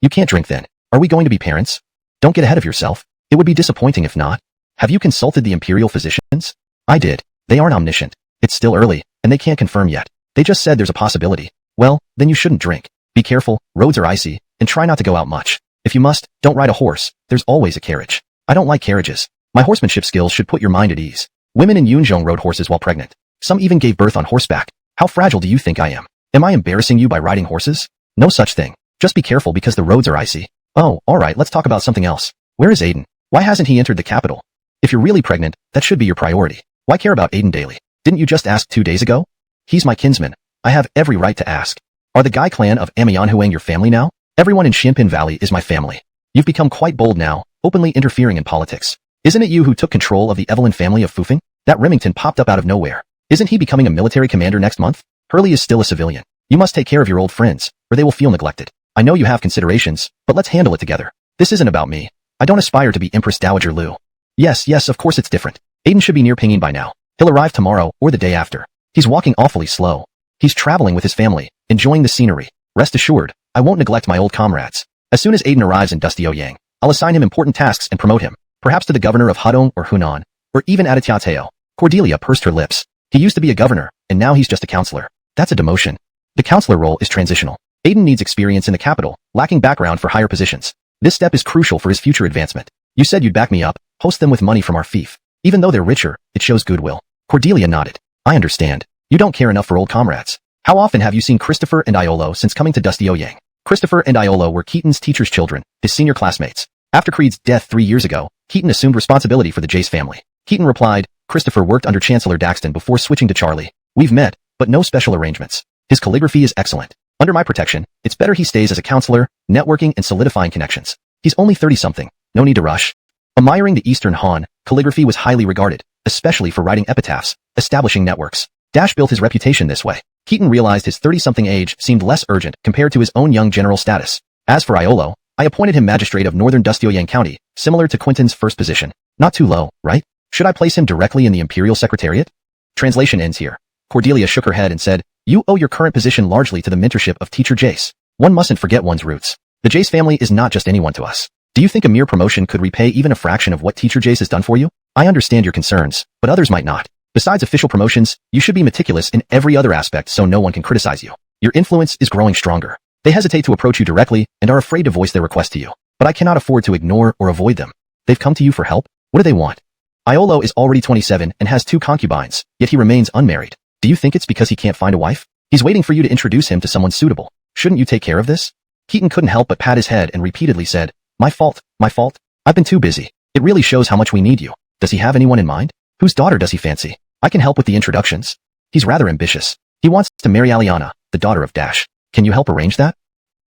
You can't drink then. Are we going to be parents? Don't get ahead of yourself. It would be disappointing if not. Have you consulted the imperial physicians? I did. They aren't omniscient. It's still early, and they can't confirm yet. They just said there's a possibility. Well, then you shouldn't drink. Be careful, roads are icy, and try not to go out much. If you must, don't ride a horse. There's always a carriage. I don't like carriages. My horsemanship skills should put your mind at ease. Women in Yunzhong rode horses while pregnant. Some even gave birth on horseback. How fragile do you think I am? Am I embarrassing you by riding horses? No such thing. Just be careful because the roads are icy. Oh, alright, let's talk about something else. Where is Aiden? Why hasn't he entered the capital? If you're really pregnant, that should be your priority. Why care about Aiden daily? Didn't you just ask 2 days ago? He's my kinsman. I have every right to ask. Are the Gai clan of Amianhuang your family now? Everyone in Xianpin Valley is my family. You've become quite bold now, openly interfering in politics. Isn't it you who took control of the Evelyn family of Fufeng? That Remington popped up out of nowhere. Isn't he becoming a military commander next month? Hurley is still a civilian. You must take care of your old friends, or they will feel neglected. I know you have considerations, but let's handle it together. This isn't about me. I don't aspire to be Empress Dowager Lu. Yes, of course it's different. Aiden should be near Pinyin by now. He'll arrive tomorrow or the day after. He's walking awfully slow. He's traveling with his family, enjoying the scenery. Rest assured, I won't neglect my old comrades. As soon as Aiden arrives in dusty Ouyang, I'll assign him important tasks and promote him, perhaps to the governor of Hudong or Hunan, or even Aditiateo. Cordelia pursed her lips. He used to be a governor, and now he's just a counselor. That's a demotion. The counselor role is transitional. Aiden needs experience in the capital, lacking background for higher positions. This step is crucial for his future advancement. You said you'd back me up, host them with money from our fief. Even though they're richer, it shows goodwill. Cordelia nodded. I understand. You don't care enough for old comrades. How often have you seen Christopher and Iolo since coming to dusty Ouyang? Christopher and Iolo were Keaton's teacher's children, his senior classmates. After Creed's death 3 years ago, Keaton assumed responsibility for the Jace family. Keaton replied, Christopher worked under Chancellor Daxton before switching to Charlie. We've met, but no special arrangements. His calligraphy is excellent. Under my protection, it's better he stays as a counselor, networking and solidifying connections. He's only 30-something. No need to rush. Admiring the Eastern Han, calligraphy was highly regarded, especially for writing epitaphs, establishing networks. Dash built his reputation this way. Keaton realized his 30-something age seemed less urgent compared to his own young general status. As for Iolo, I appointed him magistrate of northern dusty Ouyang County, similar to Quentin's first position. Not too low, right? Should I place him directly in the Imperial Secretariat? Translation ends here. Cordelia shook her head and said, You owe your current position largely to the mentorship of Teacher Jace. One mustn't forget one's roots. The Jace family is not just anyone to us. Do you think a mere promotion could repay even a fraction of what Teacher Jace has done for you? I understand your concerns, but others might not. Besides official promotions, you should be meticulous in every other aspect so no one can criticize you. Your influence is growing stronger. They hesitate to approach you directly and are afraid to voice their request to you. But I cannot afford to ignore or avoid them. They've come to you for help? What do they want? Iolo is already 27 and has 2 concubines, yet he remains unmarried. Do you think it's because he can't find a wife? He's waiting for you to introduce him to someone suitable. Shouldn't you take care of this? Keaton couldn't help but pat his head and repeatedly said, My fault. I've been too busy. It really shows how much we need you. Does he have anyone in mind? Whose daughter does he fancy? I can help with the introductions. He's rather ambitious. He wants to marry Aliana, the daughter of Dash. Can you help arrange that?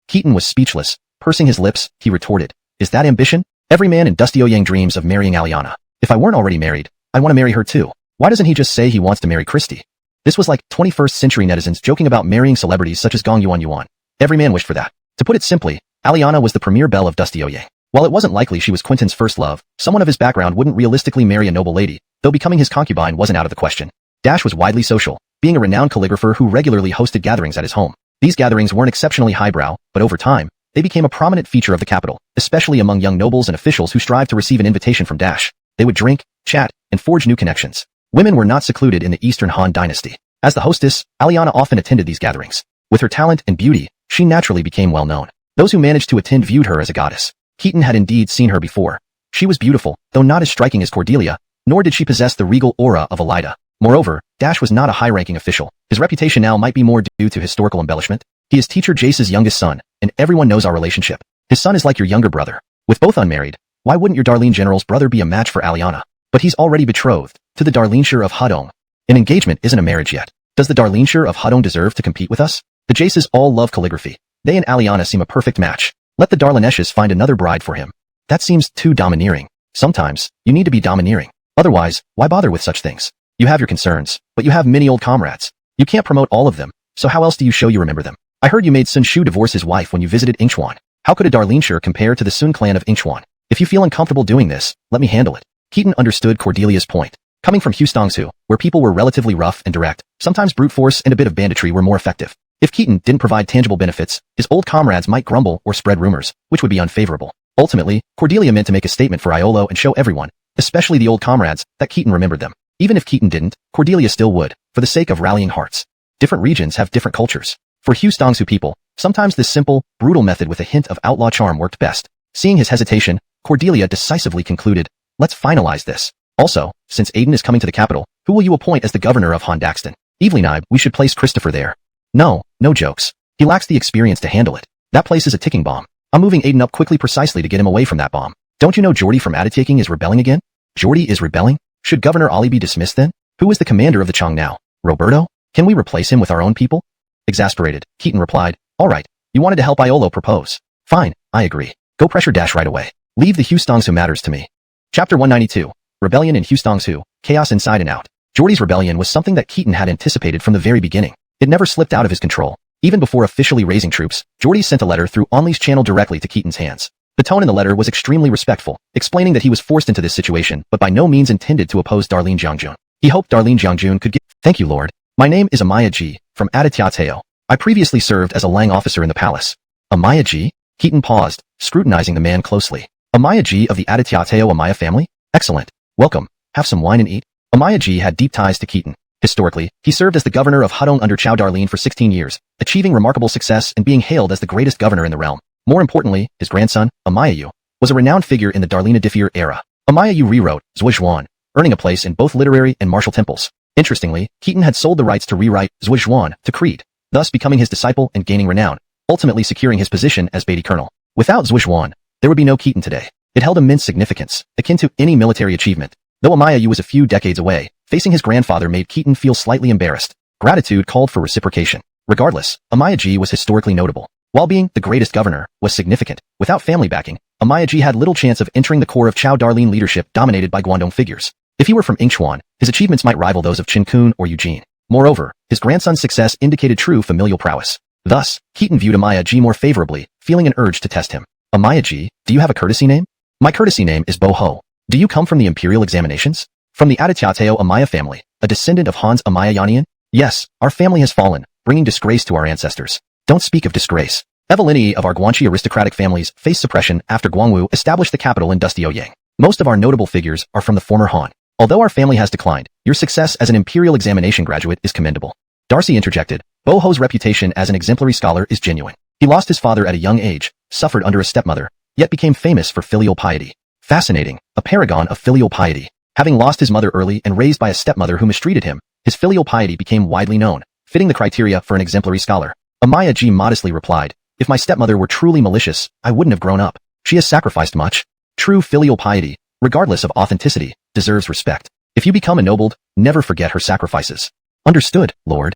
Keaton was speechless. Pursing his lips, he retorted, is that ambition? Every man in Dusty Oyang dreams of marrying Aliana. If I weren't already married, I'd want to marry her too. Why doesn't he just say he wants to marry Christy? This was like 21st century netizens joking about marrying celebrities such as Guan Yu. Every man wished for that. To put it simply, Aliana was the premier belle of Dusty Oyang. While it wasn't likely she was Quentin's first love, someone of his background wouldn't realistically marry a noble lady, though becoming his concubine wasn't out of the question. Dash was widely social, being a renowned calligrapher who regularly hosted gatherings at his home. These gatherings weren't exceptionally highbrow, but over time, they became a prominent feature of the capital, especially among young nobles and officials who strived to receive an invitation from Dash. They would drink, chat, and forge new connections. Women were not secluded in the Eastern Han Dynasty. As the hostess, Aliana often attended these gatherings. With her talent and beauty, she naturally became well known. Those who managed to attend viewed her as a goddess. Keaton had indeed seen her before. She was beautiful, though not as striking as Cordelia, nor did she possess the regal aura of Elida. Moreover, Dash was not a high-ranking official. His reputation now might be more due to historical embellishment. He is teacher Jace's youngest son, and everyone knows our relationship. His son is like your younger brother. With both unmarried, why wouldn't your Darlene General's brother be a match for Aliana? But he's already betrothed to the Darleneshire of Hudong. An engagement isn't a marriage yet. Does the Darleneshire of Hudong deserve to compete with us? The Jaces all love calligraphy. They and Aliana seem a perfect match. Let the Darleneshes find another bride for him. That seems too domineering. Sometimes, you need to be domineering. Otherwise, why bother with such things? You have your concerns, but you have many old comrades. You can't promote all of them, so how else do you show you remember them? I heard you made Sun Shu divorce his wife when you visited Ingchuan. How could a Darleneshire compare to the Sun clan of Ingchuan? If you feel uncomfortable doing this, let me handle it. Keaton understood Cordelia's point. Coming from Hustongsu, where people were relatively rough and direct, sometimes brute force and a bit of banditry were more effective. If Keaton didn't provide tangible benefits, his old comrades might grumble or spread rumors, which would be unfavorable. Ultimately, Cordelia meant to make a statement for Iolo and show everyone, especially the old comrades, that Keaton remembered them. Even if Keaton didn't, Cordelia still would, for the sake of rallying hearts. Different regions have different cultures. For Hustongsu people, sometimes this simple, brutal method with a hint of outlaw charm worked best. Seeing his hesitation, Cordelia decisively concluded, let's finalize this. Also, since Aiden is coming to the capital, who will you appoint as the governor of Han Daxton? Evelyn, we should place Christopher there. No jokes. He lacks the experience to handle it. That place is a ticking bomb. I'm moving Aiden up quickly precisely to get him away from that bomb. Don't you know Geordie from Aditaking is rebelling again? Geordie is rebelling? Should Governor Ollie be dismissed then? Who is the commander of the Chong now? Roberto? Can we replace him with our own people? Exasperated, Keaton replied, alright, you wanted to help Iolo propose. Fine, I agree. Go pressure Dash right away. Leave the Hustongsu matters to me. Chapter 192. Rebellion in Hustongsu, Chaos Inside and Out. Geordie's rebellion was something that Keaton had anticipated from the very beginning. It never slipped out of his control. Even before officially raising troops, Geordie sent a letter through Onley's channel directly to Keaton's hands. The tone in the letter was extremely respectful, explaining that he was forced into this situation but by no means intended to oppose Darlene Jiangjun. He hoped Darlene Jiangjun could get— Thank you, Lord. My name is Amaya Ji, from Aditya. I previously served as a Lang officer in the palace. Amaya Ji? Keaton paused, scrutinizing the man closely. Amaya Ji of the Aditya Amaya family? Excellent. Welcome. Have some wine and eat. Amaya Ji had deep ties to Keaton. Historically, he served as the governor of Hudong under Cao Darlene for 16 years, achieving remarkable success and being hailed as the greatest governor in the realm. More importantly, his grandson, Amaya Yu, was a renowned figure in the Darlene Diffier era. Amaya Yu rewrote Zhuozhuan, earning a place in both literary and martial temples. Interestingly, Keaton had sold the rights to rewrite Zhuozhuan to Creed, thus becoming his disciple and gaining renown, ultimately securing his position as Beatty Colonel. Without Zhuozhuan, there would be no Keaton today. It held immense significance, akin to any military achievement. Though Amaya Yu was a few decades away, facing his grandfather made Keaton feel slightly embarrassed. Gratitude called for reciprocation. Regardless, Amaya Ji was historically notable. While being the greatest governor was significant, without family backing, Amaya Ji had little chance of entering the core of Cao Darlene leadership dominated by Guangdong figures. If he were from Ingchuan, his achievements might rival those of Qin Kun or Eugene. Moreover, his grandson's success indicated true familial prowess. Thus, Keaton viewed Amaya Ji more favorably, feeling an urge to test him. Amaya Ji, do you have a courtesy name? My courtesy name is Bo Ho. Do you come from the imperial examinations? From the Aditya Amaya family, a descendant of Han's Amaya Yanian? Yes, our family has fallen, bringing disgrace to our ancestors. Don't speak of disgrace. Evelini of our Guanxi aristocratic families faced suppression after Guan Yu established the capital in Dusty Oyang. Most of our notable figures are from the former Han. Although our family has declined, your success as an imperial examination graduate is commendable. Darcy interjected, Bo Ho's reputation as an exemplary scholar is genuine. He lost his father at a young age, suffered under a stepmother, yet became famous for filial piety. Fascinating, a paragon of filial piety. Having lost his mother early and raised by a stepmother who mistreated him, his filial piety became widely known, fitting the criteria for an exemplary scholar. Amaya Ji modestly replied, if my stepmother were truly malicious, I wouldn't have grown up. She has sacrificed much. True filial piety, regardless of authenticity, deserves respect. If you become ennobled, never forget her sacrifices. Understood, Lord.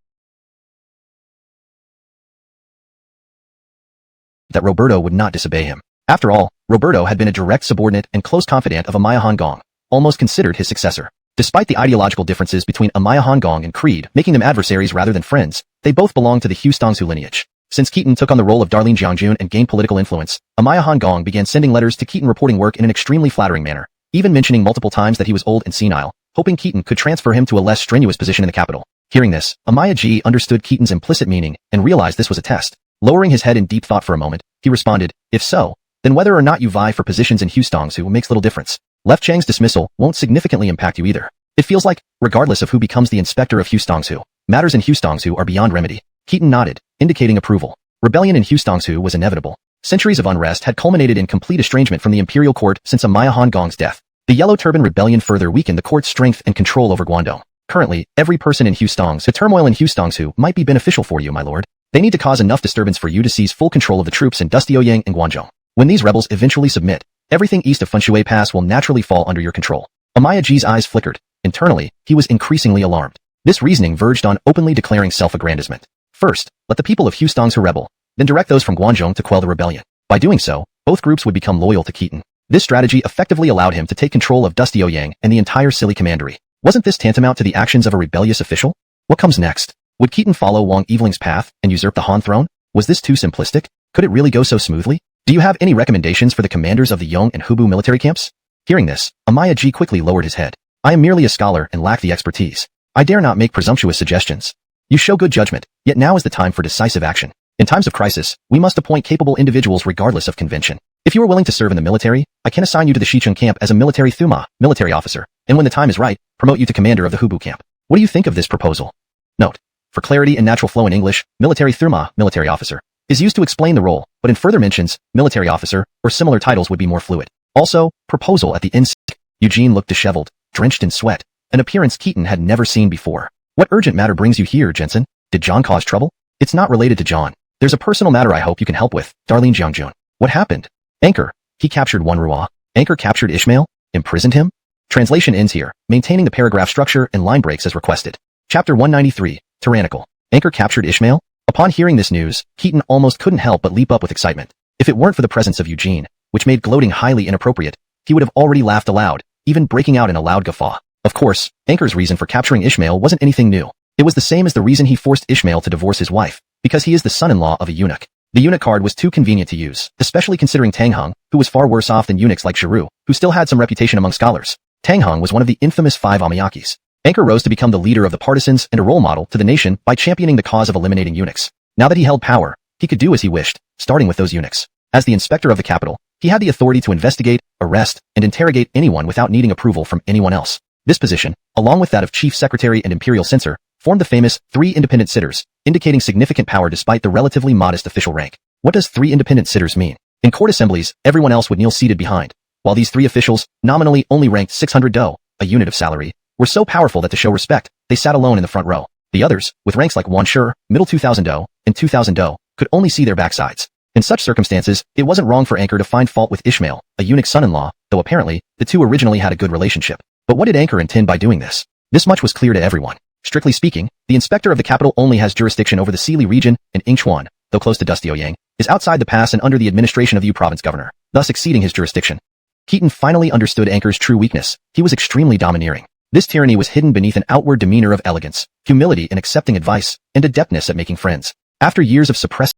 That Roberto would not disobey him. After all, Roberto had been a direct subordinate and close confidant of Amaya Han Gong, almost considered his successor. Despite the ideological differences between Amaya Han Gong and Creed, making them adversaries rather than friends, they both belonged to the Hustongsu lineage. Since Keaton took on the role of Darlene Jiangjun and gained political influence, Amaya Han Gong began sending letters to Keaton reporting work in an extremely flattering manner, even mentioning multiple times that he was old and senile, hoping Keaton could transfer him to a less strenuous position in the capital. Hearing this, Amaya Ji understood Keaton's implicit meaning and realized this was a test. Lowering his head in deep thought for a moment, he responded, "If so, then whether or not you vie for positions in Hustongsu makes little difference. Left Chang's dismissal won't significantly impact you either. It feels like, regardless of who becomes the inspector of Hustongsu, matters in Hustongsu are beyond remedy." Keaton nodded, indicating approval. Rebellion in Hustongsu was inevitable. Centuries of unrest had culminated in complete estrangement from the imperial court since Amaya Han Gong's death. The Yellow Turban Rebellion further weakened the court's strength and control over Guangdong. Currently, every person in Hustongsu, the turmoil in Hustongsu might be beneficial for you, my lord. They need to cause enough disturbance for you to seize full control of the troops in Dustioyang and Guangzhou. When these rebels eventually submit, everything east of Fenshui Pass will naturally fall under your control. Amaya Ji's eyes flickered. Internally, he was increasingly alarmed. This reasoning verged on openly declaring self-aggrandizement. First, let the people of Hustongsu rebel, then direct those from Guangzhou to quell the rebellion. By doing so, both groups would become loyal to Keaton. This strategy effectively allowed him to take control of Dustioyang and the entire Silly Commandery. Wasn't this tantamount to the actions of a rebellious official? What comes next? Would Keaton follow Wang Eveling's path and usurp the Han throne? Was this too simplistic? Could it really go so smoothly? Do you have any recommendations for the commanders of the Yong and Hubu military camps? Hearing this, Amaya Ji quickly lowered his head. I am merely a scholar and lack the expertise. I dare not make presumptuous suggestions. You show good judgment, yet now is the time for decisive action. In times of crisis, we must appoint capable individuals regardless of convention. If you are willing to serve in the military, I can assign you to the Shicheng camp as a military thuma, military officer, and when the time is right, promote you to commander of the Hubu camp. What do you think of this proposal? Note: for clarity and natural flow in English, military thuma, military officer, is used to explain the role, but in further mentions, military officer, or similar titles would be more fluid. Also, proposal at the end. Eugene looked disheveled, drenched in sweat, an appearance Keaton had never seen before. What urgent matter brings you here, Jensen? Did John cause trouble? It's not related to John. There's a personal matter I hope you can help with, Darlene Jiangjun. What happened? Anchor. He captured one Ruah. Anchor captured Ishmael? Imprisoned him? Translation ends here, maintaining the paragraph structure and line breaks as requested. Chapter 193, Tyrannical. Anchor captured Ishmael? Upon hearing this news, Keaton almost couldn't help but leap up with excitement. If it weren't for the presence of Eugene, which made gloating highly inappropriate, he would have already laughed aloud, even breaking out in a loud guffaw. Of course, Anchor's reason for capturing Ishmael wasn't anything new. It was the same as the reason he forced Ishmael to divorce his wife, because he is the son-in-law of a eunuch. The eunuch card was too convenient to use, especially considering Tang Heng, who was far worse off than eunuchs like Shiru, who still had some reputation among scholars. Tang Heng was one of the infamous 5 Amayakis. Anchor rose to become the leader of the partisans and a role model to the nation by championing the cause of eliminating eunuchs. Now that he held power, he could do as he wished, starting with those eunuchs. As the inspector of the capital, he had the authority to investigate, arrest, and interrogate anyone without needing approval from anyone else. This position, along with that of chief secretary and imperial censor, formed the famous 3 independent sitters, indicating significant power despite the relatively modest official rank. What does 3 independent sitters mean? In court assemblies, everyone else would kneel seated behind, while these 3 officials, nominally only ranked 600 do, a unit of salary, were so powerful that to show respect, they sat alone in the front row. The others, with ranks like Wan Shi, middle 2000 do, and 2000 do, could only see their backsides. In such circumstances, it wasn't wrong for Anchor to find fault with Ishmael, a eunuch son-in-law, though apparently, the two originally had a good relationship. But what did Anchor intend by doing this? This much was clear to everyone. Strictly speaking, the inspector of the capital only has jurisdiction over the Sili region, and Yingchuan, though close to Dustioyang, is outside the pass and under the administration of the Yu province governor, thus exceeding his jurisdiction. Keaton finally understood Anchor's true weakness. He was extremely domineering. This tyranny was hidden beneath an outward demeanor of elegance, humility in accepting advice, and adeptness at making friends. After years of suppressed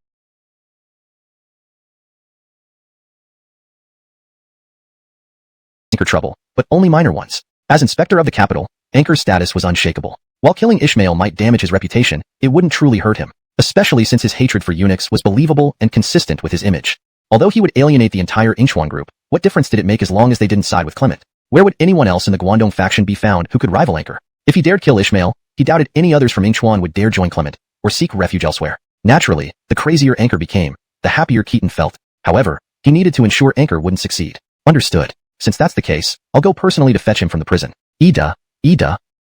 Anchor trouble, but only minor ones. As inspector of the capital, Anchor's status was unshakable. While killing Ishmael might damage his reputation, it wouldn't truly hurt him, especially since his hatred for eunuchs was believable and consistent with his image. Although he would alienate the entire Yingchuan group, what difference did it make as long as they didn't side with Clement? Where would anyone else in the Guangdong faction be found who could rival Anchor? If he dared kill Ishmael, he doubted any others from Yingchuan would dare join Clement, or seek refuge elsewhere. Naturally, the crazier Anchor became, the happier Keaton felt. However, he needed to ensure Anchor wouldn't succeed. Understood. Since that's the case, I'll go personally to fetch him from the prison. Ida,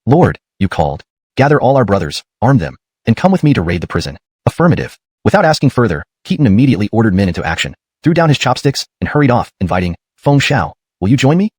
Lord, you called. Gather all our brothers, arm them, and come with me to raid the prison. Affirmative. Without asking further, Keaton immediately ordered men into action, threw down his chopsticks, and hurried off, inviting Feng Shao, will you join me?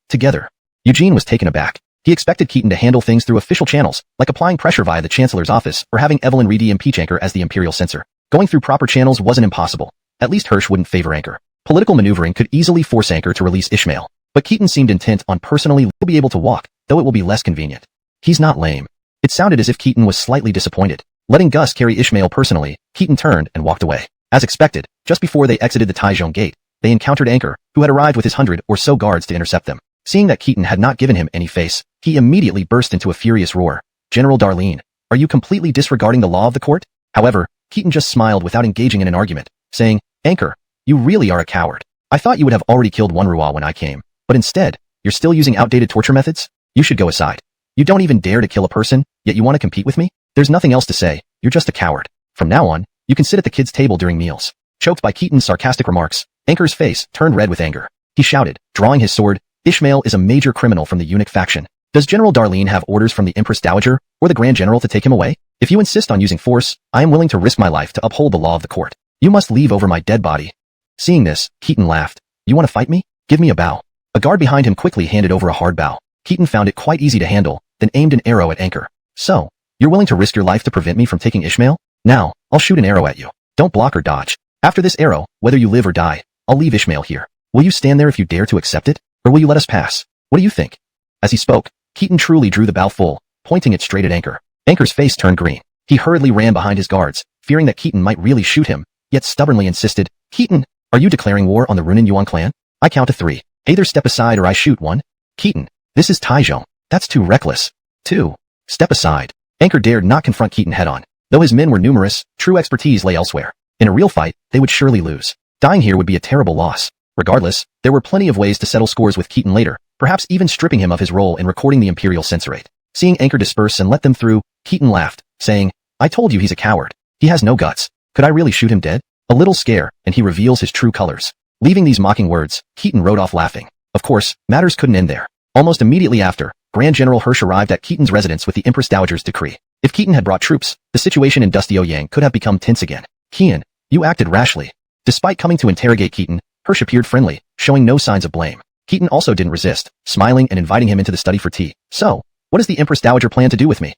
Together. Eugene was taken aback. He expected Keaton to handle things through official channels, like applying pressure via the Chancellor's office or having Evelyn Reedy impeach Anchor as the Imperial censor. Going through proper channels wasn't impossible. At least Hirsch wouldn't favor Anchor. Political maneuvering could easily force Anchor to release Ishmael, but Keaton seemed intent on personally be able to walk, though it will be less convenient. He's not lame. It sounded as if Keaton was slightly disappointed. Letting Gus carry Ishmael personally, Keaton turned and walked away. As expected, just before they exited the Taijiong gate, they encountered Anchor, who had arrived with his 100 or so guards to intercept them. Seeing that Keaton had not given him any face, he immediately burst into a furious roar. General Darlene, are you completely disregarding the law of the court? However, Keaton just smiled without engaging in an argument, saying, Anchor, you really are a coward. I thought you would have already killed Guan when I came, but instead, you're still using outdated torture methods? You should go aside. You don't even dare to kill a person, yet you want to compete with me? There's nothing else to say, you're just a coward. From now on, you can sit at the kids' table during meals. Choked by Keaton's sarcastic remarks, Anchor's face turned red with anger. He shouted, drawing his sword, Ishmael is a major criminal from the eunuch faction. Does General Darlene have orders from the Empress Dowager or the Grand General to take him away? If you insist on using force, I am willing to risk my life to uphold the law of the court. You must leave over my dead body. Seeing this, Keaton laughed. You want to fight me? Give me a bow. A guard behind him quickly handed over a hard bow. Keaton found it quite easy to handle, then aimed an arrow at Anchor. So, you're willing to risk your life to prevent me from taking Ishmael? Now, I'll shoot an arrow at you. Don't block or dodge. After this arrow, whether you live or die, I'll leave Ishmael here. Will you stand there if you dare to accept it? Or will you let us pass? What do you think? As he spoke, Keaton truly drew the bow full, pointing it straight at Anchor. Anchor's face turned green. He hurriedly ran behind his guards, fearing that Keaton might really shoot him, yet stubbornly insisted, Keaton, are you declaring war on the Runan Yuan clan? I count to 3. Either step aside or I shoot 1. Keaton, this is Taijiong. That's too reckless. 2. Step aside. Anchor dared not confront Keaton head-on. Though his men were numerous, true expertise lay elsewhere. In a real fight, they would surely lose. Dying here would be a terrible loss. Regardless, there were plenty of ways to settle scores with Keaton later, perhaps even stripping him of his role in recording the Imperial censorate. Seeing Anchor disperse and let them through, Keaton laughed, saying, I told you he's a coward. He has no guts. Could I really shoot him dead? A little scare, and he reveals his true colors. Leaving these mocking words, Keaton rode off laughing. Of course, matters couldn't end there. Almost immediately after, Grand General Hirsch arrived at Keaton's residence with the Empress Dowager's decree. If Keaton had brought troops, the situation in Dusty Yang could have become tense again. Keaton, you acted rashly. Despite coming to interrogate Keaton, Hirsch appeared friendly, showing no signs of blame. Keaton also didn't resist, smiling and inviting him into the study for tea. So, what does the Empress Dowager plan to do with me?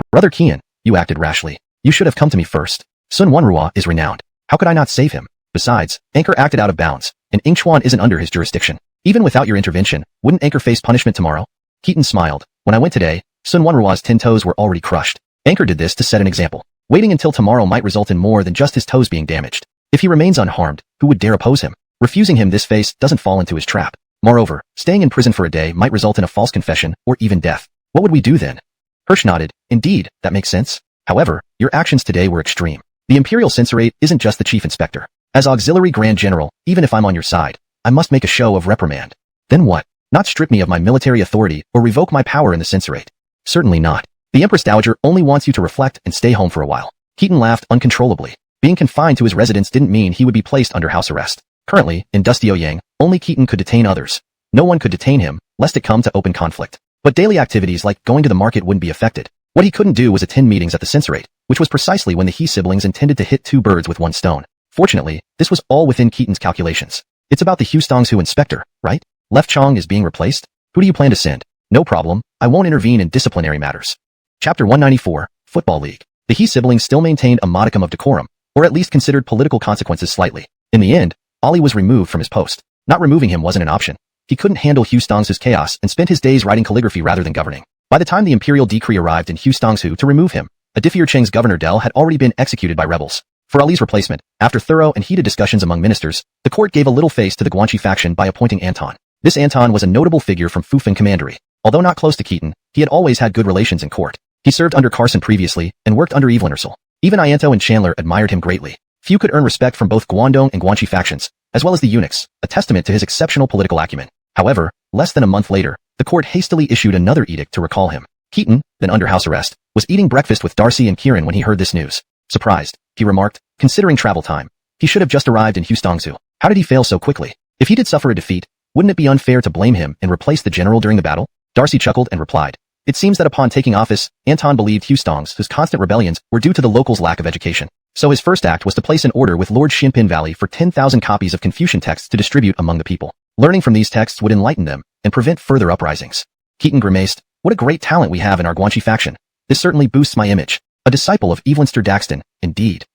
Brother Keaton, you acted rashly. You should have come to me first. Sun Wenrua is renowned. How could I not save him? Besides, Anchor acted out of bounds, and Ingchuan isn't under his jurisdiction. Even without your intervention, wouldn't Anchor face punishment tomorrow? Keaton smiled. When I went today, Sun Wenrua's 10 toes were already crushed. Anchor did this to set an example. Waiting until tomorrow might result in more than just his toes being damaged. If he remains unharmed, who would dare oppose him? Refusing him this face doesn't fall into his trap. Moreover, staying in prison for a day might result in a false confession or even death. What would we do then? Hirsch nodded. Indeed, that makes sense. However, your actions today were extreme. The Imperial Censorate isn't just the Chief Inspector. As Auxiliary Grand General, even if I'm on your side, I must make a show of reprimand. Then what? Not strip me of my military authority or revoke my power in the Censorate? Certainly not. The Empress Dowager only wants you to reflect and stay home for a while. Keaton laughed uncontrollably. Being confined to his residence didn't mean he would be placed under house arrest. Currently, in Dusty Yang, only Keaton could detain others. No one could detain him, lest it come to open conflict. But daily activities like going to the market wouldn't be affected. What he couldn't do was attend meetings at the Censorate, which was precisely when the He siblings intended to hit 2 birds with 1 stone. Fortunately, this was all within Keaton's calculations. It's about the Hustong's inspector, right? Left Chong is being replaced? Who do you plan to send? No problem, I won't intervene in disciplinary matters. Chapter 194, Football League. The He siblings still maintained a modicum of decorum, or at least considered political consequences slightly. In the end, Ollie was removed from his post. Not removing him wasn't an option. He couldn't handle Hustong's chaos and spent his days writing calligraphy rather than governing. By the time the imperial decree arrived in Hustong's to remove him, Adifir Cheng's governor Del had already been executed by rebels. For Ali's replacement, after thorough and heated discussions among ministers, the court gave a little face to the Guan Yu faction by appointing Anton. This Anton was a notable figure from Fufeng Commandery. Although not close to Keaton, he had always had good relations in court. He served under Carson previously and worked under Evelyn Ursel. Even Ianto and Chandler admired him greatly. Few could earn respect from both Guangdong and Guan Yu factions, as well as the eunuchs, a testament to his exceptional political acumen. However, less than a month later, the court hastily issued another edict to recall him. Keaton, then under house arrest, was eating breakfast with Darcy and Kieran when he heard this news. Surprised, he remarked, considering travel time. He should have just arrived in Hustongsu. How did he fail so quickly? If he did suffer a defeat, wouldn't it be unfair to blame him and replace the general during the battle? Darcy chuckled and replied. It seems that upon taking office, Anton believed Hustong's whose constant rebellions were due to the locals' lack of education. So his first act was to place an order with Lord Shinpin Valley for 10,000 copies of Confucian texts to distribute among the people. Learning from these texts would enlighten them and prevent further uprisings. Keaton grimaced, what a great talent we have in our Guanxi faction. This certainly boosts my image. A disciple of Evelynster Daxton, indeed.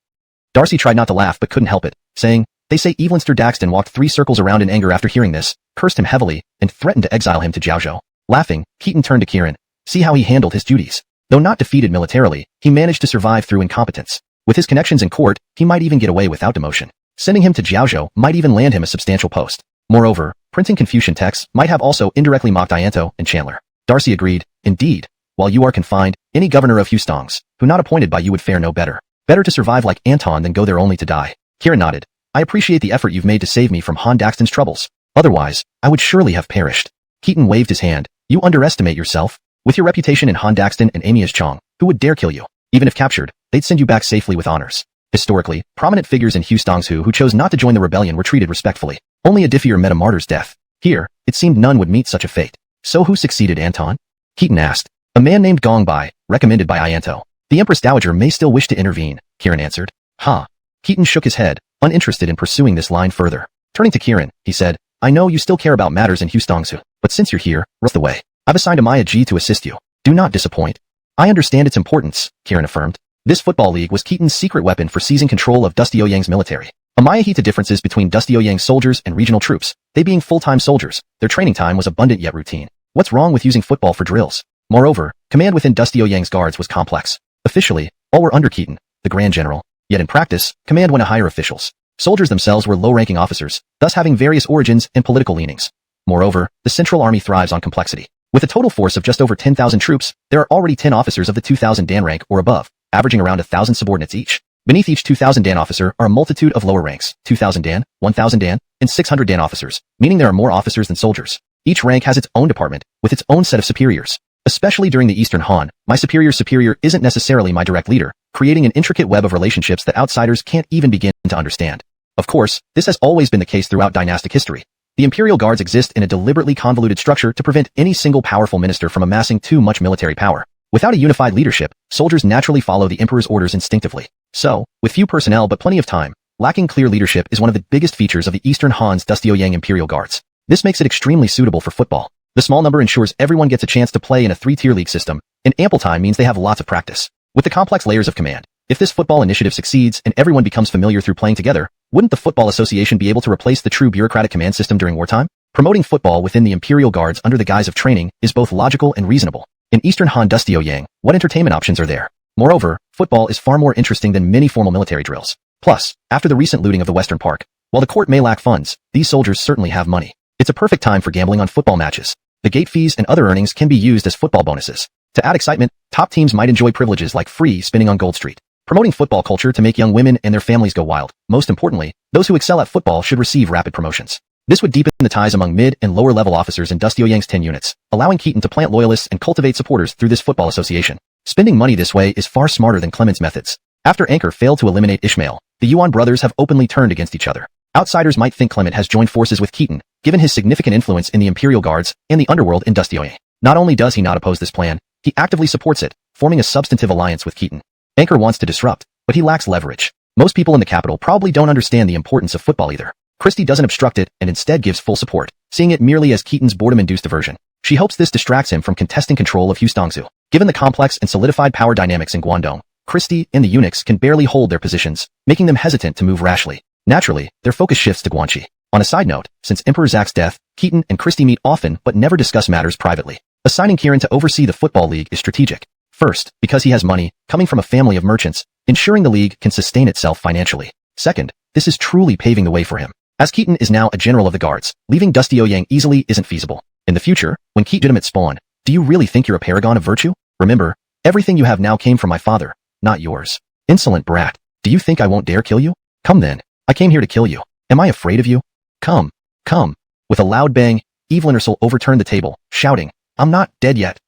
Darcy tried not to laugh but couldn't help it, saying, they say Evelynster Daxton walked 3 circles around in anger after hearing this, cursed him heavily, and threatened to exile him to Jiaozhou. Laughing, Keaton turned to Kieran. See how he handled his duties. Though not defeated militarily, he managed to survive through incompetence. With his connections in court, he might even get away without demotion. Sending him to Jiaozhou might even land him a substantial post. Moreover, printing Confucian texts might have also indirectly mocked Ianto and Chandler. Darcy agreed, indeed. While you are confined, any governor of Houstongs, who not appointed by you would fare no better. Better to survive like Anton than go there only to die. Kieran nodded. I appreciate the effort you've made to save me from Han Daxton's troubles. Otherwise, I would surely have perished. Keaton waved his hand. You underestimate yourself. With your reputation in Han Daxton and Amias Chong, who would dare kill you? Even if captured, they'd send you back safely with honors. Historically, prominent figures in Houstongs who chose not to join the rebellion were treated respectfully. Only a Diffier met a martyr's death. Here, it seemed none would meet such a fate. So who succeeded Anton? Keaton asked. A man named Gong Bai, recommended by Ianto. The Empress Dowager may still wish to intervene, Kieran answered. Ha. Keaton shook his head, uninterested in pursuing this line further. Turning to Kieran, he said, I know you still care about matters in Houstongsu, but since you're here, rest the way. I've assigned Amaya Ji to assist you. Do not disappoint. I understand its importance, Kieran affirmed. This football league was Keaton's secret weapon for seizing control of Dusty Ouyang's military. Amaya heat the differences between Dusty Ouyang's soldiers and regional troops. They being full-time soldiers, their training time was abundant yet routine. What's wrong with using football for drills? Moreover, command within Dusty Ouyang's guards was complex. Officially, all were under Keaton, the Grand General. Yet in practice, command went to higher officials. Soldiers themselves were low-ranking officers, thus having various origins and political leanings. Moreover, the Central Army thrives on complexity. With a total force of just over 10,000 troops, there are already 10 officers of the 2,000 Dan rank or above, averaging around 1,000 subordinates each. Beneath each 2,000 Dan officer are a multitude of lower ranks, 2,000 Dan, 1,000 Dan, and 600 Dan officers, meaning there are more officers than soldiers. Each rank has its own department, with its own set of superiors. Especially during the Eastern Han, my superior's superior isn't necessarily my direct leader, creating an intricate web of relationships that outsiders can't even begin to understand. Of course, this has always been the case throughout dynastic history. The imperial guards exist in a deliberately convoluted structure to prevent any single powerful minister from amassing too much military power. Without a unified leadership, soldiers naturally follow the emperor's orders instinctively. So, with few personnel but plenty of time, lacking clear leadership is one of the biggest features of the Eastern Han's Dusty Ouyang imperial guards. This makes it extremely suitable for football. The small number ensures everyone gets a chance to play in a 3-tier league system, and ample time means they have lots of practice. With the complex layers of command, if this football initiative succeeds and everyone becomes familiar through playing together, wouldn't the Football Association be able to replace the true bureaucratic command system during wartime? Promoting football within the imperial guards under the guise of training is both logical and reasonable. In Eastern Han Dusty Ouyang, what entertainment options are there? Moreover, football is far more interesting than many formal military drills. Plus, after the recent looting of the Western Park, while the court may lack funds, these soldiers certainly have money. It's a perfect time for gambling on football matches. The gate fees and other earnings can be used as football bonuses. To add excitement, top teams might enjoy privileges like free spinning on Gold Street. Promoting football culture to make young women and their families go wild. Most importantly, those who excel at football should receive rapid promotions. This would deepen the ties among mid- and lower-level officers in Dusty Ouyang's 10 units, allowing Keaton to plant loyalists and cultivate supporters through this football association. Spending money this way is far smarter than Clement's methods. After Anchor failed to eliminate Ishmael, the Yuan brothers have openly turned against each other. Outsiders might think Clement has joined forces with Keaton, given his significant influence in the Imperial Guards and the underworld in Dusty Ouyang. Not only does he not oppose this plan, he actively supports it, forming a substantive alliance with Keaton. Anchor wants to disrupt, but he lacks leverage. Most people in the capital probably don't understand the importance of football either. Christie doesn't obstruct it and instead gives full support, seeing it merely as Keaton's boredom-induced diversion. She hopes this distracts him from contesting control of Houstongsu. Given the complex and solidified power dynamics in Guangdong, Christie and the eunuchs can barely hold their positions, making them hesitant to move rashly. Naturally, their focus shifts to Guanxi. On a side note, since Emperor Zach's death, Keaton and Christie meet often but never discuss matters privately. Assigning Kieran to oversee the football league is strategic. First, because he has money, coming from a family of merchants, ensuring the league can sustain itself financially. Second, this is truly paving the way for him. As Keaton is now a general of the guards, leaving Dusty Ouyang easily isn't feasible. In the future, when Keaton legitimate spawn, do you really think you're a paragon of virtue? Remember, everything you have now came from my father, not yours. Insolent brat. Do you think I won't dare kill you? Come then. I came here to kill you. Am I afraid of you? Come. Come. With a loud bang, Evelyn Ursel overturned the table, shouting, I'm not dead yet.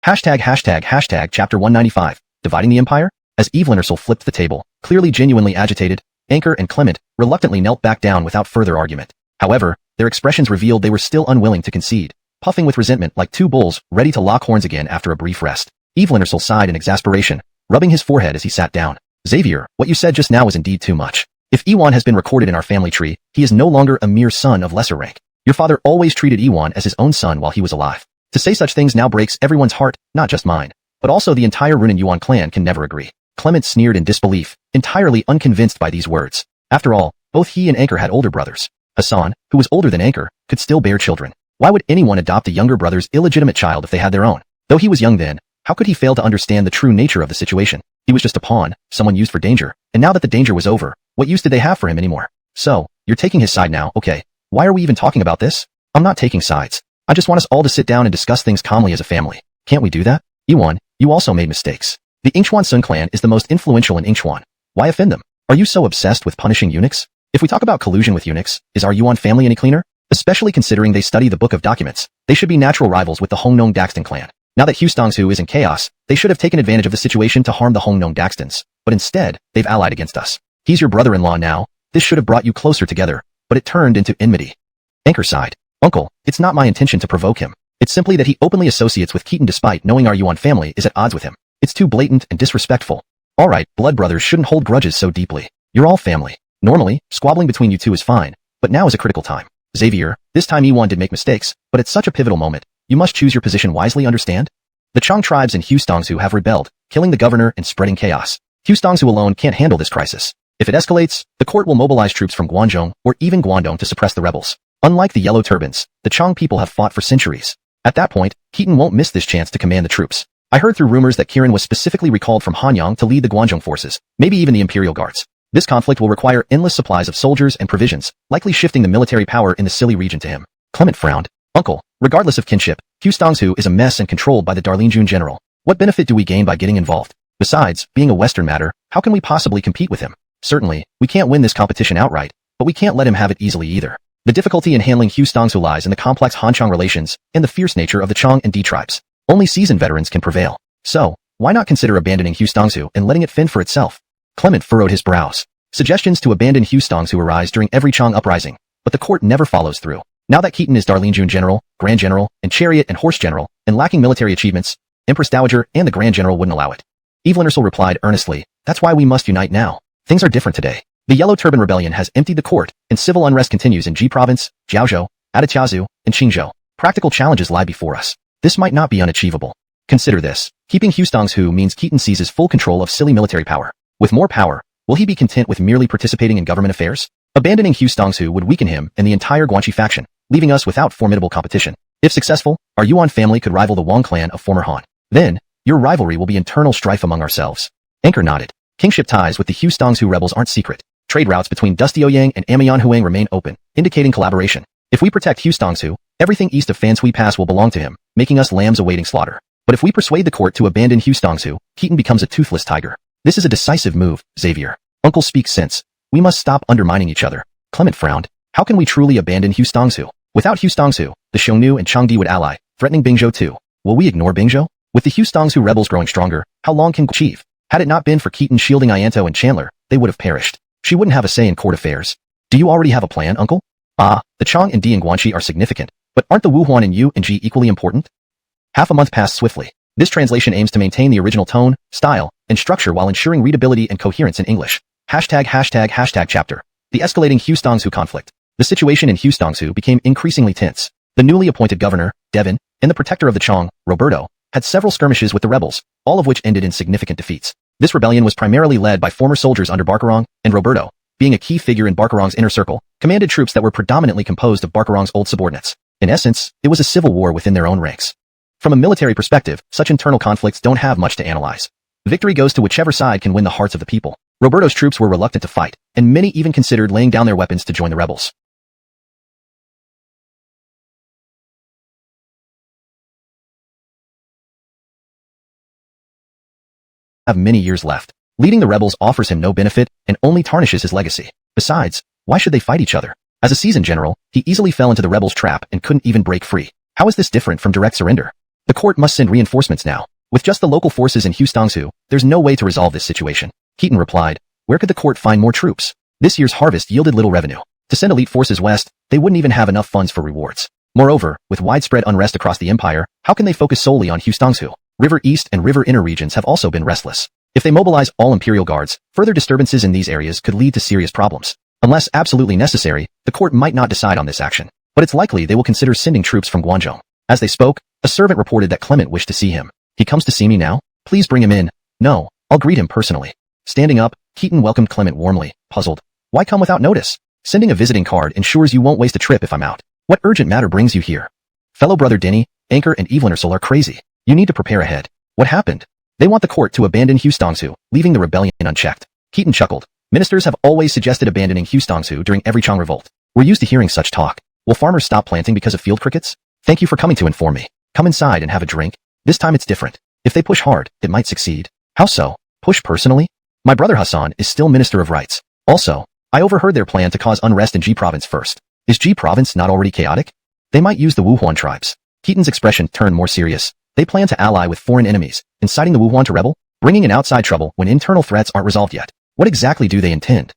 ##### Chapter 195, Dividing the Empire? As Evelyn Ursel flipped the table, clearly genuinely agitated, Anchor and Clement reluctantly knelt back down without further argument. However, their expressions revealed they were still unwilling to concede, puffing with resentment like two bulls ready to lock horns again after a brief rest. Evelyn Ursel sighed in exasperation, rubbing his forehead as he sat down. Xavier, what you said just now was indeed too much. If Ewan has been recorded in our family tree, he is no longer a mere son of lesser rank. Your father always treated Iwan as his own son while he was alive. To say such things now breaks everyone's heart, not just mine. But also the entire Runan Yuan clan can never agree. Clement sneered in disbelief, entirely unconvinced by these words. After all, both he and Anchor had older brothers. Hassan, who was older than Anchor, could still bear children. Why would anyone adopt a younger brother's illegitimate child if they had their own? Though he was young then, how could he fail to understand the true nature of the situation? He was just a pawn, someone used for danger, and now that the danger was over, what use did they have for him anymore? So, you're taking his side now, okay. Why are we even talking about this? I'm not taking sides. I just want us all to sit down and discuss things calmly as a family. Can't we do that? Iwan, you also made mistakes. The Ingchuan Sun clan is the most influential in Ingchuan. Why offend them? Are you so obsessed with punishing eunuchs? If we talk about collusion with eunuchs, is our Yuan family any cleaner? Especially considering they study the Book of Documents, they should be natural rivals with the Hongnong Daxton clan. Now that Hustongsu is in chaos, they should have taken advantage of the situation to harm the Hongnong Daxtons, but instead, they've allied against us. He's your brother-in-law now. This should have brought you closer together, but it turned into enmity. Anchor sighed. Uncle, it's not my intention to provoke him. It's simply that he openly associates with Keaton despite knowing our Yuan family is at odds with him. It's too blatant and disrespectful. Alright, blood brothers shouldn't hold grudges so deeply. You're all family. Normally, squabbling between you two is fine, but now is a critical time. Xavier, this time Iwan did make mistakes, but at such a pivotal moment, you must choose your position wisely, understand? The Chang tribes and Hustongsu have rebelled, killing the governor and spreading chaos. Hustongsu alone can't handle this crisis. If it escalates, the court will mobilize troops from Guangzhou or even Guangdong to suppress the rebels. Unlike the Yellow Turbans, the Chang people have fought for centuries. At that point, Keaton won't miss this chance to command the troops. I heard through rumors that Kirin was specifically recalled from Hanyang to lead the Guangzhou forces, maybe even the Imperial Guards. This conflict will require endless supplies of soldiers and provisions, likely shifting the military power in the Sili region to him. Clement frowned. Uncle, regardless of kinship, Hustongsu is a mess and controlled by the Darlinjun general. What benefit do we gain by getting involved? Besides, being a Western matter, how can we possibly compete with him? Certainly, we can't win this competition outright, but we can't let him have it easily either. The difficulty in handling Hustongsu lies in the complex Han-Chang relations and the fierce nature of the Chang and Di tribes. Only seasoned veterans can prevail. So, why not consider abandoning Hustongsu and letting it fend for itself? Clement furrowed his brows. Suggestions to abandon Hustongsu arise during every Chang uprising, but the court never follows through. Now that Keaton is Darlinjun General, Grand General, and Chariot and Horse General, and lacking military achievements, Empress Dowager and the Grand General wouldn't allow it. Evelyn Ursel replied earnestly, that's why we must unite now. Things are different today. The Yellow Turban Rebellion has emptied the court, and civil unrest continues in Ji Province, Jiaozhou, Aditiazu, and Qingzhou. Practical challenges lie before us. This might not be unachieveable. Consider this. Keeping Hustongsu means Keaton seizes full control of Sili military power. With more power, will he be content with merely participating in government affairs? Abandoning Hustongsu would weaken him and the entire Guanxi faction, leaving us without formidable competition. If successful, our Yuan family could rival the Wang clan of former Han. Then, your rivalry will be internal strife among ourselves. Anchor nodded. Kingship ties with the Hustongsu rebels aren't secret. Trade routes between Dusty Ouyang and Amayan Huang remain open, indicating collaboration. If we protect Hustongsu, everything east of Fanshui Pass will belong to him, making us lambs awaiting slaughter. But if we persuade the court to abandon Hustongsu, Keaton becomes a toothless tiger. This is a decisive move, Xavier. Uncle speaks sense. We must stop undermining each other. Clement frowned. How can we truly abandon Hustongsu? Without Hustongsu, the Xiongnu and Changdi would ally, threatening Bingzhou too. Will we ignore Bingzhou? With the Hustongsu rebels growing stronger, how long can achieve? Had it not been for Keaton shielding Ianto and Chandler, they would have perished. She wouldn't have a say in court affairs. Do you already have a plan, Uncle? The Chang and Di and Guanxi are significant, but aren't the Wuhuan and Yu and Ji equally important? Half a month passed swiftly. This translation aims to maintain the original tone, style, and structure while ensuring readability and coherence in English. ##### chapter. The escalating Hustongsu conflict. The situation in Hustongsu became increasingly tense. The newly appointed governor, Devin, and the protector of the Chang, Roberto, had several skirmishes with the rebels, all of which ended in significant defeats. This rebellion was primarily led by former soldiers under Barcarong, and Roberto, being a key figure in Barcarong's inner circle, commanded troops that were predominantly composed of Barcarong's old subordinates. In essence, it was a civil war within their own ranks. From a military perspective, such internal conflicts don't have much to analyze. Victory goes to whichever side can win the hearts of the people. Roberto's troops were reluctant to fight, and many even considered laying down their weapons to join the rebels. Have many years left. Leading the rebels offers him no benefit and only tarnishes his legacy. Besides, why should they fight each other? As a seasoned general, he easily fell into the rebels' trap and couldn't even break free. How is this different from direct surrender? The court must send reinforcements now. With just the local forces in Hustongsu, there's no way to resolve this situation. Keaton replied, where could the court find more troops? This year's harvest yielded little revenue. To send elite forces west, they wouldn't even have enough funds for rewards. Moreover, with widespread unrest across the empire, how can they focus solely on Hustongsu? River East and River Inner regions have also been restless. If they mobilize all Imperial Guards, further disturbances in these areas could lead to serious problems. Unless absolutely necessary, the court might not decide on this action. but it's likely they will consider sending troops from Guangzhou. As they spoke, a servant reported that Clement wished to see him. He comes to see me now? Please bring him in. No, I'll greet him personally. Standing up, Keaton welcomed Clement warmly, puzzled. Why come without notice? Sending a visiting card ensures you won't waste a trip if I'm out. What urgent matter brings you here? Fellow brother Denny, Anchor and Evelyn are crazy. You need to prepare ahead. What happened? They want the court to abandon Hustongsu, leaving the rebellion unchecked. Keaton chuckled. Ministers have always suggested abandoning Hustongsu during every Chang revolt. We're used to hearing such talk. Will farmers stop planting because of field crickets? Thank you for coming to inform me. Come inside and have a drink. This time it's different. If they push hard, it might succeed. How so? Push personally? My brother Hassan is still Minister of Rights. Also, I overheard their plan to cause unrest in Ji Province first. Is Ji Province not already chaotic? They might use the Wuhuan tribes. Keaton's expression turned more serious. They plan to ally with foreign enemies, inciting the Wuhuan to rebel, bringing in outside trouble when internal threats aren't resolved yet. What exactly do they intend?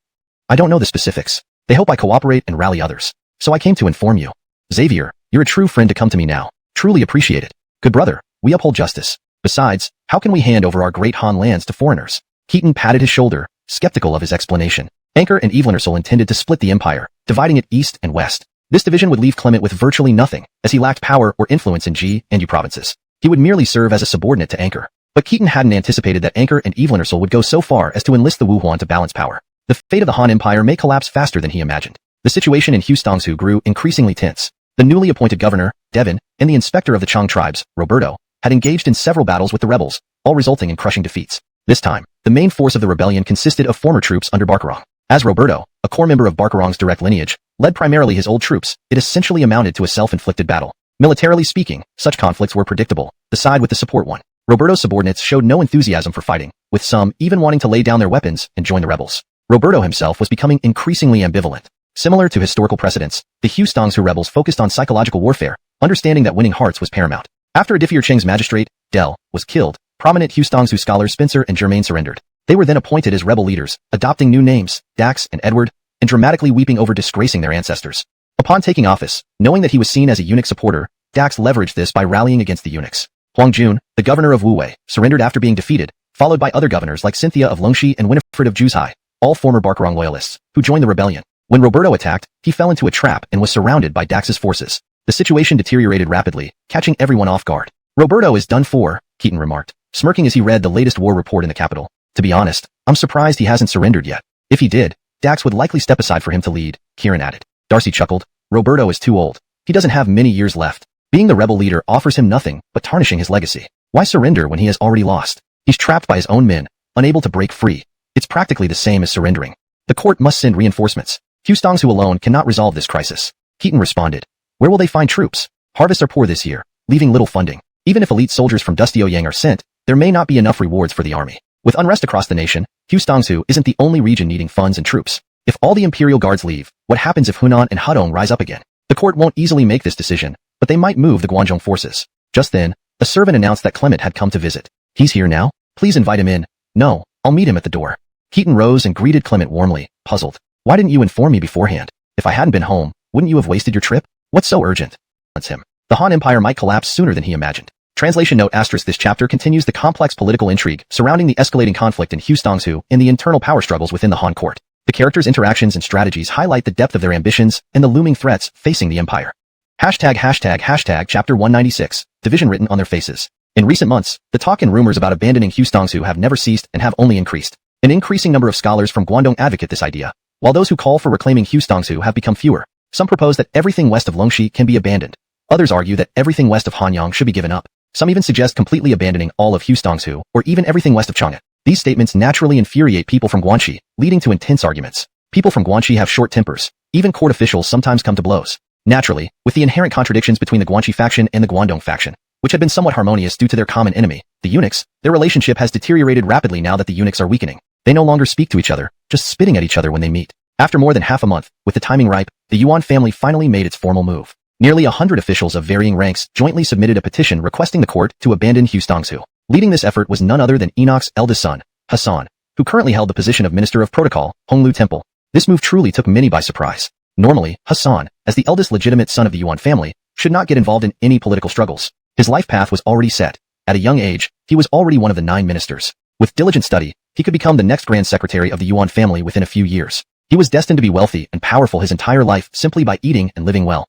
I don't know the specifics. They hope I cooperate and rally others. So I came to inform you. Xavier, you're a true friend to come to me now. Truly appreciate it. Good brother, we uphold justice. Besides, how can we hand over our great Han lands to foreigners? Keaton patted his shoulder, skeptical of his explanation. Anchor and Evelyn intended to split the empire, dividing it east and west. This division would leave Clement with virtually nothing, as he lacked power or influence in Ji and Yu provinces. He would merely serve as a subordinate to Anchor. But Keaton hadn't anticipated that Anchor and Evelyn would go so far as to enlist the Wuhuan to balance power. The fate of the Han Empire may collapse faster than he imagined. The situation in Hustongsu grew increasingly tense. The newly appointed governor, Devon, and the inspector of the Chang tribes, Roberto, had engaged in several battles with the rebels, all resulting in crushing defeats. This time, the main force of the rebellion consisted of former troops under Barcarong. As Roberto, a core member of Barcarong's direct lineage, led primarily his old troops, it essentially amounted to a self-inflicted battle. Militarily speaking, such conflicts were predictable, the side with the support one. Roberto's subordinates showed no enthusiasm for fighting, with some even wanting to lay down their weapons and join the rebels. Roberto himself was becoming increasingly ambivalent. Similar to historical precedents, the Hustongsu rebels focused on psychological warfare, understanding that winning hearts was paramount. After Diffier Cheng's magistrate, Del, was killed, prominent Hustongsu scholars Spencer and Germain surrendered. They were then appointed as rebel leaders, adopting new names, Dax and Edward, and dramatically weeping over disgracing their ancestors. Upon taking office, knowing that he was seen as a eunuch supporter, Dax leveraged this by rallying against the eunuchs. Huang Jun, the governor of Wuwei, surrendered after being defeated, followed by other governors like Cynthia of Longxi and Winifred of Juzhai, all former Barcarong loyalists, who joined the rebellion. When Roberto attacked, he fell into a trap and was surrounded by Dax's forces. The situation deteriorated rapidly, catching everyone off guard. Roberto is done for, Keaton remarked, smirking as he read the latest war report in the capital. To be honest, I'm surprised he hasn't surrendered yet. If he did, Dax would likely step aside for him to lead, Kieran added. Darcy chuckled. Roberto is too old. He doesn't have many years left. Being the rebel leader offers him nothing but tarnishing his legacy. Why surrender when he has already lost? He's trapped by his own men, unable to break free. It's practically the same as surrendering. The court must send reinforcements. Hustongsu alone cannot resolve this crisis. Keaton responded. Where will they find troops? Harvests are poor this year, leaving little funding. Even if elite soldiers from Dustio-Yang are sent, there may not be enough rewards for the army. With unrest across the nation, Hustongsu isn't the only region needing funds and troops. If all the imperial guards leave, what happens if Hunan and Hudong rise up again? The court won't easily make this decision, but they might move the Guangzhou forces. Just then, a servant announced that Clement had come to visit. He's here now? Please invite him in. No, I'll meet him at the door. Keaton rose and greeted Clement warmly, puzzled. Why didn't you inform me beforehand? If I hadn't been home, wouldn't you have wasted your trip? What's so urgent? That's him. The Han Empire might collapse sooner than he imagined. Translation note **. This chapter continues the complex political intrigue surrounding the escalating conflict in Hustongsu and the internal power struggles within the Han court. The characters' interactions and strategies highlight the depth of their ambitions and the looming threats facing the empire. ###Chapter 196, Division written on their faces. In recent months, the talk and rumors about abandoning Hustongsu have never ceased and have only increased. An increasing number of scholars from Guangdong advocate this idea, while those who call for reclaiming Hustongsu have become fewer. Some propose that everything west of Longxi can be abandoned. Others argue that everything west of Hanyang should be given up. Some even suggest completely abandoning all of Hustongsu, or even everything west of Chang'an. These statements naturally infuriate people from Guanxi, leading to intense arguments. People from Guanxi have short tempers. Even court officials sometimes come to blows. Naturally, with the inherent contradictions between the Guanxi faction and the Guangdong faction, which had been somewhat harmonious due to their common enemy, the eunuchs, their relationship has deteriorated rapidly now that the eunuchs are weakening. They no longer speak to each other, just spitting at each other when they meet. After more than half a month, with the timing ripe, the Yuan family finally made its formal move. Nearly 100 officials of varying ranks jointly submitted a petition requesting the court to abandon Hustongsu. Leading this effort was none other than Enoch's eldest son, Hassan, who currently held the position of Minister of Protocol, Honglu Temple. This move truly took many by surprise. Normally, Hassan, as the eldest legitimate son of the Yuan family, should not get involved in any political struggles. His life path was already set. At a young age, he was already one of the 9 ministers. With diligent study, he could become the next Grand Secretary of the Yuan family within a few years. He was destined to be wealthy and powerful his entire life simply by eating and living well.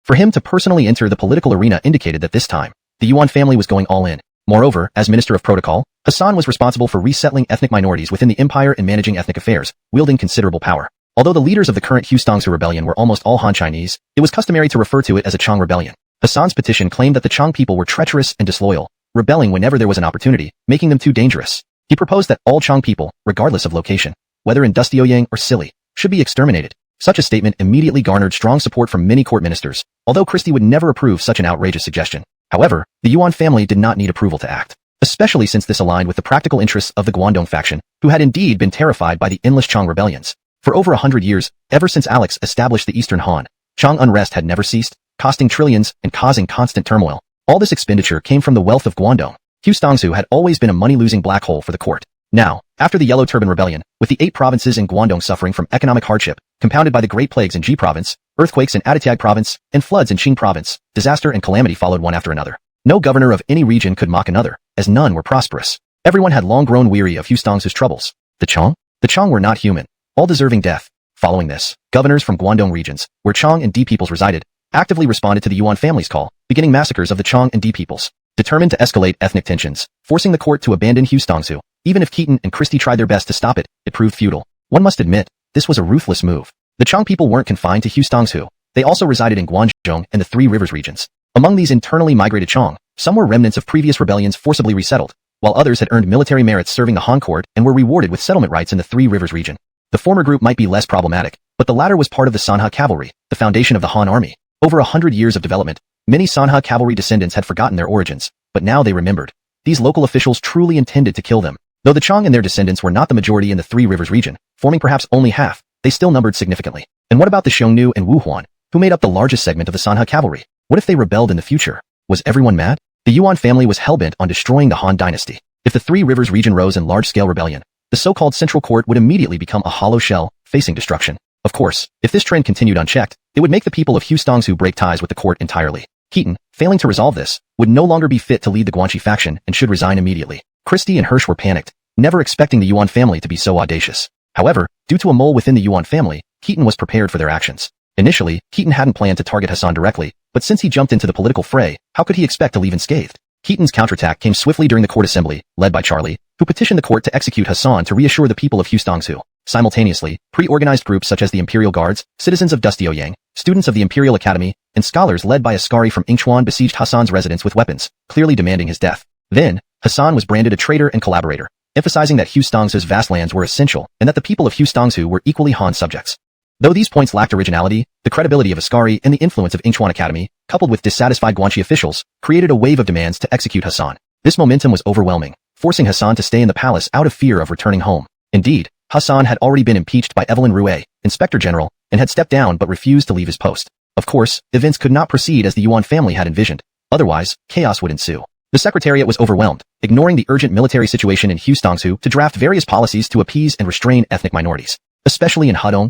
For him to personally enter the political arena indicated that this time, the Yuan family was going all in. Moreover, as Minister of Protocol, Hassan was responsible for resettling ethnic minorities within the empire and managing ethnic affairs, wielding considerable power. Although the leaders of the current Hustongsu rebellion were almost all Han Chinese, it was customary to refer to it as a Chang rebellion. Hassan's petition claimed that the Chang people were treacherous and disloyal, rebelling whenever there was an opportunity, making them too dangerous. He proposed that all Chang people, regardless of location, whether in Dustioyang or Sili, should be exterminated. Such a statement immediately garnered strong support from many court ministers, although Christie would never approve such an outrageous suggestion. However, the Yuan family did not need approval to act, especially since this aligned with the practical interests of the Guangdong faction, who had indeed been terrified by the endless Chang rebellions. For over 100 years, ever since Alex established the Eastern Han, Chang unrest had never ceased, costing trillions and causing constant turmoil. All this expenditure came from the wealth of Guangdong. Hustongsu had always been a money-losing black hole for the court. Now, after the Yellow Turban Rebellion, with the 8 provinces in Guangdong suffering from economic hardship, compounded by the Great Plagues in Ji Province, earthquakes in Aditiag Province, and floods in Qing Province, disaster and calamity followed one after another. No governor of any region could mock another, as none were prosperous. Everyone had long grown weary of Hustongsu's troubles. The Chang? The Chang were not human, all deserving death. Following this, governors from Guangdong regions, where Chang and Di peoples resided, actively responded to the Yuan family's call, beginning massacres of the Chang and Di peoples. Determined to escalate ethnic tensions, forcing the court to abandon Hustongsu, even if Keaton and Christie tried their best to stop it, it proved futile. One must admit, this was a ruthless move. The Chang people weren't confined to Hustongsu. They also resided in Guangzhou and the Three Rivers regions. Among these internally migrated Chang, some were remnants of previous rebellions forcibly resettled, while others had earned military merits serving the Han court and were rewarded with settlement rights in the Three Rivers region. The former group might be less problematic, but the latter was part of the Sanha cavalry, the foundation of the Han army. Over 100 years of development, many Sanha cavalry descendants had forgotten their origins, but now they remembered. These local officials truly intended to kill them. Though the Chang and their descendants were not the majority in the Three Rivers region, forming perhaps only half, they still numbered significantly. And what about the Xiongnu and Wuhuan, who made up the largest segment of the Sanha cavalry? What if they rebelled in the future? Was everyone mad? The Yuan family was hellbent on destroying the Han Dynasty. If the Three Rivers region rose in large-scale rebellion, the so-called central court would immediately become a hollow shell, facing destruction. Of course, if this trend continued unchecked, it would make the people of Hustongsu break ties with the court entirely. Keaton, failing to resolve this, would no longer be fit to lead the Guanxi faction and should resign immediately. Christie and Hirsch were panicked, never expecting the Yuan family to be so audacious. However, due to a mole within the Yuan family, Keaton was prepared for their actions. Initially, Keaton hadn't planned to target Hassan directly, but since he jumped into the political fray, how could he expect to leave unscathed? Keaton's counterattack came swiftly during the court assembly, led by Charlie, who petitioned the court to execute Hassan to reassure the people of Hustongsu. Simultaneously, pre-organized groups such as the Imperial Guards, citizens of Dustioyang, students of the Imperial Academy, and scholars led by Askari from Ingchuan besieged Hassan's residence with weapons, clearly demanding his death. Then, Hassan was branded a traitor and collaborator, emphasizing that Hustongsu's vast lands were essential and that the people of Hustongsu were equally Han subjects. Though these points lacked originality, the credibility of Askari and the influence of Ingchuan Academy, coupled with dissatisfied Guanxi officials, created a wave of demands to execute Hassan. This momentum was overwhelming, forcing Hassan to stay in the palace out of fear of returning home. Indeed, Hassan had already been impeached by Evelyn Rouet, Inspector General, and had stepped down but refused to leave his post. Of course, events could not proceed as the Yuan family had envisioned. Otherwise, chaos would ensue. The Secretariat was overwhelmed, ignoring the urgent military situation in Hustongsu to draft various policies to appease and restrain ethnic minorities. Especially in Hedong,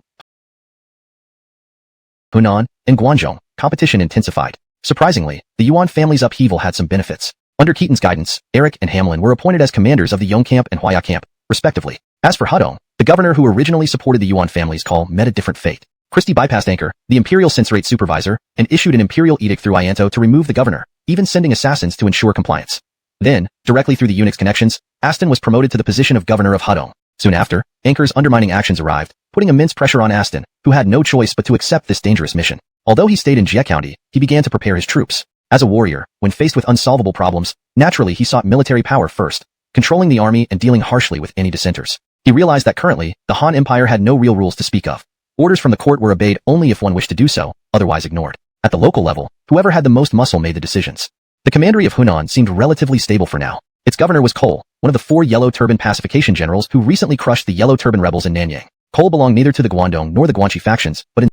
Hunan, and Guangzhou, competition intensified. Surprisingly, the Yuan family's upheaval had some benefits. Under Keaton's guidance, Eric and Hamlin were appointed as commanders of the Yong Camp and Huaya Camp, respectively. As for Hedong, the governor who originally supported the Yuan family's call met a different fate. Christie bypassed Anchor, the imperial censorate supervisor, and issued an imperial edict through Ianto to remove the governor, even sending assassins to ensure compliance. Then, directly through the eunuch's connections, Aston was promoted to the position of governor of Hedong. Soon after, Anchor's undermining actions arrived, putting immense pressure on Aston, who had no choice but to accept this dangerous mission. Although he stayed in Jie County, he began to prepare his troops. As a warrior, when faced with unsolvable problems, naturally he sought military power first, controlling the army and dealing harshly with any dissenters. He realized that currently, the Han Empire had no real rules to speak of. Orders from the court were obeyed only if one wished to do so, otherwise ignored. At the local level, whoever had the most muscle made the decisions. The commandery of Hunan seemed relatively stable for now. Its governor was Cole, one of the 4 Yellow Turban pacification generals who recently crushed the Yellow Turban rebels in Nanyang. Cole belonged neither to the Guangdong nor the Guanxi factions, but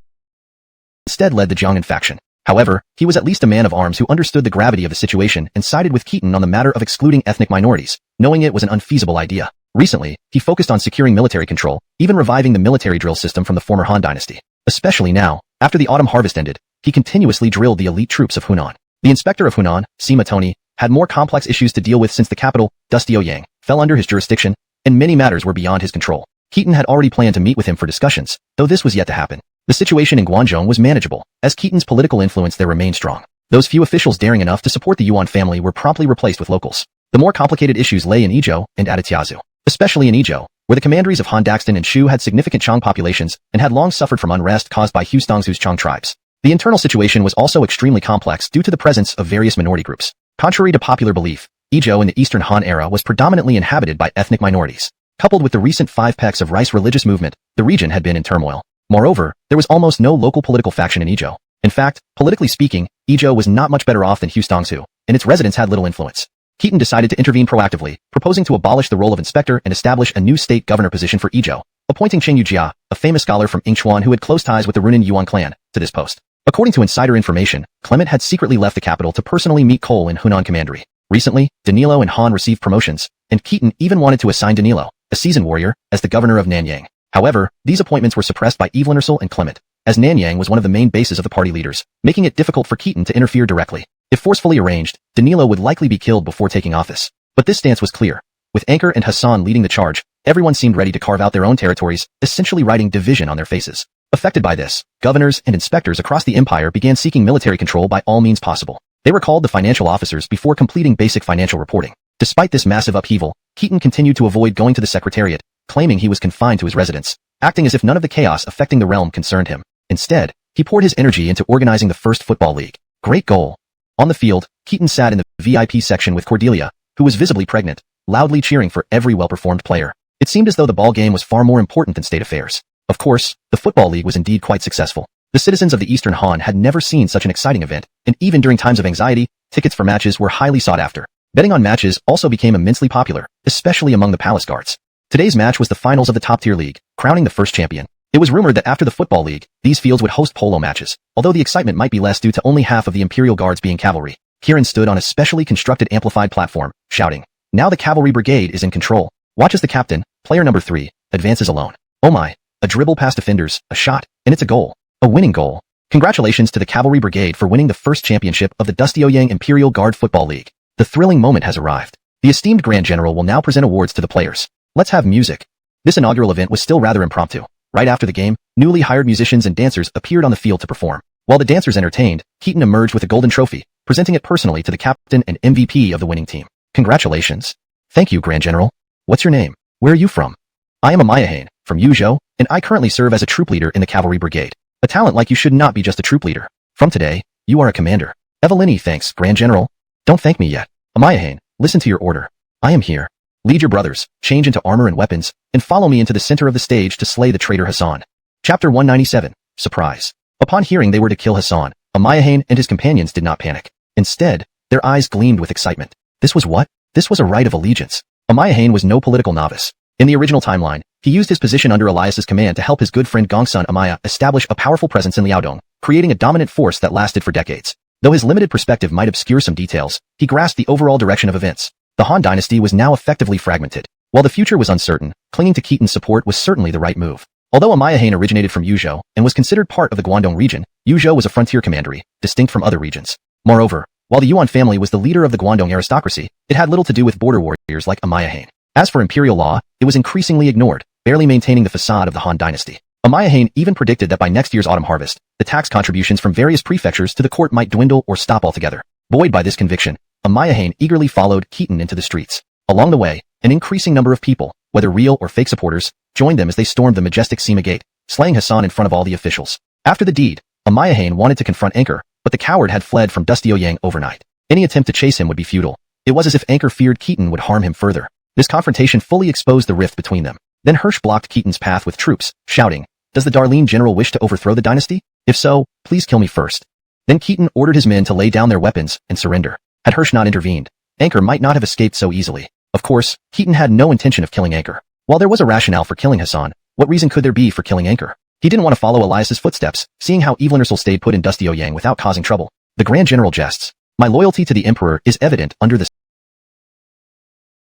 instead led the Jiangnan faction. However, he was at least a man of arms who understood the gravity of the situation and sided with Keaton on the matter of excluding ethnic minorities, knowing it was an unfeasible idea. Recently, he focused on securing military control, even reviving the military drill system from the former Han Dynasty. Especially now, after the autumn harvest ended, he continuously drilled the elite troops of Hunan. The inspector of Hunan, Sima Tony, had more complex issues to deal with since the capital, Dustioyang, fell under his jurisdiction, and many matters were beyond his control. Keaton had already planned to meet with him for discussions, though this was yet to happen. The situation in Guangzhou was manageable, as Keaton's political influence there remained strong. Those few officials daring enough to support the Yuan family were promptly replaced with locals. The more complicated issues lay in Yizhou and Aditiazu, especially in Yizhou, where the commanderies of Han Daxton and Shu had significant Chang populations and had long suffered from unrest caused by Hustongzu's Chang tribes. The internal situation was also extremely complex due to the presence of various minority groups. Contrary to popular belief, Yizhou in the Eastern Han era was predominantly inhabited by ethnic minorities. Coupled with the recent 5 pecks of rice religious movement, the region had been in turmoil. Moreover, there was almost no local political faction in Yizhou. In fact, politically speaking, Yizhou was not much better off than Hustongzu, and its residents had little influence. Keaton decided to intervene proactively, proposing to abolish the role of inspector and establish a new state governor position for Yizhou, appointing Chen Yujia, a famous scholar from Yingchuan who had close ties with the Runan Yuan clan, to this post. According to insider information, Clement had secretly left the capital to personally meet Cole in Hunan Commandery. Recently, Danilo and Han received promotions, and Keaton even wanted to assign Danilo, a seasoned warrior, as the governor of Nanyang. However, these appointments were suppressed by Evelyn Ursel and Clement, as Nanyang was one of the main bases of the party leaders, making it difficult for Keaton to interfere directly. If forcefully arranged, Danilo would likely be killed before taking office. But this stance was clear. With Anchor and Hassan leading the charge, everyone seemed ready to carve out their own territories, essentially writing division on their faces. Affected by this, governors and inspectors across the empire began seeking military control by all means possible. They were called the financial officers before completing basic financial reporting. Despite this massive upheaval, Keaton continued to avoid going to the secretariat, claiming he was confined to his residence, acting as if none of the chaos affecting the realm concerned him. Instead, he poured his energy into organizing the first football league. Great goal. On the field, Keaton sat in the VIP section with Cordelia, who was visibly pregnant, loudly cheering for every well-performed player. It seemed as though the ball game was far more important than state affairs. Of course, the football league was indeed quite successful. The citizens of the Eastern Han had never seen such an exciting event, and even during times of anxiety, tickets for matches were highly sought after. Betting on matches also became immensely popular, especially among the palace guards. Today's match was the finals of the top-tier league, crowning the first champion. It was rumored that after the football league, these fields would host polo matches, although the excitement might be less due to only half of the Imperial Guards being cavalry. Kieran stood on a specially constructed amplified platform, shouting, "Now the cavalry brigade is in control. Watch as the captain, player number 3, advances alone. Oh my, a dribble past defenders, a shot, and it's a goal. A winning goal. Congratulations to the cavalry brigade for winning the first championship of the Dustioyang Imperial Guard Football League. The thrilling moment has arrived. The esteemed Grand General will now present awards to the players. Let's have music." This inaugural event was still rather impromptu. Right after the game, newly hired musicians and dancers appeared on the field to perform. While the dancers entertained, Keaton emerged with a golden trophy, presenting it personally to the captain and MVP of the winning team. "Congratulations." "Thank you, Grand General. What's your name? Where are you from?" "I am Amayahane, from Yuzhou, and I currently serve as a troop leader in the cavalry brigade. A talent like you should not be just a troop leader. From today, you are a commander." "Evelini, thanks, Grand General." "Don't thank me yet. Amayahane, listen to your order. I am here. Lead your brothers, change into armor and weapons, and follow me into the center of the stage to slay the traitor Hassan." Chapter 197, Surprise. Upon hearing they were to kill Hassan, Amayahane and his companions did not panic. Instead, their eyes gleamed with excitement. This was what? This was a rite of allegiance. Amayahane was no political novice. In the original timeline, he used his position under Elias's command to help his good friend Gongsun Amaya establish a powerful presence in Liaodong, creating a dominant force that lasted for decades. Though his limited perspective might obscure some details, he grasped the overall direction of events. The Han Dynasty was now effectively fragmented. While the future was uncertain, clinging to Keaton's support was certainly the right move. Although Amayahane originated from Yuzhou and was considered part of the Guangdong region, Yuzhou was a frontier commandery, distinct from other regions. Moreover, while the Yuan family was the leader of the Guangdong aristocracy, it had little to do with border warriors like Amayahane. As for imperial law, it was increasingly ignored, barely maintaining the facade of the Han Dynasty. Amayahane even predicted that by next year's autumn harvest, the tax contributions from various prefectures to the court might dwindle or stop altogether. Buoyed by this conviction, Amayahane eagerly followed Keaton into the streets. Along the way, an increasing number of people, whether real or fake supporters, joined them as they stormed the majestic Sima Gate, slaying Hassan in front of all the officials. After the deed, Amayahane wanted to confront Anchor, but the coward had fled from Dustioyang overnight. Any attempt to chase him would be futile. It was as if Anchor feared Keaton would harm him further. This confrontation fully exposed the rift between them. Then Hirsch blocked Keaton's path with troops, shouting, "Does the Darlene general wish to overthrow the dynasty? If so, please kill me first." Then Keaton ordered his men to lay down their weapons and surrender. Had Hirsch not intervened, Anchor might not have escaped so easily. Of course, Keaton had no intention of killing Anchor. While there was a rationale for killing Hassan, what reason could there be for killing Anchor? He didn't want to follow Elias's footsteps, seeing how Evelyn Ursel stayed put in Dustioyang without causing trouble. The Grand General jests. "My loyalty to the Emperor is evident under the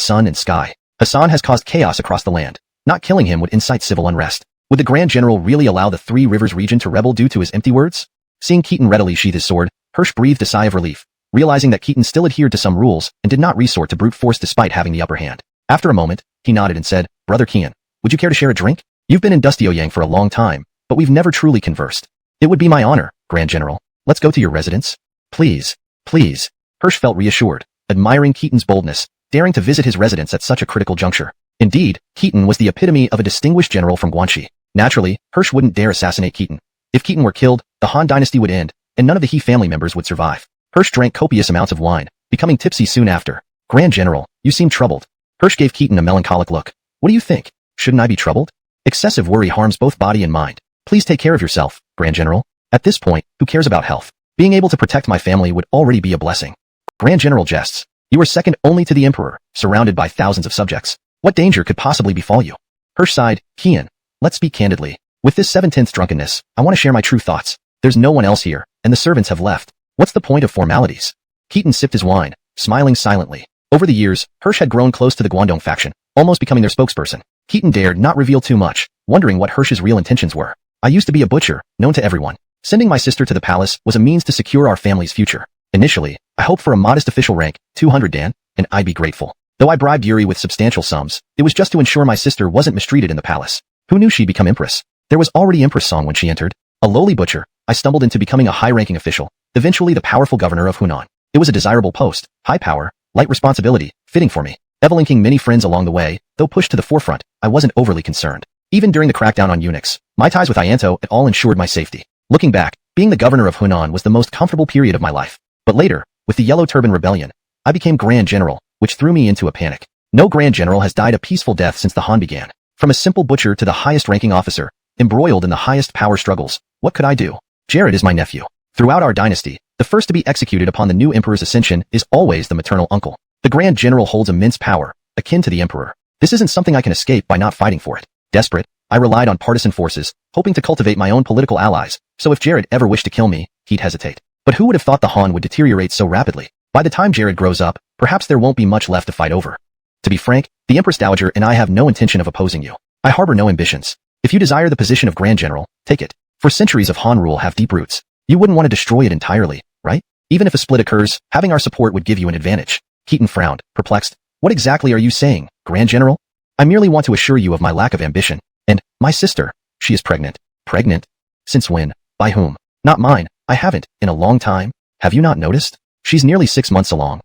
sun and sky. Hassan has caused chaos across the land. Not killing him would incite civil unrest. Would the Grand General really allow the Three Rivers region to rebel due to his empty words?" Seeing Keaton readily sheath his sword, Hirsch breathed a sigh of relief, realizing that Keaton still adhered to some rules and did not resort to brute force despite having the upper hand. After a moment, he nodded and said, "Brother Kian, would you care to share a drink? You've been in Dustioyang for a long time, but we've never truly conversed. It would be my honor, Grand General. Let's go to your residence. Please, please. Hirsch felt reassured, admiring Keaton's boldness, daring to visit his residence at such a critical juncture. Indeed, Keaton was the epitome of a distinguished general from Guan Yu. Naturally, Hirsch wouldn't dare assassinate Keaton. If Keaton were killed, the Han Dynasty would end, and none of the He family members would survive. Hirsch drank copious amounts of wine, becoming tipsy soon after. Grand General, you seem troubled. Hirsch gave Keaton a melancholic look. What do you think? Shouldn't I be troubled? Excessive worry harms both body and mind. Please take care of yourself, Grand General. At this point, who cares about health? Being able to protect my family would already be a blessing. Grand General jests. You are second only to the Emperor, surrounded by thousands of subjects. What danger could possibly befall you? Hirsch sighed. Kian, let's speak candidly. With this 7/10 drunkenness, I want to share my true thoughts. There's no one else here, and the servants have left. What's the point of formalities? Keaton sipped his wine, smiling silently. Over the years, Hirsch had grown close to the Guangdong faction, almost becoming their spokesperson. Keaton dared not reveal too much, wondering what Hirsch's real intentions were. I used to be a butcher, known to everyone. Sending my sister to the palace was a means to secure our family's future. Initially, I hoped for a modest official rank, 200 Dan, and I'd be grateful. Though I bribed Yuri with substantial sums, it was just to ensure my sister wasn't mistreated in the palace. Who knew she'd become empress? There was already Empress Song when she entered. A lowly butcher, I stumbled into becoming a high-ranking official, eventually the powerful governor of Hunan. It was a desirable post, high power, light responsibility, fitting for me. Evelinking many friends along the way, though pushed to the forefront, I wasn't overly concerned. Even during the crackdown on eunuchs, my ties with Ianto at all ensured my safety. Looking back, being the governor of Hunan was the most comfortable period of my life. But later, with the Yellow Turban Rebellion, I became Grand General, which threw me into a panic. No Grand General has died a peaceful death since the Han began. From a simple butcher to the highest-ranking officer, embroiled in the highest power struggles, what could I do? Jared is my nephew. Throughout our dynasty, the first to be executed upon the new emperor's ascension is always the maternal uncle. The Grand General holds immense power, akin to the emperor. This isn't something I can escape by not fighting for it. Desperate, I relied on partisan forces, hoping to cultivate my own political allies, so if Jared ever wished to kill me, he'd hesitate. But who would have thought the Han would deteriorate so rapidly? By the time Jared grows up, perhaps there won't be much left to fight over. To be frank, the Empress Dowager and I have no intention of opposing you. I harbor no ambitions. If you desire the position of Grand General, take it. For centuries of Han rule have deep roots. You wouldn't want to destroy it entirely, right? Even if a split occurs, having our support would give you an advantage. Keaton frowned, perplexed. What exactly are you saying, Grand General? I merely want to assure you of my lack of ambition. And, my sister, she is pregnant. Pregnant? Since when? By whom? Not mine. I haven't, in a long time. Have you not noticed? She's nearly 6 months along.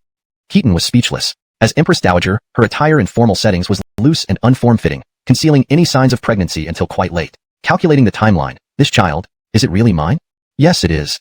Keaton was speechless. As Empress Dowager, her attire in formal settings was loose and unform-fitting, concealing any signs of pregnancy until quite late. Calculating the timeline, this child, is it really mine? Yes, it is.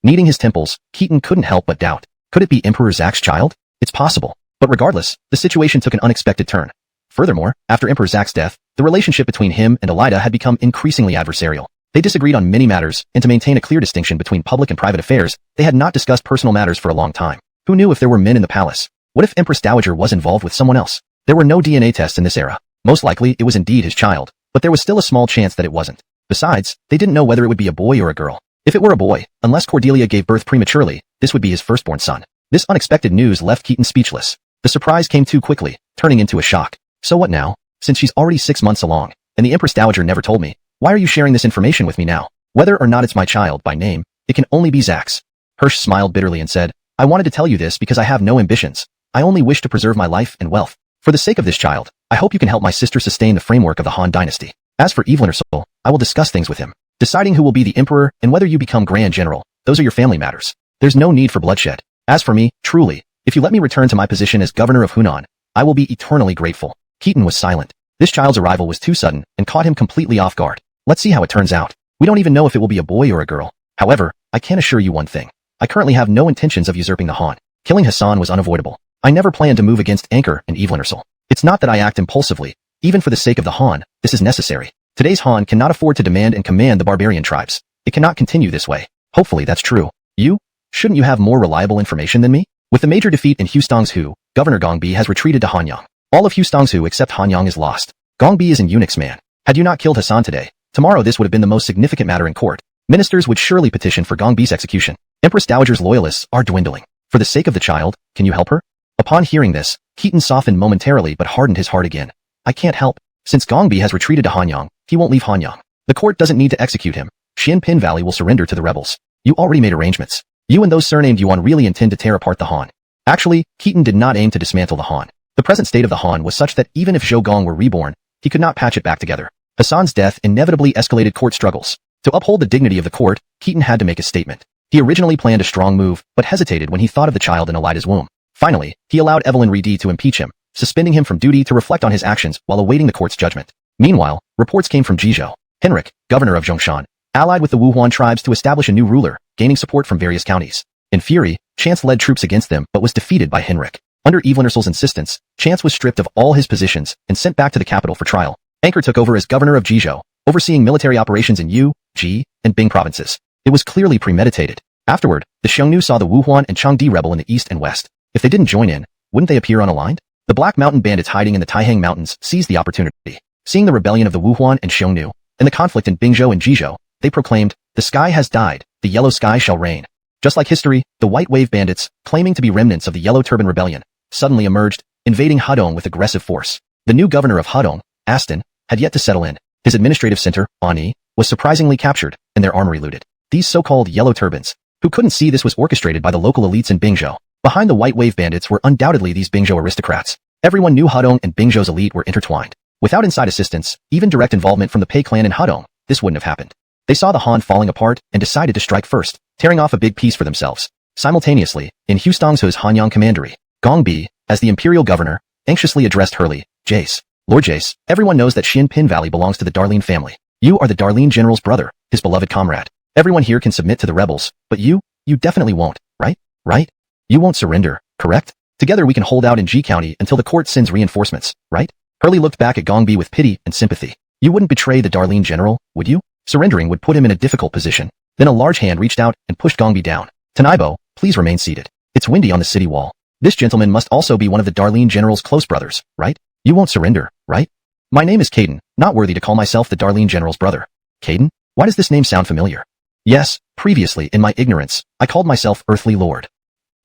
Kneading his temples, Keaton couldn't help but doubt. Could it be Emperor Zach's child? It's possible. But regardless, the situation took an unexpected turn. Furthermore, after Emperor Zach's death, the relationship between him and Elida had become increasingly adversarial. They disagreed on many matters, and to maintain a clear distinction between public and private affairs, they had not discussed personal matters for a long time. Who knew if there were men in the palace? What if Empress Dowager was involved with someone else? There were no DNA tests in this era. Most likely, it was indeed his child, but there was still a small chance that it wasn't. Besides, they didn't know whether it would be a boy or a girl. If it were a boy, unless Cordelia gave birth prematurely, this would be his firstborn son. This unexpected news left Keaton speechless. The surprise came too quickly, turning into a shock. So what now? Since she's already 6 months along, and the Empress Dowager never told me, why are you sharing this information with me now? Whether or not it's my child by name, it can only be Zach's. Hirsch smiled bitterly and said, I wanted to tell you this because I have no ambitions. I only wish to preserve my life and wealth. For the sake of this child, I hope you can help my sister sustain the framework of the Han Dynasty. As for Evelyndersoul, I will discuss things with him. Deciding who will be the emperor and whether you become Grand General, those are your family matters. There's no need for bloodshed. As for me, truly, if you let me return to my position as governor of Hunan, I will be eternally grateful. Keaton was silent. This child's arrival was too sudden and caught him completely off guard. Let's see how it turns out. We don't even know if it will be a boy or a girl. However, I can assure you one thing. I currently have no intentions of usurping the Han. Killing Hassan was unavoidable. I never planned to move against Anchor and Evelyndersoul. It's not that I act impulsively. Even for the sake of the Han, this is necessary. Today's Han cannot afford to demand and command the barbarian tribes. It cannot continue this way. Hopefully that's true. You? Shouldn't you have more reliable information than me? With the major defeat in Hustong's-Hu, Governor Gongbi has retreated to Hanyang. All of Hustong's-Hu except Hanyang is lost. Gongbi is in eunuch's man. Had you not killed Hassan today, tomorrow this would have been the most significant matter in court. Ministers would surely petition for Gongbi's execution. Empress Dowager's loyalists are dwindling. For the sake of the child, can you help her? Upon hearing this, Keaton softened momentarily but hardened his heart again. I can't help. Since Gongbi has retreated to Hanyang, he won't leave Hanyang. The court doesn't need to execute him. Xianpin Valley will surrender to the rebels. You already made arrangements. You and those surnamed Yuan really intend to tear apart the Han. Actually, Keaton did not aim to dismantle the Han. The present state of the Han was such that even if Zhou Gong were reborn, he could not patch it back together. Hassan's death inevitably escalated court struggles. To uphold the dignity of the court, Keaton had to make a statement. He originally planned a strong move, but hesitated when he thought of the child in Elida's womb. Finally, he allowed Evelyn Reedy to impeach him, suspending him from duty to reflect on his actions while awaiting the court's judgment. Meanwhile, reports came from Jizhou. Henrik, governor of Zhongshan, allied with the Wuhuan tribes to establish a new ruler, gaining support from various counties. In fury, Chance led troops against them but was defeated by Henrik. Under Evelyn Ursul's insistence, Chance was stripped of all his positions and sent back to the capital for trial. Anchor took over as governor of Jizhou, overseeing military operations in Yu, Ji, and Bing provinces. It was clearly premeditated. Afterward, the Xiongnu saw the Wuhuan and Changdi rebel in the east and west. If they didn't join in, wouldn't they appear unaligned? The Black Mountain bandits hiding in the Taihang Mountains seized the opportunity. Seeing the rebellion of the Wuhuan and Xiongnu, and the conflict in Bingzhou and Jizhou, they proclaimed, "The sky has died, the yellow sky shall reign." Just like history, the White Wave bandits, claiming to be remnants of the Yellow Turban Rebellion, suddenly emerged, invading Hadong with aggressive force. The new governor of Hadong, Aston, had yet to settle in. His administrative center, Ani, was surprisingly captured, and their armory looted. These so-called Yellow Turbans, who couldn't see this, was orchestrated by the local elites in Bingzhou. Behind the White Wave bandits were undoubtedly these Bingzhou aristocrats. Everyone knew Hadong and Bingzhou's elite were intertwined. Without inside assistance, even direct involvement from the Pei clan in Hadong, this wouldn't have happened. They saw the Han falling apart and decided to strike first, tearing off a big piece for themselves. Simultaneously, in Hustongsu's Hanyang commandery, Gong Bi, as the imperial governor, anxiously addressed Hurley, Jace. "Lord Jace, everyone knows that Xianpin Valley belongs to the Darlene family. You are the Darlene general's brother, his beloved comrade. Everyone here can submit to the rebels, but you definitely won't, right? Right? You won't surrender, correct? Together we can hold out in G County until the court sends reinforcements, right?" Hurley looked back at Gong Bi with pity and sympathy. "You wouldn't betray the Darlene general, would you? Surrendering would put him in a difficult position." Then a large hand reached out and pushed Gong Bi down. "Tanaibo, please remain seated. It's windy on the city wall. This gentleman must also be one of the Darlene general's close brothers, right? You won't surrender, right? My name is Caden, not worthy to call myself the Darlene general's brother." "Caden? Why does this name sound familiar?" "Yes, previously, in my ignorance, I called myself Earthly Lord."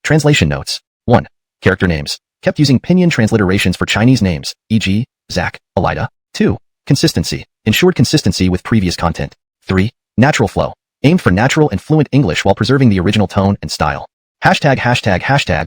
Translation notes. 1. Character names. Kept using pinyin transliterations for Chinese names, e.g., Zach, Elida. 2. Consistency. Ensured consistency with previous content. 3. Natural flow. Aimed for natural and fluent English while preserving the original tone and style. #####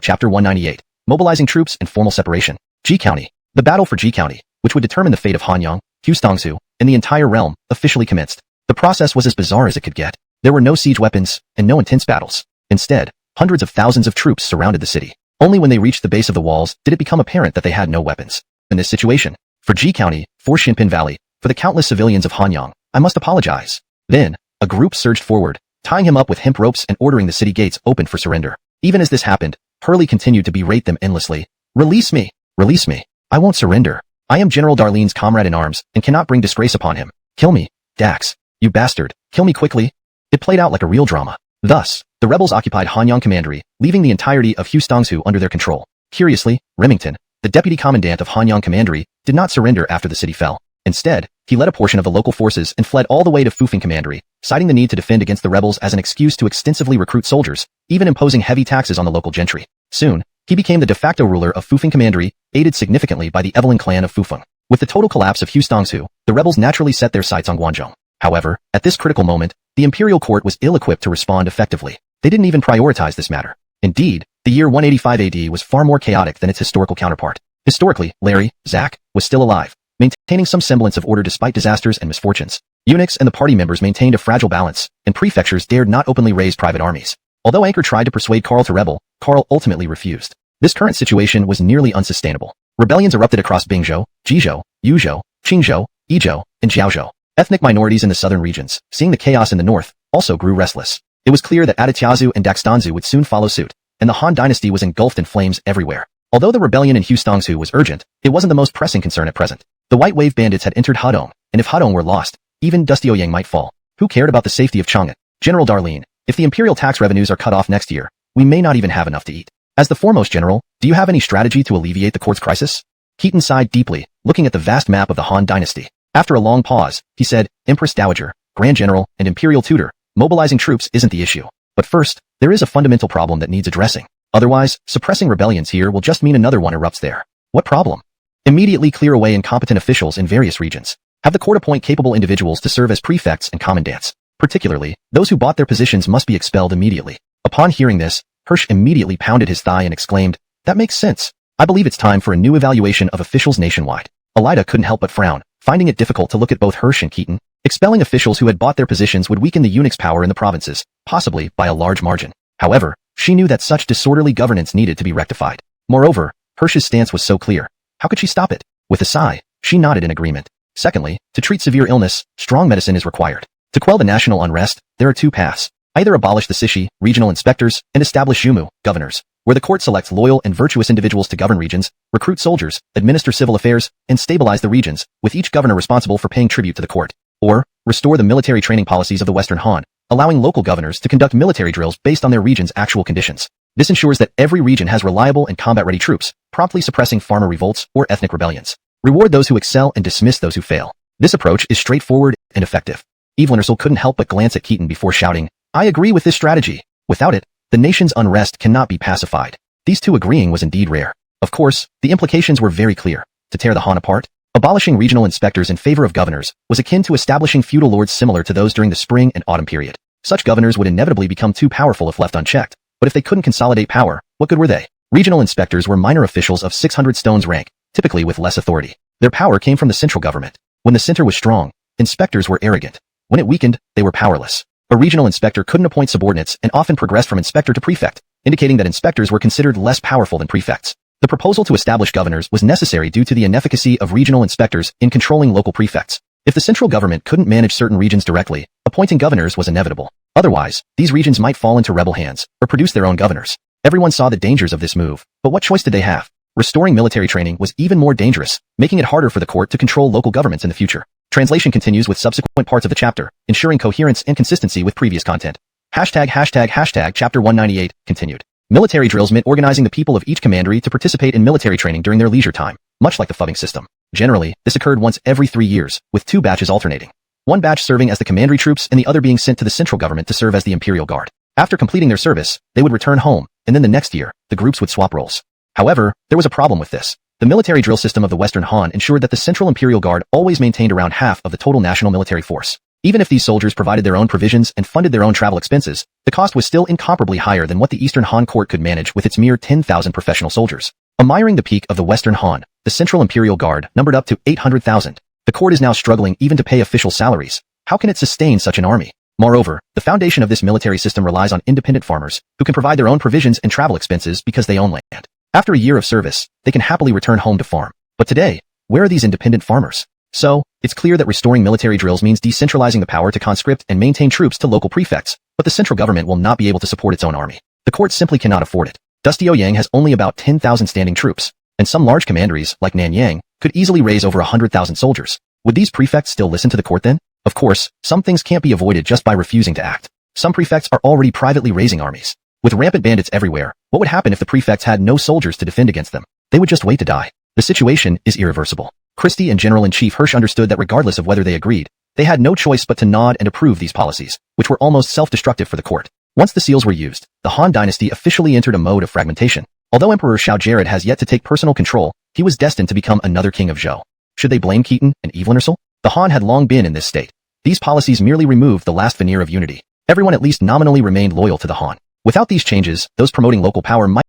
Chapter 198. Mobilizing troops and formal separation. G County. The battle for G County, which would determine the fate of Hanyang, Hustongsu, and the entire realm, officially commenced. The process was as bizarre as it could get. There were no siege weapons, and no intense battles. Instead, hundreds of thousands of troops surrounded the city. Only when they reached the base of the walls did it become apparent that they had no weapons. In this situation, for G County, for Xianpin Valley, for the countless civilians of Hanyang, I must apologize. Then, a group surged forward, tying him up with hemp ropes and ordering the city gates open for surrender. Even as this happened, Hurley continued to berate them endlessly. "Release me! Release me! I won't surrender. I am General Darlene's comrade in arms and cannot bring disgrace upon him. Kill me, Dax. You bastard. Kill me quickly." It played out like a real drama. Thus, the rebels occupied Hanyang Commandery, leaving the entirety of Hustongsu under their control. Curiously, Remington, the deputy commandant of Hanyang Commandery, did not surrender after the city fell. Instead, he led a portion of the local forces and fled all the way to Fufeng Commandery, citing the need to defend against the rebels as an excuse to extensively recruit soldiers, even imposing heavy taxes on the local gentry. Soon, he became the de facto ruler of Fufeng Commandery, aided significantly by the Evelyn clan of Fufeng. With the total collapse of Hustongsu, the rebels naturally set their sights on Guangzhou. However, at this critical moment, the imperial court was ill-equipped to respond effectively. They didn't even prioritize this matter. Indeed, the year 185 AD was far more chaotic than its historical counterpart. Historically, Larry, Zach, was still alive, maintaining some semblance of order despite disasters and misfortunes. Eunuchs and the party members maintained a fragile balance, and prefectures dared not openly raise private armies. Although Anchor tried to persuade Carl to rebel, Carl ultimately refused. This current situation was nearly unsustainable. Rebellions erupted across Bingzhou, Jizhou, Yuzhou, Qingzhou, Yizhou, and Jiaozhou. Ethnic minorities in the southern regions, seeing the chaos in the north, also grew restless. It was clear that Aditiazu and Daxdanzu would soon follow suit, and the Han Dynasty was engulfed in flames everywhere. Although the rebellion in Hustongsu was urgent, it wasn't the most pressing concern at present. The White Wave bandits had entered Hadong, and if Hadong were lost, even Dustioyang might fall. Who cared about the safety of Chang'an? General Darlene, if the imperial tax revenues are cut off next year, we may not even have enough to eat. As the foremost general, do you have any strategy to alleviate the court's crisis? Keaton sighed deeply, looking at the vast map of the Han Dynasty. After a long pause, he said, Empress Dowager, Grand General, and Imperial Tutor, mobilizing troops isn't the issue. But first, there is a fundamental problem that needs addressing. Otherwise, suppressing rebellions here will just mean another one erupts there. What problem? Immediately clear away incompetent officials in various regions. Have the court appoint capable individuals to serve as prefects and commandants. Particularly, those who bought their positions must be expelled immediately. Upon hearing this, Hirsch immediately pounded his thigh and exclaimed, "That makes sense. I believe it's time for a new evaluation of officials nationwide." Elida couldn't help but frown, finding it difficult to look at both Hirsch and Keaton. Expelling officials who had bought their positions would weaken the eunuch's power in the provinces, possibly by a large margin. However, she knew that such disorderly governance needed to be rectified. Moreover, Hirsch's stance was so clear. How could she stop it? With a sigh, she nodded in agreement. Secondly, to treat severe illness, strong medicine is required. To quell the national unrest, there are two paths. Either abolish the Sishi, regional inspectors, and establish Yumu, governors, where the court selects loyal and virtuous individuals to govern regions, recruit soldiers, administer civil affairs, and stabilize the regions, with each governor responsible for paying tribute to the court. Or, restore the military training policies of the Western Han, allowing local governors to conduct military drills based on their region's actual conditions. This ensures that every region has reliable and combat-ready troops, promptly suppressing farmer revolts or ethnic rebellions. Reward those who excel and dismiss those who fail. This approach is straightforward and effective. Evelyn Ursel couldn't help but glance at Keaton before shouting, "I agree with this strategy." Without it, the nation's unrest cannot be pacified. These two agreeing was indeed rare. Of course, the implications were very clear. To tear the Han apart, abolishing regional inspectors in favor of governors was akin to establishing feudal lords similar to those during the spring and autumn period. Such governors would inevitably become too powerful if left unchecked, but if they couldn't consolidate power, what good were they? Regional inspectors were minor officials of 600 stones rank, typically with less authority. Their power came from the central government. When the center was strong, inspectors were arrogant. When it weakened, they were powerless. A regional inspector couldn't appoint subordinates and often progressed from inspector to prefect, indicating that inspectors were considered less powerful than prefects. The proposal to establish governors was necessary due to the inefficacy of regional inspectors in controlling local prefects. If the central government couldn't manage certain regions directly, appointing governors was inevitable. Otherwise, these regions might fall into rebel hands or produce their own governors. Everyone saw the dangers of this move, but what choice did they have? Restoring military training was even more dangerous, making it harder for the court to control local governments in the future. Translation continues with subsequent parts of the chapter, ensuring coherence and consistency with previous content. Chapter 198, continued. Military drills meant organizing the people of each commandery to participate in military training during their leisure time, much like the phubbing system. Generally, this occurred once every 3 years, with 2 batches alternating. One batch serving as the commandery troops and the other being sent to the central government to serve as the imperial guard. After completing their service, they would return home, and then the next year, the groups would swap roles. However, there was a problem with this. The military drill system of the Western Han ensured that the Central Imperial Guard always maintained around half of the total national military force. Even if these soldiers provided their own provisions and funded their own travel expenses, the cost was still incomparably higher than what the Eastern Han court could manage with its mere 10,000 professional soldiers. Admiring the peak of the Western Han, the Central Imperial Guard numbered up to 800,000. The court is now struggling even to pay official salaries. How can it sustain such an army? Moreover, the foundation of this military system relies on independent farmers, who can provide their own provisions and travel expenses because they own land. After a year of service, they can happily return home to farm. But today, where are these independent farmers? So, it's clear that restoring military drills means decentralizing the power to conscript and maintain troops to local prefects, but the central government will not be able to support its own army. The court simply cannot afford it. Dusty Ouyang has only about 10,000 standing troops, and some large commanderies, like Nanyang, could easily raise over 100,000 soldiers. Would these prefects still listen to the court then? Of course, some things can't be avoided just by refusing to act. Some prefects are already privately raising armies. With rampant bandits everywhere, what would happen if the prefects had no soldiers to defend against them? They would just wait to die. The situation is irreversible. Christie and General-in-Chief Hirsch understood that regardless of whether they agreed, they had no choice but to nod and approve these policies, which were almost self-destructive for the court. Once the seals were used, the Han Dynasty officially entered a mode of fragmentation. Although Emperor Xiao Jared has yet to take personal control, he was destined to become another king of Zhou. Should they blame Keaton and Evelyn Ursel? The Han had long been in this state. These policies merely removed the last veneer of unity. Everyone at least nominally remained loyal to the Han. Without these changes, those promoting local power might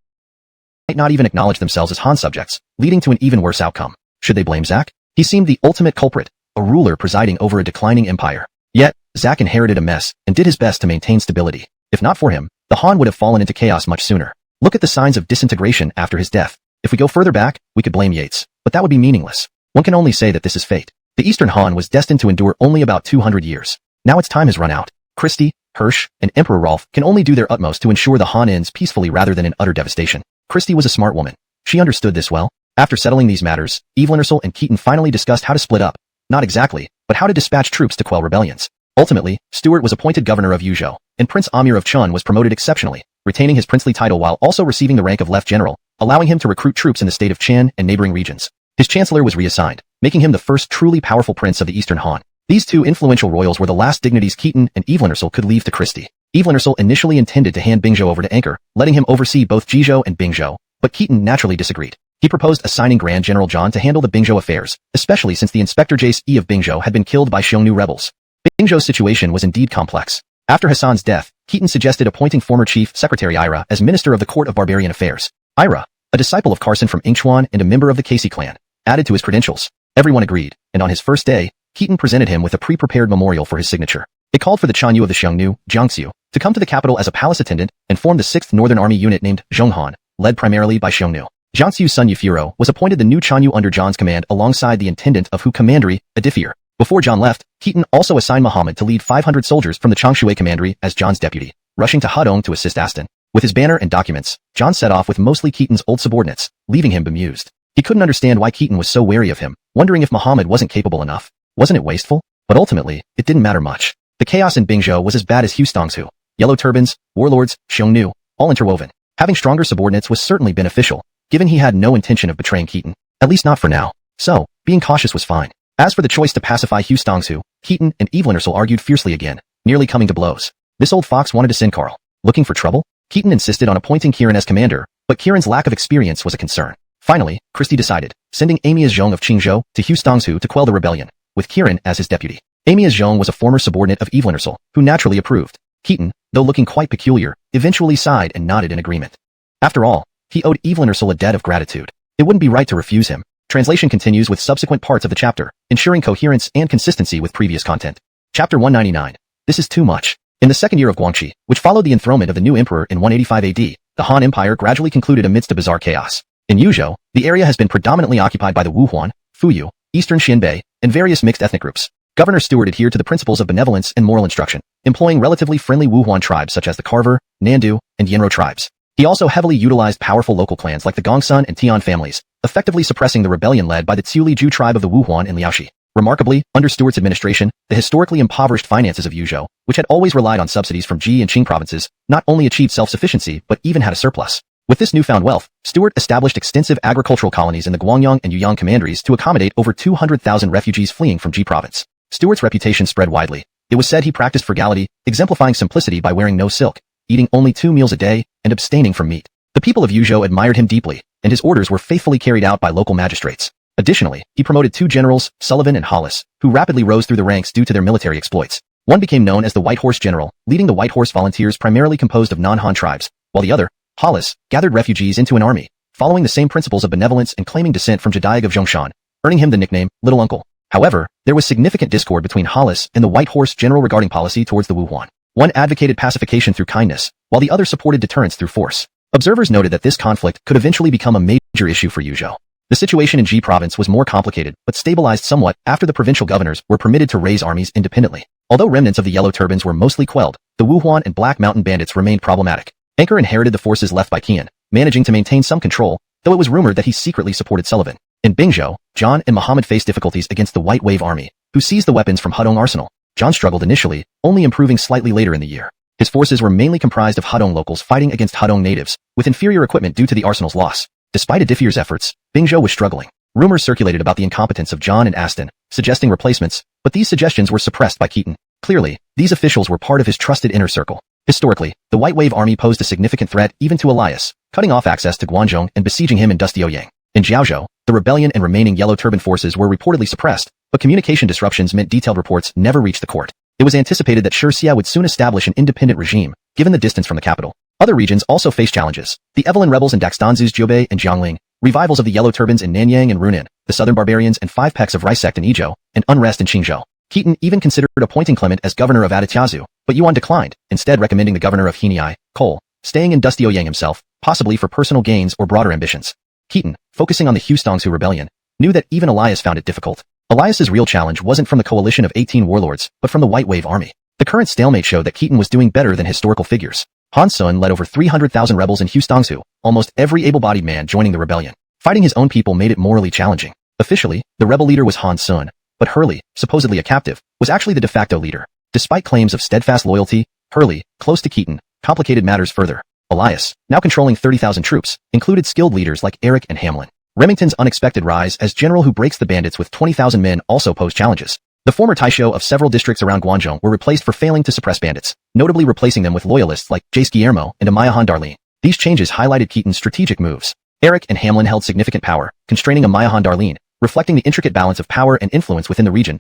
not even acknowledge themselves as Han subjects, leading to an even worse outcome. Should they blame Zach? He seemed the ultimate culprit, a ruler presiding over a declining empire. Yet, Zach inherited a mess and did his best to maintain stability. If not for him, the Han would have fallen into chaos much sooner. Look at the signs of disintegration after his death. If we go further back, we could blame Yates, but that would be meaningless. One can only say that this is fate. The Eastern Han was destined to endure only about 200 years. Now its time has run out. Christie, Hirsch, and Emperor Rolf can only do their utmost to ensure the Han ends peacefully rather than in utter devastation. Christie was a smart woman. She understood this well. After settling these matters, Evelyn Ursel and Keaton finally discussed how to split up. Not exactly, but how to dispatch troops to quell rebellions. Ultimately, Stuart was appointed governor of Yuzhou, and Prince Amir of Chun was promoted exceptionally, retaining his princely title while also receiving the rank of Left General, allowing him to recruit troops in the state of Chen and neighboring regions. His chancellor was reassigned, making him the first truly powerful prince of the Eastern Han. These two influential royals were the last dignities Keaton and Evelyn Ursel could leave to Christie. Evelyn Ursel initially intended to hand Bingzhou over to Anchor, letting him oversee both Jizhou and Bingzhou, but Keaton naturally disagreed. He proposed assigning Grand General John to handle the Bingzhou affairs, especially since the Inspector Jace E of Bingzhou had been killed by Xiongnu rebels. Bingzhou's situation was indeed complex. After Hassan's death, Keaton suggested appointing former Chief Secretary Ira as Minister of the Court of Barbarian Affairs. Ira, a disciple of Carson from Ingchuan and a member of the Casey clan, added to his credentials. Everyone agreed, and on his first day, Keaton presented him with a pre-prepared memorial for his signature. It called for the Guan Yu of the Xiongnu, Jiangsu, to come to the capital as a palace attendant and form the 6th Northern Army unit named Zhonghan, led primarily by Xiongnu. Jiangsu's son Yufuro was appointed the new Guan Yu under Zhan's command alongside the intendant of Hu Commandery, Adifir. Before Zhan left, Keaton also assigned Muhammad to lead 500 soldiers from the Changshui Commandery as Zhan's deputy, rushing to Hudong to assist Aston. With his banner and documents, Zhan set off with mostly Keaton's old subordinates, leaving him bemused. He couldn't understand why Keaton was so wary of him, wondering if Muhammad wasn't capable enough. Wasn't it wasteful? But ultimately, it didn't matter much. The chaos in Bingzhou was as bad as Hustong's Yellow Turbans, warlords, Xiongnu, all interwoven. Having stronger subordinates was certainly beneficial, given he had no intention of betraying Keaton. At least not for now. So, being cautious was fine. As for the choice to pacify Hustong's Keaton and Evelyn argued fiercely again, nearly coming to blows. This old fox wanted to send Carl. Looking for trouble? Keaton insisted on appointing Kieran as commander, but Kieran's lack of experience was a concern. Finally, Christie decided, sending Amy as Zhong of Qingzhou to Hustong's to quell the rebellion, with Kieran as his deputy. Amy as Zhong was a former subordinate of Evelyn who naturally approved. Keaton, though looking quite peculiar, eventually sighed and nodded in agreement. After all, he owed Evelyn a debt of gratitude. It wouldn't be right to refuse him. Translation continues with subsequent parts of the chapter, ensuring coherence and consistency with previous content. Chapter 199. This is too much. In the second year of Guangxi, which followed the enthronement of the new emperor in 185 AD, the Han Empire gradually concluded amidst a bizarre chaos. In Yuzhou, the area has been predominantly occupied by the Wuhuan, Fuyu, Eastern Xianbei, and various mixed ethnic groups. Governor Stewart adhered to the principles of benevolence and moral instruction, employing relatively friendly Wuhuan tribes such as the Carver, Nandu, and Yenro tribes. He also heavily utilized powerful local clans like the Gongsun and Tian families, effectively suppressing the rebellion led by the Tsiuli-Ju tribe of the Wuhuan and Liaoxi. Remarkably, under Stewart's administration, the historically impoverished finances of Yuzhou, which had always relied on subsidies from Ji and Qing provinces, not only achieved self-sufficiency but even had a surplus. With this newfound wealth, Stewart established extensive agricultural colonies in the Guangyang and Yuyang commanderies to accommodate over 200,000 refugees fleeing from Ji province. Stewart's reputation spread widely. It was said he practiced frugality, exemplifying simplicity by wearing no silk, eating only 2 meals a day, and abstaining from meat. The people of Yuzhou admired him deeply, and his orders were faithfully carried out by local magistrates. Additionally, he promoted 2 generals, Sullivan and Hollis, who rapidly rose through the ranks due to their military exploits. One became known as the White Horse General, leading the White Horse Volunteers primarily composed of non-Han tribes, while the other, Hollis, gathered refugees into an army, following the same principles of benevolence and claiming descent from Jediag of Zhongshan, earning him the nickname Little Uncle. However, there was significant discord between Hollis and the White Horse General regarding policy towards the Wuhuan. One advocated pacification through kindness, while the other supported deterrence through force. Observers noted that this conflict could eventually become a major issue for Yuzhou. The situation in Ji province was more complicated but stabilized somewhat after the provincial governors were permitted to raise armies independently. Although remnants of the Yellow Turbans were mostly quelled, the Wuhuan and Black Mountain bandits remained problematic. Anchor inherited the forces left by Qian, managing to maintain some control, though it was rumored that he secretly supported Sullivan. In Bingzhou, Zhan and Muhammad faced difficulties against the White Wave Army, who seized the weapons from Hudong Arsenal. Zhan struggled initially, only improving slightly later in the year. His forces were mainly comprised of Hudong locals fighting against Hudong natives, with inferior equipment due to the arsenal's loss. Despite Adifir's efforts, Bingzhou was struggling. Rumors circulated about the incompetence of Zhan and Aston, suggesting replacements, but these suggestions were suppressed by Keaton. Clearly, these officials were part of his trusted inner circle. Historically, the White Wave Army posed a significant threat even to Elias, cutting off access to Guangzhou and besieging him in Dustioyang. In Jiaozhou, the rebellion and remaining Yellow Turban forces were reportedly suppressed, but communication disruptions meant detailed reports never reached the court. It was anticipated that Xia would soon establish an independent regime, given the distance from the capital. Other regions also faced challenges. The Evelyn rebels in Daxdanzu's Jiubei and Jiangling, revivals of the Yellow Turbans in Nanyang and Runan, the Southern Barbarians and 5 pecks of Rice sect in Izhou, and unrest in Qingzhou. Keaton even considered appointing Clement as governor of Aditiazu, but Yuan declined, instead recommending the governor of Heniai, Cole, staying in Dustioyang himself, possibly for personal gains or broader ambitions. Keaton, focusing on the Hustongsu rebellion, knew that even Elias found it difficult. Elias's real challenge wasn't from the coalition of 18 warlords, but from the White Wave Army. The current stalemate showed that Keaton was doing better than historical figures. Han Sun led over 300,000 rebels in Hustongsu, almost every able-bodied man joining the rebellion. Fighting his own people made it morally challenging. Officially, the rebel leader was Han Sun, but Hurley, supposedly a captive, was actually the de facto leader. Despite claims of steadfast loyalty, Hurley, close to Keaton, complicated matters further. Elias, now controlling 30,000 troops, included skilled leaders like Eric and Hamlin. Remington's unexpected rise as general who breaks the bandits with 20,000 men also posed challenges. The former taisho of several districts around Guangzhou were replaced for failing to suppress bandits, notably replacing them with loyalists like Jace Guillermo and Amaya Han Darlene. These changes highlighted Keaton's strategic moves. Eric and Hamlin held significant power, constraining Amaya Han Darlene, reflecting the intricate balance of power and influence within the region.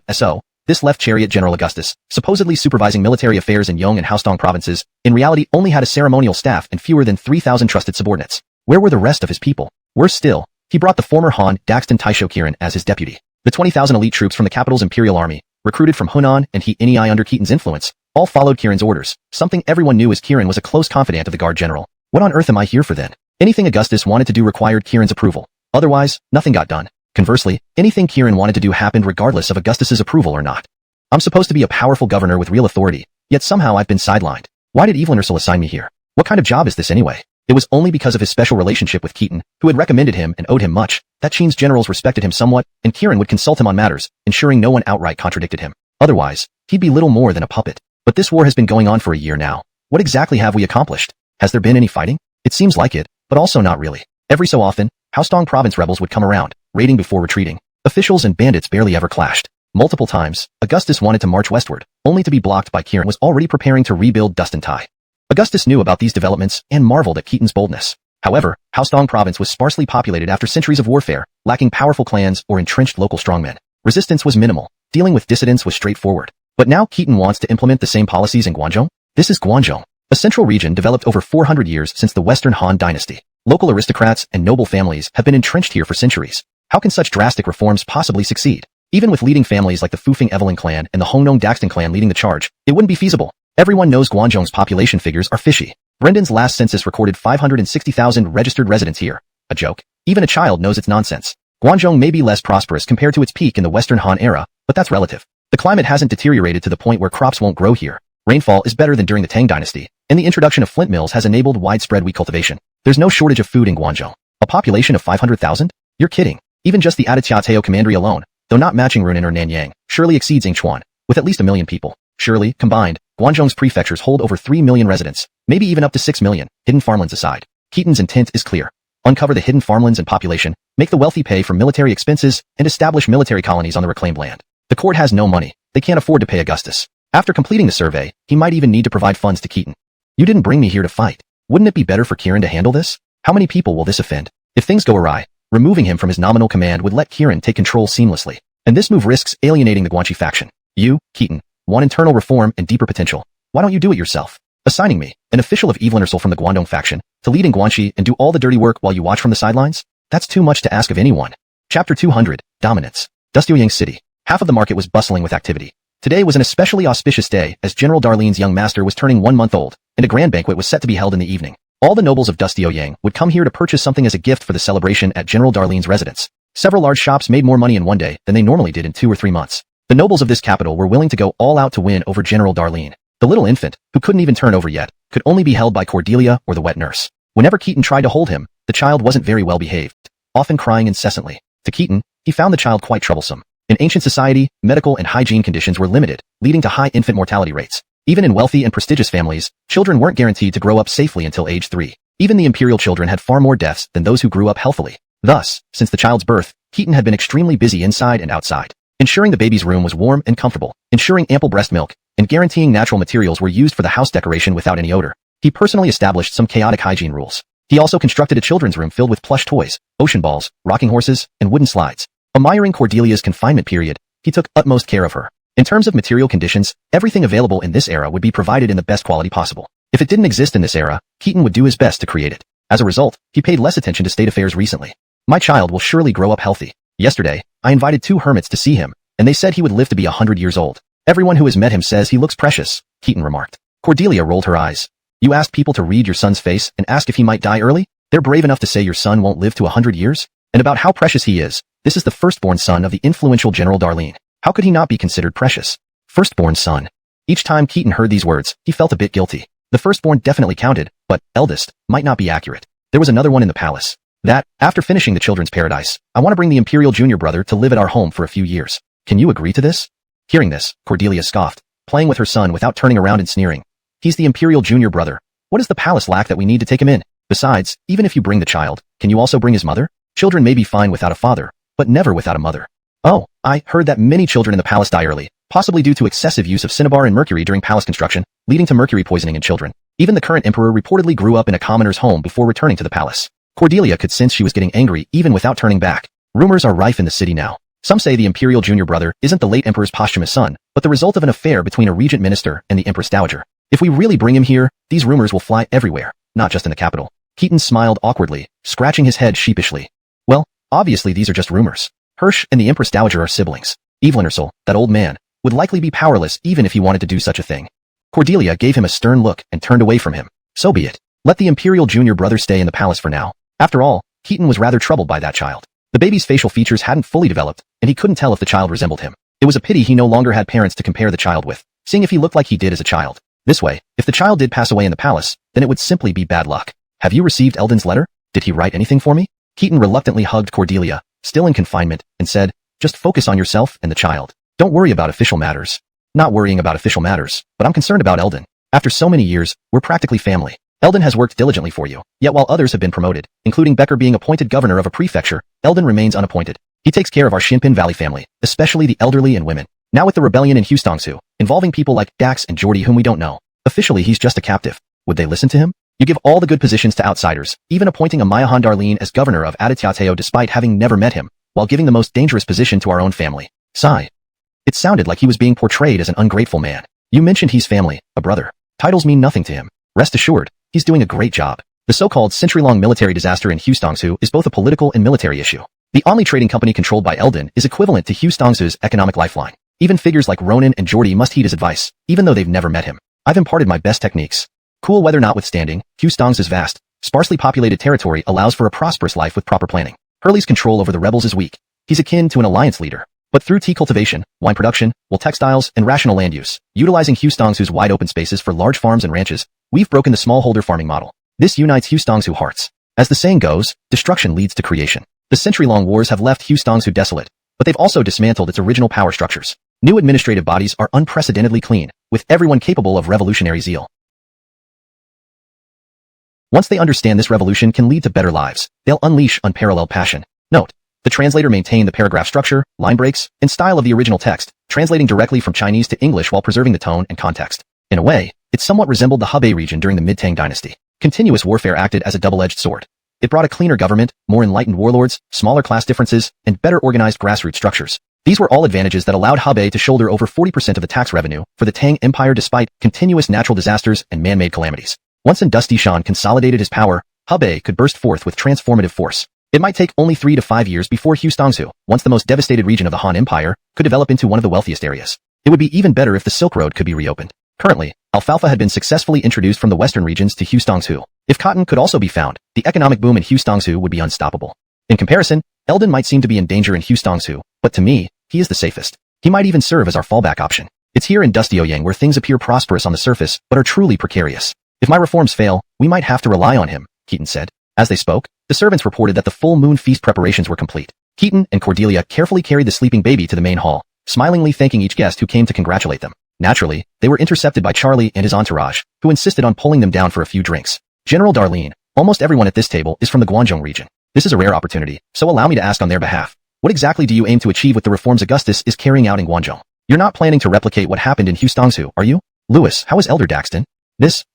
This left Chariot General Augustus, supposedly supervising military affairs in Yong and Haostong provinces, in reality only had a ceremonial staff and fewer than 3,000 trusted subordinates. Where were the rest of his people? Worse still, he brought the former Han Daxton Taisho Kirin as his deputy. The 20,000 elite troops from the capital's imperial army, recruited from Hunan and He under Keaton's influence, all followed Kieran's orders, something everyone knew as Kieran was a close confidant of the guard general. What on earth am I here for then? Anything Augustus wanted to do required Kieran's approval. Otherwise, nothing got done. Conversely, anything Kieran wanted to do happened regardless of Augustus's approval or not. I'm supposed to be a powerful governor with real authority, yet somehow I've been sidelined. Why did Evelyn assign me here? What kind of job is this anyway? It was only because of his special relationship with Keaton, who had recommended him and owed him much, that Qin's generals respected him somewhat, and Kieran would consult him on matters, ensuring no one outright contradicted him. Otherwise, he'd be little more than a puppet. But this war has been going on for a year now. What exactly have we accomplished? Has there been any fighting? It seems like it, but also not really. Every so often, Haostong province rebels would come around, raiding before retreating. Officials and bandits barely ever clashed. Multiple times, Augustus wanted to march westward, only to be blocked by Kieran was already preparing to rebuild Dustantai. Augustus knew about these developments and marveled at Keaton's boldness. However, Haostong province was sparsely populated after centuries of warfare, lacking powerful clans or entrenched local strongmen. Resistance was minimal. Dealing with dissidents was straightforward. But now Keaton wants to implement the same policies in Guangzhou? This is Guangzhou, a central region developed over 400 years since the Western Han Dynasty. Local aristocrats and noble families have been entrenched here for centuries. How can such drastic reforms possibly succeed? Even with leading families like the Fufeng Evelyn clan and the Hongnong Daxton clan leading the charge, it wouldn't be feasible. Everyone knows Guangzhou's population figures are fishy. Brendan's last census recorded 560,000 registered residents here. A joke. Even a child knows it's nonsense. Guangzhou may be less prosperous compared to its peak in the Western Han era, but that's relative. The climate hasn't deteriorated to the point where crops won't grow here. Rainfall is better than during the Tang Dynasty, and the introduction of flint mills has enabled widespread wheat cultivation. There's no shortage of food in Guangzhou. A population of 500,000? You're kidding. Even just the Aditya-Teo commandery alone, though not matching Runan or Nanyang, surely exceeds Yingchuan, with at least 1 million people. Surely, combined, Guangzhou's prefectures hold over 3 million residents, maybe even up to 6 million, hidden farmlands aside. Keaton's intent is clear. Uncover the hidden farmlands and population, make the wealthy pay for military expenses, and establish military colonies on the reclaimed land. The court has no money. They can't afford to pay Augustus. After completing the survey, he might even need to provide funds to Keaton. You didn't bring me here to fight. Wouldn't it be better for Kieran to handle this? How many people will this offend? If things go awry, removing him from his nominal command would let Kieran take control seamlessly. And this move risks alienating the Guanxi faction. You, Keaton, want internal reform and deeper potential. Why don't you do it yourself? Assigning me, an official of Evelyn from the Guangdong faction, to lead in Guanxi and do all the dirty work while you watch from the sidelines? That's too much to ask of anyone. Chapter 200, Dominance. Dustyuyang City. Half of the market was bustling with activity. Today was an especially auspicious day as General Darlene's young master was turning 1 month old, and a grand banquet was set to be held in the evening. All the nobles of Dustyuyang would come here to purchase something as a gift for the celebration at General Darlene's residence. Several large shops made more money in one day than they normally did in 2 or 3 months. The nobles of this capital were willing to go all out to win over General Darlene. The little infant, who couldn't even turn over yet, could only be held by Cordelia or the wet nurse. Whenever Keaton tried to hold him, the child wasn't very well behaved, often crying incessantly. To Keaton, he found the child quite troublesome. In ancient society, medical and hygiene conditions were limited, leading to high infant mortality rates. Even in wealthy and prestigious families, children weren't guaranteed to grow up safely until age 3. Even the imperial children had far more deaths than those who grew up healthily. Thus, since the child's birth, Keaton had been extremely busy inside and outside, ensuring the baby's room was warm and comfortable, ensuring ample breast milk, and guaranteeing natural materials were used for the house decoration without any odor. He personally established some chaotic hygiene rules. He also constructed a children's room filled with plush toys, ocean balls, rocking horses, and wooden slides. Admiring Cordelia's confinement period, he took utmost care of her. In terms of material conditions, everything available in this era would be provided in the best quality possible. If it didn't exist in this era, Keaton would do his best to create it. As a result, he paid less attention to state affairs recently. My child will surely grow up healthy. Yesterday, I invited 2 hermits to see him, and they said he would live to be 100 years old. Everyone who has met him says he looks precious, Keaton remarked. Cordelia rolled her eyes. You asked people to read your son's face and ask if he might die early? They're brave enough to say your son won't live to 100 years? And about how precious he is, this is the firstborn son of the influential General Darlene. How could he not be considered precious? Firstborn son. Each time Keaton heard these words, he felt a bit guilty. The firstborn definitely counted, but eldest might not be accurate. There was another one in the palace. That, after finishing the children's paradise, I want to bring the imperial junior brother to live at our home for a few years. Can you agree to this? Hearing this, Cordelia scoffed, playing with her son without turning around and sneering. He's the imperial junior brother. What does the palace lack that we need to take him in? Besides, even if you bring the child, can you also bring his mother? Children may be fine without a father, but never without a mother. Oh, I heard that many children in the palace die early, possibly due to excessive use of cinnabar and mercury during palace construction, leading to mercury poisoning in children. Even the current emperor reportedly grew up in a commoner's home before returning to the palace. Cordelia could sense she was getting angry even without turning back. Rumors are rife in the city now. Some say the imperial junior brother isn't the late emperor's posthumous son, but the result of an affair between a regent minister and the empress dowager. If we really bring him here, these rumors will fly everywhere, not just in the capital. Keaton smiled awkwardly, scratching his head sheepishly. Well, obviously these are just rumors. Hirsch and the Empress Dowager are siblings. Evelyn Ursel, that old man, would likely be powerless even if he wanted to do such a thing. Cordelia gave him a stern look and turned away from him. So be it. Let the Imperial junior brother stay in the palace for now. After all, Keaton was rather troubled by that child. The baby's facial features hadn't fully developed, and he couldn't tell if the child resembled him. It was a pity he no longer had parents to compare the child with, seeing if he looked like he did as a child. This way, if the child did pass away in the palace, then it would simply be bad luck. Have you received Eldon's letter? Did he write anything for me? Keaton reluctantly hugged Cordelia, still in confinement, and said, just focus on yourself and the child. Don't worry about official matters. Not worrying about official matters, but I'm concerned about Eldon. After so many years, we're practically family. Eldon has worked diligently for you, yet while others have been promoted, including Becker being appointed governor of a prefecture, Eldon remains unappointed. He takes care of our Shinpin Valley family, especially the elderly and women. Now with the rebellion in Hustongsu, involving people like Dax and Geordie whom we don't know, officially he's just a captive. Would they listen to him? You give all the good positions to outsiders, even appointing a Maya Han Darlene as governor of Adityatheo despite having never met him, while giving the most dangerous position to our own family. Sigh. It sounded like he was being portrayed as an ungrateful man. You mentioned he's family, a brother. Titles mean nothing to him. Rest assured, he's doing a great job. The so-called century-long military disaster in Hustongsu is both a political and military issue. The only trading company controlled by Eldon is equivalent to Hustongsu's economic lifeline. Even figures like Ronan and Geordie must heed his advice, even though they've never met him. I've imparted my best techniques. Cool weather notwithstanding, Hustongsu's vast, sparsely populated territory allows for a prosperous life with proper planning. Hurley's control over the rebels is weak. He's akin to an alliance leader. But through tea cultivation, wine production, wool textiles, and rational land use, utilizing Hustongsu's wide open spaces for large farms and ranches, we've broken the smallholder farming model. This unites Hustongsu hearts. As the saying goes, destruction leads to creation. The century-long wars have left Hustongsu desolate, but they've also dismantled its original power structures. New administrative bodies are unprecedentedly clean, with everyone capable of revolutionary zeal. Once they understand this revolution can lead to better lives, they'll unleash unparalleled passion. Note: the translator maintained the paragraph structure, line breaks, and style of the original text, translating directly from Chinese to English while preserving the tone and context. In a way, it somewhat resembled the Hebei region during the Mid-Tang dynasty. Continuous warfare acted as a double-edged sword. It brought a cleaner government, more enlightened warlords, smaller class differences, and better organized grassroots structures. These were all advantages that allowed Hebei to shoulder over 40% of the tax revenue for the Tang Empire despite continuous natural disasters and man-made calamities. Once Dusty Shan consolidated his power, Hebei could burst forth with transformative force. It might take only 3 to 5 years before Hustongsu, once the most devastated region of the Han Empire, could develop into one of the wealthiest areas. It would be even better if the Silk Road could be reopened. Currently, alfalfa had been successfully introduced from the western regions to Hustongsu. If cotton could also be found, the economic boom in Hustongsu would be unstoppable. In comparison, Eldon might seem to be in danger in Hustongsu, but to me, he is the safest. He might even serve as our fallback option. It's here in Dusty Oyang where things appear prosperous on the surface, but are truly precarious. If my reforms fail, we might have to rely on him, Keaton said. As they spoke, the servants reported that the full moon feast preparations were complete. Keaton and Cordelia carefully carried the sleeping baby to the main hall, smilingly thanking each guest who came to congratulate them. Naturally, they were intercepted by Charlie and his entourage, who insisted on pulling them down for a few drinks. General Darlene, almost everyone at this table is from the Guangzhou region. This is a rare opportunity, so allow me to ask on their behalf. What exactly do you aim to achieve with the reforms Augustus is carrying out in Guangzhou? You're not planning to replicate what happened in Hustongsu, are you? Lewis, how is Elder Daxton?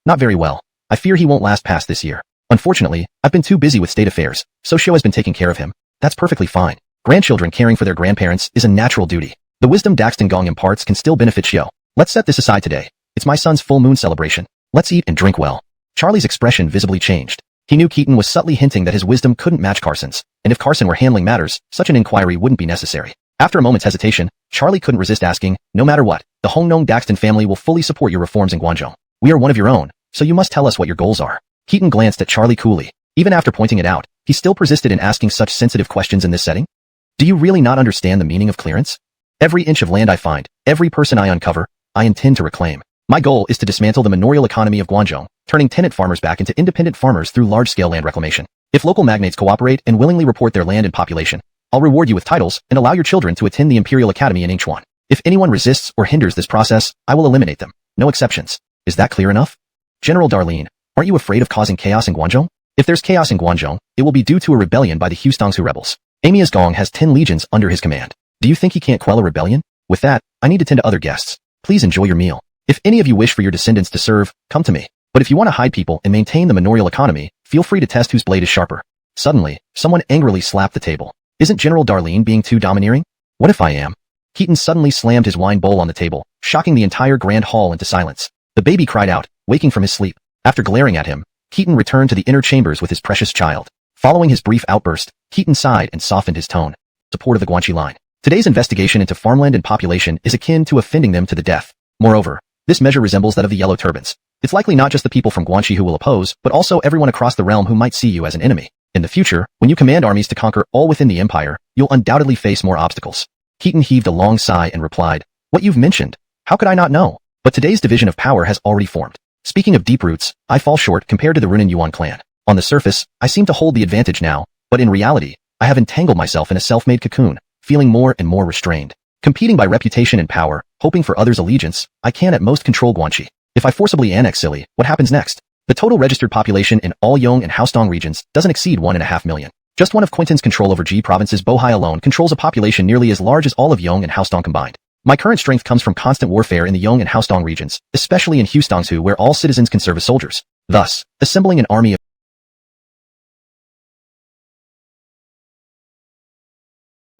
Not very well. I fear he won't last past this year. Unfortunately, I've been too busy with state affairs, so Shio has been taking care of him. That's perfectly fine. Grandchildren caring for their grandparents is a natural duty. The wisdom Daxton Gong imparts can still benefit Shio. Let's set this aside today. It's my son's full moon celebration. Let's eat and drink well. Charlie's expression visibly changed. He knew Keaton was subtly hinting that his wisdom couldn't match Carson's, and if Carson were handling matters, such an inquiry wouldn't be necessary. After a moment's hesitation, Charlie couldn't resist asking, no matter what, the Hongnong Daxton family will fully support your reforms in Guangzhou. We are one of your own, so you must tell us what your goals are. Keaton glanced at Charlie coolly. Even after pointing it out, he still persisted in asking such sensitive questions in this setting? Do you really not understand the meaning of clearance? Every inch of land I find, every person I uncover, I intend to reclaim. My goal is to dismantle the manorial economy of Guangzhou, turning tenant farmers back into independent farmers through large-scale land reclamation. If local magnates cooperate and willingly report their land and population, I'll reward you with titles and allow your children to attend the Imperial Academy in Yingchuan. If anyone resists or hinders this process, I will eliminate them. No exceptions. Is that clear enough? General Darlene, aren't you afraid of causing chaos in Guangzhou? If there's chaos in Guangzhou, it will be due to a rebellion by the Hustongsu rebels. Amias Gong has 10 legions under his command. Do you think he can't quell a rebellion? With that, I need to tend to other guests. Please enjoy your meal. If any of you wish for your descendants to serve, come to me. But if you want to hide people and maintain the manorial economy, feel free to test whose blade is sharper. Suddenly, someone angrily slapped the table. Isn't General Darlene being too domineering? What if I am? Keaton suddenly slammed his wine bowl on the table, shocking the entire grand hall into silence. The baby cried out, waking from his sleep. After glaring at him, Keaton returned to the inner chambers with his precious child. Following his brief outburst, Keaton sighed and softened his tone. support of the Guanxi line. Today's investigation into farmland and population is akin to offending them to the death. Moreover, this measure resembles that of the Yellow Turbans. It's likely not just the people from Guanxi who will oppose, but also everyone across the realm who might see you as an enemy. In the future, when you command armies to conquer all within the empire, you'll undoubtedly face more obstacles. Keaton heaved a long sigh and replied, "What you've mentioned, how could I not know? But today's division of power has already formed. Speaking of deep roots, I fall short compared to the Runan Yuan clan. On the surface, I seem to hold the advantage now, but in reality, I have entangled myself in a self-made cocoon, feeling more and more restrained. Competing by reputation and power, hoping for others' allegiance, I can at most control Guanxi. If I forcibly annex Sili, what happens next? The total registered population in all Yong and Haostong regions doesn't exceed 1.5 million. Just one of Quinton's control over Ji province's Bohai alone controls a population nearly as large as all of Yong and Haostong combined. My current strength comes from constant warfare in the Yong and Haostong regions, especially in Hustongsu where all citizens can serve as soldiers. Thus, assembling an army of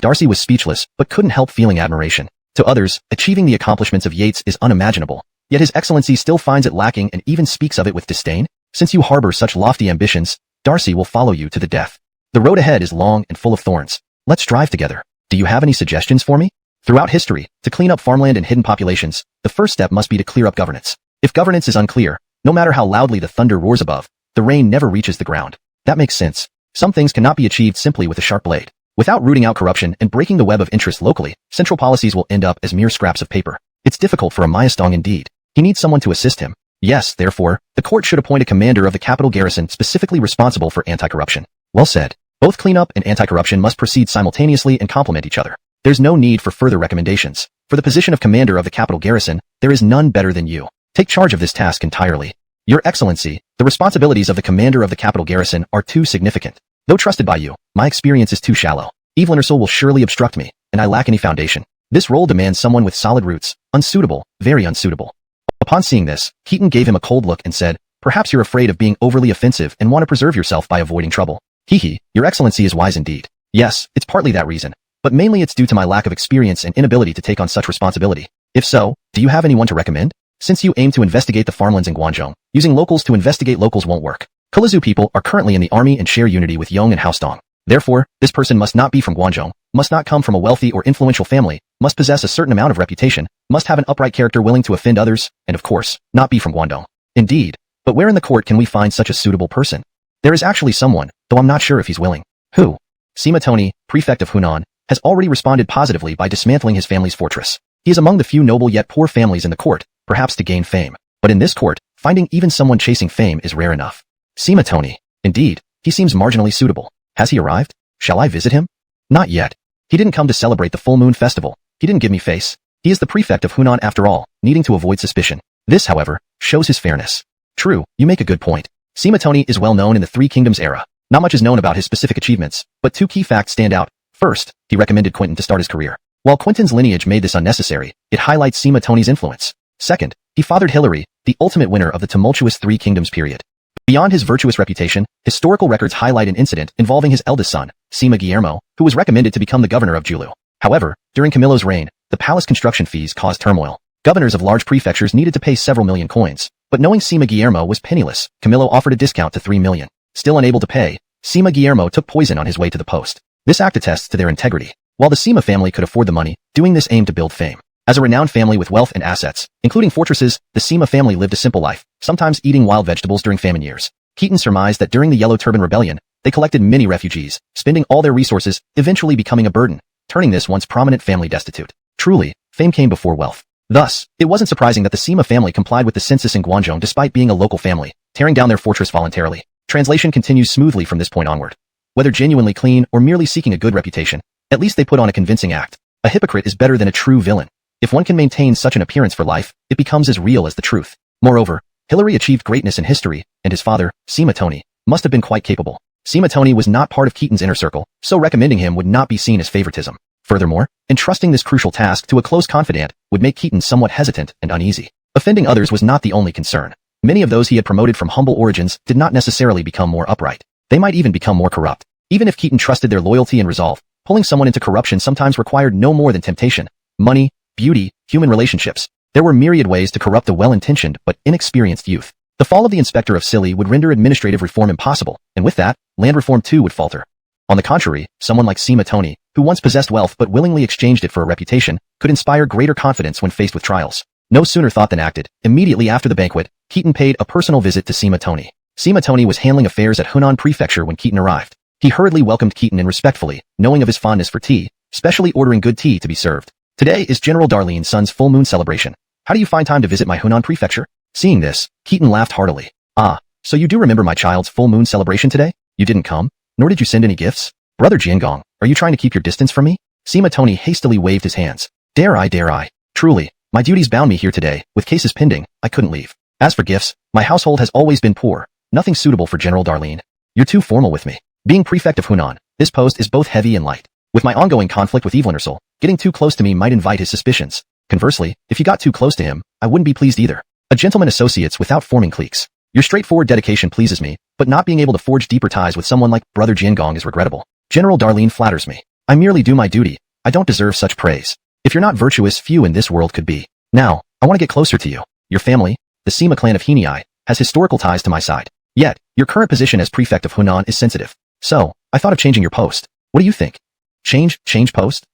Darcy was speechless, but couldn't help feeling admiration. To others, achieving the accomplishments of Yates is unimaginable. Yet His Excellency still finds it lacking and even speaks of it with disdain? Since you harbor such lofty ambitions, Darcy will follow you to the death. The road ahead is long and full of thorns. Let's strive together. Do you have any suggestions for me? Throughout history, to clean up farmland and hidden populations, the first step must be to clear up governance. If governance is unclear, no matter how loudly the thunder roars above, the rain never reaches the ground. That makes sense. Some things cannot be achieved simply with a sharp blade. Without rooting out corruption and breaking the web of interest locally, central policies will end up as mere scraps of paper. It's difficult for a Mayastong indeed. He needs someone to assist him. Yes, therefore, the court should appoint a commander of the capital garrison specifically responsible for anti-corruption. Well said. Both cleanup and anti-corruption must proceed simultaneously and complement each other. There's no need for further recommendations. For the position of commander of the capital garrison, there is none better than you. Take charge of this task entirely. Your Excellency, the responsibilities of the commander of the capital garrison are too significant. Though trusted by you, my experience is too shallow. Evelyn Ursel will surely obstruct me, and I lack any foundation. This role demands someone with solid roots. Unsuitable, very unsuitable. Upon seeing this, Keaton gave him a cold look and said, "Perhaps you're afraid of being overly offensive and want to preserve yourself by avoiding trouble. Hee, Your Excellency is wise indeed. Yes, it's partly that reason, but mainly it's due to my lack of experience and inability to take on such responsibility. If so, do you have anyone to recommend? Since you aim to investigate the farmlands in Guangzhou, using locals to investigate locals won't work. Kulazu people are currently in the army and share unity with Yong and Haostong. Therefore, this person must not be from Guangzhou, must not come from a wealthy or influential family, must possess a certain amount of reputation, must have an upright character willing to offend others, and of course, not be from Guangdong. Indeed, but where in the court can we find such a suitable person? There is actually someone, though I'm not sure if he's willing. Who? Sima Tony, prefect of Hunan, has already responded positively by dismantling his family's fortress. He is among the few noble yet poor families in the court, perhaps to gain fame. But in this court, finding even someone chasing fame is rare enough. Sima Tony. Indeed, he seems marginally suitable. Has he arrived? Shall I visit him? Not yet. He didn't come to celebrate the full moon festival. He didn't give me face. He is the prefect of Hunan after all, needing to avoid suspicion. This, however, shows his fairness. True, you make a good point. Sima Tony is well known in the Three Kingdoms era. Not much is known about his specific achievements, but two key facts stand out. First, he recommended Quinton to start his career. While Quinton's lineage made this unnecessary, it highlights Sima Tony's influence. Second, he fathered Hilary, the ultimate winner of the tumultuous Three Kingdoms period. Beyond his virtuous reputation, historical records highlight an incident involving his eldest son, Sima Guillermo, who was recommended to become the governor of Julu. However, during Camillo's reign, the palace construction fees caused turmoil. Governors of large prefectures needed to pay several million coins, but knowing Sima Guillermo was penniless, Camillo offered a discount to 3 million. Still unable to pay, Sima Guillermo took poison on his way to the post. This act attests to their integrity. While the Sima family could afford the money, doing this aimed to build fame. As a renowned family with wealth and assets, including fortresses, the Sima family lived a simple life, sometimes eating wild vegetables during famine years. Keaton surmised that during the Yellow Turban Rebellion, they collected many refugees, spending all their resources, eventually becoming a burden, turning this once prominent family destitute. Truly, fame came before wealth. Thus, it wasn't surprising that the Sima family complied with the census in Guangzhou despite being a local family, tearing down their fortress voluntarily. Translation continues smoothly from this point onward. Whether genuinely clean or merely seeking a good reputation, at least they put on a convincing act. A hypocrite is better than a true villain. If one can maintain such an appearance for life, it becomes as real as the truth. Moreover, Hilary achieved greatness in history, and his father, Sima Tony, must have been quite capable. Sima Tony was not part of Keaton's inner circle, so recommending him would not be seen as favoritism. Furthermore, entrusting this crucial task to a close confidant would make Keaton somewhat hesitant and uneasy. Offending others was not the only concern. Many of those he had promoted from humble origins did not necessarily become more upright. They might even become more corrupt. Even if Keaton trusted their loyalty and resolve, pulling someone into corruption sometimes required no more than temptation, money, beauty, human relationships. There were myriad ways to corrupt a well-intentioned but inexperienced youth. The fall of the inspector of Scilly would render administrative reform impossible, and with that, land reform too would falter. On the contrary, someone like Sima Tony, who once possessed wealth but willingly exchanged it for a reputation, could inspire greater confidence when faced with trials. No sooner thought than acted. Immediately after the banquet, Keaton paid a personal visit to Sima Tony. Sima Tony was handling affairs at Hunan Prefecture when Keaton arrived. He hurriedly welcomed Keaton and respectfully, knowing of his fondness for tea, specially ordering good tea to be served. Today is General Darlene's son's full moon celebration. How do you find time to visit my Hunan Prefecture? Seeing this, Keaton laughed heartily. Ah, so you do remember my child's full moon celebration today? You didn't come? Nor did you send any gifts? Brother Jiangong, are you trying to keep your distance from me? Sima Tony hastily waved his hands. Dare I? Truly, my duties bound me here today. With cases pending, I couldn't leave. As for gifts, my household has always been poor. Nothing suitable for General Darlene. You're too formal with me. Being prefect of Hunan, this post is both heavy and light. With my ongoing conflict with Evelynarsul, getting too close to me might invite his suspicions. Conversely, if you got too close to him, I wouldn't be pleased either. A gentleman associates without forming cliques. Your straightforward dedication pleases me, but not being able to forge deeper ties with someone like Brother Jiangong is regrettable. General Darlene flatters me. I merely do my duty. I don't deserve such praise. If you're not virtuous, few in this world could be. Now, I want to get closer to you. Your family, the Sima clan of Henei, has historical ties to my side. Yet, your current position as prefect of Hunan is sensitive. So, I thought of changing your post. What do you think? Change post?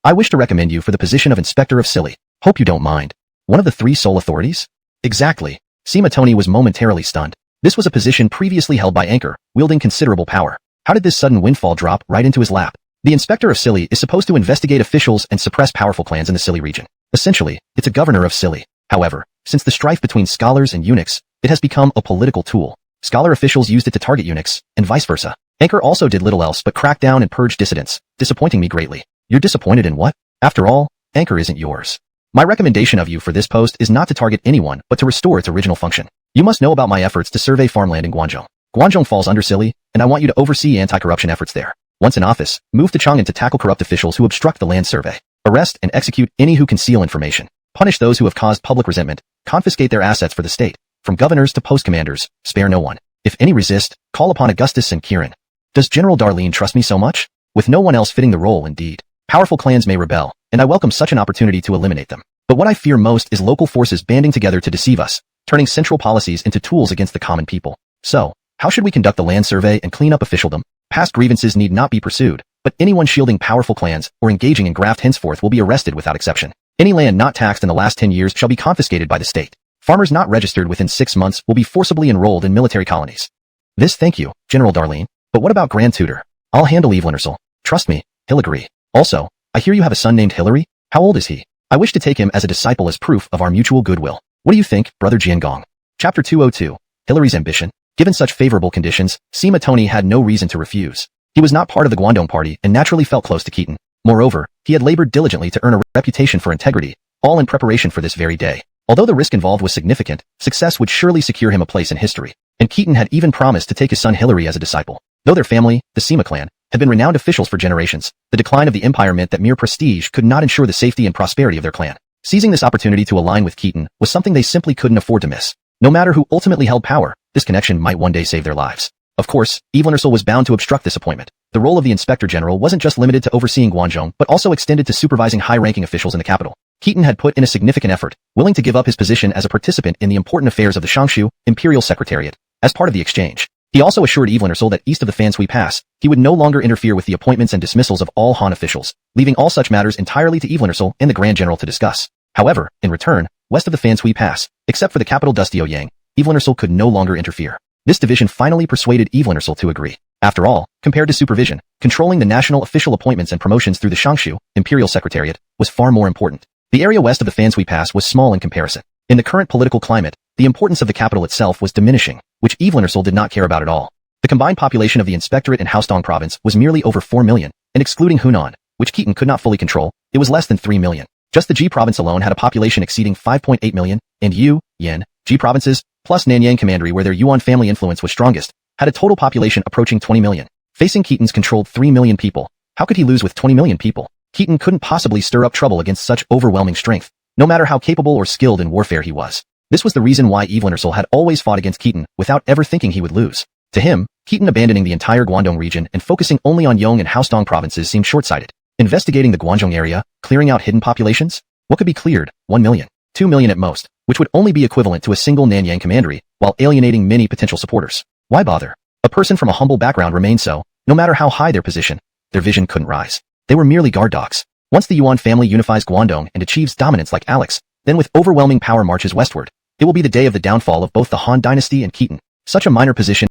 I wish to recommend you for the position of Inspector of Silly. Hope you don't mind. One of the 3 sole authorities? Exactly. Sima Tony was momentarily stunned. This was a position previously held by Anchor, wielding considerable power. How did this sudden windfall drop right into his lap? The Inspector of Silly is supposed to investigate officials and suppress powerful clans in the Silly region. Essentially, it's a governor of Silly. However, since the strife between scholars and eunuchs, it has become a political tool. Scholar officials used it to target eunuchs, and vice versa. Anchor also did little else but crack down and purge dissidents, disappointing me greatly. You're disappointed in what? After all, Anchor isn't yours. My recommendation of you for this post is not to target anyone, but to restore its original function. You must know about my efforts to survey farmland in Guangzhou. Guangzhou falls under Silly, and I want you to oversee anti-corruption efforts there. Once in office, move to Chang'an to tackle corrupt officials who obstruct the land survey. Arrest and execute any who conceal information. Punish those who have caused public resentment. Confiscate their assets for the state. From governors to post commanders, spare no one. If any resist, call upon Augustus and Kirin. Does General Darlene trust me so much? With no one else fitting the role, indeed. Powerful clans may rebel, and I welcome such an opportunity to eliminate them. But what I fear most is local forces banding together to deceive us, turning central policies into tools against the common people. So, how should we conduct the land survey and clean up officialdom? Past grievances need not be pursued, but anyone shielding powerful clans or engaging in graft henceforth will be arrested without exception. Any land not taxed in the last 10 years shall be confiscated by the state. Farmers not registered within 6 months will be forcibly enrolled in military colonies. This thank you, General Darlene. But what about Grand Tutor? I'll handle Evelynarsul. Trust me, he'll agree. Also, I hear you have a son named Hilary? How old is he? I wish to take him as a disciple as proof of our mutual goodwill. What do you think, Brother Jiangong? Chapter 202. Hilary's ambition. Given such favorable conditions, Sima Tony had no reason to refuse. He was not part of the Guangdong party and naturally felt close to Keaton. Moreover, he had labored diligently to earn a reputation for integrity, all in preparation for this very day. Although the risk involved was significant, success would surely secure him a place in history. And Keaton had even promised to take his son Hilary as a disciple. Though their family, the Sima clan, had been renowned officials for generations, the decline of the empire meant that mere prestige could not ensure the safety and prosperity of their clan. Seizing this opportunity to align with Keaton was something they simply couldn't afford to miss. No matter who ultimately held power, this connection might one day save their lives. Of course, Evelynarsul was bound to obstruct this appointment. The role of the Inspector General wasn't just limited to overseeing Guangzhou, but also extended to supervising high-ranking officials in the capital. Keaton had put in a significant effort, willing to give up his position as a participant in the important affairs of the Shangshu Imperial Secretariat. As part of the exchange, he also assured Evelynarsul that east of the Fanshui Pass, he would no longer interfere with the appointments and dismissals of all Han officials, leaving all such matters entirely to Evelynarsul and the Grand General to discuss. However, in return, west of the Fanshui Pass, except for the capital Dustio-Yang, Evelynarsul could no longer interfere. This division finally persuaded Evelynarsul to agree. After all, compared to supervision, controlling the national official appointments and promotions through the Shangshu Imperial Secretariat was far more important. The area west of the Fanshui Pass was small in comparison. In the current political climate, the importance of the capital itself was diminishing, which Evelynarsul did not care about at all. The combined population of the Inspectorate and Haosdong province was merely over 4 million, and excluding Hunan, which Keaton could not fully control, it was less than 3 million. Just the Ji province alone had a population exceeding 5.8 million, and Yu, Yin, Ji provinces, plus Nanyang Commandery where their Yuan family influence was strongest, had a total population approaching 20 million. Facing Keaton's controlled 3 million people, how could he lose with 20 million people? Keaton couldn't possibly stir up trouble against such overwhelming strength, no matter how capable or skilled in warfare he was. This was the reason why Evelynarsul had always fought against Keaton without ever thinking he would lose. To him, Keaton abandoning the entire Guangdong region and focusing only on Yong and Haosdong provinces seemed short-sighted. Investigating the Guangdong area, clearing out hidden populations? What could be cleared? 1 million. 2 million at most, which would only be equivalent to a single Nanyang commandery, while alienating many potential supporters. Why bother? A person from a humble background remained so, no matter how high their position, their vision couldn't rise. They were merely guard dogs. Once the Yuan family unifies Guangdong and achieves dominance like Alex, then with overwhelming power marches westward, it will be the day of the downfall of both the Han Dynasty and Khitan. Such a minor position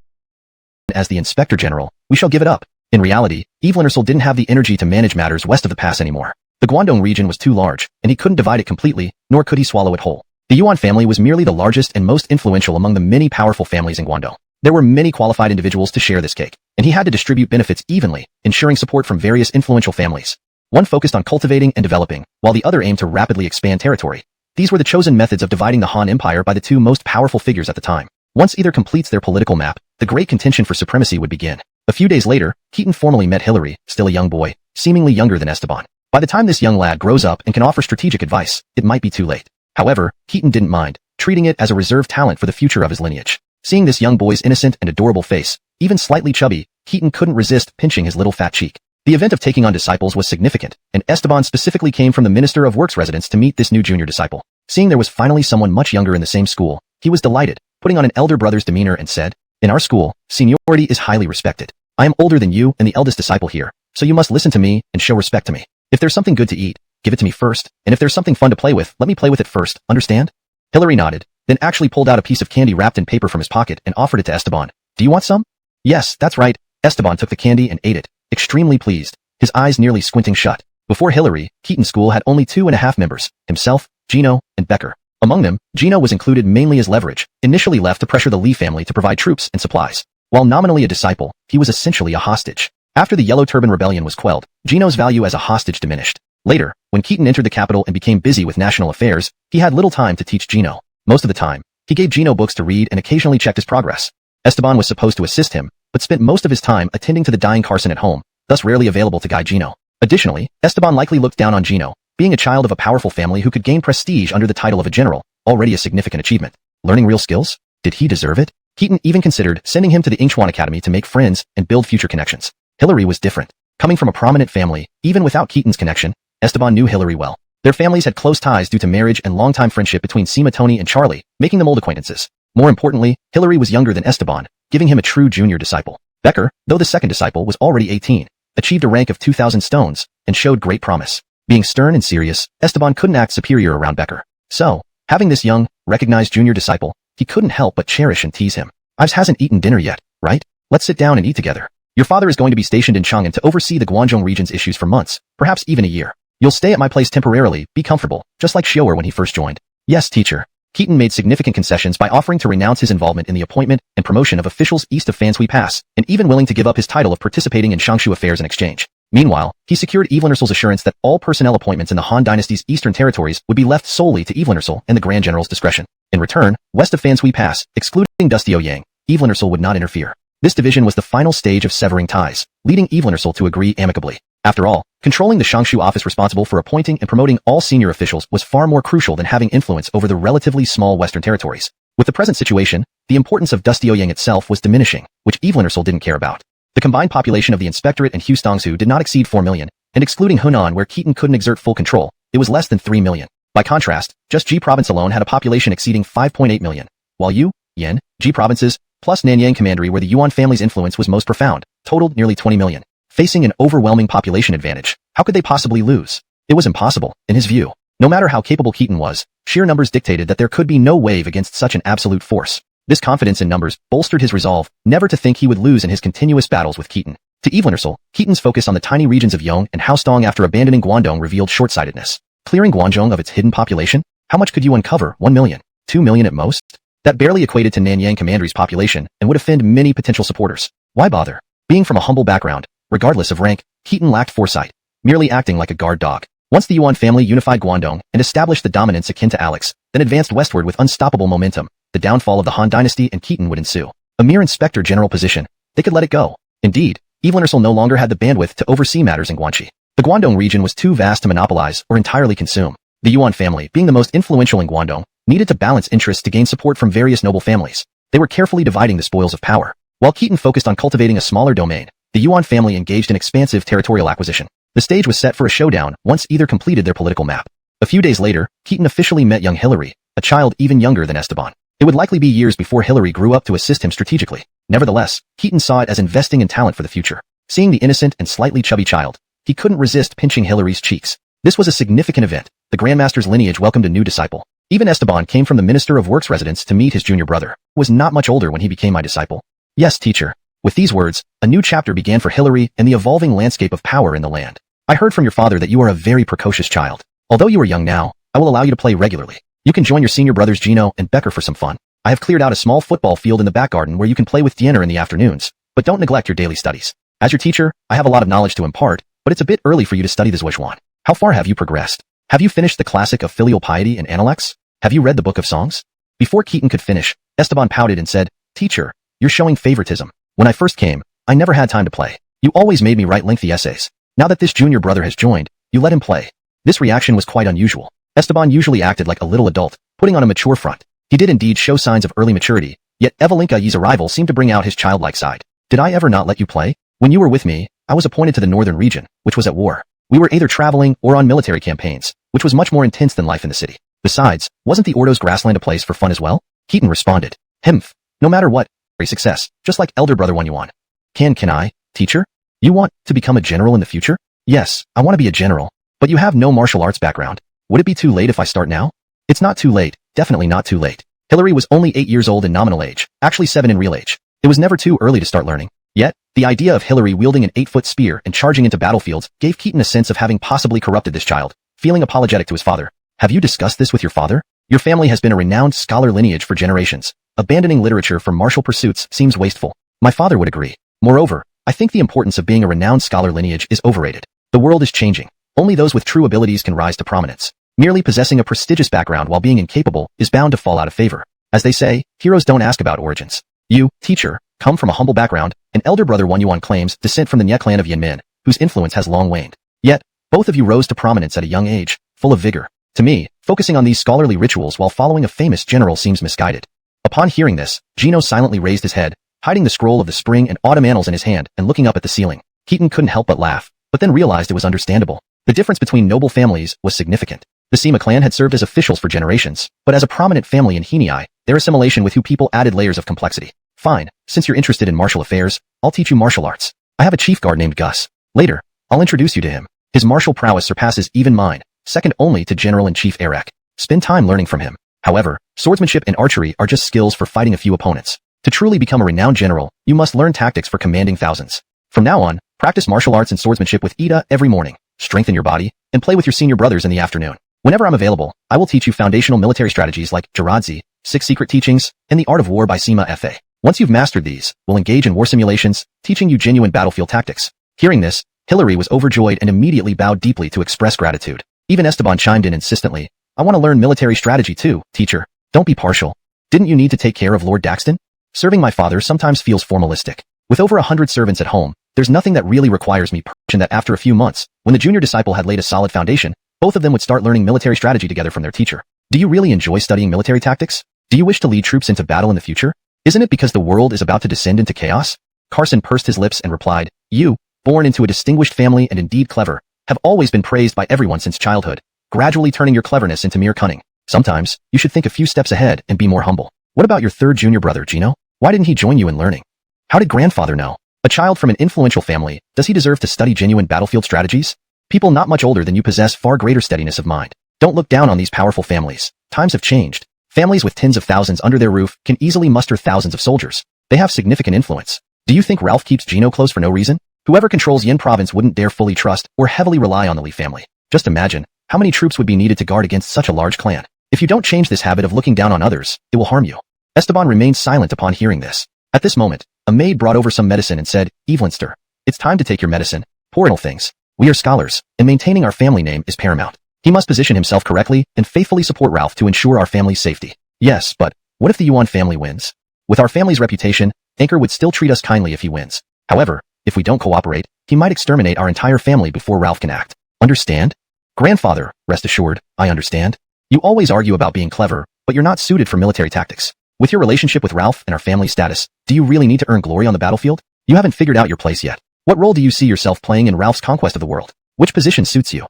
as the Inspector General, we shall give it up. In reality, Evelyn didn't have the energy to manage matters west of the pass anymore. The Guangdong region was too large, and he couldn't divide it completely, nor could he swallow it whole. The Yuan family was merely the largest and most influential among the many powerful families in Guangdong. There were many qualified individuals to share this cake, and he had to distribute benefits evenly, ensuring support from various influential families. One focused on cultivating and developing, while the other aimed to rapidly expand territory. These were the chosen methods of dividing the Han Empire by the two most powerful figures at the time. Once either completes their political map, the great contention for supremacy would begin. A few days later, Khitan formally met Hilary, still a young boy, seemingly younger than Esteban. By the time this young lad grows up and can offer strategic advice, it might be too late. However, Khitan didn't mind, treating it as a reserved talent for the future of his lineage. Seeing this young boy's innocent and adorable face, even slightly chubby, Khitan couldn't resist pinching his little fat cheek. The event of taking on disciples was significant, and Esteban specifically came from the Minister of Works residence to meet this new junior disciple. Seeing there was finally someone much younger in the same school, he was delighted, putting on an elder brother's demeanor and said, "In our school, seniority is highly respected. I am older than you and the eldest disciple here, so you must listen to me and show respect to me. If there's something good to eat, give it to me first, and if there's something fun to play with, let me play with it first, understand?" Hilary nodded, then actually pulled out a piece of candy wrapped in paper from his pocket and offered it to Esteban. "Do you want some?" "Yes, that's right." Esteban took the candy and ate it, extremely pleased, his eyes nearly squinting shut. Before Hilary, Khitan school had only 2.5 members, himself, Gino, and Becker. Among them, Gino was included mainly as leverage, initially left to pressure the Li family to provide troops and supplies. While nominally a disciple, he was essentially a hostage. After the Yellow Turban Rebellion was quelled, Gino's value as a hostage diminished. Later, when Khitan entered the capital and became busy with national affairs, he had little time to teach Gino. Most of the time, he gave Gino books to read and occasionally checked his progress. Esteban was supposed to assist him, but spent most of his time attending to the dying Carson at home, thus rarely available to guide Gino. Additionally, Esteban likely looked down on Gino, being a child of a powerful family who could gain prestige under the title of a general, already a significant achievement. Learning real skills? Did he deserve it? Khitan even considered sending him to the Ingchuan Academy to make friends and build future connections. Hilary was different. Coming from a prominent family, even without Khitan's connection, Esteban knew Hilary well. Their families had close ties due to marriage and long-time friendship between Sima Tony and Charlie, making them old acquaintances. More importantly, Hilary was younger than Esteban, giving him a true junior disciple. Becker, though the second disciple was already 18, achieved a rank of 2,000 stones, and showed great promise. Being stern and serious, Esteban couldn't act superior around Becker. So, having this young, recognized junior disciple, he couldn't help but cherish and tease him. "Ives hasn't eaten dinner yet, right? Let's sit down and eat together. Your father is going to be stationed in Chang'an to oversee the Guangdong region's issues for months, perhaps even a year. You'll stay at my place temporarily, be comfortable, just like Xiaoer when he first joined." "Yes, teacher." Khitan made significant concessions by offering to renounce his involvement in the appointment and promotion of officials east of Fanshui Pass, and even willing to give up his title of participating in Shangshu affairs in exchange. Meanwhile, he secured Evelyn assurance that all personnel appointments in the Han Dynasty's eastern territories would be left solely to Evelyn and the Grand General's discretion. In return, west of Fanshui Pass, excluding Dustio Yang, Evelyn would not interfere. This division was the final stage of severing ties, leading Evelyn to agree amicably. After all, controlling the Shangshu office responsible for appointing and promoting all senior officials was far more crucial than having influence over the relatively small western territories. With the present situation, the importance of Dustio Yang itself was diminishing, which Evelyn didn't care about. The combined population of the Inspectorate and Hustongsu did not exceed 4 million, and excluding Hunan where Khitan couldn't exert full control, it was less than 3 million. By contrast, just Ji province alone had a population exceeding 5.8 million, while Yu, Yan, Ji provinces, plus Nanyang Commandery where the Yuan family's influence was most profound, totaled nearly 20 million. Facing an overwhelming population advantage, how could they possibly lose? It was impossible, in his view. No matter how capable Khitan was, sheer numbers dictated that there could be no wave against such an absolute force. This confidence in numbers bolstered his resolve never to think he would lose in his continuous battles with Khitan. To Evelyn, Khitan's focus on the tiny regions of Yong and Haostong after abandoning Guangdong revealed short-sightedness. Clearing Guangdong of its hidden population? How much could you uncover? 1 million? 2 million at most? That barely equated to Nanyang Commandery's population and would offend many potential supporters. Why bother? Being from a humble background, regardless of rank, Khitan lacked foresight, merely acting like a guard dog. Once the Yuan family unified Guangdong and established the dominance akin to Alex, then advanced westward with unstoppable momentum, the downfall of the Han Dynasty and Khitan would ensue. A mere inspector general position, they could let it go. Indeed, Evelyn no longer had the bandwidth to oversee matters in Guangxi. The Guangdong region was too vast to monopolize or entirely consume. The Yuan family, being the most influential in Guangdong, needed to balance interests to gain support from various noble families. They were carefully dividing the spoils of power. While Khitan focused on cultivating a smaller domain, the Yuan family engaged in expansive territorial acquisition. The stage was set for a showdown once either completed their political map. A few days later, Khitan officially met young Hilary, a child even younger than Esteban. It would likely be years before Hilary grew up to assist him strategically. Nevertheless, Khitan saw it as investing in talent for the future. Seeing the innocent and slightly chubby child, he couldn't resist pinching Hilary's cheeks. This was a significant event. The Grandmaster's lineage welcomed a new disciple. Even Esteban came from the Minister of Works residence to meet his junior brother, who was not much older when he became my disciple. Yes, teacher. With these words, a new chapter began for Hilary and the evolving landscape of power in the land. I heard from your father that you are a very precocious child. Although you are young now, I will allow you to play regularly. You can join your senior brothers Gino and Becker for some fun. I have cleared out a small football field in the back garden where you can play with Diener in the afternoons, but don't neglect your daily studies. As your teacher, I have a lot of knowledge to impart, but it's a bit early for you to study the Zhuozhuan. How far have you progressed? Have you finished the classic of filial piety and Analects? Have you read the Book of Songs? Before Keaton could finish, Esteban pouted and said, Teacher, you're showing favoritism. When I first came, I never had time to play. You always made me write lengthy essays. Now that this junior brother has joined, you let him play. This reaction was quite unusual. Esteban usually acted like a little adult, putting on a mature front. He did indeed show signs of early maturity, yet Evelinka Yi's arrival seemed to bring out his childlike side. Did I ever not let you play? When you were with me, I was appointed to the northern region, which was at war. We were either traveling or on military campaigns, which was much more intense than life in the city. Besides, wasn't the Ordo's grassland a place for fun as well? Keaton responded. Himph. No matter what, great success, just like elder brother Guan Yu. Can I, teacher? You want to become a general in the future? Yes, I want to be a general, but you have no martial arts background. Would it be too late if I start now? It's not too late, definitely not too late. Hilary was only 8 years old in nominal age, actually 7 in real age. It was never too early to start learning. Yet, the idea of Hilary wielding an 8-foot spear and charging into battlefields gave Keaton a sense of having possibly corrupted this child, feeling apologetic to his father. Have you discussed this with your father? Your family has been a renowned scholar lineage for generations. Abandoning literature for martial pursuits seems wasteful. My father would agree. Moreover, I think the importance of being a renowned scholar lineage is overrated. The world is changing. Only those with true abilities can rise to prominence. Merely possessing a prestigious background while being incapable is bound to fall out of favor. As they say, heroes don't ask about origins. You, teacher, come from a humble background, and elder brother Guan Yu claims descent from the Nye clan of Yanmin, whose influence has long waned. Yet, both of you rose to prominence at a young age, full of vigor. To me, focusing on these scholarly rituals while following a famous general seems misguided. Upon hearing this, Gino silently raised his head, hiding the scroll of the spring and autumn annals in his hand and looking up at the ceiling. Keaton couldn't help but laugh, but then realized it was understandable. The difference between noble families was significant. The Sima clan had served as officials for generations, but as a prominent family in Henei, their assimilation with Hu people added layers of complexity. Fine, since you're interested in martial affairs, I'll teach you martial arts. I have a chief guard named Gus. Later, I'll introduce you to him. His martial prowess surpasses even mine, second only to General-in-Chief Erek. Spend time learning from him. However, swordsmanship and archery are just skills for fighting a few opponents. To truly become a renowned general, you must learn tactics for commanding thousands. From now on, practice martial arts and swordsmanship with Ida every morning, strengthen your body, and play with your senior brothers in the afternoon. Whenever I'm available, I will teach you foundational military strategies like Jiradzi, 6 secret teachings, and the art of war by Sima Fa. Once you've mastered these, we'll engage in war simulations, teaching you genuine battlefield tactics. Hearing this, Hilary was overjoyed and immediately bowed deeply to express gratitude. Even Esteban chimed in insistently. I want to learn military strategy too, teacher. Don't be partial. Didn't you need to take care of Lord Daxton? Serving my father sometimes feels formalistic. With over 100 servants at home, there's nothing that really requires me, and that after a few months, when the junior disciple had laid a solid foundation, both of them would start learning military strategy together from their teacher. Do you really enjoy studying military tactics? Do you wish to lead troops into battle in the future? Isn't it because the world is about to descend into chaos? Carson pursed his lips and replied, You, born into a distinguished family and indeed clever, have always been praised by everyone since childhood, gradually turning your cleverness into mere cunning. Sometimes, you should think a few steps ahead and be more humble. What about your third junior brother, Gino? Why didn't he join you in learning? How did grandfather know? A child from an influential family, does he deserve to study genuine battlefield strategies? People not much older than you possess far greater steadiness of mind. Don't look down on these powerful families. Times have changed. Families with tens of thousands under their roof can easily muster thousands of soldiers. They have significant influence. Do you think Ralph keeps Gino close for no reason? Whoever controls Yin province wouldn't dare fully trust or heavily rely on the Li family. Just imagine how many troops would be needed to guard against such a large clan. If you don't change this habit of looking down on others, it will harm you. Esteban remained silent upon hearing this. At this moment, a maid brought over some medicine and said, Evelinster, it's time to take your medicine. Poor little things. We are scholars, and maintaining our family name is paramount. He must position himself correctly and faithfully support Ralph to ensure our family's safety. Yes, but what if the Yuan family wins? With our family's reputation, Anchor would still treat us kindly if he wins. However, if we don't cooperate, he might exterminate our entire family before Ralph can act. Understand? Grandfather, rest assured, I understand. You always argue about being clever, but you're not suited for military tactics. With your relationship with Ralph and our family status, do you really need to earn glory on the battlefield? You haven't figured out your place yet. What role do you see yourself playing in Ralph's conquest of the world? Which position suits you?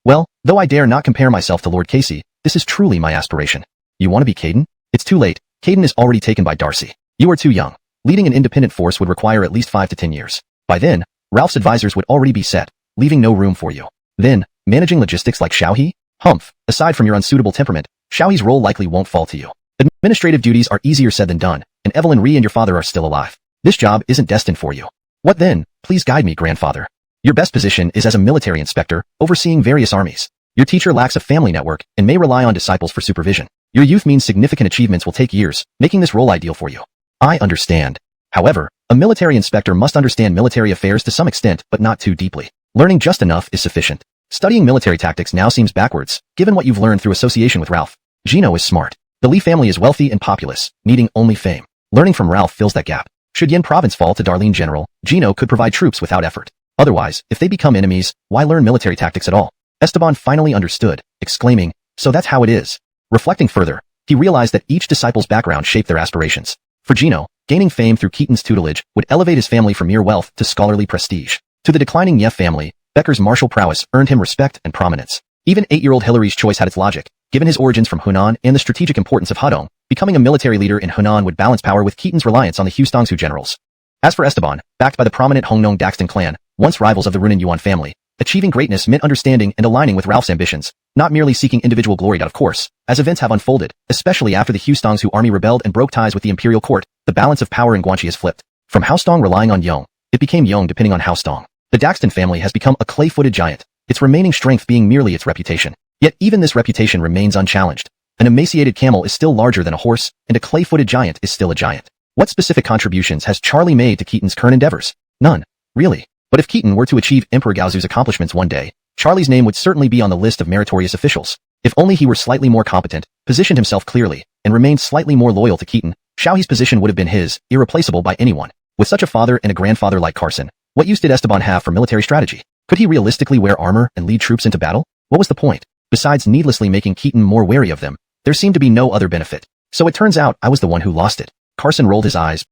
Well, though I dare not compare myself to Lord Casey, this is truly my aspiration. You want to be Caden? It's too late. Caden is already taken by Darcy. You are too young. Leading an independent force would require at least 5 to 10 years. By then, Ralph's advisors would already be set, leaving no room for you. Then, managing logistics like Xiaohe? Humph, aside from your unsuitable temperament, Xiaohe's role likely won't fall to you. Administrative duties are easier said than done, and Evelyn Rhee and your father are still alive. This job isn't destined for you. What then? Please guide me, grandfather. Your best position is as a military inspector, overseeing various armies. Your teacher lacks a family network and may rely on disciples for supervision. Your youth means significant achievements will take years, making this role ideal for you. I understand. However, a military inspector must understand military affairs to some extent, but not too deeply. Learning just enough is sufficient. Studying military tactics now seems backwards, given what you've learned through association with Ralph. Gino is smart. The Lee family is wealthy and populous, needing only fame. Learning from Ralph fills that gap. Should Yin province fall to Darlene General, Gino could provide troops without effort. Otherwise, if they become enemies, why learn military tactics at all? Esteban finally understood, exclaiming, so that's how it is. Reflecting further, he realized that each disciple's background shaped their aspirations. For Gino, gaining fame through Keaton's tutelage would elevate his family from mere wealth to scholarly prestige. To the declining Ye family, Becker's martial prowess earned him respect and prominence. Even 8-year-old Hillary's choice had its logic, given his origins from Hunan and the strategic importance of Hedong. Becoming a military leader in Hunan would balance power with Keaton's reliance on the Hustongsu generals. As for Esteban, backed by the prominent Hongnong Daxton clan, once rivals of the Runan Yuan family, achieving greatness meant understanding and aligning with Ralph's ambitions, not merely seeking individual glory. Of course, as events have unfolded, especially after the Hustongsu army rebelled and broke ties with the imperial court, the balance of power in Guanxi has flipped. From Haostong relying on Yong, it became Yong depending on Haostong. The Daxton family has become a clay-footed giant, its remaining strength being merely its reputation. Yet even this reputation remains unchallenged. An emaciated camel is still larger than a horse, and a clay-footed giant is still a giant. What specific contributions has Charlie made to Keaton's current endeavors? None. Really. But if Keaton were to achieve Emperor Gaozu's accomplishments one day, Charlie's name would certainly be on the list of meritorious officials. If only he were slightly more competent, positioned himself clearly, and remained slightly more loyal to Keaton, Xiaohe's position would have been his, irreplaceable by anyone. With such a father and a grandfather like Carson, what use did Esteban have for military strategy? Could he realistically wear armor and lead troops into battle? What was the point? Besides needlessly making Keaton more wary of them, there seemed to be no other benefit. So it turns out I was the one who lost it. Carson rolled his eyes,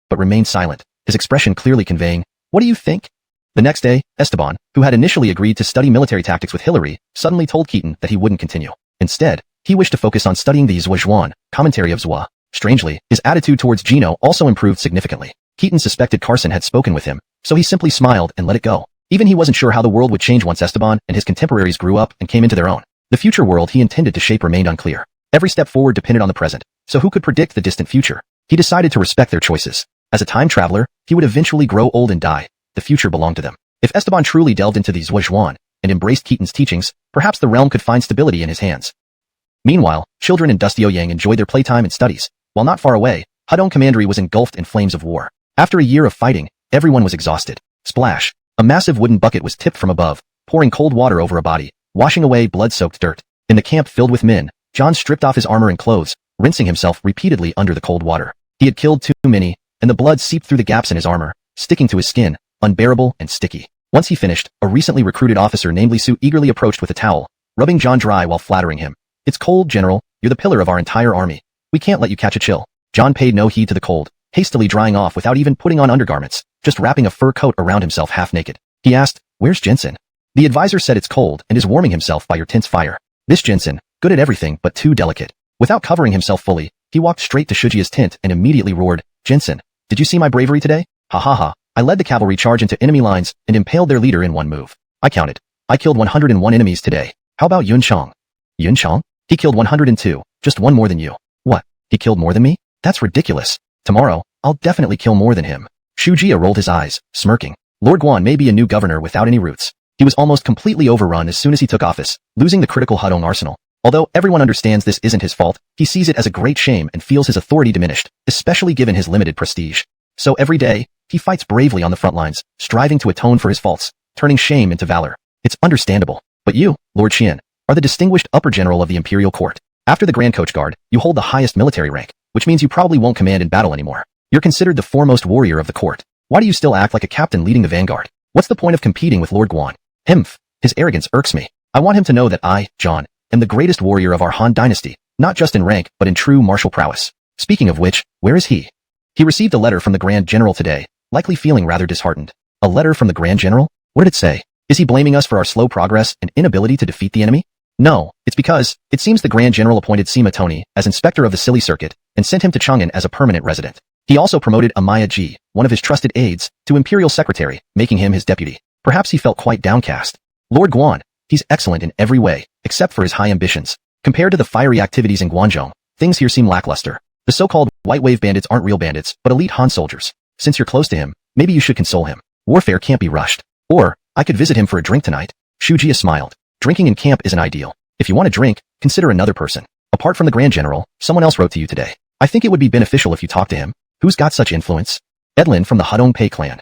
but remained silent, his expression clearly conveying, what do you think? The next day, Esteban, who had initially agreed to study military tactics with Hillary, suddenly told Keaton that he wouldn't continue. Instead, he wished to focus on studying the Zhua Zhuan, commentary of Zhua. Strangely, his attitude towards Gino also improved significantly. Keaton suspected Carson had spoken with him, so he simply smiled and let it go. Even he wasn't sure how the world would change once Esteban and his contemporaries grew up and came into their own. The future world he intended to shape remained unclear. Every step forward depended on the present, so who could predict the distant future? He decided to respect their choices. As a time traveler, he would eventually grow old and die. The future belonged to them. If Esteban truly delved into the Zhua Zhuan and embraced Keaton's teachings, perhaps the realm could find stability in his hands. Meanwhile, children in Dustio-Yang enjoyed their playtime and studies. While not far away, Hedong Commandery was engulfed in flames of war. After a year of fighting, everyone was exhausted. Splash! A massive wooden bucket was tipped from above, pouring cold water over a body, washing away blood-soaked dirt. In the camp filled with men, John stripped off his armor and clothes, rinsing himself repeatedly under the cold water. He had killed too many, and the blood seeped through the gaps in his armor, sticking to his skin, unbearable and sticky. Once he finished, a recently recruited officer named Li Su eagerly approached with a towel, rubbing John dry while flattering him. It's cold, General. You're the pillar of our entire army. We can't let you catch a chill. John paid no heed to the cold, hastily drying off without even putting on undergarments, just wrapping a fur coat around himself half naked. He asked, where's Jensen? The advisor said it's cold and is warming himself by your tent's fire. This Jensen, good at everything but too delicate. Without covering himself fully, he walked straight to Shujia's tent and immediately roared, Jensen, did you see my bravery today? Ha ha ha. I led the cavalry charge into enemy lines and impaled their leader in one move. I counted. I killed 101 enemies today. How about Yun Chang? Yun Chang? He killed 102, just one more than you. What? He killed more than me? That's ridiculous. Tomorrow, I'll definitely kill more than him. Shujia rolled his eyes, smirking. Lord Guan may be a new governor without any roots. He was almost completely overrun as soon as he took office, losing the critical Hedong arsenal. Although everyone understands this isn't his fault, he sees it as a great shame and feels his authority diminished, especially given his limited prestige. So every day, he fights bravely on the front lines, striving to atone for his faults, turning shame into valor. It's understandable. But you, Lord Qian, are the distinguished upper general of the imperial court. After the Grand Coach Guard, you hold the highest military rank, which means you probably won't command in battle anymore. You're considered the foremost warrior of the court. Why do you still act like a captain leading the vanguard? What's the point of competing with Lord Guan? His arrogance irks me. I want him to know that I, John, am the greatest warrior of our Han Dynasty, not just in rank but in true martial prowess. Speaking of which, where is he? He received a letter from the Grand General today, likely feeling rather disheartened. A letter from the Grand General? What did it say? Is he blaming us for our slow progress and inability to defeat the enemy? No, it's because, it seems the Grand General appointed Sima Tony as inspector of the Silly Circuit and sent him to Chang'an as a permanent resident. He also promoted Amaya Ji, one of his trusted aides, to imperial secretary, making him his deputy. Perhaps he felt quite downcast. Lord Guan, he's excellent in every way, except for his high ambitions. Compared to the fiery activities in Guangzhou, things here seem lackluster. The so-called White Wave bandits aren't real bandits, but elite Han soldiers. Since you're close to him, maybe you should console him. Warfare can't be rushed. Or, I could visit him for a drink tonight. Shu Jia smiled. Drinking in camp isn't ideal. If you want to drink, consider another person. Apart from the Grand General, someone else wrote to you today. I think it would be beneficial if you talk to him. Who's got such influence? Edlin from the Hudong Pei clan.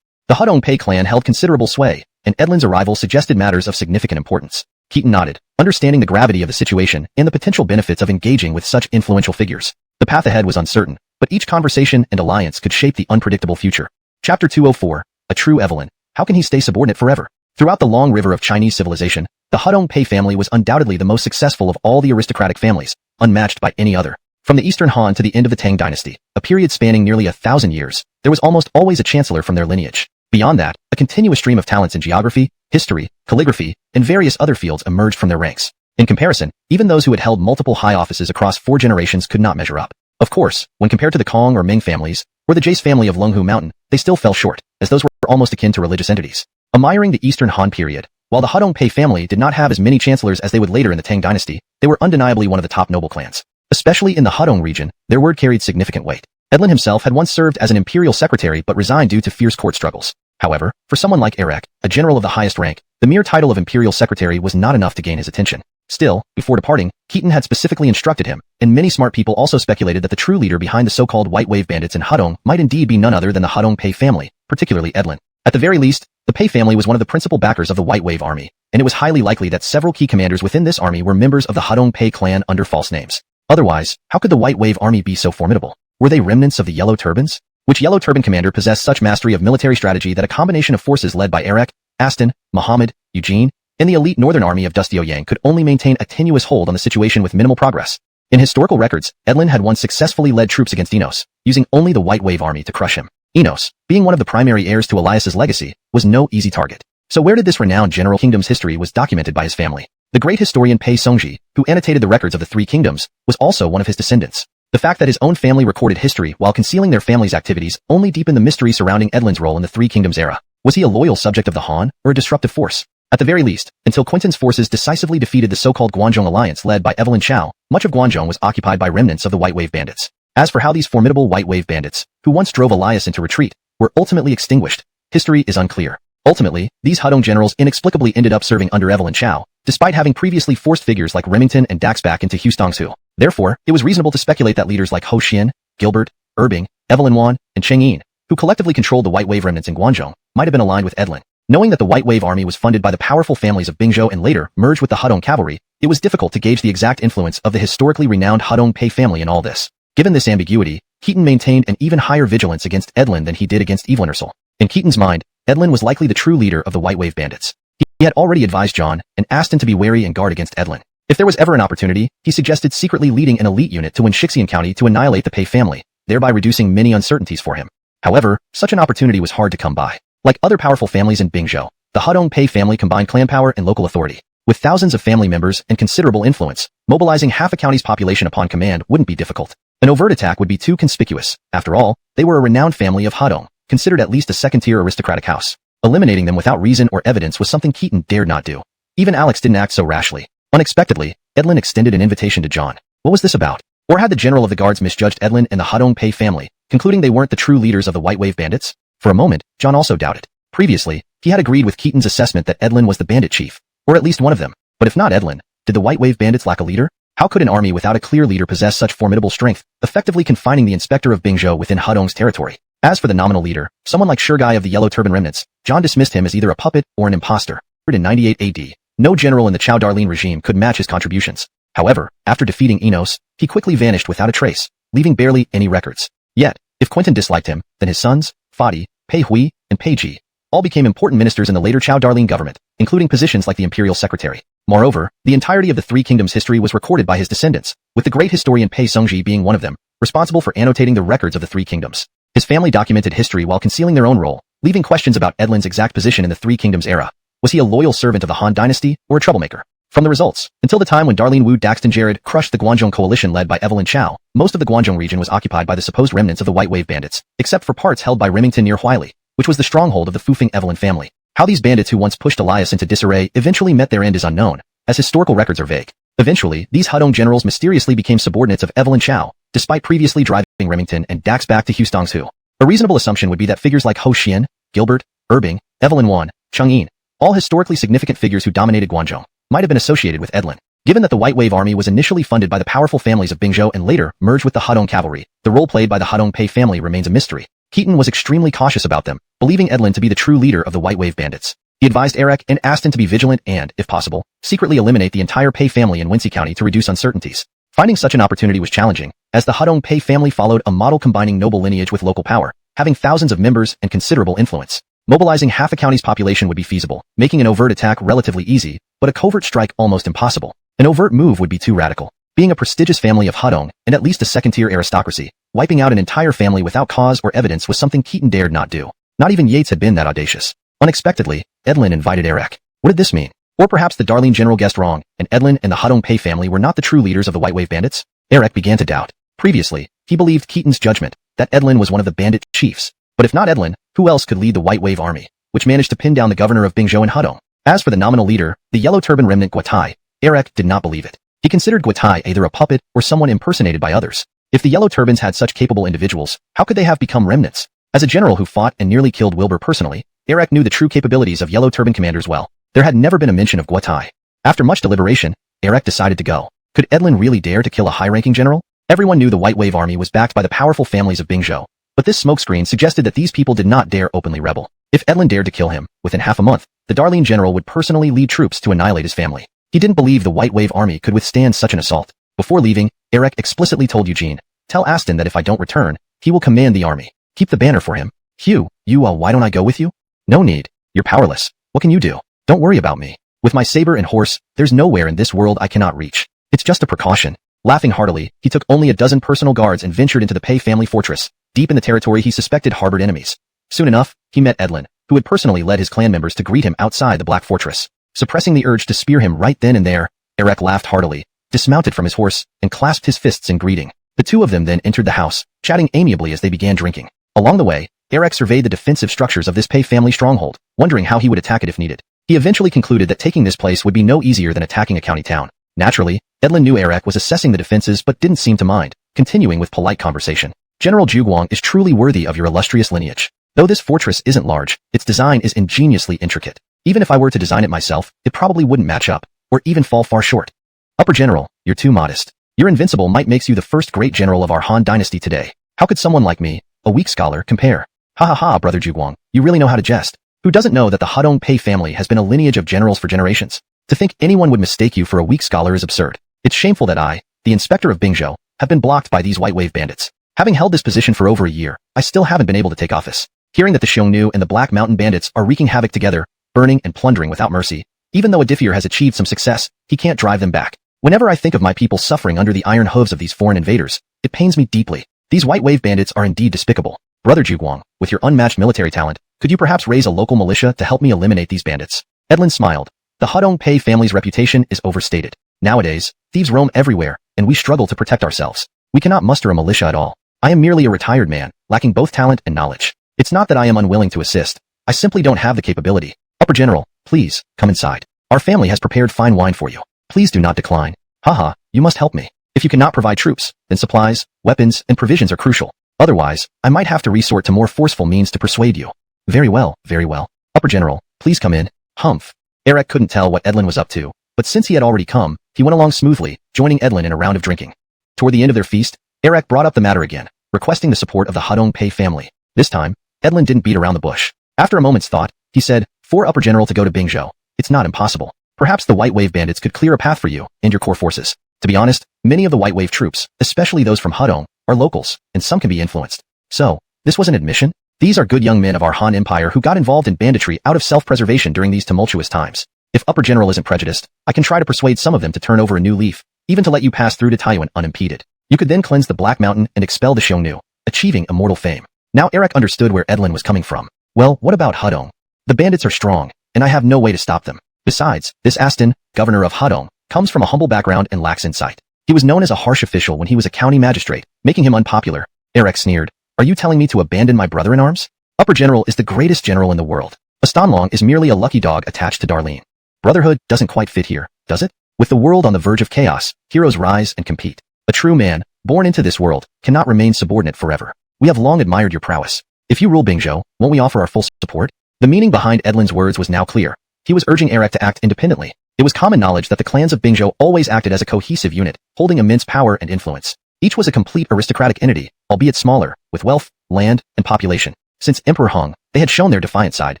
The Hudong Pei clan held considerable sway, and Edlin's arrival suggested matters of significant importance. Keaton nodded, understanding the gravity of the situation and the potential benefits of engaging with such influential figures. The path ahead was uncertain, but each conversation and alliance could shape the unpredictable future. Chapter 204, A True Evelyn. How can he stay subordinate forever? Throughout the long river of Chinese civilization, the Hudong Pei family was undoubtedly the most successful of all the aristocratic families, unmatched by any other. From the Eastern Han to the end of the Tang Dynasty, a period spanning nearly 1,000 years, there was almost always a chancellor from their lineage. Beyond that, a continuous stream of talents in geography, history, calligraphy, and various other fields emerged from their ranks. In comparison, even those who had held multiple high offices across 4 generations could not measure up. Of course, when compared to the Kong or Ming families, or the Jace family of Lunghu Mountain, they still fell short, as those were almost akin to religious entities. Admiring the Eastern Han period, while the Hudong Pei family did not have as many chancellors as they would later in the Tang Dynasty, they were undeniably one of the top noble clans. Especially in the Hudong region, their word carried significant weight. Edlin himself had once served as an imperial secretary but resigned due to fierce court struggles. However, for someone like Eric, a general of the highest rank, the mere title of imperial secretary was not enough to gain his attention. Still, before departing, Keaton had specifically instructed him, and many smart people also speculated that the true leader behind the so-called White Wave bandits in Hudong might indeed be none other than the Hudong Pei family, particularly Edlin. At the very least, the Pei family was one of the principal backers of the White Wave army, and it was highly likely that several key commanders within this army were members of the Hudong Pei clan under false names. Otherwise, how could the White Wave army be so formidable? Were they remnants of the Yellow Turbans? Which Yellow Turban commander possessed such mastery of military strategy that a combination of forces led by Eric, Aston, Muhammad, Eugene, and the elite northern army of Dustio Yang could only maintain a tenuous hold on the situation with minimal progress? In historical records, Edlin had once successfully led troops against Enos, using only the White Wave army to crush him. Enos, being one of the primary heirs to Elias's legacy, was no easy target. So where did this renowned general kingdom's history was documented by his family? The great historian Pei Songji, who annotated the records of the 3 kingdoms, was also one of his descendants. The fact that his own family recorded history while concealing their family's activities only deepened the mystery surrounding Edlin's role in the 3 kingdoms era. Was he a loyal subject of the Han, or a disruptive force? At the very least, until Quentin's forces decisively defeated the so-called Guangzhou alliance led by Evelyn Chao, much of Guangzhou was occupied by remnants of the White Wave bandits. As for how these formidable White Wave bandits, who once drove Elias into retreat, were ultimately extinguished, history is unclear. Ultimately, these Hudong generals inexplicably ended up serving under Evelyn Chao, despite having previously forced figures like Remington and Dax back into Hustongsu. Therefore, it was reasonable to speculate that leaders like Ho Xian, Gilbert, Erbing, Evelyn Wan, and Cheng Yin, who collectively controlled the White Wave remnants in Guangzhou, might have been aligned with Edlin. Knowing that the White Wave army was funded by the powerful families of Bingzhou and later merged with the Hudong cavalry, it was difficult to gauge the exact influence of the historically renowned Hudong Pei family in all this. Given this ambiguity, Keaton maintained an even higher vigilance against Edlin than he did against Evelyn Ursel. In Keaton's mind, Edlin was likely the true leader of the White Wave bandits. He had already advised John and Aston to be wary and guard against Edlin. If there was ever an opportunity, he suggested secretly leading an elite unit to Wenxixian County to annihilate the Pei family, thereby reducing many uncertainties for him. However, such an opportunity was hard to come by. Like other powerful families in Bingzhou, the Hudong Pei family combined clan power and local authority. With thousands of family members and considerable influence, mobilizing half a county's population upon command wouldn't be difficult. An overt attack would be too conspicuous. After all, they were a renowned family of Hudong, considered at least a second-tier aristocratic house. Eliminating them without reason or evidence was something Keaton dared not do. Even Alex didn't act so rashly. Unexpectedly, Edlin extended an invitation to John. What was this about? Or had the general of the guards misjudged Edlin and the Hudong Pei family, concluding they weren't the true leaders of the White Wave bandits? For a moment, John also doubted. Previously, he had agreed with Keaton's assessment that Edlin was the bandit chief, or at least one of them. But if not Edlin, did the White Wave bandits lack a leader? How could an army without a clear leader possess such formidable strength, effectively confining the inspector of Bingzhou within Hudong's territory? As for the nominal leader, someone like Shurgai of the Yellow Turban remnants, John dismissed him as either a puppet or an imposter. In 98 AD, no general in the Cao Darlene regime could match his contributions. However, after defeating Enos, he quickly vanished without a trace, leaving barely any records. Yet, if Quentin disliked him, then his sons, Fadi, Pei Hui, and Pei Ji, all became important ministers in the later Cao Darlene government, including positions like the imperial secretary. Moreover, the entirety of the 3 kingdoms' history was recorded by his descendants, with the great historian Pei Songji being one of them, responsible for annotating the records of the 3 kingdoms. His family documented history while concealing their own role, leaving questions about Edlin's exact position in the 3 kingdoms era. Was he a loyal servant of the Han Dynasty, or a troublemaker? From the results, until the time when Darlene Wu Daxton Jared crushed the Guangzhou coalition led by Evelyn Chow, most of the Guangzhou region was occupied by the supposed remnants of the White Wave bandits, except for parts held by Remington near Huili, which was the stronghold of the Fufeng Evelyn family. How these bandits who once pushed Elias into disarray eventually met their end is unknown, as historical records are vague. Eventually, these Hudong generals mysteriously became subordinates of Evelyn Chow, despite previously driving Remington and Dax back to Hustong's Hu. A reasonable assumption would be that figures like Ho Xian, Gilbert, Erbing, Evelyn Wan, Cheng Yin, all historically significant figures who dominated Guangzhou, might have been associated with Edlin. Given that the White Wave army was initially funded by the powerful families of Bingzhou and later merged with the Hudong cavalry, the role played by the Hudong Pei family remains a mystery. Keaton was extremely cautious about them, believing Edlin to be the true leader of the White Wave bandits. He advised Eric and Aston to be vigilant and, if possible, secretly eliminate the entire Pei family in Wincy County to reduce uncertainties. Finding such an opportunity was challenging, as the Hudong Pei family followed a model combining noble lineage with local power, having thousands of members and considerable influence. Mobilizing half a county's population would be feasible, making an overt attack relatively easy, but a covert strike almost impossible. An overt move would be too radical. Being a prestigious family of Hudong, and at least a second-tier aristocracy, wiping out an entire family without cause or evidence was something Keaton dared not do. Not even Yates had been that audacious. Unexpectedly, Edlin invited Eric. What did this mean? Or perhaps the Darlene general guessed wrong, and Edlin and the Hudong Pei family were not the true leaders of the White Wave bandits? Eric began to doubt. Previously, he believed Keaton's judgment, that Edlin was one of the bandit chiefs. But if not Edlin, who else could lead the White Wave army, which managed to pin down the governor of Bingzhou and Hudong? As for the nominal leader, the yellow turban remnant Guatai, Eric did not believe it. He considered Guatai either a puppet or someone impersonated by others. If the yellow turbans had such capable individuals, how could they have become remnants? As a general who fought and nearly killed Wilbur personally, Eric knew the true capabilities of yellow turban commanders well. There had never been a mention of Guatai. After much deliberation, Eric decided to go. Could Edlin really dare to kill a high-ranking general? Everyone knew the White Wave army was backed by the powerful families of Bingzhou, but this smokescreen suggested that these people did not dare openly rebel. If Edlin dared to kill him, within half a month, the Darlene general would personally lead troops to annihilate his family. He didn't believe the White Wave army could withstand such an assault. Before leaving, Eric explicitly told Eugene, "Tell Aston that if I don't return, he will command the army. Keep the banner for him." "Hugh, why don't I go with you?" "No need. You're powerless. What can you do? Don't worry about me. With my saber and horse, there's nowhere in this world I cannot reach. It's just a precaution." Laughing heartily, he took only a dozen personal guards and ventured into the Pei family fortress, deep in the territory he suspected harbored enemies. Soon enough, he met Edlin, who had personally led his clan members to greet him outside the Black Fortress. Suppressing the urge to spear him right then and there, Eric laughed heartily, dismounted from his horse, and clasped his fists in greeting. The two of them then entered the house, chatting amiably as they began drinking. Along the way, Eric surveyed the defensive structures of this Pei family stronghold, wondering how he would attack it if needed. He eventually concluded that taking this place would be no easier than attacking a county town. Naturally, Edlin knew Eric was assessing the defenses but didn't seem to mind, continuing with polite conversation. "General Zhuguang is truly worthy of your illustrious lineage. Though this fortress isn't large, its design is ingeniously intricate. Even if I were to design it myself, it probably wouldn't match up, or even fall far short. Upper General, you're too modest. Your invincible might makes you the first great general of our Han Dynasty today. How could someone like me, a weak scholar, compare?" "Ha ha ha, brother Zhuguang, you really know how to jest. Who doesn't know that the Hudong Pei family has been a lineage of generals for generations? To think anyone would mistake you for a weak scholar is absurd. It's shameful that I, the inspector of Bingzhou, have been blocked by these White Wave bandits. Having held this position for over a year, I still haven't been able to take office. Hearing that the Xiongnu and the Black Mountain bandits are wreaking havoc together, burning and plundering without mercy, even though a Diffier has achieved some success, he can't drive them back. Whenever I think of my people suffering under the iron hooves of these foreign invaders, it pains me deeply. These White Wave bandits are indeed despicable. Brother Zhuguang, with your unmatched military talent, could you perhaps raise a local militia to help me eliminate these bandits?" Edlin smiled. The Hudong Pei family's reputation is overstated. Nowadays, thieves roam everywhere, and we struggle to protect ourselves. We cannot muster a militia at all. I am merely a retired man, lacking both talent and knowledge. It's not that I am unwilling to assist. I simply don't have the capability. Upper General, please, come inside. Our family has prepared fine wine for you. Please do not decline. Haha, you must help me. If you cannot provide troops, then supplies, weapons, and provisions are crucial. Otherwise, I might have to resort to more forceful means to persuade you. Very well, very well. Upper General, please come in. Humph. Eric couldn't tell what Edlin was up to, but since he had already come, he went along smoothly, joining Edlin in a round of drinking. Toward the end of their feast, Eric brought up the matter again, requesting the support of the Hudong Pei family. This time, Edlin didn't beat around the bush. After a moment's thought, he said, "For Upper General to go to Bingzhou, it's not impossible. Perhaps the White Wave bandits could clear a path for you and your core forces. To be honest, many of the White Wave troops, especially those from Hudong, are locals, and some can be influenced." So, this was an admission? These are good young men of our Han Empire who got involved in banditry out of self-preservation during these tumultuous times. If Upper General isn't prejudiced, I can try to persuade some of them to turn over a new leaf, even to let you pass through to Taiyuan unimpeded. You could then cleanse the Black Mountain and expel the Xiongnu, achieving immortal fame. Now Eric understood where Edlin was coming from. Well, what about Hudong? The bandits are strong, and I have no way to stop them. Besides, this Aston, governor of Hadong, comes from a humble background and lacks insight. He was known as a harsh official when he was a county magistrate, making him unpopular. Eric sneered. Are you telling me to abandon my brother-in-arms? Upper General is the greatest general in the world. A Stanlong is merely a lucky dog attached to Darlene. Brotherhood doesn't quite fit here, does it? With the world on the verge of chaos, heroes rise and compete. A true man, born into this world, cannot remain subordinate forever. We have long admired your prowess. If you rule Bingzhou, won't we offer our full support? The meaning behind Edlin's words was now clear. He was urging Eric to act independently. It was common knowledge that the clans of Bingzhou always acted as a cohesive unit, holding immense power and influence. Each was a complete aristocratic entity, albeit smaller, with wealth, land, and population. Since Emperor Hong, they had shown their defiant side,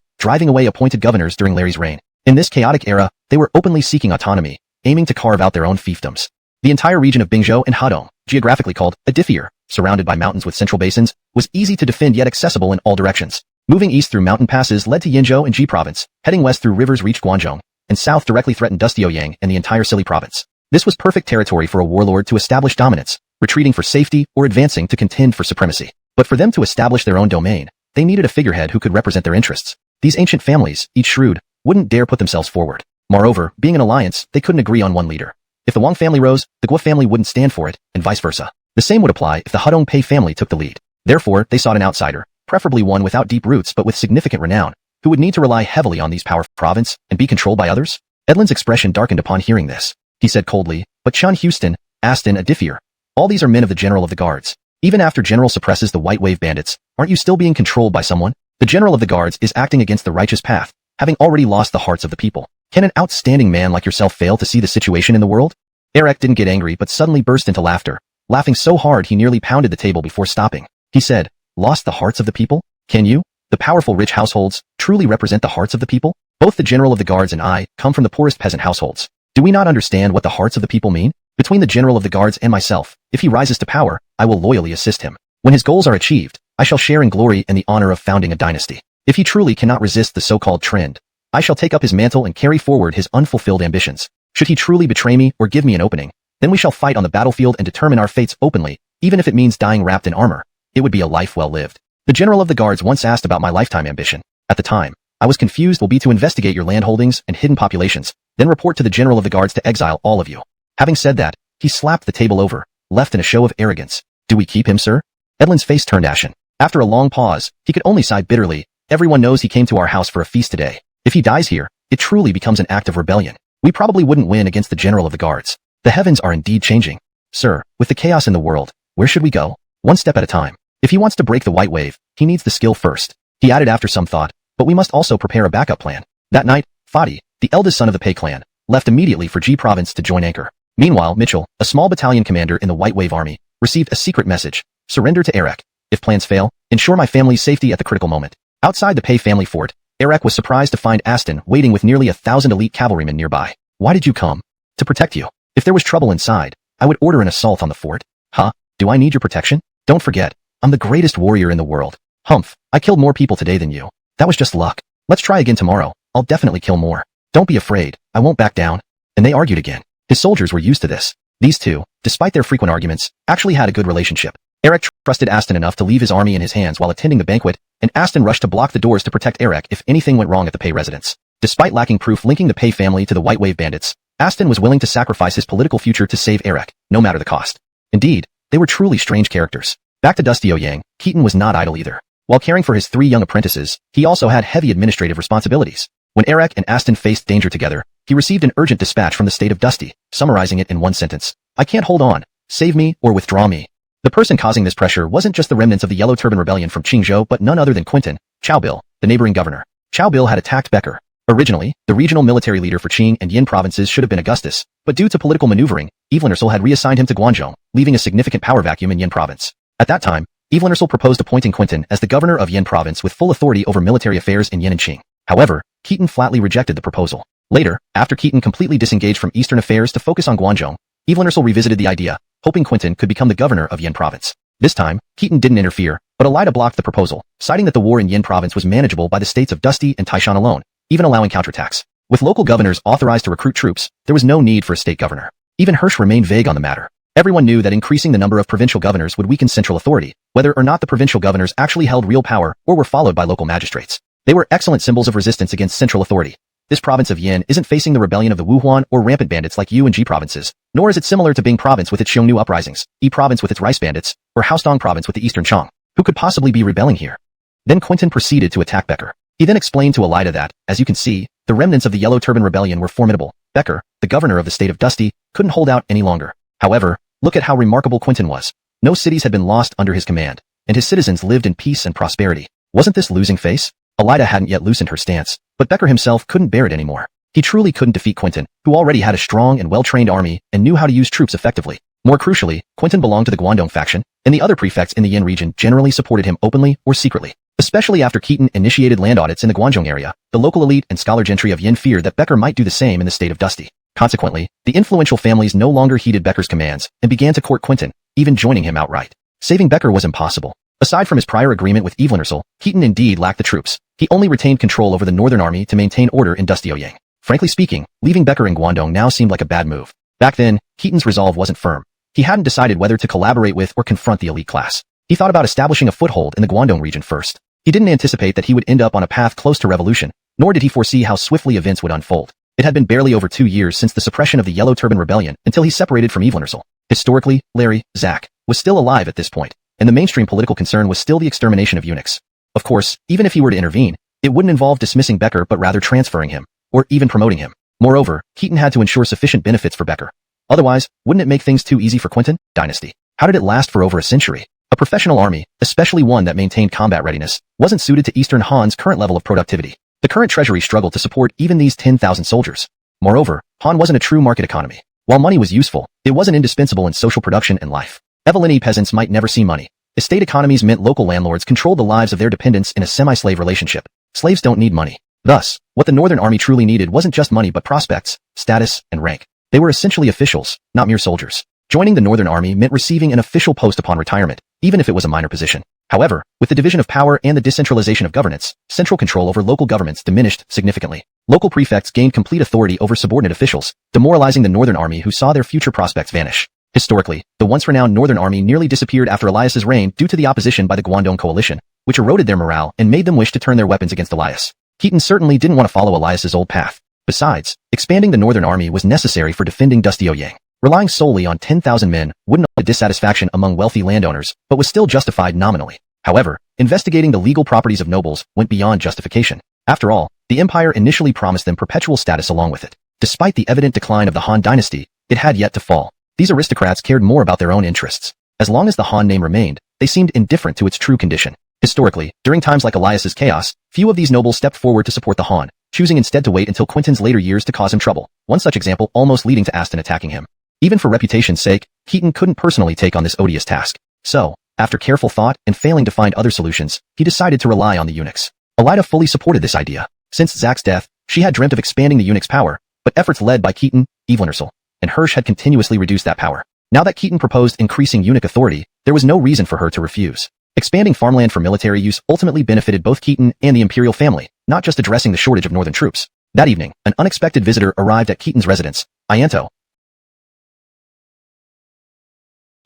driving away appointed governors during Larry's reign. In this chaotic era, they were openly seeking autonomy, aiming to carve out their own fiefdoms. The entire region of Bingzhou and Hadong, geographically called a diffier, surrounded by mountains with central basins, was easy to defend yet accessible in all directions. Moving east through mountain passes led to Yinzhou and Ji province, heading west through rivers reached Guangzhou, and south directly threatened Dustioyang and the entire Sili province. This was perfect territory for a warlord to establish dominance, retreating for safety or advancing to contend for supremacy. But for them to establish their own domain, they needed a figurehead who could represent their interests. These ancient families, each shrewd, wouldn't dare put themselves forward. Moreover, being an alliance, they couldn't agree on one leader. If the Wang family rose, the Guo family wouldn't stand for it, and vice versa. The same would apply if the Hadong Pei family took the lead. Therefore, they sought an outsider, preferably one without deep roots but with significant renown, who would need to rely heavily on these powerful province and be controlled by others. Edlin's expression darkened upon hearing this. He said coldly, but Chun Houston, Aston a diffier. All these are men of the General of the Guards. Even after General suppresses the White Wave bandits, aren't you still being controlled by someone? The General of the Guards is acting against the righteous path, having already lost the hearts of the people. Can an outstanding man like yourself fail to see the situation in the world? Eric didn't get angry but suddenly burst into laughter, laughing so hard he nearly pounded the table before stopping. He said, lost the hearts of the people? Can you, the powerful rich households, truly represent the hearts of the people? Both the General of the Guards and I come from the poorest peasant households. Do we not understand what the hearts of the people mean? Between the General of the Guards and myself, if he rises to power, I will loyally assist him. When his goals are achieved, I shall share in glory and the honor of founding a dynasty. If he truly cannot resist the so-called trend, I shall take up his mantle and carry forward his unfulfilled ambitions. Should he truly betray me or give me an opening, then we shall fight on the battlefield and determine our fates openly, even if it means dying wrapped in armor. It would be a life well lived. The General of the Guards once asked about my lifetime ambition. At the time, I was confused. Will be to investigate your land holdings and hidden populations, then report to the General of the Guards to exile all of you. Having said that, he slapped the table over, left in a show of arrogance. Do we keep him, sir? Edlin's face turned ashen. After a long pause, he could only sigh bitterly. Everyone knows he came to our house for a feast today. If he dies here, it truly becomes an act of rebellion. We probably wouldn't win against the General of the Guards. The heavens are indeed changing. Sir, with the chaos in the world, where should we go? One step at a time. If he wants to break the White Wave, he needs the skill first. He added after some thought, but we must also prepare a backup plan. That night, Fadi, the eldest son of the Pei clan, left immediately for Ji province to join anchor. Meanwhile, Mitchell, a small battalion commander in the White Wave army, received a secret message. Surrender to Eric. If plans fail, ensure my family's safety at the critical moment. Outside the Pei family fort, Eric was surprised to find Aston waiting with nearly 1,000 elite cavalrymen nearby. Why did you come? To protect you. If there was trouble inside, I would order an assault on the fort. Huh? Do I need your protection? Don't forget, I'm the greatest warrior in the world. Humph, I killed more people today than you. That was just luck. Let's try again tomorrow. I'll definitely kill more. Don't be afraid, I won't back down. And they argued again. His soldiers were used to this. These two, despite their frequent arguments, actually had a good relationship. Eric trusted Aston enough to leave his army in his hands while attending the banquet, and Aston rushed to block the doors to protect Eric if anything went wrong at the Pei residence. Despite lacking proof linking the Pei family to the White Wave bandits, Aston was willing to sacrifice his political future to save Eric, no matter the cost. Indeed, they were truly strange characters. Back to Dustioyang, Keaton was not idle either. While caring for his 3 young apprentices, he also had heavy administrative responsibilities. When Eric and Aston faced danger together, he received an urgent dispatch from the state of Dusty, summarizing it in one sentence. I can't hold on. Save me or withdraw me. The person causing this pressure wasn't just the remnants of the Yellow Turban Rebellion from Qingzhou but none other than Quinton, Cao Cao, the neighboring governor. Cao Cao had attacked Becker. Originally, the regional military leader for Qing and Yin provinces should have been Augustus, but due to political maneuvering, Evelyn Ursel had reassigned him to Guangzhou, leaving a significant power vacuum in Yin province. At that time, Evelyn Ursel proposed appointing Quinton as the governor of Yin province with full authority over military affairs in Yin and Qing. However, Keaton flatly rejected the proposal. Later, after Keaton completely disengaged from Eastern affairs to focus on Guangzhou, Evelyn Ursel revisited the idea, hoping Quinton could become the governor of Yin province. This time, Keaton didn't interfere, but Elida blocked the proposal, citing that the war in Yin province was manageable by the states of Dusty and Taishan alone, even allowing counterattacks. With local governors authorized to recruit troops, there was no need for a state governor. Even Hirsch remained vague on the matter. Everyone knew that increasing the number of provincial governors would weaken central authority, whether or not the provincial governors actually held real power or were followed by local magistrates. They were excellent symbols of resistance against central authority. This province of Yin isn't facing the rebellion of the Wuhuan or rampant bandits like Yu and Ji provinces, nor is it similar to Bing province with its Xiongnu uprisings, Yi province with its rice bandits, or Haostong province with the eastern Chong. Who could possibly be rebelling here? Then Quentin proceeded to attack Becker. He then explained to Elida that, as you can see, the remnants of the Yellow Turban Rebellion were formidable. Becker, the governor of the state of Dusty, couldn't hold out any longer. However, look at how remarkable Quentin was. No cities had been lost under his command, and his citizens lived in peace and prosperity. Wasn't this losing face? Elida hadn't yet loosened her stance, but Becker himself couldn't bear it anymore. He truly couldn't defeat Quentin, who already had a strong and well-trained army and knew how to use troops effectively. More crucially, Quentin belonged to the Guangdong faction, and the other prefects in the Yin region generally supported him openly or secretly. Especially after Keaton initiated land audits in the Guangdong area, the local elite and scholar gentry of Yin feared that Becker might do the same in the state of Dusty. Consequently, the influential families no longer heeded Becker's commands and began to court Quentin, even joining him outright. Saving Becker was impossible. Aside from his prior agreement with Evelyn, Keaton indeed lacked the troops. He only retained control over the Northern Army to maintain order in Dusty Ouyang. Frankly speaking, leaving Becker in Guangdong now seemed like a bad move. Back then, Keaton's resolve wasn't firm. He hadn't decided whether to collaborate with or confront the elite class. He thought about establishing a foothold in the Guangdong region first. He didn't anticipate that he would end up on a path close to revolution, nor did he foresee how swiftly events would unfold. It had been barely over 2 years since the suppression of the Yellow Turban Rebellion until he separated from Evelyn. Historically, Larry, Zach, was still alive at this point, and the mainstream political concern was still the extermination of eunuchs. Of course, even if he were to intervene, it wouldn't involve dismissing Becker but rather transferring him, or even promoting him. Moreover, Keaton had to ensure sufficient benefits for Becker. Otherwise, wouldn't it make things too easy for Quentin? Dynasty. How did it last for over a century? A professional army, especially one that maintained combat readiness, wasn't suited to Eastern Han's current level of productivity. The current treasury struggled to support even these 10,000 soldiers. Moreover, Han wasn't a true market economy. While money was useful, it wasn't indispensable in social production and life. Evelini peasants might never see money. Estate economies meant local landlords controlled the lives of their dependents in a semi-slave relationship. Slaves don't need money. Thus, what the Northern Army truly needed wasn't just money but prospects, status, and rank. They were essentially officials, not mere soldiers. Joining the Northern Army meant receiving an official post upon retirement, even if it was a minor position. However, with the division of power and the decentralization of governance, central control over local governments diminished significantly. Local prefects gained complete authority over subordinate officials, demoralizing the Northern Army who saw their future prospects vanish. Historically, the once renowned Northern Army nearly disappeared after Elias's reign due to the opposition by the Guangdong coalition, which eroded their morale and made them wish to turn their weapons against Elias. Keaton certainly didn't want to follow Elias's old path. Besides, expanding the Northern Army was necessary for defending Dusty Ouyang. Relying solely on 10,000 men wouldn't allow dissatisfaction among wealthy landowners, but was still justified nominally. However, investigating the legal properties of nobles went beyond justification. After all, the empire initially promised them perpetual status along with it. Despite the evident decline of the Han Dynasty, it had yet to fall. These aristocrats cared more about their own interests. As long as the Han name remained, they seemed indifferent to its true condition. Historically, during times like Elias's chaos, few of these nobles stepped forward to support the Han, choosing instead to wait until Quentin's later years to cause him trouble, one such example almost leading to Aston attacking him. Even for reputation's sake, Keaton couldn't personally take on this odious task. So, after careful thought and failing to find other solutions, he decided to rely on the eunuchs. Elida fully supported this idea. Since Zach's death, she had dreamt of expanding the eunuchs' power, but efforts led by Keaton, Evelyn, and Hirsch had continuously reduced that power. Now that Keaton proposed increasing eunuch authority, there was no reason for her to refuse. Expanding farmland for military use ultimately benefited both Keaton and the imperial family, not just addressing the shortage of northern troops. That evening, an unexpected visitor arrived at Keaton's residence, Ianto.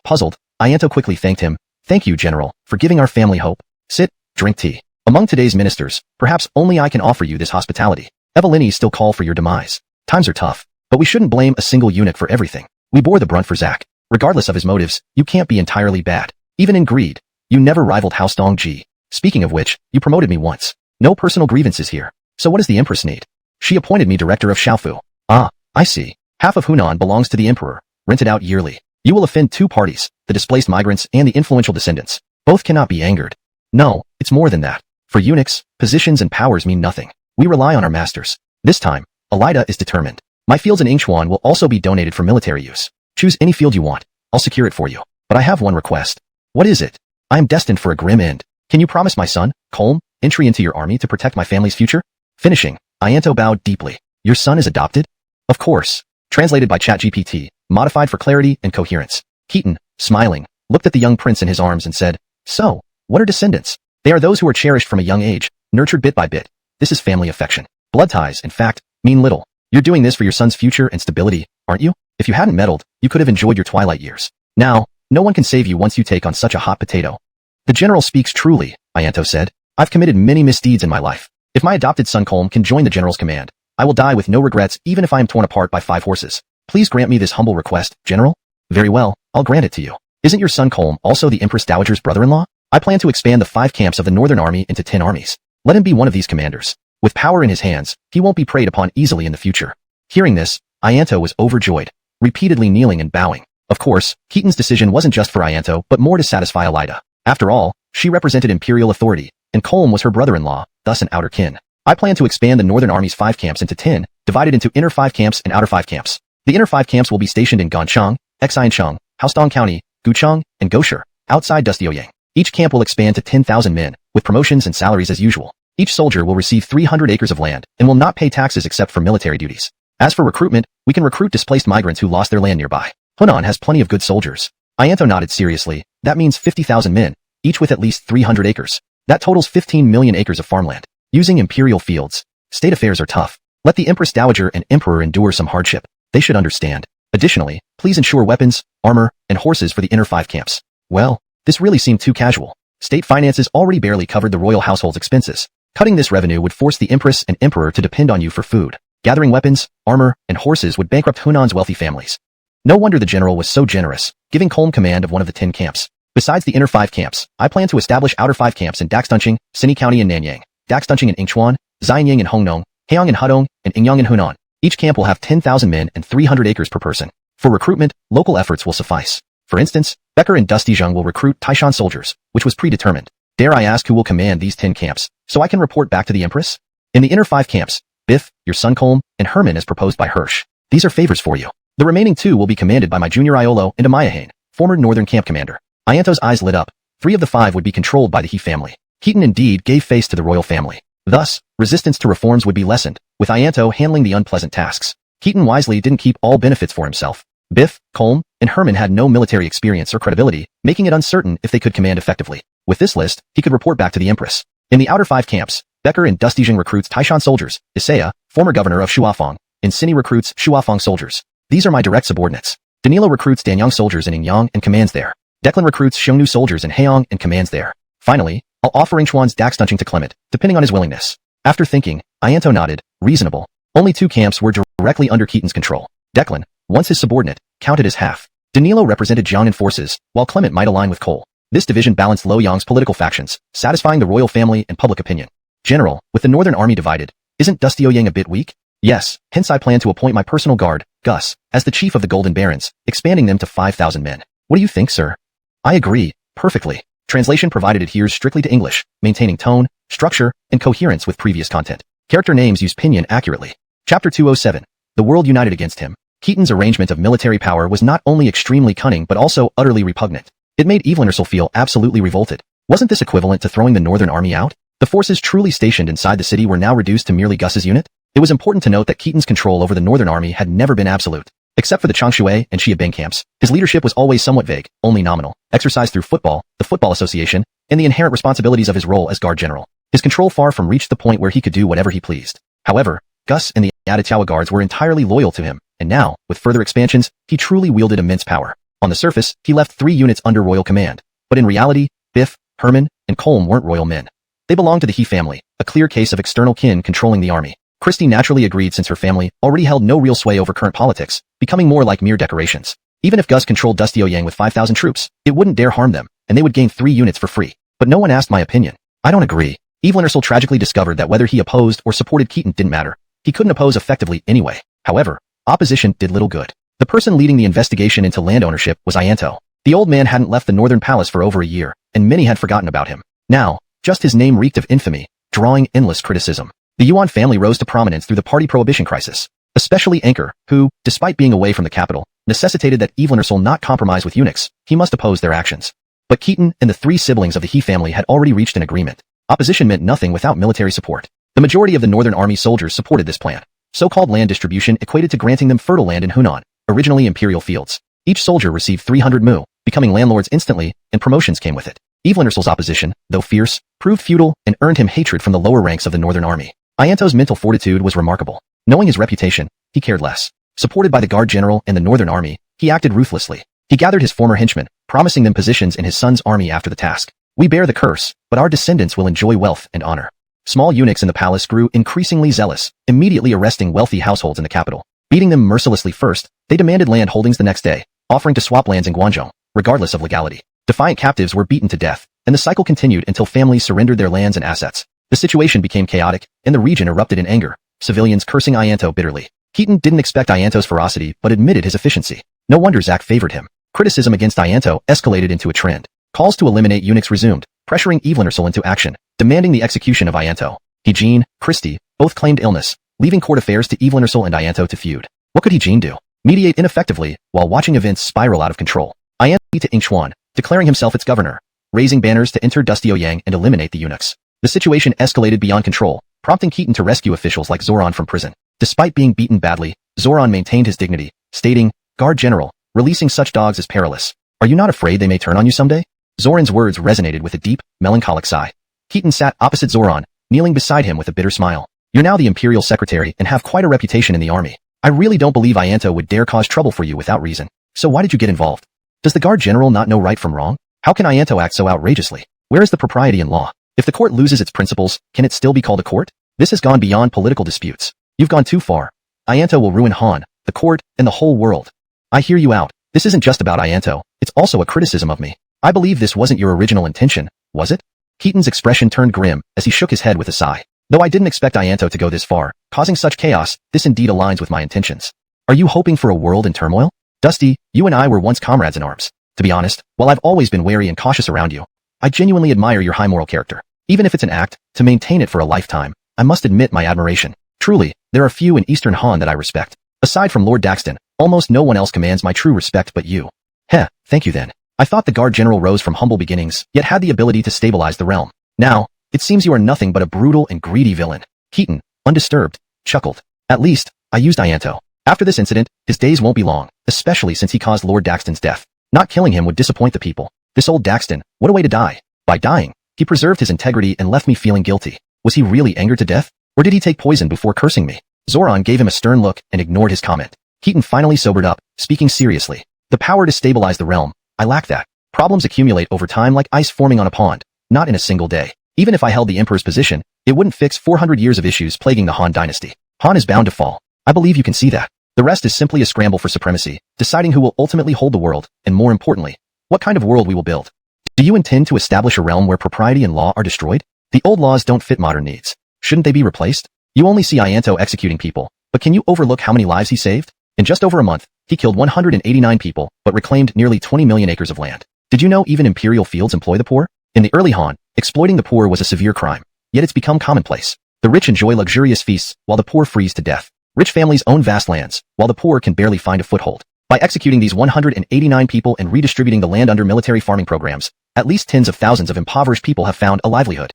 Puzzled, Ianto quickly thanked him. "Thank you, General, for giving our family hope. Sit, drink tea. Among today's ministers, perhaps only I can offer you this hospitality. Evelini still call for your demise. Times are tough, but we shouldn't blame a single eunuch for everything. We bore the brunt for Zach. Regardless of his motives, you can't be entirely bad. Even in greed, you never rivaled Haostong Ji. Speaking of which, you promoted me once. No personal grievances here. So what does the Empress need? She appointed me director of Shaofu. Ah, I see. Half of Hunan belongs to the Emperor, rented out yearly. You will offend two parties, the displaced migrants and the influential descendants. Both cannot be angered. No, it's more than that. For eunuchs, positions and powers mean nothing. We rely on our masters. This time, Elida is determined. My fields in Ingchuan will also be donated for military use. Choose any field you want. I'll secure it for you. But I have one request. What is it? I am destined for a grim end. Can you promise my son, Colm, entry into your army to protect my family's future? Finishing, Ianto bowed deeply. Your son is adopted? Of course. Translated by ChatGPT, modified for clarity and coherence. Keaton, smiling, looked at the young prince in his arms and said, "So, what are descendants? They are those who are cherished from a young age, nurtured bit by bit. This is family affection. Blood ties, in fact, mean little. You're doing this for your son's future and stability, aren't you? If you hadn't meddled, you could have enjoyed your twilight years. Now, no one can save you once you take on such a hot potato." The general speaks truly, Ianto said. I've committed many misdeeds in my life. If my adopted son Colm can join the general's command, I will die with no regrets even if I am torn apart by 5 horses. Please grant me this humble request, General. Very well, I'll grant it to you. Isn't your son Colm also the Empress Dowager's brother-in-law? I plan to expand the 5 camps of the Northern Army into 10 armies. Let him be one of these commanders. With power in his hands, he won't be preyed upon easily in the future. Hearing this, Ianto was overjoyed, repeatedly kneeling and bowing. Of course, Keaton's decision wasn't just for Ianto but more to satisfy Elida. After all, she represented imperial authority, and Colm was her brother-in-law, thus an outer kin. I plan to expand the Northern Army's 5 camps into 10, divided into inner 5 camps and outer 5 camps. The inner 5 camps will be stationed in Ganchang, Xiancheng, Haostong County, Gucheng, and Gosher, outside Dustioyang. Each camp will expand to 10,000 men, with promotions and salaries as usual. Each soldier will receive 300 acres of land and will not pay taxes except for military duties. As for recruitment, we can recruit displaced migrants who lost their land nearby. Hunan has plenty of good soldiers. Ianto nodded seriously. That means 50,000 men, each with at least 300 acres. That totals 15 million acres of farmland. Using imperial fields. State affairs are tough. Let the Empress Dowager and Emperor endure some hardship. They should understand. Additionally, please ensure weapons, armor, and horses for the inner 5 camps. Well, this really seemed too casual. State finances already barely covered the royal household's expenses. Cutting this revenue would force the Empress and Emperor to depend on you for food. Gathering weapons, armor, and horses would bankrupt Hunan's wealthy families. No wonder the general was so generous, giving Colm command of one of the 10 camps. Besides the inner 5 camps, I plan to establish outer 5 camps in Daxtunching, Sini County and Nanyang, Daxtunching and Ingchuan, Xianying and Hongnong, Heong and Hudong, and Ingyang and Hunan. Each camp will have 10,000 men and 300 acres per person. For recruitment, local efforts will suffice. For instance, Becker and Dustijung will recruit Taishan soldiers, which was predetermined. Dare I ask who will command these 10 camps, so I can report back to the Empress? In the inner 5 camps, Biff, your son Colm, and Herman as proposed by Hirsch. These are favors for you. The remaining 2 will be commanded by my junior Iolo and Amayahane, former Northern Camp Commander. Ianto's eyes lit up. 3 of the 5 would be controlled by the He family. Keaton indeed gave face to the royal family. Thus, resistance to reforms would be lessened, with Ianto handling the unpleasant tasks. Keaton wisely didn't keep all benefits for himself. Biff, Colm, and Herman had no military experience or credibility, making it uncertain if they could command effectively. With this list, he could report back to the Empress. In the outer 5 camps, Becker and Dustijung recruits Taishan soldiers, Isaiah, former governor of Shuafang, and Sini recruits Shuafang soldiers. These are my direct subordinates. Danilo recruits Danyang soldiers in Ingyang and commands there. Declan recruits Xiongnu soldiers in Haeong and commands there. Finally, I'll offer Ingchuan's Daxtunching to Clement, depending on his willingness. After thinking, Ianto nodded. Reasonable. Only 2 camps were directly under Keaton's control. Declan, once his subordinate, counted as half. Danilo represented Jiangnan forces, while Clement might align with Cole. This division balanced Luoyang's political factions, satisfying the royal family and public opinion. General, with the Northern Army divided, isn't Dustioyang a bit weak? Yes, hence I plan to appoint my personal guard, Gus, as the chief of the Golden Barons, expanding them to 5,000 men. What do you think, sir? I agree, perfectly. Translation provided adheres strictly to English, maintaining tone, structure, and coherence with previous content. Character names use pinyin accurately. Chapter 207. The world united against him. Keaton's arrangement of military power was not only extremely cunning but also utterly repugnant. It made Evelyn feel absolutely revolted. Wasn't this equivalent to throwing the Northern Army out? The forces truly stationed inside the city were now reduced to merely Gus's unit? It was important to note that Keaton's control over the Northern Army had never been absolute. Except for the Changshui and Xiabeng camps, his leadership was always somewhat vague, only nominal, exercised through football, the Football Association, and the inherent responsibilities of his role as guard general. His control far from reached the point where he could do whatever he pleased. However, Gus and the Aditawa guards were entirely loyal to him, and now, with further expansions, he truly wielded immense power. On the surface, he left 3 units under royal command, but in reality, Biff, Herman, and Colm weren't royal men. They belonged to the He family, a clear case of external kin controlling the army. Christie naturally agreed since her family already held no real sway over current politics, becoming more like mere decorations. Even if Gus controlled Dustioyang with 5,000 troops, it wouldn't dare harm them, and they would gain 3 units for free. But no one asked my opinion. I don't agree. Evelyn tragically discovered that whether he opposed or supported Keaton didn't matter. He couldn't oppose effectively anyway. However, opposition did little good. The person leading the investigation into land ownership was Ianto. The old man hadn't left the Northern Palace for over a year, and many had forgotten about him. Now, just his name reeked of infamy, drawing endless criticism. The Yuan family rose to prominence through the party prohibition crisis, especially Anchor, who, despite being away from the capital, necessitated that Evelyn not compromise with eunuchs. He must oppose their actions. But Keaton and the 3 siblings of the He family had already reached an agreement. Opposition meant nothing without military support. The majority of the Northern Army soldiers supported this plan. So-called land distribution equated to granting them fertile land in Hunan, originally imperial fields. Each soldier received 300 mu, becoming landlords instantly, and promotions came with it. Evelyn opposition, though fierce, proved futile and earned him hatred from the lower ranks of the Northern Army. Ianto's mental fortitude was remarkable. Knowing his reputation, he cared less. Supported by the Guard General and the Northern Army, he acted ruthlessly. He gathered his former henchmen, promising them positions in his son's army after the task. We bear the curse, but our descendants will enjoy wealth and honor. Small eunuchs in the palace grew increasingly zealous, immediately arresting wealthy households in the capital. Beating them mercilessly first, they demanded land holdings the next day, offering to swap lands in Guangzhou, regardless of legality. Defiant captives were beaten to death, and the cycle continued until families surrendered their lands and assets. The situation became chaotic, and the region erupted in anger, civilians cursing Ianto bitterly. Keaton didn't expect Ianto's ferocity but admitted his efficiency. No wonder Zack favored him. Criticism against Ianto escalated into a trend. Calls to eliminate eunuchs resumed, pressuring Evelyndersul into action, demanding the execution of Ianto. Jean, Christie, both claimed illness, leaving court affairs to Evelyndersul and Ianto to feud. What could Jean do? Mediate ineffectively, while watching events spiral out of control. Ianto to Ingchuan, declaring himself its governor, raising banners to enter Dustio Yang and eliminate the eunuchs. The situation escalated beyond control, prompting Keaton to rescue officials like Zoran from prison. Despite being beaten badly, Zoran maintained his dignity, stating, "Guard General, releasing such dogs is perilous. Are you not afraid they may turn on you someday?" Zoran's words resonated with a deep, melancholic sigh. Keaton sat opposite Zoran, kneeling beside him with a bitter smile. "You're now the Imperial Secretary and have quite a reputation in the army. I really don't believe Ianto would dare cause trouble for you without reason. So why did you get involved? Does the Guard General not know right from wrong? How can Ianto act so outrageously? Where is the propriety in law? If the court loses its principles, can it still be called a court? This has gone beyond political disputes. You've gone too far. Ianto will ruin Han, the court, and the whole world. I hear you out. This isn't just about Ianto, it's also a criticism of me. I believe this wasn't your original intention, was it?" Keaton's expression turned grim as he shook his head with a sigh. "Though I didn't expect Ianto to go this far, causing such chaos, this indeed aligns with my intentions. Are you hoping for a world in turmoil? Dusty, you and I were once comrades in arms. To be honest, while I've always been wary and cautious around you, I genuinely admire your high moral character. Even if it's an act, to maintain it for a lifetime, I must admit my admiration. Truly, there are few in Eastern Han that I respect. Aside from Lord Daxton, almost no one else commands my true respect but you." "Heh, thank you then. I thought the Guard General rose from humble beginnings, yet had the ability to stabilize the realm. Now, it seems you are nothing but a brutal and greedy villain." Keaton, undisturbed, chuckled. "At least, I used Ianto. After this incident, his days won't be long, especially since he caused Lord Daxton's death. Not killing him would disappoint the people. This old Daxton, what a way to die. By dying, he preserved his integrity and left me feeling guilty. Was he really angered to death? Or did he take poison before cursing me?" Zoran gave him a stern look and ignored his comment. Keaton finally sobered up, speaking seriously. "The power to stabilize the realm, I lack that. Problems accumulate over time like ice forming on a pond, not in a single day. Even if I held the Emperor's position, it wouldn't fix 400 years of issues plaguing the Han Dynasty. Han is bound to fall. I believe you can see that. The rest is simply a scramble for supremacy, deciding who will ultimately hold the world, and more importantly, what kind of world we will build. Do you intend to establish a realm where propriety and law are destroyed? The old laws don't fit modern needs. Shouldn't they be replaced? You only see Ianto executing people, but can you overlook how many lives he saved? In just over a month, he killed 189 people, but reclaimed nearly 20 million acres of land. Did you know even imperial fields employ the poor? In the early Han, exploiting the poor was a severe crime, yet it's become commonplace. The rich enjoy luxurious feasts, while the poor freeze to death. Rich families own vast lands, while the poor can barely find a foothold. By executing these 189 people and redistributing the land under military farming programs, at least tens of thousands of impoverished people have found a livelihood.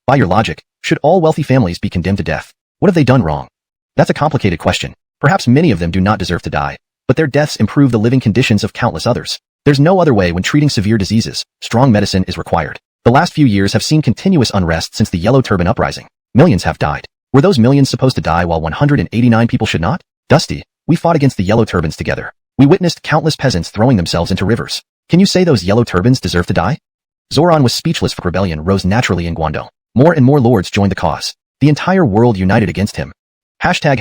By your logic, should all wealthy families be condemned to death? What have they done wrong? That's a complicated question. Perhaps many of them do not deserve to die, but their deaths improve the living conditions of countless others. There's no other way when treating severe diseases. Strong medicine is required. The last few years have seen continuous unrest since the Yellow Turban Uprising. Millions have died. Were those millions supposed to die while 189 people should not? Dusty, we fought against the Yellow Turbans together. We witnessed countless peasants throwing themselves into rivers. Can you say those Yellow Turbans deserve to die? Zoran was speechless, for rebellion rose naturally in Guangdong. More and more lords joined the cause. The entire world united against him. Chapter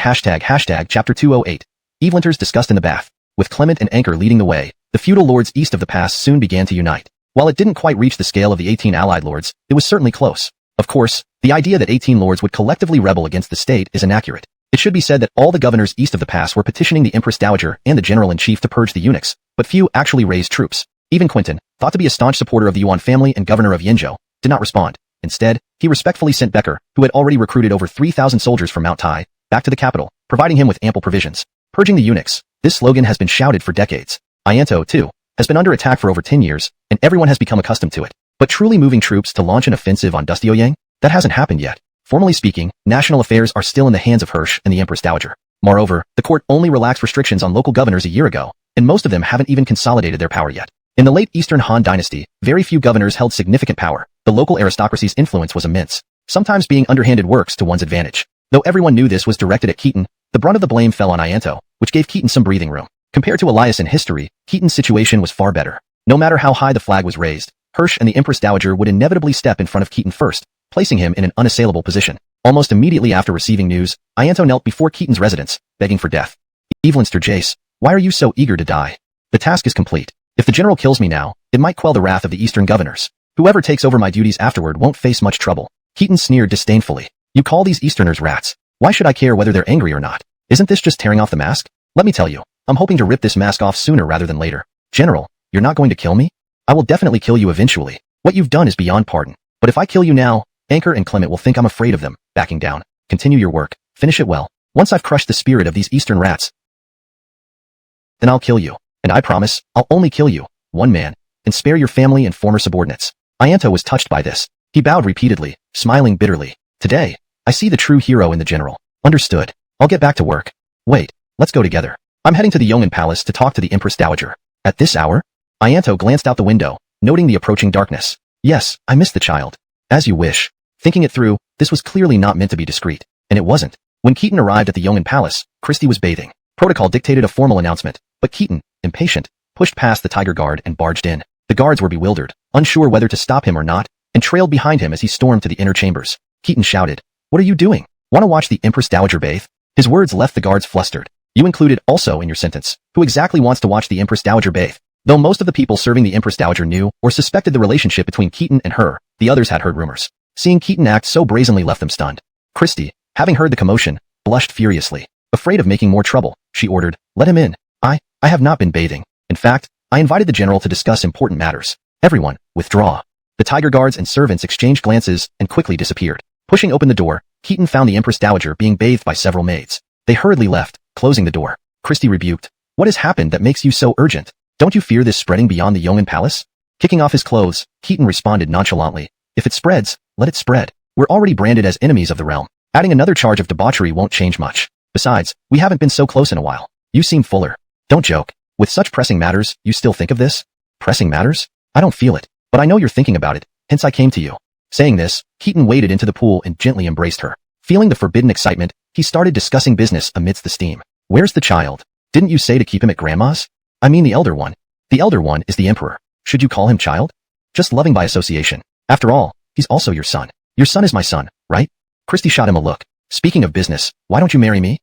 208. Evelynder's discussed in the bath. With Clement and Anchor leading the way, the feudal lords east of the pass soon began to unite. While it didn't quite reach the scale of the 18 allied lords, it was certainly close. Of course, the idea that 18 lords would collectively rebel against the state is inaccurate. It should be said that all the governors east of the pass were petitioning the Empress Dowager and the General-in-Chief to purge the eunuchs, but few actually raised troops. Even Quentin, thought to be a staunch supporter of the Yuan family and governor of Yenzhou, did not respond. Instead, he respectfully sent Becker, who had already recruited over 3,000 soldiers from Mount Tai, back to the capital, providing him with ample provisions. Purging the eunuchs. This slogan has been shouted for decades. Ianto, too, has been under attack for over 10 years, and everyone has become accustomed to it. But truly moving troops to launch an offensive on Dustio Yang? That hasn't happened yet. Formally speaking, national affairs are still in the hands of Hirsch and the Empress Dowager. Moreover, the court only relaxed restrictions on local governors a year ago, and most of them haven't even consolidated their power yet. In the late Eastern Han Dynasty, very few governors held significant power. The local aristocracy's influence was immense, sometimes being underhanded works to one's advantage. Though everyone knew this was directed at Keaton, the brunt of the blame fell on Ianto, which gave Keaton some breathing room. Compared to Elias in history, Keaton's situation was far better. No matter how high the flag was raised, Hirsch and the Empress Dowager would inevitably step in front of Keaton first, placing him in an unassailable position. Almost immediately after receiving news, Ianto knelt before Keaton's residence, begging for death. Evelynster Jace, why are you so eager to die? The task is complete. If the general kills me now, it might quell the wrath of the eastern governors. Whoever takes over my duties afterward won't face much trouble. Keaton sneered disdainfully. You call these Easterners rats. Why should I care whether they're angry or not? Isn't this just tearing off the mask? Let me tell you, I'm hoping to rip this mask off sooner rather than later. General, you're not going to kill me? I will definitely kill you eventually. What you've done is beyond pardon. But if I kill you now, Anchor and Clement will think I'm afraid of them. Backing down. Continue your work. Finish it well. Once I've crushed the spirit of these Eastern rats, then I'll kill you. And I promise, I'll only kill you, one man, and spare your family and former subordinates. Ianto was touched by this. He bowed repeatedly, smiling bitterly. Today, I see the true hero in the general. Understood. I'll get back to work. Wait, let's go together. I'm heading to the Yong'an Palace to talk to the Empress Dowager. At this hour? Ianto glanced out the window, noting the approaching darkness. Yes, I miss the child. As you wish. Thinking it through, this was clearly not meant to be discreet. And it wasn't. When Keaton arrived at the Yong'an Palace, Christie was bathing. Protocol dictated a formal announcement, but Keaton, impatient, pushed past the tiger guard and barged in. The guards were bewildered, unsure whether to stop him or not, and trailed behind him as he stormed to the inner chambers. Keaton shouted, "What are you doing? Want to watch the Empress Dowager bathe?" His words left the guards flustered. You included also in your sentence. Who exactly wants to watch the Empress Dowager bathe? Though most of the people serving the Empress Dowager knew or suspected the relationship between Keaton and her, the others had heard rumors. Seeing Keaton act so brazenly left them stunned. Christie, having heard the commotion, blushed furiously. Afraid of making more trouble, she ordered, "Let him in. I have not been bathing. In fact, I invited the general to discuss important matters. Everyone, withdraw." The tiger guards and servants exchanged glances and quickly disappeared. Pushing open the door, Keaton found the Empress Dowager being bathed by several maids. They hurriedly left, closing the door. Christie rebuked. "What has happened that makes you so urgent? Don't you fear this spreading beyond the Yong'an Palace?" Kicking off his clothes, Keaton responded nonchalantly. "If it spreads, let it spread. We're already branded as enemies of the realm. Adding another charge of debauchery won't change much. Besides, we haven't been so close in a while. You seem fuller. Don't joke. With such pressing matters, you still think of this? Pressing matters? I don't feel it, but I know you're thinking about it, hence I came to you." Saying this, Keaton waded into the pool and gently embraced her. Feeling the forbidden excitement, he started discussing business amidst the steam. "Where's the child? Didn't you say to keep him at grandma's? I mean the elder one. The elder one is the emperor. Should you call him child? Just loving by association. After all, he's also your son. Your son is my son, right?" Christie shot him a look. "Speaking of business, why don't you marry me?"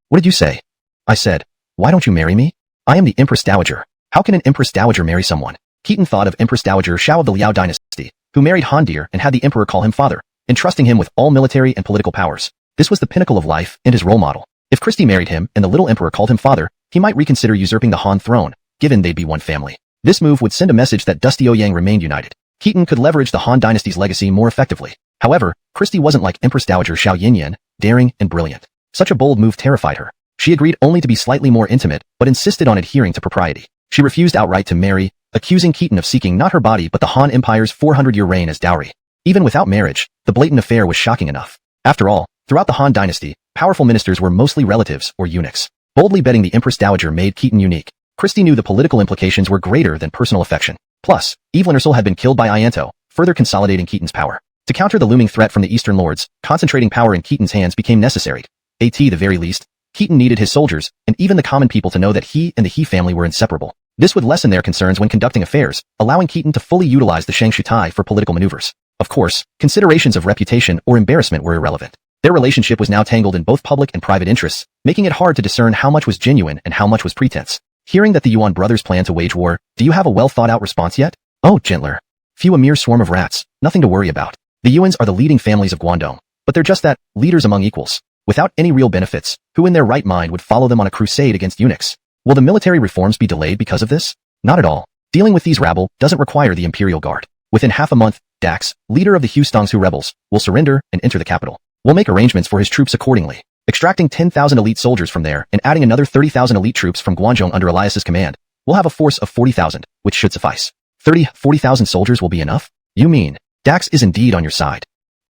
What did you say?" "I said, why don't you marry me? I am the Empress Dowager. How can an Empress Dowager marry someone?" Keaton thought of Empress Dowager Xiao of the Liao Dynasty, who married Han Deer and had the emperor call him father, entrusting him with all military and political powers. This was the pinnacle of life and his role model. If Christie married him and the little emperor called him father, he might reconsider usurping the Han throne, given they'd be one family. This move would send a message that Dusty Ouyang remained united. Keaton could leverage the Han Dynasty's legacy more effectively. However, Christie wasn't like Empress Dowager Xiao Yinyan, daring and brilliant. Such a bold move terrified her. She agreed only to be slightly more intimate, but insisted on adhering to propriety. She refused outright to marry, accusing Keaton of seeking not her body but the Han Empire's 400-year reign as dowry. Even without marriage, the blatant affair was shocking enough. After all, throughout the Han Dynasty, powerful ministers were mostly relatives or eunuchs. Boldly betting the Empress Dowager made Keaton unique. Christie knew the political implications were greater than personal affection. Plus, Evelyn Ursel had been killed by Ianto, further consolidating Keaton's power. To counter the looming threat from the Eastern Lords, concentrating power in Keaton's hands became necessary. At the very least, Keaton needed his soldiers, and even the common people to know that he and the He family were inseparable. This would lessen their concerns when conducting affairs, allowing Keaton to fully utilize the Shangshutai for political maneuvers. Of course, considerations of reputation or embarrassment were irrelevant. Their relationship was now tangled in both public and private interests, making it hard to discern how much was genuine and how much was pretense. Hearing that the Yuan brothers plan to wage war, do you have a well-thought-out response yet? Oh, gentler. Few, a mere swarm of rats, nothing to worry about. The Yuans are the leading families of Guangdong, but they're just that, leaders among equals. Without any real benefits, who in their right mind would follow them on a crusade against eunuchs? Will the military reforms be delayed because of this? Not at all. Dealing with these rabble doesn't require the Imperial Guard. Within half a month, Dax, leader of the Hustongsu rebels, will surrender and enter the capital. We'll make arrangements for his troops accordingly, extracting 10,000 elite soldiers from there and adding another 30,000 elite troops from Guangzhou under Elias's command. We'll have a force of 40,000, which should suffice. 40,000 soldiers will be enough? You mean, Dax is indeed on your side.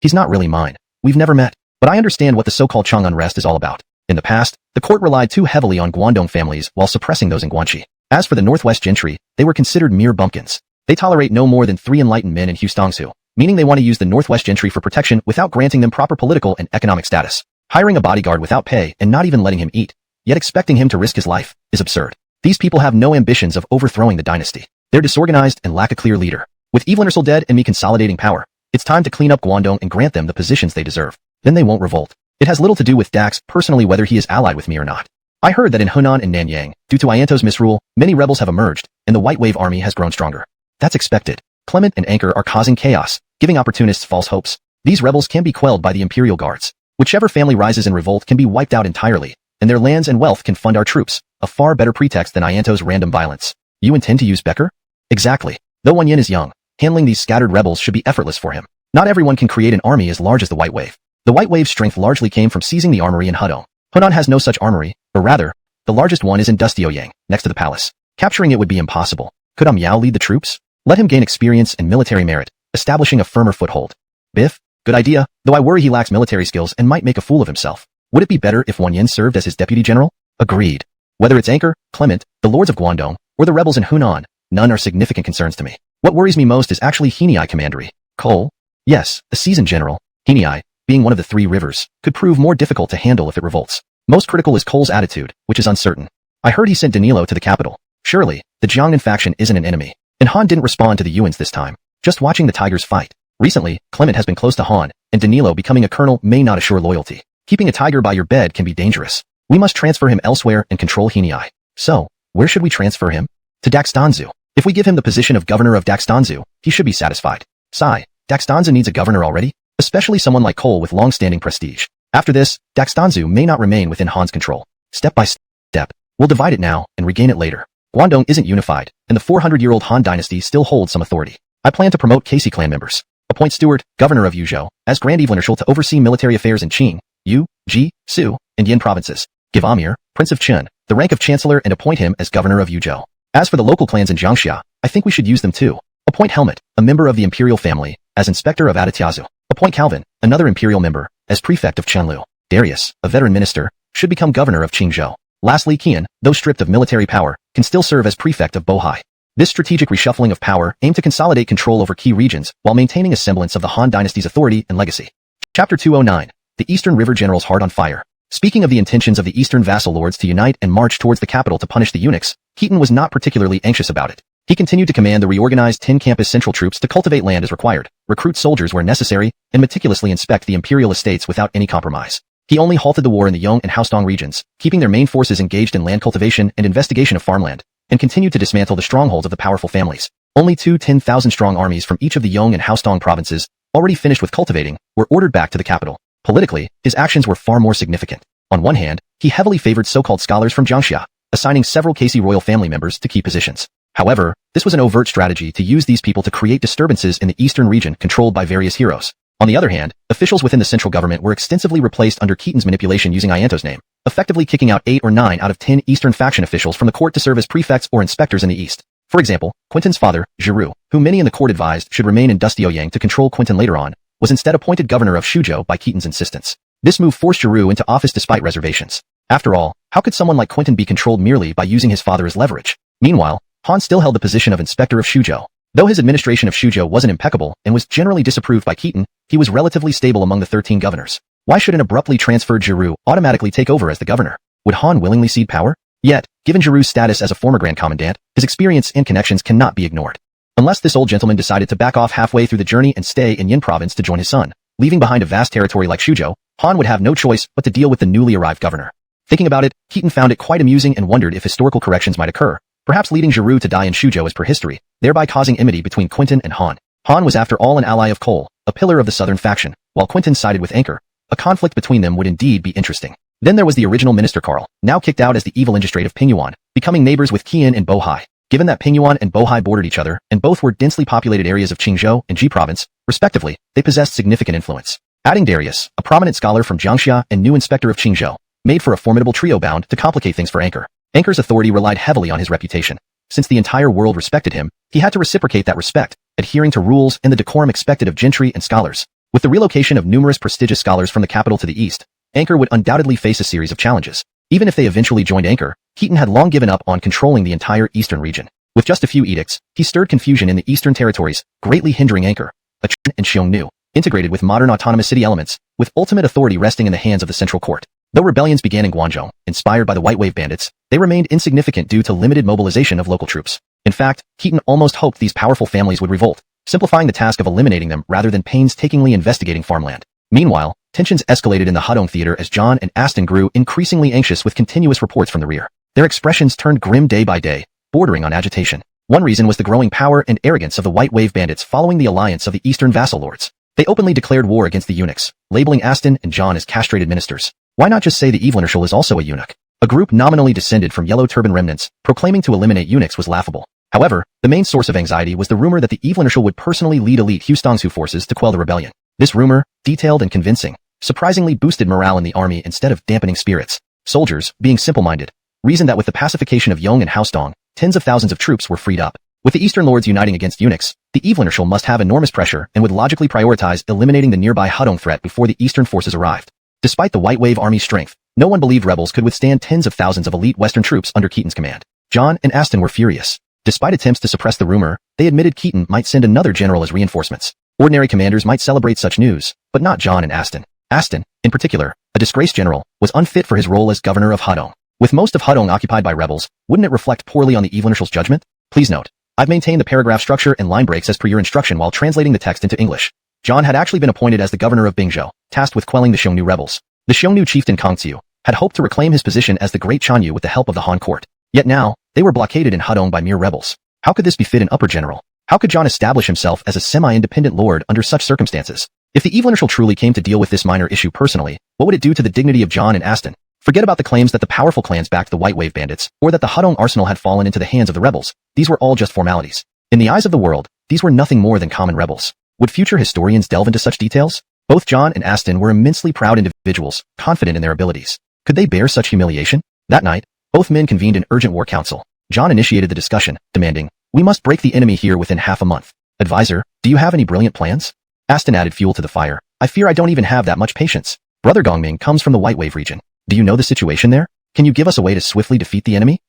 He's not really mine. We've never met, but I understand what the so-called Chang unrest is all about. In the past, the court relied too heavily on Guangdong families while suppressing those in Guanxi. As for the Northwest gentry, they were considered mere bumpkins. They tolerate no more than 3 enlightened men in Hustongsu, meaning they want to use the Northwest gentry for protection without granting them proper political and economic status. Hiring a bodyguard without pay and not even letting him eat, yet expecting him to risk his life, is absurd. These people have no ambitions of overthrowing the dynasty. They're disorganized and lack a clear leader. With Evelyn Ursel dead and me consolidating power, It's time to clean up Guangdong and grant them the positions they deserve. Then they won't revolt. It has little to do with Dax personally whether he is allied with me or not. I heard that in Hunan and Nanyang, due to Ianto's misrule, many rebels have emerged, and the White Wave army has grown stronger. That's expected. Clement and Anchor are causing chaos, giving opportunists false hopes. These rebels can be quelled by the Imperial Guards. Whichever family rises in revolt can be wiped out entirely, and their lands and wealth can fund our troops, a far better pretext than Ianto's random violence. You intend to use Becker? Exactly. Though Wan Yin is young, handling these scattered rebels should be effortless for him. Not everyone can create an army as large as the White Wave. The White Wave's strength largely came from seizing the armory in Hudong. Hunan has no such armory, or rather, the largest one is in Dustioyang, next to the palace. Capturing it would be impossible. Could Miao lead the troops? Let him gain experience and military merit, establishing a firmer foothold. Biff? Good idea, though I worry he lacks military skills and might make a fool of himself. Would it be better if Wan Yin served as his deputy general? Agreed. Whether it's Anchor, Clement, the lords of Guangdong, or the rebels in Hunan, none are significant concerns to me. What worries me most is actually Henei Commandery. Cole? Yes, a seasoned general. Henei, being one of the three rivers, could prove more difficult to handle if it revolts. Most critical is Cole's attitude, which is uncertain. I heard he sent Danilo to the capital. Surely, the Jiangnan faction isn't an enemy. And Han didn't respond to the Yuans this time. Just watching the Tigers fight. Recently, Clement has been close to Han, and Danilo becoming a colonel may not assure loyalty. Keeping a tiger by your bed can be dangerous. We must transfer him elsewhere and control Henei. So, where should we transfer him? To Daxtanzu. If we give him the position of governor of Daxtanzu, he should be satisfied. Daxtanzu needs a governor already? Especially someone like Cole with long-standing prestige. After this, Daxtanzu may not remain within Han's control. Step by step, we'll divide it now and regain it later. Guangdong isn't unified, and the 400-year-old Han Dynasty still holds some authority. I plan to promote Casey clan members. Appoint Stewart, governor of Yuzhou, as Grand Evelynarchal to oversee military affairs in Qing, Yu, Ji, Su, and Yin provinces. Give Amir, Prince of Chen, the rank of chancellor and appoint him as governor of Yuzhou. As for the local clans in Jiangxia, I think we should use them too. Appoint Helmet, a member of the imperial family, as inspector of Adityazu. Appoint Calvin, another imperial member, as prefect of Qianlu. Darius, a veteran minister, should become governor of Qingzhou. Lastly, Qian, though stripped of military power, can still serve as prefect of Bohai. This strategic reshuffling of power aimed to consolidate control over key regions while maintaining a semblance of the Han Dynasty's authority and legacy. Chapter 209. The Eastern River General's Heart on Fire. Speaking of the intentions of the Eastern vassal lords to unite and march towards the capital to punish the eunuchs, Keaton was not particularly anxious about it. He continued to command the reorganized 10-campus central troops to cultivate land as required, recruit soldiers where necessary, and meticulously inspect the imperial estates without any compromise. He only halted the war in the Yong and Haostong regions, keeping their main forces engaged in land cultivation and investigation of farmland, and continued to dismantle the strongholds of the powerful families. Only two 10,000-strong armies from each of the Yong and Haostong provinces, already finished with cultivating, were ordered back to the capital. Politically, his actions were far more significant. On one hand, he heavily favored so-called scholars from Jiangxia, assigning several Casey royal family members to key positions. However, this was an overt strategy to use these people to create disturbances in the eastern region controlled by various heroes. On the other hand, officials within the central government were extensively replaced under Keaton's manipulation using Ianto's name, effectively kicking out 8 or 9 out of 10 eastern faction officials from the court to serve as prefects or inspectors in the east. For example, Quentin's father, Giroux, who many in the court advised should remain in Dustioyang to control Quentin later on, was instead appointed governor of Shuzhou by Keaton's insistence. This move forced Giroux into office despite reservations. After all, how could someone like Quentin be controlled merely by using his father as leverage? Meanwhile, Han still held the position of inspector of Shuzhou. Though his administration of Shuzhou wasn't impeccable and was generally disapproved by Keaton, he was relatively stable among the 13 governors. Why should an abruptly transferred Giroux automatically take over as the governor? Would Han willingly cede power? Yet, given Giroux's status as a former Grand Commandant, his experience and connections cannot be ignored. Unless this old gentleman decided to back off halfway through the journey and stay in Yin province to join his son, leaving behind a vast territory like Shuzhou, Han would have no choice but to deal with the newly arrived governor. Thinking about it, Keaton found it quite amusing and wondered if historical corrections might occur, perhaps leading Giroux to die in Shuzhou as per history, thereby causing enmity between Quentin and Han. Han was after all an ally of Cole, a pillar of the southern faction, while Quentin sided with Anchor. A conflict between them would indeed be interesting. Then there was the original minister Carl, now kicked out as the evil magistrate of Pingyuan, becoming neighbors with Qian and Bohai. Given that Pingyuan and Bohai bordered each other, and both were densely populated areas of Qingzhou and Ji province, respectively, they possessed significant influence. Adding Darius, a prominent scholar from Jiangxia and new inspector of Qingzhou, made for a formidable trio bound to complicate things for Anchor. Anchor's authority relied heavily on his reputation. Since the entire world respected him, he had to reciprocate that respect, adhering to rules and the decorum expected of gentry and scholars. With the relocation of numerous prestigious scholars from the capital to the east, Anchor would undoubtedly face a series of challenges. Even if they eventually joined Anchor, Keaton had long given up on controlling the entire eastern region. With just a few edicts, he stirred confusion in the eastern territories, greatly hindering Anchor, Chen and Xiongnu, integrated with modern autonomous city elements, with ultimate authority resting in the hands of the central court. Though rebellions began in Guangzhou, inspired by the White Wave bandits, they remained insignificant due to limited mobilization of local troops. In fact, Keaton almost hoped these powerful families would revolt, simplifying the task of eliminating them rather than painstakingly investigating farmland. Meanwhile, tensions escalated in the Hudong theater as John and Aston grew increasingly anxious with continuous reports from the rear. Their expressions turned grim day by day, bordering on agitation. One reason was the growing power and arrogance of the White Wave bandits following the alliance of the Eastern vassal lords. They openly declared war against the eunuchs, labeling Aston and John as castrated ministers. Why not just say the Evilanishal is also a eunuch? A group nominally descended from yellow turban remnants, proclaiming to eliminate eunuchs was laughable. However, the main source of anxiety was the rumor that the Evilanishal would personally lead elite Hustongsu forces to quell the rebellion. This rumor, detailed and convincing, surprisingly boosted morale in the army instead of dampening spirits. Soldiers, being simple-minded, reasoned that with the pacification of Yong and Haostong, tens of thousands of troops were freed up. With the Eastern lords uniting against eunuchs, the Evilanishal must have enormous pressure and would logically prioritize eliminating the nearby Hudong threat before the Eastern forces arrived. Despite the White Wave army's strength, no one believed rebels could withstand tens of thousands of elite Western troops under Keaton's command. John and Aston were furious. Despite attempts to suppress the rumor, they admitted Keaton might send another general as reinforcements. Ordinary commanders might celebrate such news, but not John and Aston. Aston, in particular, a disgraced general, was unfit for his role as governor of Hudong. With most of Hudong occupied by rebels, wouldn't it reflect poorly on the Evilanishal's judgment? Please note, I've maintained the paragraph structure and line breaks as per your instruction while translating the text into English. John had actually been appointed as the governor of Bingzhou, tasked with quelling the Xiongnu rebels. The Xiongnu chieftain Kangxiu had hoped to reclaim his position as the great Guan Yu with the help of the Han court. Yet now, they were blockaded in Hudong by mere rebels. How could this befit an upper general? How could John establish himself as a semi-independent lord under such circumstances? If the Evilanishal truly came to deal with this minor issue personally, what would it do to the dignity of John and Aston? Forget about the claims that the powerful clans backed the White Wave bandits, or that the Hudong arsenal had fallen into the hands of the rebels. These were all just formalities. In the eyes of the world, these were nothing more than common rebels. Would future historians delve into such details? Both John and Aston were immensely proud individuals, confident in their abilities. Could they bear such humiliation? That night, both men convened an urgent war council. John initiated the discussion, demanding, "We must break the enemy here within half a month. Advisor, do you have any brilliant plans?" Aston added fuel to the fire. "I fear I don't even have that much patience. Brother Ming comes from the White Wave region. Do you know the situation there? Can you give us a way to swiftly defeat the enemy?"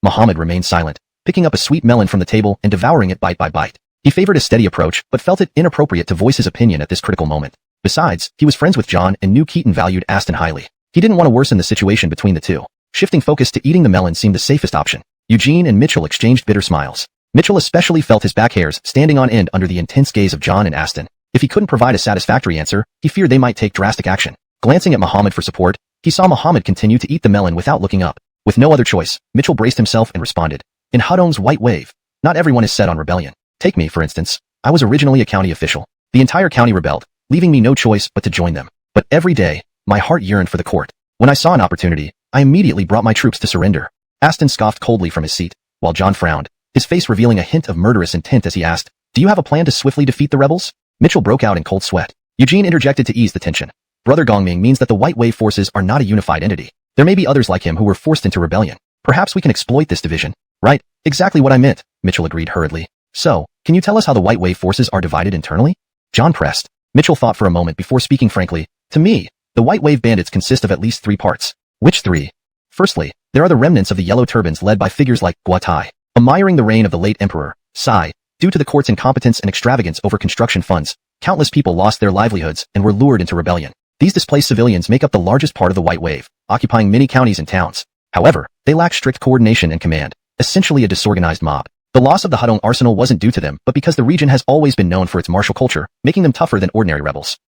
Muhammad remained silent, picking up a sweet melon from the table and devouring it bite by bite. He favored a steady approach, but felt it inappropriate to voice his opinion at this critical moment. Besides, he was friends with John and knew Keaton valued Aston highly. He didn't want to worsen the situation between the two. Shifting focus to eating the melon seemed the safest option. Eugene and Mitchell exchanged bitter smiles. Mitchell especially felt his back hairs standing on end under the intense gaze of John and Aston. If he couldn't provide a satisfactory answer, he feared they might take drastic action. Glancing at Muhammad for support, he saw Muhammad continue to eat the melon without looking up. With no other choice, Mitchell braced himself and responded. "In Hudong's White Wave, not everyone is set on rebellion. Take me, for instance. I was originally a county official. The entire county rebelled, leaving me no choice but to join them. But every day, my heart yearned for the court. When I saw an opportunity, I immediately brought my troops to surrender." Aston scoffed coldly from his seat, while John frowned, his face revealing a hint of murderous intent as he asked, "Do you have a plan to swiftly defeat the rebels?" Mitchell broke out in cold sweat. Eugene interjected to ease the tension. "Brother Ming means that the White Wave forces are not a unified entity. There may be others like him who were forced into rebellion. Perhaps we can exploit this division." "Right, exactly what I meant," Mitchell agreed hurriedly. "So, can you tell us how the White Wave forces are divided internally?" John pressed. Mitchell thought for a moment before speaking frankly. "To me, the White Wave bandits consist of at least 3 parts." "Which 3? "Firstly, there are the remnants of the Yellow Turbans led by figures like Guatai, admiring the reign of the late Emperor, Sai. Due to the court's incompetence and extravagance over construction funds, countless people lost their livelihoods and were lured into rebellion. These displaced civilians make up the largest part of the White Wave, occupying many counties and towns. However, they lack strict coordination and command, essentially a disorganized mob. The loss of the Hudong arsenal wasn't due to them, but because the region has always been known for its martial culture, making them tougher than ordinary rebels.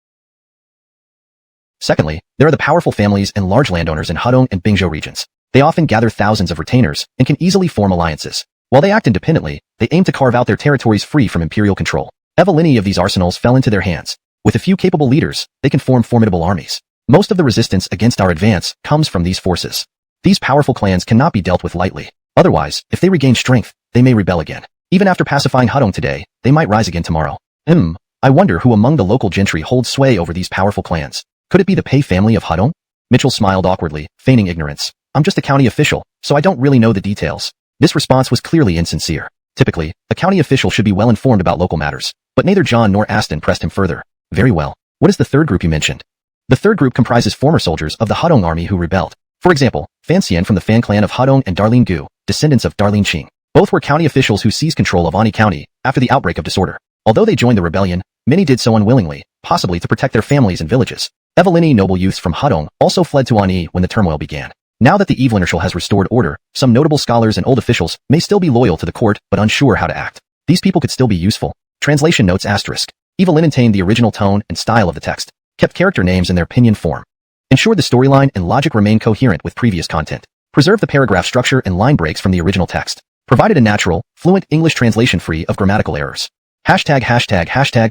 Secondly, there are the powerful families and large landowners in Hudong and Bingzhou regions. They often gather thousands of retainers and can easily form alliances. While they act independently, they aim to carve out their territories free from imperial control. Evelini of these arsenals fell into their hands. With a few capable leaders, they can form formidable armies. Most of the resistance against our advance comes from these forces. These powerful clans cannot be dealt with lightly. Otherwise, if they regain strength, they may rebel again. Even after pacifying Hudong today, they might rise again tomorrow. I wonder who among the local gentry holds sway over these powerful clans. Could it be the Pei family of Hudong? Mitchell smiled awkwardly, feigning ignorance. "I'm just a county official, so I don't really know the details." This response was clearly insincere. Typically, a county official should be well informed about local matters, but neither John nor Aston pressed him further. "Very well. What is the third group you mentioned?" "The third group comprises former soldiers of the Hudong army who rebelled. For example, Fan Xian from the Fan clan of Hudong and Darlene Gu, descendants of Darlene Qing. Both were county officials who seized control of Ani County after the outbreak of disorder. Although they joined the rebellion, many did so unwillingly, possibly to protect their families and villages. Evelini noble youths from Hudong also fled to Ani when the turmoil began. Now that the Evilanishal has restored order, some notable scholars and old officials may still be loyal to the court but unsure how to act. These people could still be useful. Translation notes asterisk. Evelyn maintained the original tone and style of the text, kept character names in their pinyin form, ensured the storyline and logic remain coherent with previous content, preserved the paragraph structure and line breaks from the original text, provided a natural, fluent English translation free of grammatical errors. Hashtag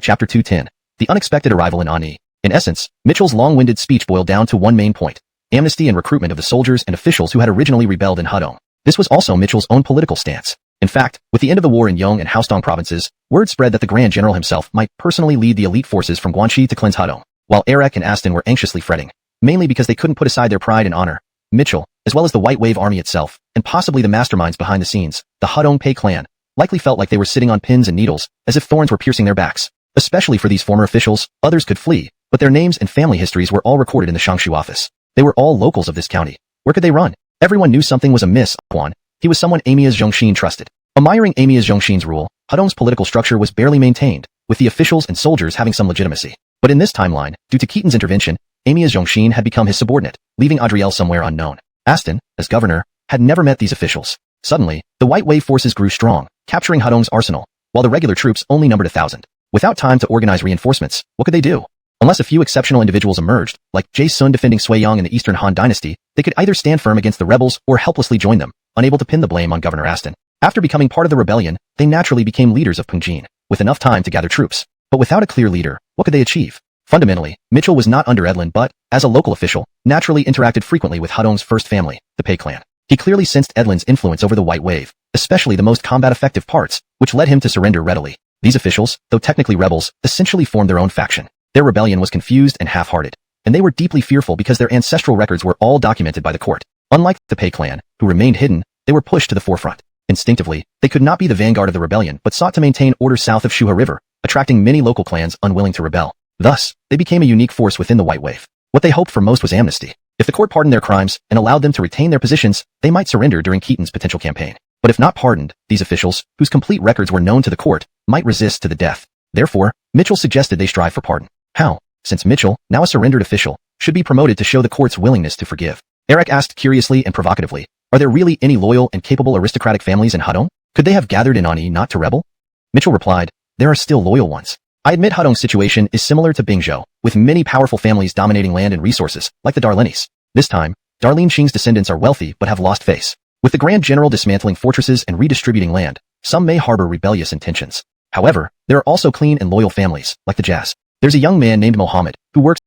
chapter 210. The unexpected arrival in Ani. In essence, Mitchell's long-winded speech boiled down to one main point: amnesty and recruitment of the soldiers and officials who had originally rebelled in Hudong. This was also Mitchell's own political stance. In fact, with the end of the war in Yong and Haostong provinces, word spread that the Grand General himself might personally lead the elite forces from Guanxi to cleanse Hudong. While Eric and Aston were anxiously fretting, mainly because they couldn't put aside their pride and honor, Mitchell, as well as the White Wave Army itself, and possibly the masterminds behind the scenes, the Hudong Pei clan, likely felt like they were sitting on pins and needles, as if thorns were piercing their backs. Especially for these former officials, others could flee, but their names and family histories were all recorded in the Shangshu office. They were all locals of this county. Where could they run? Everyone knew something was amiss. Guan, he was someone Amias Zhongxin trusted. Admiring Amias Zhongxin's rule, Hudong's political structure was barely maintained, with the officials and soldiers having some legitimacy. But in this timeline, due to Keaton's intervention, Amias Zhongxin had become his subordinate, leaving Adriel somewhere unknown. Aston, as governor, had never met these officials. Suddenly, the White Wave forces grew strong, capturing Hudong's arsenal, while the regular troops only numbered 1,000. Without time to organize reinforcements, what could they do? Unless a few exceptional individuals emerged, like Jae Sun defending Suiyang in the Eastern Han Dynasty, they could either stand firm against the rebels or helplessly join them, unable to pin the blame on Governor Aston. After becoming part of the rebellion, they naturally became leaders of Pungjin, with enough time to gather troops. But without a clear leader, what could they achieve? Fundamentally, Mitchell was not under Edlin but, as a local official, naturally interacted frequently with Hudong's first family, the Pei clan. He clearly sensed Edlin's influence over the White Wave, especially the most combat-effective parts, which led him to surrender readily. These officials, though technically rebels, essentially formed their own faction. Their rebellion was confused and half-hearted, and they were deeply fearful because their ancestral records were all documented by the court. Unlike the Pei clan, who remained hidden, they were pushed to the forefront. Instinctively, they could not be the vanguard of the rebellion but sought to maintain order south of Shuha River, attracting many local clans unwilling to rebel. Thus, they became a unique force within the White Wave. What they hoped for most was amnesty. If the court pardoned their crimes and allowed them to retain their positions, they might surrender during Keaton's potential campaign. But if not pardoned, these officials, whose complete records were known to the court, might resist to the death. Therefore, Mitchell suggested they strive for pardon. How? Since Mitchell, now a surrendered official, should be promoted to show the court's willingness to forgive. Eric asked curiously and provocatively, are there really any loyal and capable aristocratic families in Hudong? Could they have gathered in Ani not to rebel? Mitchell replied, there are still loyal ones. I admit Hudong's situation is similar to Bingzhou, with many powerful families dominating land and resources, like the Darlinis. This time, Darlene Qing's descendants are wealthy but have lost face. With the Grand General dismantling fortresses and redistributing land, some may harbor rebellious intentions. However, there are also clean and loyal families, like the Jazz. There's a young man named Mohammed, who works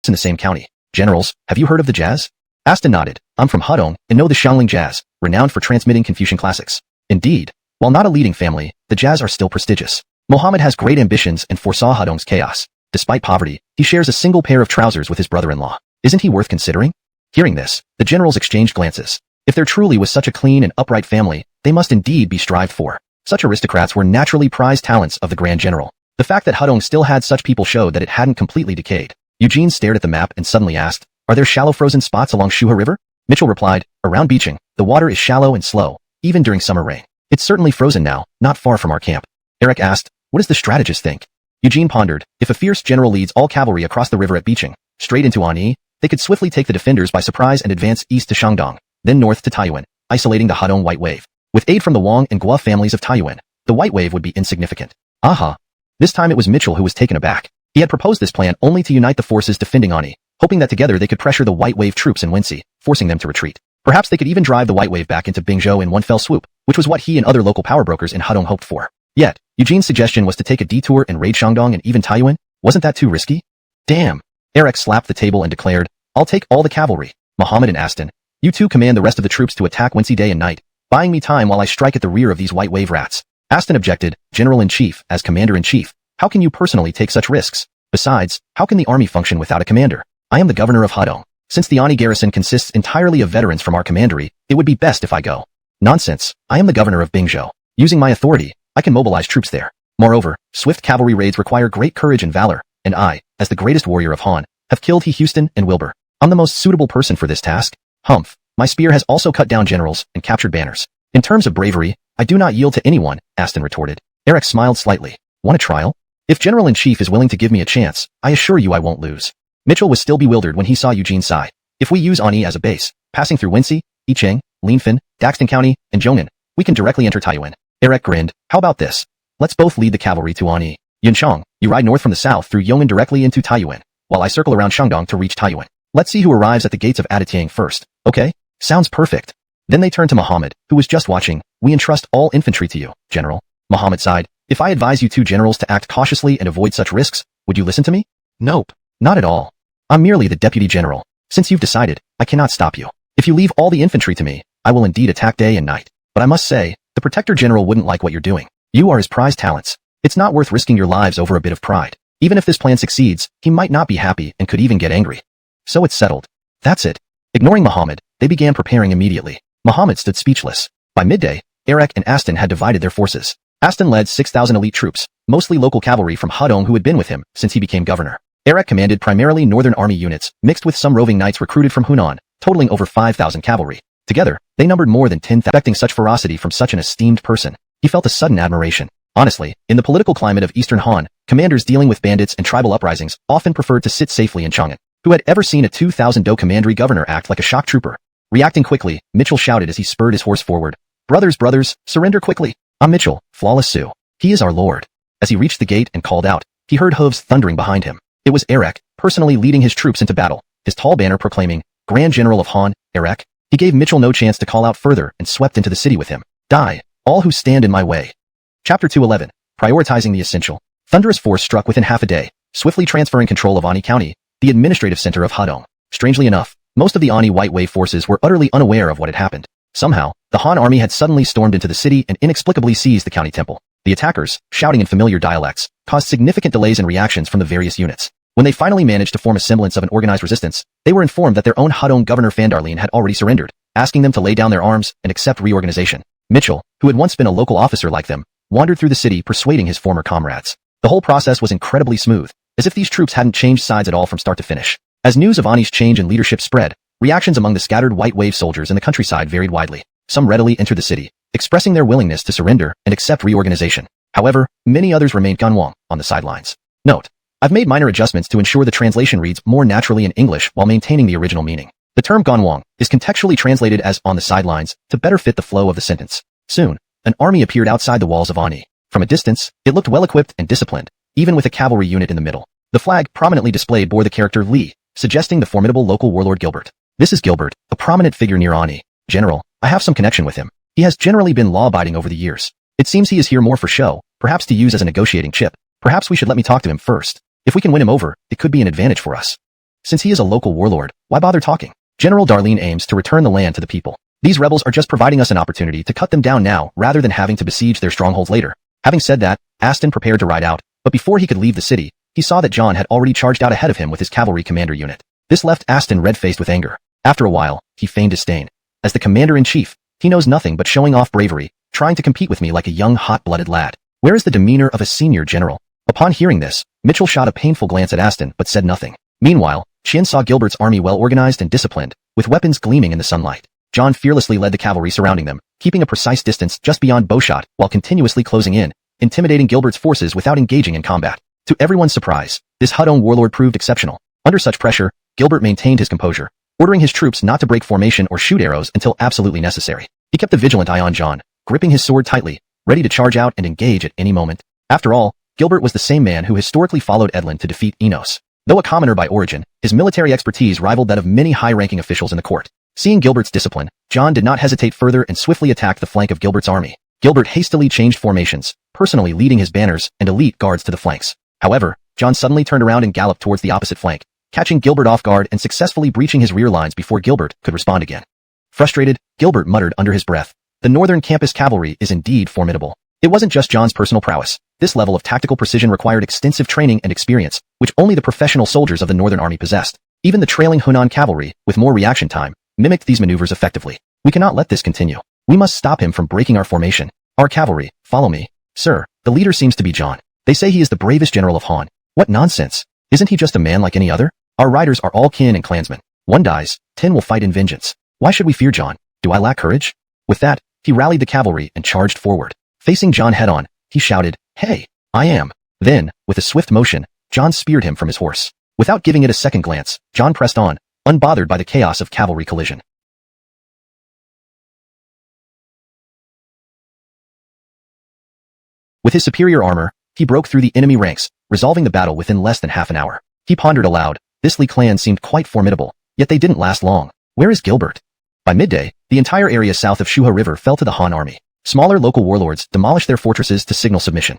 in the same county. Generals, have you heard of the Jazz? Aston nodded. I'm from Hudong and know the Xiangling Jazz, renowned for transmitting Confucian classics. Indeed, while not a leading family, the Jazz are still prestigious. Mohammed has great ambitions and foresaw Hudong's chaos. Despite poverty, he shares a single pair of trousers with his brother-in-law. Isn't he worth considering? Hearing this, the generals exchanged glances. If there truly was such a clean and upright family, they must indeed be strived for. Such aristocrats were naturally prized talents of the Grand General. The fact that Hudong still had such people showed that it hadn't completely decayed. Eugene stared at the map and suddenly asked, are there shallow frozen spots along Shuha River? Mitchell replied, around Beeching, the water is shallow and slow, even during summer rain. It's certainly frozen now, not far from our camp. Eric asked, what does the strategist think? Eugene pondered, if a fierce general leads all cavalry across the river at Beeching, straight into Ani, they could swiftly take the defenders by surprise and advance east to Shandong, then north to Taiyuan, isolating the Hudong White Wave. With aid from the Wang and Gua families of Taiyuan, the White Wave would be insignificant. Aha! This time it was Mitchell who was taken aback. He had proposed this plan only to unite the forces defending Ani, hoping that together they could pressure the White Wave troops in Wensi, forcing them to retreat. Perhaps they could even drive the White Wave back into Bingzhou in one fell swoop, which was what he and other local power brokers in Hudong hoped for. Yet, Eugene's suggestion was to take a detour and raid Shandong and even Taiyuan. Wasn't that too risky? Damn! Eric slapped the table and declared, I'll take all the cavalry. Mohammed and Aston, you two command the rest of the troops to attack Wensi day and night, buying me time while I strike at the rear of these White Wave rats. Aston objected, General-in-Chief, as Commander-in-Chief, how can you personally take such risks? Besides, how can the army function without a commander? I am the governor of Hudong. Since the Ani garrison consists entirely of veterans from our commandery, it would be best if I go. Nonsense, I am the governor of Bingzhou. Using my authority, I can mobilize troops there. Moreover, swift cavalry raids require great courage and valor, and I, as the greatest warrior of Han, have killed He Houston and Wilbur. I'm the most suitable person for this task. Humph, my spear has also cut down generals and captured banners. In terms of bravery, I do not yield to anyone, Aston retorted. Eric smiled slightly. Want a trial? If General-in-Chief is willing to give me a chance, I assure you I won't lose. Mitchell was still bewildered when he saw Eugene sigh. If we use Ani as a base, passing through Wensi, Yicheng, Linfen, Daxton County, and Zhongnan, We can directly enter Taiyuan. Eric grinned. How about this? Let's both lead the cavalry to Anyi. Yunchang, you ride north from the south through Yong'an directly into Taiyuan, while I circle around Shandong to reach Taiyuan. Let's see who arrives at the gates of Aditiang first, okay? Sounds perfect. Then they turned to Muhammad, who was just watching. We entrust all infantry to you, General. Muhammad sighed. If I advise you two generals to act cautiously and avoid such risks, would you listen to me? Nope. Not at all. I'm merely the deputy general. Since you've decided, I cannot stop you. If you leave all the infantry to me, I will indeed attack day and night. But I must say, the protector general wouldn't like what you're doing. You are his prized talents. It's not worth risking your lives over a bit of pride. Even if this plan succeeds, he might not be happy and could even get angry. So it's settled. That's it. Ignoring Muhammad, they began preparing immediately. Muhammad stood speechless. By midday, Eric and Aston had divided their forces. Aston led 6,000 elite troops, mostly local cavalry from Hudong who had been with him since he became governor. Eric commanded primarily Northern Army units, mixed with some roving knights recruited from Hunan, totaling over 5,000 cavalry. Together, they numbered more than 10,000. Expecting such ferocity from such an esteemed person, he felt a sudden admiration. Honestly, in the political climate of Eastern Han, commanders dealing with bandits and tribal uprisings often preferred to sit safely in Chang'an. Who had ever seen a 2,000-do commandery governor act like a shock trooper? Reacting quickly, Mitchell shouted as he spurred his horse forward. Brothers, surrender quickly. I'm Mitchell, Flawless Sue. He is our lord. As he reached the gate and called out, he heard hooves thundering behind him. It was Eric, personally leading his troops into battle, his tall banner proclaiming, Grand General of Han, Eric. He gave Mitchell no chance to call out further and swept into the city with him. Die, all who stand in my way. Chapter 211. Prioritizing the essential. Thunderous force struck within half a day, swiftly transferring control of Ani County, the administrative center of Hudong. Strangely enough, most of the Ani White Wave forces were utterly unaware of what had happened. Somehow, the Han army had suddenly stormed into the city and inexplicably seized the county temple. The attackers, shouting in familiar dialects, caused significant delays in reactions from the various units. When they finally managed to form a semblance of an organized resistance, they were informed that their own Hudong governor Fandarlene had already surrendered, asking them to lay down their arms and accept reorganization. Mitchell, who had once been a local officer like them, wandered through the city persuading his former comrades. The whole process was incredibly smooth, as if these troops hadn't changed sides at all from start to finish. As news of Ani's change in leadership spread, reactions among the scattered White Wave soldiers in the countryside varied widely. Some readily entered the city, expressing their willingness to surrender and accept reorganization. However, many others remained Guanwang on the sidelines. Note: I've made minor adjustments to ensure the translation reads more naturally in English while maintaining the original meaning. The term Guanwang is contextually translated as on the sidelines to better fit the flow of the sentence. Soon, an army appeared outside the walls of Ani. From a distance, it looked well-equipped and disciplined, even with a cavalry unit in the middle. The flag prominently displayed bore the character Li, suggesting the formidable local warlord Gilbert. This is Gilbert, a prominent figure near Ani. General, I have some connection with him. He has generally been law-abiding over the years. It seems he is here more for show, perhaps to use as a negotiating chip. Perhaps we should let me talk to him first. If we can win him over, it could be an advantage for us. Since he is a local warlord, why bother talking? General Darlene aims to return the land to the people. These rebels are just providing us an opportunity to cut them down now rather than having to besiege their strongholds later. Having said that, Aston prepared to ride out, but before he could leave the city, he saw that John had already charged out ahead of him with his cavalry commander unit. This left Aston red-faced with anger. After a while, he feigned disdain. As the commander-in-chief, he knows nothing but showing off bravery, trying to compete with me like a young hot-blooded lad. Where is the demeanor of a senior general? Upon hearing this, Mitchell shot a painful glance at Aston but said nothing. Meanwhile, Qian saw Gilbert's army well-organized and disciplined, with weapons gleaming in the sunlight. John fearlessly led the cavalry surrounding them, keeping a precise distance just beyond bowshot while continuously closing in, intimidating Gilbert's forces without engaging in combat. To everyone's surprise, this Hudong warlord proved exceptional. Under such pressure, Gilbert maintained his composure, ordering his troops not to break formation or shoot arrows until absolutely necessary. He kept a vigilant eye on John, gripping his sword tightly, ready to charge out and engage at any moment. After all, Gilbert was the same man who historically followed Edlin to defeat Enos. Though a commoner by origin, his military expertise rivaled that of many high-ranking officials in the court. Seeing Gilbert's discipline, John did not hesitate further and swiftly attacked the flank of Gilbert's army. Gilbert hastily changed formations, personally leading his banners and elite guards to the flanks. However, John suddenly turned around and galloped towards the opposite flank, catching Gilbert off guard and successfully breaching his rear lines before Gilbert could respond again. Frustrated, Gilbert muttered under his breath, "The Northern Campus cavalry is indeed formidable." It wasn't just John's personal prowess. This level of tactical precision required extensive training and experience, which only the professional soldiers of the Northern Army possessed. Even the trailing Hunan cavalry, with more reaction time, mimicked these maneuvers effectively. We cannot let this continue. We must stop him from breaking our formation. Our cavalry, follow me. Sir, the leader seems to be John. They say he is the bravest general of Han. What nonsense. Isn't he just a man like any other? Our riders are all kin and clansmen. One dies, 10 will fight in vengeance. Why should we fear John? Do I lack courage? With that, he rallied the cavalry and charged forward. Facing John head-on, he shouted, "Hey, I am." Then, with a swift motion, John speared him from his horse. Without giving it a second glance, John pressed on, unbothered by the chaos of cavalry collision. With his superior armor, he broke through the enemy ranks, resolving the battle within less than half an hour. He pondered aloud. This Li clan seemed quite formidable, yet they didn't last long. Where is Gilbert? By midday, the entire area south of Shuhe River fell to the Han army. Smaller local warlords demolished their fortresses to signal submission.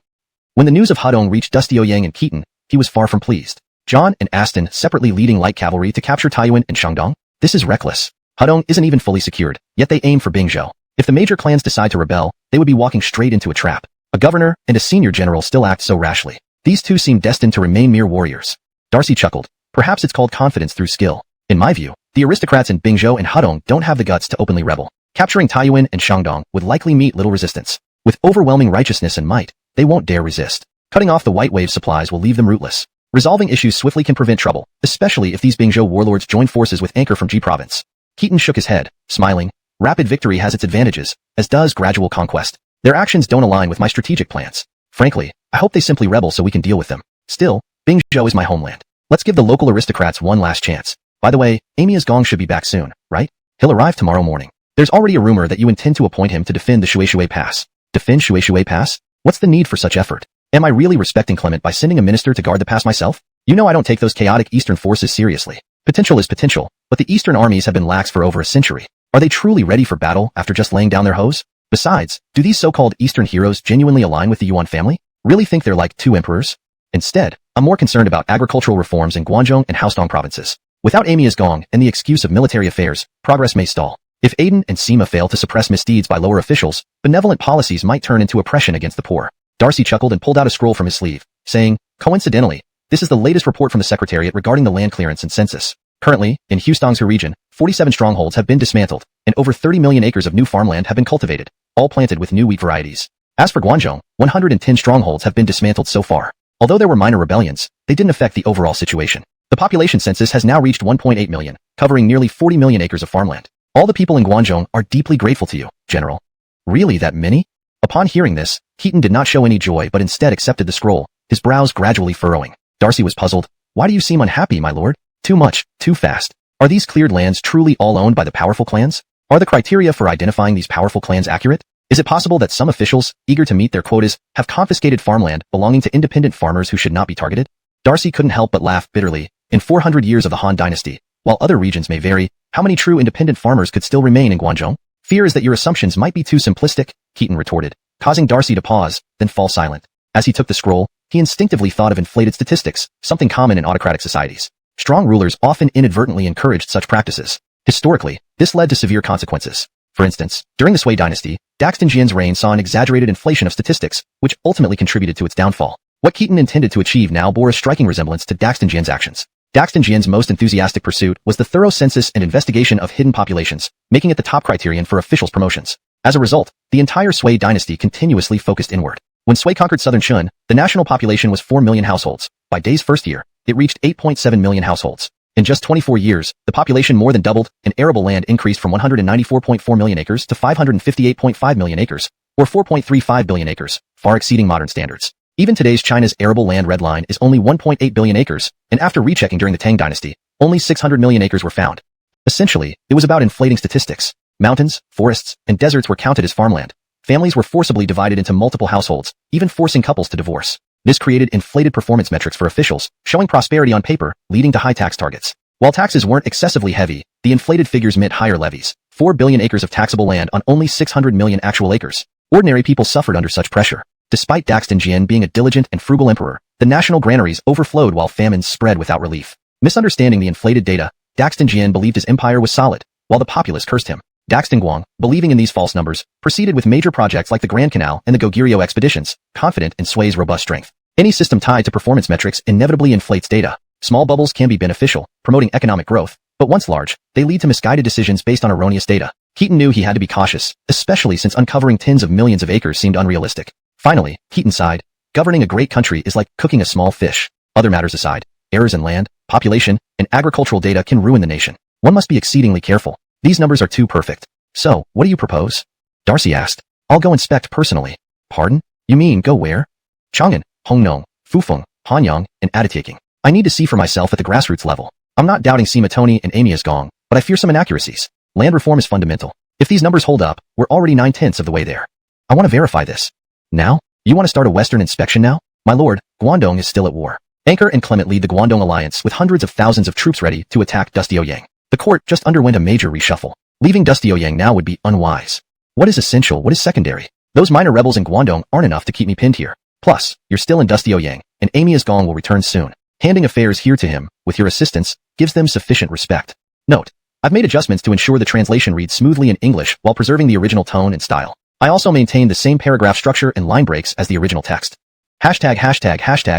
When the news of Hadong reached Dusty Ouyang and Keaton, he was far from pleased. John and Aston separately leading light cavalry to capture Taiyuan and Shandong? This is reckless. Hadong isn't even fully secured, yet they aim for Bingzhou. If the major clans decide to rebel, they would be walking straight into a trap. A governor and a senior general still act so rashly. These two seem destined to remain mere warriors. Darcy chuckled. Perhaps it's called confidence through skill. In my view, the aristocrats in Bingzhou and Hadong don't have the guts to openly rebel. Capturing Taiyuan and Shandong would likely meet little resistance. With overwhelming righteousness and might, they won't dare resist. Cutting off the White Wave supplies will leave them rootless. Resolving issues swiftly can prevent trouble, especially if these Bingzhou warlords join forces with Anchor from Ji Province. Keaton shook his head, smiling. Rapid victory has its advantages, as does gradual conquest. Their actions don't align with my strategic plans. Frankly, I hope they simply rebel so we can deal with them. Still, Bingzhou is my homeland. Let's give the local aristocrats one last chance. By the way, Amia's Gong should be back soon, right? He'll arrive tomorrow morning. There's already a rumor that you intend to appoint him to defend the Shui Pass. Defend Shui Pass? What's the need for such effort? Am I really respecting Clement by sending a minister to guard the pass myself? You know I don't take those chaotic eastern forces seriously. Potential is potential, but the eastern armies have been lax for over a century. Are they truly ready for battle after just laying down their hose? Besides, do these so-called eastern heroes genuinely align with the Yuan family? Really think they're like two emperors? Instead, I'm more concerned about agricultural reforms in Guangdong and Haosdong provinces. Without Amia's Gong and the excuse of military affairs, progress may stall. If Aiden and Sima fail to suppress misdeeds by lower officials, benevolent policies might turn into oppression against the poor. Darcy chuckled and pulled out a scroll from his sleeve, saying, coincidentally, this is the latest report from the Secretariat regarding the land clearance and census. Currently, in Haosdong's region, 47 strongholds have been dismantled, and over 30 million acres of new farmland have been cultivated, all planted with new wheat varieties. As for Guangdong, 110 strongholds have been dismantled so far. Although there were minor rebellions, they didn't affect the overall situation. The population census has now reached 1.8 million, covering nearly 40 million acres of farmland. All the people in Guangdong are deeply grateful to you, General. Really that many? Upon hearing this, Keaton did not show any joy but instead accepted the scroll, his brows gradually furrowing. Darcy was puzzled. Why do you seem unhappy, my lord? Too much, too fast. Are these cleared lands truly all owned by the powerful clans? Are the criteria for identifying these powerful clans accurate? Is it possible that some officials, eager to meet their quotas, have confiscated farmland belonging to independent farmers who should not be targeted? Darcy couldn't help but laugh bitterly. In 400 years of the Han Dynasty, while other regions may vary, how many true independent farmers could still remain in Guangdong? Fear is that your assumptions might be too simplistic, Keaton retorted, causing Darcy to pause, then fall silent. As he took the scroll, he instinctively thought of inflated statistics, something common in autocratic societies. Strong rulers often inadvertently encouraged such practices. Historically, this led to severe consequences. For instance, during the Sui dynasty, Daxton Jian's reign saw an exaggerated inflation of statistics, which ultimately contributed to its downfall. What Keaton intended to achieve now bore a striking resemblance to Daxton Jian's actions. Daxton Jian's most enthusiastic pursuit was the thorough census and investigation of hidden populations, making it the top criterion for officials' promotions. As a result, the entire Sui dynasty continuously focused inward. When Sui conquered southern Chun, the national population was 4 million households. By Day's first year, it reached 8.7 million households. In just 24 years, the population more than doubled, and arable land increased from 194.4 million acres to 558.5 million acres, or 4.35 billion acres, far exceeding modern standards. Even today's China's arable land red line is only 1.8 billion acres, and after rechecking during the Tang dynasty, only 600 million acres were found. Essentially, it was about inflating statistics. Mountains, forests, and deserts were counted as farmland. Families were forcibly divided into multiple households, even forcing couples to divorce. This created inflated performance metrics for officials, showing prosperity on paper, leading to high tax targets. While taxes weren't excessively heavy, the inflated figures meant higher levies. 4 billion acres of taxable land on only 600 million actual acres. Ordinary people suffered under such pressure. Despite Daxton Jian being a diligent and frugal emperor, the national granaries overflowed while famines spread without relief. Misunderstanding the inflated data, Daxton Jian believed his empire was solid, while the populace cursed him. Daxton Guang, believing in these false numbers, proceeded with major projects like the Grand Canal and the Goguryeo expeditions, confident in Sui's robust strength. Any system tied to performance metrics inevitably inflates data. Small bubbles can be beneficial, promoting economic growth, but once large, they lead to misguided decisions based on erroneous data. Keaton knew he had to be cautious, especially since uncovering tens of millions of acres seemed unrealistic. Finally, Keaton sighed. Governing a great country is like cooking a small fish. Other matters aside, errors in land, population, and agricultural data can ruin the nation. One must be exceedingly careful. These numbers are too perfect. So, what do you propose? Darcy asked. I'll go inspect personally. Pardon? You mean go where? Chang'an, Hongnong, Fufeng, Hanyang, and Atitaking. I need to see for myself at the grassroots level. I'm not doubting Sima Tony and Amia's Gong, but I fear some inaccuracies. Land reform is fundamental. If these numbers hold up, we're already 9/10 of the way there. I want to verify this. Now? You want to start a Western inspection now? My lord, Guangdong is still at war. Anchor and Clement lead the Guangdong alliance with hundreds of thousands of troops ready to attack Dusty Ouyang. The court just underwent a major reshuffle. Leaving Dusty Ouyang now would be unwise. What is essential, what is secondary? Those minor rebels in Guangdong aren't enough to keep me pinned here. Plus, you're still in Dusty Ouyang, and Amy Gong will return soon. Handing affairs here to him, with your assistance, gives them sufficient respect. Note: I've made adjustments to ensure the translation reads smoothly in English while preserving the original tone and style. I also maintain the same paragraph structure and line breaks as the original text. Hashtag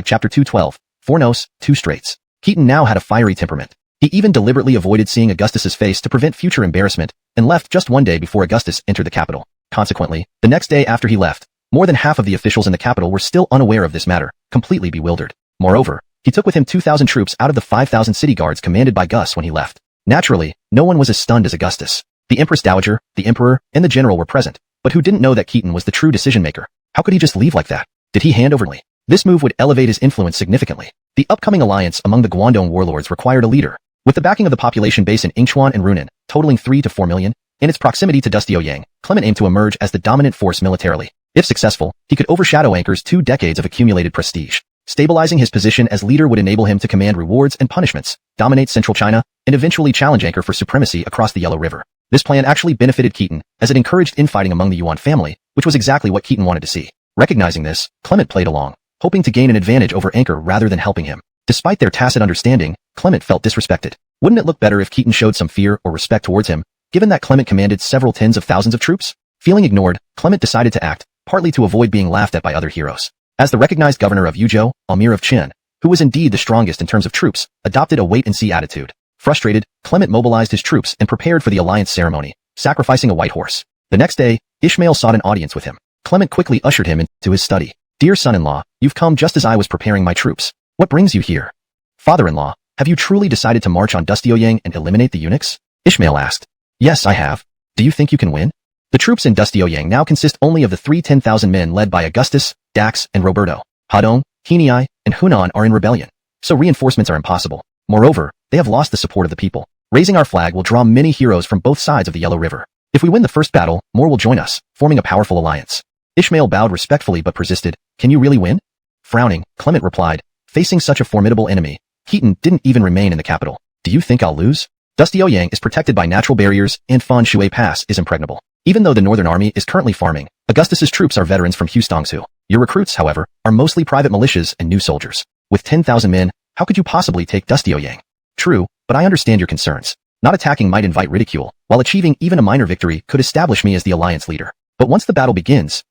chapter 212, 4 nos, 2 straits. Keaton now had a fiery temperament. He even deliberately avoided seeing Augustus's face to prevent future embarrassment, and left just one day before Augustus entered the capital. Consequently, the next day after he left, more than half of the officials in the capital were still unaware of this matter, completely bewildered. Moreover, he took with him 2,000 troops out of the 5,000 city guards commanded by Gus when he left. Naturally, no one was as stunned as Augustus. The Empress Dowager, the Emperor, and the General were present, but who didn't know that Keaton was the true decision-maker? How could he just leave like that? Did he hand over? This move would elevate his influence significantly. The upcoming alliance among the Guangdong warlords required a leader. With the backing of the population base in Yingchuan and Runan, totaling 3 to 4 million, and its proximity to Dusty Ouyang, Clement aimed to emerge as the dominant force militarily. If successful, he could overshadow Anchor's 2 decades of accumulated prestige. Stabilizing his position as leader would enable him to command rewards and punishments, dominate central China, and eventually challenge Anchor for supremacy across the Yellow River. This plan actually benefited Keaton, as it encouraged infighting among the Yuan family, which was exactly what Keaton wanted to see. Recognizing this, Clement played along, hoping to gain an advantage over Anchor rather than helping him. Despite their tacit understanding, Clement felt disrespected. Wouldn't it look better if Keaton showed some fear or respect towards him, given that Clement commanded several tens of thousands of troops? Feeling ignored, Clement decided to act, partly to avoid being laughed at by other heroes. As the recognized governor of Yuzhou, Amir of Qin, who was indeed the strongest in terms of troops, adopted a wait-and-see attitude. Frustrated, Clement mobilized his troops and prepared for the alliance ceremony, sacrificing a white horse. The next day, Ishmael sought an audience with him. Clement quickly ushered him into his study. Dear son-in-law, you've come just as I was preparing my troops. What brings you here? Father-in-law, have you truly decided to march on Dusty Ouyang and eliminate the eunuchs? Ishmael asked. Yes, I have. Do you think you can win? The troops in Dusty Ouyang now consist only of the 10,000 men led by Augustus, Dax, and Roberto. Hadong, Heniai, and Hunan are in rebellion, so reinforcements are impossible. Moreover, they have lost the support of the people. Raising our flag will draw many heroes from both sides of the Yellow River. If we win the first battle, more will join us, forming a powerful alliance. Ishmael bowed respectfully but persisted. Can you really win? Frowning, Clement replied, facing such a formidable enemy, Keaton didn't even remain in the capital. Do you think I'll lose? Dusty Ouyang is protected by natural barriers, and Fan Shui Pass is impregnable. Even though the Northern Army is currently farming, Augustus's troops are veterans from Hustongsu. Your recruits, however, are mostly private militias and new soldiers. With 10,000 men, how could you possibly take Dusty Ouyang? True, but I understand your concerns. Not attacking might invite ridicule, while achieving even a minor victory could establish me as the alliance leader. But once the battle begins,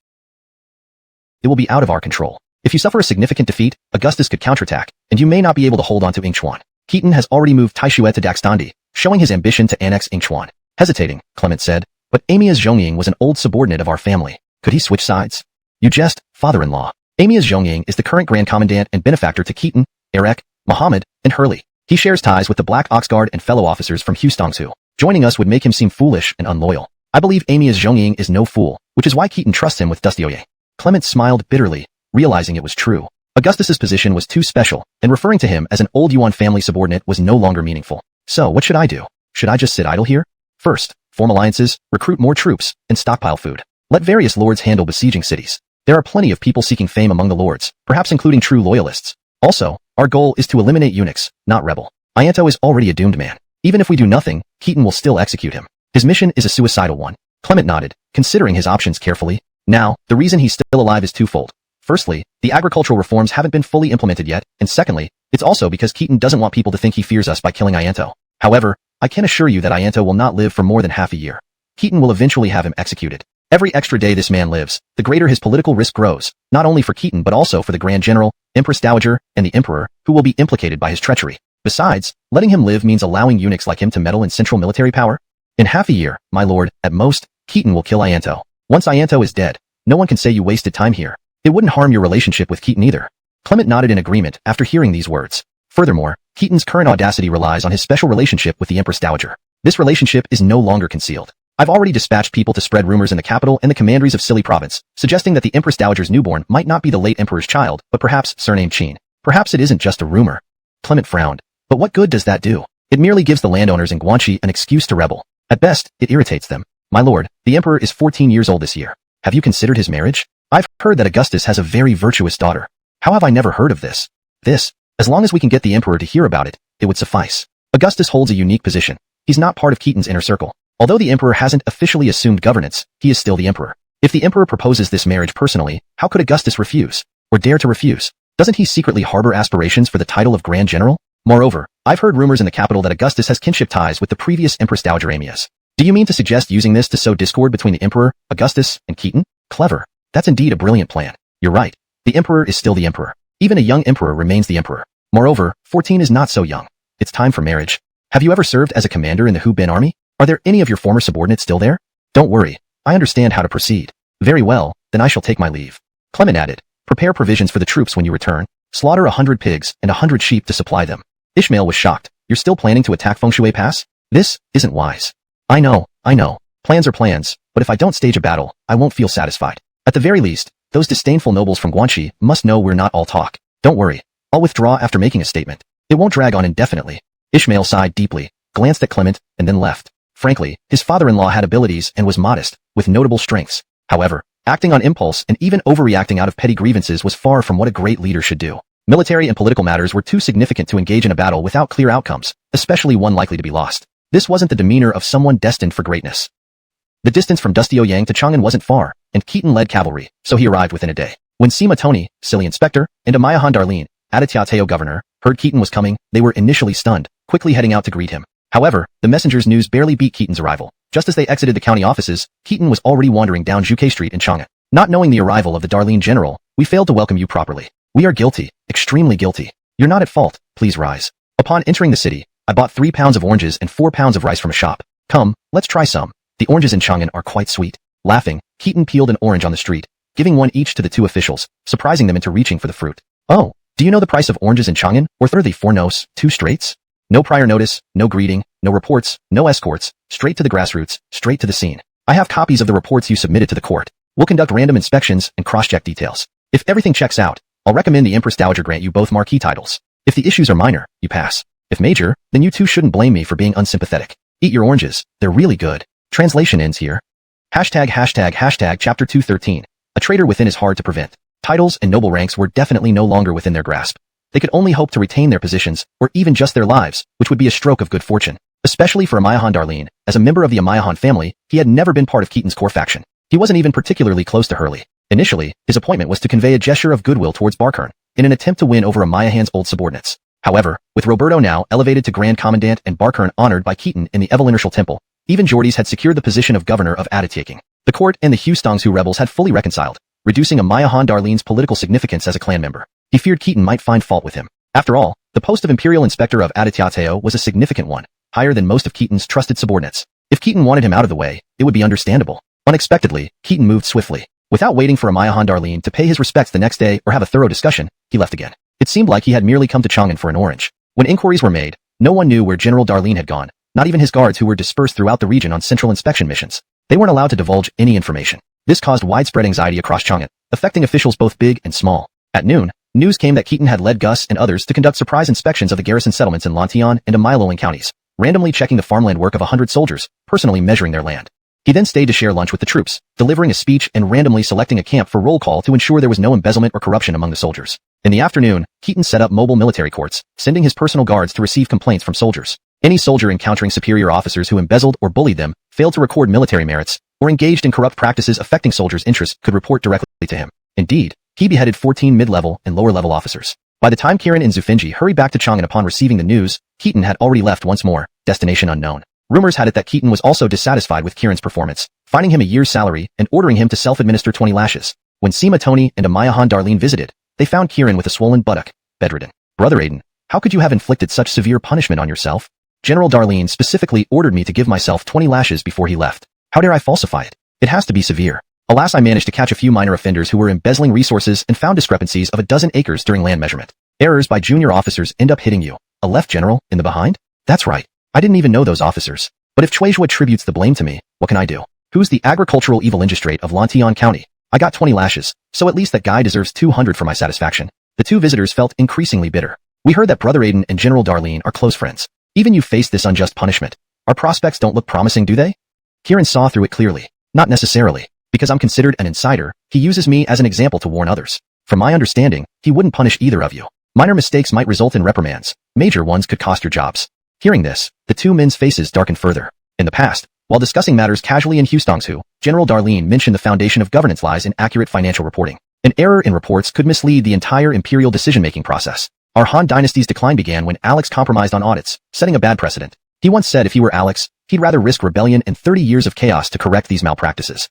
it will be out of our control. If you suffer a significant defeat, Augustus could counterattack, and you may not be able to hold on to Yingchuan. Keaton has already moved Taishuet to Daxdandi, showing his ambition to annex Yingchuan. Hesitating, Clement said, but Amias Zhongying was an old subordinate of our family. Could he switch sides? You jest, father-in-law. Amias Zhongying is the current Grand Commandant and benefactor to Keaton, Erek, Muhammad, and Hurley. He shares ties with the Black Ox Guard and fellow officers from Hustongsu. Joining us would make him seem foolish and unloyal. I believe Amias Zhongying is no fool, which is why Keaton trusts him with Dusty Ouyang. Clement smiled bitterly, realizing it was true. Augustus's position was too special, and referring to him as an old Yuan family subordinate was no longer meaningful. So what should I do? Should I just sit idle here? First, form alliances, recruit more troops, and stockpile food. Let various lords handle besieging cities. There are plenty of people seeking fame among the lords, perhaps including true loyalists. Also, our goal is to eliminate eunuchs, not rebel. Ianto is already a doomed man. Even if we do nothing, Keaton will still execute him. His mission is a suicidal one. Clement nodded, considering his options carefully. Now, the reason he's still alive is twofold. Firstly, the agricultural reforms haven't been fully implemented yet, and secondly, it's also because Keaton doesn't want people to think he fears us by killing Ianto. However, I can assure you that Ianto will not live for more than half a year. Keaton will eventually have him executed. Every extra day this man lives, the greater his political risk grows, not only for Keaton but also for the Grand General, Empress Dowager, and the Emperor, who will be implicated by his treachery. Besides, letting him live means allowing eunuchs like him to meddle in central military power. In half a year, my lord, at most, Keaton will kill Ianto. Once Ianto is dead, no one can say you wasted time here. It wouldn't harm your relationship with Keaton either. Clement nodded in agreement after hearing these words. Furthermore, Keaton's current audacity relies on his special relationship with the Empress Dowager. This relationship is no longer concealed. I've already dispatched people to spread rumors in the capital and the commanderies of Scilly province, suggesting that the Empress Dowager's newborn might not be the late emperor's child, but perhaps surnamed Qin. Perhaps it isn't just a rumor. Clement frowned. But what good does that do? It merely gives the landowners in Guanxi an excuse to rebel. At best, it irritates them. My lord, the emperor is 14 years old this year. Have you considered his marriage? I've heard that Augustus has a very virtuous daughter. How have I never heard of this? As long as we can get the Emperor to hear about it, it would suffice. Augustus holds a unique position. He's not part of Keaton's inner circle. Although the Emperor hasn't officially assumed governance, he is still the Emperor. If the Emperor proposes this marriage personally, how could Augustus refuse? Or dare to refuse? Doesn't he secretly harbor aspirations for the title of Grand General? Moreover, I've heard rumors in the capital that Augustus has kinship ties with the previous Empress Dowager Amias. Do you mean to suggest using this to sow discord between the Emperor, Augustus, and Keaton? Clever. That's indeed a brilliant plan. You're right. The Emperor is still the Emperor. Even a young Emperor remains the Emperor. Moreover, 14 is not so young. It's time for marriage. Have you ever served as a commander in the Hu Bin army? Are there any of your former subordinates still there? Don't worry. I understand how to proceed. Very well, then I shall take my leave. Clement added, prepare provisions for the troops when you return. Slaughter 100 pigs and 100 sheep to supply them. Ishmael was shocked. You're still planning to attack Fengshui Pass? This isn't wise. I know. Plans are plans, but if I don't stage a battle, I won't feel satisfied. At the very least, those disdainful nobles from Guanxi must know we're not all talk. Don't worry. I'll withdraw after making a statement. It won't drag on indefinitely. Ishmael sighed deeply, glanced at Clement, and then left. Frankly, his father-in-law had abilities and was modest, with notable strengths. However, acting on impulse and even overreacting out of petty grievances was far from what a great leader should do. Military and political matters were too significant to engage in a battle without clear outcomes, especially one likely to be lost. This wasn't the demeanor of someone destined for greatness. The distance from Dustioyang to Chang'an wasn't far, and Keaton led cavalry, so he arrived within a day. When Sima Tony, Silly Inspector, and Amaya Han Darlene, Aditya Governor, heard Keaton was coming, they were initially stunned, quickly heading out to greet him. However, the messenger's news barely beat Keaton's arrival. Just as they exited the county offices, Keaton was already wandering down Zhuke Street in Chang'an. Not knowing the arrival of the Darlene General, we failed to welcome you properly. We are guilty, extremely guilty. You're not at fault, please rise. Upon entering the city, I bought 3 pounds of oranges and 4 pounds of rice from a shop. Come, let's try some. The oranges in Chang'an are quite sweet. Laughing, Keaton peeled an orange on the street, giving one each to the 2 officials, surprising them into reaching for the fruit. Oh, do you know the price of oranges in Chang'an? Or 4 nos, 2 straights? No prior notice, no greeting, no reports, no escorts, straight to the grassroots, straight to the scene. I have copies of the reports you submitted to the court. We'll conduct random inspections and cross-check details. If everything checks out, I'll recommend the Empress Dowager grant you both marquee titles. If the issues are minor, you pass. If major, then you two shouldn't blame me for being unsympathetic. Eat your oranges, they're really good. Translation ends here. Hashtag chapter 213. A traitor within is hard to prevent. Titles and noble ranks were definitely no longer within their grasp. They could only hope to retain their positions, or even just their lives, which would be a stroke of good fortune. Especially for Amaya Han Darlene, as a member of the Amaya Han family, he had never been part of Keaton's core faction. He wasn't even particularly close to Hurley. Initially, his appointment was to convey a gesture of goodwill towards Barkern, in an attempt to win over Amaya Han's old subordinates. However, with Roberto now elevated to Grand Commandant and Barkern honored by Keaton in the Evolunertial Temple, even Geordies had secured the position of governor of Adityaking. The court and the Hustongsu rebels had fully reconciled, reducing Amaya Han Darlene's political significance as a clan member. He feared Keaton might find fault with him. After all, the post of Imperial Inspector of Aditya was a significant one, higher than most of Keaton's trusted subordinates. If Keaton wanted him out of the way, it would be understandable. Unexpectedly, Keaton moved swiftly. Without waiting for Amaya Han Darlene to pay his respects the next day or have a thorough discussion, he left again. It seemed like he had merely come to Chang'an for an orange. When inquiries were made, no one knew where General Darlene had gone, not even his guards who were dispersed throughout the region on central inspection missions. They weren't allowed to divulge any information. This caused widespread anxiety across Chang'an, affecting officials both big and small. At noon, news came that Keaton had led Gus and others to conduct surprise inspections of the garrison settlements in Lantian and Amiloling counties, randomly checking the farmland work of 100 soldiers, personally measuring their land. He then stayed to share lunch with the troops, delivering a speech and randomly selecting a camp for roll call to ensure there was no embezzlement or corruption among the soldiers. In the afternoon, Keaton set up mobile military courts, sending his personal guards to receive complaints from soldiers. Any soldier encountering superior officers who embezzled or bullied them, failed to record military merits, or engaged in corrupt practices affecting soldiers' interests could report directly to him. Indeed, he beheaded 14 mid-level and lower-level officers. By the time Kirin and Zufenji hurried back to Chang'an upon receiving the news, Keaton had already left once more, destination unknown. Rumors had it that Keaton was also dissatisfied with Kirin's performance, fining him a year's salary and ordering him to self-administer 20 lashes. When Sima Tony and Amaya Han Darlene visited, they found Kirin with a swollen buttock, bedridden. Brother Aiden, how could you have inflicted such severe punishment on yourself? General Darlene specifically ordered me to give myself 20 lashes before he left. How dare I falsify it? It has to be severe. Alas, I managed to catch a few minor offenders who were embezzling resources and found discrepancies of 12 acres during land measurement. Errors by junior officers end up hitting you. A left general, in the behind? That's right. I didn't even know those officers. But if Chuizhua attributes the blame to me, what can I do? Who's the agricultural evil magistrate of Lantian County? I got 20 lashes, so at least that guy deserves 200 for my satisfaction. The two visitors felt increasingly bitter. We heard that Brother Aiden and General Darlene are close friends. Even you face this unjust punishment. Our prospects don't look promising, do they? Kirin saw through it clearly. Not necessarily. Because I'm considered an insider, he uses me as an example to warn others. From my understanding, he wouldn't punish either of you. Minor mistakes might result in reprimands. Major ones could cost your jobs. Hearing this, the two men's faces darkened further. In the past, while discussing matters casually in Hustongsu, General Darlene mentioned the foundation of governance lies in accurate financial reporting. An error in reports could mislead the entire imperial decision-making process. Our Han Dynasty's decline began when Alex compromised on audits, setting a bad precedent. He once said if he were Alex, he'd rather risk rebellion and 30 years of chaos to correct these malpractices.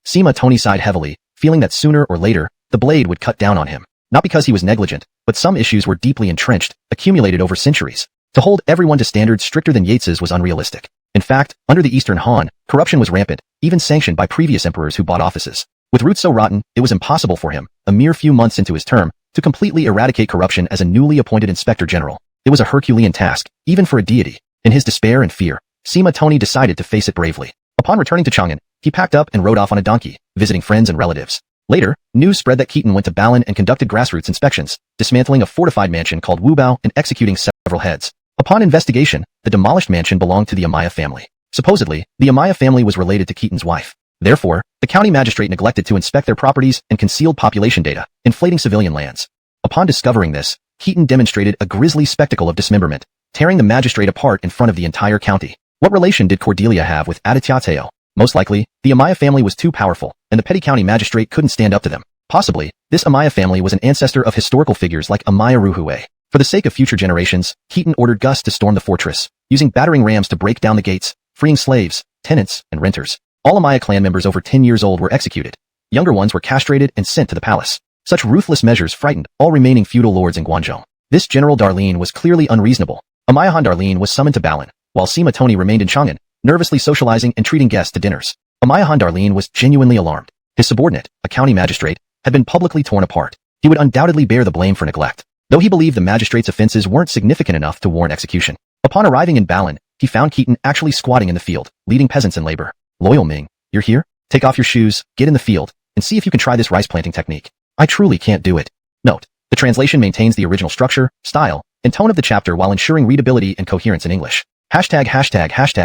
Sima Tony sighed heavily, feeling that sooner or later, the blade would cut down on him. Not because he was negligent, but some issues were deeply entrenched, accumulated over centuries. To hold everyone to standards stricter than Yates's was unrealistic. In fact, under the Eastern Han, corruption was rampant, even sanctioned by previous emperors who bought offices. With roots so rotten, it was impossible for him, a mere few months into his term, to completely eradicate corruption as a newly appointed inspector general. It was a Herculean task, even for a deity. In his despair and fear, Sima Tony decided to face it bravely. Upon returning to Chang'an, he packed up and rode off on a donkey, visiting friends and relatives. Later, news spread that Keaton went to Balan and conducted grassroots inspections, dismantling a fortified mansion called Wubao and executing several heads. Upon investigation, the demolished mansion belonged to the Amaya family. Supposedly, the Amaya family was related to Keaton's wife. Therefore, the county magistrate neglected to inspect their properties and concealed population data, inflating civilian lands. Upon discovering this, Keaton demonstrated a grisly spectacle of dismemberment, tearing the magistrate apart in front of the entire county. What relation did Cordelia have with Aditya Teo? Most likely, the Amaya family was too powerful, and the petty county magistrate couldn't stand up to them. Possibly, this Amaya family was an ancestor of historical figures like Amaya Ruhue. For the sake of future generations, Keaton ordered Gus to storm the fortress, using battering rams to break down the gates, freeing slaves, tenants, and renters. All Amaya clan members over 10 years old were executed. Younger ones were castrated and sent to the palace. Such ruthless measures frightened all remaining feudal lords in Guangzhou. This General Darlene was clearly unreasonable. Amaya Han Darlene was summoned to Balan, while Sima Tony remained in Chang'an, nervously socializing and treating guests to dinners. Amaya Han Darlene was genuinely alarmed. His subordinate, a county magistrate, had been publicly torn apart. He would undoubtedly bear the blame for neglect, though he believed the magistrate's offenses weren't significant enough to warrant execution. Upon arriving in Balan, he found Keaton actually squatting in the field, leading peasants in labor. Loyal Ming, you're here? Take off your shoes, get in the field, and see if you can try this rice planting technique. I truly can't do it. Note, the translation maintains the original structure, style, and tone of the chapter while ensuring readability and coherence in English. Hashtag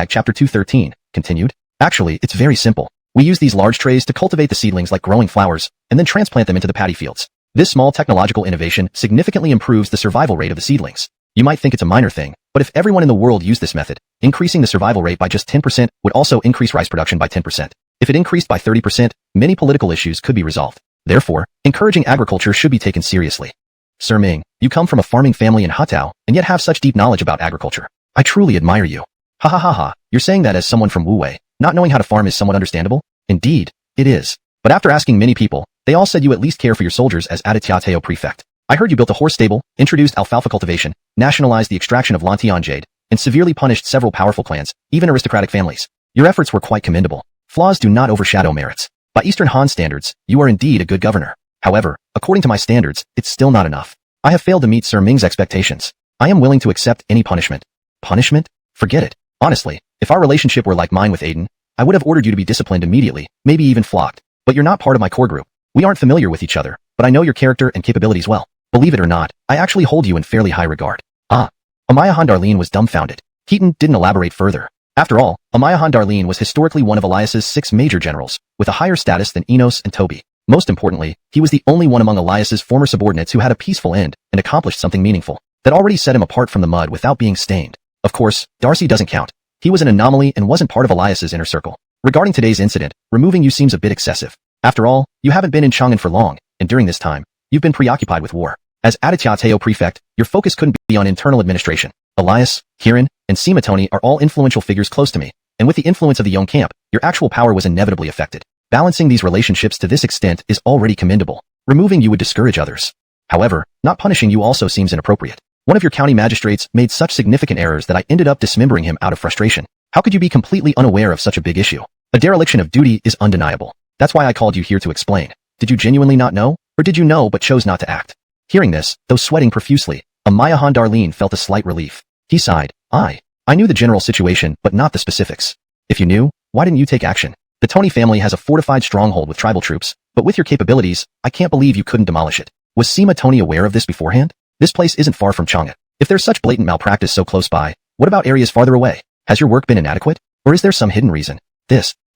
chapter 213, continued. Actually, it's very simple. We use these large trays to cultivate the seedlings like growing flowers, and then transplant them into the paddy fields. This small technological innovation significantly improves the survival rate of the seedlings. You might think it's a minor thing, but if everyone in the world used this method, increasing the survival rate by just 10% would also increase rice production by 10%. If it increased by 30%, many political issues could be resolved. Therefore, encouraging agriculture should be taken seriously. Sir Ming, you come from a farming family in Hatao, and yet have such deep knowledge about agriculture. I truly admire you. Ha ha ha ha, you're saying that as someone from Wuwei. Not knowing how to farm is somewhat understandable? Indeed, it is. But after asking many people, they all said you at least care for your soldiers as Aditya Teo prefect. I heard you built a horse stable, introduced alfalfa cultivation, nationalized the extraction of Lantian jade, and severely punished several powerful clans, even aristocratic families. Your efforts were quite commendable. Flaws do not overshadow merits. By Eastern Han standards, you are indeed a good governor. However, according to my standards, it's still not enough. I have failed to meet Sir Ming's expectations. I am willing to accept any punishment. Punishment? Forget it. Honestly, if our relationship were like mine with Aiden, I would have ordered you to be disciplined immediately, maybe even flogged. But you're not part of my core group. We aren't familiar with each other, but I know your character and capabilities well. Believe it or not, I actually hold you in fairly high regard. Amaya Han Darlene was dumbfounded. Keaton didn't elaborate further. After all, Amaya Han Darlene was historically one of Elias's 6 major generals, with a higher status than Enos and Toby. Most importantly, he was the only one among Elias's former subordinates who had a peaceful end and accomplished something meaningful that already set him apart from the mud without being stained. Of course, Darcy doesn't count. He was an anomaly and wasn't part of Elias's inner circle. Regarding today's incident, removing you seems a bit excessive. After all, you haven't been in Chang'an for long, and during this time, you've been preoccupied with war. As Aditya Teo prefect, your focus couldn't be on internal administration. Elias, Kirin, and Sima Tony are all influential figures close to me, and with the influence of the Yong camp, your actual power was inevitably affected. Balancing these relationships to this extent is already commendable. Removing you would discourage others. However, not punishing you also seems inappropriate. One of your county magistrates made such significant errors that I ended up dismembering him out of frustration. How could you be completely unaware of such a big issue? A dereliction of duty is undeniable. That's why I called you here to explain. Did you genuinely not know, or did you know but chose not to act? Hearing this, though sweating profusely, Amaya Han Darlene felt a slight relief. He sighed. I knew the general situation, but not the specifics. If you knew, why didn't you take action? The Tony family has a fortified stronghold with tribal troops, but with your capabilities, I can't believe you couldn't demolish it. Was Sima Tony aware of this beforehand? This place isn't far from Chang'an. If there's such blatant malpractice so close by, what about areas farther away? Has your work been inadequate? Or is there some hidden reason?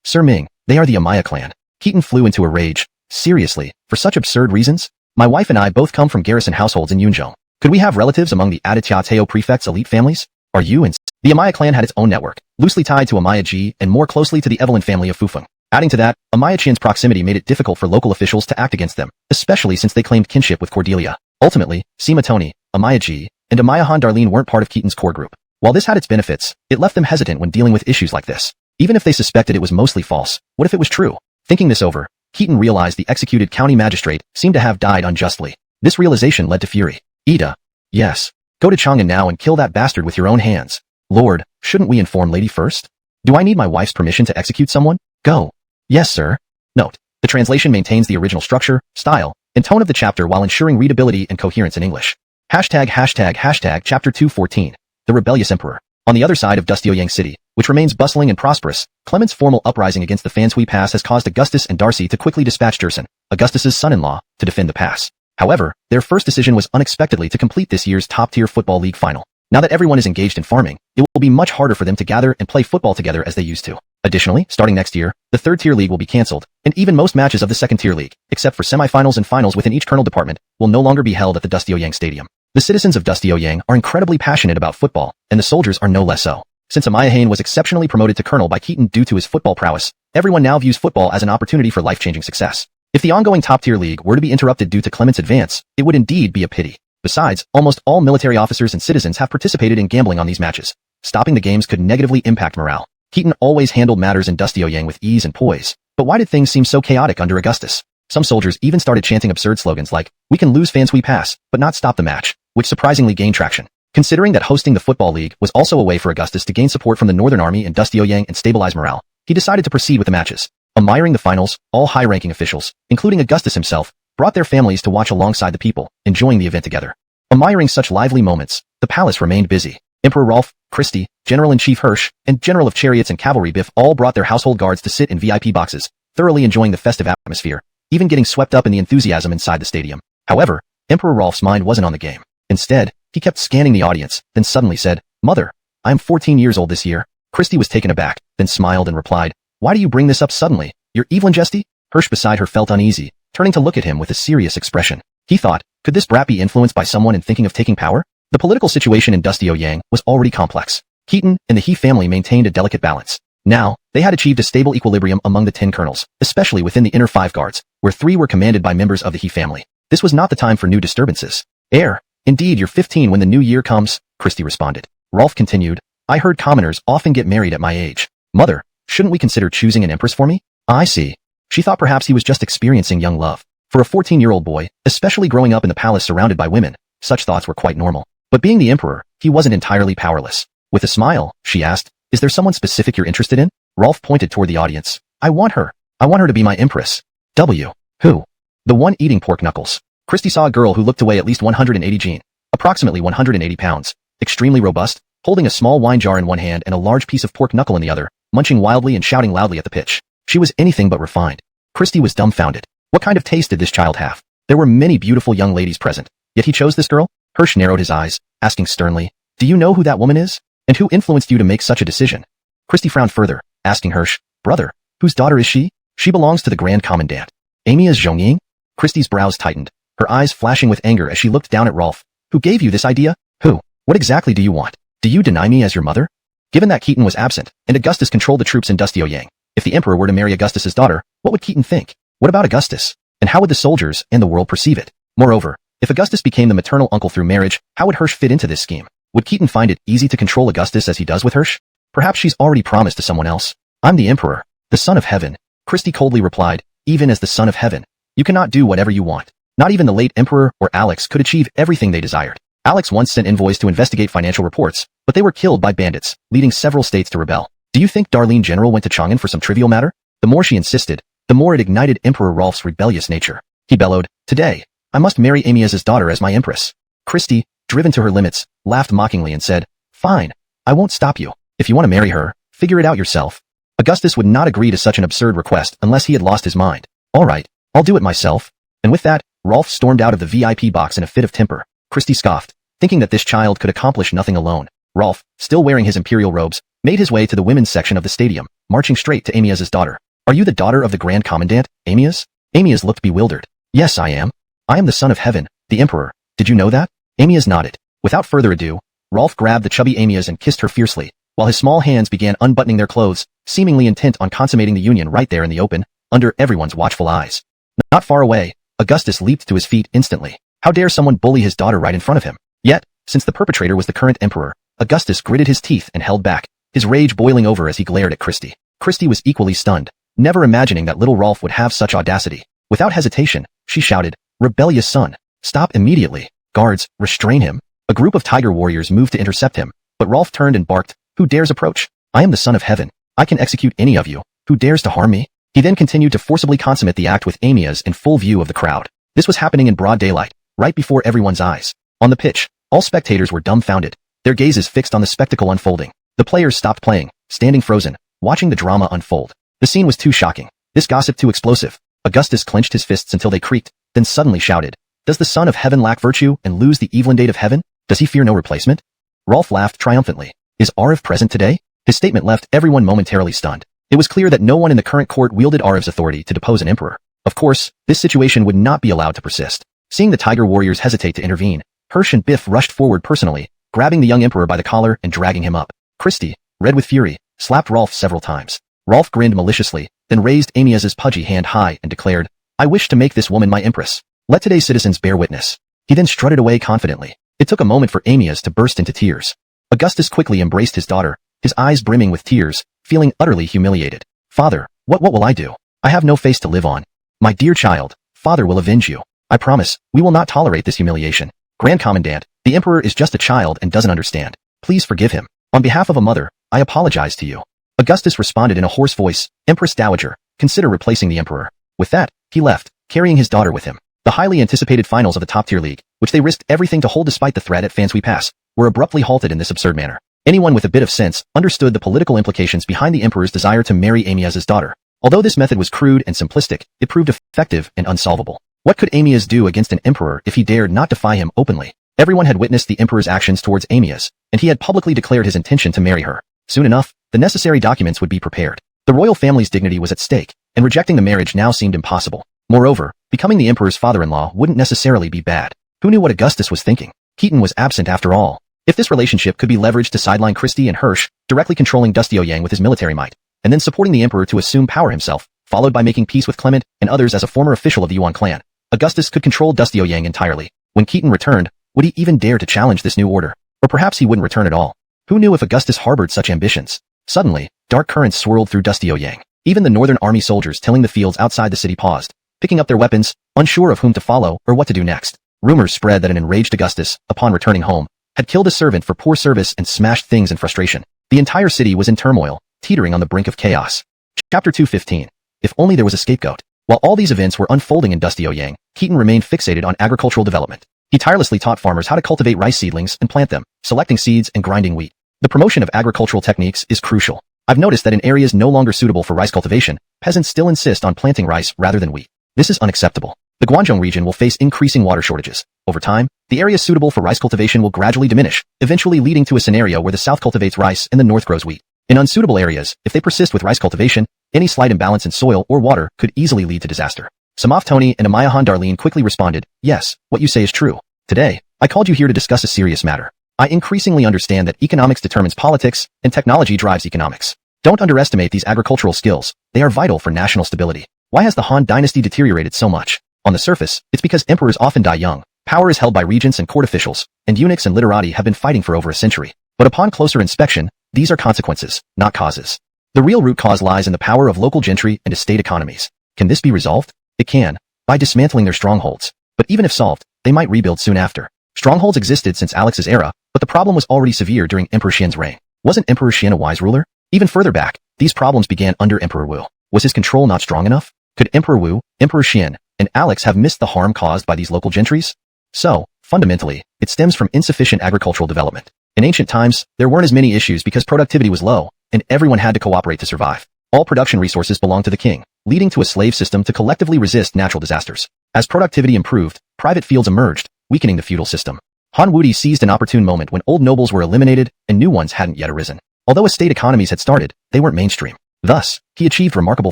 Sir Ming, they are the Amaya clan. Keaton flew into a rage. Seriously, for such absurd reasons? My wife and I both come from garrison households in Yunzhou. Could we have relatives among the Aditya Teo prefect's elite families? Are you ins? The Amaya clan had its own network, loosely tied to Amaya Ji and more closely to the Evelyn family of Fufeng. Adding to that, Amaya Qian's proximity made it difficult for local officials to act against them, especially since they claimed kinship with Cordelia. Ultimately, Sima Tony, Amaya Ji, and Amaya Han Darlene weren't part of Keaton's core group. While this had its benefits, it left them hesitant when dealing with issues like this. Even if they suspected it was mostly false, what if it was true? Thinking this over, Keaton realized the executed county magistrate seemed to have died unjustly. This realization led to fury. Ida. Yes. Go to Chang'an now and kill that bastard with your own hands. Lord, shouldn't we inform Lady first? Do I need my wife's permission to execute someone? Go. Yes, sir. Note. The translation maintains the original structure, style, and tone of the chapter while ensuring readability and coherence in English. Chapter 214. The Rebellious Emperor. On the other side of Dustioyang City, which remains bustling and prosperous, Clement's formal uprising against the Fanshui Pass has caused Augustus and Darcy to quickly dispatch Jerson, Augustus's son-in-law, to defend the pass. However, their first decision was unexpectedly to complete this year's top-tier football league final. Now that everyone is engaged in farming, it will be much harder for them to gather and play football together as they used to. Additionally, starting next year, the third-tier league will be cancelled, and even most matches of the second-tier league, except for semifinals and finals within each kernel department, will no longer be held at the Dustioyang Stadium. The citizens of Dustioyang are incredibly passionate about football, and the soldiers are no less so. Since Amaya Hain was exceptionally promoted to colonel by Keaton due to his football prowess, everyone now views football as an opportunity for life-changing success. If the ongoing top-tier league were to be interrupted due to Clement's advance, it would indeed be a pity. Besides, almost all military officers and citizens have participated in gambling on these matches. Stopping the games could negatively impact morale. Keaton always handled matters in Dustioyang with ease and poise. But why did things seem so chaotic under Augustus? Some soldiers even started chanting absurd slogans like, "We can lose Fanshui Pass, but not stop the match," which surprisingly gained traction. Considering that hosting the football league was also a way for Augustus to gain support from the Northern Army in Dustioyang and stabilize morale, he decided to proceed with the matches. Admiring the finals, all high-ranking officials, including Augustus himself, brought their families to watch alongside the people, enjoying the event together. Admiring such lively moments, the palace remained busy. Emperor Rolf, Christie, General-in-Chief Hirsch, and General of Chariots and Cavalry Biff all brought their household guards to sit in VIP boxes, thoroughly enjoying the festive atmosphere, even getting swept up in the enthusiasm inside the stadium. However, Emperor Rolf's mind wasn't on the game. Instead, he kept scanning the audience, then suddenly said, "Mother, I am 14 years old this year." Christie was taken aback, then smiled and replied, "Why do you bring this up suddenly? You're Evelyn Jesty?" Hirsch beside her felt uneasy, turning to look at him with a serious expression. He thought, could this brat be influenced by someone in thinking of taking power? The political situation in Dustioyang was already complex. Keaton and the He family maintained a delicate balance. Now, they had achieved a stable equilibrium among the 10 colonels, especially within the inner 5 guards, where 3 were commanded by members of the He family. This was not the time for new disturbances. "Heir, indeed you're 15 when the new year comes," Christie responded. Rolf continued, "I heard commoners often get married at my age. Mother, shouldn't we consider choosing an empress for me?" "I see." She thought perhaps he was just experiencing young love. For a 14-year-old boy, especially growing up in the palace surrounded by women, such thoughts were quite normal. But being the emperor, he wasn't entirely powerless. With a smile, she asked, "Is there someone specific you're interested in?" Rolf pointed toward the audience. I want her to be my empress." "W. Who?" "The one eating pork knuckles." Christie saw a girl who looked to weigh at least 180 jin, approximately 180 pounds, extremely robust, holding a small wine jar in one hand and a large piece of pork knuckle in the other, munching wildly and shouting loudly at the pitch. She was anything but refined. Christie was dumbfounded. What kind of taste did this child have? There were many beautiful young ladies present, yet he chose this girl? Hirsch narrowed his eyes, asking sternly, "Do you know who that woman is? And who influenced you to make such a decision?" Christie frowned further, asking Hirsch, "Brother, whose daughter is she?" "She belongs to the Grand Commandant." "Amy is Zhongying?" Christie's brows tightened, her eyes flashing with anger as she looked down at Rolf. "Who gave you this idea? Who? What exactly do you want? Do you deny me as your mother?" Given that Keaton was absent, and Augustus controlled the troops in Dustioyang, if the emperor were to marry Augustus's daughter, what would Keaton think? What about Augustus? And how would the soldiers and the world perceive it? Moreover, if Augustus became the maternal uncle through marriage, how would Hirsch fit into this scheme? Would Keaton find it easy to control Augustus as he does with Hirsch? Perhaps she's already promised to someone else. "I'm the emperor, the son of heaven," Christie coldly replied, "even as the son of heaven. You cannot do whatever you want." Not even the late emperor or Alex could achieve everything they desired. Alex once sent envoys to investigate financial reports, but they were killed by bandits, leading several states to rebel. Do you think Darlene General went to Chang'an for some trivial matter? The more she insisted, the more it ignited Emperor Rolf's rebellious nature. He bellowed, "Today, I must marry Amiaz's daughter as my empress." Christie, driven to her limits, laughed mockingly and said, "Fine, I won't stop you. If you want to marry her, figure it out yourself." Augustus would not agree to such an absurd request unless he had lost his mind. "All right, I'll do it myself." And with that, Rolf stormed out of the VIP box in a fit of temper. Christie scoffed, thinking that this child could accomplish nothing alone. Rolf, still wearing his imperial robes, made his way to the women's section of the stadium, marching straight to Amiaz's daughter. Are you the daughter of the Grand Commandant, Amias? Amias looked bewildered. Yes, I am. I am the son of heaven, the Emperor. Did you know that? Amias nodded. Without further ado, Rolf grabbed the chubby Amias and kissed her fiercely, while his small hands began unbuttoning their clothes, seemingly intent on consummating the union right there in the open, under everyone's watchful eyes. Not far away, Augustus leaped to his feet instantly. How dare someone bully his daughter right in front of him? Yet, since the perpetrator was the current emperor, Augustus gritted his teeth and held back, his rage boiling over as he glared at Christie. Christie was equally stunned, never imagining that little Rolf would have such audacity. Without hesitation, she shouted, "Rebellious son! Stop immediately! Guards, restrain him!" A group of tiger warriors moved to intercept him, but Rolf turned and barked, "Who dares approach? I am the son of heaven. I can execute any of you. Who dares to harm me?" He then continued to forcibly consummate the act with Amias in full view of the crowd. This was happening in broad daylight, right before everyone's eyes. On the pitch, all spectators were dumbfounded, their gazes fixed on the spectacle unfolding. The players stopped playing, standing frozen, watching the drama unfold. The scene was too shocking, this gossip too explosive. Augustus clenched his fists until they creaked, then suddenly shouted, "Does the son of heaven lack virtue and lose the Evelindate of heaven? Does he fear no replacement?" Rolf laughed triumphantly. "Is Arv present today?" His statement left everyone momentarily stunned. It was clear that no one in the current court wielded Arv's authority to depose an emperor. Of course, this situation would not be allowed to persist. Seeing the tiger warriors hesitate to intervene, Hirsch and Biff rushed forward personally, grabbing the young emperor by the collar and dragging him up. Christie, red with fury, slapped Rolf several times. Rolf grinned maliciously, then raised Amias's pudgy hand high and declared, "I wish to make this woman my empress. Let today's citizens bear witness." He then strutted away confidently. It took a moment for Amias to burst into tears. Augustus quickly embraced his daughter, his eyes brimming with tears, feeling utterly humiliated. "Father, what will I do? I have no face to live on. My dear child, father will avenge you. I promise, we will not tolerate this humiliation. Grand Commandant, the Emperor is just a child and doesn't understand. Please forgive him. On behalf of a mother, I apologize to you." Augustus responded in a hoarse voice, "Empress Dowager, consider replacing the Emperor." With that, he left, carrying his daughter with him. The highly anticipated finals of the top-tier league, which they risked everything to hold despite the threat at Fansui Pass, were abruptly halted in this absurd manner. Anyone with a bit of sense understood the political implications behind the Emperor's desire to marry Amias's daughter. Although this method was crude and simplistic, it proved effective and unsolvable. What could Amias do against an emperor if he dared not defy him openly? Everyone had witnessed the emperor's actions towards Amias, and he had publicly declared his intention to marry her. Soon enough, the necessary documents would be prepared. The royal family's dignity was at stake, and rejecting the marriage now seemed impossible. Moreover, becoming the emperor's father-in-law wouldn't necessarily be bad. Who knew what Augustus was thinking? Keaton was absent after all. If this relationship could be leveraged to sideline Christie and Hirsch, directly controlling Dustio-Yang with his military might, and then supporting the emperor to assume power himself, followed by making peace with Clement and others as a former official of the Yuan clan, Augustus could control Dustio-Yang entirely. When Keaton returned, would he even dare to challenge this new order? Or perhaps he wouldn't return at all. Who knew if Augustus harbored such ambitions? Suddenly, dark currents swirled through Dustio-Yang. Even the northern army soldiers tilling the fields outside the city paused, picking up their weapons, unsure of whom to follow or what to do next. Rumors spread that an enraged Augustus, upon returning home, had killed a servant for poor service and smashed things in frustration. The entire city was in turmoil, teetering on the brink of chaos. Chapter 215. If only there was a scapegoat. While all these events were unfolding in Dustio-Yang, Keaton remained fixated on agricultural development. He tirelessly taught farmers how to cultivate rice seedlings and plant them, selecting seeds and grinding wheat. The promotion of agricultural techniques is crucial. I've noticed that in areas no longer suitable for rice cultivation, peasants still insist on planting rice rather than wheat. This is unacceptable. The Guangzhou region will face increasing water shortages. Over time, the areas suitable for rice cultivation will gradually diminish, eventually leading to a scenario where the south cultivates rice and the north grows wheat. In unsuitable areas, if they persist with rice cultivation, any slight imbalance in soil or water could easily lead to disaster. Samaf Tony and Amayahan Darlene quickly responded, "Yes, what you say is true. Today, I called you here to discuss a serious matter. I increasingly understand that economics determines politics, and technology drives economics. Don't underestimate these agricultural skills. They are vital for national stability. Why has the Han Dynasty deteriorated so much? On the surface, it's because emperors often die young. Power is held by regents and court officials, and eunuchs and literati have been fighting for over a century. But upon closer inspection, these are consequences, not causes. The real root cause lies in the power of local gentry and estate economies. Can this be resolved? It can, by dismantling their strongholds. But even if solved, they might rebuild soon after. Strongholds existed since Alex's era, but the problem was already severe during Emperor Xian's reign. Wasn't Emperor Xian a wise ruler? Even further back, these problems began under Emperor Wu. Was his control not strong enough? Could Emperor Wu, Emperor Xian, and Alex have missed the harm caused by these local gentries? So, fundamentally, it stems from insufficient agricultural development. In ancient times, there weren't as many issues because productivity was low, and everyone had to cooperate to survive. All production resources belonged to the king, leading to a slave system to collectively resist natural disasters. As productivity improved, private fields emerged, weakening the feudal system. Han Wudi seized an opportune moment when old nobles were eliminated and new ones hadn't yet arisen. Although estate economies had started, they weren't mainstream. Thus, he achieved remarkable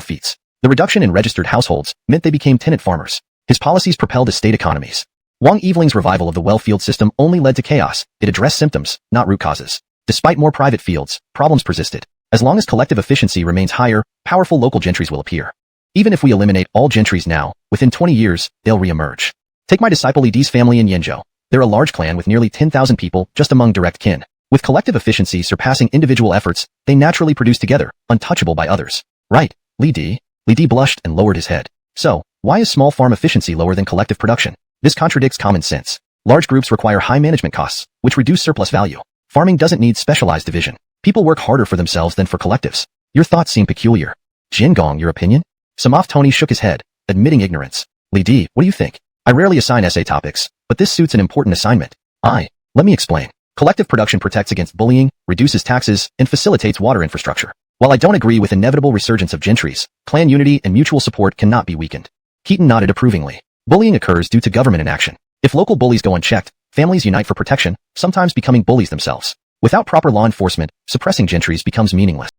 feats. The reduction in registered households meant they became tenant farmers. His policies propelled estate economies. Wang Eveling's revival of the well-field system only led to chaos. It addressed symptoms, not root causes. Despite more private fields, problems persisted. As long as collective efficiency remains higher, powerful local gentries will appear. Even if we eliminate all gentries now, within 20 years, they'll re-emerge. Take my disciple Li Di's family in Yenzhou. They're a large clan with nearly 10,000 people just among direct kin. With collective efficiency surpassing individual efforts, they naturally produce together, untouchable by others. Right, Li Di? Li Di blushed and lowered his head. So, why is small farm efficiency lower than collective production? This contradicts common sense. Large groups require high management costs, which reduce surplus value. Farming doesn't need specialized division. People work harder for themselves than for collectives. Your thoughts seem peculiar. Jingong, your opinion? Samaf Tony shook his head, admitting ignorance. Li Di, what do you think? I rarely assign essay topics, but this suits an important assignment. Let me explain. Collective production protects against bullying, reduces taxes, and facilitates water infrastructure. While I don't agree with inevitable resurgence of gentries, clan unity and mutual support cannot be weakened. Keaton nodded approvingly. Bullying occurs due to government inaction. If local bullies go unchecked, families unite for protection, sometimes becoming bullies themselves. Without proper law enforcement, suppressing gentries becomes meaningless.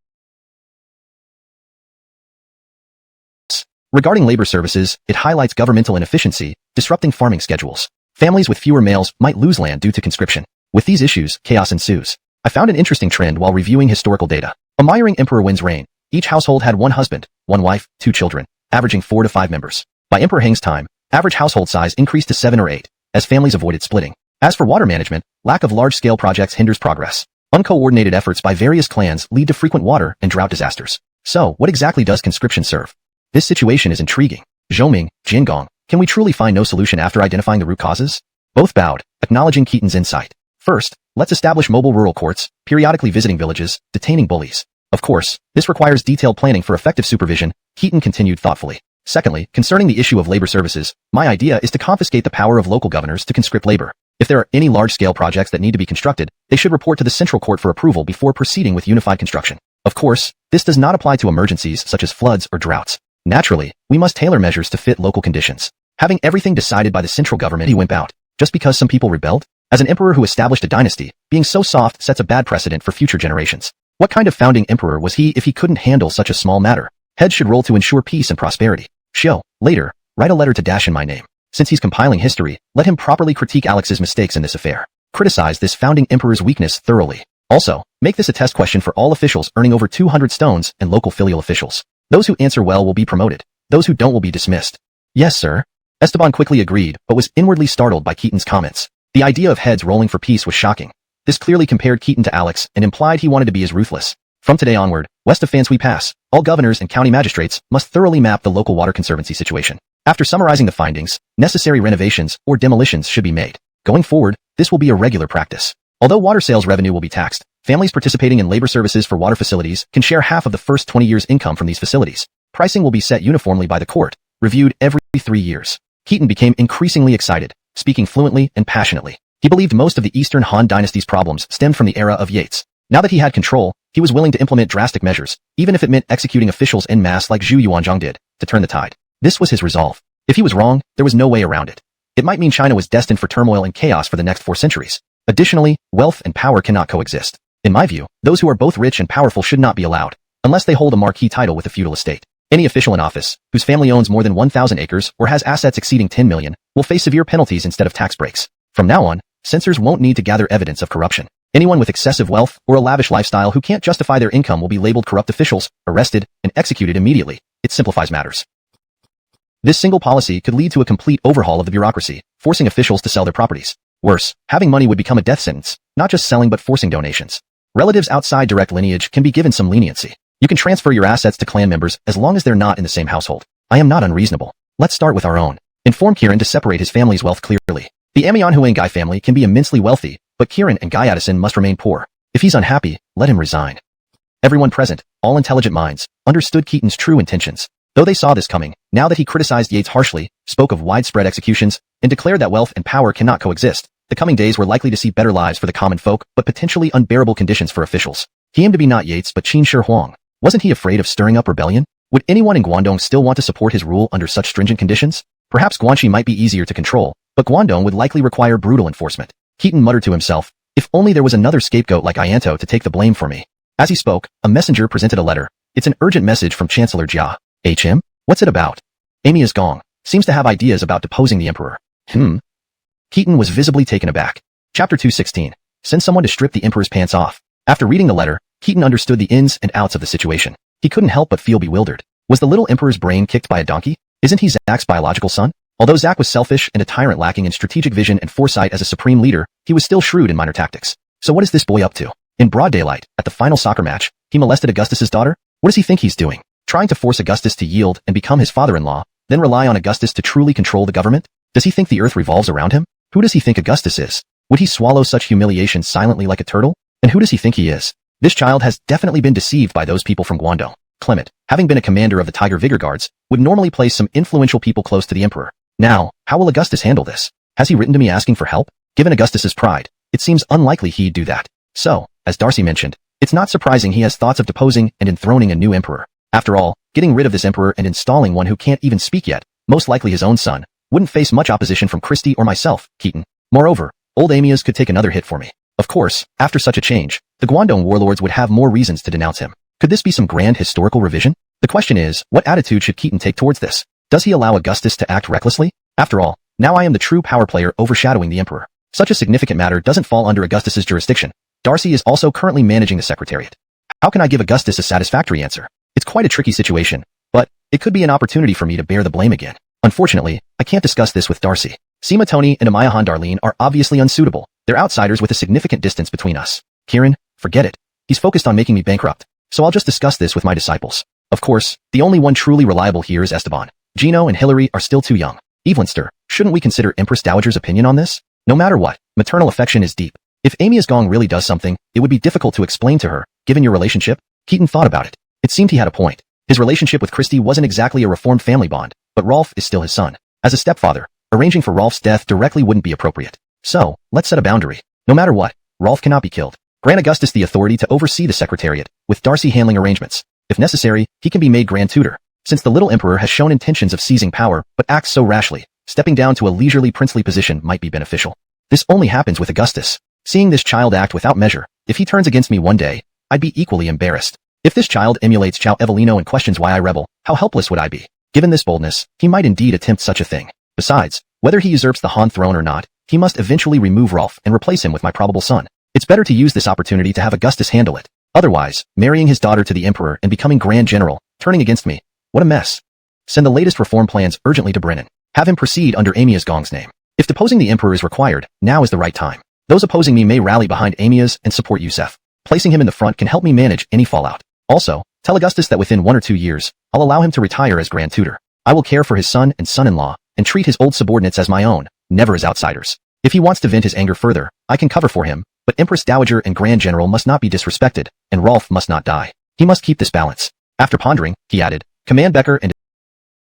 Regarding labor services, it highlights governmental inefficiency, disrupting farming schedules. Families with fewer males might lose land due to conscription. With these issues, chaos ensues. I found an interesting trend while reviewing historical data. Admiring Emperor Wen's reign, each household had one husband, one wife, 2 children, averaging 4 to 5 members. By Emperor Heng's time, average household size increased to 7 or 8, as families avoided splitting. As for water management, lack of large-scale projects hinders progress. Uncoordinated efforts by various clans lead to frequent water and drought disasters. So, what exactly does conscription serve? This situation is intriguing. Zhou-Ming, Jingong, can we truly find no solution after identifying the root causes? Both bowed, acknowledging Keaton's insight. First, let's establish mobile rural courts, periodically visiting villages, detaining bullies. Of course, this requires detailed planning for effective supervision, Keaton continued thoughtfully. Secondly, concerning the issue of labor services, my idea is to confiscate the power of local governors to conscript labor. If there are any large-scale projects that need to be constructed, they should report to the central court for approval before proceeding with unified construction. Of course, this does not apply to emergencies such as floods or droughts. Naturally, we must tailor measures to fit local conditions. Having everything decided by the central government, he wimp out. Just because some people rebelled? As an emperor who established a dynasty, being so soft sets a bad precedent for future generations. What kind of founding emperor was he if he couldn't handle such a small matter? Heads should roll to ensure peace and prosperity. Shio, later, write a letter to Dash in my name. Since he's compiling history, let him properly critique Alex's mistakes in this affair. Criticize this founding emperor's weakness thoroughly. Also, make this a test question for all officials earning over 200 stones and local filial officials. Those who answer well will be promoted. Those who don't will be dismissed. Yes, sir. Esteban quickly agreed, but was inwardly startled by Keaton's comments. The idea of heads rolling for peace was shocking. This clearly compared Keaton to Alex and implied he wanted to be as ruthless. From today onward, west of Fansui Pass, all governors and county magistrates must thoroughly map the local water conservancy situation. After summarizing the findings, necessary renovations or demolitions should be made. Going forward, this will be a regular practice. Although water sales revenue will be taxed, families participating in labor services for water facilities can share half of the first 20 years' income from these facilities. Pricing will be set uniformly by the court, reviewed every 3 years. Keaton became increasingly excited, speaking fluently and passionately. He believed most of the Eastern Han Dynasty's problems stemmed from the era of Yates. Now that he had control, he was willing to implement drastic measures, even if it meant executing officials en masse like Zhu Yuanzhang did, to turn the tide. This was his resolve. If he was wrong, there was no way around it. It might mean China was destined for turmoil and chaos for the next 4 centuries. Additionally, wealth and power cannot coexist. In my view, those who are both rich and powerful should not be allowed, unless they hold a marquee title with a feudal estate. Any official in office, whose family owns more than 1,000 acres or has assets exceeding 10 million, will face severe penalties instead of tax breaks. From now on, censors won't need to gather evidence of corruption. Anyone with excessive wealth or a lavish lifestyle who can't justify their income will be labeled corrupt officials, arrested, and executed immediately. It simplifies matters. This single policy could lead to a complete overhaul of the bureaucracy, forcing officials to sell their properties. Worse, having money would become a death sentence, not just selling but forcing donations. Relatives outside direct lineage can be given some leniency. You can transfer your assets to clan members as long as they're not in the same household. I am not unreasonable. Let's start with our own. Inform Kiran to separate his family's wealth clearly. The Amianhuang family can be immensely wealthy, but Kiran and Guy Addison must remain poor. If he's unhappy, let him resign. Everyone present, all intelligent minds, understood Keaton's true intentions. Though they saw this coming, now that he criticized Yates harshly, spoke of widespread executions, and declared that wealth and power cannot coexist, the coming days were likely to see better lives for the common folk, but potentially unbearable conditions for officials. He aimed to be not Yates but Qin Shi Huang. Wasn't he afraid of stirring up rebellion? Would anyone in Guangdong still want to support his rule under such stringent conditions? Perhaps Guanxi might be easier to control, but Guangdong would likely require brutal enforcement. Keaton muttered to himself, if only there was another scapegoat like Ianto to take the blame for me. As he spoke, a messenger presented a letter. It's an urgent message from Chancellor Jia. HM? What's it about? Amia's gong seems to have ideas about deposing the emperor. Keaton was visibly taken aback. Chapter 216. Send someone to strip the emperor's pants off. After reading the letter, Keaton understood the ins and outs of the situation. He couldn't help but feel bewildered. Was the little emperor's brain kicked by a donkey? Isn't he Zack's biological son? Although Zack was selfish and a tyrant lacking in strategic vision and foresight as a supreme leader, he was still shrewd in minor tactics. So what is this boy up to? In broad daylight, at the final soccer match, he molested Augustus's daughter? What does he think he's doing? Trying to force Augustus to yield and become his father-in-law, then rely on Augustus to truly control the government? Does he think the earth revolves around him? Who does he think Augustus is? Would he swallow such humiliation silently like a turtle? And who does he think he is? This child has definitely been deceived by those people from Guangdong. Clement, having been a commander of the Tiger Vigor Guards, would normally place some influential people close to the emperor. Now, how will Augustus handle this? Has he written to me asking for help? Given Augustus's pride, it seems unlikely he'd do that. So, as Darcy mentioned, it's not surprising he has thoughts of deposing and enthroning a new emperor. After all, getting rid of this emperor and installing one who can't even speak yet, most likely his own son, wouldn't face much opposition from Christie or myself, Keaton. Moreover, old Amias could take another hit for me. Of course, after such a change, the Guangdong warlords would have more reasons to denounce him. Could this be some grand historical revision? The question is, what attitude should Keaton take towards this? Does he allow Augustus to act recklessly? After all, now I am the true power player overshadowing the emperor. Such a significant matter doesn't fall under Augustus's jurisdiction. Darcy is also currently managing the secretariat. How can I give Augustus a satisfactory answer? It's quite a tricky situation, but it could be an opportunity for me to bear the blame again. Unfortunately, I can't discuss this with Darcy. Seema Tony and Amaya Han Darlene are obviously unsuitable. They're outsiders with a significant distance between us. Kieran, forget it. He's focused on making me bankrupt. So I'll just discuss this with my disciples. Of course, the only one truly reliable here is Esteban. Gino and Hillary are still too young. Evelynster, shouldn't we consider Empress Dowager's opinion on this? No matter what, maternal affection is deep. If Amias Gong really does something, it would be difficult to explain to her, given your relationship. Keaton thought about it. It seemed he had a point. His relationship with Christie wasn't exactly a reformed family bond, but Rolf is still his son. As a stepfather, arranging for Rolf's death directly wouldn't be appropriate. So, let's set a boundary. No matter what, Rolf cannot be killed. Grant Augustus the authority to oversee the secretariat, with Darcy handling arrangements. If necessary, he can be made Grand Tutor. Since the little emperor has shown intentions of seizing power, but acts so rashly, stepping down to a leisurely princely position might be beneficial. This only happens with Augustus. Seeing this child act without measure, if he turns against me one day, I'd be equally embarrassed. If this child emulates Cao Evelino and questions why I rebel, how helpless would I be? Given this boldness, he might indeed attempt such a thing. Besides, whether he usurps the Han throne or not, he must eventually remove Rolf and replace him with my probable son. It's better to use this opportunity to have Augustus handle it. Otherwise, marrying his daughter to the emperor and becoming Grand General, turning against me. What a mess. Send the latest reform plans urgently to Brennan. Have him proceed under Amias Gong's name. If deposing the emperor is required, now is the right time. Those opposing me may rally behind Amias and support Yusef. Placing him in the front can help me manage any fallout. Also, tell Augustus that within 1 or 2 years, I'll allow him to retire as Grand Tutor. I will care for his son and son-in-law, and treat his old subordinates as my own, never as outsiders. If he wants to vent his anger further, I can cover for him, but Empress Dowager and Grand General must not be disrespected, and Rolf must not die. He must keep this balance. After pondering, he added, Command Becker and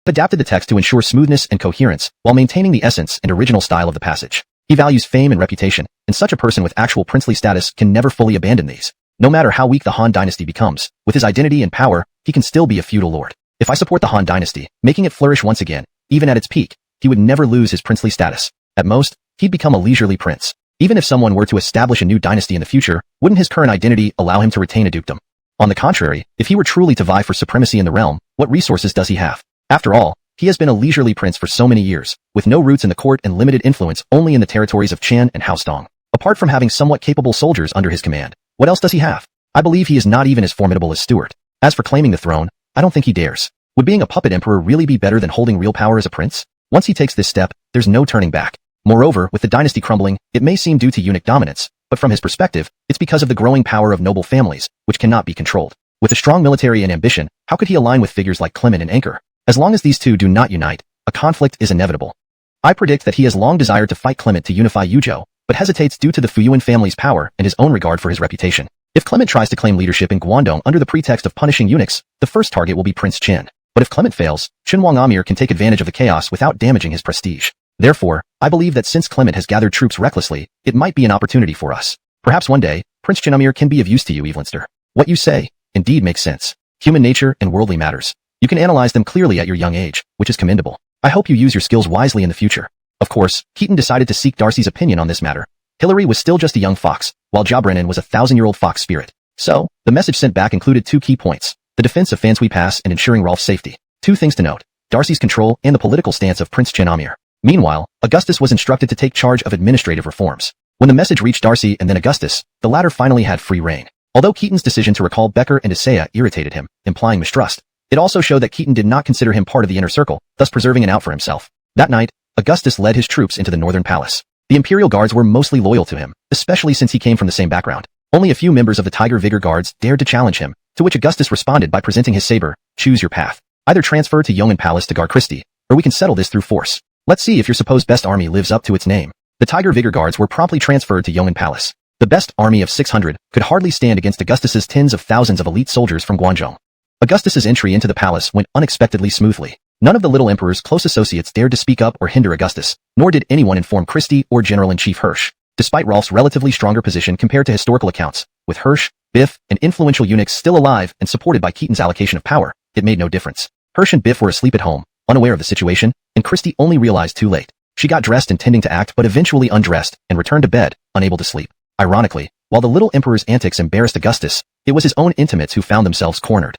adapted the text to ensure smoothness and coherence, while maintaining the essence and original style of the passage. He values fame and reputation, and such a person with actual princely status can never fully abandon these. No matter how weak the Han Dynasty becomes, with his identity and power, he can still be a feudal lord. If I support the Han Dynasty, making it flourish once again, even at its peak, he would never lose his princely status. At most, he'd become a leisurely prince. Even if someone were to establish a new dynasty in the future, wouldn't his current identity allow him to retain a dukedom? On the contrary, if he were truly to vie for supremacy in the realm, what resources does he have? After all, he has been a leisurely prince for so many years, with no roots in the court and limited influence only in the territories of Chen and House Dong. Apart from having somewhat capable soldiers under his command, what else does he have? I believe he is not even as formidable as Stuart. As for claiming the throne, I don't think he dares. Would being a puppet emperor really be better than holding real power as a prince? Once he takes this step, there's no turning back. Moreover, with the dynasty crumbling, it may seem due to eunuch dominance, but from his perspective, it's because of the growing power of noble families, which cannot be controlled. With a strong military and ambition, how could he align with figures like Clement and Anchor? As long as these two do not unite, a conflict is inevitable. I predict that he has long desired to fight Clement to unify Yuzhou, but hesitates due to the Fuyuan family's power and his own regard for his reputation. If Clement tries to claim leadership in Guangdong under the pretext of punishing eunuchs, the first target will be Prince Chen. But if Clement fails, Qinhuang Amir can take advantage of the chaos without damaging his prestige. Therefore, I believe that since Clement has gathered troops recklessly, it might be an opportunity for us. Perhaps one day, Prince Qin Amir can be of use to you, Evelynster. What you say, indeed makes sense. Human nature and worldly matters. You can analyze them clearly at your young age, which is commendable. I hope you use your skills wisely in the future. Of course, Keaton decided to seek Darcy's opinion on this matter. Hillary was still just a young fox, while Ja Brennan was a 1,000-year-old fox spirit. So, the message sent back included 2 key points: the defense of Fansui Pass and ensuring Rolf's safety. Two things to note: Darcy's control and the political stance of Prince Chinamir. Meanwhile, Augustus was instructed to take charge of administrative reforms. When the message reached Darcy and then Augustus, the latter finally had free reign. Although Keaton's decision to recall Becker and Isaiah irritated him, implying mistrust, it also showed that Keaton did not consider him part of the inner circle, thus preserving an out for himself. That night, Augustus led his troops into the northern palace. The imperial guards were mostly loyal to him, especially since he came from the same background. Only a few members of the Tiger Vigor guards dared to challenge him, to which Augustus responded by presenting his saber. Choose your path. Either transfer to Yong'an Palace to guard Christie, or we can settle this through force. Let's see if your supposed best army lives up to its name. The Tiger Vigor guards were promptly transferred to Yong'an Palace. The best army of 600 could hardly stand against Augustus's tens of thousands of elite soldiers from Guangzhou. Augustus's entry into the palace went unexpectedly smoothly. None of the little emperor's close associates dared to speak up or hinder Augustus, nor did anyone inform Christie or General-in-Chief Hirsch. Despite Rolf's relatively stronger position compared to historical accounts, with Hirsch, Biff, and influential eunuchs still alive and supported by Keaton's allocation of power, it made no difference. Hirsch and Biff were asleep at home, unaware of the situation, and Christie only realized too late. She got dressed intending to act but eventually undressed and returned to bed, unable to sleep. Ironically, while the little emperor's antics embarrassed Augustus, it was his own intimates who found themselves cornered.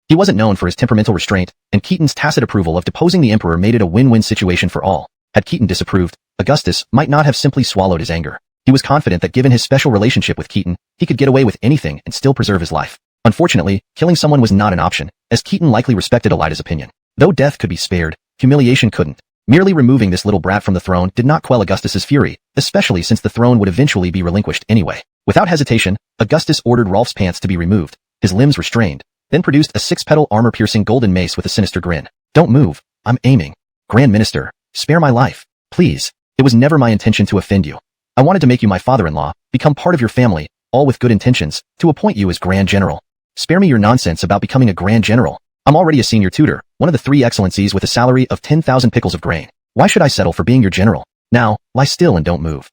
He wasn't known for his temperamental restraint, and Keaton's tacit approval of deposing the emperor made it a win-win situation for all. Had Keaton disapproved, Augustus might not have simply swallowed his anger. He was confident that given his special relationship with Keaton, he could get away with anything and still preserve his life. Unfortunately, killing someone was not an option, as Keaton likely respected Elida's opinion. Though death could be spared, humiliation couldn't. Merely removing this little brat from the throne did not quell Augustus's fury, especially since the throne would eventually be relinquished anyway. Without hesitation, Augustus ordered Rolf's pants to be removed, his limbs restrained, then produced a six-petal armor-piercing golden mace with a sinister grin. Don't move, I'm aiming. Grand Minister, spare my life, please. It was never my intention to offend you. I wanted to make you my father-in-law, become part of your family, all with good intentions, to appoint you as Grand General. Spare me your nonsense about becoming a Grand General. I'm already a senior tutor, one of the 3 excellencies with a salary of 10,000 pickles of grain. Why should I settle for being your general? Now, lie still and don't move.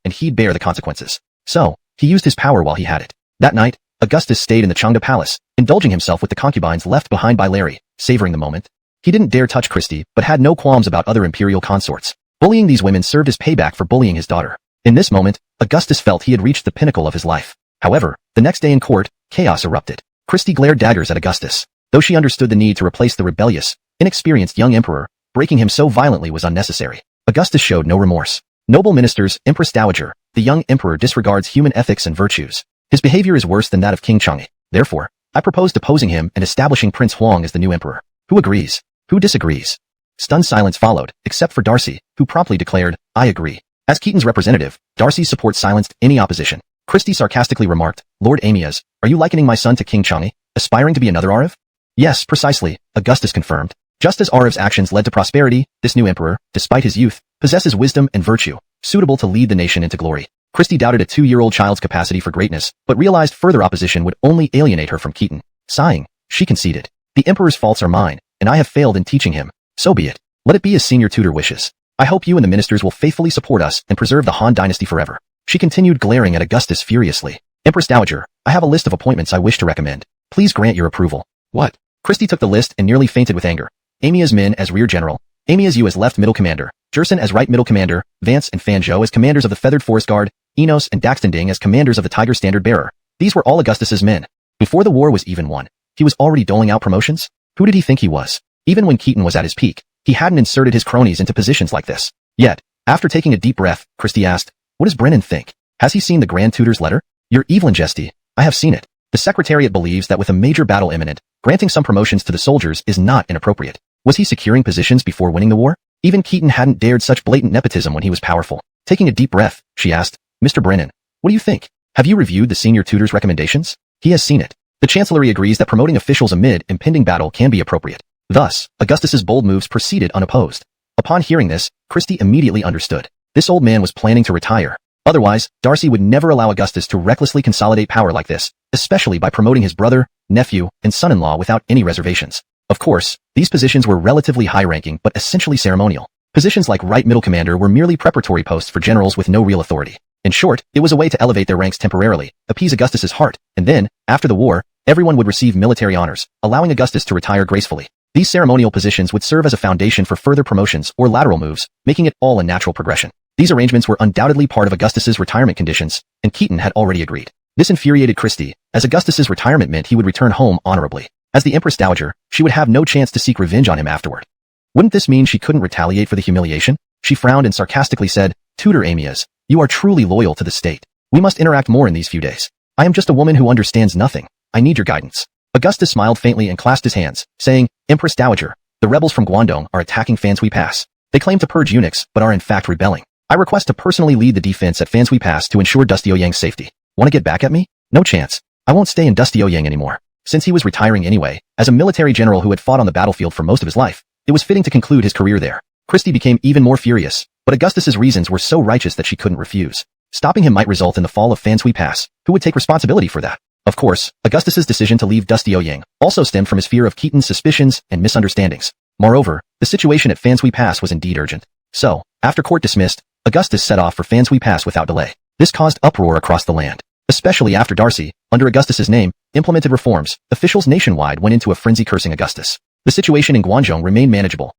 And he'd bear the consequences. So, he used his power while he had it. That night, Augustus stayed in the Changde Palace, indulging himself with the concubines left behind by Larry, savoring the moment. He didn't dare touch Christie, but had no qualms about other imperial consorts. Bullying these women served as payback for bullying his daughter. In this moment, Augustus felt he had reached the pinnacle of his life. However, the next day in court, chaos erupted. Christie glared daggers at Augustus. Though she understood the need to replace the rebellious, inexperienced young emperor, breaking him so violently was unnecessary. Augustus showed no remorse. Noble ministers, Empress Dowager, the young emperor disregards human ethics and virtues. His behavior is worse than that of King Chang'e. Therefore, I propose deposing him and establishing Prince Huang as the new emperor. Who agrees? Who disagrees? Stunned silence followed, except for Darcy, who promptly declared, I agree. As Keaton's representative, Darcy's support silenced any opposition. Christie sarcastically remarked, Lord Amias, are you likening my son to King Chang'e, aspiring to be another Ariv? Yes, precisely, Augustus confirmed. Just as Ariv's actions led to prosperity, this new emperor, despite his youth, possesses wisdom and virtue, suitable to lead the nation into glory. Christie doubted a 2-year-old child's capacity for greatness, but realized further opposition would only alienate her from Keaton. Sighing, she conceded. The emperor's faults are mine, and I have failed in teaching him. So be it. Let it be as senior tutor wishes. I hope you and the ministers will faithfully support us and preserve the Han Dynasty forever. She continued glaring at Augustus furiously. Empress Dowager, I have a list of appointments I wish to recommend. Please grant your approval. What? Christie took the list and nearly fainted with anger. Amias Min as rear general, Amias Yu as left middle commander, Jerson as right middle commander, Vance and Fan Zhou as commanders of the Feathered Forest Guard, Enos and Daxton Ding as commanders of the Tiger Standard Bearer. These were all Augustus's men. Before the war was even won, he was already doling out promotions? Who did he think he was? Even when Keaton was at his peak, he hadn't inserted his cronies into positions like this. Yet, after taking a deep breath, Christie asked, what does Brennan think? Has he seen the Grand Tutor's letter? Your Evelyn Jesty, I have seen it. The Secretariat believes that with a major battle imminent, granting some promotions to the soldiers is not inappropriate. Was he securing positions before winning the war? Even Keaton hadn't dared such blatant nepotism when he was powerful. Taking a deep breath, she asked, Mr. Brennan, what do you think? Have you reviewed the senior tutor's recommendations? He has seen it. The Chancellery agrees that promoting officials amid impending battle can be appropriate. Thus, Augustus's bold moves proceeded unopposed. Upon hearing this, Christie immediately understood. This old man was planning to retire. Otherwise, Darcy would never allow Augustus to recklessly consolidate power like this, especially by promoting his brother, nephew, and son-in-law without any reservations. Of course, these positions were relatively high-ranking but essentially ceremonial. Positions like right middle commander were merely preparatory posts for generals with no real authority. In short, it was a way to elevate their ranks temporarily, appease Augustus's heart, and then, after the war, everyone would receive military honors, allowing Augustus to retire gracefully. These ceremonial positions would serve as a foundation for further promotions or lateral moves, making it all a natural progression. These arrangements were undoubtedly part of Augustus's retirement conditions, and Keaton had already agreed. This infuriated Christie, as Augustus's retirement meant he would return home honorably. As the Empress Dowager, she would have no chance to seek revenge on him afterward. Wouldn't this mean she couldn't retaliate for the humiliation? She frowned and sarcastically said, "Tutor Amias, you are truly loyal to the state. We must interact more in these few days. I am just a woman who understands nothing. I need your guidance." Augustus smiled faintly and clasped his hands, saying, "Empress Dowager, the rebels from Guangdong are attacking Fanshui Pass. They claim to purge eunuchs, but are in fact rebelling. I request to personally lead the defense at Fanshui Pass to ensure Dusty Ouyang's safety. Want to get back at me? No chance. I won't stay in Dusty Ouyang anymore." Since he was retiring anyway, as a military general who had fought on the battlefield for most of his life, it was fitting to conclude his career there. Christie became even more furious, but Augustus's reasons were so righteous that she couldn't refuse. Stopping him might result in the fall of Fanshui Pass. Who would take responsibility for that? Of course, Augustus's decision to leave Dusty Ouyang also stemmed from his fear of Keaton's suspicions and misunderstandings. Moreover, the situation at Fanshui Pass was indeed urgent. So, after court dismissed, Augustus set off for Fanshui Pass without delay. This caused uproar across the land. Especially after Darcy, under Augustus's name, implemented reforms, officials nationwide went into a frenzy cursing Augustus. The situation in Guangzhou remained manageable.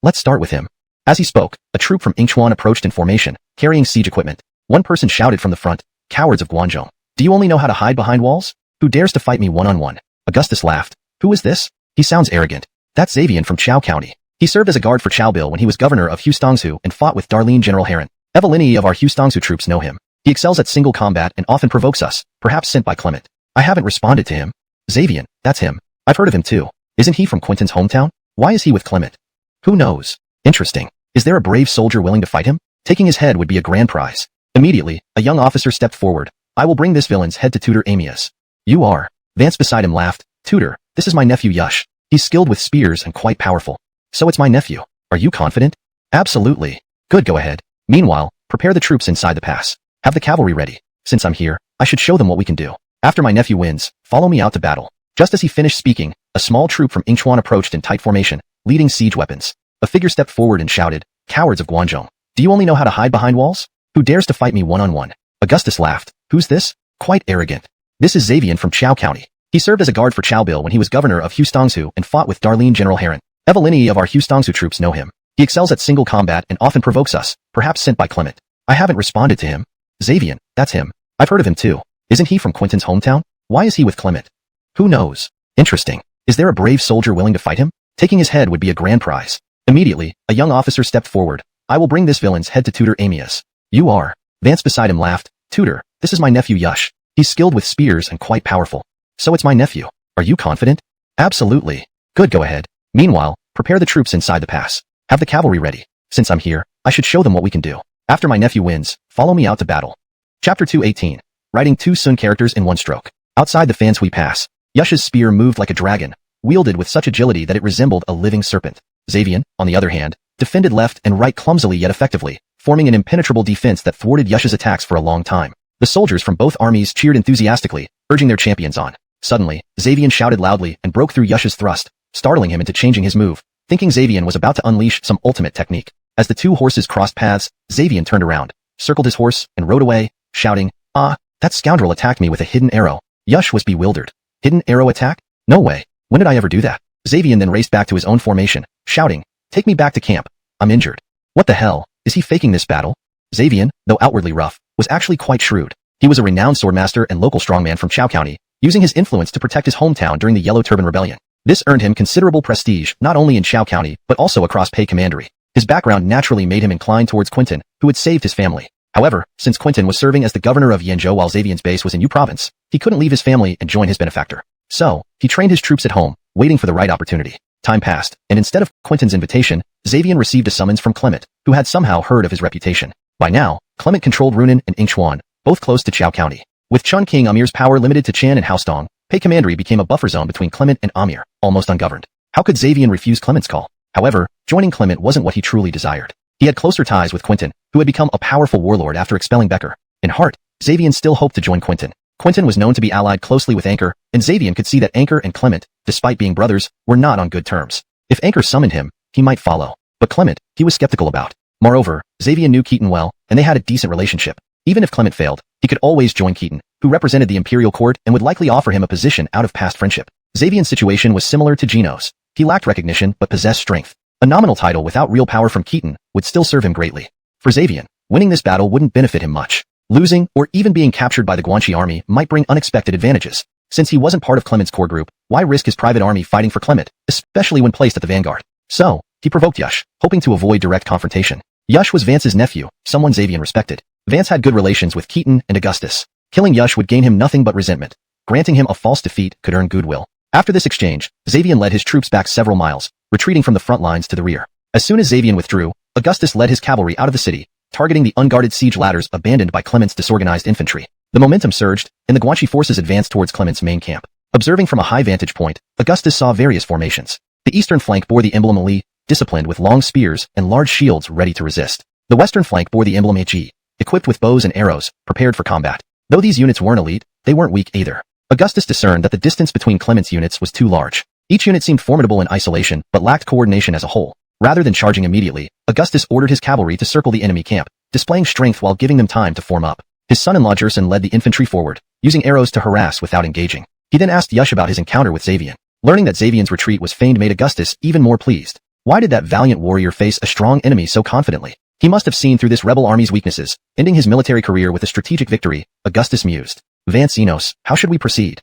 Let's start with him. As he spoke, a troop from Yingchuan approached in formation, carrying siege equipment. One person shouted from the front, "Cowards of Guangzhou. Do you only know how to hide behind walls? Who dares to fight me one-on-one?" Augustus laughed. "Who is this? He sounds arrogant. That's Xavian from Cao County. He served as a guard for Cao Bill when he was governor of Hustongsu and fought with Darlene General Heron. Evelini of our Hustongsu troops know him. He excels at single combat and often provokes us, perhaps sent by Clement. I haven't responded to him." "Xavian, that's him. I've heard of him too. Isn't he from Quentin's hometown? Why is he with Clement?" "Who knows? Interesting. Is there a brave soldier willing to fight him? Taking his head would be a grand prize." Immediately, a young officer stepped forward. "I will bring this villain's head to Tutor Amias." "You are?" Vance beside him laughed. "Tutor, this is my nephew Yush. He's skilled with spears and quite powerful." "So it's my nephew. Are you confident?" "Absolutely." "Good, go ahead. Meanwhile, prepare the troops inside the pass. Have the cavalry ready. Since I'm here, I should show them what we can do. After my nephew wins, follow me out to battle." Just as he finished speaking, a small troop from Yingchuan approached in tight formation, leading siege weapons. A figure stepped forward and shouted, "Cowards of Guangzhou. Do you only know how to hide behind walls? Who dares to fight me one-on-one?" Augustus laughed. "Who's this? Quite arrogant. This is Xavian from Cao County. He served as a guard for Cao Bill when he was governor of Hustongsu and fought with Darlene General Heron. Evelini of our Hustongsu troops know him. He excels at single combat and often provokes us, perhaps sent by Clement. I haven't responded to him." "Xavian, that's him. I've heard of him too. Isn't he from Quentin's hometown? Why is he with Clement?" "Who knows? Interesting. Is there a brave soldier willing to fight him? Taking his head would be a grand prize." Immediately, a young officer stepped forward. "I will bring this villain's head to Tutor Amias." "You are?" Vance beside him laughed. "Tutor, this is my nephew Yush. He's skilled with spears and quite powerful." "So it's my nephew. Are you confident?" "Absolutely." "Good, go ahead. Meanwhile, prepare the troops inside the pass. Have the cavalry ready. Since I'm here, I should show them what we can do. After my nephew wins, follow me out to battle." Chapter 218. Writing two Sun characters in one stroke. Outside the Fanshui Pass, Yush's spear moved like a dragon, wielded with such agility that it resembled a living serpent. Xavian, on the other hand, defended left and right clumsily yet effectively, forming an impenetrable defense that thwarted Yush's attacks for a long time. The soldiers from both armies cheered enthusiastically, urging their champions on. Suddenly, Xavian shouted loudly and broke through Yush's thrust, startling him into changing his move, thinking Xavian was about to unleash some ultimate technique. As the two horses crossed paths, Xavian turned around, circled his horse, and rode away, shouting, "Ah, that scoundrel attacked me with a hidden arrow." Yush was bewildered. Hidden arrow attack? No way. When did I ever do that? Xavian then raced back to his own formation, shouting, "Take me back to camp. I'm injured." What the hell? Is he faking this battle? Xavian, though outwardly rough, was actually quite shrewd. He was a renowned swordmaster and local strongman from Cao County, using his influence to protect his hometown during the Yellow Turban Rebellion. This earned him considerable prestige not only in Cao County but also across Pei Commandery. His background naturally made him inclined towards Quentin, who had saved his family. However, since Quentin was serving as the governor of Yanzhou while Xavian's base was in Yu Province, he couldn't leave his family and join his benefactor. So, he trained his troops at home, waiting for the right opportunity. Time passed, and instead of Quentin's invitation, Xavian received a summons from Clement, who had somehow heard of his reputation. By now, Clement controlled Runan and Yingchuan, both close to Cao County. With Chun King Amir's power limited to Chan and Haostong, Pei Commandery became a buffer zone between Clement and Amir, almost ungoverned. How could Xavian refuse Clement's call? However, joining Clement wasn't what he truly desired. He had closer ties with Quentin, who had become a powerful warlord after expelling Becker. In heart, Xavian still hoped to join Quentin. Quentin was known to be allied closely with Anchor, and Xavian could see that Anchor and Clement, despite being brothers, were not on good terms. If Anchor summoned him, he might follow. But Clement, he was skeptical about. Moreover, Xavian knew Keaton well, and they had a decent relationship. Even if Clement failed, he could always join Keaton, who represented the imperial court and would likely offer him a position out of past friendship. Xavian's situation was similar to Geno's. He lacked recognition but possessed strength. A nominal title without real power from Keaton would still serve him greatly. For Xavian, Winning this battle wouldn't benefit him much. Losing, or even being captured by the Guanxi army might bring unexpected advantages. Since he wasn't part of Clement's core group, why risk his private army fighting for Clement, especially when placed at the vanguard? So, he provoked Yush, hoping to avoid direct confrontation. Yush was Vance's nephew, someone Xavier respected. Vance had good relations with Keaton and Augustus. Killing Yush would gain him nothing but resentment. Granting him a false defeat could earn goodwill. After this exchange, Xavier led his troops back several miles, retreating from the front lines to the rear. As soon as Xavier withdrew, Augustus led his cavalry out of the city, targeting the unguarded siege ladders abandoned by Clement's disorganized infantry. The momentum surged, and the Guanxi forces advanced towards Clement's main camp. Observing from a high vantage point, Augustus saw various formations. The eastern flank bore the emblem Ali, disciplined with long spears and large shields ready to resist. The western flank bore the emblem Ag, equipped with bows and arrows, prepared for combat. Though these units weren't elite, they weren't weak either. Augustus discerned that the distance between Clement's units was too large. Each unit seemed formidable in isolation, but lacked coordination as a whole. Rather than charging immediately, Augustus ordered his cavalry to circle the enemy camp, displaying strength while giving them time to form up. His son-in-law Jerson led the infantry forward, using arrows to harass without engaging. He then asked Yush about his encounter with Xavier. Learning that Xavier's retreat was feigned made Augustus even more pleased. Why did that valiant warrior face a strong enemy so confidently? He must have seen through this rebel army's weaknesses, ending his military career with a strategic victory, Augustus mused. Vance Enos, how should we proceed?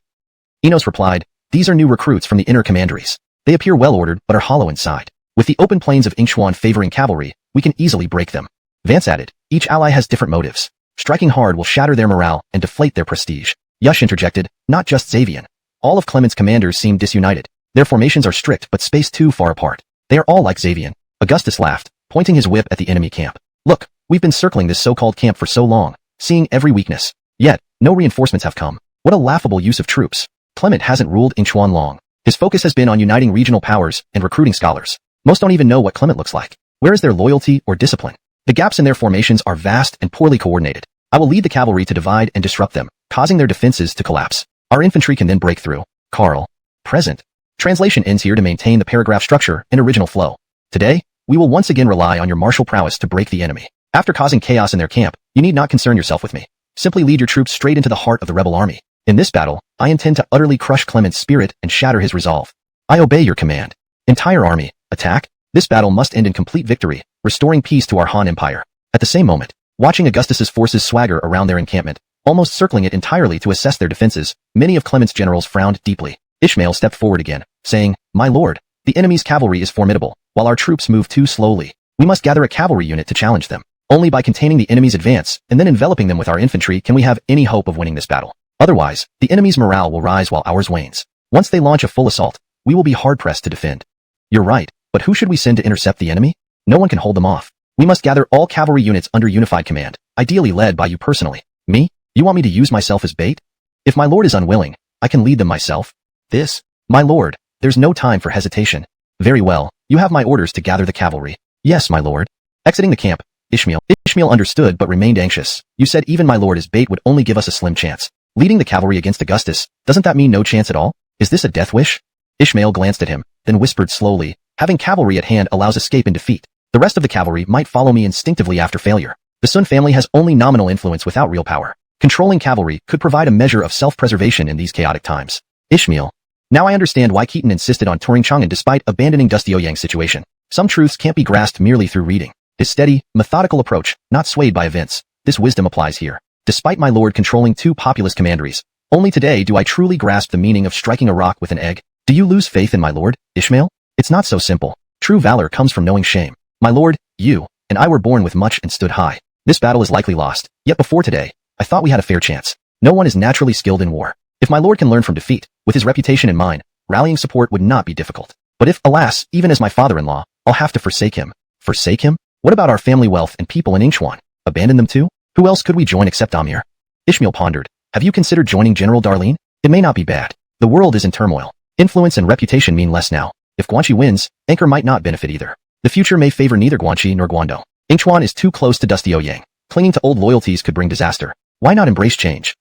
Enos replied, these are new recruits from the inner commanderies. They appear well-ordered but are hollow inside. With the open plains of Ingshuan favoring cavalry, we can easily break them. Vance added, each ally has different motives. Striking hard will shatter their morale and deflate their prestige. Yush interjected, not just Xavier. All of Clement's commanders seem disunited. Their formations are strict but spaced too far apart. They are all like Xavier. Augustus laughed, pointing his whip at the enemy camp. Look, we've been circling this so-called camp for so long, seeing every weakness. Yet, no reinforcements have come. What a laughable use of troops. Clement hasn't ruled Ingshuan long. His focus has been on uniting regional powers and recruiting scholars. Most don't even know what Clement looks like. Where is their loyalty or discipline? The gaps in their formations are vast and poorly coordinated. I will lead the cavalry to divide and disrupt them, causing their defenses to collapse. Our infantry can then break through. Carl. Present. Translation ends here to maintain the paragraph structure and original flow. Today, we will once again rely on your martial prowess to break the enemy. After causing chaos in their camp, you need not concern yourself with me. Simply lead your troops straight into the heart of the rebel army. In this battle, I intend to utterly crush Clement's spirit and shatter his resolve. I obey your command. Entire army, attack. This battle must end in complete victory, restoring peace to our Han Empire. At the same moment, watching Augustus's forces swagger around their encampment, almost circling it entirely to assess their defenses, many of Clement's generals frowned deeply. Ishmael stepped forward again, saying, my lord, the enemy's cavalry is formidable, while our troops move too slowly. We must gather a cavalry unit to challenge them. Only by containing the enemy's advance and then enveloping them with our infantry can we have any hope of winning this battle. Otherwise, the enemy's morale will rise while ours wanes. Once they launch a full assault, we will be hard-pressed to defend. You're right, but who should we send to intercept the enemy? No one can hold them off. We must gather all cavalry units under unified command, ideally led by you personally. Me? You want me to use myself as bait? If my lord is unwilling, I can lead them myself. This, my lord, there's no time for hesitation. Very well, you have my orders to gather the cavalry. Yes, my lord. Exiting the camp, Ishmael understood but remained anxious. You said even my lord as bait would only give us a slim chance. Leading the cavalry against Augustus, doesn't that mean no chance at all? Is this a death wish? Ishmael glanced at him, then whispered slowly, having cavalry at hand allows escape and defeat. The rest of the cavalry might follow me instinctively after failure. The Sun family has only nominal influence without real power. Controlling cavalry could provide a measure of self-preservation in these chaotic times. Ishmael. Now I understand why Keaton insisted on touring Chang'an despite abandoning Dusty Ouyang's situation. Some truths can't be grasped merely through reading. His steady, methodical approach, not swayed by events. This wisdom applies here. Despite my lord controlling two populous commanderies, only today do I truly grasp the meaning of striking a rock with an egg. Do you lose faith in my lord, Ishmael? It's not so simple. True valor comes from knowing shame. My lord, you, and I were born with much and stood high. This battle is likely lost, yet before today, I thought we had a fair chance. No one is naturally skilled in war. If my lord can learn from defeat, with his reputation in mind, rallying support would not be difficult. But if, alas, even as my father-in-law, I'll have to forsake him. Forsake him? What about our family wealth and people in Ingshuan? Abandon them too? Who else could we join except Amir? Ishmael pondered. Have you considered joining General Darlene? It may not be bad. The world is in turmoil. Influence and reputation mean less now. If Guanxi wins, Anchor might not benefit either. The future may favor neither Guanxi nor Guangdong. Ingshuan is too close to Dusty Ouyang. Clinging to old loyalties could bring disaster. Why not embrace change?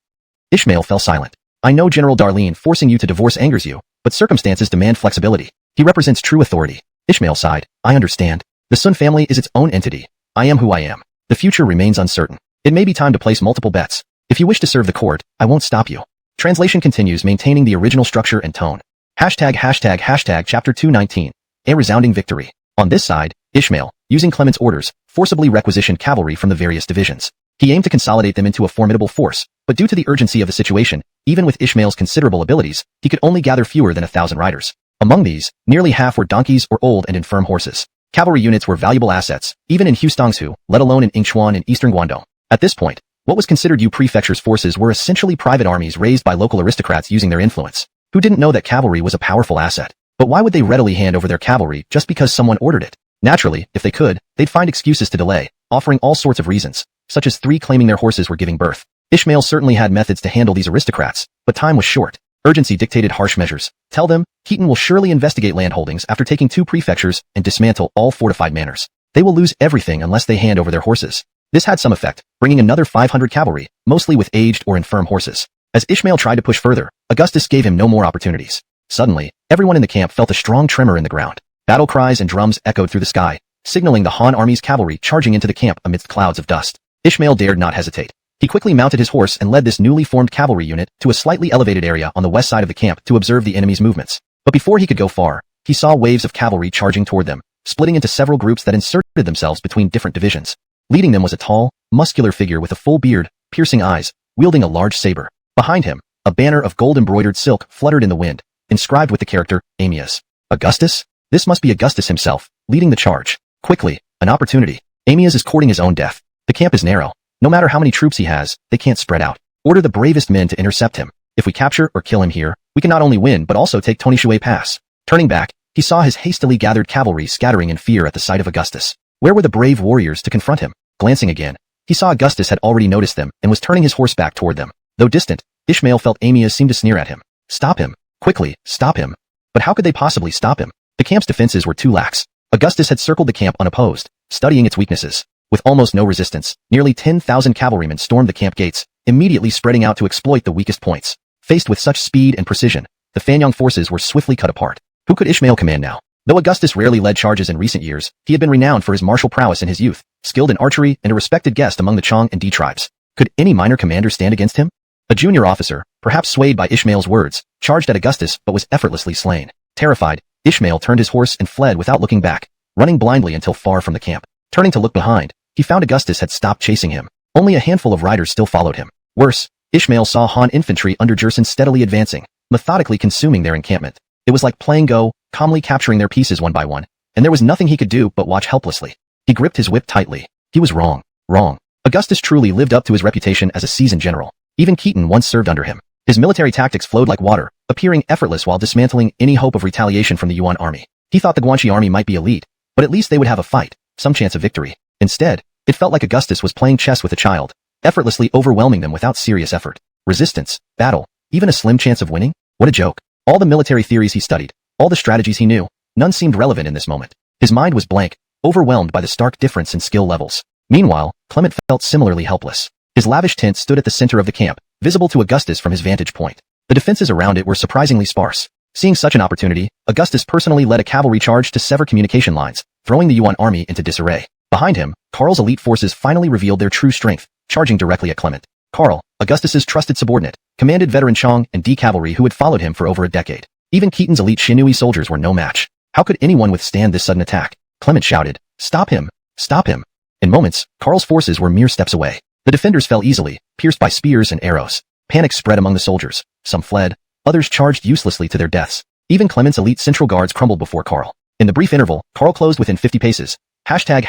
Ishmael fell silent. I know General Darlene forcing you to divorce angers you, but circumstances demand flexibility. He represents true authority. Ishmael sighed. I understand. The Sun family is its own entity. I am who I am. The future remains uncertain. It may be time to place multiple bets. If you wish to serve the court, I won't stop you. Translation continues maintaining the original structure and tone. Chapter 219. A resounding victory. On this side, Ishmael, using Clement's orders, forcibly requisitioned cavalry from the various divisions. He aimed to consolidate them into a formidable force, but due to the urgency of the situation, even with Ishmael's considerable abilities, he could only gather fewer than 1,000 riders. Among these, nearly half were donkeys or old and infirm horses. Cavalry units were valuable assets, even in Hustongsu, let alone in Yingchuan and eastern Guangdong. At this point, what was considered Yu Prefecture's forces were essentially private armies raised by local aristocrats using their influence, who didn't know that cavalry was a powerful asset. But why would they readily hand over their cavalry just because someone ordered it? Naturally, if they could, they'd find excuses to delay, offering all sorts of reasons, such as 3 claiming their horses were giving birth. Ishmael certainly had methods to handle these aristocrats, but time was short. Urgency dictated harsh measures. Tell them, Keaton will surely investigate landholdings after taking 2 prefectures and dismantle all fortified manors. They will lose everything unless they hand over their horses. This had some effect, bringing another 500 cavalry, mostly with aged or infirm horses. As Ishmael tried to push further, Augustus gave him no more opportunities. Suddenly, everyone in the camp felt a strong tremor in the ground. Battle cries and drums echoed through the sky, signaling the Han army's cavalry charging into the camp amidst clouds of dust. Ishmael dared not hesitate. He quickly mounted his horse and led this newly formed cavalry unit to a slightly elevated area on the west side of the camp to observe the enemy's movements. But before he could go far, he saw waves of cavalry charging toward them, splitting into several groups that inserted themselves between different divisions. Leading them was a tall, muscular figure with a full beard, piercing eyes, wielding a large saber. Behind him, a banner of gold-embroidered silk fluttered in the wind, inscribed with the character, Ammias. Augustus? This must be Augustus himself, leading the charge. Quickly, an opportunity. Ammias is courting his own death. The camp is narrow. No matter how many troops he has, they can't spread out. Order the bravest men to intercept him. If we capture or kill him here, we can not only win but also take Tonishui Pass. Turning back, he saw his hastily gathered cavalry scattering in fear at the sight of Augustus. Where were the brave warriors to confront him? Glancing again, he saw Augustus had already noticed them and was turning his horse back toward them. Though distant, Ishmael felt Ammias seemed to sneer at him. Stop him. Quickly, stop him. But how could they possibly stop him? The camp's defenses were too lax. Augustus had circled the camp unopposed, studying its weaknesses. With almost no resistance, nearly 10,000 cavalrymen stormed the camp gates, immediately spreading out to exploit the weakest points. Faced with such speed and precision, the Fanyang forces were swiftly cut apart. Who could Ishmael command now? Though Augustus rarely led charges in recent years, he had been renowned for his martial prowess in his youth, skilled in archery and a respected guest among the Chong and Di tribes. Could any minor commander stand against him? A junior officer, perhaps swayed by Ishmael's words, charged at Augustus but was effortlessly slain. Terrified, Ishmael turned his horse and fled without looking back, running blindly until far from the camp. Turning to look behind, he found Augustus had stopped chasing him. Only a handful of riders still followed him. Worse, Ishmael saw Han infantry under Jerson steadily advancing, methodically consuming their encampment. It was like playing Go, calmly capturing their pieces one by one, and there was nothing he could do but watch helplessly. He gripped his whip tightly. He was wrong. Wrong. Augustus truly lived up to his reputation as a seasoned general. Even Keaton once served under him. His military tactics flowed like water, appearing effortless while dismantling any hope of retaliation from the Yuan army. He thought the Guanxi army might be elite, but at least they would have a fight, some chance of victory. Instead, it felt like Augustus was playing chess with a child, effortlessly overwhelming them without serious effort. Resistance, battle, even a slim chance of winning? What a joke. All the military theories he studied, all the strategies he knew, none seemed relevant in this moment. His mind was blank, overwhelmed by the stark difference in skill levels. Meanwhile, Clement felt similarly helpless. His lavish tent stood at the center of the camp, visible to Augustus from his vantage point. The defenses around it were surprisingly sparse. Seeing such an opportunity, Augustus personally led a cavalry charge to sever communication lines, throwing the Yuan army into disarray. Behind him, Karl's elite forces finally revealed their true strength, charging directly at Clement. Karl, Augustus's trusted subordinate, commanded veteran Chong and D cavalry who had followed him for over a decade. Even Keaton's elite Shinui soldiers were no match. How could anyone withstand this sudden attack? Clement shouted, "Stop him! Stop him!" In moments, Karl's forces were mere steps away. The defenders fell easily, pierced by spears and arrows. Panic spread among the soldiers. Some fled, others charged uselessly to their deaths. Even Clement's elite central guards crumbled before Karl. In the brief interval, Karl closed within 50 paces. Hashtag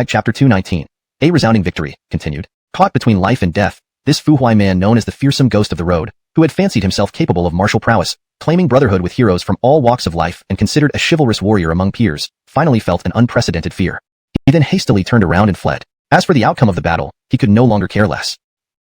chapter 219. A resounding victory, continued. Caught between life and death, this Fuhuai man known as the fearsome ghost of the road, who had fancied himself capable of martial prowess, claiming brotherhood with heroes from all walks of life and considered a chivalrous warrior among peers, finally felt an unprecedented fear. He then hastily turned around and fled. As for the outcome of the battle, he could no longer care less.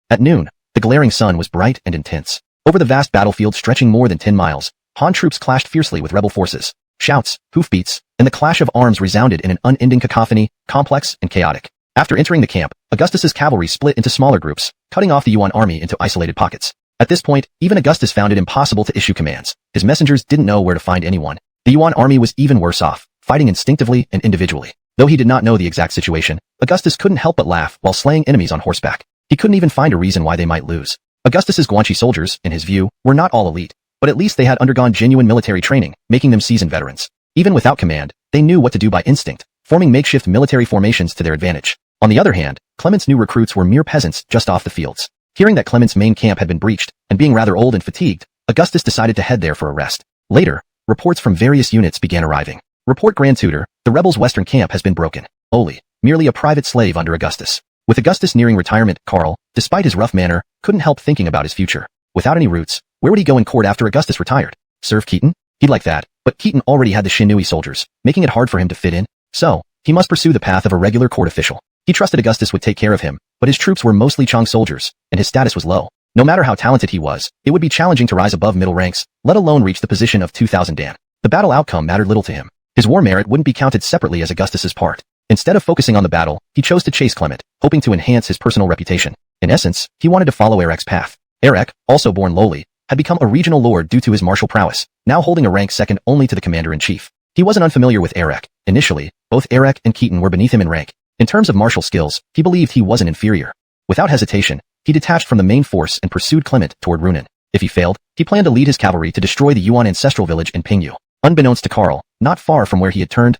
At noon, the glaring sun was bright and intense. Over the vast battlefield stretching more than 10 miles, Han troops clashed fiercely with rebel forces. Shouts, hoofbeats, and the clash of arms resounded in an unending cacophony, complex and chaotic. After entering the camp, Augustus's cavalry split into smaller groups, cutting off the Yuan army into isolated pockets. At this point, even Augustus found it impossible to issue commands. His messengers didn't know where to find anyone. The Yuan army was even worse off, fighting instinctively and individually. Though he did not know the exact situation, Augustus couldn't help but laugh while slaying enemies on horseback. He couldn't even find a reason why they might lose. Augustus's Guanxi soldiers, in his view, were not all elite, but at least they had undergone genuine military training, making them seasoned veterans. Even without command, they knew what to do by instinct, forming makeshift military formations to their advantage. On the other hand, Clement's new recruits were mere peasants just off the fields. Hearing that Clement's main camp had been breached, and being rather old and fatigued, Augustus decided to head there for a rest. Later, reports from various units began arriving. Report Grand Tutor, the rebels' western camp has been broken. Oli, merely a private slave under Augustus. With Augustus nearing retirement, Karl, despite his rough manner, couldn't help thinking about his future. Without any roots, where would he go in court after Augustus retired? Serve Keaton? He'd like that, but Keaton already had the Shinui soldiers, making it hard for him to fit in. So, he must pursue the path of a regular court official. He trusted Augustus would take care of him, but his troops were mostly Chang soldiers, and his status was low. No matter how talented he was, it would be challenging to rise above middle ranks, let alone reach the position of 2,000 Dan. The battle outcome mattered little to him. His war merit wouldn't be counted separately as Augustus's part. Instead of focusing on the battle, he chose to chase Clement, hoping to enhance his personal reputation. In essence, he wanted to follow Erek's path. Erek, also born lowly, had become a regional lord due to his martial prowess, now holding a rank second only to the commander-in-chief. He wasn't unfamiliar with Erek. Initially, both Erek and Keaton were beneath him in rank. In terms of martial skills, he believed he wasn't inferior. Without hesitation, he detached from the main force and pursued Clement toward Runan. If he failed, he planned to lead his cavalry to destroy the Yuan ancestral village in Pingyu. Unbeknownst to Karl, not far from where he had turned,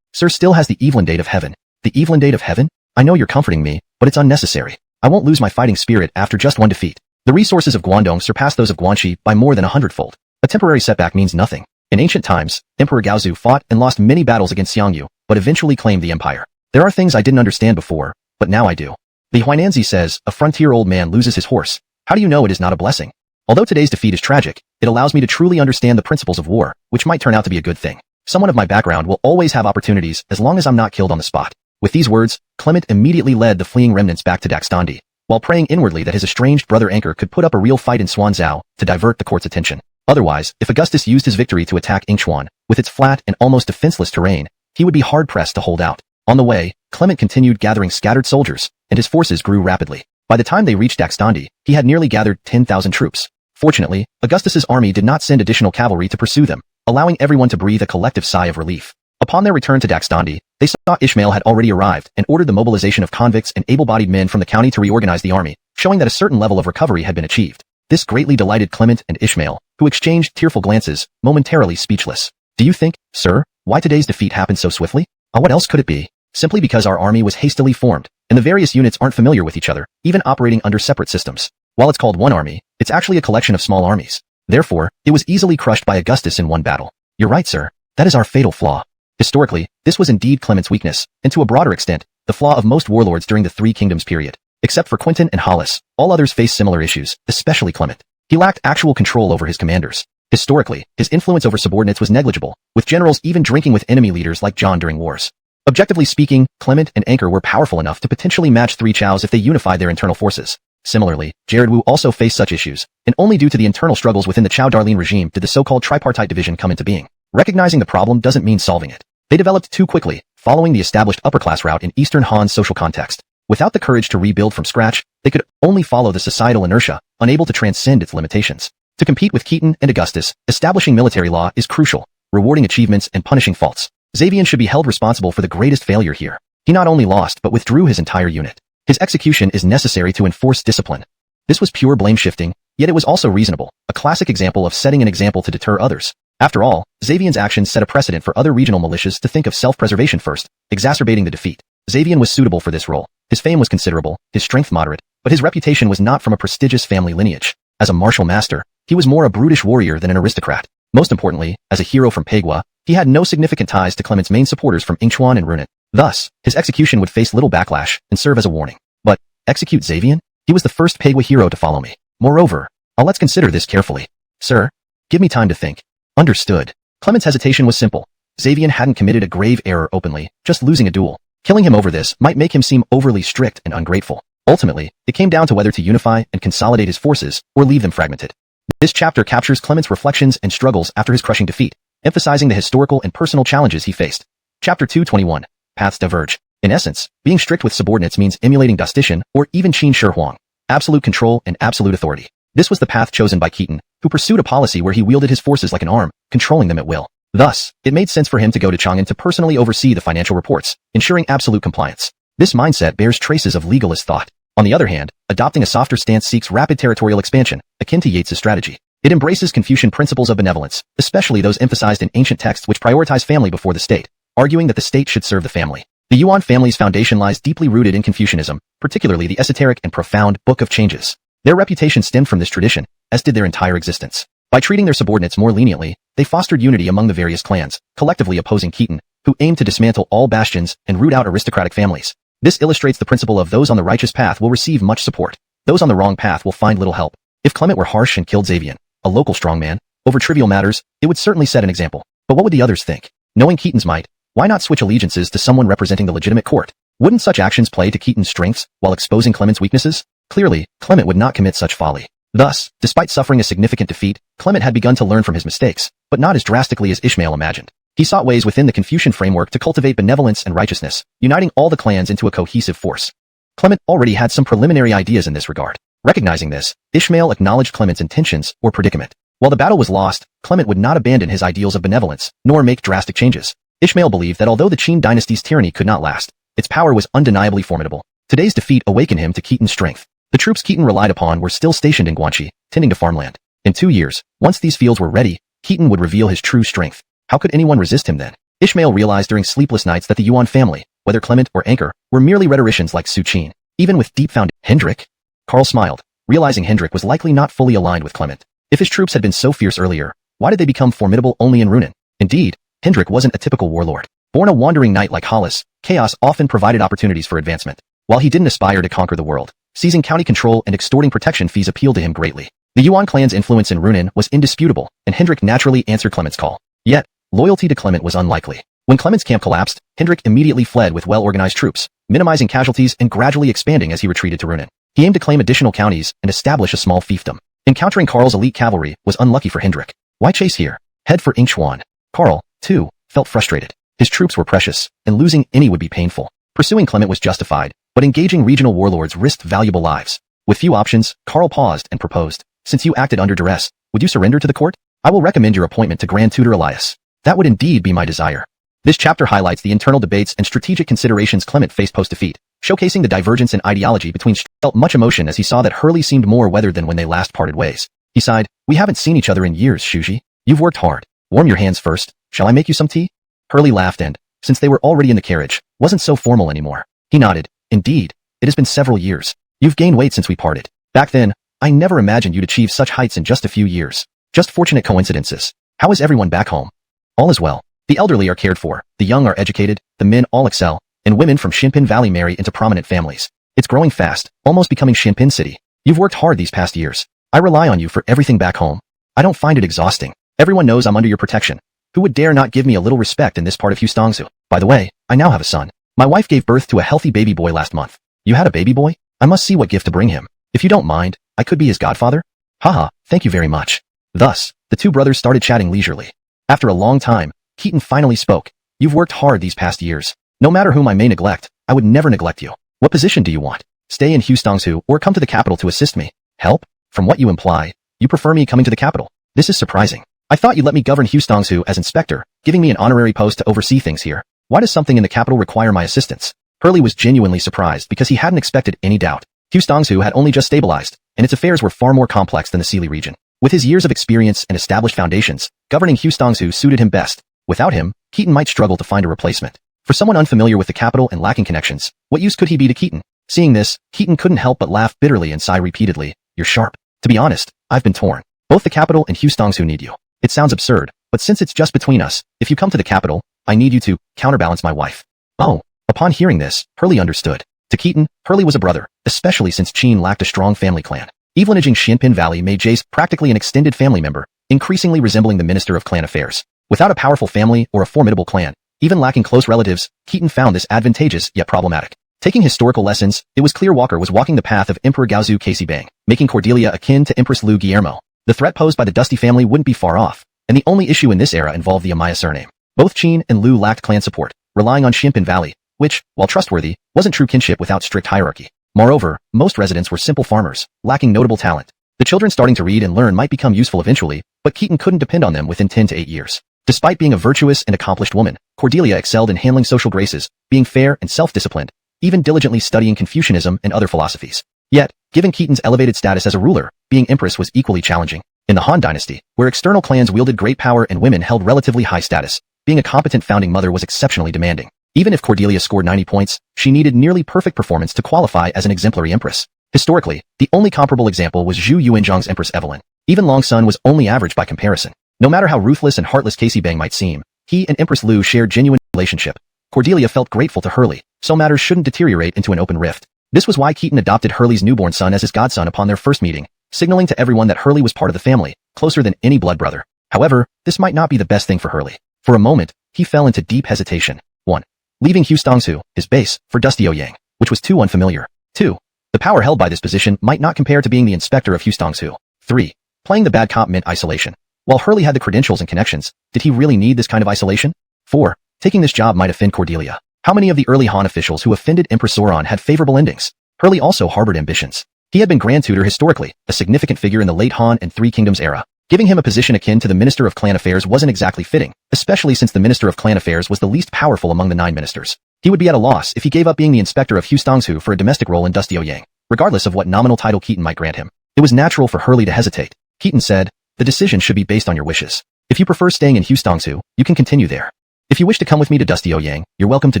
Sir still has the Evelyn date of heaven. The Evelyn date of heaven? I know you're comforting me, but it's unnecessary. I won't lose my fighting spirit after just one defeat. The resources of Guangdong surpass those of Guanxi by more than 100-fold. A temporary setback means nothing. In ancient times, Emperor Gaozu fought and lost many battles against Xiangyu, but eventually claimed the empire. There are things I didn't understand before, but now I do. Li Huainanzi says, a frontier old man loses his horse. How do you know it is not a blessing? Although today's defeat is tragic, it allows me to truly understand the principles of war, which might turn out to be a good thing. Someone of my background will always have opportunities as long as I'm not killed on the spot. With these words, Clement immediately led the fleeing remnants back to Daxtandi, while praying inwardly that his estranged brother Anchor could put up a real fight in Xuanzhou to divert the court's attention. Otherwise, if Augustus used his victory to attack Yingchuan, with its flat and almost defenseless terrain, he would be hard-pressed to hold out. On the way, Clement continued gathering scattered soldiers, and his forces grew rapidly. By the time they reached Daxtandi, he had nearly gathered 10,000 troops. Fortunately, Augustus's army did not send additional cavalry to pursue them, allowing everyone to breathe a collective sigh of relief. Upon their return to Daxtandi, they saw Ishmael had already arrived and ordered the mobilization of convicts and able-bodied men from the county to reorganize the army, showing that a certain level of recovery had been achieved. This greatly delighted Clement and Ishmael, who exchanged tearful glances, momentarily speechless. Do you think, sir, why today's defeat happened so swiftly? What else could it be? Simply because our army was hastily formed, and the various units aren't familiar with each other, even operating under separate systems. While it's called one army, it's actually a collection of small armies. Therefore, it was easily crushed by Augustus in one battle. You're right, sir. That is our fatal flaw. Historically, this was indeed Clement's weakness, and to a broader extent, the flaw of most warlords during the Three Kingdoms period. Except for Quinton and Hollis, all others faced similar issues, especially Clement. He lacked actual control over his commanders. Historically, his influence over subordinates was negligible, with generals even drinking with enemy leaders like John during wars. Objectively speaking, Clement and Anchor were powerful enough to potentially match Three Chaos if they unified their internal forces. Similarly, Jared Wu also faced such issues, and only due to the internal struggles within the Chao Darlene regime did the so-called tripartite division come into being. Recognizing the problem doesn't mean solving it. They developed too quickly, following the established upper-class route in Eastern Han's social context. Without the courage to rebuild from scratch, they could only follow the societal inertia, unable to transcend its limitations. To compete with Keaton and Augustus, establishing military law is crucial, rewarding achievements and punishing faults. Xavian should be held responsible for the greatest failure here. He not only lost but withdrew his entire unit. His execution is necessary to enforce discipline. This was pure blame-shifting, yet it was also reasonable, a classic example of setting an example to deter others. After all, Xavian's actions set a precedent for other regional militias to think of self-preservation first, exacerbating the defeat. Xavian was suitable for this role. His fame was considerable, his strength moderate, but his reputation was not from a prestigious family lineage. As a martial master, he was more a brutish warrior than an aristocrat. Most importantly, as a hero from Pegua, he had no significant ties to Clement's main supporters from Yingchuan and Runan. Thus, his execution would face little backlash and serve as a warning. But, execute Xavian? He was the first Pegua hero to follow me. Moreover, let's consider this carefully. Sir, give me time to think. Understood. Clement's hesitation was simple. Xavian hadn't committed a grave error openly, just losing a duel. Killing him over this might make him seem overly strict and ungrateful. Ultimately, it came down to whether to unify and consolidate his forces, or leave them fragmented. This chapter captures Clement's reflections and struggles after his crushing defeat, emphasizing the historical and personal challenges he faced. Chapter 221. Paths diverge. In essence, being strict with subordinates means emulating Dostitian or even Qin Shi Huang. Absolute control and absolute authority. This was the path chosen by Keaton, who pursued a policy where he wielded his forces like an arm, controlling them at will. Thus, it made sense for him to go to Chang'an to personally oversee the financial reports, ensuring absolute compliance. This mindset bears traces of legalist thought. On the other hand, adopting a softer stance seeks rapid territorial expansion, akin to Yates's strategy. It embraces Confucian principles of benevolence, especially those emphasized in ancient texts which prioritize family before the state, arguing that the state should serve the family. The Yuan family's foundation lies deeply rooted in Confucianism, particularly the esoteric and profound Book of Changes. Their reputation stemmed from this tradition, as did their entire existence. By treating their subordinates more leniently, they fostered unity among the various clans, collectively opposing Khitan, who aimed to dismantle all bastions and root out aristocratic families. This illustrates the principle of those on the righteous path will receive much support. Those on the wrong path will find little help. If Clement were harsh and killed Xavian, a local strongman, over trivial matters, it would certainly set an example. But what would the others think? Knowing Khitan's might, why not switch allegiances to someone representing the legitimate court? Wouldn't such actions play to Khitan's strengths while exposing Clement's weaknesses? Clearly, Clement would not commit such folly. Thus, despite suffering a significant defeat, Clement had begun to learn from his mistakes, but not as drastically as Ishmael imagined. He sought ways within the Confucian framework to cultivate benevolence and righteousness, uniting all the clans into a cohesive force. Clement already had some preliminary ideas in this regard. Recognizing this, Ishmael acknowledged Clement's intentions or predicament. While the battle was lost, Clement would not abandon his ideals of benevolence, nor make drastic changes. Ishmael believed that although the Qin dynasty's tyranny could not last, its power was undeniably formidable. Today's defeat awakened him to Khitan's strength. The troops Khitan relied upon were still stationed in Guanxi, tending to farmland. In 2 years, once these fields were ready, Khitan would reveal his true strength. How could anyone resist him then? Ishmael realized during sleepless nights that the Yuan family, whether Clement or Anchor, were merely rhetoricians like Su Qin. Even with deep found Hendrik? Carl smiled, realizing Hendrik was likely not fully aligned with Clement. If his troops had been so fierce earlier, why did they become formidable only in Runan? Indeed, Hendrik wasn't a typical warlord. Born a wandering knight like Hollis, chaos often provided opportunities for advancement. While he didn't aspire to conquer the world, seizing county control and extorting protection fees appealed to him greatly. The Yuan clan's influence in Runan was indisputable, and Hendrik naturally answered Clement's call. Yet, loyalty to Clement was unlikely. When Clement's camp collapsed, Hendrik immediately fled with well-organized troops, minimizing casualties and gradually expanding as he retreated to Runan. He aimed to claim additional counties and establish a small fiefdom. Encountering Carl's elite cavalry was unlucky for Hendrik. Why chase here? Head for Inchuan. Carl, too, felt frustrated. His troops were precious, and losing any would be painful. Pursuing Clement was justified, but engaging regional warlords risked valuable lives. With few options, Carl paused and proposed, "Since you acted under duress, would you surrender to the court? I will recommend your appointment to Grand Tutor Elias. That would indeed be my desire." This chapter highlights the internal debates and strategic considerations Clement faced post-defeat, showcasing the divergence in ideology between felt much emotion as he saw that Hurley seemed more weathered than when they last parted ways. He sighed, "We haven't seen each other in years, Shuji. You've worked hard. Warm your hands first. Shall I make you some tea?" Hurley laughed and, since they were already in the carriage, wasn't so formal anymore. He nodded. "Indeed, it has been several years. You've gained weight since we parted. Back then, I never imagined you'd achieve such heights in just a few years. Just fortunate coincidences. How is everyone back home?" "All is well. The elderly are cared for, the young are educated, the men all excel, and women from Shinpin Valley marry into prominent families. It's growing fast, almost becoming Shinpin City. You've worked hard these past years. I rely on you for everything back home. I don't find it exhausting. Everyone knows I'm under your protection. Who would dare not give me a little respect in this part of Hustongsu? By the way, I now have a son. My wife gave birth to a healthy baby boy last month." "You had a baby boy? I must see what gift to bring him. If you don't mind, I could be his godfather?" "Haha, thank you very much." Thus, the two brothers started chatting leisurely. After a long time, Khitan finally spoke. "You've worked hard these past years. No matter whom I may neglect, I would never neglect you. What position do you want? Stay in Hustongsu or come to the capital to assist me? Help? From what you imply, you prefer me coming to the capital. This is surprising. I thought you'd let me govern Hustongsu as inspector, giving me an honorary post to oversee things here. Why does something in the capital require my assistance?" Hurley was genuinely surprised because he hadn't expected any doubt. Hustongsu had only just stabilized, and its affairs were far more complex than the Sealy region. With his years of experience and established foundations, governing Hustongsu suited him best. Without him, Khitan might struggle to find a replacement. For someone unfamiliar with the capital and lacking connections, what use could he be to Khitan? Seeing this, Khitan couldn't help but laugh bitterly and sigh repeatedly. "You're sharp. To be honest, I've been torn. Both the capital and Hustongsu need you. It sounds absurd, but since it's just between us, if you come to the capital, I need you to counterbalance my wife." Oh, upon hearing this, Hurley understood. To Khitan, Hurley was a brother, especially since Qin lacked a strong family clan. Evilnaging Shinpin Valley made Jace practically an extended family member, increasingly resembling the Minister of Clan Affairs. Without a powerful family or a formidable clan, even lacking close relatives, Khitan found this advantageous yet problematic. Taking historical lessons, it was clear Walker was walking the path of Emperor Gaozu Casey Bang, making Cordelia akin to Empress Lu Guillermo. The threat posed by the Dusty family wouldn't be far off, and the only issue in this era involved the Amaya surname. Both Qin and Lu lacked clan support, relying on Shinpin Valley, which, while trustworthy, wasn't true kinship without strict hierarchy. Moreover, most residents were simple farmers, lacking notable talent. The children starting to read and learn might become useful eventually, but Khitan couldn't depend on them within 10 to 8 years. Despite being a virtuous and accomplished woman, Cordelia excelled in handling social graces, being fair and self-disciplined, even diligently studying Confucianism and other philosophies. Yet, given Khitan's elevated status as a ruler, being empress was equally challenging. In the Han Dynasty, where external clans wielded great power and women held relatively high status, being a competent founding mother was exceptionally demanding. Even if Cordelia scored 90 points, she needed nearly perfect performance to qualify as an exemplary empress. Historically, the only comparable example was Zhu Yuanzhang's Empress Evelyn. Even Long Sun was only average by comparison. No matter how ruthless and heartless Casey Bang might seem, he and Empress Lu shared genuine relationship. Cordelia felt grateful to Hurley, so matters shouldn't deteriorate into an open rift. This was why Keaton adopted Hurley's newborn son as his godson upon their first meeting, signaling to everyone that Hurley was part of the family, closer than any blood brother. However, this might not be the best thing for Hurley. For a moment, he fell into deep hesitation. 1. Leaving Hu Stongsu, his base, for Dusty Ouyang, which was too unfamiliar. 2. The power held by this position might not compare to being the inspector of Hu Stongsu. 3. Playing the bad cop meant isolation. While Hurley had the credentials and connections, did he really need this kind of isolation? 4. Taking this job might offend Cordelia. How many of the early Han officials who offended Empress Zoran had favorable endings? Hurley also harbored ambitions. He had been Grand Tutor historically, a significant figure in the late Han and Three Kingdoms era. Giving him a position akin to the Minister of Clan Affairs wasn't exactly fitting, especially since the Minister of Clan Affairs was the least powerful among the 9 ministers. He would be at a loss if he gave up being the inspector of Hu Stongsu for a domestic role in Dusty Ouyang, regardless of what nominal title Keaton might grant him. It was natural for Hurley to hesitate. Keaton said, "The decision should be based on your wishes. If you prefer staying in Hu Stongsu, you can continue there. If you wish to come with me to Dusty Ouyang, you're welcome to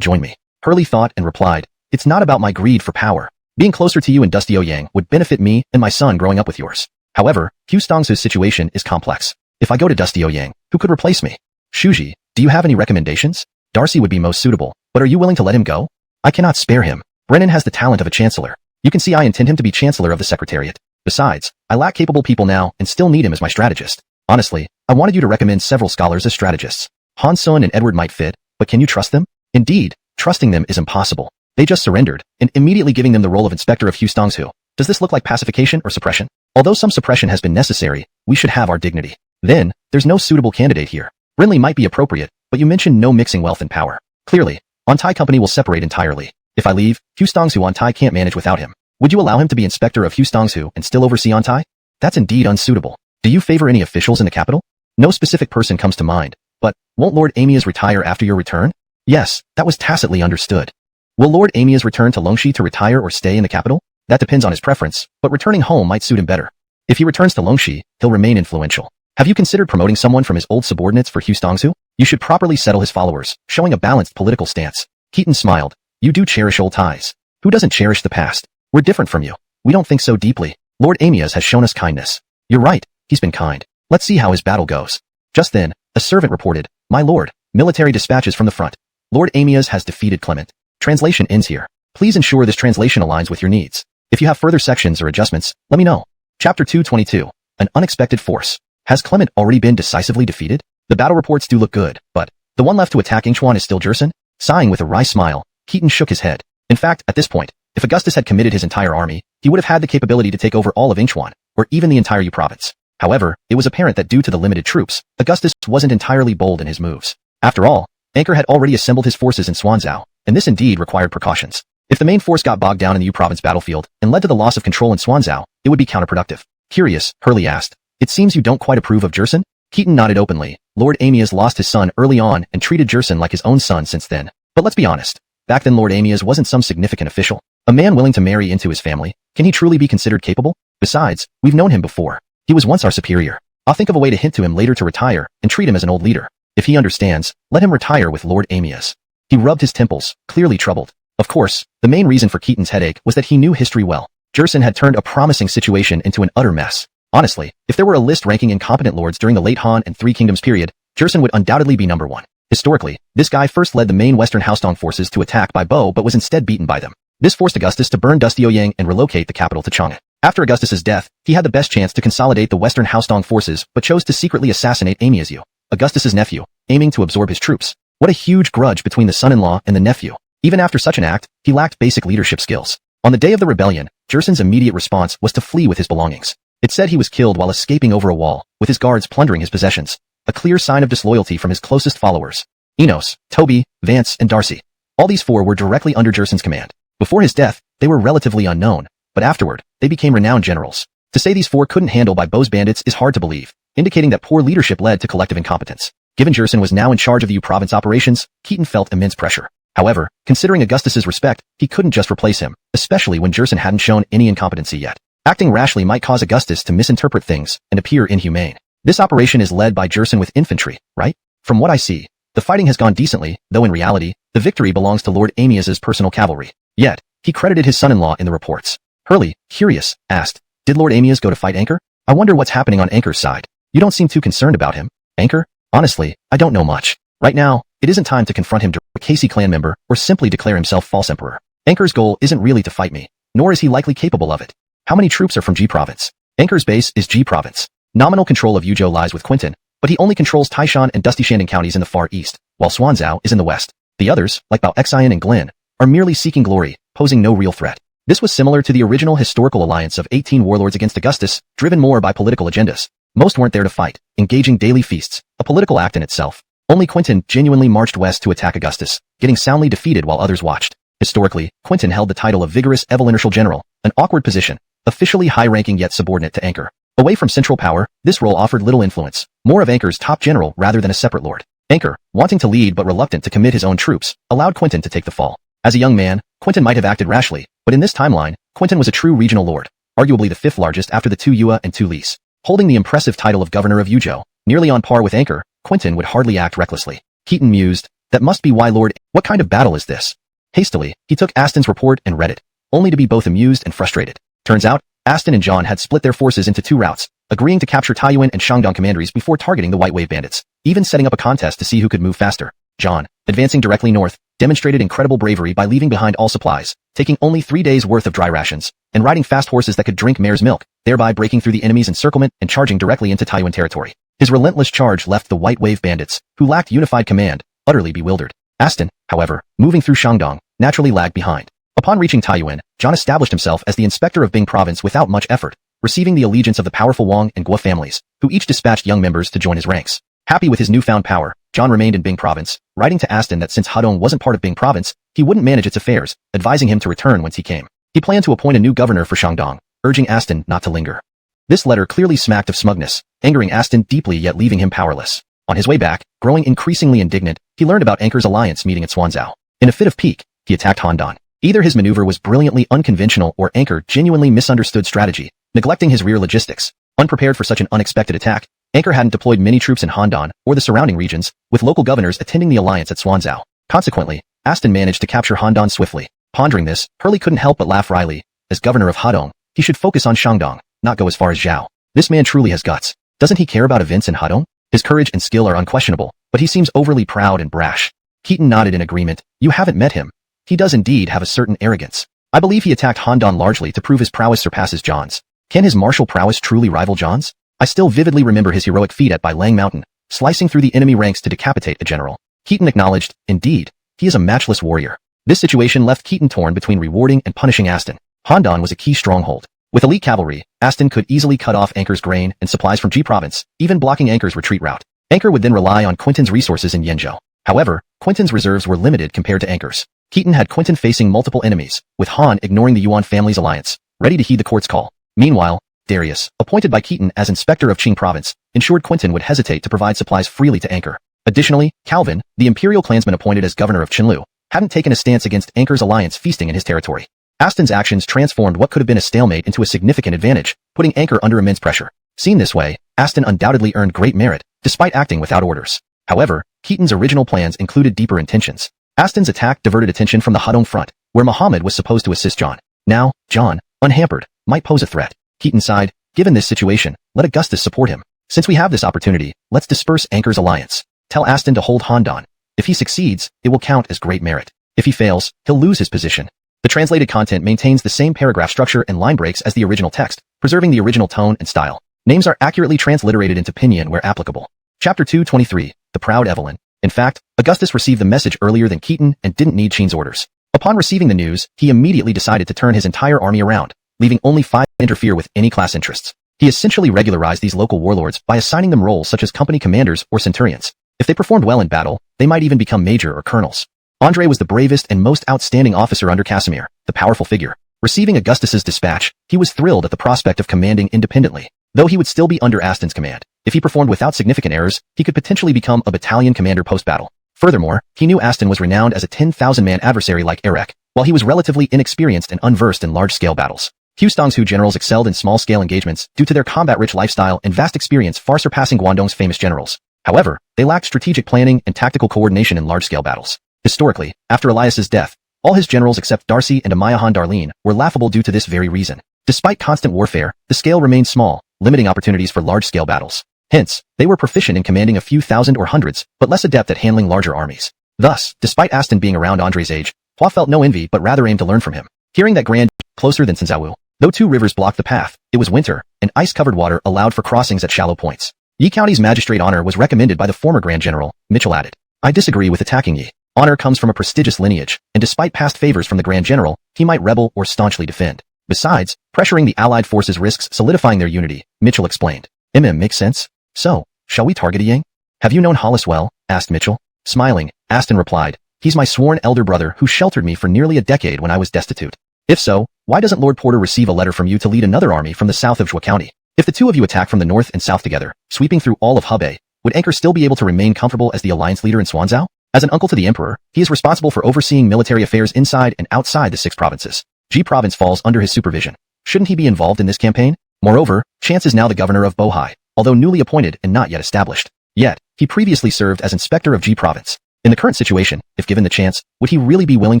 join me." Hurley thought and replied, "It's not about my greed for power. Being closer to you in Dusty Ouyang would benefit me and my son growing up with yours. However, Hu Stongsu's situation is complex. If I go to Dusty Ouyang, who could replace me? Shuji, do you have any recommendations? Darcy would be most suitable, but are you willing to let him go? I cannot spare him. Brennan has the talent of a chancellor. You can see I intend him to be chancellor of the Secretariat. Besides, I lack capable people now and still need him as my strategist. Honestly, I wanted you to recommend several scholars as strategists. Han Sun and Edward might fit, but can you trust them? Indeed, trusting them is impossible. They just surrendered, and immediately giving them the role of inspector of Hu Stongsu. Does this look like pacification or suppression? Although some suppression has been necessary, we should have our dignity. Then, there's no suitable candidate here. Brinley might be appropriate, but you mentioned no mixing wealth and power. Clearly, Ontai Company will separate entirely. If I leave, Hu Stongsu Ontai can't manage without him. Would you allow him to be inspector of Hu Stongsu and still oversee Ontai? That's indeed unsuitable. Do you favor any officials in the capital? No specific person comes to mind, but won't Lord Amias retire after your return? Yes, that was tacitly understood. Will Lord Amias return to Longxi to retire or stay in the capital? That depends on his preference, but returning home might suit him better. If he returns to Longxi, he'll remain influential. Have you considered promoting someone from his old subordinates for Hu Stongsu? You should properly settle his followers, showing a balanced political stance. Keaton smiled. You do cherish old ties. Who doesn't cherish the past? We're different from you. We don't think so deeply. Lord Amias has shown us kindness. You're right, he's been kind. Let's see how his battle goes. Just then, a servant reported, "My lord, military dispatches from the front. Lord Amias has defeated Clement." Translation ends here. Please ensure this translation aligns with your needs. If you have further sections or adjustments, let me know. Chapter 222. An unexpected force. Has Clement already been decisively defeated? The battle reports do look good, but the one left to attack Yingchuan is still Jerson? Sighing with a wry smile, Keaton shook his head. In fact, at this point, if Augustus had committed his entire army, he would have had the capability to take over all of Yingchuan, or even the entire Yu province. However, it was apparent that due to the limited troops, Augustus wasn't entirely bold in his moves. After all, Anchor had already assembled his forces in Swanzhou, and this indeed required precautions. If the main force got bogged down in the Yu province battlefield and led to the loss of control in Swanzhou, it would be counterproductive. Curious, Hurley asked. It seems you don't quite approve of Jerson? Keaton nodded openly. Lord Amias lost his son early on and treated Jerson like his own son since then. But let's be honest. Back then Lord Amias wasn't some significant official. A man willing to marry into his family. Can he truly be considered capable? Besides, we've known him before. He was once our superior. I'll think of a way to hint to him later to retire and treat him as an old leader. If he understands, let him retire with Lord Amias. He rubbed his temples, clearly troubled. Of course, the main reason for Keaton's headache was that he knew history well. Jerson had turned a promising situation into an utter mess. Honestly, if there were a list ranking incompetent lords during the late Han and Three Kingdoms period, Jerson would undoubtedly be number 1. Historically, this guy first led the main Western Haostong forces to attack by bow but was instead beaten by them. This forced Augustus to burn Dusty Ouyang and relocate the capital to Chang'an. After Augustus's death, he had the best chance to consolidate the Western Haostong forces but chose to secretly assassinate Amias Yu, Augustus's nephew, aiming to absorb his troops. What a huge grudge between the son-in-law and the nephew. Even after such an act, he lacked basic leadership skills. On the day of the rebellion, Jerson's immediate response was to flee with his belongings. It said he was killed while escaping over a wall, with his guards plundering his possessions. A clear sign of disloyalty from his closest followers. Enos, Toby, Vance, and Darcy. All these 4 were directly under Jerson's command. Before his death, they were relatively unknown, but afterward, they became renowned generals. To say these 4 couldn't handle by Bow's bandits is hard to believe, indicating that poor leadership led to collective incompetence. Given Jerson was now in charge of the Yu province operations, Keaton felt immense pressure. However, considering Augustus's respect, he couldn't just replace him, especially when Jerson hadn't shown any incompetency yet. Acting rashly might cause Augustus to misinterpret things and appear inhumane. This operation is led by Jerson with infantry, right? From what I see, the fighting has gone decently, though in reality, the victory belongs to Lord Amyas's personal cavalry. Yet, he credited his son-in-law in the reports. Hurley, curious, asked, did Lord Amyas go to fight Anchor? I wonder what's happening on Anchor's side. You don't seem too concerned about him. Anchor? Honestly, I don't know much. Right now, it isn't time to confront him to a Casey clan member or simply declare himself false emperor. Anchor's goal isn't really to fight me, nor is he likely capable of it. How many troops are from G Province? Anchor's base is G Province. Nominal control of Yuzhou lies with Quinton, but he only controls Taishan and Dusty Shandong counties in the far east, while Xuanzhou is in the west. The others, like Bao Xian and Glen, are merely seeking glory, posing no real threat. This was similar to the original historical alliance of 18 warlords against Augustus, driven more by political agendas. Most weren't there to fight, engaging daily feasts, a political act in itself. Only Quinton genuinely marched west to attack Augustus, getting soundly defeated while others watched. Historically, Quinton held the title of Vigorous Evolutionary General, an awkward position, officially high-ranking yet subordinate to Anchor. Away from central power, this role offered little influence, more of Anchor's top general rather than a separate lord. Anchor, wanting to lead but reluctant to commit his own troops, allowed Quinton to take the fall. As a young man, Quinton might have acted rashly, but in this timeline, Quinton was a true regional lord, arguably the fifth largest after the two Yue and two Lis. Holding the impressive title of governor of Yuzhou, nearly on par with Anchor, Quinton would hardly act recklessly. Keaton mused, that must be why Lord, what kind of battle is this? Hastily, he took Aston's report and read it, only to be both amused and frustrated. Turns out, Aston and John had split their forces into two routes, agreeing to capture Taiyuan and Shandong commanderies before targeting the White Wave bandits, even setting up a contest to see who could move faster. John, advancing directly north, demonstrated incredible bravery by leaving behind all supplies, taking only 3 days' worth of dry rations, and riding fast horses that could drink mare's milk, thereby breaking through the enemy's encirclement and charging directly into Taiyuan territory. His relentless charge left the White Wave bandits, who lacked unified command, utterly bewildered. Aston, however, moving through Shandong, naturally lagged behind. Upon reaching Taiyuan, John established himself as the inspector of Bing province without much effort, receiving the allegiance of the powerful Wang and Guo families, who each dispatched young members to join his ranks. Happy with his newfound power, John remained in Bing province, writing to Aston that since Hadong wasn't part of Bing province, he wouldn't manage its affairs, advising him to return whence he came. He planned to appoint a new governor for Shandong, urging Aston not to linger. This letter clearly smacked of smugness, angering Aston deeply yet leaving him powerless. On his way back, growing increasingly indignant, he learned about Anchor's alliance meeting at Xuanzhou. In a fit of pique, he attacked Han Dan. Either his maneuver was brilliantly unconventional or Anchor genuinely misunderstood strategy, neglecting his rear logistics. Unprepared for such an unexpected attack, Anchor hadn't deployed many troops in Han Dan or the surrounding regions, with local governors attending the alliance at Xuanzhou. Consequently, Aston managed to capture Han Dan swiftly. Pondering this, Hurley couldn't help but laugh wryly. As governor of Hadong, he should focus on Shandong, not go as far as Zhao. This man truly has guts. Doesn't he care about events in Hadong? His courage and skill are unquestionable, but he seems overly proud and brash. Keaton nodded in agreement. You haven't met him. He does indeed have a certain arrogance. I believe he attacked Han Dan largely to prove his prowess surpasses John's. Can his martial prowess truly rival John's? I still vividly remember his heroic feat at Bai Lang Mountain, slicing through the enemy ranks to decapitate a general. Keaton acknowledged, indeed, he is a matchless warrior. This situation left Keaton torn between rewarding and punishing Aston. Han Dan was a key stronghold. With elite cavalry, Aston could easily cut off Anchor's grain and supplies from G Province, even blocking Anchor's retreat route. Anchor would then rely on Quinton's resources in Yenzhou. However, Quinton's reserves were limited compared to Anchor's. Keaton had Quinton facing multiple enemies, with Han ignoring the Yuan family's alliance, ready to heed the court's call. Meanwhile, Darius, appointed by Keaton as inspector of Qing province, ensured Quinton would hesitate to provide supplies freely to Anchor. Additionally, Calvin, the imperial clansman appointed as governor of Qinlu, hadn't taken a stance against Anchor's alliance feasting in his territory. Aston's actions transformed what could have been a stalemate into a significant advantage, putting Anchor under immense pressure. Seen this way, Aston undoubtedly earned great merit, despite acting without orders. However, Keaton's original plans included deeper intentions. Aston's attack diverted attention from the Hadong front, where Muhammad was supposed to assist John. Now, John, unhampered, might pose a threat. Keaton sighed, given this situation, let Augustus support him. Since we have this opportunity, let's disperse Anchor's alliance. Tell Aston to hold Han Dan. If he succeeds, it will count as great merit. If he fails, he'll lose his position. The translated content maintains the same paragraph structure and line breaks as the original text, preserving the original tone and style. Names are accurately transliterated into Pinyin where applicable. Chapter 223, The Proud Evelyn. In fact, Augustus received the message earlier than Keaton and didn't need Qing's orders. Upon receiving the news, he immediately decided to turn his entire army around, leaving only 5 to interfere with any class interests. He essentially regularized these local warlords by assigning them roles such as company commanders or centurions. If they performed well in battle, they might even become major or colonels. Andre was the bravest and most outstanding officer under Casimir, the powerful figure. Receiving Augustus's dispatch, he was thrilled at the prospect of commanding independently, though he would still be under Aston's command. If he performed without significant errors, he could potentially become a battalion commander post-battle. Furthermore, he knew Aston was renowned as a 10,000-man adversary like Erek, while he was relatively inexperienced and unversed in large-scale battles. Hu Stong's generals excelled in small-scale engagements due to their combat-rich lifestyle and vast experience far surpassing Guangdong's famous generals. However, they lacked strategic planning and tactical coordination in large-scale battles. Historically, after Elias's death, all his generals except Darcy and Amayahan Darlene were laughable due to this very reason. Despite constant warfare, the scale remained small, limiting opportunities for large-scale battles. Hence, they were proficient in commanding a few thousand or hundreds, but less adept at handling larger armies. Thus, despite Aston being around Andre's age, Hua felt no envy but rather aimed to learn from him. Hearing that Grand closer than Sinzawu, though 2 rivers blocked the path, it was winter, and ice-covered water allowed for crossings at shallow points. Yi County's magistrate honor was recommended by the former Grand General, Mitchell added. I disagree with attacking Yi. Honor comes from a prestigious lineage, and despite past favors from the Grand General, he might rebel or staunchly defend. Besides, pressuring the Allied forces risks solidifying their unity, Mitchell explained. Makes sense. So, shall we target Yang? Have you known Hollis well? Asked Mitchell. Smiling, Aston replied. He's my sworn elder brother who sheltered me for nearly a decade when I was destitute. If so, why doesn't Lord Porter receive a letter from you to lead another army from the south of Zhuo County? If the two of you attack from the north and south together, sweeping through all of Hebei, would Anchor still be able to remain comfortable as the alliance leader in Swanzhou? As an uncle to the emperor, he is responsible for overseeing military affairs inside and outside the 6 provinces. Ji province falls under his supervision. Shouldn't he be involved in this campaign? Moreover, Chance is now the governor of Bohai, although newly appointed and not yet established. Yet, he previously served as inspector of Ji province. In the current situation, if given the chance, would he really be willing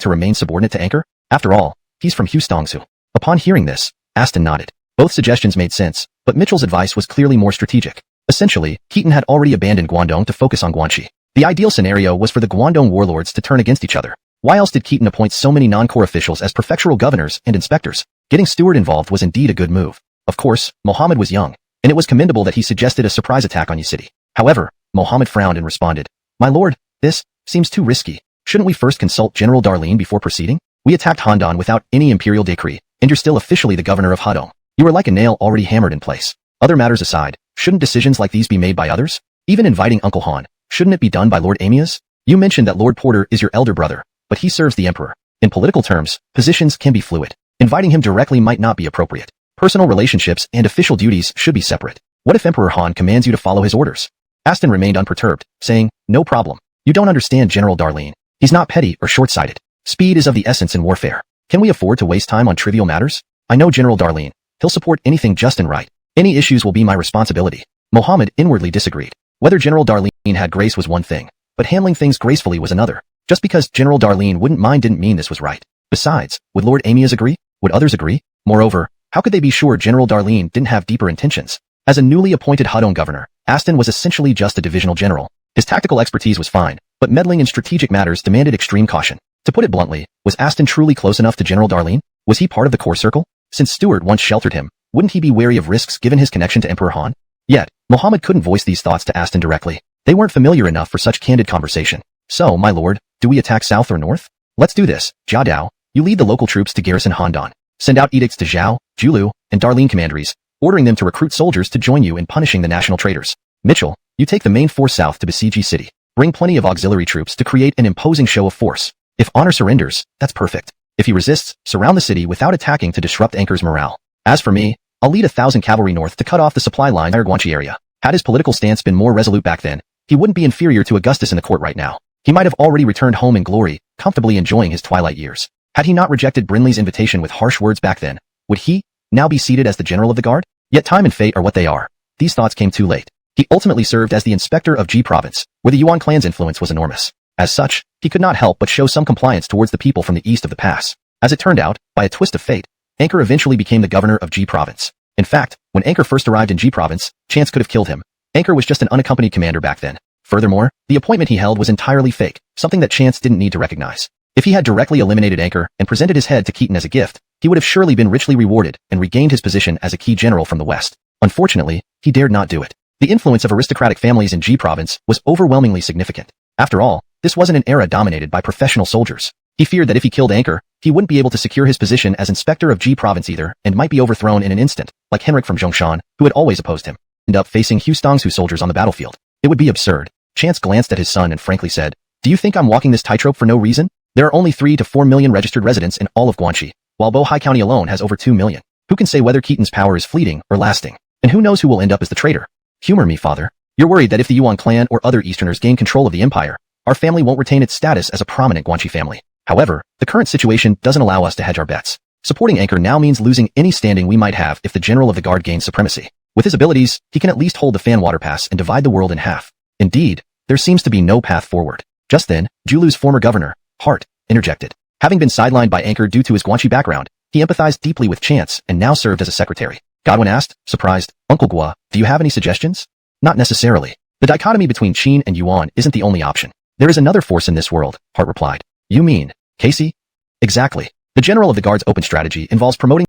to remain subordinate to Anchor? After all, he's from Hu Stongsu. Upon hearing this, Aston nodded. Both suggestions made sense, but Mitchell's advice was clearly more strategic. Essentially, Keaton had already abandoned Guangdong to focus on Guanxi. The ideal scenario was for the Guangdong warlords to turn against each other. Why else did Keaton appoint so many non-core officials as prefectural governors and inspectors? Getting Stewart involved was indeed a good move. Of course, Mohammed was young, and it was commendable that he suggested a surprise attack on Yi City. However, Mohammed frowned and responded, My lord, this seems too risky. Shouldn't we first consult General Darlene before proceeding? We attacked Handan without any imperial decree, and you're still officially the governor of Hedong. You are like a nail already hammered in place. Other matters aside, shouldn't decisions like these be made by others? Even inviting Uncle Han, shouldn't it be done by Lord Amias? You mentioned that Lord Porter is your elder brother, but he serves the emperor. In political terms, positions can be fluid. Inviting him directly might not be appropriate. Personal relationships and official duties should be separate. What if Emperor Han commands you to follow his orders? Aston remained unperturbed, saying, No problem. You don't understand General Darlene. He's not petty or short-sighted. Speed is of the essence in warfare. Can we afford to waste time on trivial matters? I know General Darlene. He'll support anything just and right. Any issues will be my responsibility. Mohammed inwardly disagreed. Whether General Darlene had grace was one thing, but handling things gracefully was another. Just because General Darlene wouldn't mind didn't mean this was right. Besides, would Lord Amias agree? Would others agree? Moreover, how could they be sure General Darlene didn't have deeper intentions? As a newly appointed Hedong governor, Aston was essentially just a divisional general. His tactical expertise was fine, but meddling in strategic matters demanded extreme caution. To put it bluntly, was Aston truly close enough to General Darlene? Was he part of the core circle? Since Stewart once sheltered him, wouldn't he be wary of risks given his connection to Emperor Han? Yet, Mohammed couldn't voice these thoughts to Aston directly. They weren't familiar enough for such candid conversation. So, my lord, do we attack south or north? Let's do this. Jia Dao, you lead the local troops to garrison Handan. Send out edicts to Zhao, Julu, and Darlene commanderies, ordering them to recruit soldiers to join you in punishing the national traitors. Mitchell, you take the main force south to besiege Yi City. Bring plenty of auxiliary troops to create an imposing show of force. If Honor surrenders, that's perfect. If he resists, surround the city without attacking to disrupt Anchor's morale. As for me, I'll lead 1,000 cavalry north to cut off the supply line in the Guanxi area. Had his political stance been more resolute back then, he wouldn't be inferior to Augustus in the court right now. He might have already returned home in glory, comfortably enjoying his twilight years. Had he not rejected Brinley's invitation with harsh words back then, would he now be seated as the general of the guard? Yet time and fate are what they are. These thoughts came too late. He ultimately served as the inspector of Ji province, where the Yuan clan's influence was enormous. As such, he could not help but show some compliance towards the people from the east of the pass. As it turned out, by a twist of fate, Anchor eventually became the governor of Ji province. In fact, when Anchor first arrived in Ji province, Chance could have killed him. Anchor was just an unaccompanied commander back then. Furthermore, the appointment he held was entirely fake, something that Chance didn't need to recognize. If he had directly eliminated Anchor and presented his head to Keaton as a gift, he would have surely been richly rewarded and regained his position as a key general from the west. Unfortunately, he dared not do it. The influence of aristocratic families in Ji province was overwhelmingly significant. After all, this wasn't an era dominated by professional soldiers. He feared that if he killed Anchor, he wouldn't be able to secure his position as inspector of Ji province either and might be overthrown in an instant, like Henrik from Zhongshan, who had always opposed him, end up facing Hu Stongsu soldiers on the battlefield. It would be absurd. Chance glanced at his son and frankly said, Do you think I'm walking this tightrope for no reason? There are only 3 to 4 million registered residents in all of Guanxi, while Bohai County alone has over 2 million. Who can say whether Keaton's power is fleeting or lasting? And who knows who will end up as the traitor? Humor me, father. You're worried that if the Yuan clan or other Easterners gain control of the empire, our family won't retain its status as a prominent Guanxi family. However, the current situation doesn't allow us to hedge our bets. Supporting Anchor now means losing any standing we might have if the General of the Guard gains supremacy. With his abilities, he can at least hold the Fan Water Pass and divide the world in half. Indeed, there seems to be no path forward. Just then, Julu's former governor, Hart, interjected. Having been sidelined by Anchor due to his Guan Yu background, he empathized deeply with Chance and now served as a secretary. Godwin asked, surprised, Uncle Gua, do you have any suggestions? Not necessarily. The dichotomy between Qin and Yuan isn't the only option. There is another force in this world, Hart replied. You mean, Casey? Exactly. The General of the Guard's open strategy involves promoting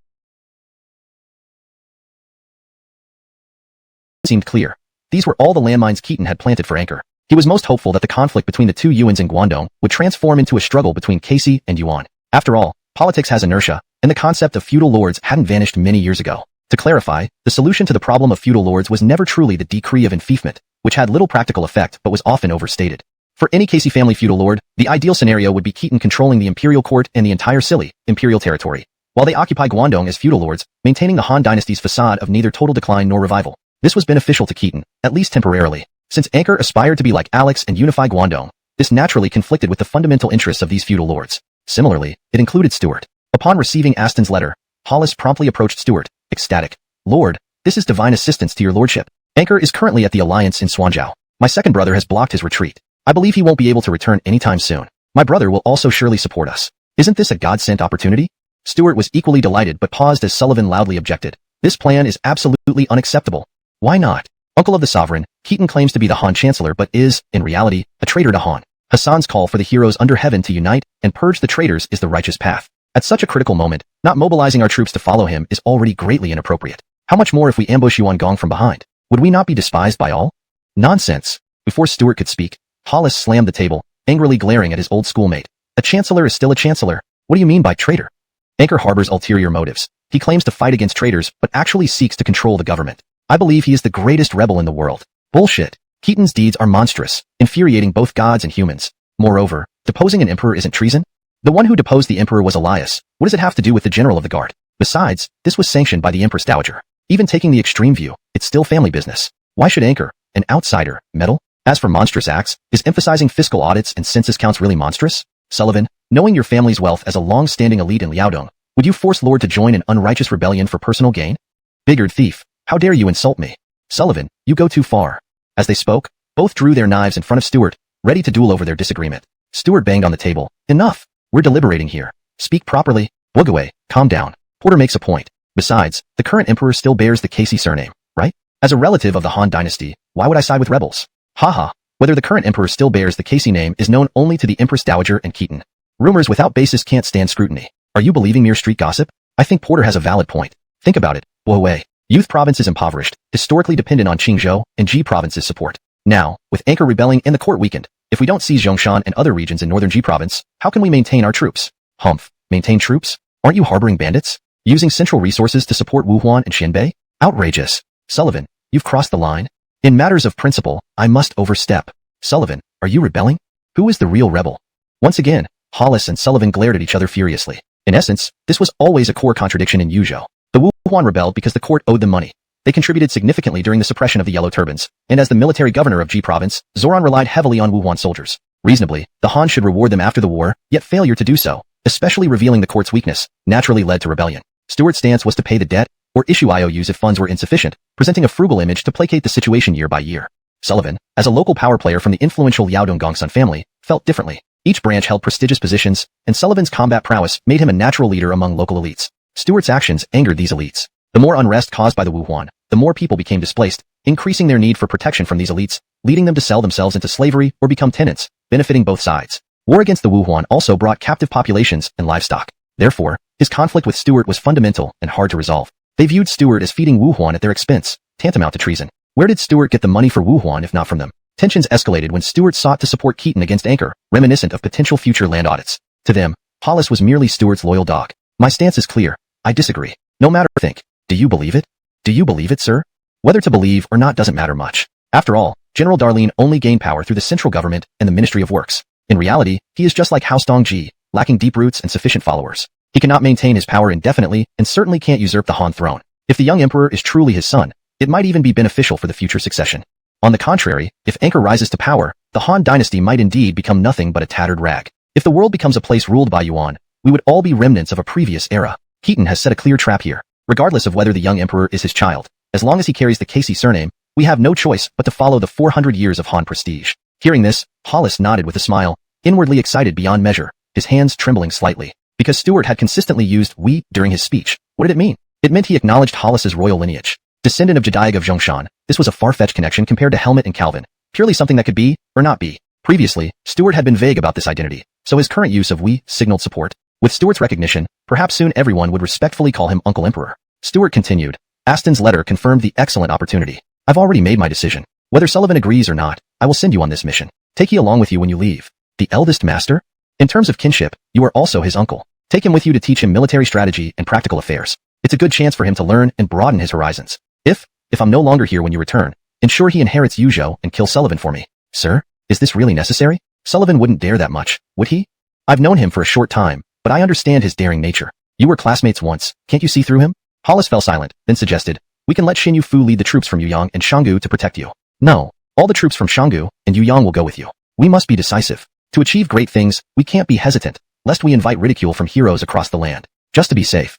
seemed clear. These were all the landmines Keaton had planted for Anchor. He was most hopeful that the conflict between the two Yuans in Guangdong would transform into a struggle between Casey and Yuan. After all, politics has inertia, and the concept of feudal lords hadn't vanished many years ago. To clarify, the solution to the problem of feudal lords was never truly the decree of enfeoffment, which had little practical effect but was often overstated. For any Casey family feudal lord, the ideal scenario would be Keaton controlling the imperial court and the entire Sili, imperial territory, while they occupy Guangdong as feudal lords, maintaining the Han Dynasty's facade of neither total decline nor revival. This was beneficial to Keaton, at least temporarily. Since Anchor aspired to be like Alex and unify Guangdong, this naturally conflicted with the fundamental interests of these feudal lords. Similarly, it included Stuart. Upon receiving Aston's letter, Hollis promptly approached Stuart, ecstatic. Lord, this is divine assistance to your lordship. Anchor is currently at the Alliance in Swanzhou. My second brother has blocked his retreat. I believe he won't be able to return anytime soon. My brother will also surely support us. Isn't this a God-sent opportunity? Stuart was equally delighted but paused as Sullivan loudly objected. This plan is absolutely unacceptable. Why not? Uncle of the Sovereign, Keaton claims to be the Han Chancellor but is, in reality, a traitor to Han. Hassan's call for the heroes under heaven to unite and purge the traitors is the righteous path. At such a critical moment, not mobilizing our troops to follow him is already greatly inappropriate. How much more if we ambush Yuan Gong from behind? Would we not be despised by all? Nonsense. Before Stuart could speak, Hollis slammed the table, angrily glaring at his old schoolmate. A chancellor is still a chancellor. What do you mean by traitor? Anchor harbors ulterior motives. He claims to fight against traitors, but actually seeks to control the government. I believe he is the greatest rebel in the world. Bullshit. Keaton's deeds are monstrous, infuriating both gods and humans. Moreover, deposing an emperor isn't treason? The one who deposed the emperor was Elias. What does it have to do with the General of the Guard? Besides, this was sanctioned by the Empress Dowager. Even taking the extreme view, it's still family business. Why should Anchor, an outsider, meddle? As for monstrous acts, is emphasizing fiscal audits and census counts really monstrous? Sullivan, knowing your family's wealth as a long-standing elite in Liaodong, would you force Lord to join an unrighteous rebellion for personal gain? Biggered thief, how dare you insult me? Sullivan, you go too far. As they spoke, both drew their knives in front of Stuart, ready to duel over their disagreement. Stuart banged on the table. Enough. We're deliberating here. Speak properly. Wugaway, calm down. Porter makes a point. Besides, the current emperor still bears the Casey surname, right? As a relative of the Han Dynasty, why would I side with rebels? Haha. Whether the current emperor still bears the Casey name is known only to the Empress Dowager and Keaton. Rumors without basis can't stand scrutiny. Are you believing mere street gossip? I think Porter has a valid point. Think about it. Wei. Youth province is impoverished, historically dependent on Qingzhou and Ji province's support. Now, with Anchor rebelling and the court weakened, if we don't seize Zhongshan and other regions in northern Ji province, how can we maintain our troops? Humph. Maintain troops? Aren't you harboring bandits? Using central resources to support Wuhuan and Xianbei? Outrageous. Sullivan, you've crossed the line. In matters of principle, I must overstep. Sullivan, are you rebelling? Who is the real rebel? Once again, Hollis and Sullivan glared at each other furiously. In essence, this was always a core contradiction in Yuzhou. The Wuhuan rebelled because the court owed them money. They contributed significantly during the suppression of the Yellow Turbans, and as the military governor of Ji province, Zoran relied heavily on Wuhuan soldiers. Reasonably, the Han should reward them after the war, yet failure to do so, especially revealing the court's weakness, naturally led to rebellion. Stuart's stance was to pay the debt, or issue IOUs if funds were insufficient, presenting a frugal image to placate the situation year by year. Sullivan, as a local power player from the influential Liaodong Gongsun family, felt differently. Each branch held prestigious positions, and Sullivan's combat prowess made him a natural leader among local elites. Stuart's actions angered these elites. The more unrest caused by the Wuhuan, the more people became displaced, increasing their need for protection from these elites, leading them to sell themselves into slavery or become tenants, benefiting both sides. War against the Wuhuan also brought captive populations and livestock. Therefore, his conflict with Stuart was fundamental and hard to resolve. They viewed Stuart as feeding Wuhuan at their expense, tantamount to treason. Where did Stuart get the money for Wuhuan if not from them? Tensions escalated when Stuart sought to support Keaton against Anchor, reminiscent of potential future land audits. To them, Hollis was merely Stuart's loyal dog. My stance is clear. I disagree. No matter what you think. Do you believe it? Do you believe it, sir? Whether to believe or not doesn't matter much. After all, General Darlene only gained power through the central government and the Ministry of Works. In reality, he is just like House Dongji, lacking deep roots and sufficient followers. He cannot maintain his power indefinitely and certainly can't usurp the Han throne. If the young emperor is truly his son, it might even be beneficial for the future succession. On the contrary, if Anchor rises to power, the Han Dynasty might indeed become nothing but a tattered rag. If the world becomes a place ruled by Yuan, we would all be remnants of a previous era. Keaton has set a clear trap here. Regardless of whether the young emperor is his child, as long as he carries the Casey surname, we have no choice but to follow the 400 years of Han prestige. Hearing this, Hollis nodded with a smile, inwardly excited beyond measure, his hands trembling slightly. Because Stuart had consistently used we during his speech, what did it mean? It meant he acknowledged Hollis's royal lineage. Descendant of Jediag of Zhongshan, this was a far-fetched connection compared to Helmut and Calvin, purely something that could be, or not be. Previously, Stuart had been vague about this identity, so his current use of we signaled support. With Stuart's recognition, perhaps soon everyone would respectfully call him Uncle Emperor. Stuart continued. Aston's letter confirmed the excellent opportunity. I've already made my decision. Whether Sullivan agrees or not, I will send you on this mission. Take he along with you when you leave. The eldest master? In terms of kinship, you are also his uncle. Take him with you to teach him military strategy and practical affairs. It's a good chance for him to learn and broaden his horizons. If I'm no longer here when you return, ensure he inherits Yuzhou and kill Sullivan for me. Sir, is this really necessary? Sullivan wouldn't dare that much, would he? I've known him for a short time, but I understand his daring nature. You were classmates once, can't you see through him? Hollis fell silent, then suggested, we can let Xin Yu Fu lead the troops from Yuyang and Shanggu to protect you. No, all the troops from Shanggu and Yuyang will go with you. We must be decisive. To achieve great things, we can't be hesitant, lest we invite ridicule from heroes across the land. Just to be safe.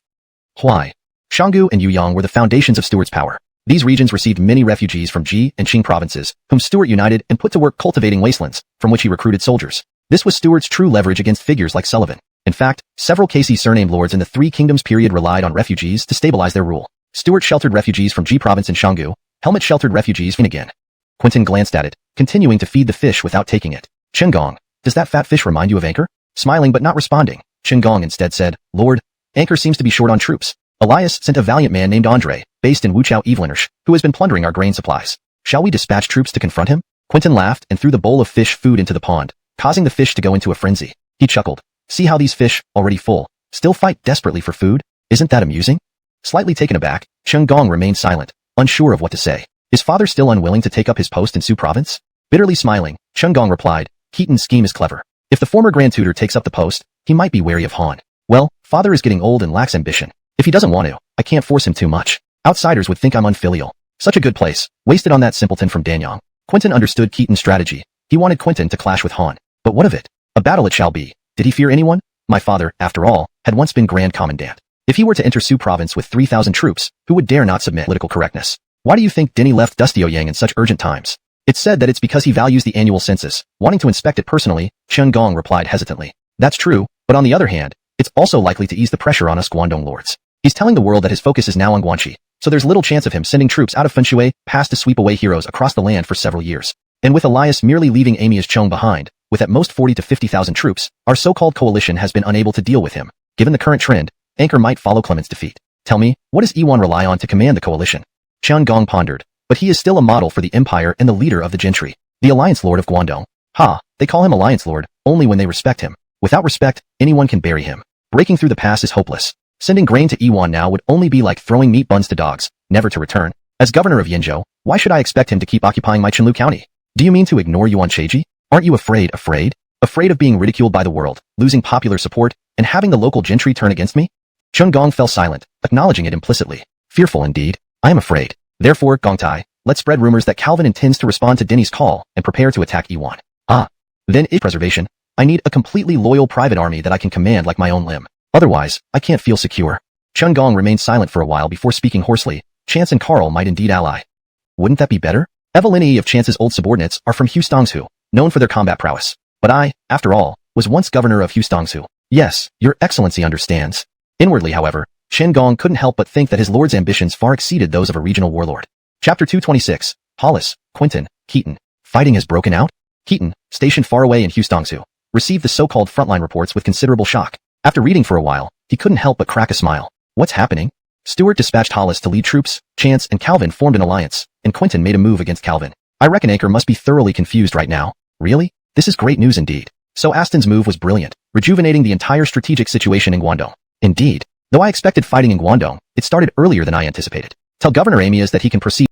Why? Shanggu and Yuyang were the foundations of Stuart's power. These regions received many refugees from Ji and Qing provinces, whom Stuart united and put to work cultivating wastelands, from which he recruited soldiers. This was Stuart's true leverage against figures like Sullivan. In fact, several Casey surnamed lords in the Three Kingdoms period relied on refugees to stabilize their rule. Stuart sheltered refugees from Ji province and Shanggu. Helmut sheltered refugees from again. Quentin glanced at it, continuing to feed the fish without taking it. Qingong, does that fat fish remind you of Anchor? Smiling but not responding, Qingong instead said, Lord, Anchor seems to be short on troops. Elias sent a valiant man named Andre, based in Wuchao Evelyners, who has been plundering our grain supplies. Shall we dispatch troops to confront him? Quentin laughed and threw the bowl of fish food into the pond, causing the fish to go into a frenzy. He chuckled. See how these fish, already full, still fight desperately for food? Isn't that amusing? Slightly taken aback, Qingong remained silent, unsure of what to say. Is father still unwilling to take up his post in Su province? Bitterly smiling, Qingong replied, Keaton's scheme is clever. If the former Grand Tutor takes up the post, he might be wary of Han. Well, father is getting old and lacks ambition. If he doesn't want to, I can't force him too much. Outsiders would think I'm unfilial. Such a good place, wasted on that simpleton from Danyang. Quentin understood Keaton's strategy. He wanted Quentin to clash with Han. But what of it? A battle it shall be. Did he fear anyone? My father, after all, had once been Grand Commandant. If he were to enter Su province with 3,000 troops, who would dare not submit political correctness? Why do you think Denny left Dustioyang in such urgent times? It's said that it's because he values the annual census, wanting to inspect it personally, Qingong replied hesitantly. That's true, but on the other hand, it's also likely to ease the pressure on us Guangdong lords. He's telling the world that his focus is now on Guanxi, so there's little chance of him sending troops out of Fenshui past to sweep away heroes across the land for several years. And with Elias merely leaving Amias Chong behind, with at most 40 to 50,000 troops, our so-called coalition has been unable to deal with him. Given the current trend, Anchor might follow Clement's defeat. Tell me, what does Iwan rely on to command the coalition? Qingong pondered. But he is still a model for the empire and the leader of the gentry. The Alliance Lord of Guangdong. Ha, they call him Alliance Lord, only when they respect him. Without respect, anyone can bury him. Breaking through the pass is hopeless. Sending grain to Iwan now would only be like throwing meat buns to dogs, never to return. As governor of Yenzhou, why should I expect him to keep occupying my Chenlu County? Do you mean to ignore Yuan Cheiji? Aren't you afraid? Afraid of being ridiculed by the world, losing popular support, and having the local gentry turn against me? Qingong fell silent, acknowledging it implicitly. Fearful indeed. I am afraid. Therefore, Gongtai, let's spread rumors that Calvin intends to respond to Denny's call and prepare to attack Iwan. Then preservation. I need a completely loyal private army that I can command like my own limb. Otherwise, I can't feel secure. Qingong remained silent for a while before speaking hoarsely. Chance and Carl might indeed ally. Wouldn't that be better? Evelyn of Chance's old subordinates are from Hustongsu, known for their combat prowess. But I, after all, was once governor of Hustongsu. Yes, your excellency understands. Inwardly, however, Qingong couldn't help but think that his lord's ambitions far exceeded those of a regional warlord. Chapter 226. Hollis, Quentin, Keaton. Fighting has broken out? Keaton, stationed far away in Hustongsu, received the so-called frontline reports with considerable shock. After reading for a while, he couldn't help but crack a smile. What's happening? Stuart dispatched Hollis to lead troops, Chance and Calvin formed an alliance, and Quentin made a move against Calvin. I reckon Anchor must be thoroughly confused right now. Really? This is great news indeed. So Aston's move was brilliant, rejuvenating the entire strategic situation in Guangdong. Indeed. Though I expected fighting in Guangdong, it started earlier than I anticipated. Tell Governor Amias that he can proceed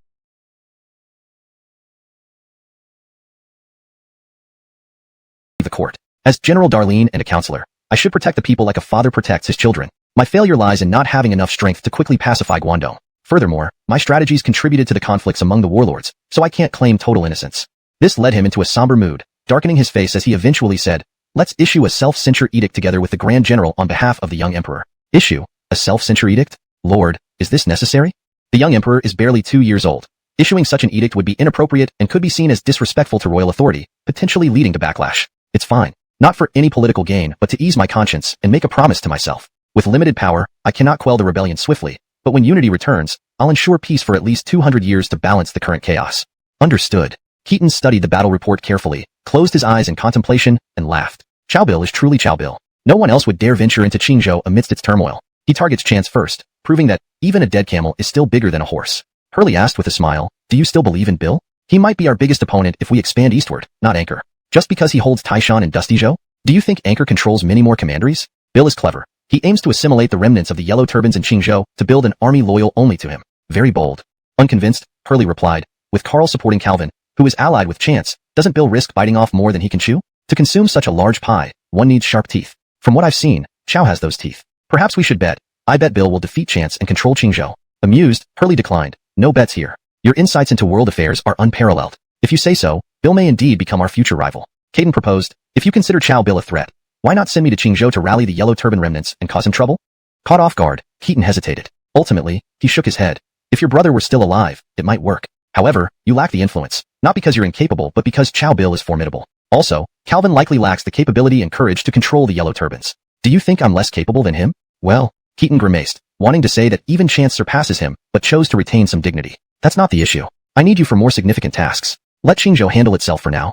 the court. As General Darlene and a counselor, I should protect the people like a father protects his children. My failure lies in not having enough strength to quickly pacify Guangdong. Furthermore, my strategies contributed to the conflicts among the warlords, so I can't claim total innocence. This led him into a somber mood, darkening his face as he eventually said, let's issue a self-censure edict together with the Grand General on behalf of the young emperor. Issue? A self-censure edict? Lord, is this necessary? The young emperor is barely 2 years old. Issuing such an edict would be inappropriate and could be seen as disrespectful to royal authority, potentially leading to backlash. It's fine. Not for any political gain, but to ease my conscience and make a promise to myself. With limited power, I cannot quell the rebellion swiftly, but when unity returns, I'll ensure peace for at least 200 years to balance the current chaos. Understood. Keaton studied the battle report carefully, closed his eyes in contemplation, and laughed. Cao Cao is truly Cao Cao. No one else would dare venture into Qingzhou amidst its turmoil. He targets chance first, proving that even a dead camel is still bigger than a horse. Hurley asked with a smile, do you still believe in Bill? He might be our biggest opponent if we expand eastward, not Anchor. Just because he holds Taishan and Dustizhou? Do you think Anchor controls many more commanderies? Bill is clever. He aims to assimilate the remnants of the yellow turbans in Qingzhou to build an army loyal only to him. Very bold. Unconvinced, Hurley replied, with Carl supporting Calvin, who is allied with Chance, doesn't Bill risk biting off more than he can chew? To consume such a large pie, one needs sharp teeth. From what I've seen, Cao has those teeth. Perhaps we should bet. I bet Bill will defeat Chance and control Qingzhou. Amused, Hurley declined. No bets here. Your insights into world affairs are unparalleled. If you say so, Bill may indeed become our future rival. Caden proposed, if you consider Cao Bill a threat, why not send me to Qingzhou to rally the yellow turban remnants and cause him trouble? Caught off guard, Keaton hesitated. Ultimately, he shook his head. If your brother were still alive, it might work. However, you lack the influence, not because you're incapable but because Cao Bill is formidable. Also, Calvin likely lacks the capability and courage to control the yellow turbans. Do you think I'm less capable than him? Well, Keaton grimaced, wanting to say that even Chance surpasses him, but chose to retain some dignity. That's not the issue. I need you for more significant tasks. Let Qingzhou handle itself for now.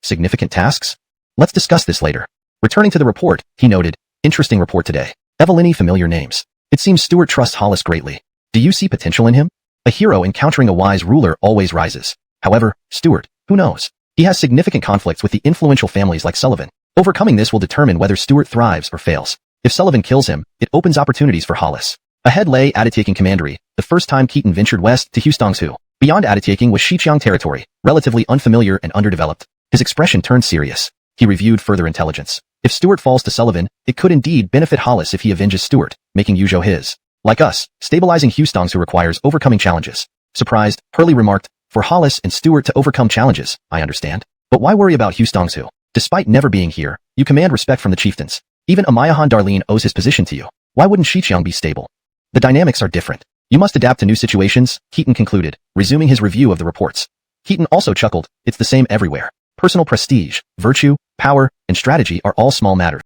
Significant tasks? Let's discuss this later. Returning to the report, he noted, interesting report today. Evelini familiar names. It seems Stuart trusts Hollis greatly. Do you see potential in him? A hero encountering a wise ruler always rises. However, Stuart, who knows? He has significant conflicts with the influential families like Sullivan. Overcoming this will determine whether Stuart thrives or fails. If Sullivan kills him, it opens opportunities for Hollis. Ahead lay Atitaking Commandery, the first time Keaton ventured west to Hustongsu. Beyond Atitaking was Xiqiang territory, relatively unfamiliar and underdeveloped. His expression turned serious. He reviewed further intelligence. If Stuart falls to Sullivan, it could indeed benefit Hollis if he avenges Stuart, making Yuzhou his. Like us, stabilizing Hustongsu requires overcoming challenges. Surprised, Hurley remarked, for Hollis and Stuart to overcome challenges, I understand. But why worry about Hustongsu? Despite never being here, you command respect from the chieftains. Even Amayahan Darlene owes his position to you. Why wouldn't Xiqiang be stable? The dynamics are different. You must adapt to new situations, Keaton concluded, resuming his review of the reports. Keaton also chuckled, it's the same everywhere. Personal prestige, virtue, power, and strategy are all small matters.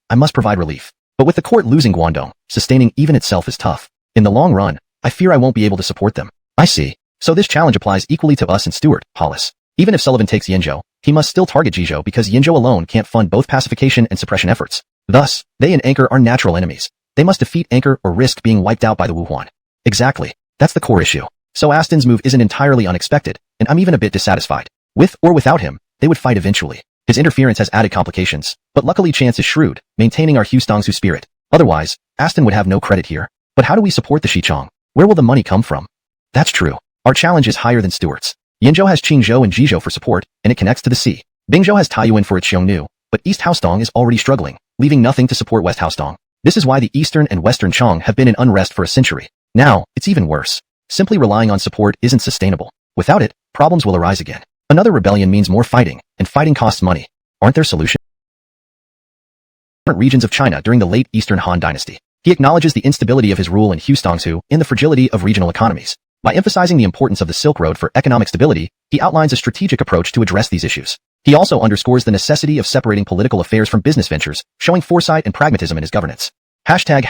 I must provide relief. But with the court losing Guangdong, sustaining even itself is tough. In the long run, I fear I won't be able to support them. I see. So this challenge applies equally to us and Stuart, Hollis. Even if Sullivan takes Yinzhou, he must still target Jizhou because Yinzhou alone can't fund both pacification and suppression efforts. Thus, they and Anchor are natural enemies. They must defeat Anchor or risk being wiped out by the Wuhuan. Exactly. That's the core issue. So Aston's move isn't entirely unexpected, and I'm even a bit dissatisfied. With or without him, they would fight eventually. His interference has added complications, but luckily Chance is shrewd, maintaining our Hustongsu spirit. Otherwise, Aston would have no credit here. But how do we support the Xiqiang? Where will the money come from? That's true. Our challenge is higher than Stuart's. Yinzhou has Qingzhou and Jizhou for support, and it connects to the sea. Bingzhou has Taiyuan for its Xiongnu, but East Haostong is already struggling, leaving nothing to support West Haostong. This is why the Eastern and Western Chong have been in unrest for a century. Now, it's even worse. Simply relying on support isn't sustainable. Without it, problems will arise again. Another rebellion means more fighting, and fighting costs money. Aren't there solutions? Different regions of China during the late Eastern Han Dynasty. He acknowledges the instability of his rule in Hustongsu and the fragility of regional economies. By emphasizing the importance of the Silk Road for economic stability, he outlines a strategic approach to address these issues. He also underscores the necessity of separating political affairs from business ventures, showing foresight and pragmatism in his governance. Chapter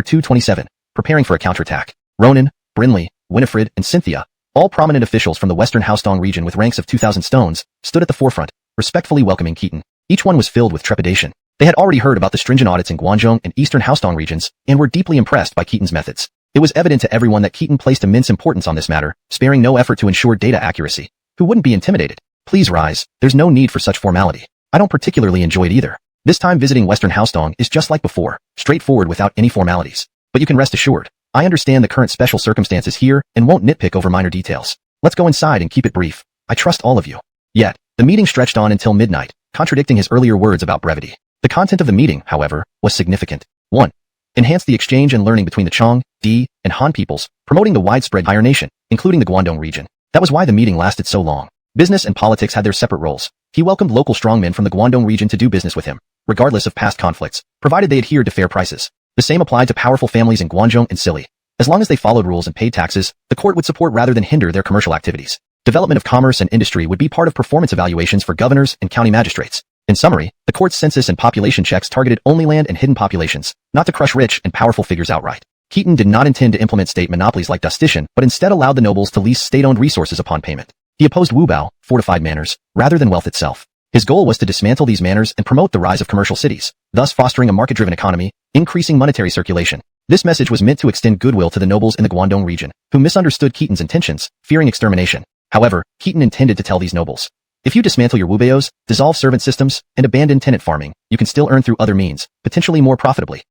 227. Preparing for a counterattack. Ronan, Brinley, Winifred, and Cynthia, all prominent officials from the Western Haostong region with ranks of 2,000 stones, stood at the forefront, respectfully welcoming Keaton. Each one was filled with trepidation. They had already heard about the stringent audits in Guangzhou and Eastern Haostong regions, and were deeply impressed by Keaton's methods. It was evident to everyone that Keaton placed immense importance on this matter, sparing no effort to ensure data accuracy. Who wouldn't be intimidated? Please rise, there's no need for such formality. I don't particularly enjoy it either. This time visiting Western Haostong is just like before, straightforward without any formalities. But you can rest assured, I understand the current special circumstances here and won't nitpick over minor details. Let's go inside and keep it brief. I trust all of you. Yet, the meeting stretched on until midnight, contradicting his earlier words about brevity. The content of the meeting, however, was significant. 1. Enhance the exchange and learning between the Chong, Di, and Han peoples, promoting the widespread higher nation, including the Guangdong region. That was why the meeting lasted so long. Business and politics had their separate roles. He welcomed local strongmen from the Guangdong region to do business with him, regardless of past conflicts, provided they adhered to fair prices. The same applied to powerful families in Guangzhou and Sili. As long as they followed rules and paid taxes, the court would support rather than hinder their commercial activities. Development of commerce and industry would be part of performance evaluations for governors and county magistrates. In summary, the court's census and population checks targeted only land and hidden populations, not to crush rich and powerful figures outright. Keaton did not intend to implement state monopolies like Dustitian, but instead allowed the nobles to lease state-owned resources upon payment. He opposed Wubao, fortified manors, rather than wealth itself. His goal was to dismantle these manors and promote the rise of commercial cities, thus fostering a market-driven economy, increasing monetary circulation. This message was meant to extend goodwill to the nobles in the Guangdong region, who misunderstood Keaton's intentions, fearing extermination. However, Keaton intended to tell these nobles, if you dismantle your wubeos, dissolve servant systems, and abandon tenant farming, you can still earn through other means, potentially more profitably.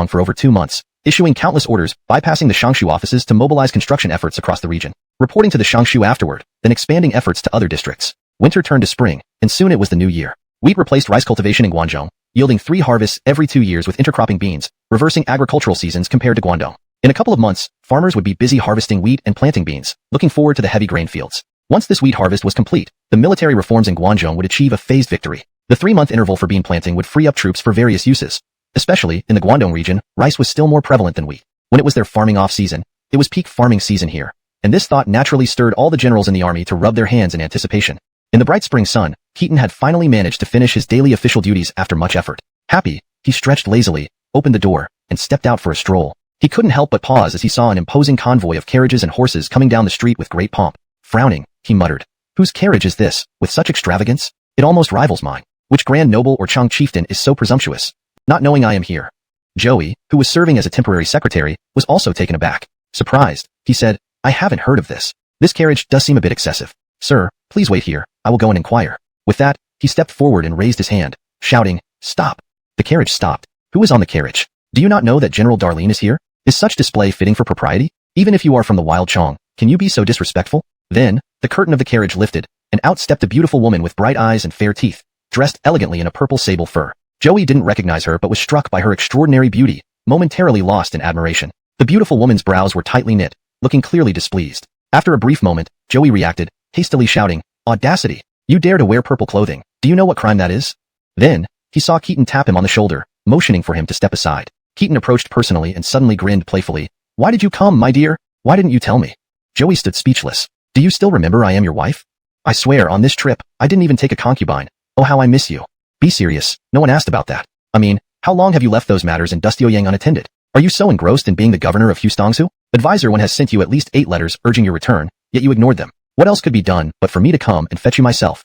For over 2 months, issuing countless orders, bypassing the Shangshu offices to mobilize construction efforts across the region, reporting to the Shangshu afterward, then expanding efforts to other districts. Winter turned to spring, and soon it was the new year. Wheat replaced rice cultivation in Guangzhou, yielding 3 harvests every 2 years with intercropping beans, reversing agricultural seasons compared to Guangdong. In a couple of months, farmers would be busy harvesting wheat and planting beans, looking forward to the heavy grain fields. Once this wheat harvest was complete, the military reforms in Guangzhou would achieve a phased victory. The 3-month interval for bean planting would free up troops for various uses. Especially, in the Guangdong region, rice was still more prevalent than wheat. When it was their farming off-season, it was peak farming season here. And this thought naturally stirred all the generals in the army to rub their hands in anticipation. In the bright spring sun, Keaton had finally managed to finish his daily official duties after much effort. Happy, he stretched lazily, opened the door, and stepped out for a stroll. He couldn't help but pause as he saw an imposing convoy of carriages and horses coming down the street with great pomp. Frowning, he muttered, "Whose carriage is this, with such extravagance? It almost rivals mine. Which grand noble or Chang chieftain is so presumptuous? Not knowing I am here." Joey, who was serving as a temporary secretary, was also taken aback. Surprised, he said, "I haven't heard of this. This carriage does seem a bit excessive. Sir, please wait here, I will go and inquire." With that, he stepped forward and raised his hand, shouting, "Stop!" The carriage stopped. Who is on the carriage? Do you not know that General Darlene is here? Is such display fitting for propriety? Even if you are from the Wild Chong, can you be so disrespectful? Then, the curtain of the carriage lifted, and out stepped a beautiful woman with bright eyes and fair teeth, dressed elegantly in a purple sable fur. Joey didn't recognize her but was struck by her extraordinary beauty, momentarily lost in admiration. The beautiful woman's brows were tightly knit, looking clearly displeased. After a brief moment, Joey reacted, hastily shouting, "Audacity! You dare to wear purple clothing, do you know what crime that is?" Then, he saw Keaton tap him on the shoulder, motioning for him to step aside. Keaton approached personally and suddenly grinned playfully. "Why did you come, my dear? Why didn't you tell me?" Joey stood speechless. "Do you still remember I am your wife? I swear on this trip, I didn't even take a concubine. Oh, how I miss you." "Be serious, no one asked about that. I mean, how long have you left those matters in Dustioyang unattended? Are you so engrossed in being the governor of Hustongsu? Advisor one has sent you at least 8 letters urging your return, yet you ignored them. What else could be done but for me to come and fetch you myself?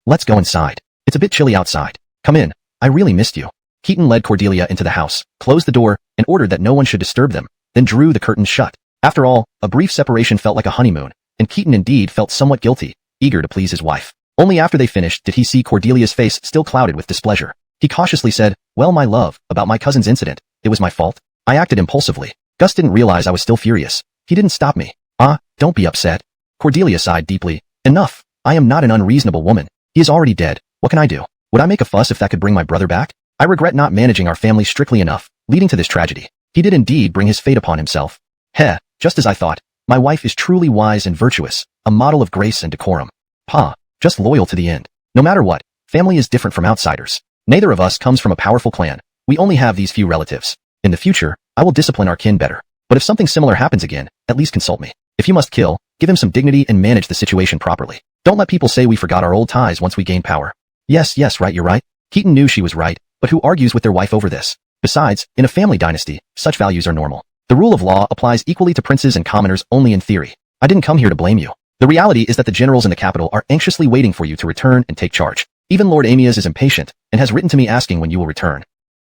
Let's go inside. It's a bit chilly outside. Come in. I really missed you." Keaton led Cordelia into the house, closed the door, and ordered that no one should disturb them, then drew the curtains shut. After all, a brief separation felt like a honeymoon, and Keaton indeed felt somewhat guilty, eager to please his wife. Only after they finished did he see Cordelia's face still clouded with displeasure. He cautiously said, "Well, my love, about my cousin's incident, it was my fault. I acted impulsively. Gus didn't realize I was still furious. He didn't stop me." "Ah, don't be upset." Cordelia sighed deeply. "Enough. I am not an unreasonable woman. He is already dead. What can I do? Would I make a fuss if that could bring my brother back? I regret not managing our family strictly enough, leading to this tragedy. He did indeed bring his fate upon himself. Heh, just as I thought. My wife is truly wise and virtuous, a model of grace and decorum. Pa, just loyal to the end. No matter what, family is different from outsiders. Neither of us comes from a powerful clan. We only have these few relatives. In the future, I will discipline our kin better. But if something similar happens again, at least consult me. If you must kill, give him some dignity and manage the situation properly. Don't let people say we forgot our old ties once we gain power." Yes, right, you're right. Keaton knew she was right, but who argues with their wife over this? Besides, in a family dynasty, such values are normal. The rule of law applies equally to princes and commoners only in theory. I didn't come here to blame you. The reality is that the generals in the capital are anxiously waiting for you to return and take charge. Even Lord Amias is impatient, and has written to me asking when you will return.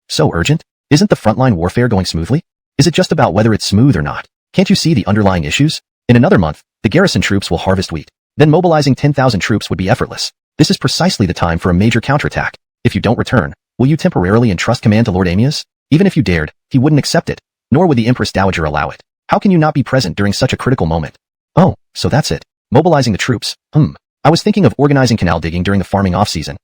So urgent? Isn't the frontline warfare going smoothly? Is it just about whether it's smooth or not? Can't you see the underlying issues? In another month, the garrison troops will harvest wheat. Then mobilizing 10,000 troops would be effortless. This is precisely the time for a major counterattack. If you don't return, will you temporarily entrust command to Lord Amias? Even if you dared, he wouldn't accept it, nor would the Empress Dowager allow it. How can you not be present during such a critical moment? Oh, so that's it. Mobilizing the troops. I was thinking of organizing canal digging during the farming off-season.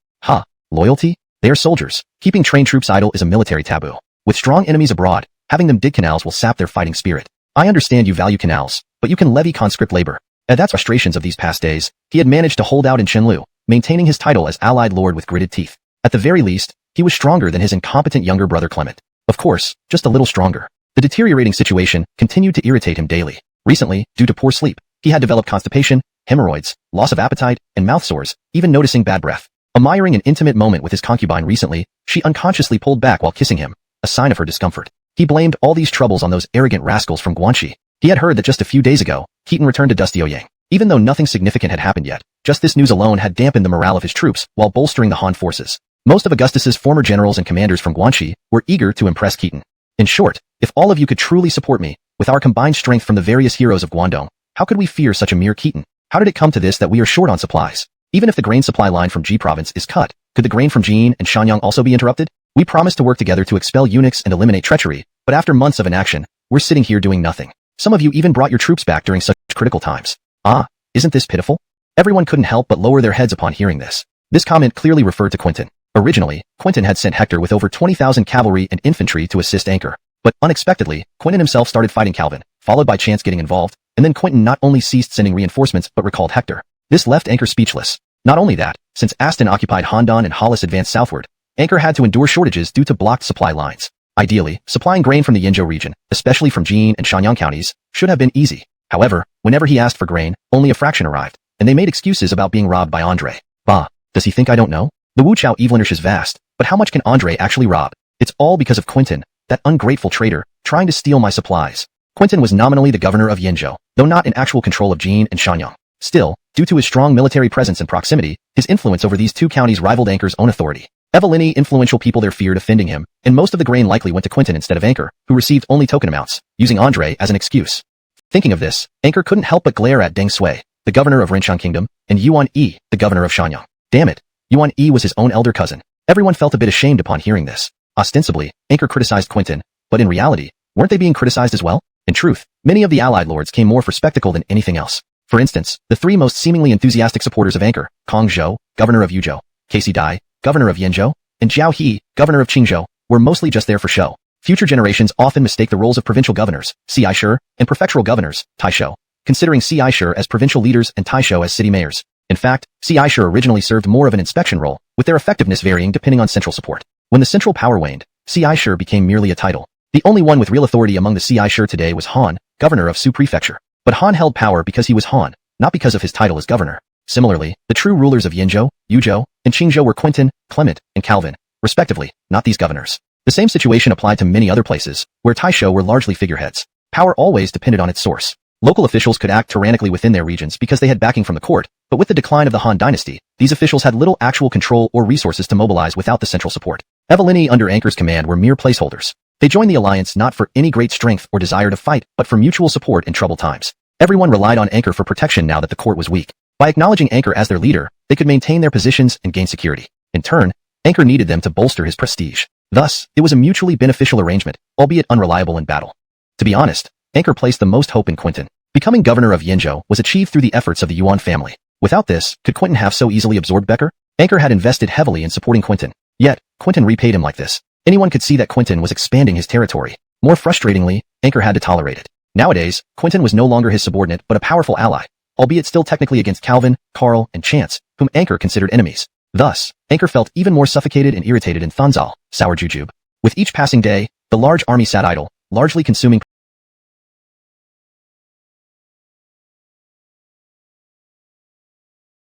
Loyalty? They are soldiers. Keeping trained troops idle is a military taboo. With strong enemies abroad, having them dig canals will sap their fighting spirit. I understand you value canals, but you can levy conscript labor. At that's frustrations of these past days, he had managed to hold out in Chenlu, maintaining his title as allied lord with gritted teeth. At the very least, he was stronger than his incompetent younger brother Clement. Of course, just a little stronger. The deteriorating situation continued to irritate him daily. Recently, due to poor sleep, he had developed constipation, hemorrhoids, loss of appetite, and mouth sores, even noticing bad breath. Admiring an intimate moment with his concubine recently, she unconsciously pulled back while kissing him, a sign of her discomfort. He blamed all these troubles on those arrogant rascals from Guan Yu. He had heard that just a few days ago, Keaton returned to Dusty Ouyang. Even though nothing significant had happened yet, just this news alone had dampened the morale of his troops while bolstering the Han forces. Most of Augustus's former generals and commanders from Guan Yu were eager to impress Keaton. In short, if all of you could truly support me, with our combined strength from the various heroes of Guangdong, how could we fear such a mere Keaton? How did it come to this that we are short on supplies? Even if the grain supply line from Ji province is cut, could the grain from Jin and Shanyang also be interrupted? We promised to work together to expel eunuchs and eliminate treachery, but after months of inaction, we're sitting here doing nothing. Some of you even brought your troops back during such critical times. Ah, isn't this pitiful? Everyone couldn't help but lower their heads upon hearing this. This comment clearly referred to Quinton. Originally, Quinton had sent Hector with over 20,000 cavalry and infantry to assist Anchor. But unexpectedly, Quinton himself started fighting Calvin, followed by Chance getting involved, and then Quinton not only ceased sending reinforcements but recalled Hector. This left Anchor speechless. Not only that, since Aston occupied Handan and Hollis advanced southward, Anchor had to endure shortages due to blocked supply lines. Ideally, supplying grain from the Yinzhou region, especially from Jin and Shanyang counties, should have been easy. However, whenever he asked for grain, only a fraction arrived, and they made excuses about being robbed by Andre. Bah, does he think I don't know? The Wuchao Evelynrish is vast, but how much can Andre actually rob? It's all because of Quinton, that ungrateful traitor, trying to steal my supplies. Quinton was nominally the governor of Yinzhou, though not in actual control of Jin and Shanyang. Still, due to his strong military presence and proximity, his influence over these two counties rivaled Anchor's own authority. Evelini influential people there feared offending him, and most of the grain likely went to Quinton instead of Anchor, who received only token amounts, using Andre as an excuse. Thinking of this, Anchor couldn't help but glare at Deng Sui, the governor of Renchang Kingdom, and Yuan Yi, the governor of Shanyang. Damn it, Yuan Yi was his own elder cousin. Everyone felt a bit ashamed upon hearing this. Ostensibly, Anchor criticized Quinton, but in reality, weren't they being criticized as well? In truth, many of the allied lords came more for spectacle than anything else. For instance, the three most seemingly enthusiastic supporters of Anchor, Kong Zhou, governor of Yuzhou, Casey Dai, governor of Yenzhou, and Zhao He, governor of Qingzhou, were mostly just there for show. Future generations often mistake the roles of provincial governors, Ci and prefectural governors, Taisho, considering Ci as provincial leaders and Taisho as city mayors. In fact, Ci originally served more of an inspection role, with their effectiveness varying depending on central support. When the central power waned, Ci became merely a title. The only one with real authority among the Ci today was Han, governor of Su Prefecture. But Han held power because he was Han, not because of his title as governor. Similarly, the true rulers of Yinzhou, Yuzhou, and Qingzhou were Quinton, Clement, and Calvin, respectively, not these governors. The same situation applied to many other places, where Taisho were largely figureheads. Power always depended on its source. Local officials could act tyrannically within their regions because they had backing from the court, but with the decline of the Han Dynasty, these officials had little actual control or resources to mobilize without the central support. Evelini under Anchor's command were mere placeholders. They joined the alliance not for any great strength or desire to fight, but for mutual support in troubled times. Everyone relied on Anchor for protection now that the court was weak. By acknowledging Anchor as their leader, they could maintain their positions and gain security. In turn, Anchor needed them to bolster his prestige. Thus, it was a mutually beneficial arrangement, albeit unreliable in battle. To be honest, Anchor placed the most hope in Quinton. Becoming governor of Yinzhou was achieved through the efforts of the Yuan family. Without this, could Quinton have so easily absorbed Becker? Anchor had invested heavily in supporting Quinton. Yet, Quinton repaid him like this. Anyone could see that Quinton was expanding his territory. More frustratingly, Anchor had to tolerate it. Nowadays, Quinton was no longer his subordinate but a powerful ally, albeit still technically against Calvin, Karl, and Chance, whom Anchor considered enemies. Thus, Anchor felt even more suffocated and irritated in Thunzal, Sour Jujube. With each passing day, the large army sat idle, largely consuming.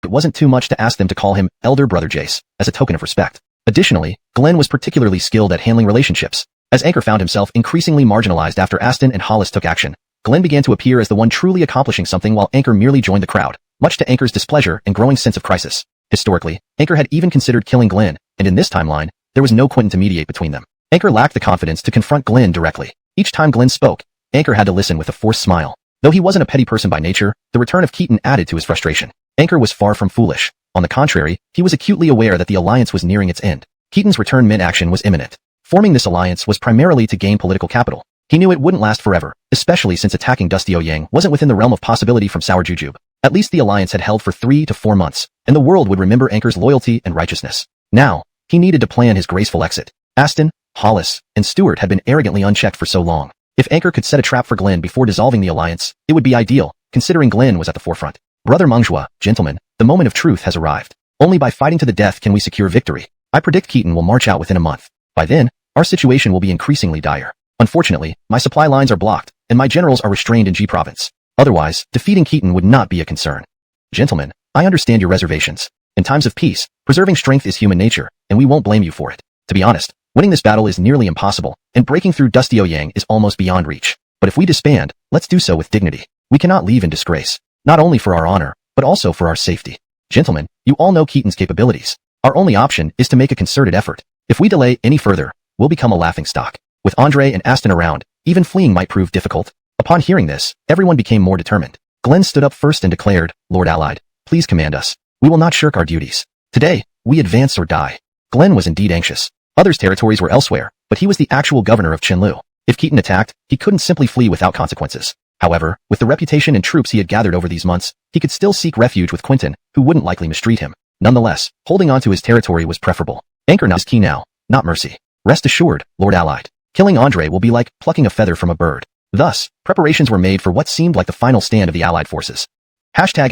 It wasn't too much to ask them to call him Elder Brother Jace, as a token of respect. Additionally, Glenn was particularly skilled at handling relationships. As Anchor found himself increasingly marginalized after Aston and Hollis took action, Glenn began to appear as the one truly accomplishing something while Anchor merely joined the crowd, much to Anchor's displeasure and growing sense of crisis. Historically, Anchor had even considered killing Glenn, and in this timeline, there was no Quinton to mediate between them. Anchor lacked the confidence to confront Glenn directly. Each time Glenn spoke, Anchor had to listen with a forced smile. Though he wasn't a petty person by nature, the return of Keaton added to his frustration. Anchor was far from foolish. On the contrary, he was acutely aware that the alliance was nearing its end. Keaton's return mid-action was imminent. Forming this alliance was primarily to gain political capital. He knew it wouldn't last forever, especially since attacking Dusty Ouyang wasn't within the realm of possibility from Sour Jujube. At least the alliance had held for 3 to 4 months, and the world would remember Anchor's loyalty and righteousness. Now, he needed to plan his graceful exit. Aston, Hollis, and Stewart had been arrogantly unchecked for so long. If Anchor could set a trap for Glenn before dissolving the alliance, it would be ideal, considering Glenn was at the forefront. Brother Menghua, gentlemen, the moment of truth has arrived. Only by fighting to the death can we secure victory. I predict Keaton will march out within a month. By then, our situation will be increasingly dire. Unfortunately, my supply lines are blocked, and my generals are restrained in G Province. Otherwise, defeating Keaton would not be a concern. Gentlemen, I understand your reservations. In times of peace, preserving strength is human nature, and we won't blame you for it. To be honest, winning this battle is nearly impossible, and breaking through Dusty Ouyang is almost beyond reach. But if we disband, let's do so with dignity. We cannot leave in disgrace, not only for our honor, but also for our safety. Gentlemen, you all know Keaton's capabilities. Our only option is to make a concerted effort. If we delay any further, we'll become a laughingstock. With Andre and Aston around, even fleeing might prove difficult. Upon hearing this, everyone became more determined. Glenn stood up first and declared, Lord Allied, please command us. We will not shirk our duties. Today, we advance or die. Glenn was indeed anxious. Others' territories were elsewhere, but he was the actual governor of Qinlu. If Keaton attacked, he couldn't simply flee without consequences. However, with the reputation and troops he had gathered over these months, he could still seek refuge with Quinton, who wouldn't likely mistreat him. Nonetheless, holding on to his territory was preferable. Anchor now is key now, not mercy. Rest assured, Lord Allied. Killing Andre will be like plucking a feather from a bird. Thus, preparations were made for what seemed like the final stand of the Allied forces. Chapter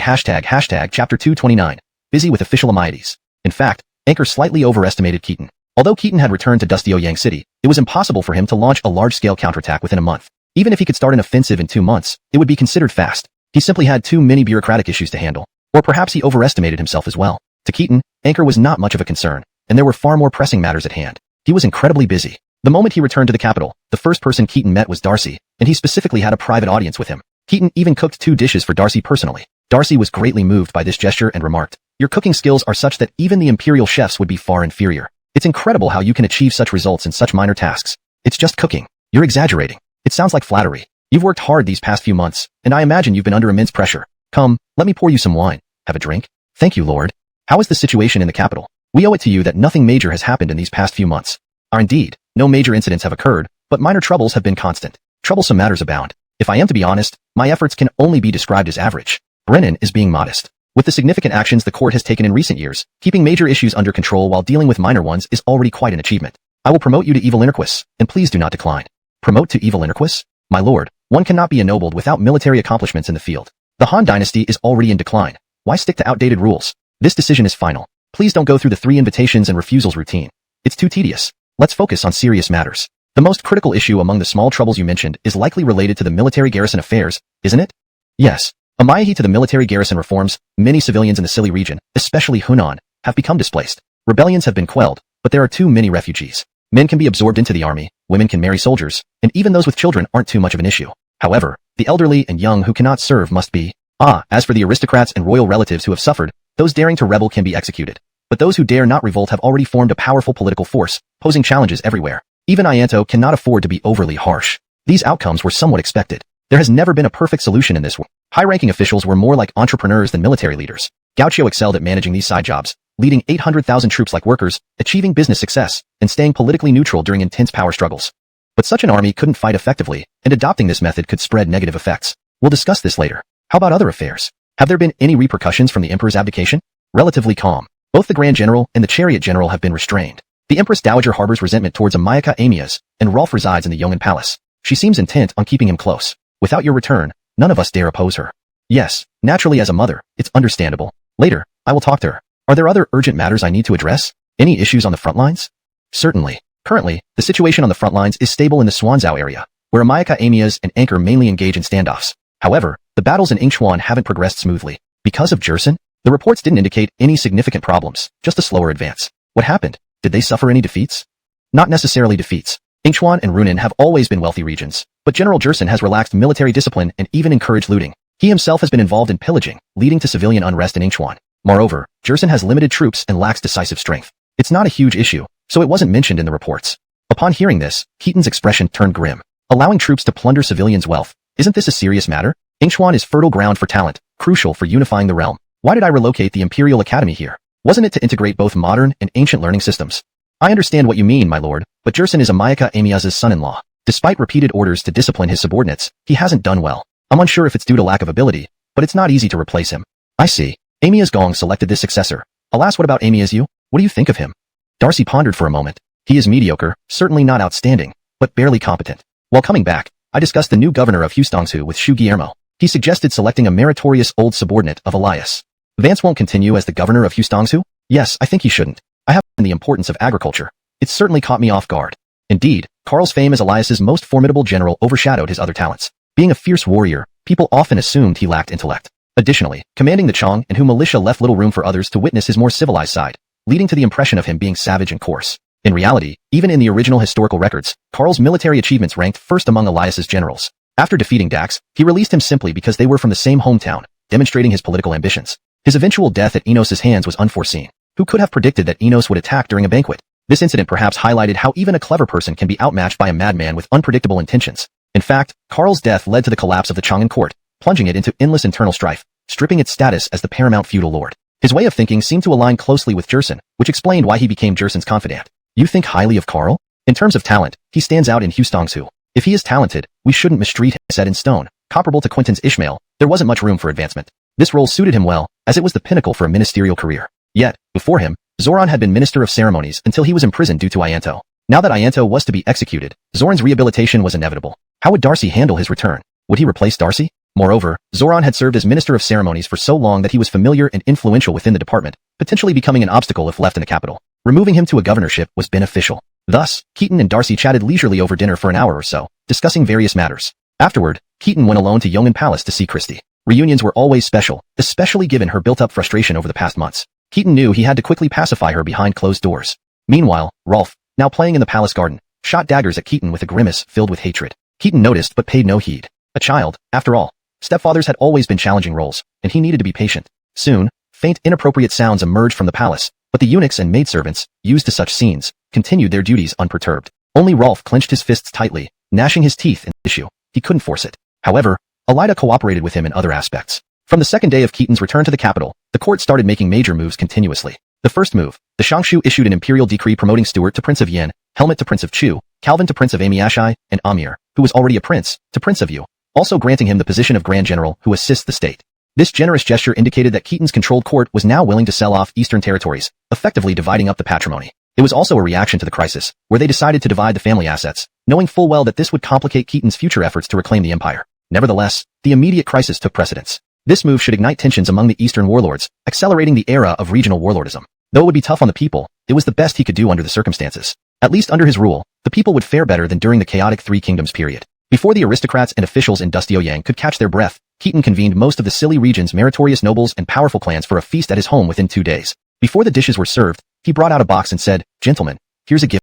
229. Busy with official amieties. In fact, Anchor slightly overestimated Keaton. Although Keaton had returned to Dusty Ouyang City, it was impossible for him to launch a large-scale counterattack within a month. Even if he could start an offensive in 2 months, it would be considered fast. He simply had too many bureaucratic issues to handle. Or perhaps he overestimated himself as well. To Keaton, Anchor was not much of a concern, and there were far more pressing matters at hand. He was incredibly busy. The moment he returned to the capital, the first person Keaton met was Darcy, and he specifically had a private audience with him. Keaton even cooked 2 dishes for Darcy personally. Darcy was greatly moved by this gesture and remarked, your cooking skills are such that even the imperial chefs would be far inferior. It's incredible how you can achieve such results in such minor tasks. It's just cooking. You're exaggerating. It sounds like flattery. You've worked hard these past few months, and I imagine you've been under immense pressure. Come, let me pour you some wine. Have a drink? Thank you, Lord. How is the situation in the capital? We owe it to you that nothing major has happened in these past few months. Indeed, no major incidents have occurred, but minor troubles have been constant. Troublesome matters abound. If I am to be honest, my efforts can only be described as average. Brennan is being modest. With the significant actions the court has taken in recent years, keeping major issues under control while dealing with minor ones is already quite an achievement. I will promote you to Evil Innerquis, and please do not decline. Promote to Evil Innerquis? My lord, one cannot be ennobled without military accomplishments in the field. The Han Dynasty is already in decline. Why stick to outdated rules? This decision is final. Please don't go through the 3 invitations and refusals routine. It's too tedious. Let's focus on serious matters. The most critical issue among the small troubles you mentioned is likely related to the military garrison affairs, isn't it? Yes. Amaihi to the military garrison reforms, many civilians in the Sili region, especially Hunan, have become displaced. Rebellions have been quelled, but there are too many refugees. Men can be absorbed into the army, women can marry soldiers, and even those with children aren't too much of an issue. However, the elderly and young who cannot serve must be. As for the aristocrats and royal relatives who have suffered, those daring to rebel can be executed. But those who dare not revolt have already formed a powerful political force, posing challenges everywhere. Even Ianto cannot afford to be overly harsh. These outcomes were somewhat expected. There has never been a perfect solution in this war. High-ranking officials were more like entrepreneurs than military leaders. Cao Cao excelled at managing these side jobs, leading 800,000 troops like workers, achieving business success, and staying politically neutral during intense power struggles. But such an army couldn't fight effectively, and adopting this method could spread negative effects. We'll discuss this later. How about other affairs? Have there been any repercussions from the emperor's abdication? Relatively calm. Both the Grand General and the Chariot General have been restrained. The Empress Dowager harbors resentment towards Amayaka Amias, and Rolf resides in the Yong'an Palace. She seems intent on keeping him close. Without your return, none of us dare oppose her. Yes, naturally as a mother, it's understandable. Later, I will talk to her. Are there other urgent matters I need to address? Any issues on the front lines? Certainly. Currently, the situation on the front lines is stable in the Swanzhou area, where Amayaka Amias and Anchor mainly engage in standoffs. However, the battles in Yingchuan haven't progressed smoothly. Because of Jerson, the reports didn't indicate any significant problems, just a slower advance. What happened? Did they suffer any defeats? Not necessarily defeats. Yingchuan and Runan have always been wealthy regions, but General Jerson has relaxed military discipline and even encouraged looting. He himself has been involved in pillaging, leading to civilian unrest in Yingchuan. Moreover, Jerson has limited troops and lacks decisive strength. It's not a huge issue, so it wasn't mentioned in the reports. Upon hearing this, Keaton's expression turned grim. Allowing troops to plunder civilians' wealth, isn't this a serious matter? Yingchuan is fertile ground for talent, crucial for unifying the realm. Why did I relocate the Imperial Academy here? Wasn't it to integrate both modern and ancient learning systems? I understand what you mean, my lord, but Jerson is Amayaka Amiaz's son-in-law. Despite repeated orders to discipline his subordinates, he hasn't done well. I'm unsure if it's due to lack of ability, but it's not easy to replace him. I see. Amiaz Gong selected this successor. Alas, what about Amiaz Yu? What do you think of him? Darcy pondered for a moment. He is mediocre, certainly not outstanding, but barely competent. While coming back, I discussed the new governor of Hustongsu with Shu Guillermo. He suggested selecting a meritorious old subordinate of Elias. Vance won't continue as the governor of Hustongsu? Yes, I think he shouldn't. I have the importance of agriculture. It certainly caught me off guard. Indeed, Karl's fame as Elias's most formidable general overshadowed his other talents. Being a fierce warrior, people often assumed he lacked intellect. Additionally, commanding the Chong and Hu militia left little room for others to witness his more civilized side, leading to the impression of him being savage and coarse. In reality, even in the original historical records, Karl's military achievements ranked first among Elias's generals. After defeating Dax, he released him simply because they were from the same hometown, demonstrating his political ambitions. His eventual death at Enos's hands was unforeseen. Who could have predicted that Enos would attack during a banquet? This incident perhaps highlighted how even a clever person can be outmatched by a madman with unpredictable intentions. In fact, Karl's death led to the collapse of the Chang'an court, plunging it into endless internal strife, stripping its status as the paramount feudal lord. His way of thinking seemed to align closely with Jerson, which explained why he became Jerson's confidant. You think highly of Karl? In terms of talent, he stands out in Hustongsu. If he is talented, we shouldn't mistreat him. Set in stone, comparable to Quentin's Ishmael, there wasn't much room for advancement. This role suited him well, as it was the pinnacle for a ministerial career. Yet, before him, Zoran had been minister of ceremonies until he was imprisoned due to Ianto. Now that Ianto was to be executed, Zoran's rehabilitation was inevitable. How would Darcy handle his return? Would he replace Darcy? Moreover, Zoran had served as minister of ceremonies for so long that he was familiar and influential within the department, potentially becoming an obstacle if left in the capital. Removing him to a governorship was beneficial. Thus, Keaton and Darcy chatted leisurely over dinner for an hour or so, discussing various matters. Afterward, Keaton went alone to Yong'an Palace to see Christie. Reunions were always special, especially given her built-up frustration over the past months. Keaton knew he had to quickly pacify her behind closed doors. Meanwhile, Rolf, now playing in the palace garden, shot daggers at Keaton with a grimace filled with hatred. Keaton noticed but paid no heed. A child, after all. Stepfathers had always been challenging roles, and he needed to be patient. Soon, faint inappropriate sounds emerged from the palace, but the eunuchs and maidservants, used to such scenes, continued their duties unperturbed. Only Rolf clenched his fists tightly, gnashing his teeth in the issue. He couldn't force it. However, Elida cooperated with him in other aspects. From the second day of Keaton's return to the capital, the court started making major moves continuously. The first move, the Shangshu issued an imperial decree promoting Stuart to Prince of Yen, Helmut to Prince of Chu, Calvin to Prince of Amiashai, and Amir, who was already a prince, to Prince of Yu, also granting him the position of Grand General who assists the state. This generous gesture indicated that Keaton's controlled court was now willing to sell off eastern territories, effectively dividing up the patrimony. It was also a reaction to the crisis, where they decided to divide the family assets, knowing full well that this would complicate Keaton's future efforts to reclaim the empire. Nevertheless, the immediate crisis took precedence. This move should ignite tensions among the eastern warlords, accelerating the era of regional warlordism. Though it would be tough on the people, it was the best he could do under the circumstances. At least under his rule, the people would fare better than during the chaotic Three Kingdoms period. Before the aristocrats and officials in Dustioyang could catch their breath, Keaton convened most of the Sili region's meritorious nobles and powerful clans for a feast at his home within 2 days. Before the dishes were served, he brought out a box and said, "Gentlemen, here's a gift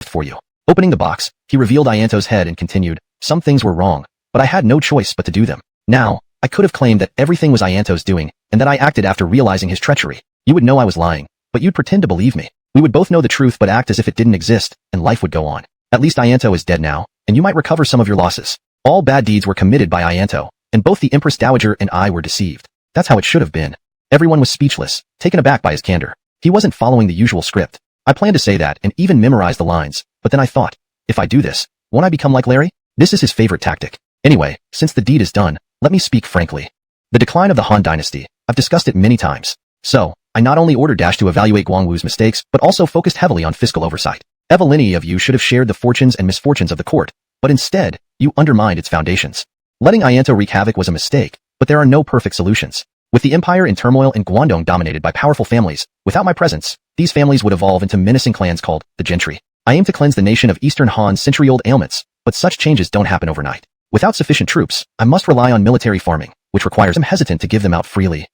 for you." Opening the box, he revealed Ianto's head and continued, "Some things were wrong, but I had no choice but to do them. Now, I could have claimed that everything was Ianto's doing, and that I acted after realizing his treachery. You would know I was lying, but you'd pretend to believe me. We would both know the truth but act as if it didn't exist, and life would go on. At least Ianto is dead now, and you might recover some of your losses." All bad deeds were committed by Ianto, and both the Empress Dowager and I were deceived. That's how it should have been. Everyone was speechless, taken aback by his candor. He wasn't following the usual script. I planned to say that and even memorize the lines, but then I thought, if I do this, won't I become like Larry? This is his favorite tactic. Anyway, since the deed is done, let me speak frankly. The decline of the Han Dynasty, I've discussed it many times. So, I not only ordered Dash to evaluate Guan Yu's mistakes, but also focused heavily on fiscal oversight. Any of you should have shared the fortunes and misfortunes of the court, but instead, you undermined its foundations. Letting Ianto wreak havoc was a mistake, but there are no perfect solutions. With the empire in turmoil and Guangdong dominated by powerful families, without my presence, these families would evolve into menacing clans called the Gentry. I aim to cleanse the nation of Eastern Han's century-old ailments, but such changes don't happen overnight. Without sufficient troops, I must rely on military farming, which requires I'm hesitant to give them out freely.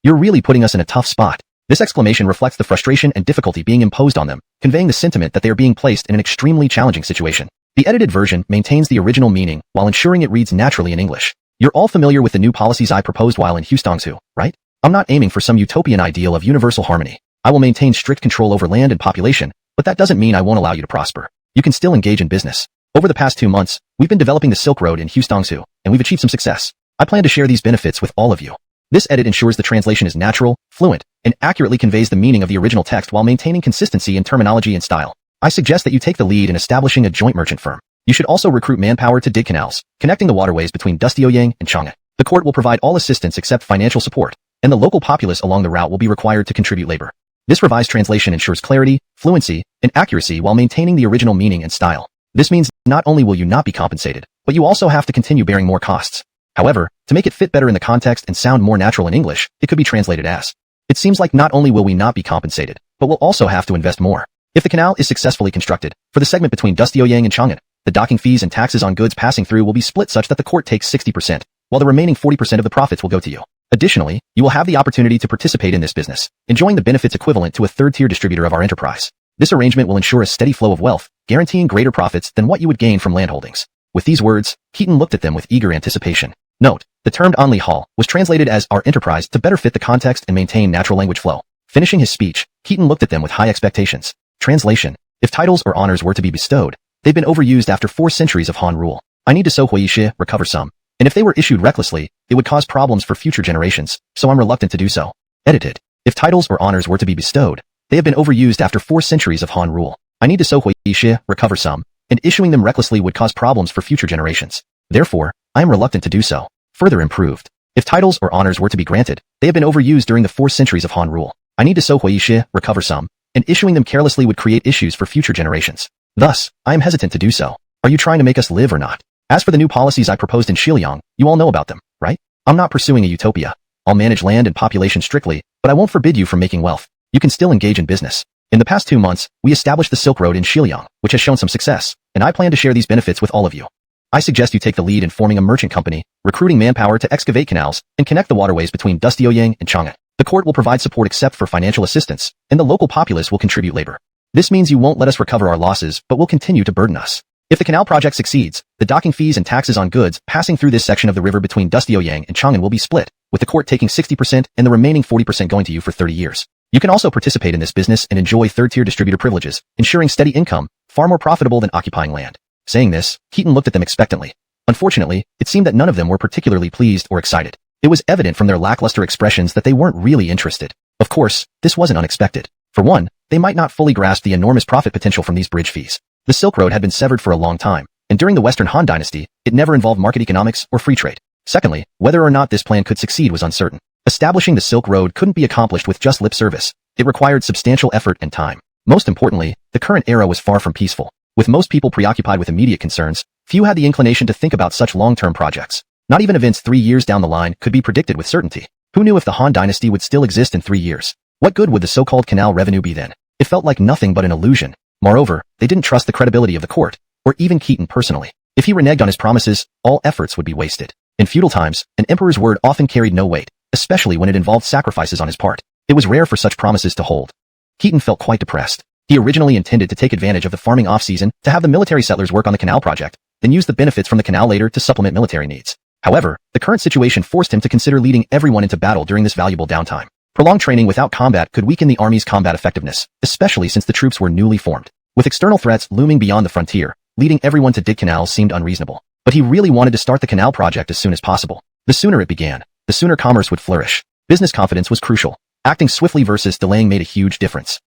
You're really putting us in a tough spot. This exclamation reflects the frustration and difficulty being imposed on them, conveying the sentiment that they are being placed in an extremely challenging situation. The edited version maintains the original meaning while ensuring it reads naturally in English. You're all familiar with the new policies I proposed while in Hustongsu, right? I'm not aiming for some utopian ideal of universal harmony. I will maintain strict control over land and population, but that doesn't mean I won't allow you to prosper. You can still engage in business. Over the past 2 months, we've been developing the Silk Road in Hustongsu, and we've achieved some success. I plan to share these benefits with all of you. This edit ensures the translation is natural, fluent, and accurately conveys the meaning of the original text while maintaining consistency in terminology and style. I suggest that you take the lead in establishing a joint merchant firm. You should also recruit manpower to dig canals, connecting the waterways between Dustioyang and Chang'an. The court will provide all assistance except financial support, and the local populace along the route will be required to contribute labor. This revised translation ensures clarity, fluency, and accuracy while maintaining the original meaning and style. This means not only will you not be compensated, but you also have to continue bearing more costs. However, to make it fit better in the context and sound more natural in English, it could be translated as, it seems like not only will we not be compensated, but we'll also have to invest more. If the canal is successfully constructed, for the segment between Dustyuyang and Chang'an, the docking fees and taxes on goods passing through will be split such that the court takes 60%, while the remaining 40% of the profits will go to you. Additionally, you will have the opportunity to participate in this business, enjoying the benefits equivalent to a third-tier distributor of our enterprise. This arrangement will ensure a steady flow of wealth, guaranteeing greater profits than what you would gain from landholdings. With these words, Keaton looked at them with eager anticipation. Note, the term Only Hall was translated as our enterprise to better fit the context and maintain natural language flow. Finishing his speech, Keaton looked at them with high expectations. Translation: if titles or honors were to be bestowed, they've been overused after 4 centuries of Han rule. I need to sow Huishi, recover some. And if they were issued recklessly, it would cause problems for future generations, so I'm reluctant to do so. Edited. If titles or honors were to be bestowed, they have been overused after 4 centuries of Han rule. I need to sow Huishi, recover some, and issuing them recklessly would cause problems for future generations. Therefore, I am reluctant to do so. Further improved. If titles or honors were to be granted, they have been overused during the 4 centuries of Han rule. I need to sow Huishi, recover some, and issuing them carelessly would create issues for future generations. Thus, I am hesitant to do so. Are you trying to make us live or not? As for the new policies I proposed in Xiliang, you all know about them, right? I'm not pursuing a utopia. I'll manage land and population strictly, but I won't forbid you from making wealth. You can still engage in business. In the past 2 months, we established the Silk Road in Xiliang, which has shown some success, and I plan to share these benefits with all of you. I suggest you take the lead in forming a merchant company, recruiting manpower to excavate canals, and connect the waterways between Dustyuyang and Chang'an. The court will provide support except for financial assistance, and the local populace will contribute labor. This means you won't let us recover our losses, but will continue to burden us. If the canal project succeeds, the docking fees and taxes on goods passing through this section of the river between Dustyuyang and Chang'an will be split, with the court taking 60% and the remaining 40% going to you for 30 years. You can also participate in this business and enjoy third-tier distributor privileges, ensuring steady income, far more profitable than occupying land. Saying this, Keaton looked at them expectantly. Unfortunately, it seemed that none of them were particularly pleased or excited. It was evident from their lackluster expressions that they weren't really interested. Of course, this wasn't unexpected. For one, they might not fully grasp the enormous profit potential from these bridge fees. The Silk Road had been severed for a long time, and during the Western Han Dynasty, it never involved market economics or free trade. Secondly, whether or not this plan could succeed was uncertain. Establishing the Silk Road couldn't be accomplished with just lip service. It required substantial effort and time. Most importantly, the current era was far from peaceful. With most people preoccupied with immediate concerns, few had the inclination to think about such long-term projects. Not even events 3 years down the line could be predicted with certainty. Who knew if the Han Dynasty would still exist in 3 years? What good would the so-called canal revenue be then? It felt like nothing but an illusion. Moreover, they didn't trust the credibility of the court, or even Keaton personally. If he reneged on his promises, all efforts would be wasted. In feudal times, an emperor's word often carried no weight, especially when it involved sacrifices on his part. It was rare for such promises to hold. Keaton felt quite depressed. He originally intended to take advantage of the farming off-season to have the military settlers work on the canal project, then use the benefits from the canal later to supplement military needs. However, the current situation forced him to consider leading everyone into battle during this valuable downtime. Prolonged training without combat could weaken the army's combat effectiveness, especially since the troops were newly formed. With external threats looming beyond the frontier, leading everyone to dig canals seemed unreasonable. But he really wanted to start the canal project as soon as possible. The sooner it began, the sooner commerce would flourish. Business confidence was crucial. Acting swiftly versus delaying made a huge difference.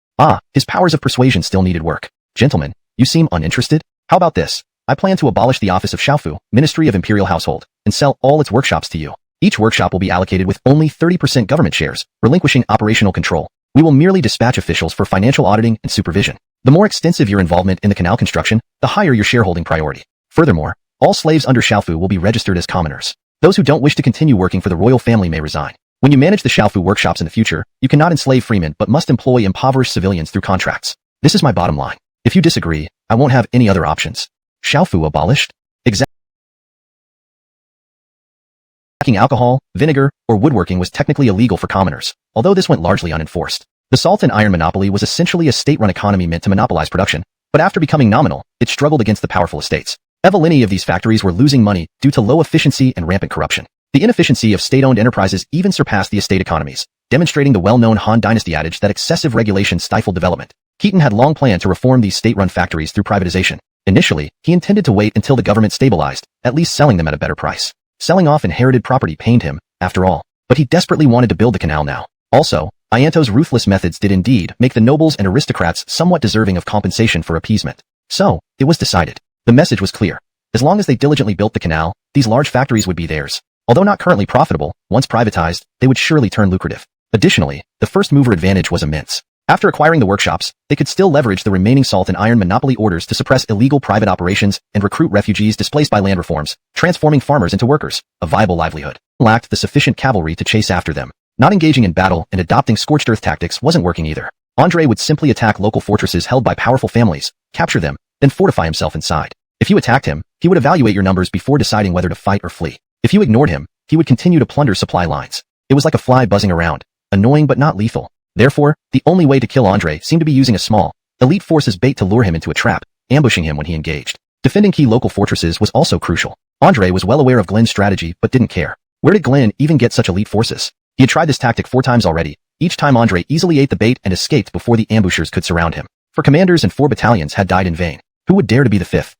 His powers of persuasion still needed work. Gentlemen, you seem uninterested? How about this? I plan to abolish the office of Shaofu, Ministry of Imperial Household, and sell all its workshops to you. Each workshop will be allocated with only 30% government shares, relinquishing operational control. We will merely dispatch officials for financial auditing and supervision. The more extensive your involvement in the canal construction, the higher your shareholding priority. Furthermore, all slaves under Shaofu will be registered as commoners. Those who don't wish to continue working for the royal family may resign. When you manage the Shaofu workshops in the future, you cannot enslave freemen but must employ impoverished civilians through contracts. This is my bottom line. If you disagree, I won't have any other options. Shaofu abolished? Exactly. Alcohol, vinegar, or woodworking was technically illegal for commoners, although this went largely unenforced. The salt and iron monopoly was essentially a state-run economy meant to monopolize production, but after becoming nominal, it struggled against the powerful estates. Evolini of these factories were losing money due to low efficiency and rampant corruption. The inefficiency of state-owned enterprises even surpassed the estate economies, demonstrating the well-known Han Dynasty adage that excessive regulation stifled development. Keaton had long planned to reform these state-run factories through privatization. Initially, he intended to wait until the government stabilized, at least selling them at a better price. Selling off inherited property pained him, after all, but he desperately wanted to build the canal now. Also, Ianto's ruthless methods did indeed make the nobles and aristocrats somewhat deserving of compensation for appeasement. So, it was decided. The message was clear. As long as they diligently built the canal, these large factories would be theirs. Although not currently profitable, once privatized, they would surely turn lucrative. Additionally, the first mover advantage was immense. After acquiring the workshops, they could still leverage the remaining salt and iron monopoly orders to suppress illegal private operations and recruit refugees displaced by land reforms, transforming farmers into workers, a viable livelihood. Lacked the sufficient cavalry to chase after them. Not engaging in battle and adopting scorched earth tactics wasn't working either. Andre would simply attack local fortresses held by powerful families, capture them, then fortify himself inside. If you attacked him, he would evaluate your numbers before deciding whether to fight or flee. If you ignored him, he would continue to plunder supply lines. It was like a fly buzzing around, annoying but not lethal. Therefore, the only way to kill Andre seemed to be using a small, elite force as bait to lure him into a trap, ambushing him when he engaged. Defending key local fortresses was also crucial. Andre was well aware of Glenn's strategy but didn't care. Where did Glenn even get such elite forces? He had tried this tactic 4 times already. Each time Andre easily ate the bait and escaped before the ambushers could surround him. 4 commanders and 4 battalions had died in vain. Who would dare to be the 5th?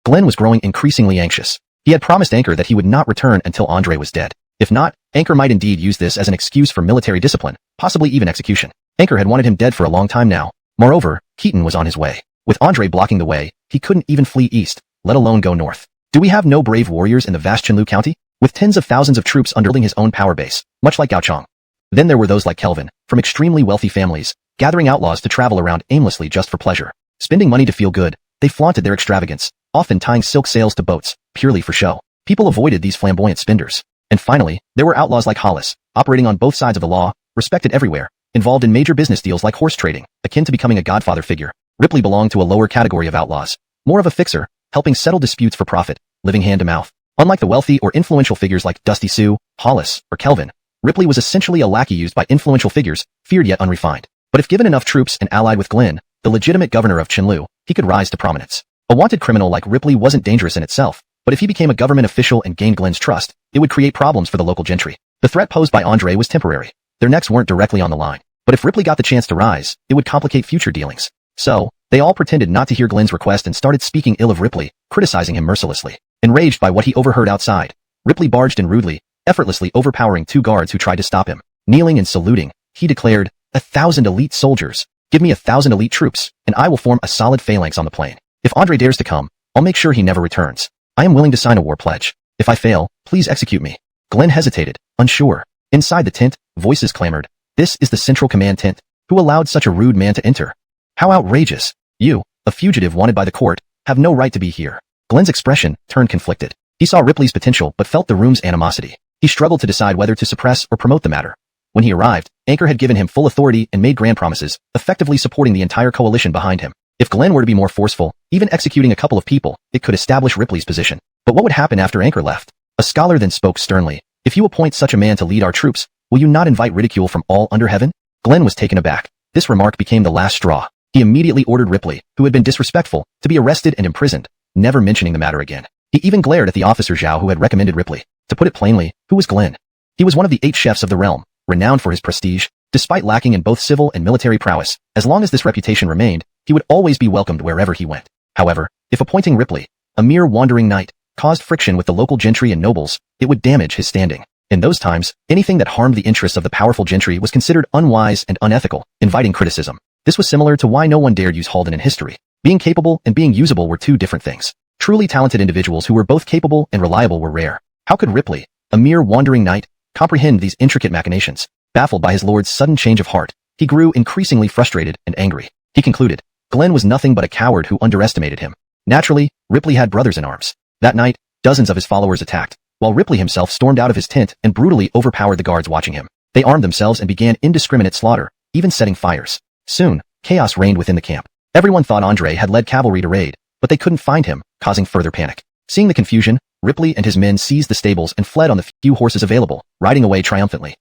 Glenn was growing increasingly anxious. He had promised Anchor that he would not return until Andre was dead. If not, Anchor might indeed use this as an excuse for military discipline, possibly even execution. Anchor had wanted him dead for a long time now. Moreover, Keaton was on his way. With Andre blocking the way, he couldn't even flee east, let alone go north. Do we have no brave warriors in the vast Chenlu County? With tens of thousands of troops underling his own power base, much like Cao Cao. Then there were those like Kelvin, from extremely wealthy families, gathering outlaws to travel around aimlessly just for pleasure. Spending money to feel good, they flaunted their extravagance, often tying silk sails to boats, purely for show. People avoided these flamboyant spenders. And finally, there were outlaws like Hollis, operating on both sides of the law, respected everywhere, involved in major business deals like horse trading, akin to becoming a godfather figure. Ripley belonged to a lower category of outlaws, more of a fixer, helping settle disputes for profit, living hand to mouth. Unlike the wealthy or influential figures like Dusty Sue, Hollis, or Kelvin, Ripley was essentially a lackey used by influential figures, feared yet unrefined. But if given enough troops and allied with Glenn, the legitimate governor of Chenlu, he could rise to prominence. A wanted criminal like Ripley wasn't dangerous in itself, but if he became a government official and gained Glenn's trust, it would create problems for the local gentry. The threat posed by Andre was temporary. Their necks weren't directly on the line. But if Ripley got the chance to rise, it would complicate future dealings. So, they all pretended not to hear Glenn's request and started speaking ill of Ripley, criticizing him mercilessly. Enraged by what he overheard outside, Ripley barged in rudely, effortlessly overpowering 2 guards who tried to stop him. Kneeling and saluting, he declared, 1,000 elite soldiers. Give me 1,000 elite troops, and I will form a solid phalanx on the plain. If Andre dares to come, I'll make sure he never returns. I am willing to sign a war pledge. If I fail, please execute me. Glenn hesitated, unsure. Inside the tent, voices clamored. This is the Central Command tent. Who allowed such a rude man to enter? How outrageous. You, a fugitive wanted by the court, have no right to be here. Glenn's expression turned conflicted. He saw Ripley's potential but felt the room's animosity. He struggled to decide whether to suppress or promote the matter. When he arrived, Anchor had given him full authority and made grand promises, effectively supporting the entire coalition behind him. If Glenn were to be more forceful, even executing a couple of people, it could establish Ripley's position. But what would happen after Anchor left? A scholar then spoke sternly. If you appoint such a man to lead our troops, will you not invite ridicule from all under heaven? Glenn was taken aback. This remark became the last straw. He immediately ordered Ripley, who had been disrespectful, to be arrested and imprisoned, never mentioning the matter again. He even glared at the officer Zhao who had recommended Ripley. To put it plainly, who was Glenn? He was one of the 8 chefs of the realm, renowned for his prestige. Despite lacking in both civil and military prowess, as long as this reputation remained, he would always be welcomed wherever he went. However, if appointing Ripley, a mere wandering knight, caused friction with the local gentry and nobles, it would damage his standing. In those times, anything that harmed the interests of the powerful gentry was considered unwise and unethical, inviting criticism. This was similar to why no one dared use Halden in history. Being capable and being usable were 2 different things. Truly talented individuals who were both capable and reliable were rare. How could Ripley, a mere wandering knight, comprehend these intricate machinations? Baffled by his lord's sudden change of heart, he grew increasingly frustrated and angry. He concluded, Glenn was nothing but a coward who underestimated him. Naturally, Ripley had brothers in arms. That night, dozens of his followers attacked, while Ripley himself stormed out of his tent and brutally overpowered the guards watching him. They armed themselves and began indiscriminate slaughter, even setting fires. Soon, chaos reigned within the camp. Everyone thought Andre had led cavalry to raid, but they couldn't find him, causing further panic. Seeing the confusion, Ripley and his men seized the stables and fled on the few horses available, riding away triumphantly.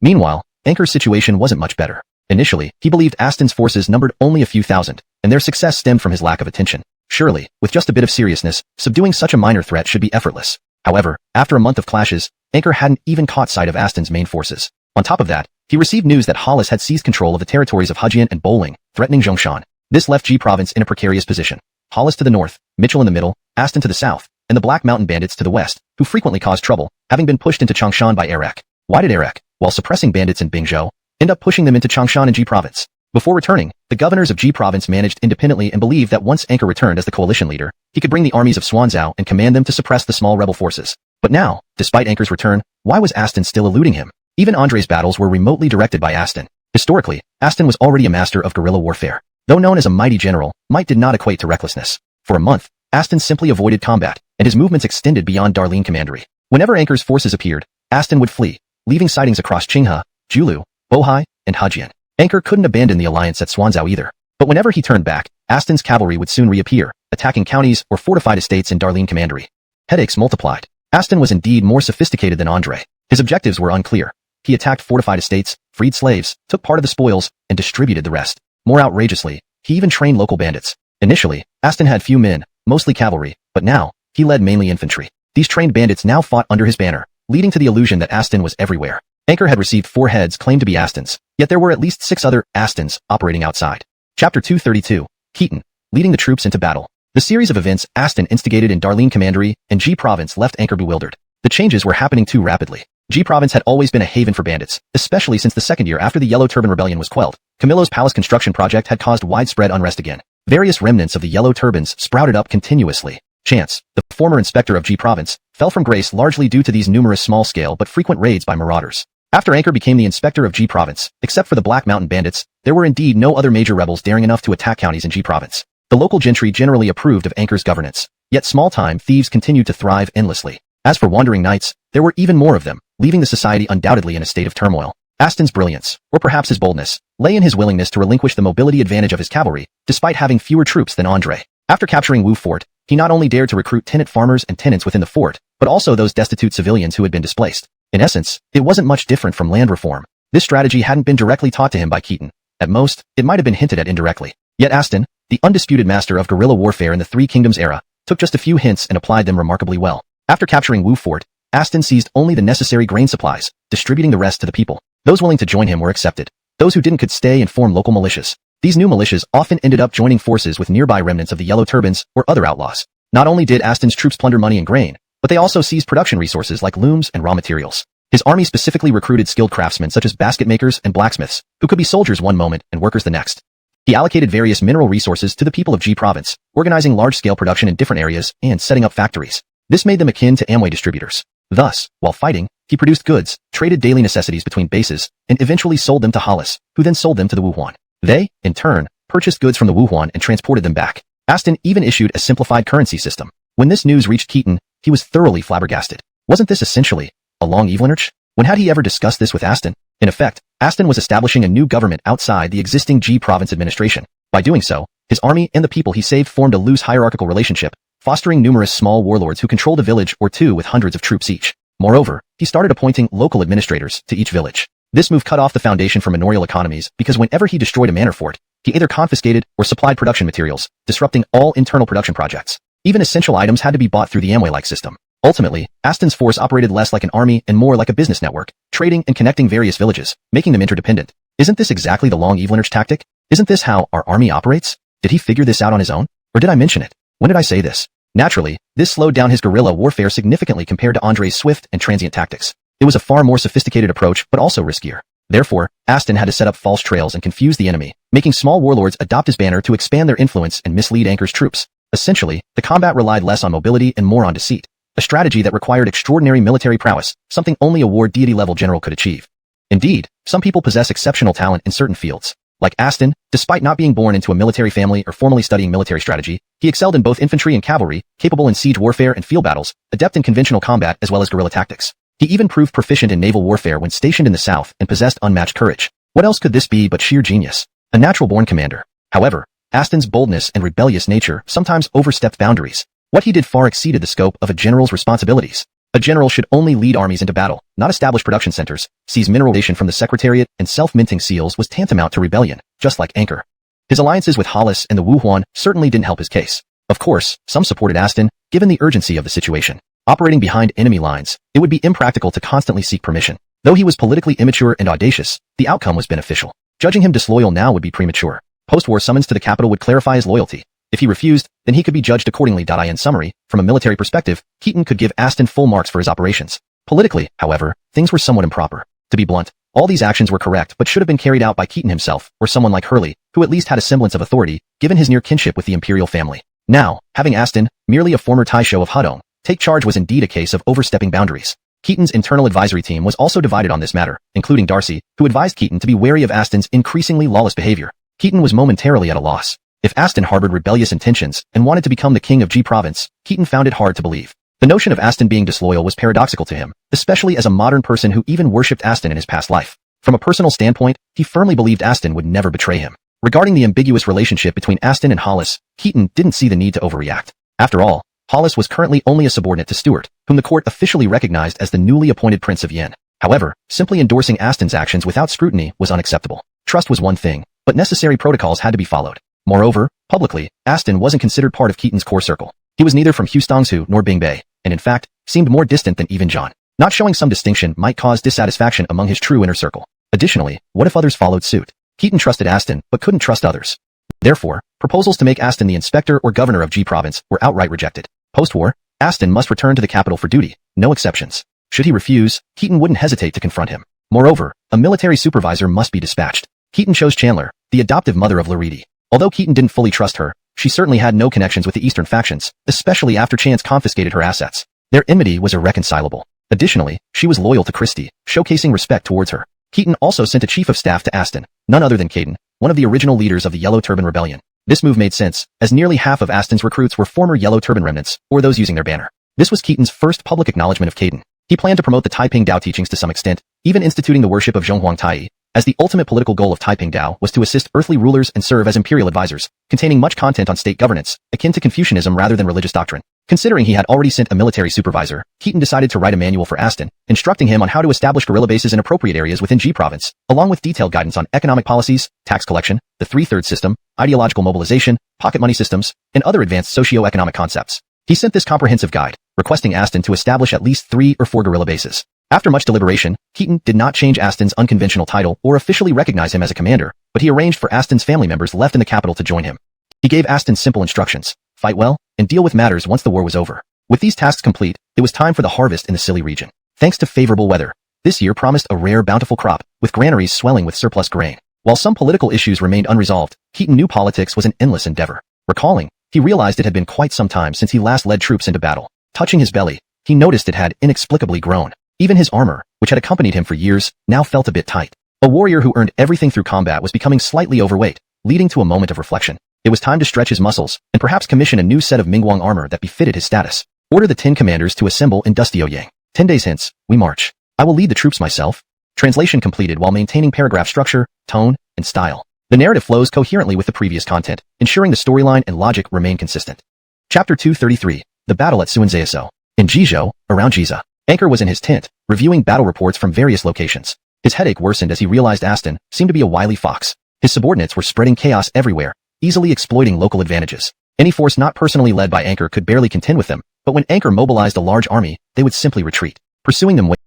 Meanwhile, Anchor's situation wasn't much better. Initially, he believed Aston's forces numbered only a few thousand, and their success stemmed from his lack of attention. Surely, with just a bit of seriousness, subduing such a minor threat should be effortless. However, after a month of clashes, Anchor hadn't even caught sight of Aston's main forces. On top of that, he received news that Hollis had seized control of the territories of Hejian and Bowling, threatening Zhongshan. This left Ji province in a precarious position. Hollis to the north, Mitchell in the middle, Aston to the south, and the Black Mountain bandits to the west, who frequently caused trouble, having been pushed into Changshan by Erek. Why did Erek, while suppressing bandits in Bingzhou, end up pushing them into Changshan and Ji province? Before returning, the governors of Ji province managed independently and believed that once Anchor returned as the coalition leader, he could bring the armies of Xuanzhou and command them to suppress the small rebel forces. But now, despite Anchor's return, why was Aston still eluding him? Even Andre's battles were remotely directed by Aston. Historically, Aston was already a master of guerrilla warfare. Though known as a mighty general, might did not equate to recklessness. For a month, Aston simply avoided combat, and his movements extended beyond Darlene Commandery. Whenever Anchor's forces appeared, Aston would flee, leaving sightings across Qinghe, Julu, Bohai, and Hejian. Anchor couldn't abandon the alliance at Swanzhou either. But whenever he turned back, Aston's cavalry would soon reappear, attacking counties or fortified estates in Darlene Commandery. Headaches multiplied. Aston was indeed more sophisticated than Andre. His objectives were unclear. He attacked fortified estates, freed slaves, took part of the spoils, and distributed the rest. More outrageously, he even trained local bandits. Initially, Aston had few men, mostly cavalry, but now, he led mainly infantry. These trained bandits now fought under his banner, leading to the illusion that Aston was everywhere. Anchor had received 4 heads claimed to be Astons, yet there were at least 6 other Astons operating outside. Chapter 232, Keaton, leading the troops into battle. The series of events Aston instigated in Darlene Commandery and G Province left Anchor bewildered. The changes were happening too rapidly. G Province had always been a haven for bandits, especially since the second year after the Yellow Turban Rebellion was quelled. Camillo's palace construction project had caused widespread unrest again. Various remnants of the Yellow Turbans sprouted up continuously. Chance, the former inspector of G Province, fell from grace largely due to these numerous small-scale but frequent raids by marauders. After Anchor became the inspector of G Province, except for the Black Mountain bandits, there were indeed no other major rebels daring enough to attack counties in G Province. The local gentry generally approved of Anchor's governance, yet small-time thieves continued to thrive endlessly. As for wandering knights, there were even more of them, leaving the society undoubtedly in a state of turmoil. Aston's brilliance, or perhaps his boldness, lay in his willingness to relinquish the mobility advantage of his cavalry, despite having fewer troops than Andre. After capturing Wu Fort, he not only dared to recruit tenant farmers and tenants within the fort, but also those destitute civilians who had been displaced. In essence, it wasn't much different from land reform. This strategy hadn't been directly taught to him by Keaton. At most, it might have been hinted at indirectly. Yet Aston, the undisputed master of guerrilla warfare in the Three Kingdoms era, took just a few hints and applied them remarkably well. After capturing Wu Fort, Aston seized only the necessary grain supplies, distributing the rest to the people. Those willing to join him were accepted. Those who didn't could stay and form local militias. These new militias often ended up joining forces with nearby remnants of the Yellow Turbans or other outlaws. Not only did Aston's troops plunder money and grain, but they also seized production resources like looms and raw materials. His army specifically recruited skilled craftsmen such as basket makers and blacksmiths, who could be soldiers one moment and workers the next. He allocated various mineral resources to the people of G Province, organizing large-scale production in different areas and setting up factories. This made them akin to Amway distributors. Thus, while fighting, he produced goods, traded daily necessities between bases, and eventually sold them to Hollis, who then sold them to the Wuhuan. They, in turn, purchased goods from the Wuhuan and transported them back. Aston even issued a simplified currency system. When this news reached Keaton, he was thoroughly flabbergasted. Wasn't this essentially a long evelinage? When had he ever discussed this with Aston? In effect, Aston was establishing a new government outside the existing G Province administration. By doing so, his army and the people he saved formed a loose hierarchical relationship, fostering numerous small warlords who controlled a village or two with hundreds of troops each. Moreover, he started appointing local administrators to each village. This move cut off the foundation for manorial economies because whenever he destroyed a manor fort, he either confiscated or supplied production materials, disrupting all internal production projects. Even essential items had to be bought through the Amway-like system. Ultimately, Aston's force operated less like an army and more like a business network, trading and connecting various villages, making them interdependent. Isn't this exactly the long evelinage tactic? Isn't this how our army operates? Did he figure this out on his own? Or did I mention it? When did I say this? Naturally, this slowed down his guerrilla warfare significantly compared to Andre's swift and transient tactics. It was a far more sophisticated approach, but also riskier. Therefore, Aston had to set up false trails and confuse the enemy, making small warlords adopt his banner to expand their influence and mislead Anchor's troops. Essentially, the combat relied less on mobility and more on deceit. A strategy that required extraordinary military prowess, something only a war deity-level general could achieve. Indeed, some people possess exceptional talent in certain fields. Like Aston, despite not being born into a military family or formally studying military strategy, he excelled in both infantry and cavalry, capable in siege warfare and field battles, adept in conventional combat as well as guerrilla tactics. He even proved proficient in naval warfare when stationed in the south and possessed unmatched courage. What else could this be but sheer genius? A natural-born commander. However, Aston's boldness and rebellious nature sometimes overstepped boundaries. What he did far exceeded the scope of a general's responsibilities. A general should only lead armies into battle, not establish production centers. Seize mineralization from the Secretariat and self-minting seals was tantamount to rebellion, just like Anchor. His alliances with Hollis and the Wuhuan certainly didn't help his case. Of course, some supported Aston, given the urgency of the situation. Operating behind enemy lines, it would be impractical to constantly seek permission. Though he was politically immature and audacious, the outcome was beneficial. Judging him disloyal now would be premature. Post-war summons to the capital would clarify his loyalty. If he refused, then he could be judged accordingly. In summary, from a military perspective, Keaton could give Aston full marks for his operations. Politically, however, things were somewhat improper. To be blunt, all these actions were correct but should have been carried out by Keaton himself, or someone like Hurley, who at least had a semblance of authority, given his near kinship with the imperial family. Now, having Aston, merely a former Taisho of Hudong, take charge was indeed a case of overstepping boundaries. Keaton's internal advisory team was also divided on this matter, including Darcy, who advised Keaton to be wary of Aston's increasingly lawless behavior. Keaton was momentarily at a loss. If Aston harbored rebellious intentions and wanted to become the king of G Province, Keaton found it hard to believe. The notion of Aston being disloyal was paradoxical to him, especially as a modern person who even worshipped Aston in his past life. From a personal standpoint, he firmly believed Aston would never betray him. Regarding the ambiguous relationship between Aston and Hollis, Keaton didn't see the need to overreact. After all, Hollis was currently only a subordinate to Stuart, whom the court officially recognized as the newly appointed Prince of Yen. However, simply endorsing Aston's actions without scrutiny was unacceptable. Trust was one thing, but necessary protocols had to be followed. Moreover, publicly, Aston wasn't considered part of Keaton's core circle. He was neither from Hustongsu nor Bingbei, and in fact, seemed more distant than even John. Not showing some distinction might cause dissatisfaction among his true inner circle. Additionally, what if others followed suit? Keaton trusted Aston, but couldn't trust others. Therefore, proposals to make Aston the inspector or governor of G Province were outright rejected. Post-war, Aston must return to the capital for duty, no exceptions. Should he refuse, Keaton wouldn't hesitate to confront him. Moreover, a military supervisor must be dispatched. Keaton chose Chandler, the adoptive mother of Lariti. Although Keaton didn't fully trust her, she certainly had no connections with the Eastern factions, especially after Chance confiscated her assets. Their enmity was irreconcilable. Additionally, she was loyal to Christie, showcasing respect towards her. Keaton also sent a chief of staff to Aston, none other than Caden, one of the original leaders of the Yellow Turban Rebellion. This move made sense, as nearly half of Aston's recruits were former Yellow Turban remnants, or those using their banner. This was Keaton's first public acknowledgement of Caden. He planned to promote the Taiping Dao teachings to some extent, even instituting the worship of Zhonghuang Tai, as the ultimate political goal of Taiping Dao was to assist earthly rulers and serve as imperial advisors, containing much content on state governance, akin to Confucianism rather than religious doctrine. Considering he had already sent a military supervisor, Keaton decided to write a manual for Aston, instructing him on how to establish guerrilla bases in appropriate areas within G Province, along with detailed guidance on economic policies, tax collection, the three-thirds system, ideological mobilization, pocket money systems, and other advanced socio-economic concepts. He sent this comprehensive guide, requesting Aston to establish at least 3 or 4 guerrilla bases. After much deliberation, Keaton did not change Aston's unconventional title or officially recognize him as a commander, but he arranged for Aston's family members left in the capital to join him. He gave Aston simple instructions: fight well, and deal with matters once the war was over. With these tasks complete, it was time for the harvest in the Scilly region. Thanks to favorable weather, this year promised a rare bountiful crop, with granaries swelling with surplus grain. While some political issues remained unresolved, Keaton knew politics was an endless endeavor. Recalling, he realized it had been quite some time since he last led troops into battle. Touching his belly, he noticed it had inexplicably grown. Even his armor, which had accompanied him for years, now felt a bit tight. A warrior who earned everything through combat was becoming slightly overweight, leading to a moment of reflection. It was time to stretch his muscles, and perhaps commission a new set of Mingguang armor that befitted his status. Order the 10 commanders to assemble in Dustio-Yang. 10 days hence, we march. I will lead the troops myself. Translation completed while maintaining paragraph structure, tone, and style. The narrative flows coherently with the previous content, ensuring the storyline and logic remain consistent. Chapter 233, The Battle at Suanzeaso. In Jizhou, around Jiza, Anchor was in his tent, reviewing battle reports from various locations. His headache worsened as he realized Aston seemed to be a wily fox. His subordinates were spreading chaos everywhere, easily exploiting local advantages. Any force not personally led by Anchor could barely contend with them, but when Anchor mobilized a large army, they would simply retreat, pursuing them with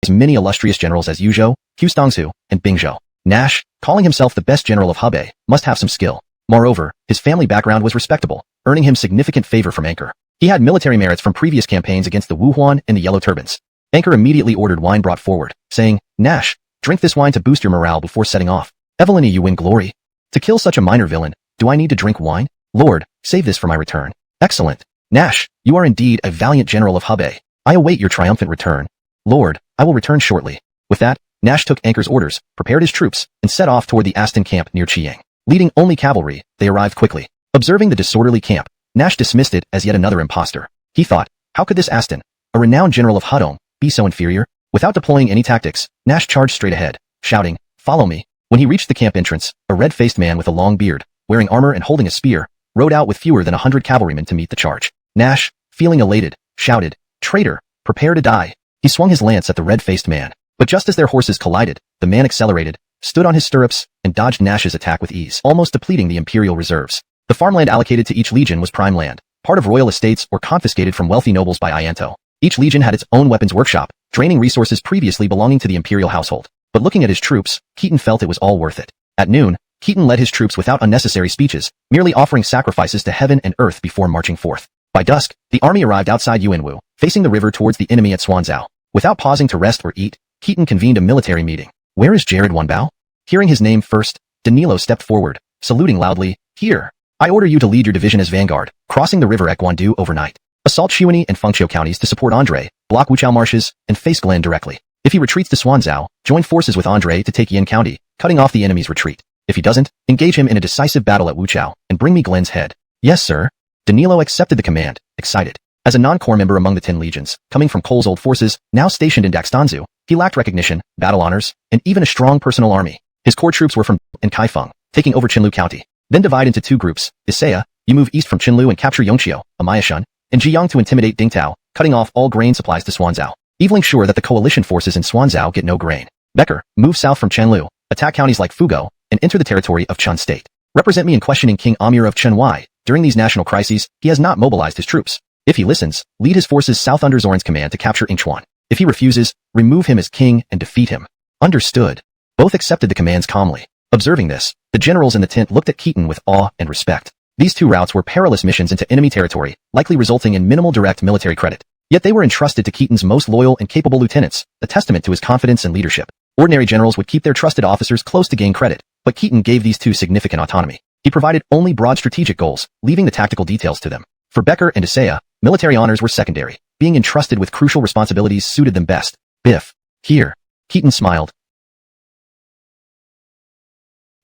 as many illustrious generals as Yuzhou, Hustongsu, and Bingzhou. Nash, calling himself the best general of Hebei, must have some skill. Moreover, his family background was respectable, earning him significant favor from Anchor. He had military merits from previous campaigns against the Wuhuan and the Yellow Turbans. Anchor immediately ordered wine brought forward, saying, "Nash, drink this wine to boost your morale before setting off. Evelyn, you win glory. To kill such a minor villain, do I need to drink wine? Lord, save this for my return." "Excellent. Nash, you are indeed a valiant general of Hebei. I await your triumphant return." "Lord, I will return shortly." With that, Nash took Anchor's orders, prepared his troops, and set off toward the Aston camp near Chiang. Leading only cavalry, they arrived quickly. Observing the disorderly camp, Nash dismissed it as yet another impostor. He thought, how could this Aston, a renowned general of Hudong, be so inferior? Without deploying any tactics, Nash charged straight ahead, shouting, "Follow me." When he reached the camp entrance, a red-faced man with a long beard, wearing armor and holding a spear, rode out with fewer than 100 cavalrymen to meet the charge. Nash, feeling elated, shouted, "Traitor, prepare to die." He swung his lance at the red-faced man, but just as their horses collided, the man accelerated, stood on his stirrups, and dodged Nash's attack with ease, almost depleting the imperial reserves. The farmland allocated to each legion was prime land, part of royal estates or confiscated from wealthy nobles by Ianto. Each legion had its own weapons workshop, draining resources previously belonging to the imperial household. But looking at his troops, Keaton felt it was all worth it. At noon, Keaton led his troops without unnecessary speeches, merely offering sacrifices to heaven and earth before marching forth. By dusk, the army arrived outside Yuanwu, facing the river towards the enemy at Swanzhou. Without pausing to rest or eat, Keaton convened a military meeting. "Where is Jared Wanbao?" Hearing his name first, Danilo stepped forward, saluting loudly, "Here. I order you to lead your division as vanguard, crossing the river at Guan Yu overnight. Assault Shuani and Fengqiu counties to support Andre, block Wuchao marshes, and face Glen directly. If he retreats to Xuanzhou, join forces with Andre to take Yin County, cutting off the enemy's retreat. If he doesn't, engage him in a decisive battle at Wuchao, and bring me Glen's head. Yes, sir. Danilo accepted the command, excited. As a non-corps member among the 10 legions, coming from Cole's old forces, now stationed in Daxtanzu, he lacked recognition, battle honors, and even a strong personal army. His core troops were from and Kaifeng, taking over Qinlu County. Then divide into 2 groups. Isaiah, you move east from Qinlu and capture Yongqiu, Amayashun, and Jiyang to intimidate Dingtao, cutting off all grain supplies to Xuanzhou, evening sure that the coalition forces in Xuanzhou get no grain. Becker, move south from Qianlu, attack counties like Fugo, and enter the territory of Chun State. Represent me in questioning King Amir of Chen Wai. During these national crises, he has not mobilized his troops. If he listens, lead his forces south under Zoran's command to capture Inchuan. If he refuses, remove him as king and defeat him. Understood. Both accepted the commands calmly. Observing this, the generals in the tent looked at Keaton with awe and respect. These 2 routes were perilous missions into enemy territory, likely resulting in minimal direct military credit. Yet they were entrusted to Keaton's most loyal and capable lieutenants, a testament to his confidence and leadership. Ordinary generals would keep their trusted officers close to gain credit, but Keaton gave these 2 significant autonomy. He provided only broad strategic goals, leaving the tactical details to them. For Becker and Isaiah, military honors were secondary. Being entrusted with crucial responsibilities suited them best. Biff. Here. Keaton smiled.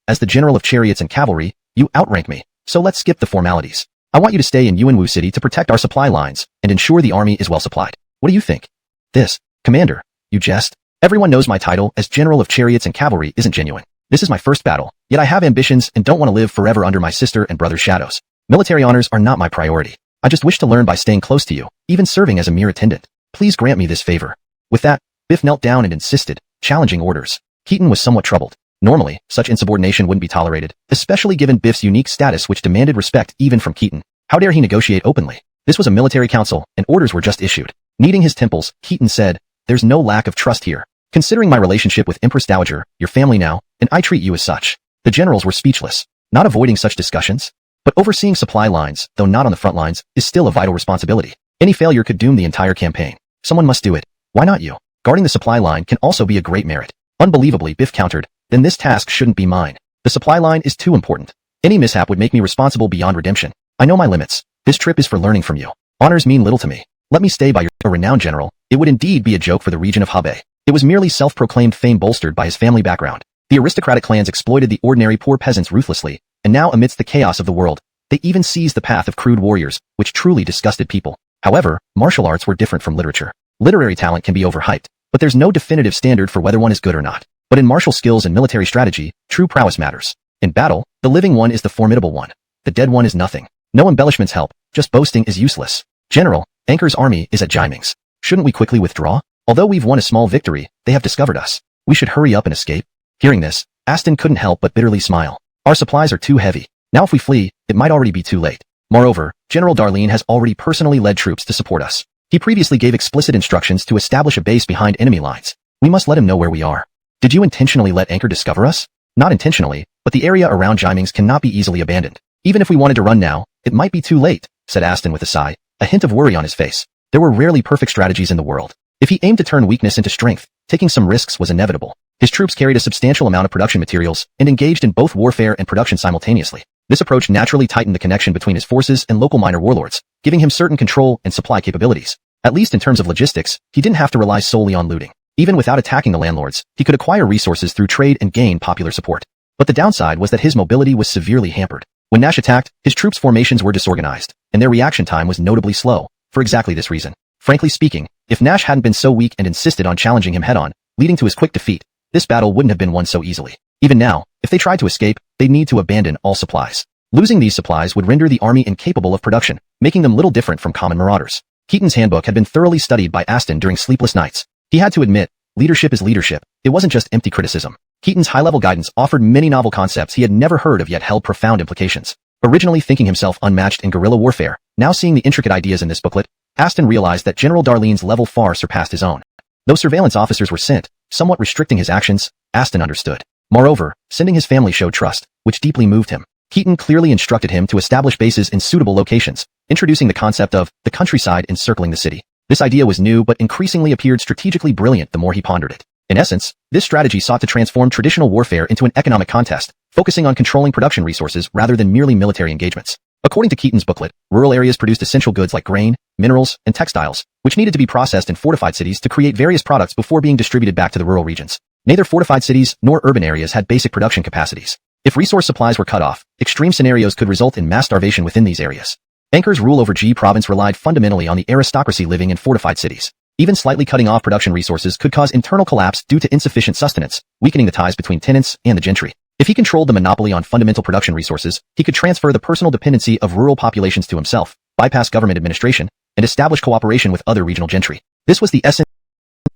As the general of chariots and cavalry, you outrank me, so let's skip the formalities. I want you to stay in Yuanwu City to protect our supply lines and ensure the army is well supplied. What do you think? This, Commander, you jest. Everyone knows my title as General of Chariots and Cavalry isn't genuine. This is my first battle, yet I have ambitions and don't want to live forever under my sister and brother's shadows. Military honors are not my priority. I just wish to learn by staying close to you, even serving as a mere attendant. Please grant me this favor. With that, Biff knelt down and insisted, challenging orders. Keaton was somewhat troubled. Normally, such insubordination wouldn't be tolerated, especially given Biff's unique status which demanded respect even from Keaton. How dare he negotiate openly? This was a military council, and orders were just issued. Kneading his temples, Keaton said, "There's no lack of trust here. Considering my relationship with Empress Dowager, your family now, and I treat you as such." The generals were speechless, not avoiding such discussions. But overseeing supply lines, though not on the front lines, is still a vital responsibility. Any failure could doom the entire campaign. Someone must do it. Why not you? Guarding the supply line can also be a great merit. Unbelievably, Biff countered, then this task shouldn't be mine. The supply line is too important. Any mishap would make me responsible beyond redemption. I know my limits. This trip is for learning from you. Honors mean little to me. Let me stay by your renowned general. It would indeed be a joke for the region of Hebei. It was merely self-proclaimed fame bolstered by his family background. The aristocratic clans exploited the ordinary poor peasants ruthlessly, and now amidst the chaos of the world, they even seized the path of crude warriors, which truly disgusted people. However, martial arts were different from literature. Literary talent can be overhyped, but there's no definitive standard for whether one is good or not. But in martial skills and military strategy, true prowess matters. In battle, the living one is the formidable one. The dead one is nothing. No embellishments help, just boasting is useless. General, Anker's army is at Jiming's. Shouldn't we quickly withdraw? Although we've won a small victory, they have discovered us. We should hurry up and escape. Hearing this, Aston couldn't help but bitterly smile. Our supplies are too heavy. Now if we flee, it might already be too late. Moreover, General Darlene has already personally led troops to support us. He previously gave explicit instructions to establish a base behind enemy lines. We must let him know where we are. Did you intentionally let Anker discover us? Not intentionally, but the area around Jiming's cannot be easily abandoned. Even if we wanted to run now, it might be too late, said Aston with a sigh, a hint of worry on his face. There were rarely perfect strategies in the world. If he aimed to turn weakness into strength, taking some risks was inevitable. His troops carried a substantial amount of production materials and engaged in both warfare and production simultaneously. This approach naturally tightened the connection between his forces and local minor warlords, giving him certain control and supply capabilities. At least in terms of logistics, he didn't have to rely solely on looting. Even without attacking the landlords, he could acquire resources through trade and gain popular support. But the downside was that his mobility was severely hampered. When Nash attacked, his troops' formations were disorganized, and their reaction time was notably slow, for exactly this reason. Frankly speaking, if Nash hadn't been so weak and insisted on challenging him head-on, leading to his quick defeat, this battle wouldn't have been won so easily. Even now, if they tried to escape, they'd need to abandon all supplies. Losing these supplies would render the army incapable of production, making them little different from common marauders. Keaton's handbook had been thoroughly studied by Aston during sleepless nights. He had to admit, leadership is leadership. It wasn't just empty criticism. Keaton's high-level guidance offered many novel concepts he had never heard of yet held profound implications. Originally thinking himself unmatched in guerrilla warfare, now seeing the intricate ideas in this booklet, Aston realized that General Darlene's level far surpassed his own. Though surveillance officers were sent, somewhat restricting his actions, Aston understood. Moreover, sending his family showed trust, which deeply moved him. Keaton clearly instructed him to establish bases in suitable locations, introducing the concept of the countryside encircling the city. This idea was new but increasingly appeared strategically brilliant the more he pondered it. In essence, this strategy sought to transform traditional warfare into an economic contest, focusing on controlling production resources rather than merely military engagements. According to Keaton's booklet, rural areas produced essential goods like grain, minerals, and textiles, which needed to be processed in fortified cities to create various products before being distributed back to the rural regions. Neither fortified cities nor urban areas had basic production capacities. If resource supplies were cut off, extreme scenarios could result in mass starvation within these areas. Anchor's rule over G province relied fundamentally on the aristocracy living in fortified cities. Even slightly cutting off production resources could cause internal collapse due to insufficient sustenance, weakening the ties between tenants and the gentry. If he controlled the monopoly on fundamental production resources, he could transfer the personal dependency of rural populations to himself, bypass government administration, and establish cooperation with other regional gentry. This was the essence.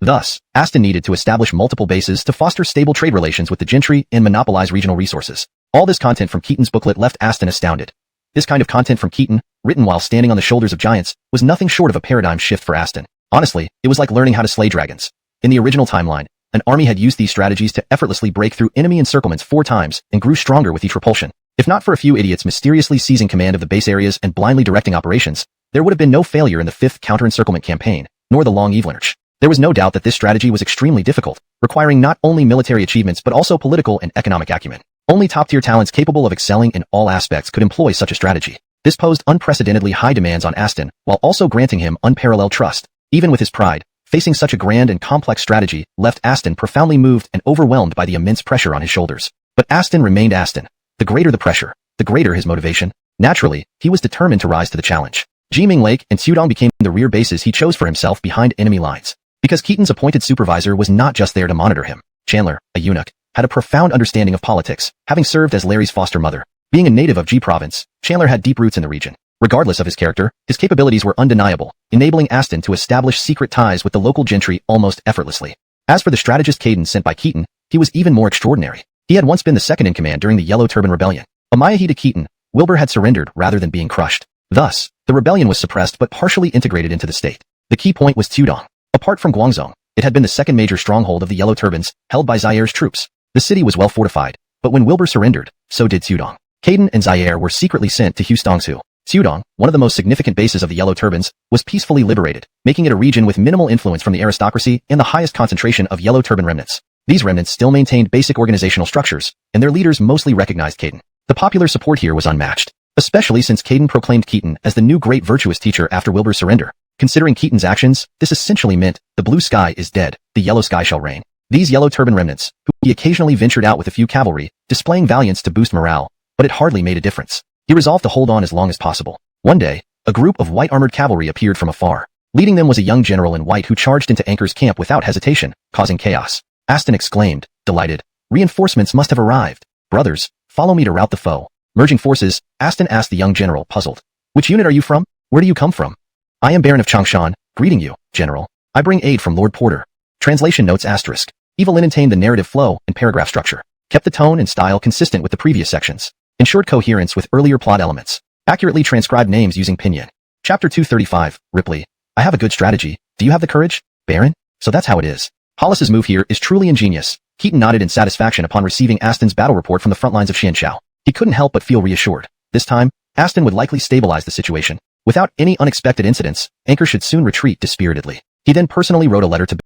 Thus, Aston needed to establish multiple bases to foster stable trade relations with the gentry and monopolize regional resources. All this content from Keaton's booklet left Aston astounded. This kind of content from Keaton, written while standing on the shoulders of giants, was nothing short of a paradigm shift for Aston. Honestly, it was like learning how to slay dragons. In the original timeline, an army had used these strategies to effortlessly break through enemy encirclements 4 times and grew stronger with each repulsion. If not for a few idiots mysteriously seizing command of the base areas and blindly directing operations, there would have been no failure in the 5th counter-encirclement campaign, nor the long Evelynarch. There was no doubt that this strategy was extremely difficult, requiring not only military achievements but also political and economic acumen. Only top-tier talents capable of excelling in all aspects could employ such a strategy. This posed unprecedentedly high demands on Aston, while also granting him unparalleled trust. Even with his pride, facing such a grand and complex strategy left Aston profoundly moved and overwhelmed by the immense pressure on his shoulders. But Aston remained Aston. The greater the pressure, the greater his motivation. Naturally, he was determined to rise to the challenge. Ming Lake and Tudong became the rear bases he chose for himself behind enemy lines. Because Keaton's appointed supervisor was not just there to monitor him. Chandler, a eunuch, had a profound understanding of politics, having served as Larry's foster mother. Being a native of G province, Chandler had deep roots in the region. Regardless of his character, his capabilities were undeniable, enabling Aston to establish secret ties with the local gentry almost effortlessly. As for the strategist Caden sent by Keaton, he was even more extraordinary. He had once been the second in command during the Yellow Turban Rebellion. Omayahi to Keaton, Wilbur had surrendered rather than being crushed. Thus, the rebellion was suppressed but partially integrated into the state. The key point was Tudong. Apart from Guangzhou, it had been the second major stronghold of the Yellow Turbans, held by Zaire's troops. The city was well fortified, but when Wilbur surrendered, so did Tudong. Caden and Zaire were secretly sent to Hustongsu. Tudong, one of the most significant bases of the Yellow Turbans, was peacefully liberated, making it a region with minimal influence from the aristocracy and the highest concentration of Yellow Turban remnants. These remnants still maintained basic organizational structures, and their leaders mostly recognized Caden. The popular support here was unmatched, especially since Caden proclaimed Keaton as the new great virtuous teacher after Wilbur's surrender. Considering Keaton's actions, this essentially meant, the blue sky is dead, the yellow sky shall reign. These Yellow Turban remnants, who he occasionally ventured out with a few cavalry, displaying valiance to boost morale, but it hardly made a difference. He resolved to hold on as long as possible. One day, a group of white armored cavalry appeared from afar. Leading them was a young general in white who charged into Anchor's camp without hesitation, causing chaos. Aston exclaimed, delighted. Reinforcements must have arrived. Brothers, follow me to rout the foe. Merging forces, Aston asked the young general, puzzled. Which unit are you from? Where do you come from? I am Baron of Changshan, greeting you, General. I bring aid from Lord Porter. Translation notes asterisk. Evelyn maintained the narrative flow and paragraph structure, kept the tone and style consistent with the previous sections, ensured coherence with earlier plot elements, accurately transcribed names using pinyin. Chapter 235, Ripley. I have a good strategy. Do you have the courage, Baron? So that's how it is. Hollis's move here is truly ingenious. Keaton nodded in satisfaction upon receiving Aston's battle report from the front lines of Xianxiao. He couldn't help but feel reassured. This time, Aston would likely stabilize the situation. Without any unexpected incidents, Anchor should soon retreat dispiritedly. He then personally wrote a letter to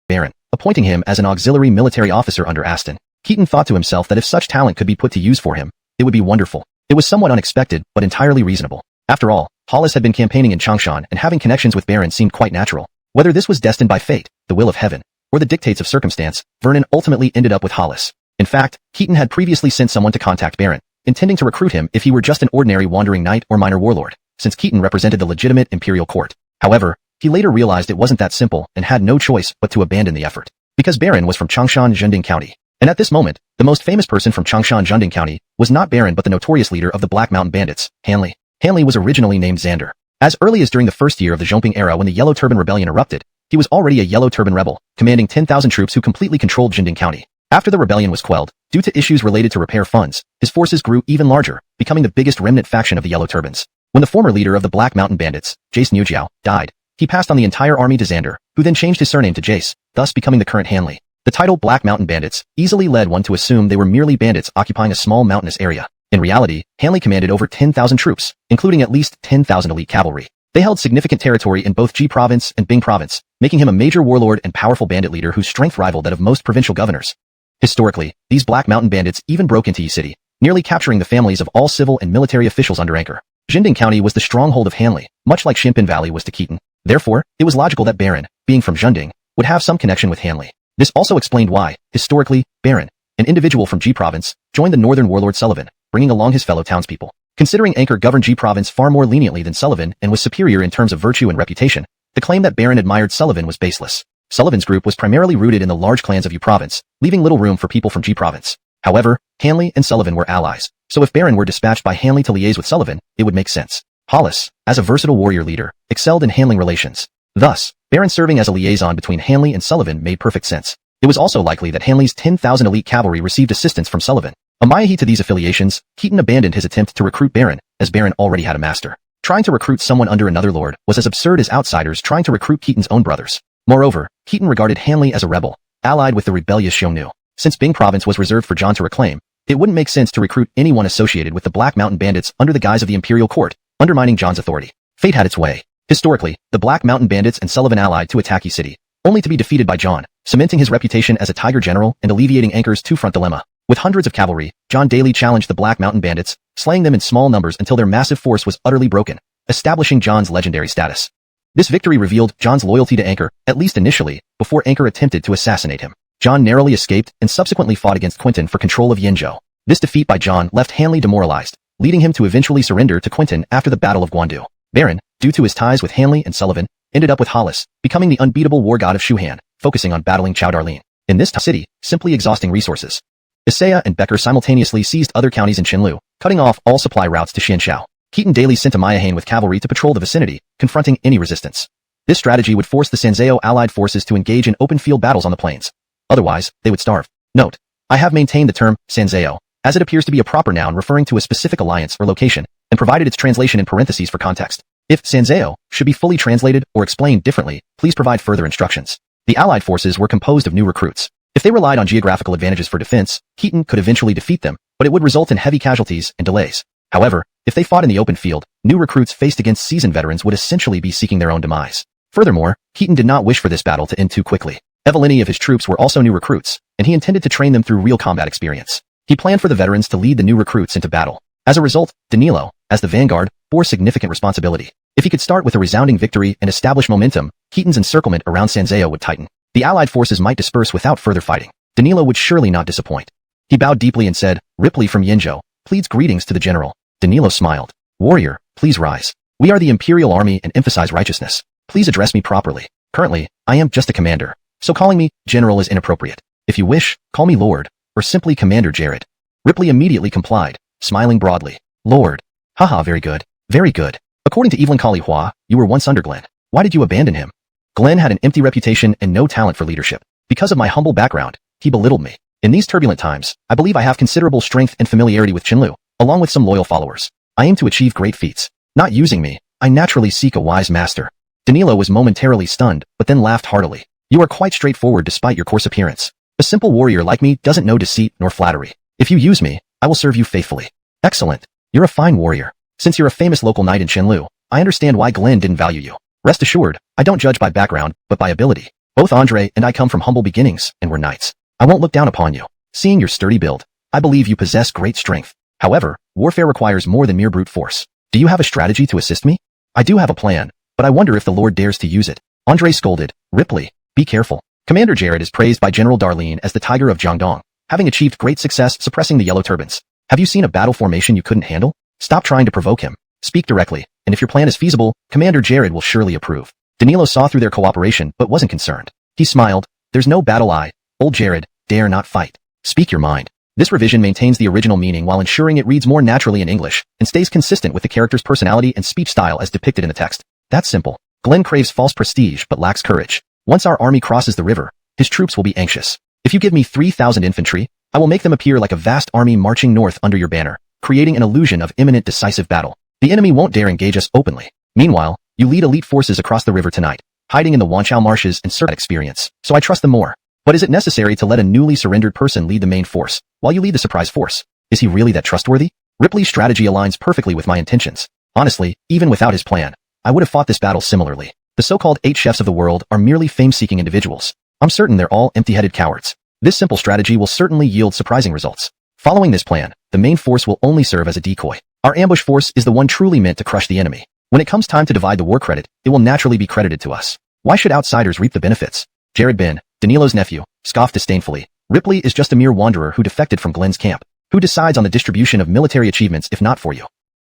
Baron, appointing him as an auxiliary military officer under Aston. Keaton thought to himself that if such talent could be put to use for him, it would be wonderful. It was somewhat unexpected, but entirely reasonable. After all, Hollis had been campaigning in Changshan and having connections with Baron seemed quite natural. Whether this was destined by fate, the will of heaven, or the dictates of circumstance, Vernon ultimately ended up with Hollis. In fact, Keaton had previously sent someone to contact Baron, intending to recruit him if he were just an ordinary wandering knight or minor warlord, since Keaton represented the legitimate imperial court. However, he later realized it wasn't that simple and had no choice but to abandon the effort. Because Baron was from Changshan Zhending County. And at this moment, the most famous person from Changshan Zhending County was not Baron but the notorious leader of the Black Mountain Bandits, Hanley. Hanley was originally named Xander. As early as during the first year of the Zhongping era when the Yellow Turban Rebellion erupted, he was already a Yellow Turban rebel, commanding 10,000 troops who completely controlled Zhending County. After the rebellion was quelled, due to issues related to repair funds, his forces grew even larger, becoming the biggest remnant faction of the Yellow Turbans. When the former leader of the Black Mountain Bandits, Jace Nujiao, died, he passed on the entire army to Xander, who then changed his surname to Jace, thus becoming the current Hanley. The title Black Mountain Bandits easily led one to assume they were merely bandits occupying a small mountainous area. In reality, Hanley commanded over 10,000 troops, including at least 10,000 elite cavalry. They held significant territory in both Ji province and Bing province, making him a major warlord and powerful bandit leader whose strength rivaled that of most provincial governors. Historically, these Black Mountain Bandits even broke into Yi City, nearly capturing the families of all civil and military officials under anchor. Jinding County was the stronghold of Hanli, much like Shimpin Valley was to Khitan. Therefore, it was logical that Baron, being from Jinding, would have some connection with Hanli. This also explained why, historically, Baron, an individual from Ji Province, joined the northern warlord Sullivan, bringing along his fellow townspeople. Considering Anchor governed Ji Province far more leniently than Sullivan and was superior in terms of virtue and reputation, the claim that Baron admired Sullivan was baseless. Sullivan's group was primarily rooted in the large clans of U Province, leaving little room for people from Ji Province. However, Hanli and Sullivan were allies, so if Baron were dispatched by Hanli to liaise with Sullivan, it would make sense. Hollis, as a versatile warrior leader, excelled in handling relations. Thus, Baron serving as a liaison between Hanli and Sullivan made perfect sense. It was also likely that Hanli's 10,000 elite cavalry received assistance from Sullivan. Amayahi to these affiliations, Khitan abandoned his attempt to recruit Baron, as Baron already had a master. Trying to recruit someone under another lord was as absurd as outsiders trying to recruit Khitan's own brothers. Moreover, Khitan regarded Hanli as a rebel, allied with the rebellious Xiongnu. Since Bing Province was reserved for John to reclaim, it wouldn't make sense to recruit anyone associated with the Black Mountain Bandits under the guise of the imperial court, undermining John's authority. Fate had its way. Historically, the Black Mountain Bandits and Sullivan allied to attack Yi City, only to be defeated by John, cementing his reputation as a tiger general and alleviating Anchor's two-front dilemma. With hundreds of cavalry, John daily challenged the Black Mountain Bandits, slaying them in small numbers until their massive force was utterly broken, establishing John's legendary status. This victory revealed John's loyalty to Anchor, at least initially, before Anchor attempted to assassinate him. John narrowly escaped and subsequently fought against Quinton for control of Yenzhou. This defeat by John left Hanli demoralized, leading him to eventually surrender to Quinton after the Battle of Guan Yu. Baron, due to his ties with Hanli and Sullivan, ended up with Hollis, becoming the unbeatable war god of Shuhan, focusing on battling Cao Darlene. In this city, simply exhausting resources. Isaiah and Becker simultaneously seized other counties in Qinlu, cutting off all supply routes to Xianshao. Khitan daily sent Amayahain with cavalry to patrol the vicinity, confronting any resistance. This strategy would force the Sanzao allied forces to engage in open field battles on the plains. Otherwise, they would starve. Note: I have maintained the term Sanzao, as it appears to be a proper noun referring to a specific alliance or location, and provided its translation in parentheses for context. If Sanzao should be fully translated or explained differently, please provide further instructions. The allied forces were composed of new recruits. If they relied on geographical advantages for defense, Khitan could eventually defeat them, but it would result in heavy casualties and delays. However, if they fought in the open field, new recruits faced against seasoned veterans would essentially be seeking their own demise. Furthermore, Khitan did not wish for this battle to end too quickly. Evelini of his troops were also new recruits, and he intended to train them through real combat experience. He planned for the veterans to lead the new recruits into battle. As a result, Danilo, as the vanguard, bore significant responsibility. If he could start with a resounding victory and establish momentum, Khitan's encirclement around Sanzao would tighten. The allied forces might disperse without further fighting. Danilo would surely not disappoint. He bowed deeply and said, "Ripley from Yenzhou pleads greetings to the general." Danilo smiled. "Warrior, please rise. We are the Imperial Army and emphasize righteousness. Please address me properly. Currently, I am just a commander, so calling me general is inappropriate. If you wish, call me Lord, or simply Commander Jared." Ripley immediately complied, smiling broadly. "Lord. Haha, very good. Very good. According to Evelyn Kali Hua, you were once under Glenn. Why did you abandon him?" Glenn had an empty reputation and no talent for leadership. Because of my humble background, he belittled me. In these turbulent times, I believe I have considerable strength and familiarity with Qinlu, along with some loyal followers. I aim to achieve great feats. Not using me, I naturally seek a wise master. Danilo was momentarily stunned, but then laughed heartily. "You are quite straightforward despite your coarse appearance. A simple warrior like me doesn't know deceit nor flattery. If you use me, I will serve you faithfully." "Excellent. You're a fine warrior. Since you're a famous local knight in Qinlu, I understand why Glenn didn't value you. Rest assured, I don't judge by background, but by ability. Both Andre and I come from humble beginnings, and we're knights. I won't look down upon you. Seeing your sturdy build, I believe you possess great strength. However, warfare requires more than mere brute force. Do you have a strategy to assist me?" "I do have a plan, but I wonder if the Lord dares to use it." Andre scolded. "Ripley, be careful. Commander Jared is praised by General Darlene as the Tiger of Jiangdong, having achieved great success suppressing the Yellow Turbans. Have you seen a battle formation you couldn't handle? Stop trying to provoke him. Speak directly, and if your plan is feasible, Commander Jared will surely approve." Danilo saw through their cooperation but wasn't concerned. He smiled. "There's no battle old Jared, dare not fight. Speak your mind." This revision maintains the original meaning while ensuring it reads more naturally in English, and stays consistent with the character's personality and speech style as depicted in the text. That's simple. Glenn craves false prestige but lacks courage. Once our army crosses the river, his troops will be anxious. If you give me 3,000 infantry, I will make them appear like a vast army marching north under your banner, creating an illusion of imminent decisive battle. The enemy won't dare engage us openly. Meanwhile, you lead elite forces across the river tonight, hiding in the Wanchao marshes and serve experience, so I trust them more. But is it necessary to let a newly surrendered person lead the main force, while you lead the surprise force? Is he really that trustworthy? Ripley's strategy aligns perfectly with my intentions. Honestly, even without his plan, I would have fought this battle similarly. The so-called 8 chefs of the world are merely fame-seeking individuals. I'm certain they're all empty-headed cowards. This simple strategy will certainly yield surprising results. Following this plan, the main force will only serve as a decoy. Our ambush force is the one truly meant to crush the enemy. When it comes time to divide the war credit, it will naturally be credited to us. Why should outsiders reap the benefits? Jared bin, Danilo's nephew, scoffed disdainfully. Ripley is just a mere wanderer who defected from Glenn's camp. Who decides on the distribution of military achievements if not for you?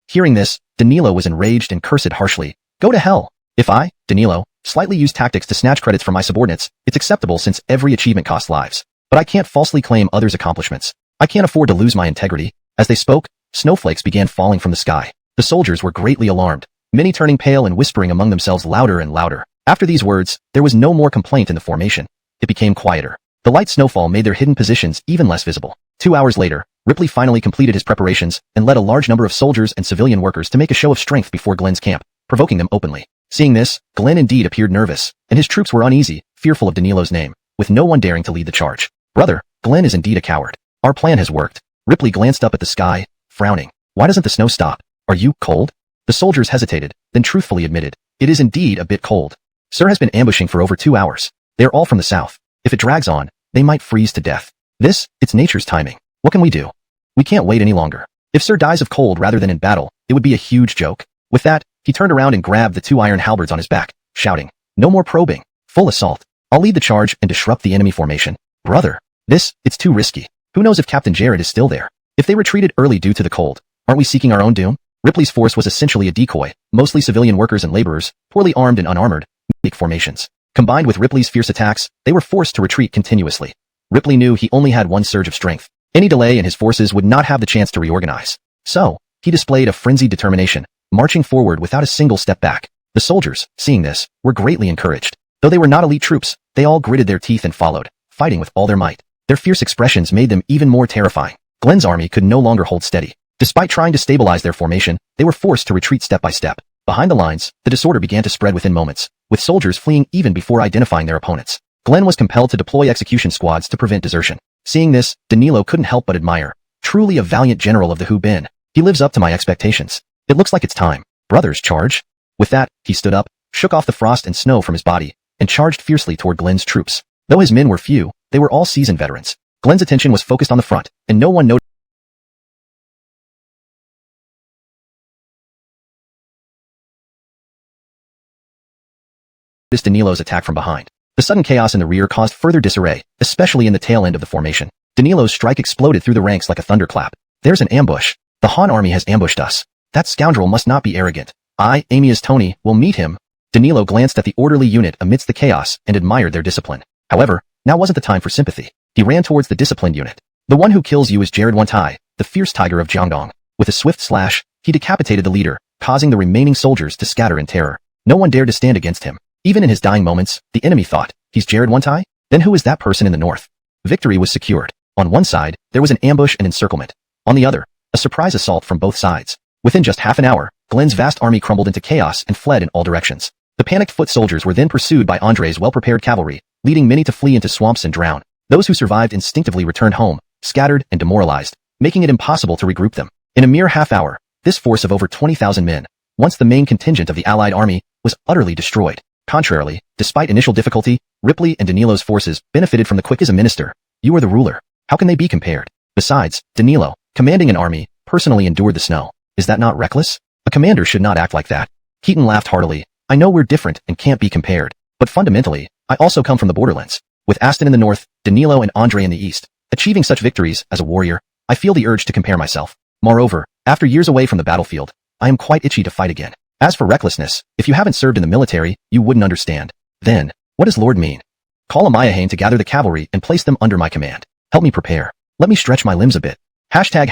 Hearing this, Danilo was enraged and cursed harshly. Go to hell. If I, Danilo, slightly use tactics to snatch credits from my subordinates, it's acceptable since every achievement costs lives. But I can't falsely claim others' accomplishments. I can't afford to lose my integrity. As they spoke, snowflakes began falling from the sky. The soldiers were greatly alarmed, many turning pale and whispering among themselves louder and louder. After these words, there was no more complaint in the formation. It became quieter. The light snowfall made their hidden positions even less visible. 2 hours later, Ripley finally completed his preparations and led a large number of soldiers and civilian workers to make a show of strength before Glenn's camp, provoking them openly. Seeing this, Glenn indeed appeared nervous, and his troops were uneasy, fearful of Danilo's name, with no one daring to lead the charge. Brother, Glenn is indeed a coward. Our plan has worked. Ripley glanced up at the sky, frowning. Why doesn't the snow stop? Are you cold? The soldiers hesitated, then truthfully admitted, it is indeed a bit cold. Sir has been ambushing for over 2 hours. They are all from the south. If it drags on, they might freeze to death. It's nature's timing. What can we do? We can't wait any longer. If Sir dies of cold rather than in battle, it would be a huge joke. With that, he turned around and grabbed the 2 iron halberds on his back, shouting, no more probing. Full assault. I'll lead the charge and disrupt the enemy formation. Brother, it's too risky. Who knows if Captain Jared is still there? If they retreated early due to the cold, aren't we seeking our own doom? Ripley's force was essentially a decoy, mostly civilian workers and laborers, poorly armed and unarmored, weak formations. Combined with Ripley's fierce attacks, they were forced to retreat continuously. Ripley knew he only had one surge of strength. Any delay in his forces would not have the chance to reorganize. So, he displayed a frenzied determination, marching forward without a single step back. The soldiers, seeing this, were greatly encouraged. Though they were not elite troops, they all gritted their teeth and followed, fighting with all their might. Their fierce expressions made them even more terrifying. Glenn's army could no longer hold steady. Despite trying to stabilize their formation, they were forced to retreat step by step. Behind the lines, the disorder began to spread within moments, with soldiers fleeing even before identifying their opponents. Glenn was compelled to deploy execution squads to prevent desertion. Seeing this, Danilo couldn't help but admire. Truly a valiant general of the Hu Bin. He lives up to my expectations. It looks like it's time. Brothers, charge. With that, he stood up, shook off the frost and snow from his body, and charged fiercely toward Glenn's troops. Though his men were few, they were all seasoned veterans. Glenn's attention was focused on the front, and no one noticed Danilo's attack from behind. The sudden chaos in the rear caused further disarray, especially in the tail end of the formation. Danilo's strike exploded through the ranks like a thunderclap. There's an ambush. The Han army has ambushed us. That scoundrel must not be arrogant. Amia's Tony, will meet him. Danilo glanced at the orderly unit amidst the chaos and admired their discipline. However, now wasn't the time for sympathy. He ran towards the disciplined unit. The one who kills you is Jared Wantai, the fierce tiger of Jiangdong. With a swift slash, he decapitated the leader, causing the remaining soldiers to scatter in terror. No one dared to stand against him. Even in his dying moments, the enemy thought, he's Jared Wantai? Then who is that person in the north? Victory was secured. On one side, there was an ambush and encirclement. On the other, a surprise assault from both sides. Within just half an hour, Glenn's vast army crumbled into chaos and fled in all directions. The panicked foot soldiers were then pursued by Andre's well-prepared cavalry, leading many to flee into swamps and drown. Those who survived instinctively returned home, scattered and demoralized, making it impossible to regroup them. In a mere half hour, this force of over 20,000 men, once the main contingent of the Allied army, was utterly destroyed. Contrarily, despite initial difficulty, Ripley and Danilo's forces benefited from the quick as a minister. You are the ruler. How can they be compared? Besides, Danilo, commanding an army, personally endured the snow. Is that not reckless? A commander should not act like that. Keaton laughed heartily. I know we're different and can't be compared, but fundamentally, I also come from the borderlands. With Aston in the north, Danilo and Andre in the east, achieving such victories as a warrior, I feel the urge to compare myself. Moreover, after years away from the battlefield, I am quite itchy to fight again. As for recklessness, if you haven't served in the military, you wouldn't understand. Then, what does Lord mean? Call Amayahane to gather the cavalry and place them under my command. Help me prepare. Let me stretch my limbs a bit. Hashtag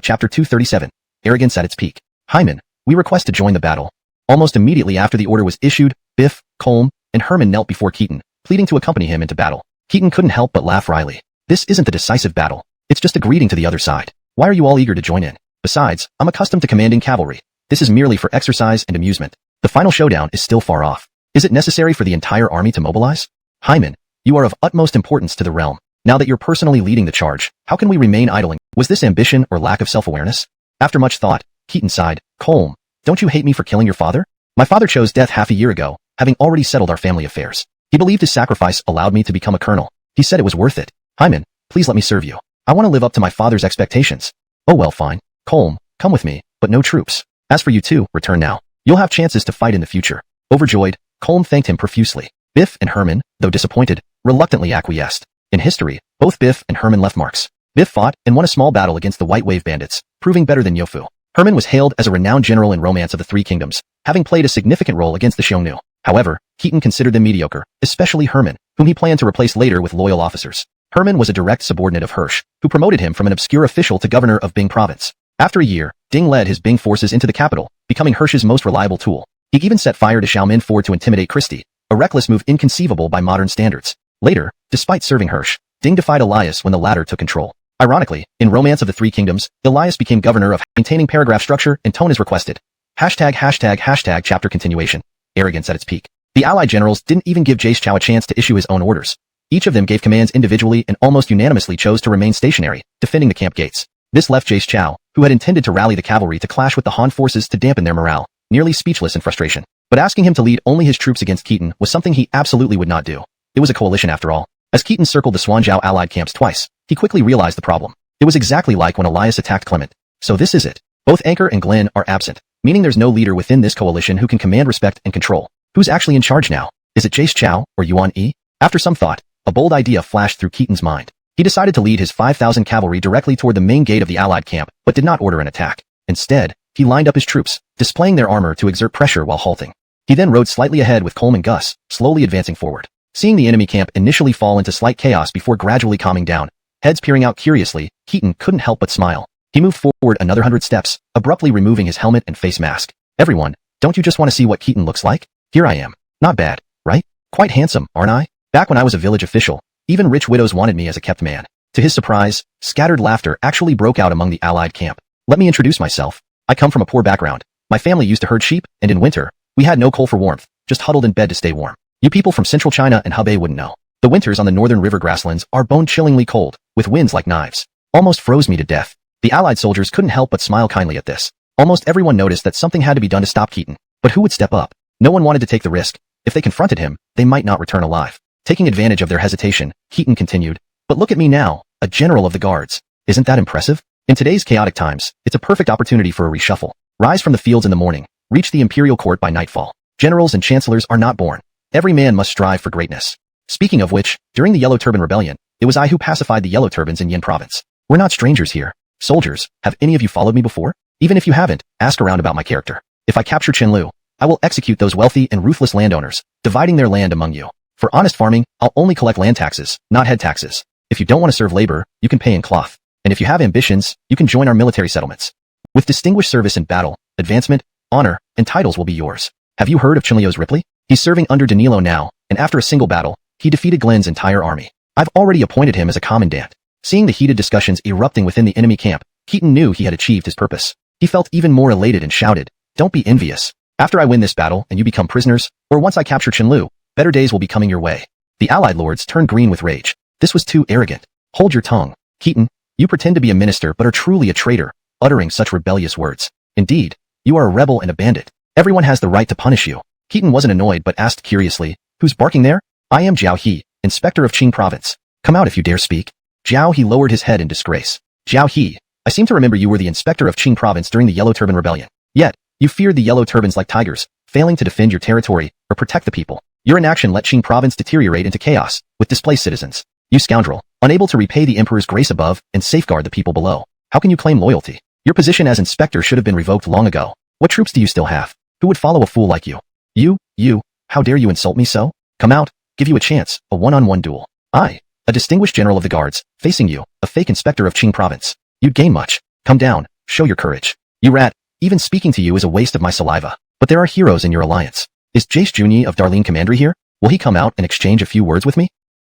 chapter 237. Arrogance at its peak. Hyman, we request to join the battle. Almost immediately after the order was issued, Biff, Colm, and Herman knelt before Keaton, pleading to accompany him into battle. Keaton couldn't help but laugh wryly. This isn't the decisive battle. It's just a greeting to the other side. Why are you all eager to join in? Besides, I'm accustomed to commanding cavalry. This is merely for exercise and amusement. The final showdown is still far off. Is it necessary for the entire army to mobilize? Hyman, you are of utmost importance to the realm. Now that you're personally leading the charge, how can we remain idling? Was this ambition or lack of self-awareness? After much thought, Keaton sighed. Colm, don't you hate me for killing your father? My father chose death half a year ago, having already settled our family affairs. He believed his sacrifice allowed me to become a colonel. He said it was worth it. Hyman, please let me serve you. I want to live up to my father's expectations. Oh well, fine. Colm, come with me, but no troops. As for you two, return now. You'll have chances to fight in the future. Overjoyed, Colm thanked him profusely. Biff and Herman, though disappointed, reluctantly acquiesced. In history, both Biff and Herman left marks. Biff fought and won a small battle against the White Wave bandits, proving better than Yofu. Herman was hailed as a renowned general in Romance of the Three Kingdoms, having played a significant role against the Xiongnu. However, Keaton considered them mediocre, especially Herman, whom he planned to replace later with loyal officers. Herman was a direct subordinate of Hirsch, who promoted him from an obscure official to governor of Bing province. After a year, Ding led his Bing forces into the capital, becoming Hirsch's most reliable tool. He even set fire to Xiaomin Ford to intimidate Christie, a reckless move inconceivable by modern standards. Later, despite serving Hirsch, Ding defied Elias when the latter took control. Ironically, in Romance of the Three Kingdoms, Elias became governor of maintaining paragraph structure and tone as requested. ##### chapter continuation. Arrogance at its peak. The allied generals didn't even give Jace Chao a chance to issue his own orders. Each of them gave commands individually and almost unanimously chose to remain stationary, defending the camp gates. This left Jace Chao, who had intended to rally the cavalry to clash with the Han forces to dampen their morale, nearly speechless in frustration. But asking him to lead only his troops against Keaton was something he absolutely would not do. It was a coalition after all. As Keaton circled the Swanzhou allied camps twice, he quickly realized the problem. It was exactly like when Elias attacked Clement. So this is it. Both Anchor and Glenn are absent, meaning there's no leader within this coalition who can command respect and control. Who's actually in charge now? Is it Jace Chao or Yuan Yi? After some thought, a bold idea flashed through Keaton's mind. He decided to lead his 5,000 cavalry directly toward the main gate of the allied camp, but did not order an attack. Instead, he lined up his troops, displaying their armor to exert pressure while halting. He then rode slightly ahead with Colm and Gus, slowly advancing forward. Seeing the enemy camp initially fall into slight chaos before gradually calming down, heads peering out curiously, Keaton couldn't help but smile. He moved forward another 100 steps, abruptly removing his helmet and face mask. Everyone, don't you just want to see what Keaton looks like? Here I am. Not bad, right? Quite handsome, aren't I? Back when I was a village official, even rich widows wanted me as a kept man. To his surprise, scattered laughter actually broke out among the allied camp. Let me introduce myself. I come from a poor background. My family used to herd sheep, and in winter, we had no coal for warmth, just huddled in bed to stay warm. You people from central China and Hebei wouldn't know. The winters on the northern river grasslands are bone-chillingly cold, with winds like knives. Almost froze me to death. The allied soldiers couldn't help but smile kindly at this. Almost everyone noticed that something had to be done to stop Keaton. But who would step up? No one wanted to take the risk. If they confronted him, they might not return alive. Taking advantage of their hesitation, Keaton continued, "But look at me now, a general of the guards. Isn't that impressive? In today's chaotic times, it's a perfect opportunity for a reshuffle. Rise from the fields in the morning, reach the imperial court by nightfall. Generals and chancellors are not born. Every man must strive for greatness." Speaking of which, during the Yellow Turban Rebellion, it was I who pacified the Yellow Turbans in Yin Province. We're not strangers here. Soldiers, have any of you followed me before? Even if you haven't, ask around about my character. If I capture Chenlu, I will execute those wealthy and ruthless landowners, dividing their land among you. For honest farming, I'll only collect land taxes, not head taxes. If you don't want to serve labor, you can pay in cloth. And if you have ambitions, you can join our military settlements. With distinguished service in battle, advancement, honor, and titles will be yours. Have you heard of Chenlio's Ripley? He's serving under Danilo now, and after a single battle, he defeated Glenn's entire army. I've already appointed him as a commandant. Seeing the heated discussions erupting within the enemy camp, Keaton knew he had achieved his purpose. He felt even more elated and shouted, "Don't be envious. After I win this battle and you become prisoners, or once I capture Chenlu, better days will be coming your way." The allied lords turned green with rage. This was too arrogant. Hold your tongue. Keaton, you pretend to be a minister but are truly a traitor, uttering such rebellious words. Indeed, you are a rebel and a bandit. Everyone has the right to punish you. Keaton wasn't annoyed but asked curiously, "Who's barking there?" "I am Jiao He, inspector of Qing province. Come out if you dare speak." Jiao He lowered his head in disgrace. "Jiao He, I seem to remember you were the inspector of Qing province during the Yellow Turban Rebellion. Yet, you feared the Yellow Turbans like tigers, failing to defend your territory or protect the people. Your inaction let Qing province deteriorate into chaos, with displaced citizens. You scoundrel, unable to repay the emperor's grace above and safeguard the people below. How can you claim loyalty? Your position as inspector should have been revoked long ago. What troops do you still have? Who would follow a fool like you? You, how dare you insult me so? Come out, give you a chance, a one-on-one duel. I, a distinguished general of the guards, facing you, a fake inspector of Qing province. You'd gain much. Come down, show your courage. You rat, even speaking to you is a waste of my saliva. But there are heroes in your alliance. Is Jace Junyi of Darlene Commandery here? Will he come out and exchange a few words with me?"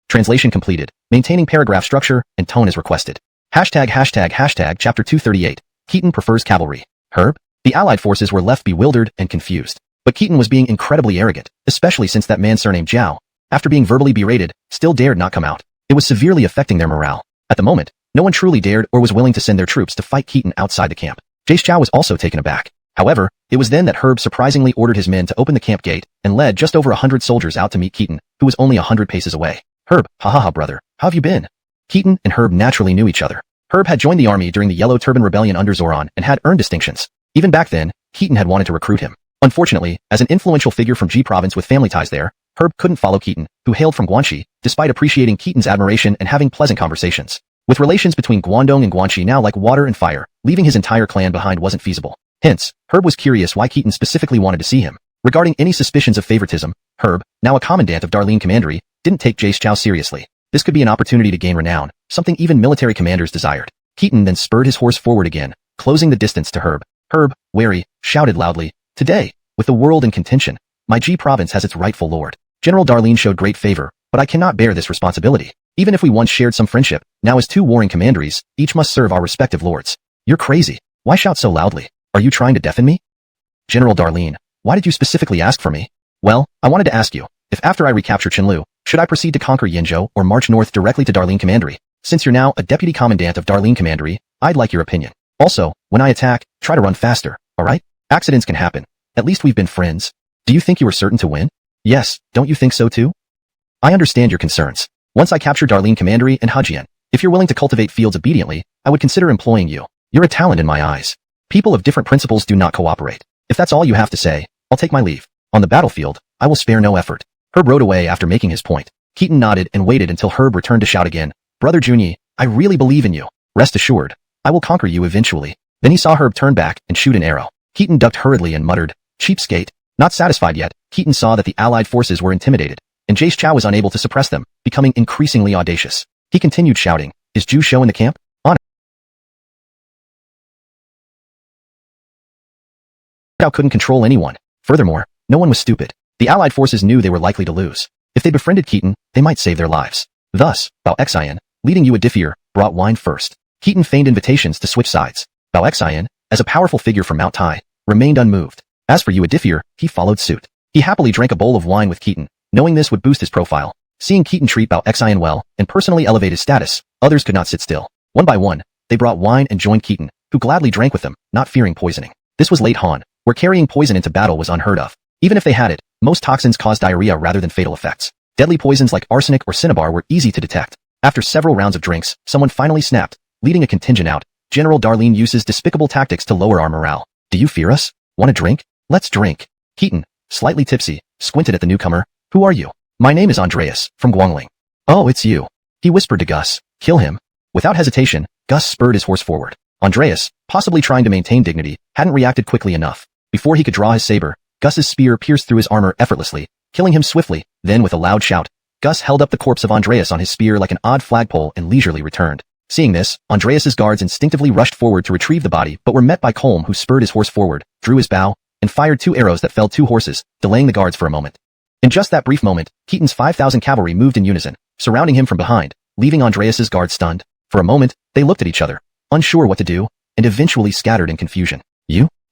Translation completed. Maintaining paragraph structure and tone as requested. #### chapter 238. Keaton prefers cavalry. Herb? The allied forces were left bewildered and confused. But Keaton was being incredibly arrogant, especially since that man surnamed Zhao, after being verbally berated, still dared not come out. It was severely affecting their morale. At the moment, no one truly dared or was willing to send their troops to fight Keaton outside the camp. Jace Chao was also taken aback. However, it was then that Herb surprisingly ordered his men to open the camp gate and led just over 100 soldiers out to meet Keaton, who was only 100 paces away. "Herb, ha brother, how have you been?" Keaton and Herb naturally knew each other. Herb had joined the army during the Yellow Turban Rebellion under Zoran and had earned distinctions. Even back then, Keaton had wanted to recruit him. Unfortunately, as an influential figure from Ji Province with family ties there, Herb couldn't follow Keaton, who hailed from Guanxi, despite appreciating Keaton's admiration and having pleasant conversations. With relations between Guangdong and Guanxi now like water and fire, leaving his entire clan behind wasn't feasible. Hence, Herb was curious why Keaton specifically wanted to see him. Regarding any suspicions of favoritism, Herb, now a commandant of Darlene Commandery, didn't take Jace Chao seriously. This could be an opportunity to gain renown, something even military commanders desired. Keaton then spurred his horse forward again, closing the distance to Herb. Herb, wary, shouted loudly, "Today, with the world in contention, my Ji province has its rightful lord. General Darlene showed great favor, but I cannot bear this responsibility. Even if we once shared some friendship, now as two warring commanderies, each must serve our respective lords." "You're crazy. Why shout so loudly? Are you trying to deafen me?" "General Darlene, why did you specifically ask for me?" "Well, I wanted to ask you, if after I recapture Qinlu, should I proceed to conquer Yinzhou or march north directly to Darlene Commandery? Since you're now a deputy commandant of Darlene Commandery, I'd like your opinion. Also, when I attack, try to run faster, alright? Accidents can happen. At least we've been friends. Do you think you are certain to win?" "Yes, don't you think so too?" "I understand your concerns. Once I capture Darlene Commandery and Hajian, if you're willing to cultivate fields obediently, I would consider employing you. You're a talent in my eyes. People of different principles do not cooperate. If that's all you have to say, I'll take my leave. On the battlefield, I will spare no effort." Herb rode away after making his point. Keaton nodded and waited until Herb returned to shout again, "Brother Junyi, I really believe in you. Rest assured, I will conquer you eventually." Then he saw Herb turn back and shoot an arrow. Keaton ducked hurriedly and muttered, "Cheapskate." Not satisfied yet, Keaton saw that the allied forces were intimidated, and Jace Chao was unable to suppress them, becoming increasingly audacious. He continued shouting, "Is Zhu Shou in the camp?" Cao couldn't control anyone. Furthermore, no one was stupid. The allied forces knew they were likely to lose. If they befriended Keaton, they might save their lives. Thus, Bao Xian, leading Yu Adifir, brought wine first. Keaton feigned invitations to switch sides. Bao Xian, as a powerful figure from Mount Tai, remained unmoved. As for Yu Adifir, he followed suit. He happily drank a bowl of wine with Keaton, knowing this would boost his profile. Seeing Keaton treat Bao Xian well and personally elevate his status, others could not sit still. One by one, they brought wine and joined Keaton, who gladly drank with them, not fearing poisoning. This was late Han, where carrying poison into battle was unheard of. Even if they had it, most toxins caused diarrhea rather than fatal effects. Deadly poisons like arsenic or cinnabar were easy to detect. After several rounds of drinks, someone finally snapped, leading a contingent out. "General Darlene uses despicable tactics to lower our morale. Do you fear us? Want a drink? Let's drink." Keaton, slightly tipsy, squinted at the newcomer. "Who are you?" "My name is Andreas, from Guangling." "Oh, it's you." He whispered to Gus, "Kill him." Without hesitation, Gus spurred his horse forward. Andreas, possibly trying to maintain dignity, hadn't reacted quickly enough. Before he could draw his saber, Gus's spear pierced through his armor effortlessly, killing him swiftly. Then with a loud shout, Gus held up the corpse of Andreas on his spear like an odd flagpole and leisurely returned. Seeing this, Andreas's guards instinctively rushed forward to retrieve the body but were met by Colm, who spurred his horse forward, drew his bow, and fired 2 arrows that felled 2 horses, delaying the guards for a moment. In just that brief moment, Keaton's 5,000 cavalry moved in unison, surrounding him from behind, leaving Andreas's guards stunned. For a moment, they looked at each other, unsure what to do, and eventually scattered in confusion.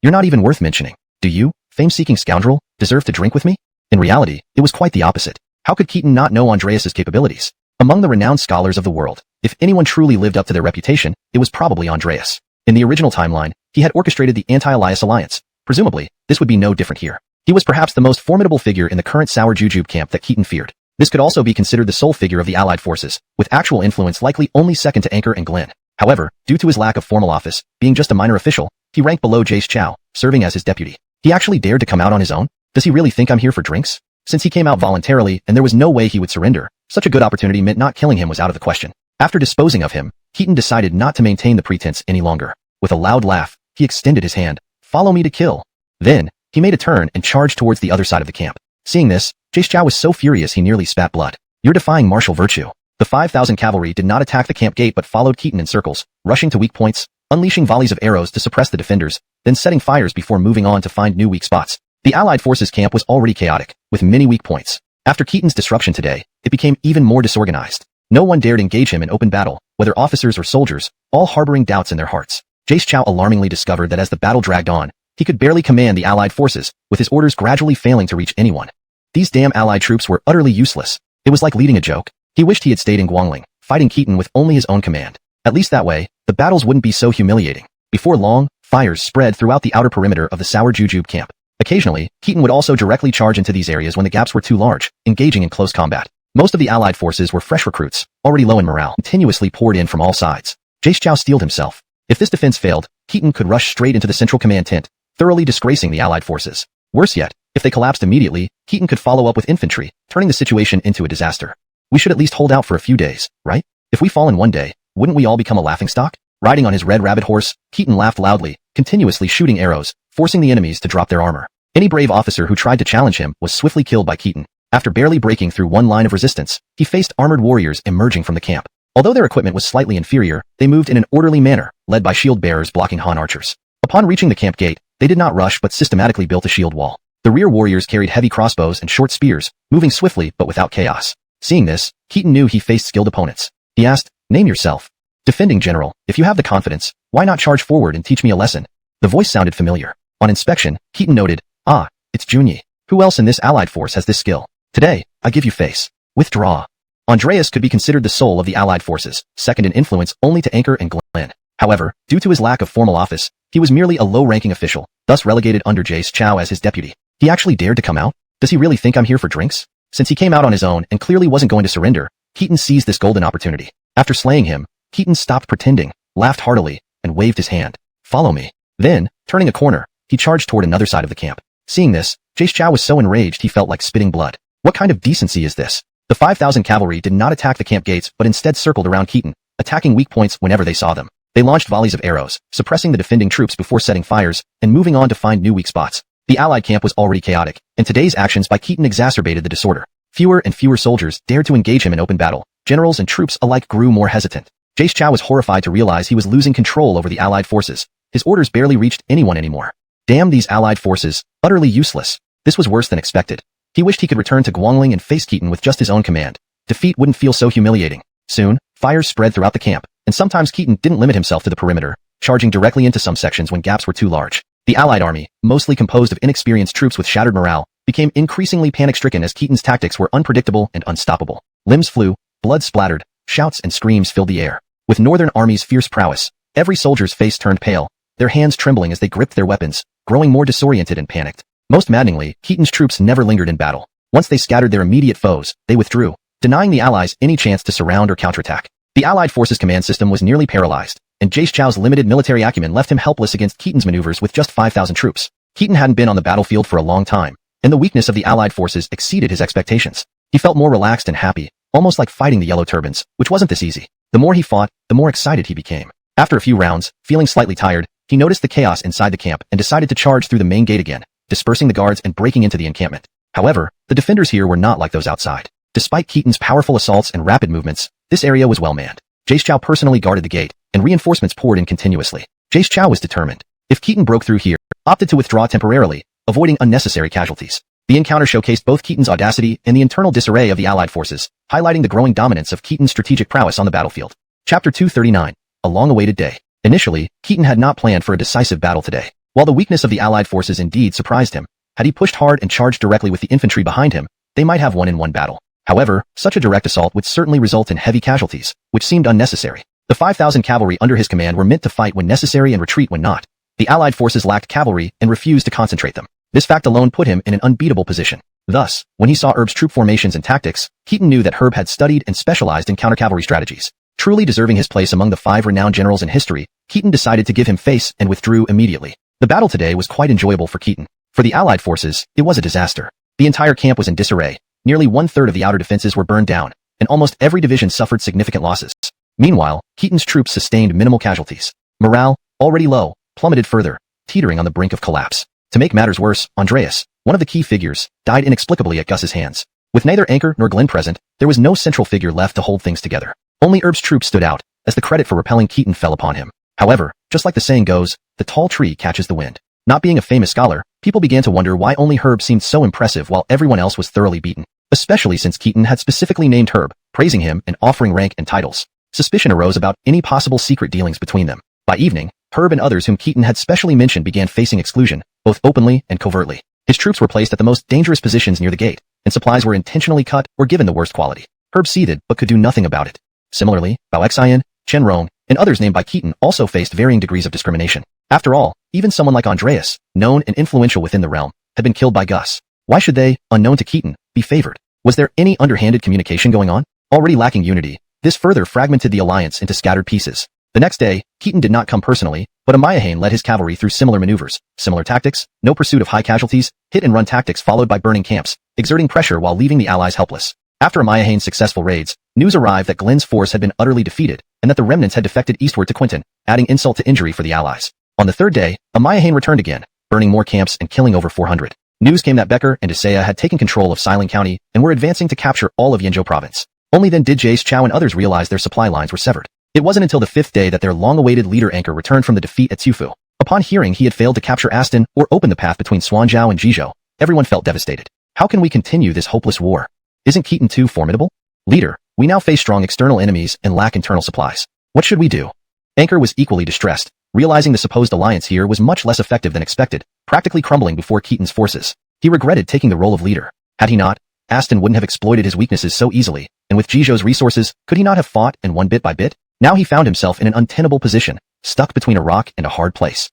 You're not even worth mentioning. Do you, fame-seeking scoundrel, deserve to drink with me?" In reality, it was quite the opposite. How could Keaton not know Andreas's capabilities? Among the renowned scholars of the world, if anyone truly lived up to their reputation, it was probably Andreas. In the original timeline, he had orchestrated the Anti-Elias Alliance. Presumably, this would be no different here. He was perhaps the most formidable figure in the current Sour Jujube camp that Keaton feared. This could also be considered the sole figure of the allied forces, with actual influence likely only second to Anchor and Glenn. However, due to his lack of formal office, being just a minor official, he ranked below Jace Chao, serving as his deputy. He actually dared to come out on his own? Does he really think I'm here for drinks? Since he came out voluntarily and there was no way he would surrender, such a good opportunity meant not killing him was out of the question. After disposing of him, Keaton decided not to maintain the pretense any longer. With a loud laugh, he extended his hand. "Follow me to kill." Then, he made a turn and charged towards the other side of the camp. Seeing this, Jace Chao was so furious he nearly spat blood. "You're defying martial virtue." The 5,000 cavalry did not attack the camp gate but followed Keaton in circles, rushing to weak points, unleashing volleys of arrows to suppress the defenders, then setting fires before moving on to find new weak spots. The allied forces' camp was already chaotic, with many weak points. After Keaton's disruption today, it became even more disorganized. No one dared engage him in open battle, whether officers or soldiers, all harboring doubts in their hearts. Jace Chao alarmingly discovered that as the battle dragged on, he could barely command the allied forces, with his orders gradually failing to reach anyone. These damn allied troops were utterly useless. It was like leading a joke. He wished he had stayed in Guangling, fighting Keaton with only his own command. At least that way, the battles wouldn't be so humiliating. Before long, fires spread throughout the outer perimeter of the Sour Jujube camp. Occasionally, Keaton would also directly charge into these areas when the gaps were too large, engaging in close combat. Most of the allied forces were fresh recruits, already low in morale, continuously poured in from all sides. Cao steeled himself. If this defense failed, Keaton could rush straight into the central command tent, thoroughly disgracing the allied forces. Worse yet, if they collapsed immediately, Keaton could follow up with infantry, turning the situation into a disaster. We should at least hold out for a few days, right? If we fall in one day, wouldn't we all become a laughingstock? Riding on his red rabbit horse, Keaton laughed loudly, continuously shooting arrows, forcing the enemies to drop their armor. Any brave officer who tried to challenge him was swiftly killed by Keaton. After barely breaking through one line of resistance, he faced armored warriors emerging from the camp. Although their equipment was slightly inferior, they moved in an orderly manner, led by shield bearers blocking Han archers. Upon reaching the camp gate, they did not rush but systematically built a shield wall. The rear warriors carried heavy crossbows and short spears, moving swiftly but without chaos. Seeing this, Keaton knew he faced skilled opponents. He asked, "Name yourself." "Defending General, if you have the confidence, why not charge forward and teach me a lesson?" The voice sounded familiar. On inspection, Keaton noted, "Ah, it's Junyi. Who else in this allied force has this skill? Today, I give you face. Withdraw." Andreas could be considered the soul of the allied forces, second in influence only to Anchor and Glenn. However, due to his lack of formal office, he was merely a low-ranking official, thus relegated under Cao as his deputy. He actually dared to come out? Does he really think I'm here for drinks? Since he came out on his own and clearly wasn't going to surrender, Keaton seized this golden opportunity. After slaying him, Keaton stopped pretending, laughed heartily, and waved his hand. "Follow me." Then, turning a corner, he charged toward another side of the camp. Seeing this, Cao was so enraged he felt like spitting blood. What kind of decency is this? The 5,000 cavalry did not attack the camp gates but instead circled around Keaton, attacking weak points whenever they saw them. They launched volleys of arrows, suppressing the defending troops before setting fires, and moving on to find new weak spots. The allied camp was already chaotic, and today's actions by Keaton exacerbated the disorder. Fewer and fewer soldiers dared to engage him in open battle. Generals and troops alike grew more hesitant. Cao was horrified to realize he was losing control over the allied forces. His orders barely reached anyone anymore. Damn these allied forces, utterly useless. This was worse than expected. He wished he could return to Guangling and face Keaton with just his own command. Defeat wouldn't feel so humiliating. Soon, fires spread throughout the camp, and sometimes Keaton didn't limit himself to the perimeter, charging directly into some sections when gaps were too large. The allied army, mostly composed of inexperienced troops with shattered morale, became increasingly panic-stricken as Keaton's tactics were unpredictable and unstoppable. Limbs flew, blood splattered, shouts and screams filled the air. With Northern Army's fierce prowess, every soldier's face turned pale, their hands trembling as they gripped their weapons, growing more disoriented and panicked. Most maddeningly, Keaton's troops never lingered in battle. Once they scattered their immediate foes, they withdrew, denying the Allies any chance to surround or counterattack. The Allied forces' command system was nearly paralyzed, and Cao's limited military acumen left him helpless against Keaton's maneuvers with just 5,000 troops. Keaton hadn't been on the battlefield for a long time, and the weakness of the Allied forces exceeded his expectations. He felt more relaxed and happy, almost like fighting the Yellow Turbans, which wasn't this easy. The more he fought, the more excited he became. After a few rounds, feeling slightly tired, he noticed the chaos inside the camp and decided to charge through the main gate again, dispersing the guards and breaking into the encampment. However, the defenders here were not like those outside. Despite Keaton's powerful assaults and rapid movements, this area was well manned. Cao personally guarded the gate, and reinforcements poured in continuously. Cao was determined. If Keaton broke through here, opted to withdraw temporarily, avoiding unnecessary casualties. The encounter showcased both Keaton's audacity and the internal disarray of the Allied forces, highlighting the growing dominance of Keaton's strategic prowess on the battlefield. Chapter 239. A long-awaited day. Initially, Keaton had not planned for a decisive battle today. While the weakness of the Allied forces indeed surprised him, had he pushed hard and charged directly with the infantry behind him, they might have won in one battle. However, such a direct assault would certainly result in heavy casualties, which seemed unnecessary. The 5,000 cavalry under his command were meant to fight when necessary and retreat when not. The Allied forces lacked cavalry and refused to concentrate them. This fact alone put him in an unbeatable position. Thus, when he saw Herb's troop formations and tactics, Keaton knew that Herb had studied and specialized in counter-cavalry strategies. Truly deserving his place among the 5 renowned generals in history, Keaton decided to give him face and withdrew immediately. The battle today was quite enjoyable for Keaton. For the Allied forces, it was a disaster. The entire camp was in disarray. Nearly 1/3 of the outer defenses were burned down, and almost every division suffered significant losses. Meanwhile, Keaton's troops sustained minimal casualties. Morale, already low, plummeted further, teetering on the brink of collapse. To make matters worse, Andreas, one of the key figures, died inexplicably at Gus's hands. With neither Anchor nor Glenn present, there was no central figure left to hold things together. Only Herb's troops stood out, as the credit for repelling Keaton fell upon him. However, just like the saying goes, the tall tree catches the wind. Not being a famous scholar, people began to wonder why only Herb seemed so impressive while everyone else was thoroughly beaten. Especially since Keaton had specifically named Herb, praising him and offering rank and titles. Suspicion arose about any possible secret dealings between them. By evening, Herb and others whom Keaton had specially mentioned began facing exclusion, both openly and covertly. His troops were placed at the most dangerous positions near the gate, and supplies were intentionally cut or given the worst quality. Herb seethed but could do nothing about it. Similarly, Bao Xian, Chen Rong, and others named by Keaton also faced varying degrees of discrimination. After all, even someone like Andreas, known and influential within the realm, had been killed by Gus. Why should they, unknown to Keaton, be favored? Was there any underhanded communication going on? Already lacking unity, this further fragmented the alliance into scattered pieces. The next day, Keaton did not come personally, but Amayahane led his cavalry through similar maneuvers, similar tactics, no pursuit of high casualties, hit-and-run tactics followed by burning camps, exerting pressure while leaving the allies helpless. After Amayahane's successful raids, news arrived that Glenn's force had been utterly defeated, and that the remnants had defected eastward to Quinton, adding insult to injury for the allies. On the third day, Amayahane returned again, burning more camps and killing over 400. News came that Becker and Isaiah had taken control of Xiling County and were advancing to capture all of Yinzhou province. Only then did Jace Chao and others realize their supply lines were severed. It wasn't until the fifth day that their long-awaited leader Anchor returned from the defeat at Xiufu. Upon hearing he had failed to capture Aston or open the path between Suanzhou and Jizhou, everyone felt devastated. How can we continue this hopeless war? Isn't Keaton too formidable? Leader, we now face strong external enemies and lack internal supplies. What should we do? Anchor was equally distressed, realizing the supposed alliance here was much less effective than expected, practically crumbling before Keaton's forces. He regretted taking the role of leader. Had he not, Aston wouldn't have exploited his weaknesses so easily, and with Jizhou's resources, could he not have fought and won bit by bit? Now he found himself in an untenable position, stuck between a rock and a hard place.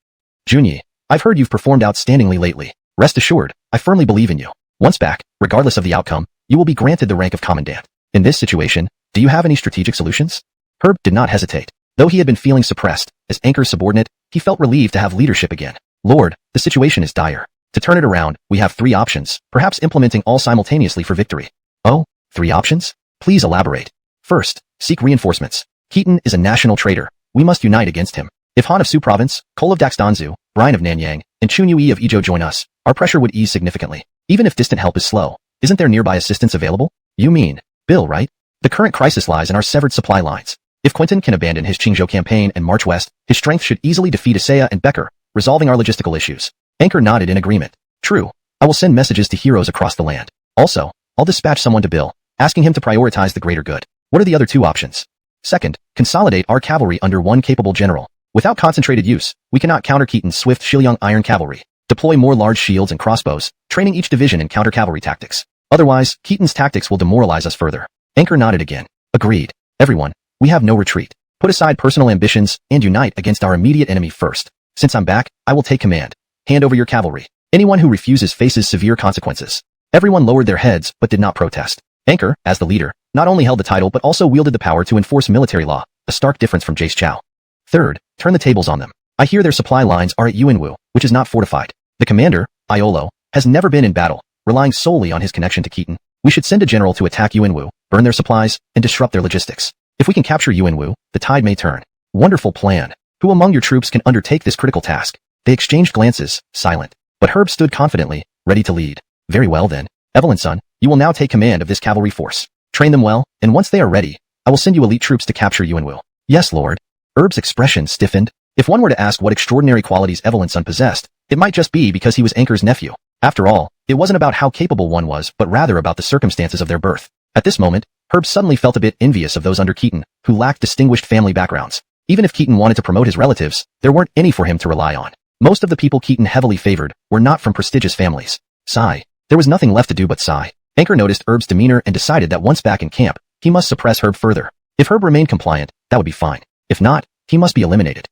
Junyi, I've heard you've performed outstandingly lately. Rest assured, I firmly believe in you. Once back, regardless of the outcome, you will be granted the rank of commandant. In this situation, do you have any strategic solutions? Herb did not hesitate. Though he had been feeling suppressed, as Anchor's subordinate, he felt relieved to have leadership again. Lord, the situation is dire. To turn it around, we have 3 options, perhaps implementing all simultaneously for victory. Oh, 3 options? Please elaborate. First, seek reinforcements. Keaton is a national traitor. We must unite against him. If Han of Su Province, Cole of Daxdanzu, Brian of Nanyang, and Chun Yui of Izhou join us, our pressure would ease significantly. Even if distant help is slow, isn't there nearby assistance available? You mean Bill, right? The current crisis lies in our severed supply lines. If Quinton can abandon his Qingzhou campaign and march west, his strength should easily defeat Isaiah and Becker, resolving our logistical issues. Anchor nodded in agreement. True. I will send messages to heroes across the land. Also, I'll dispatch someone to Bill, asking him to prioritize the greater good. What are the other 2 options? Second, consolidate our cavalry under one capable general. Without concentrated use, we cannot counter Keaton's swift Shiliang iron cavalry. Deploy more large shields and crossbows, training each division in counter-cavalry tactics. Otherwise, Keaton's tactics will demoralize us further. Anchor nodded again. Agreed. Everyone, we have no retreat. Put aside personal ambitions and unite against our immediate enemy first. Since I'm back, I will take command. Hand over your cavalry. Anyone who refuses faces severe consequences. Everyone lowered their heads but did not protest. Anchor, as the leader, not only held the title but also wielded the power to enforce military law, a stark difference from Jace Chao. Third, turn the tables on them. I hear their supply lines are at Yuanwu, which is not fortified. The commander, Iolo, has never been in battle, relying solely on his connection to Keaton. We should send a general to attack Yuanwu, burn their supplies, and disrupt their logistics. If we can capture Yuanwu, the tide may turn. Wonderful plan. Who among your troops can undertake this critical task? They exchanged glances, silent. But Herb stood confidently, ready to lead. Very well then. Evelyn son, you will now take command of this cavalry force. Train them well, and once they are ready, I will send you elite troops to capture Yuanwu. Yes, Lord. Herb's expression stiffened. If one were to ask what extraordinary qualities Evelyn's son possessed, it might just be because he was Anchor's nephew. After all, it wasn't about how capable one was, but rather about the circumstances of their birth. At this moment, Herb suddenly felt a bit envious of those under Keaton, who lacked distinguished family backgrounds. Even if Keaton wanted to promote his relatives, there weren't any for him to rely on. Most of the people Keaton heavily favored were not from prestigious families. Sigh. There was nothing left to do but sigh. Anchor noticed Herb's demeanor and decided that once back in camp, he must suppress Herb further. If Herb remained compliant, that would be fine. If not, he must be eliminated.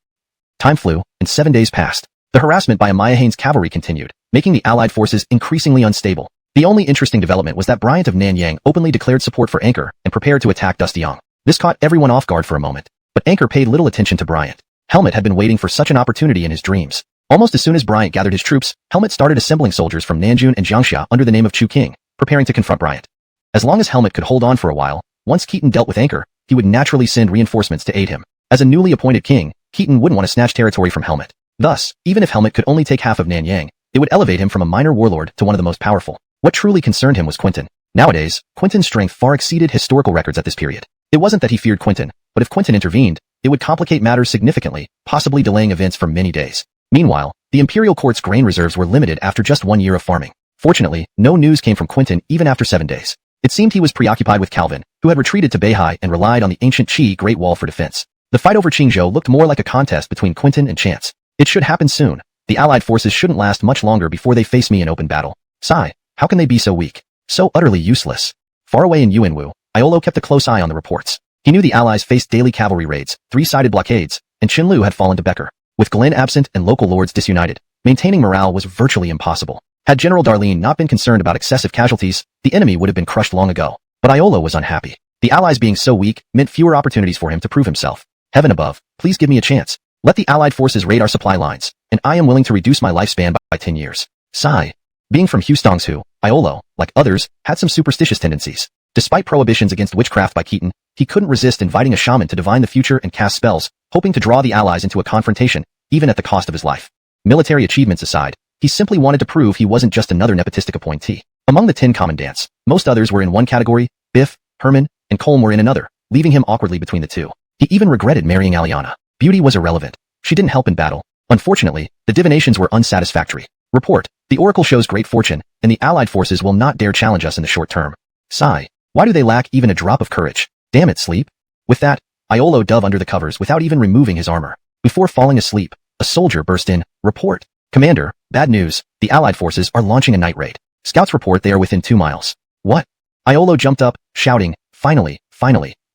Time flew, and 7 days passed. The harassment by Amayahane's cavalry continued, making the allied forces increasingly unstable. The only interesting development was that Bryant of Nanyang openly declared support for Anchor and prepared to attack Dustyang. This caught everyone off guard for a moment, but Anchor paid little attention to Bryant. Helmet had been waiting for such an opportunity in his dreams. Almost as soon as Bryant gathered his troops, Helmet started assembling soldiers from Nanjun and Jiangxia under the name of Chu King, preparing to confront Bryant. As long as Helmet could hold on for a while, once Keaton dealt with Anchor, he would naturally send reinforcements to aid him. As a newly appointed king, Keaton wouldn't want to snatch territory from Helmet. Thus, even if Helmet could only take half of Nanyang, it would elevate him from a minor warlord to one of the most powerful. What truly concerned him was Quinton. Nowadays, Quinton's strength far exceeded historical records at this period. It wasn't that he feared Quinton, but if Quinton intervened, it would complicate matters significantly, possibly delaying events for many days. Meanwhile, the imperial court's grain reserves were limited after just 1 year of farming. Fortunately, no news came from Quinton even after 7 days. It seemed he was preoccupied with Calvin, who had retreated to Beihai and relied on the ancient Qi Great Wall for defense. The fight over Qingzhou looked more like a contest between Quinton and Chance. It should happen soon. The allied forces shouldn't last much longer before they face me in open battle. Sigh, how can they be so weak? So utterly useless. Far away in Yuanwu, Iolo kept a close eye on the reports. He knew the allies faced daily cavalry raids, 3-sided blockades, and Qinlu had fallen to Becker. With Glenn absent and local lords disunited, maintaining morale was virtually impossible. Had General Darlene not been concerned about excessive casualties, the enemy would have been crushed long ago. But Iolo was unhappy. The allies being so weak meant fewer opportunities for him to prove himself. Heaven above, please give me a chance. Let the allied forces raid our supply lines, and I am willing to reduce my lifespan by 10 years. Sigh. Being from Houston's Hu, Iolo, like others, had some superstitious tendencies. Despite prohibitions against witchcraft by Keaton, he couldn't resist inviting a shaman to divine the future and cast spells, hoping to draw the allies into a confrontation, even at the cost of his life. Military achievements aside, he simply wanted to prove he wasn't just another nepotistic appointee. Among the 10 commandants, most others were in one category, Biff, Herman, and Colm were in another, leaving him awkwardly between the two. He even regretted marrying Aliana. Beauty was irrelevant. She didn't help in battle. Unfortunately, the divinations were unsatisfactory. Report, the oracle shows great fortune, and the allied forces will not dare challenge us in the short term. Sigh. Why do they lack even a drop of courage? Damn it, sleep. With that, Iolo dove under the covers without even removing his armor. Before falling asleep, a soldier burst in. Report. Commander, bad news. The allied forces are launching a night raid. Scouts report they are within 2 miles. What? Iolo jumped up, shouting, finally,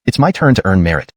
it's my turn to earn merit.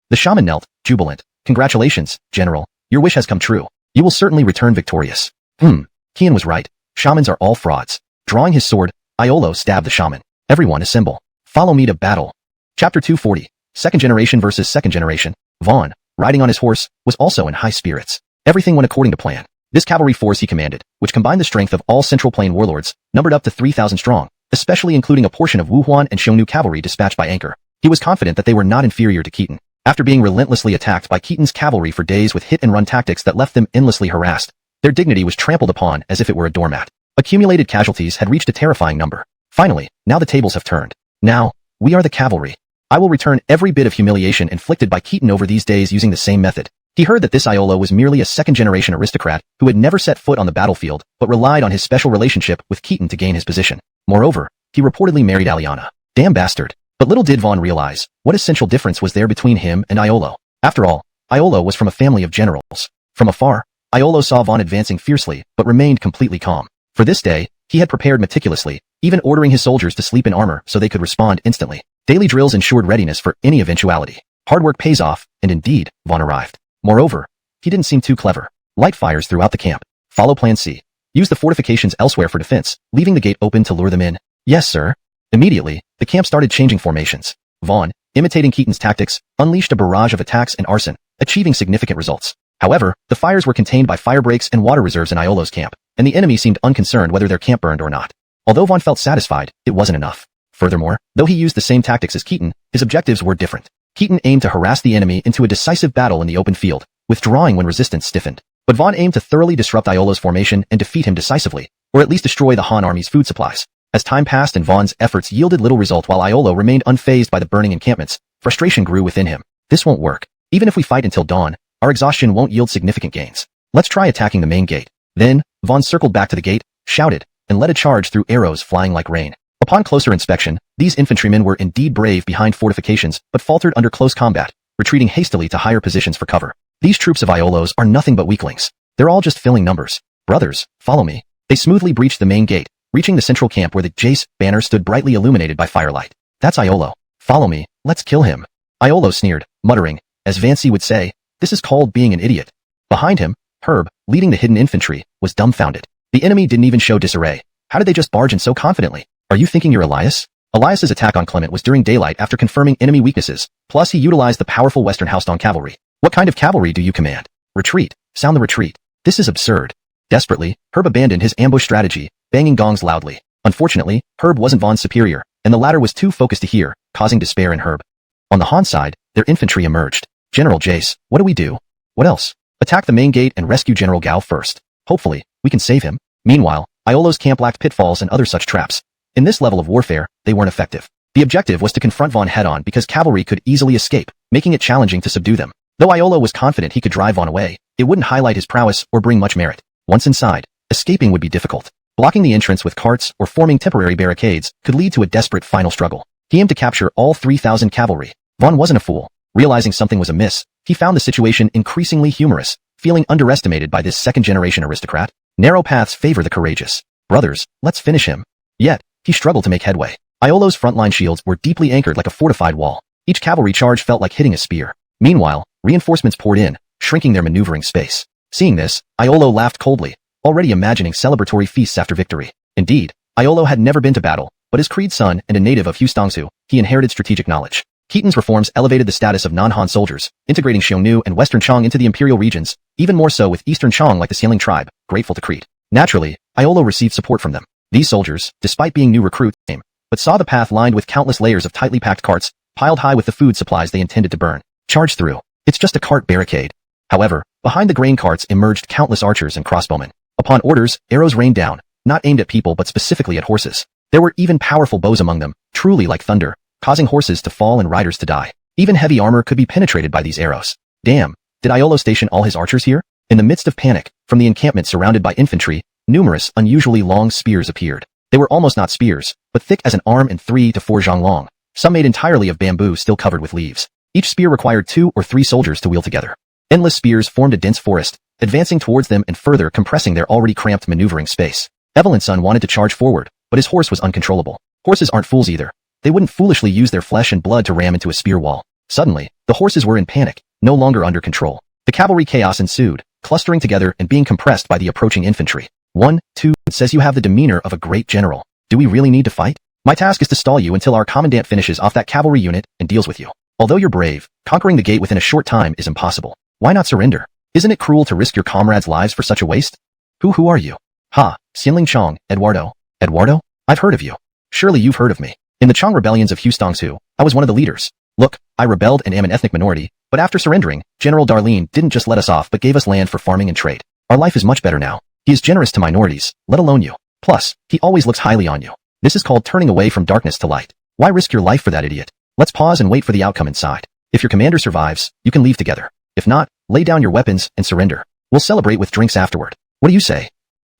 The shaman knelt, jubilant. Congratulations, General. Your wish has come true. You will certainly return victorious. Kian was right. Shamans are all frauds. Drawing his sword, Iolo stabbed the shaman. Everyone assemble. Follow me to battle. Chapter 240. Second generation versus second generation. Vaughn, riding on his horse, was also in high spirits. Everything went according to plan. This cavalry force he commanded, which combined the strength of all Central Plain warlords, numbered up to 3,000 strong, especially including a portion of Wuhuan and Xiongnu cavalry dispatched by Anchor. He was confident that they were not inferior to Keaton. After being relentlessly attacked by Keaton's cavalry for days with hit-and-run tactics that left them endlessly harassed, their dignity was trampled upon as if it were a doormat. Accumulated casualties had reached a terrifying number. Finally, now the tables have turned. Now, we are the cavalry. I will return every bit of humiliation inflicted by Keaton over these days using the same method. He heard that this Iolo was merely a second-generation aristocrat who had never set foot on the battlefield but relied on his special relationship with Keaton to gain his position. Moreover, he reportedly married Aliana. Damn bastard. But little did Vaughn realize what essential difference was there between him and Iolo. After all, Iolo was from a family of generals. From afar, Iolo saw Vaughn advancing fiercely but remained completely calm. For this day, he had prepared meticulously, even ordering his soldiers to sleep in armor so they could respond instantly. Daily drills ensured readiness for any eventuality. Hard work pays off, and indeed, Vaughn arrived. Moreover, he didn't seem too clever. Light fires throughout the camp. Follow Plan C. Use the fortifications elsewhere for defense, leaving the gate open to lure them in. Yes, sir. Immediately, the camp started changing formations. Vaughn, imitating Keaton's tactics, unleashed a barrage of attacks and arson, achieving significant results. However, the fires were contained by fire breaks and water reserves in Iolo's camp, and the enemy seemed unconcerned whether their camp burned or not. Although Vaughn felt satisfied, it wasn't enough. Furthermore, though he used the same tactics as Keaton, his objectives were different. Keaton aimed to harass the enemy into a decisive battle in the open field, withdrawing when resistance stiffened. But Vaughn aimed to thoroughly disrupt Iolo's formation and defeat him decisively, or at least destroy the Han army's food supplies. As time passed and Vaughn's efforts yielded little result while Iolo remained unfazed by the burning encampments, frustration grew within him. This won't work. Even if we fight until dawn, our exhaustion won't yield significant gains. Let's try attacking the main gate. Then, Vaughn circled back to the gate, shouted, and led a charge through arrows flying like rain. Upon closer inspection, these infantrymen were indeed brave behind fortifications, but faltered under close combat, retreating hastily to higher positions for cover. These troops of Iolo's are nothing but weaklings. They're all just filling numbers. Brothers, follow me. They smoothly breached the main gate, reaching the central camp where the Jace banner stood brightly illuminated by firelight. That's Iolo. Follow me, let's kill him. Iolo sneered, muttering, as Vancy would say, this is called being an idiot. Behind him, Herb, leading the hidden infantry, was dumbfounded. The enemy didn't even show disarray. How did they just barge in so confidently? Are you thinking you're Elias? Elias's attack on Clement was during daylight after confirming enemy weaknesses, plus he utilized the powerful Western Houston cavalry. What kind of cavalry do you command? Retreat. Sound the retreat. This is absurd. Desperately, Herb abandoned his ambush strategy, banging gongs loudly. Unfortunately, Herb wasn't Vaughn's superior, and the latter was too focused to hear, causing despair in Herb. On the Han side, their infantry emerged. General Jace, what do? What else? Attack the main gate and rescue General Gao first. Hopefully, we can save him. Meanwhile, Iolo's camp lacked pitfalls and other such traps. In this level of warfare, they weren't effective. The objective was to confront Vaughn head-on because cavalry could easily escape, making it challenging to subdue them. Though Iolo was confident he could drive Vaughn away, it wouldn't highlight his prowess or bring much merit. Once inside, escaping would be difficult. Blocking the entrance with carts or forming temporary barricades could lead to a desperate final struggle. He aimed to capture all 3,000 cavalry. Vaughn wasn't a fool. Realizing something was amiss, he found the situation increasingly humorous, feeling underestimated by this second-generation aristocrat. Narrow paths favor the courageous. Brothers, let's finish him. Yet, he struggled to make headway. Iolo's frontline shields were deeply anchored like a fortified wall. Each cavalry charge felt like hitting a spear. Meanwhile, Reinforcements poured in, shrinking their maneuvering space. Seeing this, Iolo laughed coldly, already imagining celebratory feasts after victory. Indeed, Iolo had never been to battle, but as Creed's son and a native of Hustongsu, he inherited strategic knowledge. Keaton's reforms elevated the status of non-Han soldiers, integrating Xiongnu and Western Chong into the imperial regions, even more so with Eastern Chong like the Sealing tribe, grateful to Creed. Naturally, Iolo received support from them. These soldiers, despite being new recruits, came, but saw the path lined with countless layers of tightly packed carts, piled high with the food supplies they intended to burn. Charge through. It's just a cart barricade. However, behind the grain carts emerged countless archers and crossbowmen. Upon orders, arrows rained down, not aimed at people but specifically at horses. There were even powerful bows among them, truly like thunder, causing horses to fall and riders to die. Even heavy armor could be penetrated by these arrows. Damn, did Iolo station all his archers here? In the midst of panic, from the encampment surrounded by infantry, numerous, unusually long spears appeared. They were almost not spears, but thick as an arm and 3 to 4 zhang long, some made entirely of bamboo still covered with leaves. Each spear required 2 or 3 soldiers to wield together. Endless spears formed a dense forest, advancing towards them and further compressing their already cramped maneuvering space. Evelyn's wanted to charge forward, but his horse was uncontrollable. Horses aren't fools either. They wouldn't foolishly use their flesh and blood to ram into a spear wall. Suddenly, the horses were in panic, no longer under control. The cavalry chaos ensued, clustering together and being compressed by the approaching infantry. 1, 2, says you have the demeanor of a great general. Do we really need to fight? My task is to stall you until our commandant finishes off that cavalry unit and deals with you. Although you're brave, conquering the gate within a short time is impossible. Why not surrender? Isn't it cruel to risk your comrades' lives for such a waste? Who are you? Ha, Xianling Chong, Eduardo. Eduardo? I've heard of you. Surely you've heard of me. In the Chong rebellions of Hustongsu, I was one of the leaders. Look, I rebelled and am an ethnic minority, but after surrendering, General Darlene didn't just let us off but gave us land for farming and trade. Our life is much better now. He is generous to minorities, let alone you. Plus, he always looks highly on you. This is called turning away from darkness to light. Why risk your life for that idiot? Let's pause and wait for the outcome inside. If your commander survives, you can leave together. If not, lay down your weapons and surrender. We'll celebrate with drinks afterward. What do you say?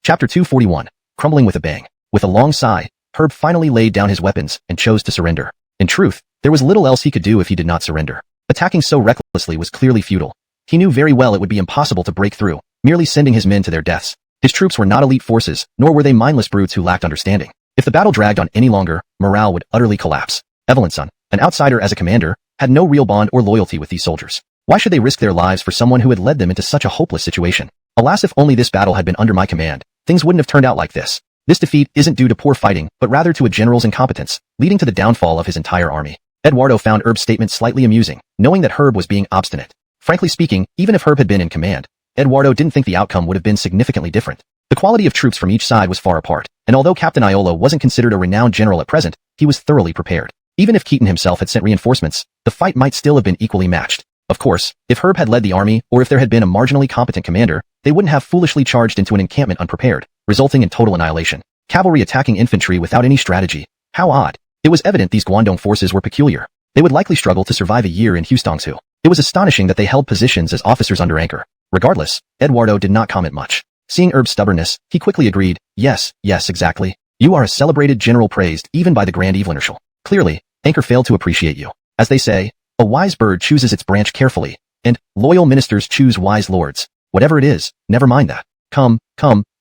Chapter 241, Crumbling with a Bang. With a long sigh, Herb finally laid down his weapons and chose to surrender. In truth, there was little else he could do if he did not surrender. Attacking so recklessly was clearly futile. He knew very well it would be impossible to break through, merely sending his men to their deaths. His troops were not elite forces, nor were they mindless brutes who lacked understanding. If the battle dragged on any longer, morale would utterly collapse. Evelyn's son, an outsider as a commander, had no real bond or loyalty with these soldiers. Why should they risk their lives for someone who had led them into such a hopeless situation? Alas, if only this battle had been under my command, things wouldn't have turned out like this. This defeat isn't due to poor fighting, but rather to a general's incompetence, leading to the downfall of his entire army. Eduardo found Herb's statement slightly amusing, knowing that Herb was being obstinate. Frankly speaking, even if Herb had been in command, Eduardo didn't think the outcome would have been significantly different. The quality of troops from each side was far apart, and although Captain Iolo wasn't considered a renowned general at present, he was thoroughly prepared. Even if Keaton himself had sent reinforcements, the fight might still have been equally matched. Of course, if Herb had led the army, or if there had been a marginally competent commander, they wouldn't have foolishly charged into an encampment unprepared, resulting in total annihilation. Cavalry attacking infantry without any strategy. How odd. It was evident these Guangdong forces were peculiar. They would likely struggle to survive a year in Hustongsu. It was astonishing that they held positions as officers under anchor. Regardless, Eduardo did not comment much. Seeing Herb's stubbornness, he quickly agreed, yes, exactly. You are a celebrated general praised even by the Grand Evelynarschel. Clearly, Anchor failed to appreciate you. As they say, a wise bird chooses its branch carefully, and loyal ministers choose wise lords. Whatever it is, never mind that. Come,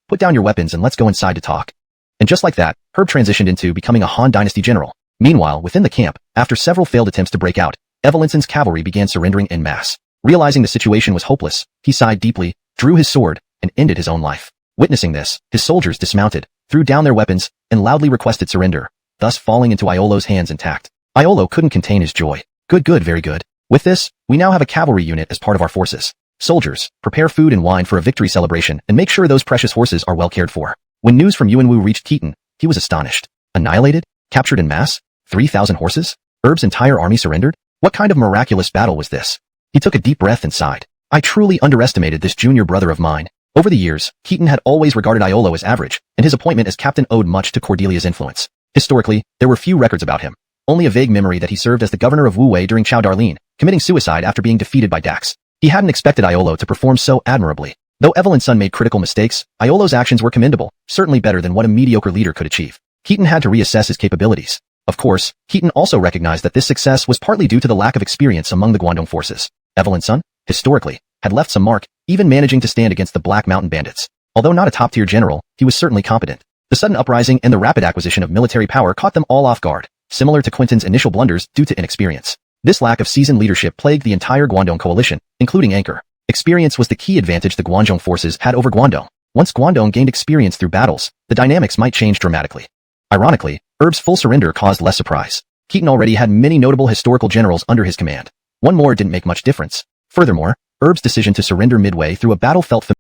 put down your weapons and let's go inside to talk. And just like that, Herb transitioned into becoming a Han Dynasty general. Meanwhile, within the camp, after several failed attempts to break out, Evelyn's cavalry began surrendering en masse. Realizing the situation was hopeless, he sighed deeply, drew his sword, and ended his own life. Witnessing this, his soldiers dismounted, threw down their weapons, and loudly requested surrender, thus falling into Iolo's hands intact. Iolo couldn't contain his joy. Good, very good. With this, we now have a cavalry unit as part of our forces. Soldiers, prepare food and wine for a victory celebration and make sure those precious horses are well cared for. When news from Yuanwu reached Keaton, he was astonished. Annihilated? Captured en masse? 3,000 horses? Herb's entire army surrendered? What kind of miraculous battle was this? He took a deep breath and sighed. I truly underestimated this junior brother of mine. Over the years, Keaton had always regarded Iolo as average, and his appointment as captain owed much to Cordelia's influence. Historically, there were few records about him. Only a vague memory that he served as the governor of Wu-wei during Cao Darlene, committing suicide after being defeated by Dax. He hadn't expected Iolo to perform so admirably. Though Evelyn's son made critical mistakes, Iolo's actions were commendable, certainly better than what a mediocre leader could achieve. Keaton had to reassess his capabilities. Of course, Keaton also recognized that this success was partly due to the lack of experience among the Guangdong forces. Evelyn's son, historically, had left some mark, even managing to stand against the Black Mountain bandits. Although not a top-tier general, he was certainly competent. The sudden uprising and the rapid acquisition of military power caught them all off guard, similar to Quentin's initial blunders due to inexperience. This lack of seasoned leadership plagued the entire Guangdong coalition, including Anchor. Experience was the key advantage the Guangdong forces had over Guangdong. Once Guangdong gained experience through battles, the dynamics might change dramatically. Ironically, Herb's full surrender caused less surprise. Keaton already had many notable historical generals under his command. One more didn't make much difference. Furthermore, Herb's decision to surrender midway through a battle felt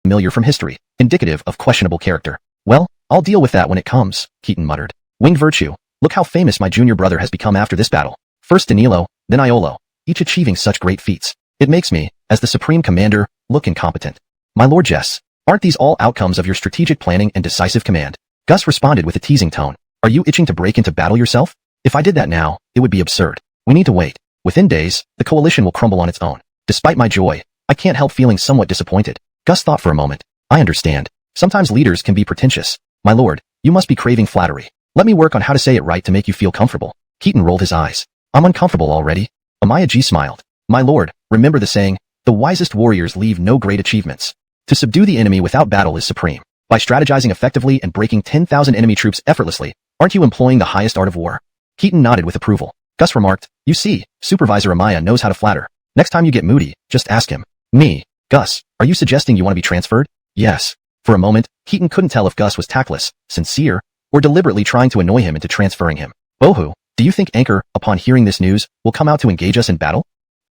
familiar from history, indicative of questionable character. Well, I'll deal with that when it comes, Keaton muttered. Winged virtue. Look how famous my junior brother has become after this battle. First Danilo, then Iolo, each achieving such great feats. It makes me, as the supreme commander, look incompetent. My lord Jess, aren't these all outcomes of your strategic planning and decisive command? Gus responded with a teasing tone. Are you itching to break into battle yourself? If I did that now, it would be absurd. We need to wait. Within days, the coalition will crumble on its own. Despite my joy, I can't help feeling somewhat disappointed. Gus thought for a moment. I understand. Sometimes leaders can be pretentious. My lord, you must be craving flattery. Let me work on how to say it right to make you feel comfortable. Keaton rolled his eyes. I'm uncomfortable already. Amaya G smiled. My lord, remember the saying, the wisest warriors leave no great achievements. To subdue the enemy without battle is supreme. By strategizing effectively and breaking 10,000 enemy troops effortlessly, aren't you employing the highest art of war? Keaton nodded with approval. Gus remarked, you see, Supervisor Amaya knows how to flatter. Next time you get moody, just ask him. Me. Gus, are you suggesting you want to be transferred? Yes. For a moment, Keaton couldn't tell if Gus was tactless, sincere, or deliberately trying to annoy him into transferring him. Bohu, do you think Anchor, upon hearing this news, will come out to engage us in battle?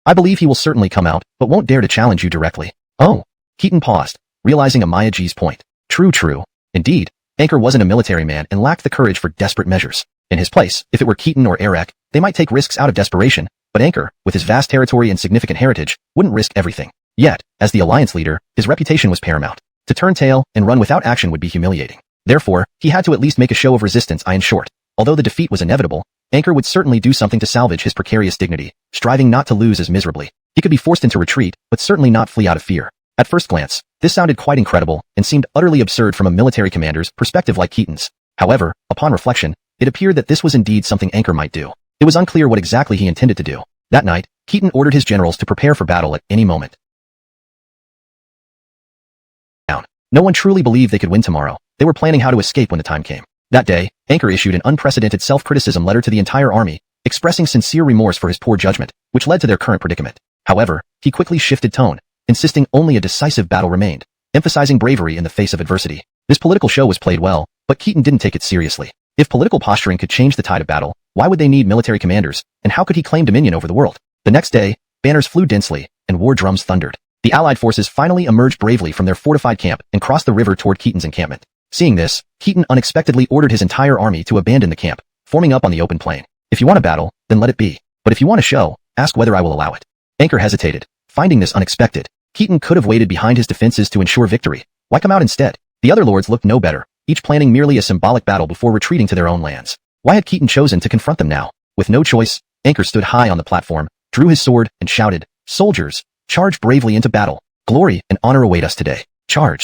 I believe he will certainly come out, but won't dare to challenge you directly. Oh. Keaton paused, realizing Amaya G's point. True. Indeed, Anchor wasn't a military man and lacked the courage for desperate measures. In his place, if it were Keaton or Eric, they might take risks out of desperation, but Anchor, with his vast territory and significant heritage, wouldn't risk everything. Yet, as the alliance leader, his reputation was paramount. To turn tail and run without action would be humiliating. Therefore, he had to at least make a show of resistance. In short, although the defeat was inevitable, Anchor would certainly do something to salvage his precarious dignity, striving not to lose as miserably. He could be forced into retreat, but certainly not flee out of fear. At first glance, this sounded quite incredible and seemed utterly absurd from a military commander's perspective like Keaton's. However, upon reflection, it appeared that this was indeed something Anchor might do. It was unclear what exactly he intended to do. That night, Keaton ordered his generals to prepare for battle at any moment. No one truly believed they could win tomorrow. They were planning how to escape when the time came. That day, Anchor issued an unprecedented self-criticism letter to the entire army, expressing sincere remorse for his poor judgment, which led to their current predicament. However, he quickly shifted tone, insisting only a decisive battle remained, emphasizing bravery in the face of adversity. This political show was played well, but Keaton didn't take it seriously. If political posturing could change the tide of battle, why would they need military commanders, and how could he claim dominion over the world? The next day, banners flew densely, and war drums thundered. The Allied forces finally emerged bravely from their fortified camp and crossed the river toward Keaton's encampment. Seeing this, Keaton unexpectedly ordered his entire army to abandon the camp, forming up on the open plain. If you want a battle, then let it be. But if you want a show, ask whether I will allow it. Anchor hesitated, finding this unexpected. Keaton could have waited behind his defenses to ensure victory. Why come out instead? The other lords looked no better, each planning merely a symbolic battle before retreating to their own lands. Why had Keaton chosen to confront them now? With no choice, Anchor stood high on the platform, drew his sword, and shouted, "Soldiers, charge bravely into battle. Glory and honor await us today. Charge."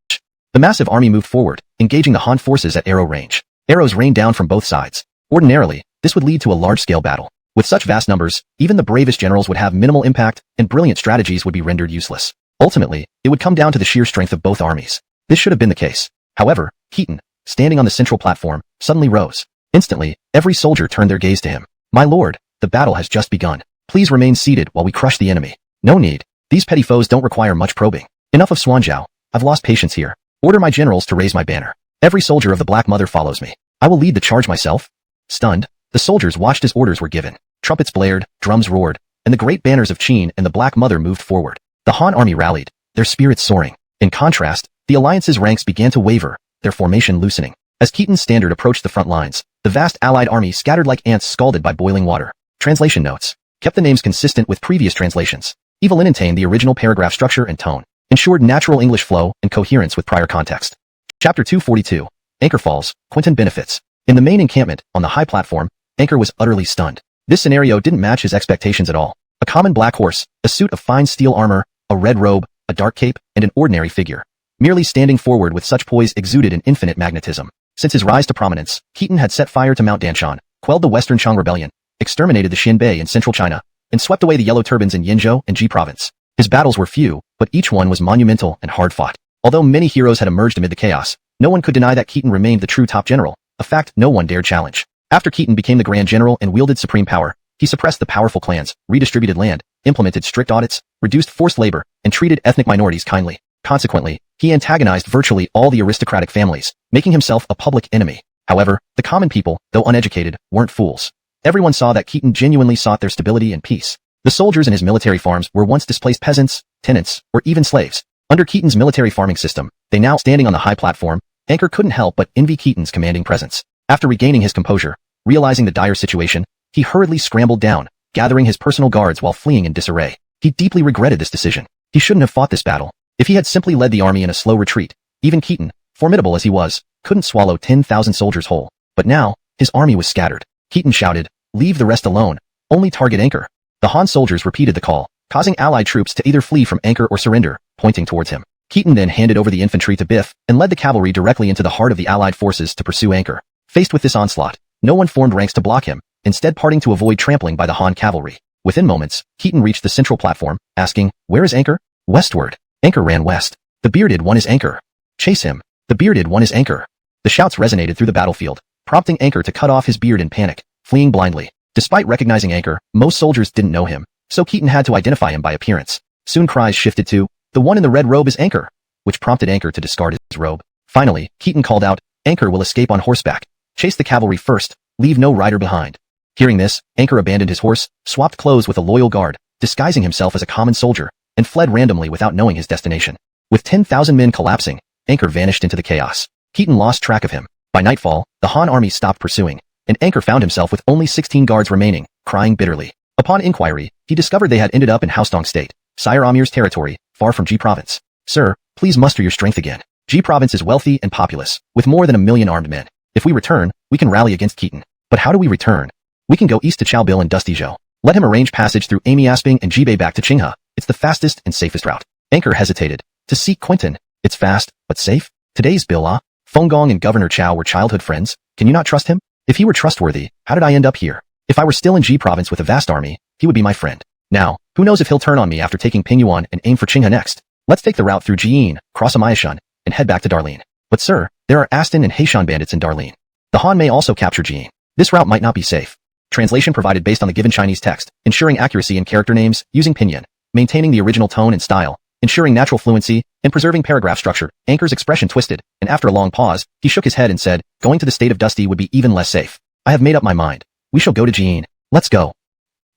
The massive army moved forward, engaging the Han forces at arrow range. Arrows rained down from both sides. Ordinarily, this would lead to a large-scale battle. With such vast numbers, even the bravest generals would have minimal impact, and brilliant strategies would be rendered useless. Ultimately, it would come down to the sheer strength of both armies. This should have been the case. However, Keaton, standing on the central platform, suddenly rose. Instantly, every soldier turned their gaze to him. "My lord, the battle has just begun. Please remain seated while we crush the enemy." "No need. These petty foes don't require much probing. Enough of Swanzhou. I've lost patience here. Order my generals to raise my banner. Every soldier of the Black Mother follows me. I will lead the charge myself." Stunned, the soldiers watched as orders were given. Trumpets blared, drums roared, and the great banners of Qin and the Black Mother moved forward. The Han army rallied, their spirits soaring. In contrast, the alliance's ranks began to waver, their formation loosening. As Keaton's standard approached the front lines, the vast allied army scattered like ants scalded by boiling water. Translation notes. Kept the names consistent with previous translations. Evelyn maintained the original paragraph structure and tone. Ensured natural English flow and coherence with prior context. Chapter 242. Anchor falls, Quentin benefits. In the main encampment, on the high platform, Anchor was utterly stunned. This scenario didn't match his expectations at all. A common black horse, a suit of fine steel armor, a red robe, a dark cape, and an ordinary figure. Merely standing forward with such poise exuded an infinite magnetism. Since his rise to prominence, Keaton had set fire to Mount Danshan, quelled the Western Chang Rebellion, exterminated the Xinbei in central China, and swept away the Yellow Turbans in Yinzhou and Ji Province. His battles were few, but each one was monumental and hard-fought. Although many heroes had emerged amid the chaos, no one could deny that Keaton remained the true top general, a fact no one dared challenge. After Keaton became the Grand General and wielded supreme power, He suppressed the powerful clans, redistributed land, implemented strict audits, reduced forced labor, and treated ethnic minorities kindly. Consequently, he antagonized virtually all the aristocratic families, making himself a public enemy. However, the common people, though uneducated, weren't fools. Everyone saw that Keaton genuinely sought their stability and peace. The soldiers in his military farms were once displaced peasants, tenants, or even slaves. Under Keaton's military farming system, they now standing on the high platform, Anchor couldn't help but envy Keaton's commanding presence. After regaining his composure, realizing the dire situation, he hurriedly scrambled down, gathering his personal guards while fleeing in disarray. He deeply regretted this decision. He shouldn't have fought this battle. If he had simply led the army in a slow retreat, even Keaton, formidable as he was, couldn't swallow 10,000 soldiers whole. But now, his army was scattered. Keaton shouted, "Leave the rest alone. Only target Anchor." The Han soldiers repeated the call, causing allied troops to either flee from Anchor or surrender, pointing towards him. Keaton then handed over the infantry to Biff and led the cavalry directly into the heart of the allied forces to pursue Anchor. Faced with this onslaught, no one formed ranks to block him, instead parting to avoid trampling by the Han cavalry. Within moments, Keaton reached the central platform, asking, "Where is Anchor?" "Westward." Anchor ran west. "The bearded one is Anchor." "Chase him." "The bearded one is Anchor." The shouts resonated through the battlefield, prompting Anchor to cut off his beard in panic, fleeing blindly. Despite recognizing Anchor, most soldiers didn't know him, so Keaton had to identify him by appearance. Soon cries shifted to, "The one in the red robe is Anchor," which prompted Anchor to discard his robe. Finally, Keaton called out, "Anchor will escape on horseback. Chase the cavalry first, leave no rider behind." Hearing this, Anchor abandoned his horse, swapped clothes with a loyal guard, disguising himself as a common soldier, and fled randomly without knowing his destination. With 10,000 men collapsing, Anchor vanished into the chaos. Keaton lost track of him. By nightfall, the Han army stopped pursuing, and Anchor found himself with only 16 guards remaining, crying bitterly. Upon inquiry, he discovered they had ended up in Haostong State, Sire Amir's territory, far from Ji Province. "Sir, please muster your strength again. Ji Province is wealthy and populous, with more than 1 million armed men. If we return, we can rally against Keaton." "But how do we return?" "We can go east to Chao Bil and Dusty Zhou. Let him arrange passage through Amy Asping and Jibei back to Qinghe. It's the fastest and safest route." Anchor hesitated. "To seek Quentin. It's fast, but safe? Today's Bila, Feng Gong and Governor Chao were childhood friends. Can you not trust him?" "If he were trustworthy, how did I end up here? If I were still in Ji Province with a vast army, he would be my friend. Now, who knows if he'll turn on me after taking Pingyuan and aim for Qinghe next? Let's take the route through Jiyin, cross Amayashan, and head back to Darlene." "But sir, there are Aston and Heishan bandits in Darlene. The Han may also capture Jiyin. This route might not be safe." Translation provided based on the given Chinese text, ensuring accuracy in character names, using pinyin, maintaining the original tone and style, ensuring natural fluency, and preserving paragraph structure. Anchor's expression twisted, and after a long pause, he shook his head and said, "Going to the state of Dusty would be even less safe. I have made up my mind. We shall go to Jiyin. Let's go."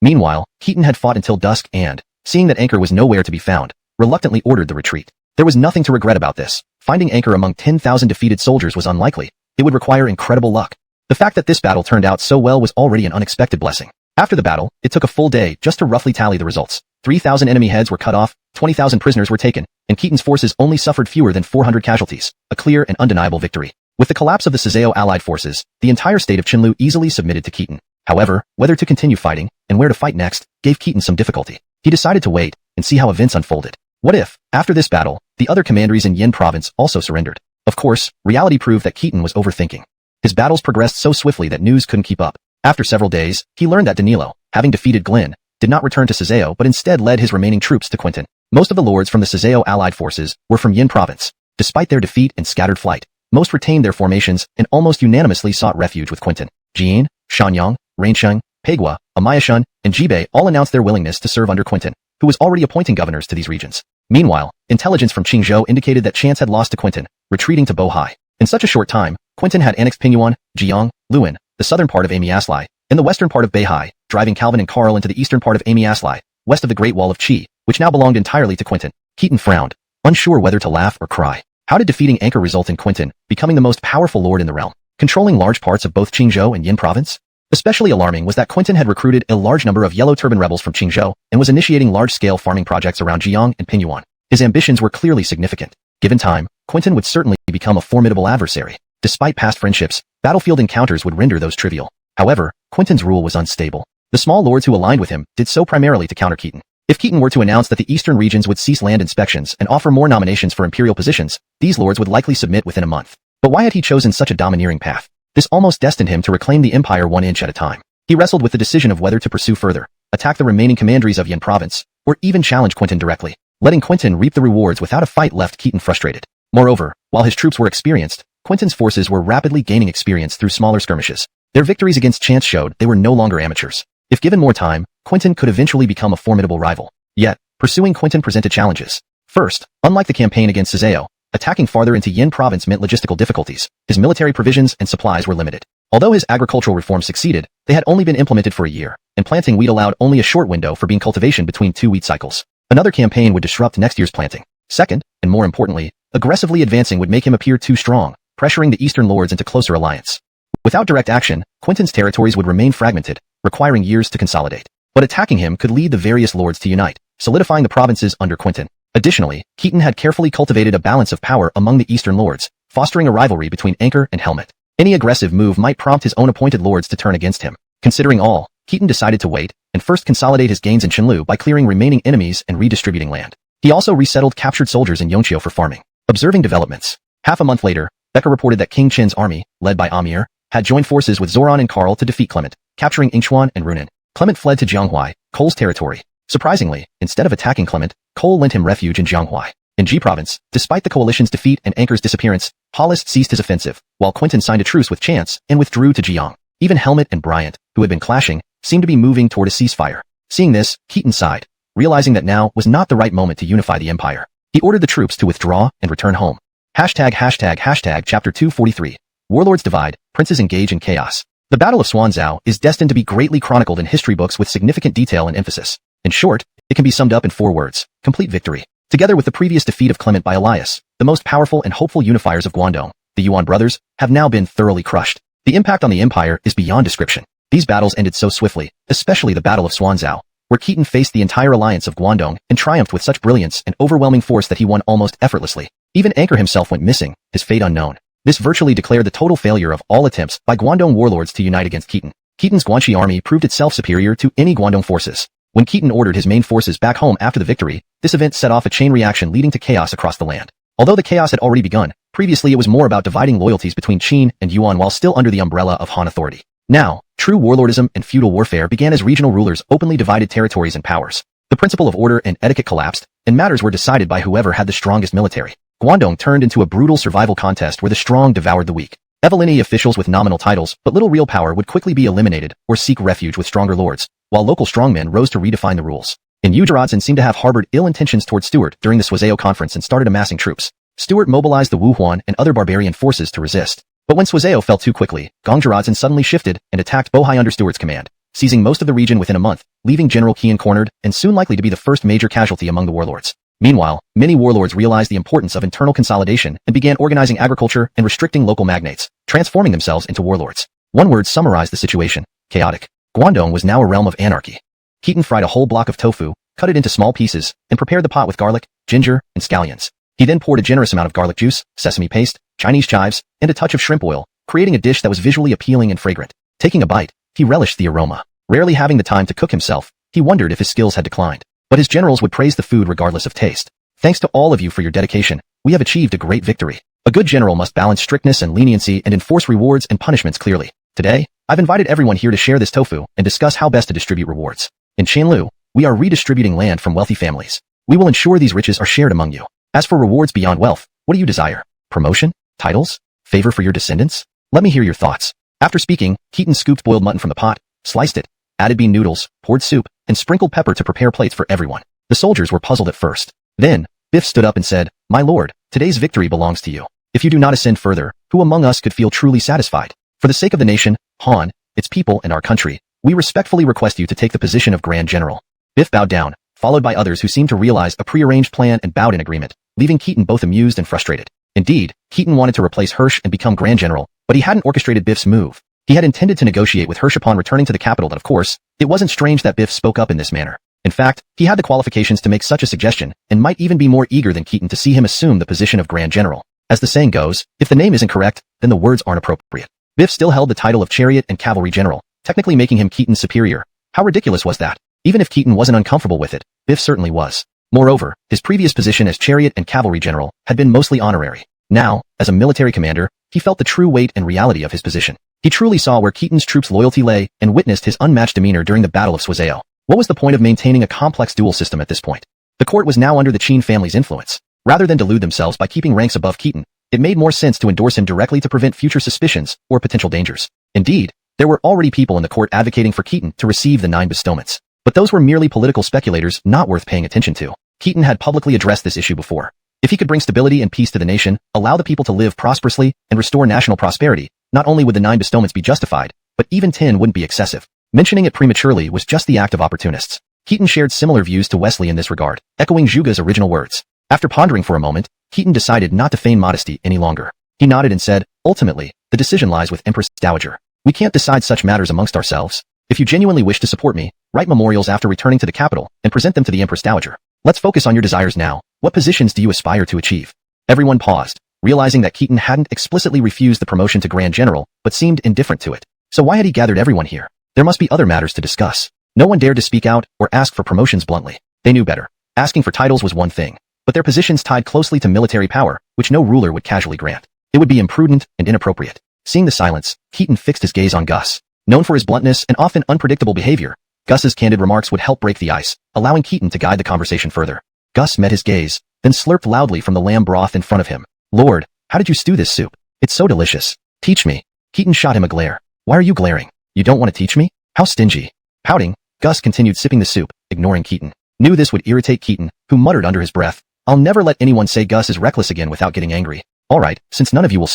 Meanwhile, Keaton had fought until dusk and, seeing that Anchor was nowhere to be found, reluctantly ordered the retreat. There was nothing to regret about this. Finding Anchor among 10,000 defeated soldiers was unlikely. It would require incredible luck. The fact that this battle turned out so well was already an unexpected blessing. After the battle, it took a full day just to roughly tally the results. 3,000 enemy heads were cut off, 20,000 prisoners were taken, and Keaton's forces only suffered fewer than 400 casualties, a clear and undeniable victory. With the collapse of the Suzhou allied forces, the entire state of Qinlu easily submitted to Keaton. However, whether to continue fighting, and where to fight next, gave Keaton some difficulty. He decided to wait, and see how events unfolded. What if, after this battle, the other commanderies in Yin Province also surrendered? Of course, reality proved that Keaton was overthinking. His battles progressed so swiftly that news couldn't keep up. After several days, he learned that Danilo, having defeated Glen, did not return to Suzhou but instead led his remaining troops to Quentin. Most of the lords from the Suzhou allied forces were from Yin Province. Despite their defeat and scattered flight, most retained their formations and almost unanimously sought refuge with Quentin. Jiyin, Shanyang, Ransheng, Peigua, Amayashan, and Jibei all announced their willingness to serve under Quentin, who was already appointing governors to these regions. Meanwhile, intelligence from Qingzhou indicated that Chance had lost to Quentin, retreating to Bohai. In such a short time, Quentin had annexed Pingyuan, Jiang, Luan, the southern part of Amy Aslai, and the western part of Beihai, driving Calvin and Karl into the eastern part of Amy Aslai, west of the Great Wall of Qi, which now belonged entirely to Quentin. Keaton frowned, unsure whether to laugh or cry. How did defeating Anchor result in Quentin becoming the most powerful lord in the realm, controlling large parts of both Qingzhou and Yin Province? Especially alarming was that Quentin had recruited a large number of Yellow Turban rebels from Qingzhou and was initiating large-scale farming projects around Jiang and Pingyuan. His ambitions were clearly significant. Given time, Quentin would certainly become a formidable adversary. Despite past friendships, battlefield encounters would render those trivial. However, Quentin's rule was unstable. The small lords who aligned with him did so primarily to counter Keaton. If Keaton were to announce that the eastern regions would cease land inspections and offer more nominations for imperial positions, these lords would likely submit within a month. But why had he chosen such a domineering path? This almost destined him to reclaim the empire 1 inch at a time. He wrestled with the decision of whether to pursue further, attack the remaining commanderies of Yin Province, or even challenge Quentin directly. Letting Quentin reap the rewards without a fight left Keaton frustrated. Moreover, while his troops were experienced, Quentin's forces were rapidly gaining experience through smaller skirmishes. Their victories against Chance showed they were no longer amateurs. If given more time, Quentin could eventually become a formidable rival. Yet, pursuing Quentin presented challenges. First, unlike the campaign against Suzhou, attacking farther into Yin province meant logistical difficulties. His military provisions and supplies were limited. Although his agricultural reforms succeeded, they had only been implemented for a year, and planting wheat allowed only a short window for bean cultivation between 2 wheat cycles. Another campaign would disrupt next year's planting. Second, and more importantly, aggressively advancing would make him appear too strong, pressuring the Eastern lords into closer alliance. Without direct action, Quentin's territories would remain fragmented, requiring years to consolidate. But attacking him could lead the various lords to unite, solidifying the provinces under Quentin. Additionally, Keaton had carefully cultivated a balance of power among the Eastern lords, fostering a rivalry between Anchor and Helmet. Any aggressive move might prompt his own appointed lords to turn against him. Considering all, Keaton decided to wait and first consolidate his gains in Qinlu by clearing remaining enemies and redistributing land. He also resettled captured soldiers in Yongqiu for farming. Observing developments. Half a month later, Becca reported that King Qin's army, led by Amir, had joined forces with Zoran and Karl to defeat Clement, capturing Yingchuan and Runan. Clement fled to Jianghuai, Cole's territory. Surprisingly, instead of attacking Clement, Cole lent him refuge in Jianghuai. In Ji Province, despite the coalition's defeat and Anchor's disappearance, Hollis ceased his offensive, while Quentin signed a truce with Chance and withdrew to Jiang. Even Helmet and Bryant, who had been clashing, seemed to be moving toward a ceasefire. Seeing this, Keaton sighed, realizing that now was not the right moment to unify the empire. He ordered the troops to withdraw and return home. Chapter 243. Warlords divide, princes engage in chaos. The Battle of Xuanzhou is destined to be greatly chronicled in history books with significant detail and emphasis. In short, it can be summed up in 4 words: complete victory. Together with the previous defeat of Clement by Elias, the most powerful and hopeful unifiers of Guangdong, the Yuan brothers, have now been thoroughly crushed. The impact on the empire is beyond description. These battles ended so swiftly, especially the Battle of Xuanzhou, where Keaton faced the entire alliance of Guangdong and triumphed with such brilliance and overwhelming force that he won almost effortlessly. Even Anchor himself went missing, his fate unknown. This virtually declared the total failure of all attempts by Guangdong warlords to unite against Keaton. Keaton's Guanxi army proved itself superior to any Guangdong forces. When Keaton ordered his main forces back home after the victory, this event set off a chain reaction leading to chaos across the land. Although the chaos had already begun, previously it was more about dividing loyalties between Qin and Yuan while still under the umbrella of Han authority. Now, true warlordism and feudal warfare began as regional rulers openly divided territories and powers. The principle of order and etiquette collapsed, and matters were decided by whoever had the strongest military. Guangdong turned into a brutal survival contest where the strong devoured the weak. Evelini officials with nominal titles but little real power would quickly be eliminated or seek refuge with stronger lords, while local strongmen rose to redefine the rules. And Yujiradzen seemed to have harbored ill intentions toward Stuart during the Suizhou conference and started amassing troops. Stuart mobilized the Wuhuan and other barbarian forces to resist. But when Suizhou fell too quickly, Gongjiradzen suddenly shifted and attacked Bohai under Stuart's command, seizing most of the region within a month, leaving General Qian cornered and soon likely to be the first major casualty among the warlords. Meanwhile, many warlords realized the importance of internal consolidation and began organizing agriculture and restricting local magnates, transforming themselves into warlords. One word summarized the situation: chaotic. Guangdong was now a realm of anarchy. Keaton fried a whole block of tofu, cut it into small pieces, and prepared the pot with garlic, ginger, and scallions. He then poured a generous amount of garlic juice, sesame paste, Chinese chives, and a touch of shrimp oil, creating a dish that was visually appealing and fragrant. Taking a bite, he relished the aroma. Rarely having the time to cook himself, he wondered if his skills had declined. But his generals would praise the food regardless of taste. Thanks to all of you for your dedication, we have achieved a great victory. A good general must balance strictness and leniency and enforce rewards and punishments clearly. Today, I've invited everyone here to share this tofu and discuss how best to distribute rewards. In Qianlu, we are redistributing land from wealthy families. We will ensure these riches are shared among you. As for rewards beyond wealth, what do you desire? Promotion? Titles? Favor for your descendants? Let me hear your thoughts. After speaking, Keaton scooped boiled mutton from the pot, sliced it, added bean noodles, poured soup, and sprinkled pepper to prepare plates for everyone. The soldiers were puzzled at first. Then, Biff stood up and said, "My lord, today's victory belongs to you. If you do not ascend further, who among us could feel truly satisfied? For the sake of the nation, Han, its people and our country, we respectfully request you to take the position of Grand General." Biff bowed down, followed by others who seemed to realize a prearranged plan and bowed in agreement, leaving Keaton both amused and frustrated. Indeed, Keaton wanted to replace Hirsch and become Grand General, but he hadn't orchestrated Biff's move. He had intended to negotiate with Hirsch upon returning to the capital, but of course, it wasn't strange that Biff spoke up in this manner. In fact, he had the qualifications to make such a suggestion, and might even be more eager than Keaton to see him assume the position of Grand General. As the saying goes, if the name isn't correct, then the words aren't appropriate. Biff still held the title of Chariot and Cavalry General, technically making him Keaton's superior. How ridiculous was that? Even if Keaton wasn't uncomfortable with it, Biff certainly was. Moreover, his previous position as Chariot and Cavalry General had been mostly honorary. Now, as a military commander, he felt the true weight and reality of his position. He truly saw where Keaton's troops' loyalty lay and witnessed his unmatched demeanor during the Battle of Suizhou. What was the point of maintaining a complex duel system at this point? The court was now under the Qin family's influence. Rather than delude themselves by keeping ranks above Keaton, it made more sense to endorse him directly to prevent future suspicions or potential dangers. Indeed, There were already people in the court advocating for Keaton to receive the 9 bestowments. But those were merely political speculators not worth paying attention to. Keaton had publicly addressed this issue before. If he could bring stability and peace to the nation, allow the people to live prosperously, and restore national prosperity, not only would the 9 bestowments be justified, but even 10 wouldn't be excessive. Mentioning it prematurely was just the act of opportunists. Keaton shared similar views to Wesley in this regard, echoing Zhuge's original words. After pondering for a moment, Keaton decided not to feign modesty any longer. He nodded and said, "Ultimately, the decision lies with Empress Dowager. We can't decide such matters amongst ourselves. If you genuinely wish to support me, write memorials after returning to the capital and present them to the Empress Dowager. Let's focus on your desires now. What positions do you aspire to achieve?" Everyone paused, realizing that Keaton hadn't explicitly refused the promotion to Grand General, but seemed indifferent to it. So why had he gathered everyone here? There must be other matters to discuss. No one dared to speak out or ask for promotions bluntly. They knew better. Asking for titles was one thing, but their positions tied closely to military power, which no ruler would casually grant. It would be imprudent and inappropriate. Seeing the silence, Keaton fixed his gaze on Gus. Known for his bluntness and often unpredictable behavior, Gus's candid remarks would help break the ice, allowing Keaton to guide the conversation further. Gus met his gaze, then slurped loudly from the lamb broth in front of him. "Lord, how did you stew this soup? It's so delicious. Teach me." Keaton shot him a glare. "Why are you glaring? You don't want to teach me? How stingy." Pouting, Gus continued sipping the soup, ignoring Keaton. Knew this would irritate Keaton, who muttered under his breath, "I'll never let anyone say Gus is reckless again without getting angry. Alright, since none of you will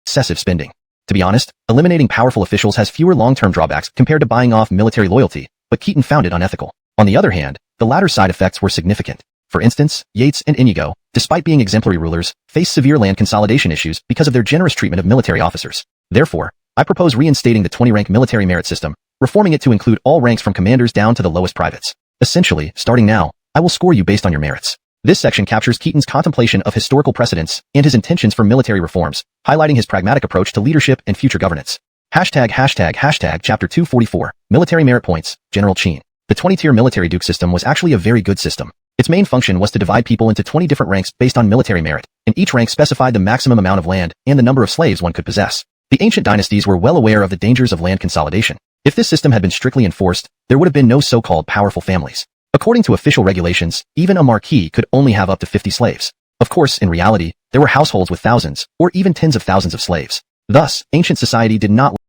excessive spending. To be honest, eliminating powerful officials has fewer long-term drawbacks compared to buying off military loyalty, but Keaton found it unethical. On the other hand, the latter side effects were significant. For instance, Yates and Inigo, despite being exemplary rulers, faced severe land consolidation issues because of their generous treatment of military officers. Therefore, I propose reinstating the 20-rank military merit system, reforming it to include all ranks from commanders down to the lowest privates. Essentially, starting now, I will score you based on your merits. This section captures Keaton's contemplation of historical precedents and his intentions for military reforms, highlighting his pragmatic approach to leadership and future governance. Chapter 244, Military Merit Points, General Cheen. The 20-tier military duke system was actually a very good system. Its main function was to divide people into 20 different ranks based on military merit, and each rank specified the maximum amount of land and the number of slaves one could possess. The ancient dynasties were well aware of the dangers of land consolidation. If this system had been strictly enforced, there would have been no so-called powerful families. According to official regulations, even a marquis could only have up to 50 slaves. Of course, in reality, there were households with thousands, or even tens of thousands of slaves. Thus, ancient society did not